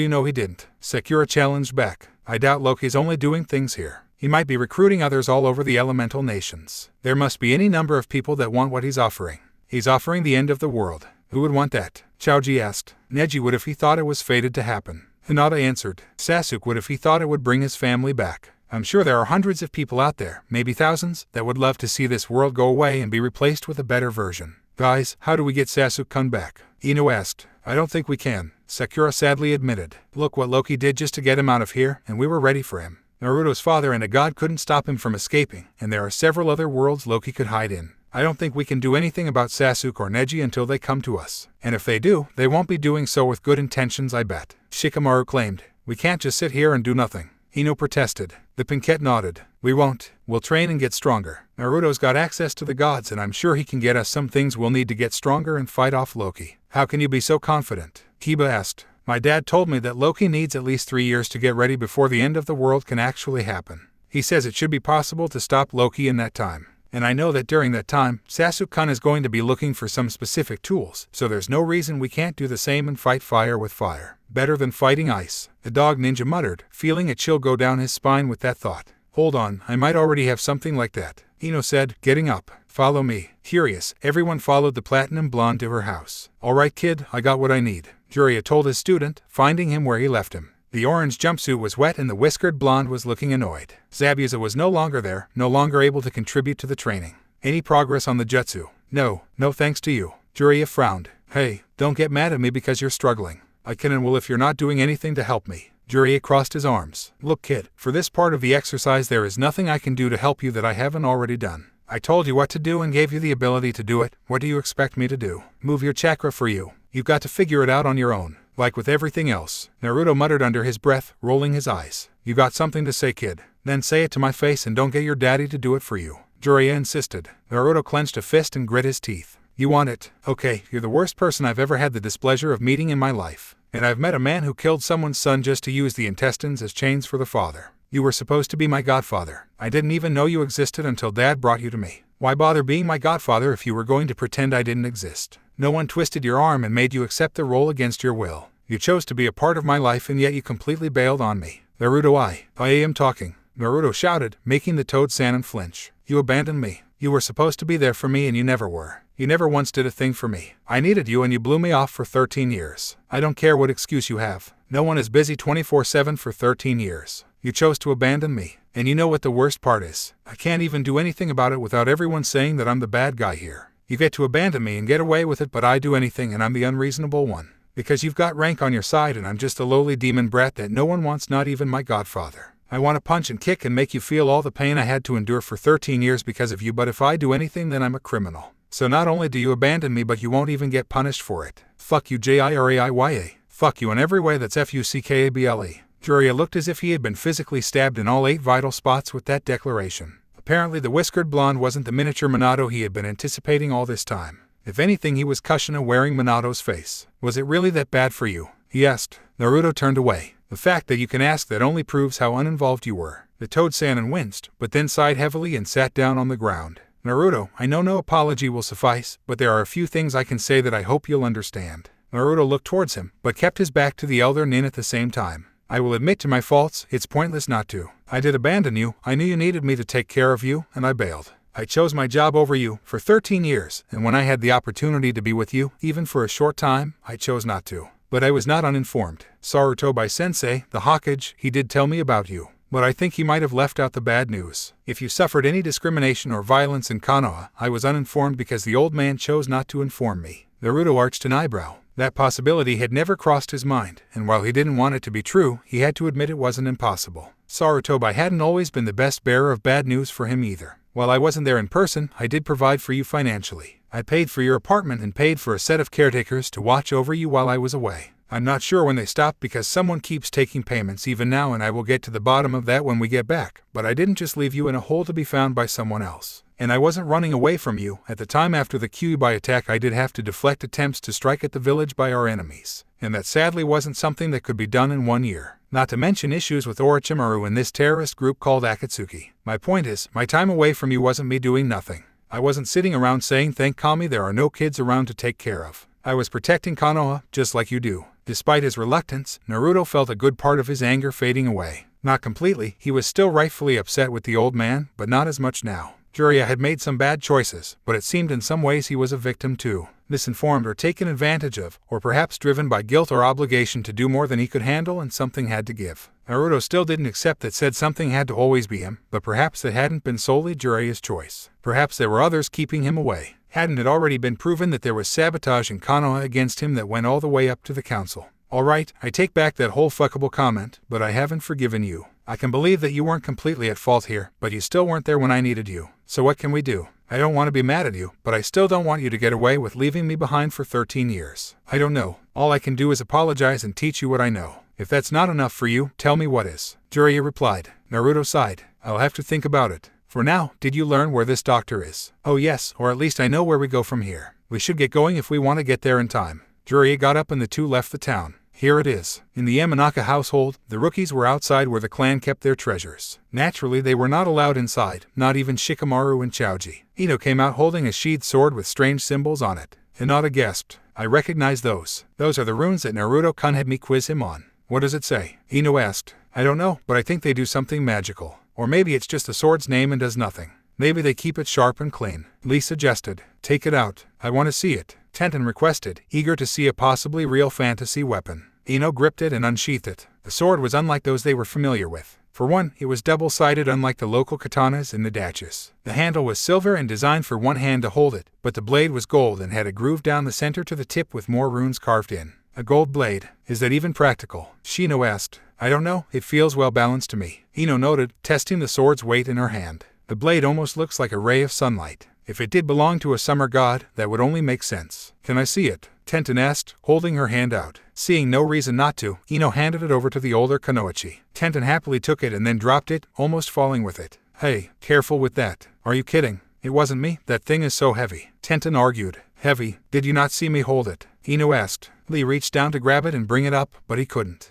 you know he didn't? Sakura challenged back. I doubt Loki's only doing things here. He might be recruiting others all over the elemental nations. There must be any number of people that want what he's offering. He's offering the end of the world. Who would want that? Chaoji asked. Neji would if he thought it was fated to happen. Hinata answered. Sasuke would if he thought it would bring his family back. I'm sure there are hundreds of people out there, maybe thousands, that would love to see this world go away and be replaced with a better version. Guys, how do we get Sasuke-kun back? Ino asked. I don't think we can, Sakura sadly admitted. Look what Loki did just to get him out of here, and we were ready for him. Naruto's father and a god couldn't stop him from escaping, and there are several other worlds Loki could hide in. I don't think we can do anything about Sasuke or Neji until they come to us. And if they do, they won't be doing so with good intentions, I bet. Shikamaru claimed. We can't just sit here and do nothing. Ino protested. The Pinkette nodded. We won't. We'll train and get stronger. Naruto's got access to the gods, and I'm sure he can get us some things we'll need to get stronger and fight off Loki. How can you be so confident? Kiba asked. My dad told me that Loki needs at least 3 years to get ready before the end of the world can actually happen. He says it should be possible to stop Loki in that time. And I know that during that time, Sasuke-kun is going to be looking for some specific tools, so there's no reason we can't do the same and fight fire with fire. Better than fighting ice, the dog ninja muttered, feeling a chill go down his spine with that thought. Hold on, I might already have something like that, Ino said, getting up. Follow me. Curious, everyone followed the platinum blonde to her house. All right, kid, I got what I need, Jiraiya told his student, finding him where he left him. The orange jumpsuit was wet and the whiskered blonde was looking annoyed. Zabuza was no longer there, no longer able to contribute to the training. Any progress on the jutsu? No thanks to you. Jiraiya frowned. Hey, don't get mad at me because you're struggling. I can and will if you're not doing anything to help me. Jiraiya crossed his arms. Look, kid, for this part of the exercise there is nothing I can do to help you that I haven't already done. I told you what to do and gave you the ability to do it. What do you expect me to do? Move your chakra for you. You've got to figure it out on your own. Like with everything else, Naruto muttered under his breath, rolling his eyes. You got something to say, kid? Then say it to my face and don't get your daddy to do it for you. Jiraiya insisted. Naruto clenched a fist and grit his teeth. You want it? Okay, you're the worst person I've ever had the displeasure of meeting in my life. And I've met a man who killed someone's son just to use the intestines as chains for the father. You were supposed to be my godfather. I didn't even know you existed until Dad brought you to me. Why bother being my godfather if you were going to pretend I didn't exist? No one twisted your arm and made you accept the role against your will. You chose to be a part of my life and yet you completely bailed on me. Naruto, I am talking. Naruto shouted, making the Toad Sannin flinch. You abandoned me. You were supposed to be there for me and you never were. You never once did a thing for me. I needed you and you blew me off for 13 years. I don't care what excuse you have. No one is busy 24/7 for 13 years. You chose to abandon me. And you know what the worst part is? I can't even do anything about it without everyone saying that I'm the bad guy here. You get to abandon me and get away with it, but I do anything and I'm the unreasonable one. Because you've got rank on your side and I'm just a lowly demon brat that no one wants, not even my godfather. I want to punch and kick and make you feel all the pain I had to endure for 13 years because of you, but if I do anything then I'm a criminal. So not only do you abandon me, but you won't even get punished for it. Fuck you, Jiraiya. Fuck you in every way, that's Fuckable. Jiraiya looked as if he had been physically stabbed in all 8 vital spots with that declaration. Apparently the whiskered blonde wasn't the miniature Minato he had been anticipating all this time. If anything, he was Kushina wearing Minato's face. Was it really that bad for you? He asked. Naruto turned away. The fact that you can ask that only proves how uninvolved you were. The Toad-san winced, but then sighed heavily and sat down on the ground. Naruto, I know no apology will suffice, but there are a few things I can say that I hope you'll understand. Naruto looked towards him, but kept his back to the elder nin at the same time. I will admit to my faults, it's pointless not to. I did abandon you, I knew you needed me to take care of you, and I bailed. I chose my job over you for 13 years, and when I had the opportunity to be with you, even for a short time, I chose not to. But I was not uninformed. Sarutobi-sensei, the Hokage, he did tell me about you. But I think he might have left out the bad news. If you suffered any discrimination or violence in Konoha, I was uninformed because the old man chose not to inform me. Naruto arched an eyebrow. That possibility had never crossed his mind, and while he didn't want it to be true, he had to admit it wasn't impossible. Sarutobi hadn't always been the best bearer of bad news for him either. While I wasn't there in person, I did provide for you financially. I paid for your apartment and paid for a set of caretakers to watch over you while I was away. I'm not sure when they stopped because someone keeps taking payments even now, and I will get to the bottom of that when we get back. But I didn't just leave you in a hole to be found by someone else. And I wasn't running away from you. At the time after the Kyuubi attack, I did have to deflect attempts to strike at the village by our enemies. And that sadly wasn't something that could be done in 1 year. Not to mention issues with Orochimaru and this terrorist group called Akatsuki. My point is, my time away from you wasn't me doing nothing. I wasn't sitting around saying thank Kami there are no kids around to take care of. I was protecting Konoha, just like you do. Despite his reluctance, Naruto felt a good part of his anger fading away. Not completely, he was still rightfully upset with the old man, but not as much now. Jiraiya had made some bad choices, but it seemed in some ways he was a victim too. Misinformed or taken advantage of, or perhaps driven by guilt or obligation to do more than he could handle, and something had to give. Naruto still didn't accept that said something had to always be him, but perhaps it hadn't been solely Jiraiya's choice. Perhaps there were others keeping him away. Hadn't it already been proven that there was sabotage in Konoha against him that went all the way up to the council? Alright, I take back that whole fuckable comment, but I haven't forgiven you. I can believe that you weren't completely at fault here, but you still weren't there when I needed you. So what can we do? I don't want to be mad at you, but I still don't want you to get away with leaving me behind for 13 years. I don't know. All I can do is apologize and teach you what I know. If that's not enough for you, tell me what is. Jiraiya replied. Naruto sighed. I'll have to think about it. For now, did you learn where this doctor is? Oh yes, or at least I know where we go from here. We should get going if we want to get there in time. Jiraiya got up and the two left the town. Here it is. In the Yamanaka household, the rookies were outside where the clan kept their treasures. Naturally, they were not allowed inside, not even Shikamaru and Choji. Ino came out holding a sheathed sword with strange symbols on it. Hinata gasped. I recognize those. Those are the runes that Naruto-kun had me quiz him on. What does it say? Ino asked. I don't know, but I think they do something magical. Or maybe it's just the sword's name and does nothing. Maybe they keep it sharp and clean. Lee suggested. Take it out. I want to see it. Tenten requested, eager to see a possibly real fantasy weapon. Ino gripped it and unsheathed it. The sword was unlike those they were familiar with. For one, it was double-sided unlike the local katanas and the dachis. The handle was silver and designed for one hand to hold it, but the blade was gold and had a groove down the center to the tip with more runes carved in. A gold blade. Is that even practical? Shino asked. I don't know, it feels well balanced to me. Ino noted, testing the sword's weight in her hand. The blade almost looks like a ray of sunlight. If it did belong to a summer god, that would only make sense. Can I see it? Tenten asked, holding her hand out. Seeing no reason not to, Ino handed it over to the older Kunoichi. Tenten happily took it and then dropped it, almost falling with it. Hey, careful with that. Are you kidding? It wasn't me, that thing is so heavy. Tenten argued. Heavy? Did you not see me hold it? Ino asked. Lee reached down to grab it and bring it up, but he couldn't.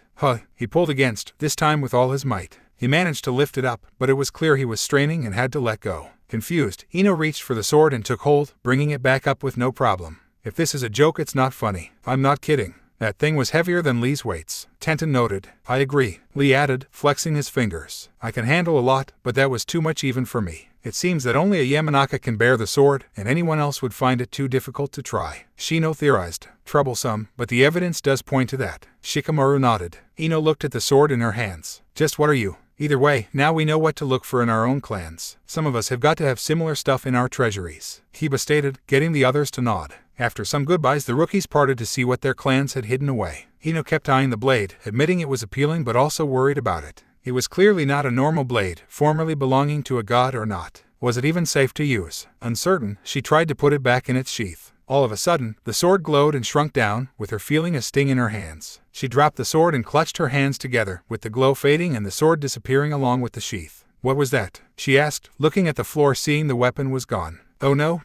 He pulled against, this time with all his might. He managed to lift it up, but it was clear he was straining and had to let go. Confused, Ino reached for the sword and took hold, bringing it back up with no problem. If this is a joke, it's not funny. I'm not kidding. That thing was heavier than Lee's weights. Tenten noted. I agree. Lee added, flexing his fingers. I can handle a lot, but that was too much even for me. It seems that only a Yamanaka can bear the sword, and anyone else would find it too difficult to try. Shino theorized. Troublesome, but the evidence does point to that. Shikamaru nodded. Ino looked at the sword in her hands. Just what are you? Either way, now we know what to look for in our own clans. Some of us have got to have similar stuff in our treasuries, Kiba stated, getting the others to nod. After some goodbyes, the rookies parted to see what their clans had hidden away. Ino kept eyeing the blade, admitting it was appealing but also worried about it. It was clearly not a normal blade, formerly belonging to a god or not. Was it even safe to use? Uncertain, she tried to put it back in its sheath. All of a sudden, the sword glowed and shrunk down, with her feeling a sting in her hands. She dropped the sword and clutched her hands together, with the glow fading and the sword disappearing along with the sheath. What was that? She asked, looking at the floor, seeing the weapon was gone. Oh no,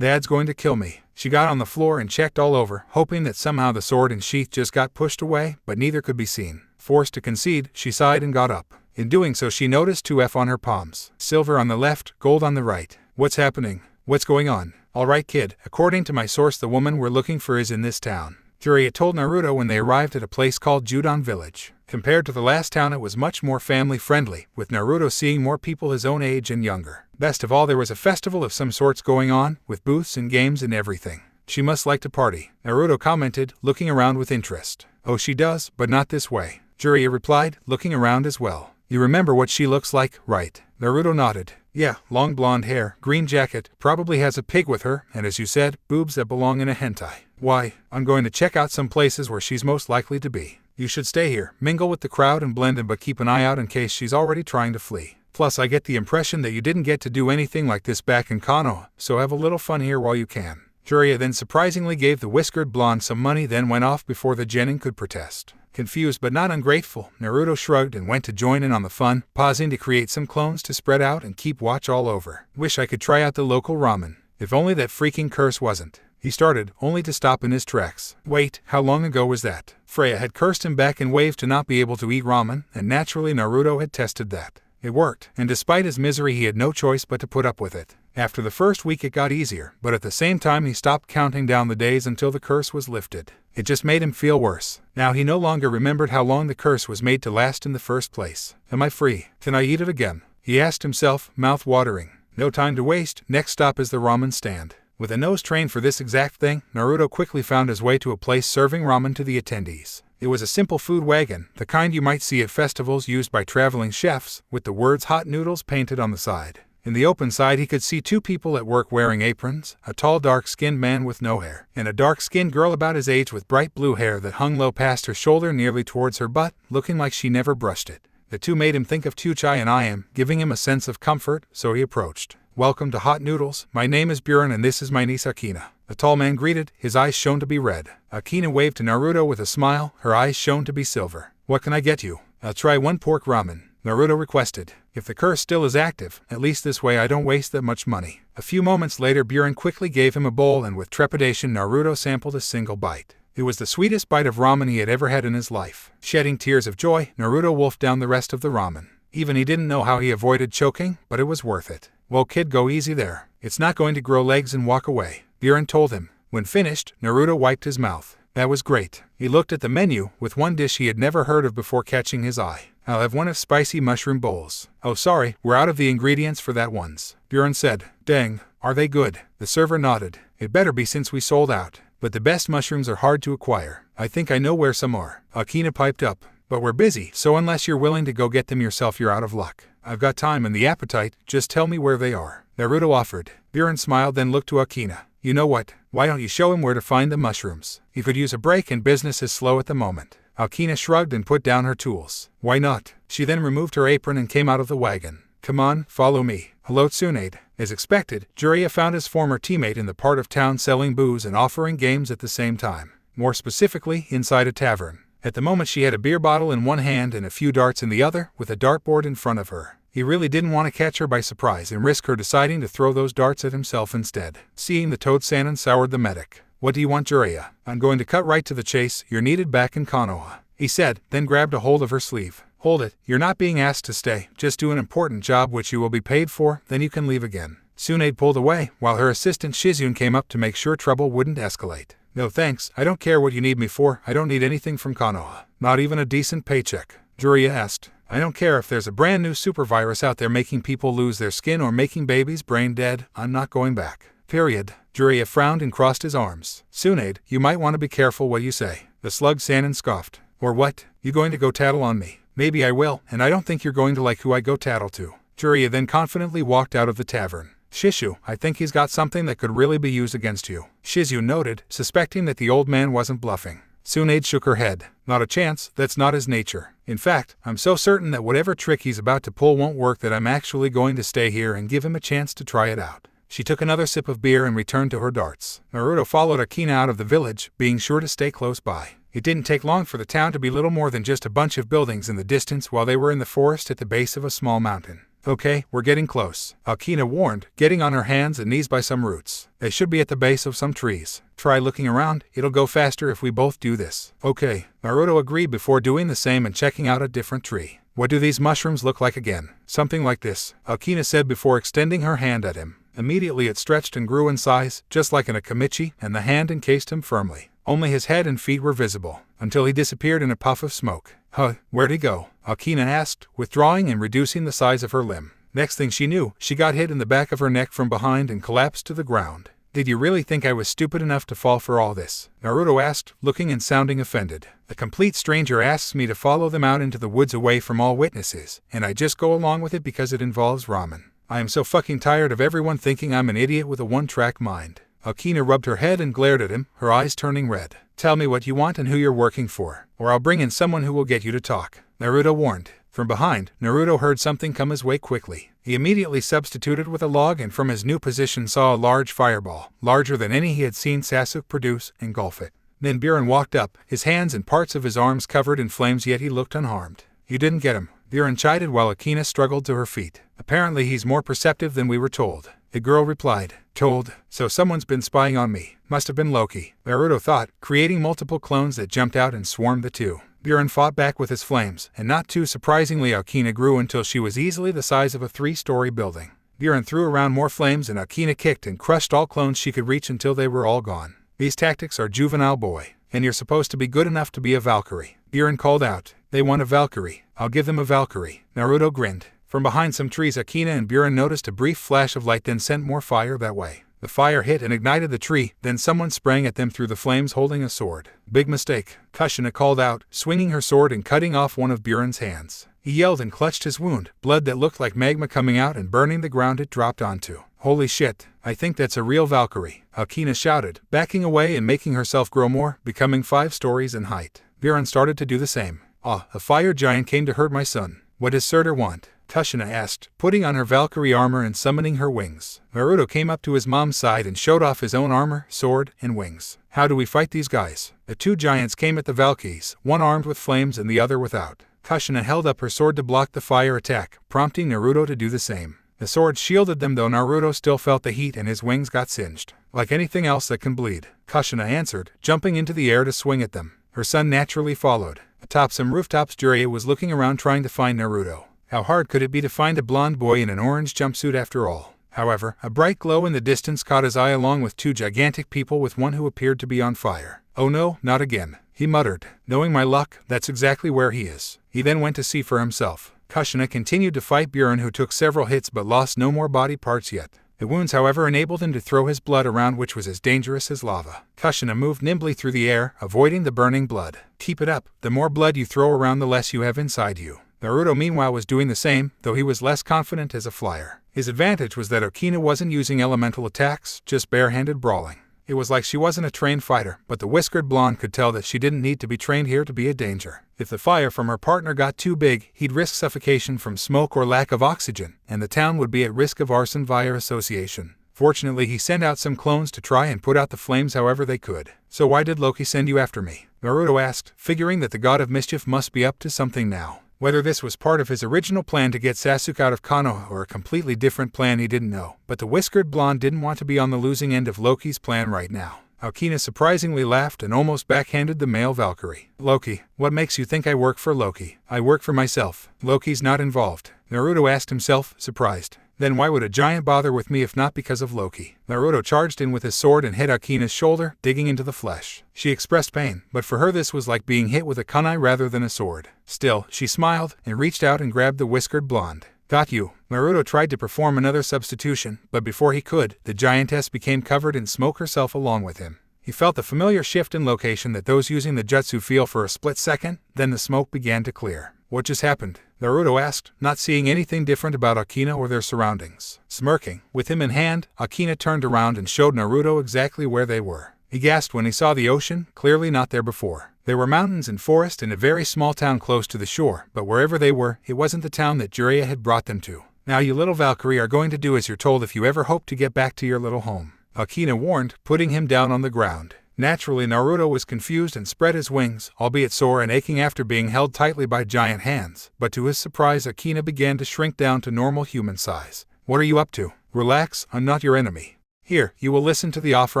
Dad's going to kill me. She got on the floor and checked all over, hoping that somehow the sword and sheath just got pushed away, but neither could be seen. Forced to concede, she sighed and got up. In doing so, she noticed 2F on her palms. Silver on the left, gold on the right. What's happening? What's going on? All right, kid. According to my source, the woman we're looking for is in this town. Jiraiya told Naruto when they arrived at a place called Judon Village. Compared to the last town, it was much more family-friendly, with Naruto seeing more people his own age and younger. Best of all, there was a festival of some sorts going on, with booths and games and everything. She must like to party, Naruto commented, looking around with interest. Oh, she does, but not this way, Jiraiya replied, looking around as well. You remember what she looks like, right? Naruto nodded. Yeah, long blonde hair, green jacket, probably has a pig with her, and as you said, boobs that belong in a hentai. Why, I'm going to check out some places where she's most likely to be. You should stay here, mingle with the crowd and blend in, but keep an eye out in case she's already trying to flee. Plus, I get the impression that you didn't get to do anything like this back in Konoha, so have a little fun here while you can. Jiraiya then surprisingly gave the whiskered blonde some money, then went off before the genin could protest. Confused but not ungrateful, Naruto shrugged and went to join in on the fun, pausing to create some clones to spread out and keep watch all over. Wish I could try out the local ramen. If only that freaking curse wasn't. He started, only to stop in his tracks. Wait, how long ago was that? Freya had cursed him back in waves to not be able to eat ramen, and naturally Naruto had tested that. It worked, and despite his misery he had no choice but to put up with it. After the first week it got easier, but at the same time he stopped counting down the days until the curse was lifted. It just made him feel worse. Now he no longer remembered how long the curse was made to last in the first place. Am I free? Can I eat it again? He asked himself, mouth watering. No time to waste, next stop is the ramen stand. With a nose trained for this exact thing, Naruto quickly found his way to a place serving ramen to the attendees. It was a simple food wagon, the kind you might see at festivals used by traveling chefs, with the words hot noodles painted on the side. In the open side he could see two people at work wearing aprons, a tall dark-skinned man with no hair, and a dark-skinned girl about his age with bright blue hair that hung low past her shoulder nearly towards her butt, looking like she never brushed it. The two made him think of Tuchai and Iam, giving him a sense of comfort, so he approached. Welcome to Hot Noodles, my name is Buren and this is my niece Akina. The tall man greeted, his eyes shone to be red. Akina waved to Naruto with a smile, her eyes shone to be silver. What can I get you? I'll try one pork ramen, Naruto requested. If the curse still is active, at least this way I don't waste that much money. A few moments later Buren quickly gave him a bowl and with trepidation Naruto sampled a single bite. It was the sweetest bite of ramen he had ever had in his life. Shedding tears of joy, Naruto wolfed down the rest of the ramen. Even he didn't know how he avoided choking, but it was worth it. Well kid, go easy there. It's not going to grow legs and walk away, Buren told him. When finished, Naruto wiped his mouth. That was great. He looked at the menu, with one dish he had never heard of before catching his eye. I'll have one of spicy mushroom bowls. Oh sorry, we're out of the ingredients for that ones, Buren said. Dang, are they good? The server nodded. It better be since we sold out. But the best mushrooms are hard to acquire. I think I know where some are. Akina piped up. But we're busy, so unless you're willing to go get them yourself you're out of luck. I've got time and the appetite, just tell me where they are. Naruto offered. Buren smiled then looked to Akina. You know what, why don't you show him where to find the mushrooms? He could use a break and business is slow at the moment. Akina shrugged and put down her tools. Why not? She then removed her apron and came out of the wagon. Come on, follow me. Hello Tsunade. As expected, Jiraiya found his former teammate in the part of town selling booze and offering games at the same time. More specifically, inside a tavern. At the moment she had a beer bottle in one hand and a few darts in the other, with a dartboard in front of her. He really didn't want to catch her by surprise and risk her deciding to throw those darts at himself instead. Seeing the Toad Sannin soured the medic. What do you want, Jiraiya? I'm going to cut right to the chase, you're needed back in Konoha, he said, then grabbed a hold of her sleeve. Hold it, you're not being asked to stay, just do an important job which you will be paid for, then you can leave again. Tsunade pulled away, while her assistant Shizune came up to make sure trouble wouldn't escalate. No thanks, I don't care what you need me for, I don't need anything from Konoha. Not even a decent paycheck, Jiraiya asked. I don't care if there's a brand new super virus out there making people lose their skin or making babies brain dead, I'm not going back. Period. Jiraiya frowned and crossed his arms. Tsunade, you might want to be careful what you say. The slug Sannin scoffed. Or what? You going to go tattle on me? Maybe I will, and I don't think you're going to like who I go tattle to. Jiraiya then confidently walked out of the tavern. Shishu, I think he's got something that could really be used against you, Shizu noted, suspecting that the old man wasn't bluffing. Tsunade shook her head. Not a chance, that's not his nature. In fact, I'm so certain that whatever trick he's about to pull won't work that I'm actually going to stay here and give him a chance to try it out. She took another sip of beer and returned to her darts. Naruto followed Akina out of the village, being sure to stay close by. It didn't take long for the town to be little more than just a bunch of buildings in the distance while they were in the forest at the base of a small mountain. Okay, we're getting close, Akina warned, getting on her hands and knees by some roots. They should be at the base of some trees. Try looking around, it'll go faster if we both do this. Okay, Naruto agreed before doing the same and checking out a different tree. What do these mushrooms look like again? Something like this, Akina said before extending her hand at him. Immediately it stretched and grew in size, just like an akimichi, and the hand encased him firmly. Only his head and feet were visible, until he disappeared in a puff of smoke. Huh, where'd he go? Akina asked, withdrawing and reducing the size of her limb. Next thing she knew, she got hit in the back of her neck from behind and collapsed to the ground. Did you really think I was stupid enough to fall for all this? Naruto asked, looking and sounding offended. A complete stranger asks me to follow them out into the woods away from all witnesses, and I just go along with it because it involves ramen. I am so fucking tired of everyone thinking I'm an idiot with a one-track mind. Akina rubbed her head and glared at him, her eyes turning red. Tell me what you want and who you're working for, or I'll bring in someone who will get you to talk, Naruto warned. From behind, Naruto heard something come his way quickly. He immediately substituted with a log and from his new position saw a large fireball, larger than any he had seen Sasuke produce, engulf it. Then Buren walked up, his hands and parts of his arms covered in flames, yet he looked unharmed. You didn't get him, Buren chided while Akina struggled to her feet. Apparently he's more perceptive than we were told. The girl replied. Told? So someone's been spying on me. Must have been Loki, Naruto thought, creating multiple clones that jumped out and swarmed the two. Buren fought back with his flames, and not too surprisingly Akina grew until she was easily the size of a 3-story building. Buren threw around more flames and Akina kicked and crushed all clones she could reach until they were all gone. These tactics are juvenile, boy, and you're supposed to be good enough to be a Valkyrie, Buren called out. They want a Valkyrie. I'll give them a Valkyrie. Naruto grinned. From behind some trees Akina and Buren noticed a brief flash of light, then sent more fire that way. The fire hit and ignited the tree, then someone sprang at them through the flames holding a sword. Big mistake, Kushina called out, swinging her sword and cutting off one of Buren's hands. He yelled and clutched his wound, blood that looked like magma coming out and burning the ground it dropped onto. Holy shit, I think that's a real Valkyrie, Akina shouted, backing away and making herself grow more, becoming 5 stories in height. Buren started to do the same. Ah, a fire giant came to hurt my son. What does Surtur want? Kushina asked, putting on her Valkyrie armor and summoning her wings. Naruto came up to his mom's side and showed off his own armor, sword, and wings. How do we fight these guys? The 2 giants came at the Valkyries, one armed with flames and the other without. Kushina held up her sword to block the fire attack, prompting Naruto to do the same. The sword shielded them, though Naruto still felt the heat and his wings got singed. Like anything else that can bleed, Kushina answered, jumping into the air to swing at them. Her son naturally followed. Atop some rooftops Jiraiya was looking around trying to find Naruto. How hard could it be to find a blonde boy in an orange jumpsuit after all? However, a bright glow in the distance caught his eye along with 2 gigantic people with one who appeared to be on fire. Oh no, not again, he muttered. Knowing my luck, that's exactly where he is. He then went to see for himself. Kushina continued to fight Buren, who took several hits but lost no more body parts yet. The wounds, however, enabled him to throw his blood around, which was as dangerous as lava. Kushina moved nimbly through the air, avoiding the burning blood. Keep it up. The more blood you throw around, the less you have inside you. Naruto meanwhile was doing the same, though he was less confident as a flyer. His advantage was that Akina wasn't using elemental attacks, just barehanded brawling. It was like she wasn't a trained fighter, but the whiskered blonde could tell that she didn't need to be trained here to be a danger. If the fire from her partner got too big, he'd risk suffocation from smoke or lack of oxygen, and the town would be at risk of arson via association. Fortunately, he sent out some clones to try and put out the flames however they could. So why did Loki send you after me? Naruto asked, figuring that the god of mischief must be up to something now. Whether this was part of his original plan to get Sasuke out of Konoha or a completely different plan, he didn't know. But the whiskered blonde didn't want to be on the losing end of Loki's plan right now. Akina surprisingly laughed and almost backhanded the male Valkyrie. Loki, what makes you think I work for Loki? I work for myself. Loki's not involved. Naruto asked himself, surprised. Then why would a giant bother with me if not because of Loki? Naruto charged in with his sword and hit Akina's shoulder, digging into the flesh. She expressed pain, but for her this was like being hit with a kunai rather than a sword. Still, she smiled and reached out and grabbed the whiskered blonde. Got you. Naruto tried to perform another substitution, but before he could, the giantess became covered in smoke herself along with him. He felt the familiar shift in location that those using the jutsu feel for a split second, then the smoke began to clear. What just happened? Naruto asked, not seeing anything different about Akina or their surroundings. Smirking, with him in hand, Akina turned around and showed Naruto exactly where they were. He gasped when he saw the ocean, clearly not there before. There were mountains and forest and a very small town close to the shore, but wherever they were, it wasn't the town that Jiraiya had brought them to. Now you little Valkyrie are going to do as you're told if you ever hope to get back to your little home, Akina warned, putting him down on the ground. Naturally, Naruto was confused and spread his wings, albeit sore and aching after being held tightly by giant hands, but to his surprise Akina began to shrink down to normal human size. What are you up to? Relax, I'm not your enemy. Here, you will listen to the offer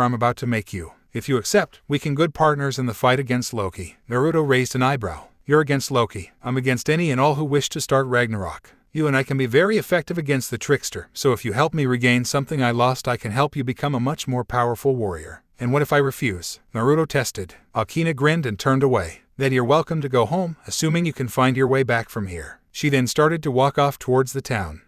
I'm about to make you. If you accept, we can good partners in the fight against Loki. Naruto raised an eyebrow. You're against Loki. I'm against any and all who wish to start Ragnarok. You and I can be very effective against the trickster, so if you help me regain something I lost I can help you become a much more powerful warrior. And what if I refuse? Naruto tested. Akina grinned and turned away. Then you're welcome to go home, assuming you can find your way back from here. She then started to walk off towards the town.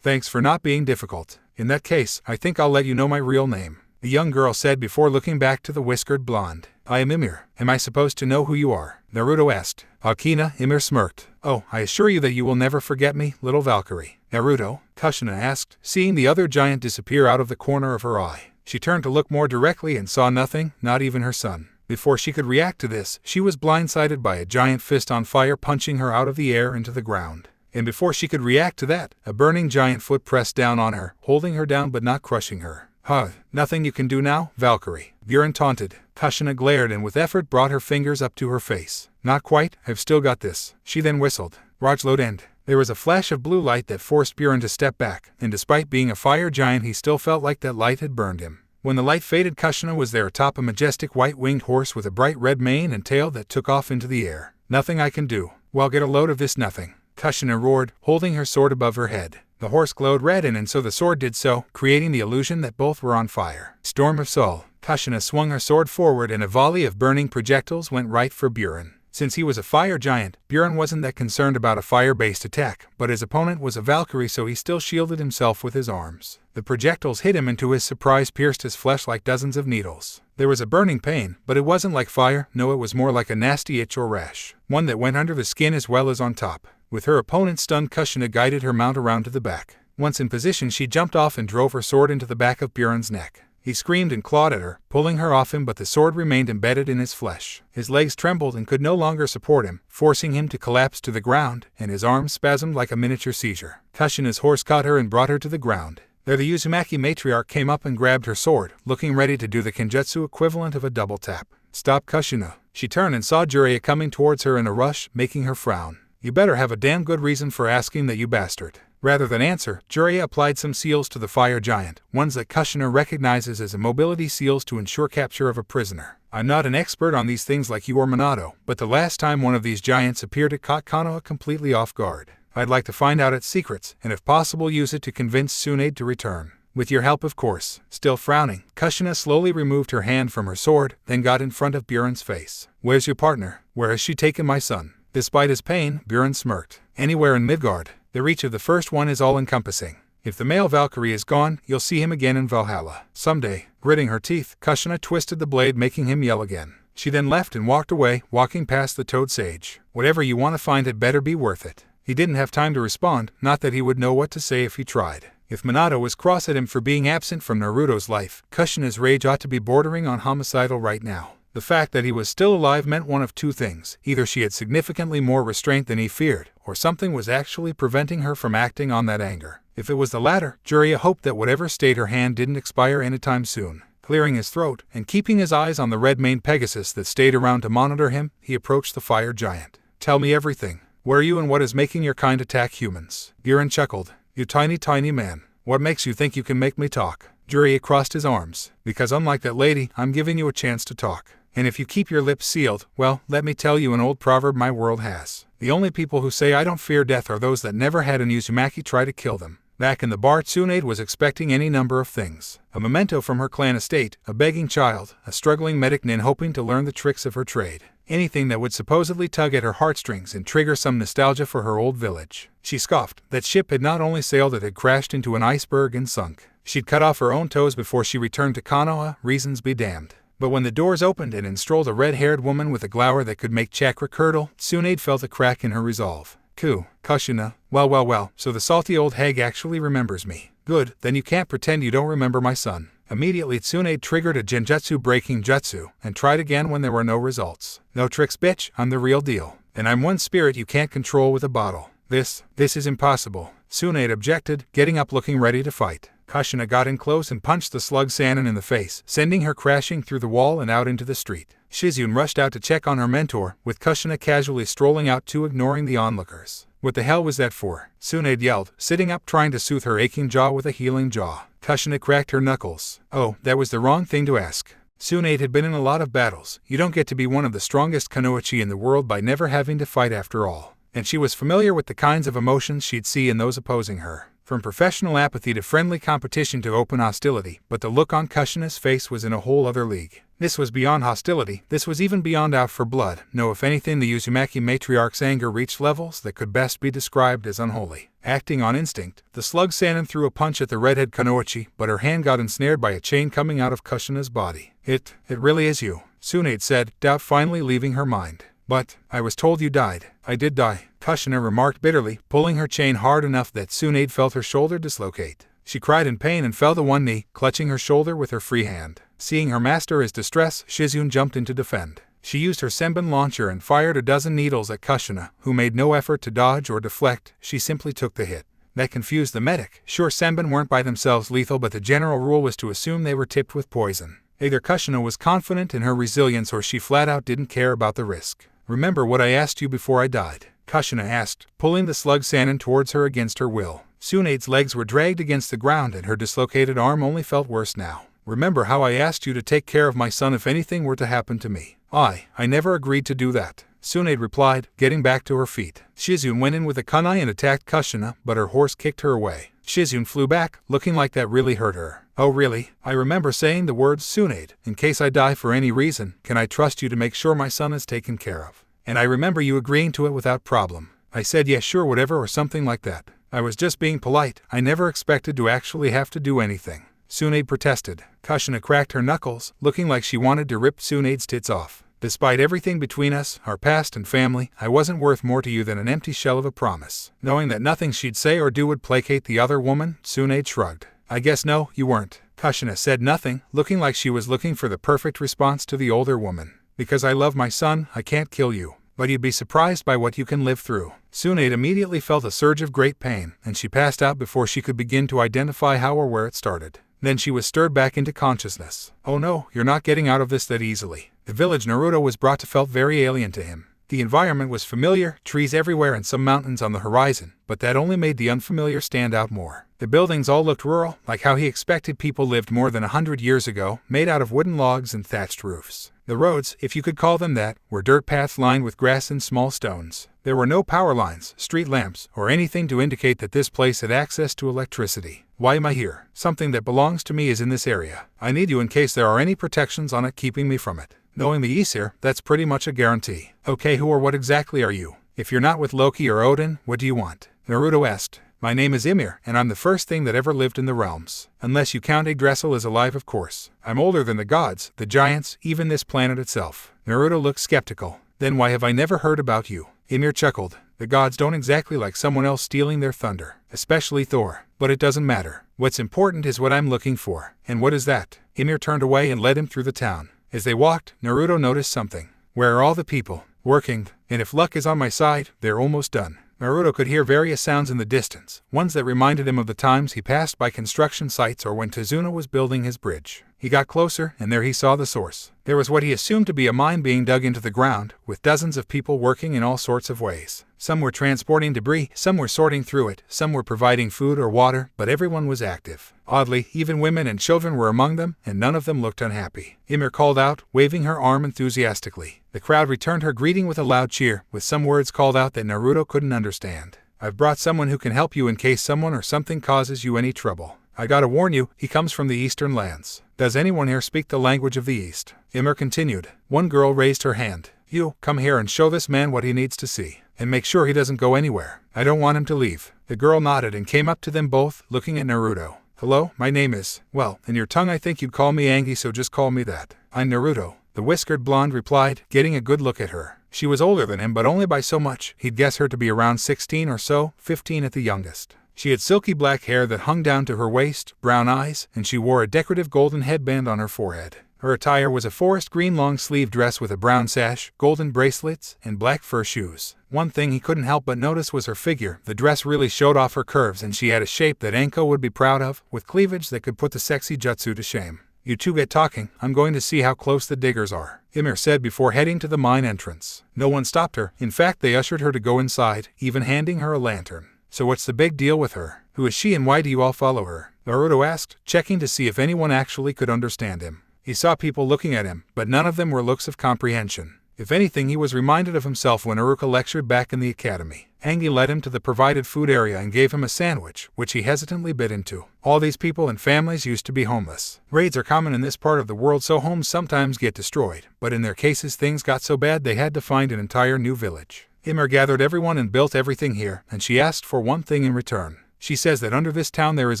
Thanks for not being difficult. In that case, I think I'll let you know my real name, the young girl said before looking back to the whiskered blonde. I am Ymir. Am I supposed to know who you are? Naruto asked. Akina, Ymir smirked. Oh, I assure you that you will never forget me, little Valkyrie. Naruto, Kushina asked, seeing the other giant disappear out of the corner of her eye. She turned to look more directly and saw nothing, not even her son. Before she could react to this, she was blindsided by a giant fist on fire punching her out of the air into the ground. And before she could react to that, a burning giant foot pressed down on her, holding her down but not crushing her. Huh, nothing you can do now, Valkyrie? Buren taunted. Kushina glared and with effort brought her fingers up to her face. Not quite, I've still got this. She then whistled. Rajload end. There was a flash of blue light that forced Buren to step back, and despite being a fire giant he still felt like that light had burned him. When the light faded, Kushina was there atop a majestic white-winged horse with a bright red mane and tail that took off into the air. Nothing I can do. Well, get a load of this nothing, Kushina roared, holding her sword above her head. The horse glowed red and so the sword did so, creating the illusion that both were on fire. Storm of Sol. Kushina swung her sword forward and a volley of burning projectiles went right for Buren. Since he was a fire giant, Buren wasn't that concerned about a fire-based attack, but his opponent was a Valkyrie so he still shielded himself with his arms. The projectiles hit him and to his surprise pierced his flesh like dozens of needles. There was a burning pain, but it wasn't like fire, no it was more like a nasty itch or rash, one that went under the skin as well as on top. With her opponent stunned, Kushina guided her mount around to the back. Once in position she jumped off and drove her sword into the back of Buren's neck. He screamed and clawed at her, pulling her off him but the sword remained embedded in his flesh. His legs trembled and could no longer support him, forcing him to collapse to the ground, and his arms spasmed like a miniature seizure. Kushina's horse caught her and brought her to the ground. There the Uzumaki matriarch came up and grabbed her sword, looking ready to do the Kenjutsu equivalent of a double tap. Stop, Kushina. She turned and saw Jiraiya coming towards her in a rush, making her frown. You better have a damn good reason for asking that, you bastard. Rather than answer, Jiraiya applied some seals to the fire giant, ones that Kushina recognizes as immobility seals to ensure capture of a prisoner. I'm not an expert on these things like you or Minato, but the last time one of these giants appeared it caught Konoha completely off guard. I'd like to find out its secrets, and if possible use it to convince Tsunade to return. With your help, of course. Still frowning, Kushina slowly removed her hand from her sword, then got in front of Buren's face. Where's your partner? Where has she taken my son? Despite his pain, Buren smirked. Anywhere in Midgard. The reach of the first one is all-encompassing. If the male Valkyrie is gone, you'll see him again in Valhalla. Someday. Gritting her teeth, Kushina twisted the blade, making him yell again. She then left and walked away, walking past the toad sage. Whatever you want to find had better be worth it. He didn't have time to respond, not that he would know what to say if he tried. If Minato was cross at him for being absent from Naruto's life, Kushina's rage ought to be bordering on homicidal right now. The fact that he was still alive meant one of two things. Either she had significantly more restraint than he feared, or something was actually preventing her from acting on that anger. If it was the latter, Jiraiya hoped that whatever stayed her hand didn't expire anytime soon. Clearing his throat, and keeping his eyes on the red-maned Pegasus that stayed around to monitor him, he approached the fire giant. Tell me everything. Where are you and what is making your kind attack humans? Buren chuckled. You tiny man. What makes you think you can make me talk? Jiraiya crossed his arms. Because unlike that lady, I'm giving you a chance to talk. And if you keep your lips sealed, well, let me tell you an old proverb my world has. The only people who say I don't fear death are those that never had an Uzumaki try to kill them. Back in the bar, Tsunade was expecting any number of things. A memento from her clan estate, a begging child, a struggling medic nin hoping to learn the tricks of her trade. Anything that would supposedly tug at her heartstrings and trigger some nostalgia for her old village. She scoffed. That ship had not only sailed, it had crashed into an iceberg and sunk. She'd cut off her own toes before she returned to Konoha, reasons be damned. But when the doors opened and in strolled a red-haired woman with a glower that could make chakra curdle, Tsunade felt a crack in her resolve. Kushina, well, so the salty old hag actually remembers me. Good, then you can't pretend you don't remember my son. Immediately Tsunade triggered a genjutsu breaking jutsu, and tried again when there were no results. No tricks, bitch, I'm the real deal. And I'm one spirit you can't control with a bottle. This is impossible. Tsunade objected, getting up looking ready to fight. Kushina got in close and punched the slug Sanin in the face, sending her crashing through the wall and out into the street. Shizune rushed out to check on her mentor, with Kushina casually strolling out too, ignoring the onlookers. What the hell was that for? Tsunade yelled, sitting up trying to soothe her aching jaw with a healing jaw. Kushina cracked her knuckles. Oh, that was the wrong thing to ask. Tsunade had been in a lot of battles. You don't get to be one of the strongest kunoichi in the world by never having to fight after all. And she was familiar with the kinds of emotions she'd see in those opposing her. From professional apathy to friendly competition to open hostility, but the look on Kushina's face was in a whole other league. This was beyond hostility, this was even beyond out for blood. No, if anything, the Uzumaki matriarch's anger reached levels that could best be described as unholy. Acting on instinct, the slug Sanin threw a punch at the redhead kunoichi, but her hand got ensnared by a chain coming out of Kushina's body. It really is you, Tsunade said, doubt finally leaving her mind. But, I was told you died. I did die, Kushina remarked bitterly, pulling her chain hard enough that Tsunade felt her shoulder dislocate. She cried in pain and fell to one knee, clutching her shoulder with her free hand. Seeing her master as distress, Shizune jumped in to defend. She used her Senbon launcher and fired a dozen needles at Kushina, who made no effort to dodge or deflect. She simply took the hit. That confused the medic. Sure, Senbon weren't by themselves lethal, but the general rule was to assume they were tipped with poison. Either Kushina was confident in her resilience or she flat out didn't care about the risk. Remember what I asked you before I died? Kushina asked, pulling the slug Sanin towards her against her will. Tsunade's legs were dragged against the ground and her dislocated arm only felt worse now. Remember how I asked you to take care of my son if anything were to happen to me? I never agreed to do that, Tsunade replied, getting back to her feet. Shizune went in with a kunai and attacked Kushina, but her horse kicked her away. Shizune flew back, looking like that really hurt her. Oh really? I remember saying the words, Tsunade, in case I die for any reason, can I trust you to make sure my son is taken care of? And I remember you agreeing to it without problem. I said yeah sure whatever or something like that. I was just being polite, I never expected to actually have to do anything. Tsunade protested. Kushina cracked her knuckles, looking like she wanted to rip Tsunade's tits off. Despite everything between us, our past and family, I wasn't worth more to you than an empty shell of a promise. Knowing that nothing she'd say or do would placate the other woman, Tsunade shrugged. I guess no, you weren't. Kushina said nothing, looking like she was looking for the perfect response to the older woman. Because I love my son, I can't kill you. But you'd be surprised by what you can live through. Tsunade immediately felt a surge of great pain, and she passed out before she could begin to identify how or where it started. Then she was stirred back into consciousness. Oh no, you're not getting out of this that easily. The village Naruto was brought to felt very alien to him. The environment was familiar, trees everywhere and some mountains on the horizon, but that only made the unfamiliar stand out more. The buildings all looked rural, like how he expected people lived more than 100 years ago, made out of wooden logs and thatched roofs. The roads, if you could call them that, were dirt paths lined with grass and small stones. There were no power lines, street lamps, or anything to indicate that this place had access to electricity. Why am I here? Something that belongs to me is in this area. I need you in case there are any protections on it keeping me from it. Knowing the Aesir, that's pretty much a guarantee. Okay, who or what exactly are you? If you're not with Loki or Odin, what do you want? Naruto asked. My name is Ymir, and I'm the first thing that ever lived in the realms. Unless you count Yggdrasil as alive, of course. I'm older than the gods, the giants, even this planet itself. Naruto looked skeptical. Then why have I never heard about you? Ymir chuckled. The gods don't exactly like someone else stealing their thunder, especially Thor. But it doesn't matter. What's important is what I'm looking for. And what is that? Ymir turned away and led him through the town. As they walked, Naruto noticed something. Where are all the people? Working. And if luck is on my side, they're almost done. Naruto could hear various sounds in the distance, ones that reminded him of the times he passed by construction sites or when Tazuna was building his bridge. He got closer, and there he saw the source. There was what he assumed to be a mine being dug into the ground, with dozens of people working in all sorts of ways. Some were transporting debris, some were sorting through it, some were providing food or water, but everyone was active. Oddly, even women and children were among them, and none of them looked unhappy. Ymir called out, waving her arm enthusiastically. The crowd returned her greeting with a loud cheer, with some words called out that Naruto couldn't understand. I've brought someone who can help you in case someone or something causes you any trouble. I gotta warn you, he comes from the eastern lands. Does anyone here speak the language of the East? Ymir continued. One girl raised her hand. You, come here and show this man what he needs to see. And make sure he doesn't go anywhere. I don't want him to leave. The girl nodded and came up to them both, looking at Naruto. Hello, my name is, well, in your tongue I think you'd call me Angie, so just call me that. I'm Naruto, the whiskered blonde replied, getting a good look at her. She was older than him, but only by so much. He'd guess her to be around 16 or so, 15 at the youngest. She had silky black hair that hung down to her waist, brown eyes, and she wore a decorative golden headband on her forehead. Her attire was a forest green long-sleeved dress with a brown sash, golden bracelets, and black fur shoes. One thing he couldn't help but notice was her figure. The dress really showed off her curves, and she had a shape that Anko would be proud of, with cleavage that could put the sexy jutsu to shame. You two get talking, I'm going to see how close the diggers are, Ymir said before heading to the mine entrance. No one stopped her. In fact, they ushered her to go inside, even handing her a lantern. So what's the big deal with her? Who is she and why do you all follow her? Naruto asked, checking to see if anyone actually could understand him. He saw people looking at him, but none of them were looks of comprehension. If anything, he was reminded of himself when Iruka lectured back in the academy. Angie led him to the provided food area and gave him a sandwich, which he hesitantly bit into. All these people and families used to be homeless. Raids are common in this part of the world, so homes sometimes get destroyed, but in their cases things got so bad they had to find an entire new village. Ymir gathered everyone and built everything here, and she asked for one thing in return. She says that under this town there is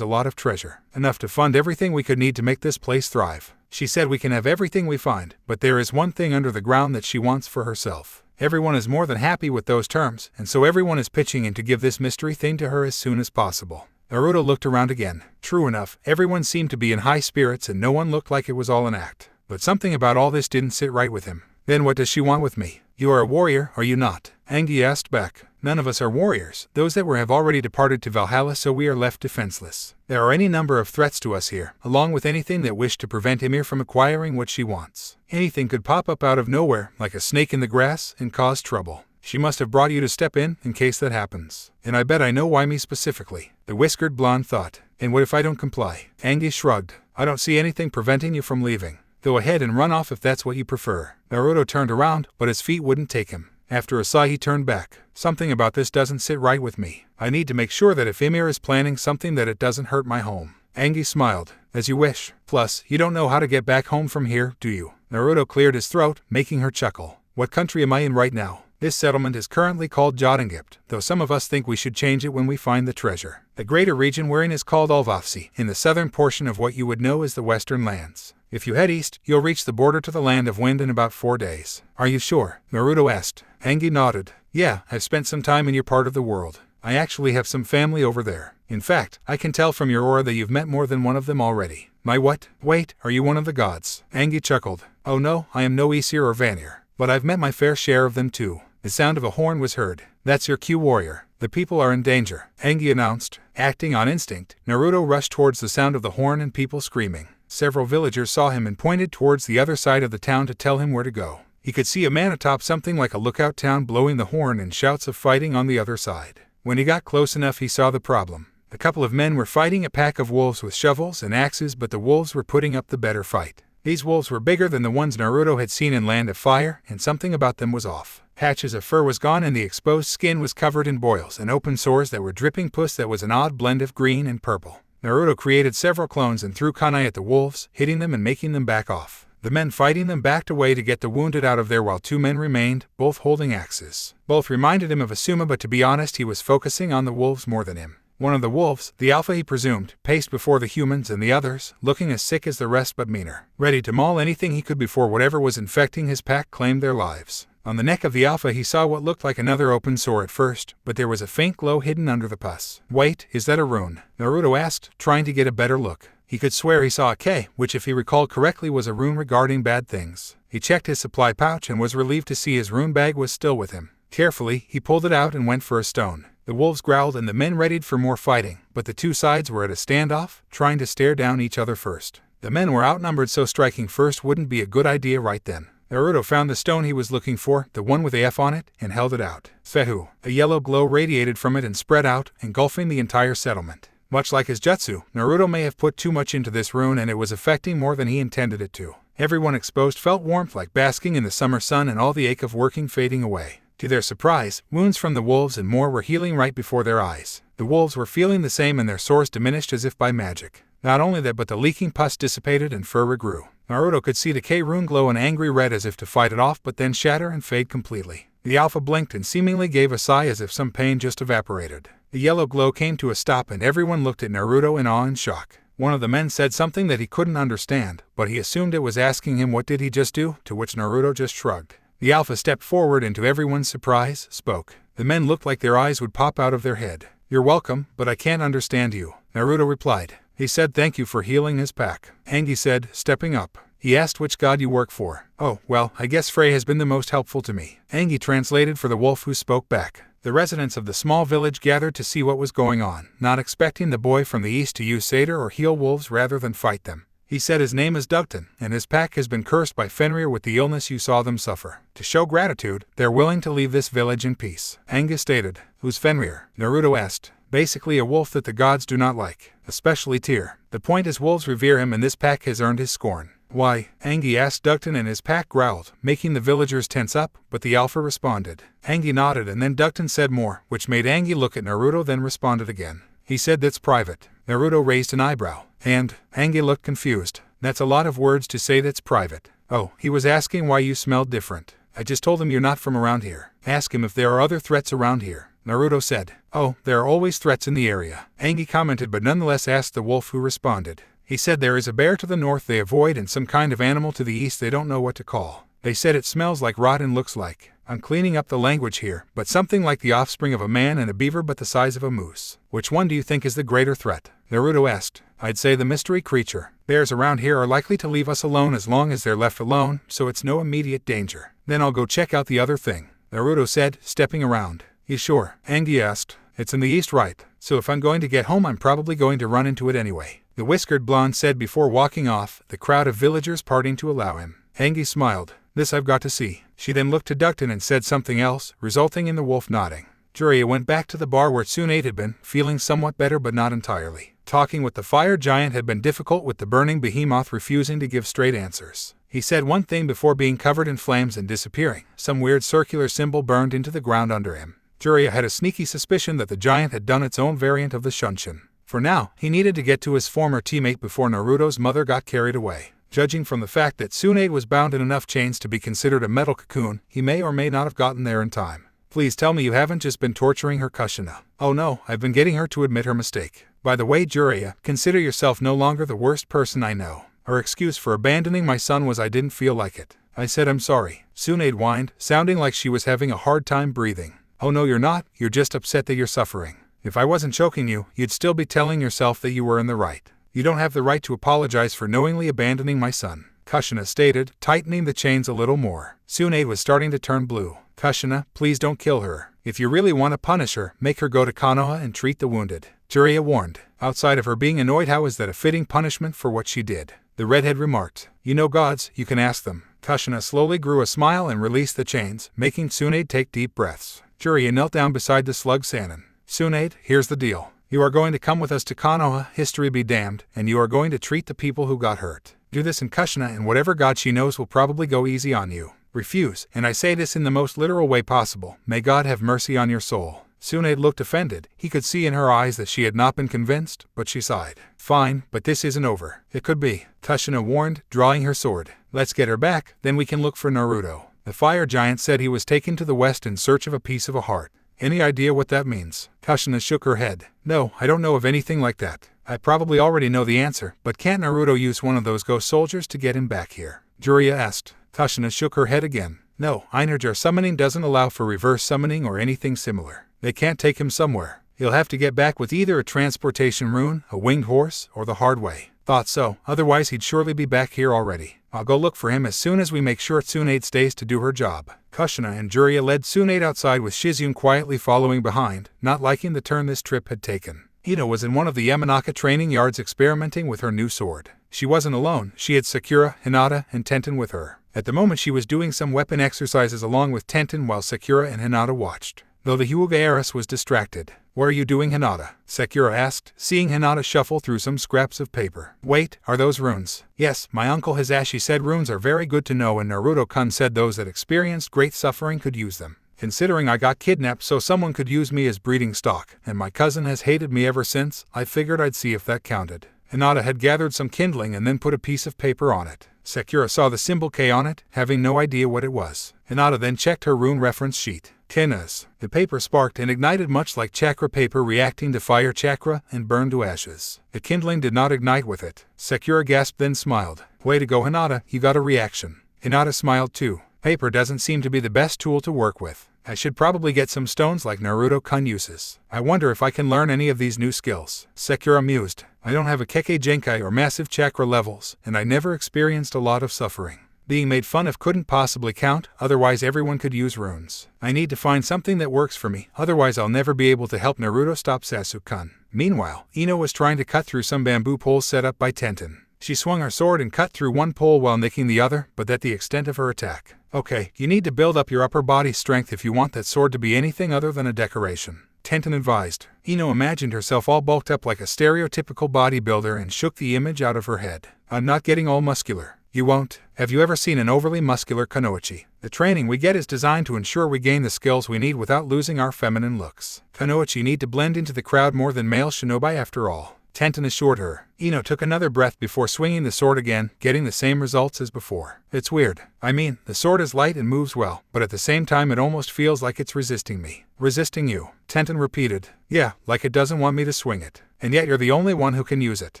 a lot of treasure, enough to fund everything we could need to make this place thrive. She said we can have everything we find, but there is one thing under the ground that she wants for herself. Everyone is more than happy with those terms, and so everyone is pitching in to give this mystery thing to her as soon as possible. Naruto looked around again. True enough, everyone seemed to be in high spirits and no one looked like it was all an act. But something about all this didn't sit right with him. Then what does she want with me? You are a warrior, are you not? Angie asked back. None of us are warriors. Those that were have already departed to Valhalla, so we are left defenseless. There are any number of threats to us here, along with anything that wished to prevent Ymir from acquiring what she wants. Anything could pop up out of nowhere, like a snake in the grass, and cause trouble. She must have brought you to step in case that happens. And I bet I know why me specifically, the whiskered blonde thought. And what if I don't comply? Angie shrugged. I don't see anything preventing you from leaving. Go ahead and run off if that's what you prefer. Naruto turned around, but his feet wouldn't take him. After a sigh he turned back. Something about this doesn't sit right with me. I need to make sure that if Ymir is planning something that it doesn't hurt my home. Angie smiled. As you wish. Plus, you don't know how to get back home from here, do you? Naruto cleared his throat, making her chuckle. What country am I in right now? This settlement is currently called Jotungypt, though some of us think we should change it when we find the treasure. The greater region we're in is called Ulvafsi, in the southern portion of what you would know as the Western Lands. If you head east, you'll reach the border to the Land of Wind in about 4 days. Are you sure? Naruto asked. Angie nodded. Yeah, I've spent some time in your part of the world. I actually have some family over there. In fact, I can tell from your aura that you've met more than one of them already. My what? Wait, are you one of the gods? Angie chuckled. Oh no, I am no Aesir or Vanir. But I've met my fair share of them too. The sound of a horn was heard. That's your cue, warrior. The people are in danger, Angie announced. Acting on instinct, Naruto rushed towards the sound of the horn and people screaming. Several villagers saw him and pointed towards the other side of the town to tell him where to go. He could see a man atop something like a lookout town blowing the horn and shouts of fighting on the other side. When he got close enough, he saw the problem. A couple of men were fighting a pack of wolves with shovels and axes, but the wolves were putting up the better fight. These wolves were bigger than the ones Naruto had seen in Land of Fire, and something about them was off. Patches of fur was gone and the exposed skin was covered in boils and open sores that were dripping pus that was an odd blend of green and purple. Naruto created several clones and threw kunai at the wolves, hitting them and making them back off. The men fighting them backed away to get the wounded out of there while 2 men remained, both holding axes. Both reminded him of Asuma, but to be honest, he was focusing on the wolves more than him. One of the wolves, the alpha he presumed, paced before the humans, and the others, looking as sick as the rest but meaner, ready to maul anything he could before whatever was infecting his pack claimed their lives. On the neck of the alpha he saw what looked like another open sore at first, but there was a faint glow hidden under the pus. Wait, is that a rune? Naruto asked, trying to get a better look. He could swear he saw a K, which if he recalled correctly was a rune regarding bad things. He checked his supply pouch and was relieved to see his rune bag was still with him. Carefully, he pulled it out and went for a stone. The wolves growled and the men readied for more fighting, but the 2 sides were at a standoff, trying to stare down each other first. The men were outnumbered, so striking first wouldn't be a good idea right then. Naruto found the stone he was looking for, the one with a F on it, and held it out. Fehu. A yellow glow radiated from it and spread out, engulfing the entire settlement. Much like his jutsu, Naruto may have put too much into this rune and it was affecting more than he intended it to. Everyone exposed felt warmth like basking in the summer sun and all the ache of working fading away. To their surprise, wounds from the wolves and more were healing right before their eyes. The wolves were feeling the same and their sores diminished as if by magic. Not only that, but the leaking pus dissipated and fur regrew. Naruto could see the K rune glow an angry red as if to fight it off, but then shatter and fade completely. The alpha blinked and seemingly gave a sigh as if some pain just evaporated. The yellow glow came to a stop and everyone looked at Naruto in awe and shock. One of the men said something that he couldn't understand, but he assumed it was asking him what did he just do, to which Naruto just shrugged. The Alpha stepped forward and to everyone's surprise, spoke. The men looked like their eyes would pop out of their head. "You're welcome, but I can't understand you," Naruto replied. He said thank you for healing his pack. Angie said, stepping up. He asked which god you work for. "Oh, well, I guess Frey has been the most helpful to me." Angie translated for the wolf, who spoke back. The residents of the small village gathered to see what was going on, not expecting the boy from the east to use satyr or heal wolves rather than fight them. He said his name is Dugton, and his pack has been cursed by Fenrir with the illness you saw them suffer. To show gratitude, they're willing to leave this village in peace. Angus stated. "Who's Fenrir?" Naruto asked. "Basically a wolf that the gods do not like, especially Tyr. The point is wolves revere him and this pack has earned his scorn." "Why?" Angie asked. Dugton and his pack growled, making the villagers tense up, but the Alpha responded. Angie nodded and then Dugton said more, which made Angie look at Naruto, then responded again. He said that's private. Naruto raised an eyebrow, and Angie looked confused. "That's a lot of words to say that's private." "Oh, he was asking why you smelled different. I just told him you're not from around here. Ask him if there are other threats around here." Naruto said. "Oh, there are always threats in the area." Angie commented but nonetheless asked the wolf, who responded. He said there is a bear to the north they avoid and some kind of animal to the east they don't know what to call. They said it smells like rot and looks like, I'm cleaning up the language here, but something like the offspring of a man and a beaver but the size of a moose. Which one do you think is the greater threat? Naruto asked. I'd say the mystery creature. Bears around here are likely to leave us alone as long as they're left alone, so it's no immediate danger. Then I'll go check out the other thing, Naruto said, stepping around. You sure? Angie asked. It's in the east, right? So if I'm going to get home I'm probably going to run into it anyway, the whiskered blonde said before walking off, the crowd of villagers parting to allow him. Angie smiled. This I've got to see. She then looked to Dugton and said something else, resulting in the wolf nodding. Jiraiya went back to the bar where Tsunade had been, feeling somewhat better but not entirely. Talking with the fire giant had been difficult, with the burning behemoth refusing to give straight answers. He said one thing before being covered in flames and disappearing. Some weird circular symbol burned into the ground under him. Jiraiya had a sneaky suspicion that the giant had done its own variant of the Shunshin. For now, he needed to get to his former teammate before Naruto's mother got carried away. Judging from the fact that Tsunade was bound in enough chains to be considered a metal cocoon, he may or may not have gotten there in time. Please tell me you haven't just been torturing her, Kushina. Oh no, I've been getting her to admit her mistake. By the way, Jiraiya, consider yourself no longer the worst person I know. Her excuse for abandoning my son was I didn't feel like it. I said I'm sorry. Tsunade whined, sounding like she was having a hard time breathing. Oh no, you're not, you're just upset that you're suffering. If I wasn't choking you, you'd still be telling yourself that you were in the right. You don't have the right to apologize for knowingly abandoning my son, Kushina stated, tightening the chains a little more. Tsunade was starting to turn blue. Kushina, please don't kill her. If you really want to punish her, make her go to Konoha and treat the wounded, Jiraiya warned. Outside of her being annoyed, how is that a fitting punishment for what she did? The redhead remarked. You know gods, you can ask them. Kushina slowly grew a smile and released the chains, making Tsunade take deep breaths. Jiraiya knelt down beside the slug Sannin. Tsunade, here's the deal. You are going to come with us to Konoha, history be damned, and you are going to treat the people who got hurt. Do this and Kushina and whatever god she knows will probably go easy on you. Refuse, and I say this in the most literal way possible. May God have mercy on your soul. Tsunade looked offended. He could see in her eyes that she had not been convinced, but she sighed. Fine, but this isn't over. It could be, Kushina warned, drawing her sword. Let's get her back, then we can look for Naruto. The fire giant said he was taken to the west in search of a piece of a heart. Any idea what that means? Kushina shook her head. No, I don't know of anything like that. I probably already know the answer, but can't Naruto use one of those ghost soldiers to get him back here? Jiraiya asked. Kushina shook her head again. No, Einherjar summoning doesn't allow for reverse summoning or anything similar. They can't take him somewhere. He'll have to get back with either a transportation rune, a winged horse, or the hard way. Thought so, otherwise he'd surely be back here already. I'll go look for him as soon as we make sure Tsunade stays to do her job. Kushina and Jiraiya led Tsunade outside with Shizune quietly following behind, not liking the turn this trip had taken. Ito was in one of the Yamanaka training yards experimenting with her new sword. She wasn't alone, she had Sakura, Hinata, and Tenten with her. At the moment she was doing some weapon exercises along with Tenten while Sakura and Hinata watched. Though the Hyuga heiress was distracted. What are you doing, Hinata? Sakura asked, seeing Hinata shuffle through some scraps of paper. Wait, are those runes? Yes, my uncle Hisashi said runes are very good to know, and Naruto-kun said those that experienced great suffering could use them. Considering I got kidnapped so someone could use me as breeding stock, and my cousin has hated me ever since, I figured I'd see if that counted. Hinata had gathered some kindling and then put a piece of paper on it. Sakura saw the symbol K on it, having no idea what it was. Hinata then checked her rune reference sheet. Tennas. The paper sparked and ignited much like chakra paper reacting to fire chakra and burned to ashes. The kindling did not ignite with it. Sakura gasped then smiled. Way to go, Hinata, you got a reaction. Hinata smiled too. Paper doesn't seem to be the best tool to work with. I should probably get some stones like Naruto-kun uses. I wonder if I can learn any of these new skills. Sakura mused. I don't have a Kekkei Genkai or massive chakra levels, and I never experienced a lot of suffering. Being made fun of couldn't possibly count, otherwise everyone could use runes. I need to find something that works for me, otherwise I'll never be able to help Naruto stop Sasuke-kun. Meanwhile, Ino was trying to cut through some bamboo poles set up by Tenten. She swung her sword and cut through one pole while nicking the other, but at the extent of her attack. Okay, you need to build up your upper body strength if you want that sword to be anything other than a decoration, Tenten advised. Ino imagined herself all bulked up like a stereotypical bodybuilder and shook the image out of her head. I'm not getting all muscular. You won't. Have you ever seen an overly muscular kunoichi? The training we get is designed to ensure we gain the skills we need without losing our feminine looks. Kunoichi need to blend into the crowd more than male shinobi after all, Tenten assured her. Ino took another breath before swinging the sword again, getting the same results as before. It's weird. I mean, the sword is light and moves well, but at the same time it almost feels like it's resisting me. Resisting you, Tenten repeated. Yeah, like it doesn't want me to swing it. And yet you're the only one who can use it,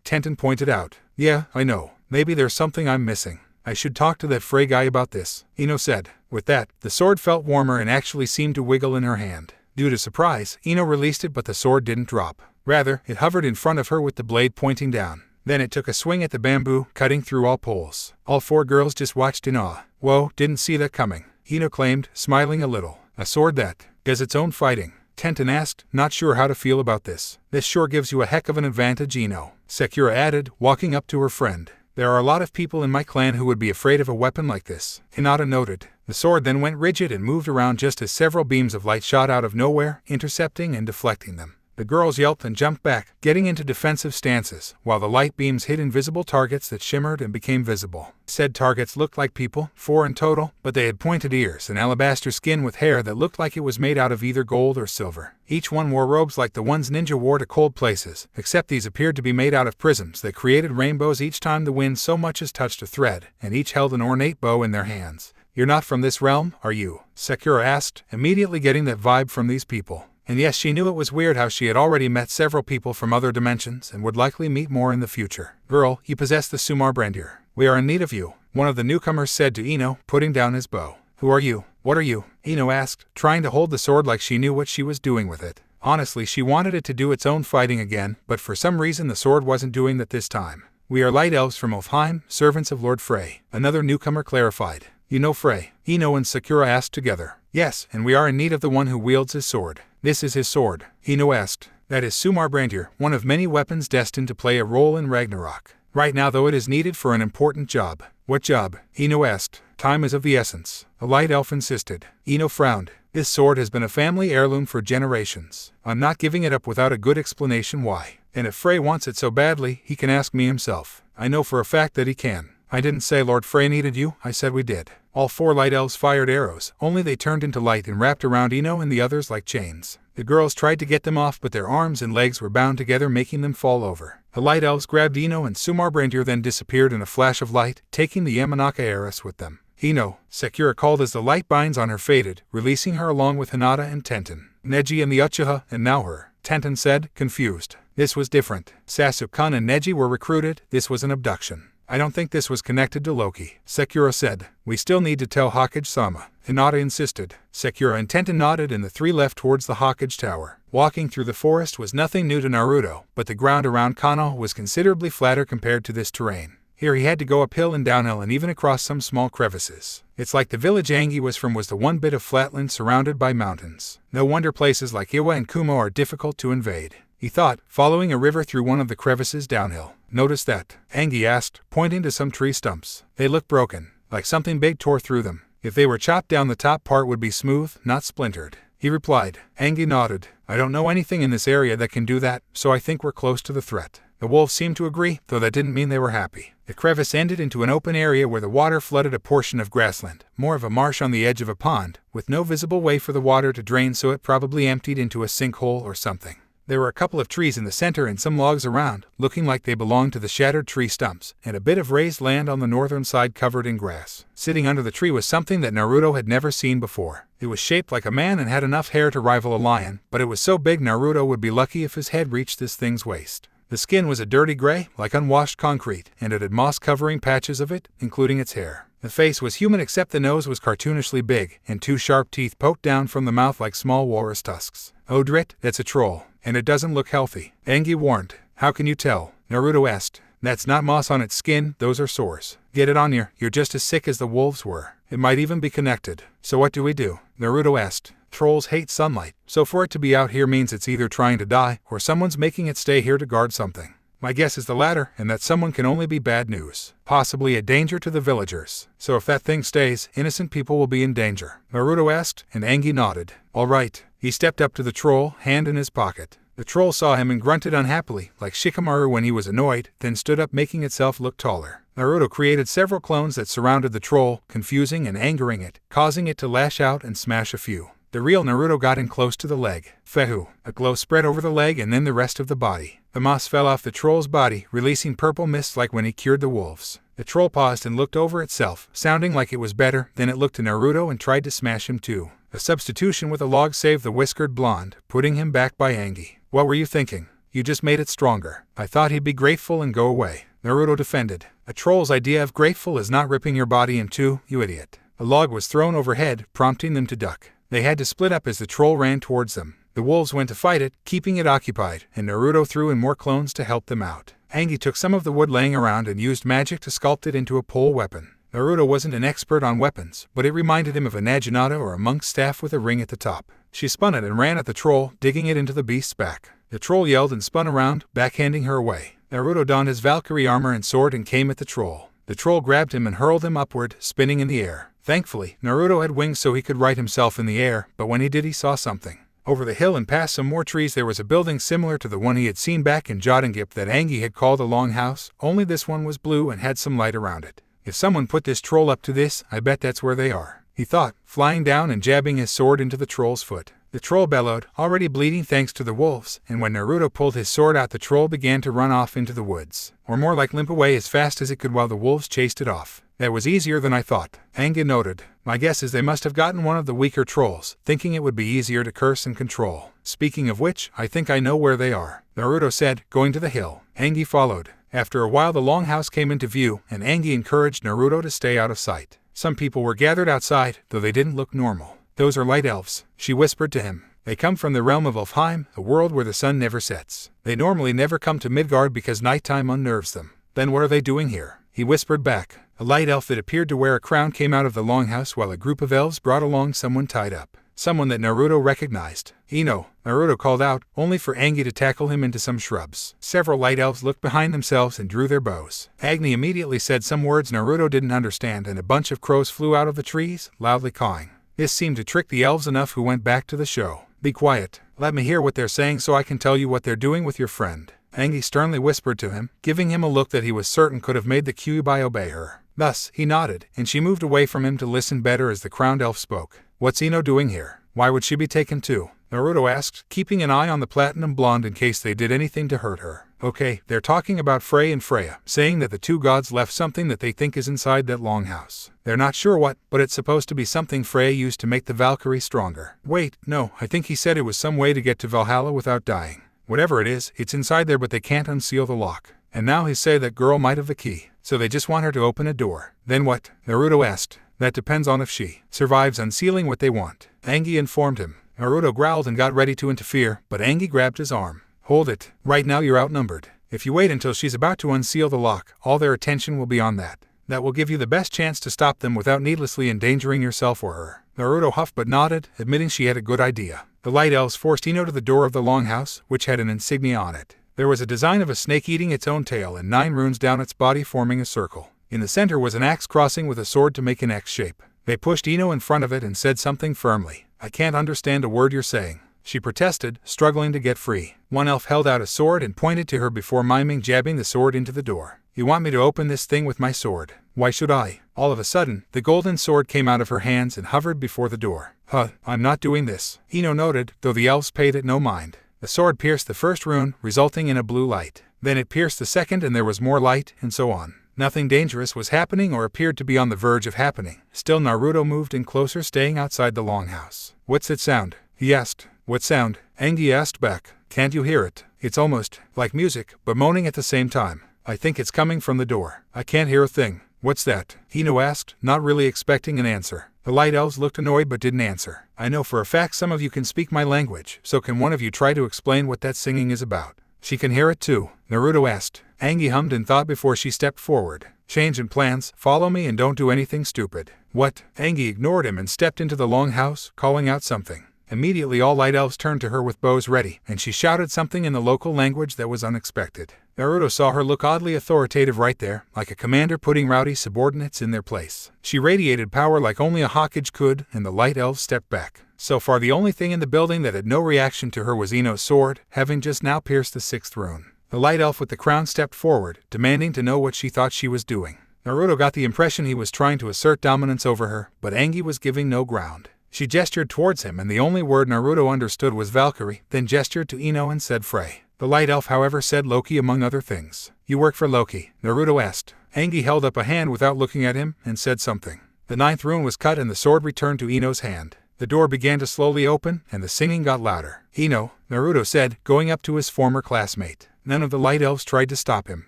Tenten pointed out. Yeah, I know. Maybe there's something I'm missing. I should talk to that Frey guy about this, Ino said. With that, the sword felt warmer and actually seemed to wiggle in her hand. Due to surprise, Ino released it but the sword didn't drop. Rather, it hovered in front of her with the blade pointing down. Then it took a swing at the bamboo, cutting through all poles. All four girls just watched in awe. Whoa, didn't see that coming, Ino claimed, smiling a little. A sword that does its own fighting, Tenten asked, not sure how to feel about this. This sure gives you a heck of an advantage, Ino, Sakura added, walking up to her friend. There are a lot of people in my clan who would be afraid of a weapon like this, Hinata noted. The sword then went rigid and moved around just as several beams of light shot out of nowhere, intercepting and deflecting them. The girls yelped and jumped back, getting into defensive stances, while the light beams hit invisible targets that shimmered and became visible. Said targets looked like people, 4 in total, but they had pointed ears and alabaster skin with hair that looked like it was made out of either gold or silver. Each one wore robes like the ones ninja wore to cold places, except these appeared to be made out of prisms that created rainbows each time the wind so much as touched a thread, and each held an ornate bow in their hands. You're not from this realm, are you? Sakura asked, immediately getting that vibe from these people. And yes, she knew it was weird how she had already met several people from other dimensions and would likely meet more in the future. Girl, you possess the Sumar Brandir. We are in need of you, one of the newcomers said to Ino, putting down his bow. Who are you? What are you? Ino asked, trying to hold the sword like she knew what she was doing with it. Honestly, she wanted it to do its own fighting again, but for some reason the sword wasn't doing that this time. We are light elves from Ofheim, servants of Lord Frey, another newcomer clarified. You know Frey? Ino and Sakura asked together. Yes, and we are in need of the one who wields his sword. This is his sword, Ino asked. That is Sumar Brandir, one of many weapons destined to play a role in Ragnarok. Right now though it is needed for an important job. What job? Ino asked. Time is of the essence, a light elf insisted. Ino frowned. This sword has been a family heirloom for generations. I'm not giving it up without a good explanation why. And if Frey wants it so badly, he can ask me himself. I know for a fact that he can. I didn't say Lord Frey needed you, I said we did. All 4 light elves fired arrows, only they turned into light and wrapped around Ino and the others like chains. The girls tried to get them off but their arms and legs were bound together making them fall over. The light elves grabbed Ino and Sumar Brandir then disappeared in a flash of light, taking the Yamanaka heiress with them. Ino, Sakura called as the light binds on her faded, releasing her along with Hinata and Tenten. Neji and the Uchiha, and now her, Tenten said, confused. This was different. Sasuke-kun and Neji were recruited, this was an abduction. I don't think this was connected to Loki, Sakura said. We still need to tell Hokage-sama, Hinata insisted. Sakura and Tenten nodded and the 3 left towards the Hokage Tower. Walking through the forest was nothing new to Naruto, but the ground around Kano was considerably flatter compared to this terrain. Here he had to go uphill and downhill and even across some small crevices. It's like the village Angie was from was the one bit of flatland surrounded by mountains. No wonder places like Iwa and Kumo are difficult to invade, he thought, following a river through one of the crevices downhill. Notice that? Angie asked, pointing to some tree stumps. They look broken, like something big tore through them. If they were chopped down, the top part would be smooth, not splintered, he replied. Angie nodded. I don't know anything in this area that can do that, so I think we're close to the threat. The wolves seemed to agree, though that didn't mean they were happy. The crevice ended into an open area where the water flooded a portion of grassland, more of a marsh on the edge of a pond, with no visible way for the water to drain, so it probably emptied into a sinkhole or something. There were a couple of trees in the center and some logs around, looking like they belonged to the shattered tree stumps, and a bit of raised land on the northern side covered in grass. Sitting under the tree was something that Naruto had never seen before. It was shaped like a man and had enough hair to rival a lion, but it was so big Naruto would be lucky if his head reached this thing's waist. The skin was a dirty gray, like unwashed concrete, and it had moss covering patches of it, including its hair. The face was human except the nose was cartoonishly big, and two sharp teeth poked down from the mouth like small walrus tusks. "Oh Drit, that's a troll, and it doesn't look healthy," Angie warned. "How can you tell?" Naruto asked. "That's not moss on its skin, those are sores. Get it on you, you're just as sick as the wolves were. It might even be connected." "So what do we do?" Naruto asked. "Trolls hate sunlight, so for it to be out here means it's either trying to die, or someone's making it stay here to guard something. My guess is the latter, and that someone can only be bad news. Possibly a danger to the villagers. So if that thing stays, innocent people will be in danger." Naruto asked, and Angie nodded. "All right." He stepped up to the troll, hand in his pocket. The troll saw him and grunted unhappily, like Shikamaru when he was annoyed, then stood up making itself look taller. Naruto created several clones that surrounded the troll, confusing and angering it, causing it to lash out and smash a few. The real Naruto got in close to the leg. Fehu. A glow spread over the leg and then the rest of the body. The moss fell off the troll's body, releasing purple mist like when he cured the wolves. The troll paused and looked over itself, sounding like it was better, then it looked to Naruto and tried to smash him too. A substitution with a log saved the whiskered blonde, putting him back by Angie. "What were you thinking? You just made it stronger. I thought he'd be grateful and go away." Naruto defended. "A troll's idea of grateful is not ripping your body in two, you idiot." A log was thrown overhead, prompting them to duck. They had to split up as the troll ran towards them. The wolves went to fight it, keeping it occupied, and Naruto threw in more clones to help them out. Angie took some of the wood laying around and used magic to sculpt it into a pole weapon. Naruto wasn't an expert on weapons, but it reminded him of a naginata or a monk's staff with a ring at the top. She spun it and ran at the troll, digging it into the beast's back. The troll yelled and spun around, backhanding her away. Naruto donned his Valkyrie armor and sword and came at the troll. The troll grabbed him and hurled him upward, spinning in the air. Thankfully, Naruto had wings so he could right himself in the air, but when he did he saw something. Over the hill and past some more trees there was a building similar to the one he had seen back in Jotengip that Angie had called a long house, only this one was blue and had some light around it. "If someone put this troll up to this, I bet that's where they are," he thought, flying down and jabbing his sword into the troll's foot. The troll bellowed, already bleeding thanks to the wolves, and when Naruto pulled his sword out the troll began to run off into the woods, or more like limp away as fast as it could while the wolves chased it off. "That was easier than I thought," Angie noted. "My guess is they must have gotten one of the weaker trolls, thinking it would be easier to curse and control. Speaking of which, I think I know where they are," Naruto said, going to the hill. Angie followed. After a while the longhouse came into view, and Angie encouraged Naruto to stay out of sight. Some people were gathered outside, though they didn't look normal. "Those are light elves," she whispered to him. "They come from the realm of Elfheim, a world where the sun never sets. They normally never come to Midgard because nighttime unnerves them." "Then what are they doing here?" he whispered back. A light elf that appeared to wear a crown came out of the longhouse while a group of elves brought along someone tied up. Someone that Naruto recognized. "Ino," Naruto called out, only for Angie to tackle him into some shrubs. Several light elves looked behind themselves and drew their bows. Agni immediately said some words Naruto didn't understand and a bunch of crows flew out of the trees, loudly cawing. This seemed to trick the elves enough who went back to the show. "Be quiet. Let me hear what they're saying so I can tell you what they're doing with your friend," Angie sternly whispered to him, giving him a look that he was certain could have made the Kyuubi obey her. Thus, he nodded, and she moved away from him to listen better as the crowned elf spoke. "What's Ino doing here? Why would she be taken too?" Naruto asked, keeping an eye on the platinum blonde in case they did anything to hurt her. "Okay, they're talking about Frey and Freya, saying that the two gods left something that they think is inside that longhouse. They're not sure what, but it's supposed to be something Freya used to make the Valkyrie stronger. Wait, no, I think he said it was some way to get to Valhalla without dying. Whatever it is, it's inside there but they can't unseal the lock. And now he say that girl might have the key, so they just want her to open a door." "Then what?" Naruto asked. "That depends on if she survives unsealing what they want," Angie informed him. Naruto growled and got ready to interfere, but Angie grabbed his arm. "Hold it. Right now you're outnumbered. If you wait until she's about to unseal the lock, all their attention will be on that. That will give you the best chance to stop them without needlessly endangering yourself or her." Naruto huffed but nodded, admitting she had a good idea. The light elves forced Ino to the door of the longhouse, which had an insignia on it. There was a design of a snake eating its own tail and 9 runes down its body forming a circle. In the center was an axe crossing with a sword to make an X shape. They pushed Ino in front of it and said something firmly. "I can't understand a word you're saying," she protested, struggling to get free. One elf held out a sword and pointed to her before miming jabbing the sword into the door. "You want me to open this thing with my sword? Why should I?" All of a sudden, the golden sword came out of her hands and hovered before the door. "Huh, I'm not doing this," Ino noted, though the elves paid it no mind. The sword pierced the first rune, resulting in a blue light. Then it pierced the second and there was more light, and so on. Nothing dangerous was happening or appeared to be on the verge of happening. Still Naruto moved in closer, staying outside the longhouse. "What's that sound?" he asked. "What sound?" Angie asked back. "Can't you hear it? It's almost like music, but moaning at the same time. I think it's coming from the door." "I can't hear a thing." "What's that?" Ino asked, not really expecting an answer. The light elves looked annoyed but didn't answer. "I know for a fact some of you can speak my language, so can one of you try to explain what that singing is about?" "She can hear it too," Naruto asked. Angie hummed in thought before she stepped forward. "Change in plans, follow me and don't do anything stupid." "What?" Angie ignored him and stepped into the longhouse, calling out something. Immediately all light elves turned to her with bows ready, and she shouted something in the local language that was unexpected. Naruto saw her look oddly authoritative right there, like a commander putting rowdy subordinates in their place. She radiated power like only a Hokage could, and the light elves stepped back. So far the only thing in the building that had no reaction to her was Ino's sword, having just now pierced the 6th rune. The light elf with the crown stepped forward, demanding to know what she thought she was doing. Naruto got the impression he was trying to assert dominance over her, but Angie was giving no ground. She gestured towards him, and the only word Naruto understood was Valkyrie, then gestured to Ino and said Frey. The light elf, however, said Loki among other things. "You work for Loki?" Naruto asked. Angie held up a hand without looking at him, and said something. The 9th rune was cut and the sword returned to Ino's hand. The door began to slowly open, and the singing got louder. "Ino," Naruto said, going up to his former classmate. None of the light elves tried to stop him.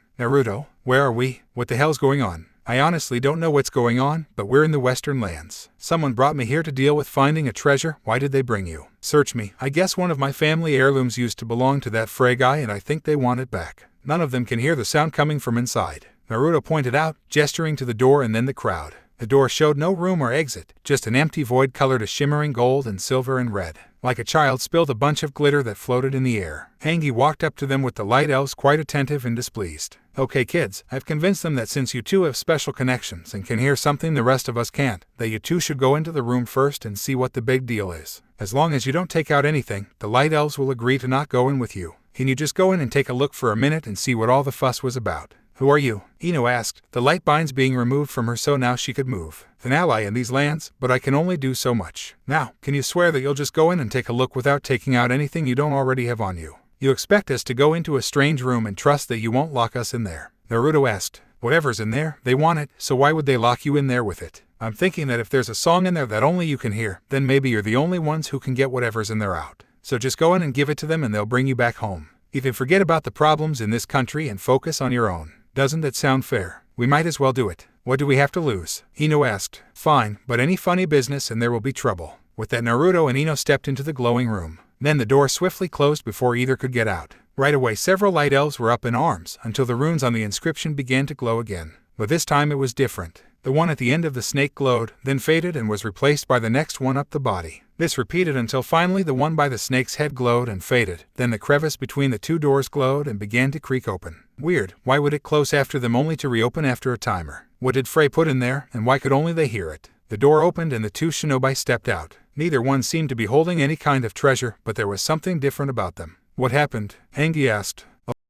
"Naruto, where are we? What the hell's going on?" "I honestly don't know what's going on, but we're in the Western lands. Someone brought me here to deal with finding a treasure." "Why did they bring you?" "Search me. I guess one of my family heirlooms used to belong to that Frey guy and I think they want it back." None of them can hear the sound coming from inside, Naruto pointed out, gesturing to the door and then the crowd. The door showed no room or exit, just an empty void colored a shimmering gold and silver and red. Like a child spilled a bunch of glitter that floated in the air. Angie walked up to them with the light elves quite attentive and displeased. "Okay kids, I've convinced them that since you two have special connections and can hear something the rest of us can't, that you two should go into the room first and see what the big deal is. As long as you don't take out anything, the light elves will agree to not go in with you. Can you just go in and take a look for a minute and see what all the fuss was about?" "Who are you?" Ino asked, the light binds being removed from her so now she could move. "An ally in these lands, but I can only do so much. Now, can you swear that you'll just go in and take a look without taking out anything you don't already have on you? You expect us to go into a strange room and trust that you won't lock us in there?" Naruto asked. "Whatever's in there, they want it, so why would they lock you in there with it? I'm thinking that if there's a song in there that only you can hear, then maybe you're the only ones who can get whatever's in there out. So just go in and give it to them and they'll bring you back home. You can forget about the problems in this country and focus on your own. Doesn't that sound fair? We might as well do it. What do we have to lose?" Ino asked. "Fine, but any funny business and there will be trouble." With that, Naruto and Ino stepped into the glowing room. Then the door swiftly closed before either could get out. Right away several light elves were up in arms, until the runes on the inscription began to glow again. But this time it was different. The one at the end of the snake glowed, then faded and was replaced by the next one up the body. This repeated until finally the one by the snake's head glowed and faded, then the crevice between the two doors glowed and began to creak open. Weird, why would it close after them only to reopen after a timer? What did Frey put in there, and why could only they hear it? The door opened and the two shinobi stepped out. Neither one seemed to be holding any kind of treasure, but there was something different about them. "What happened?" Angie asked.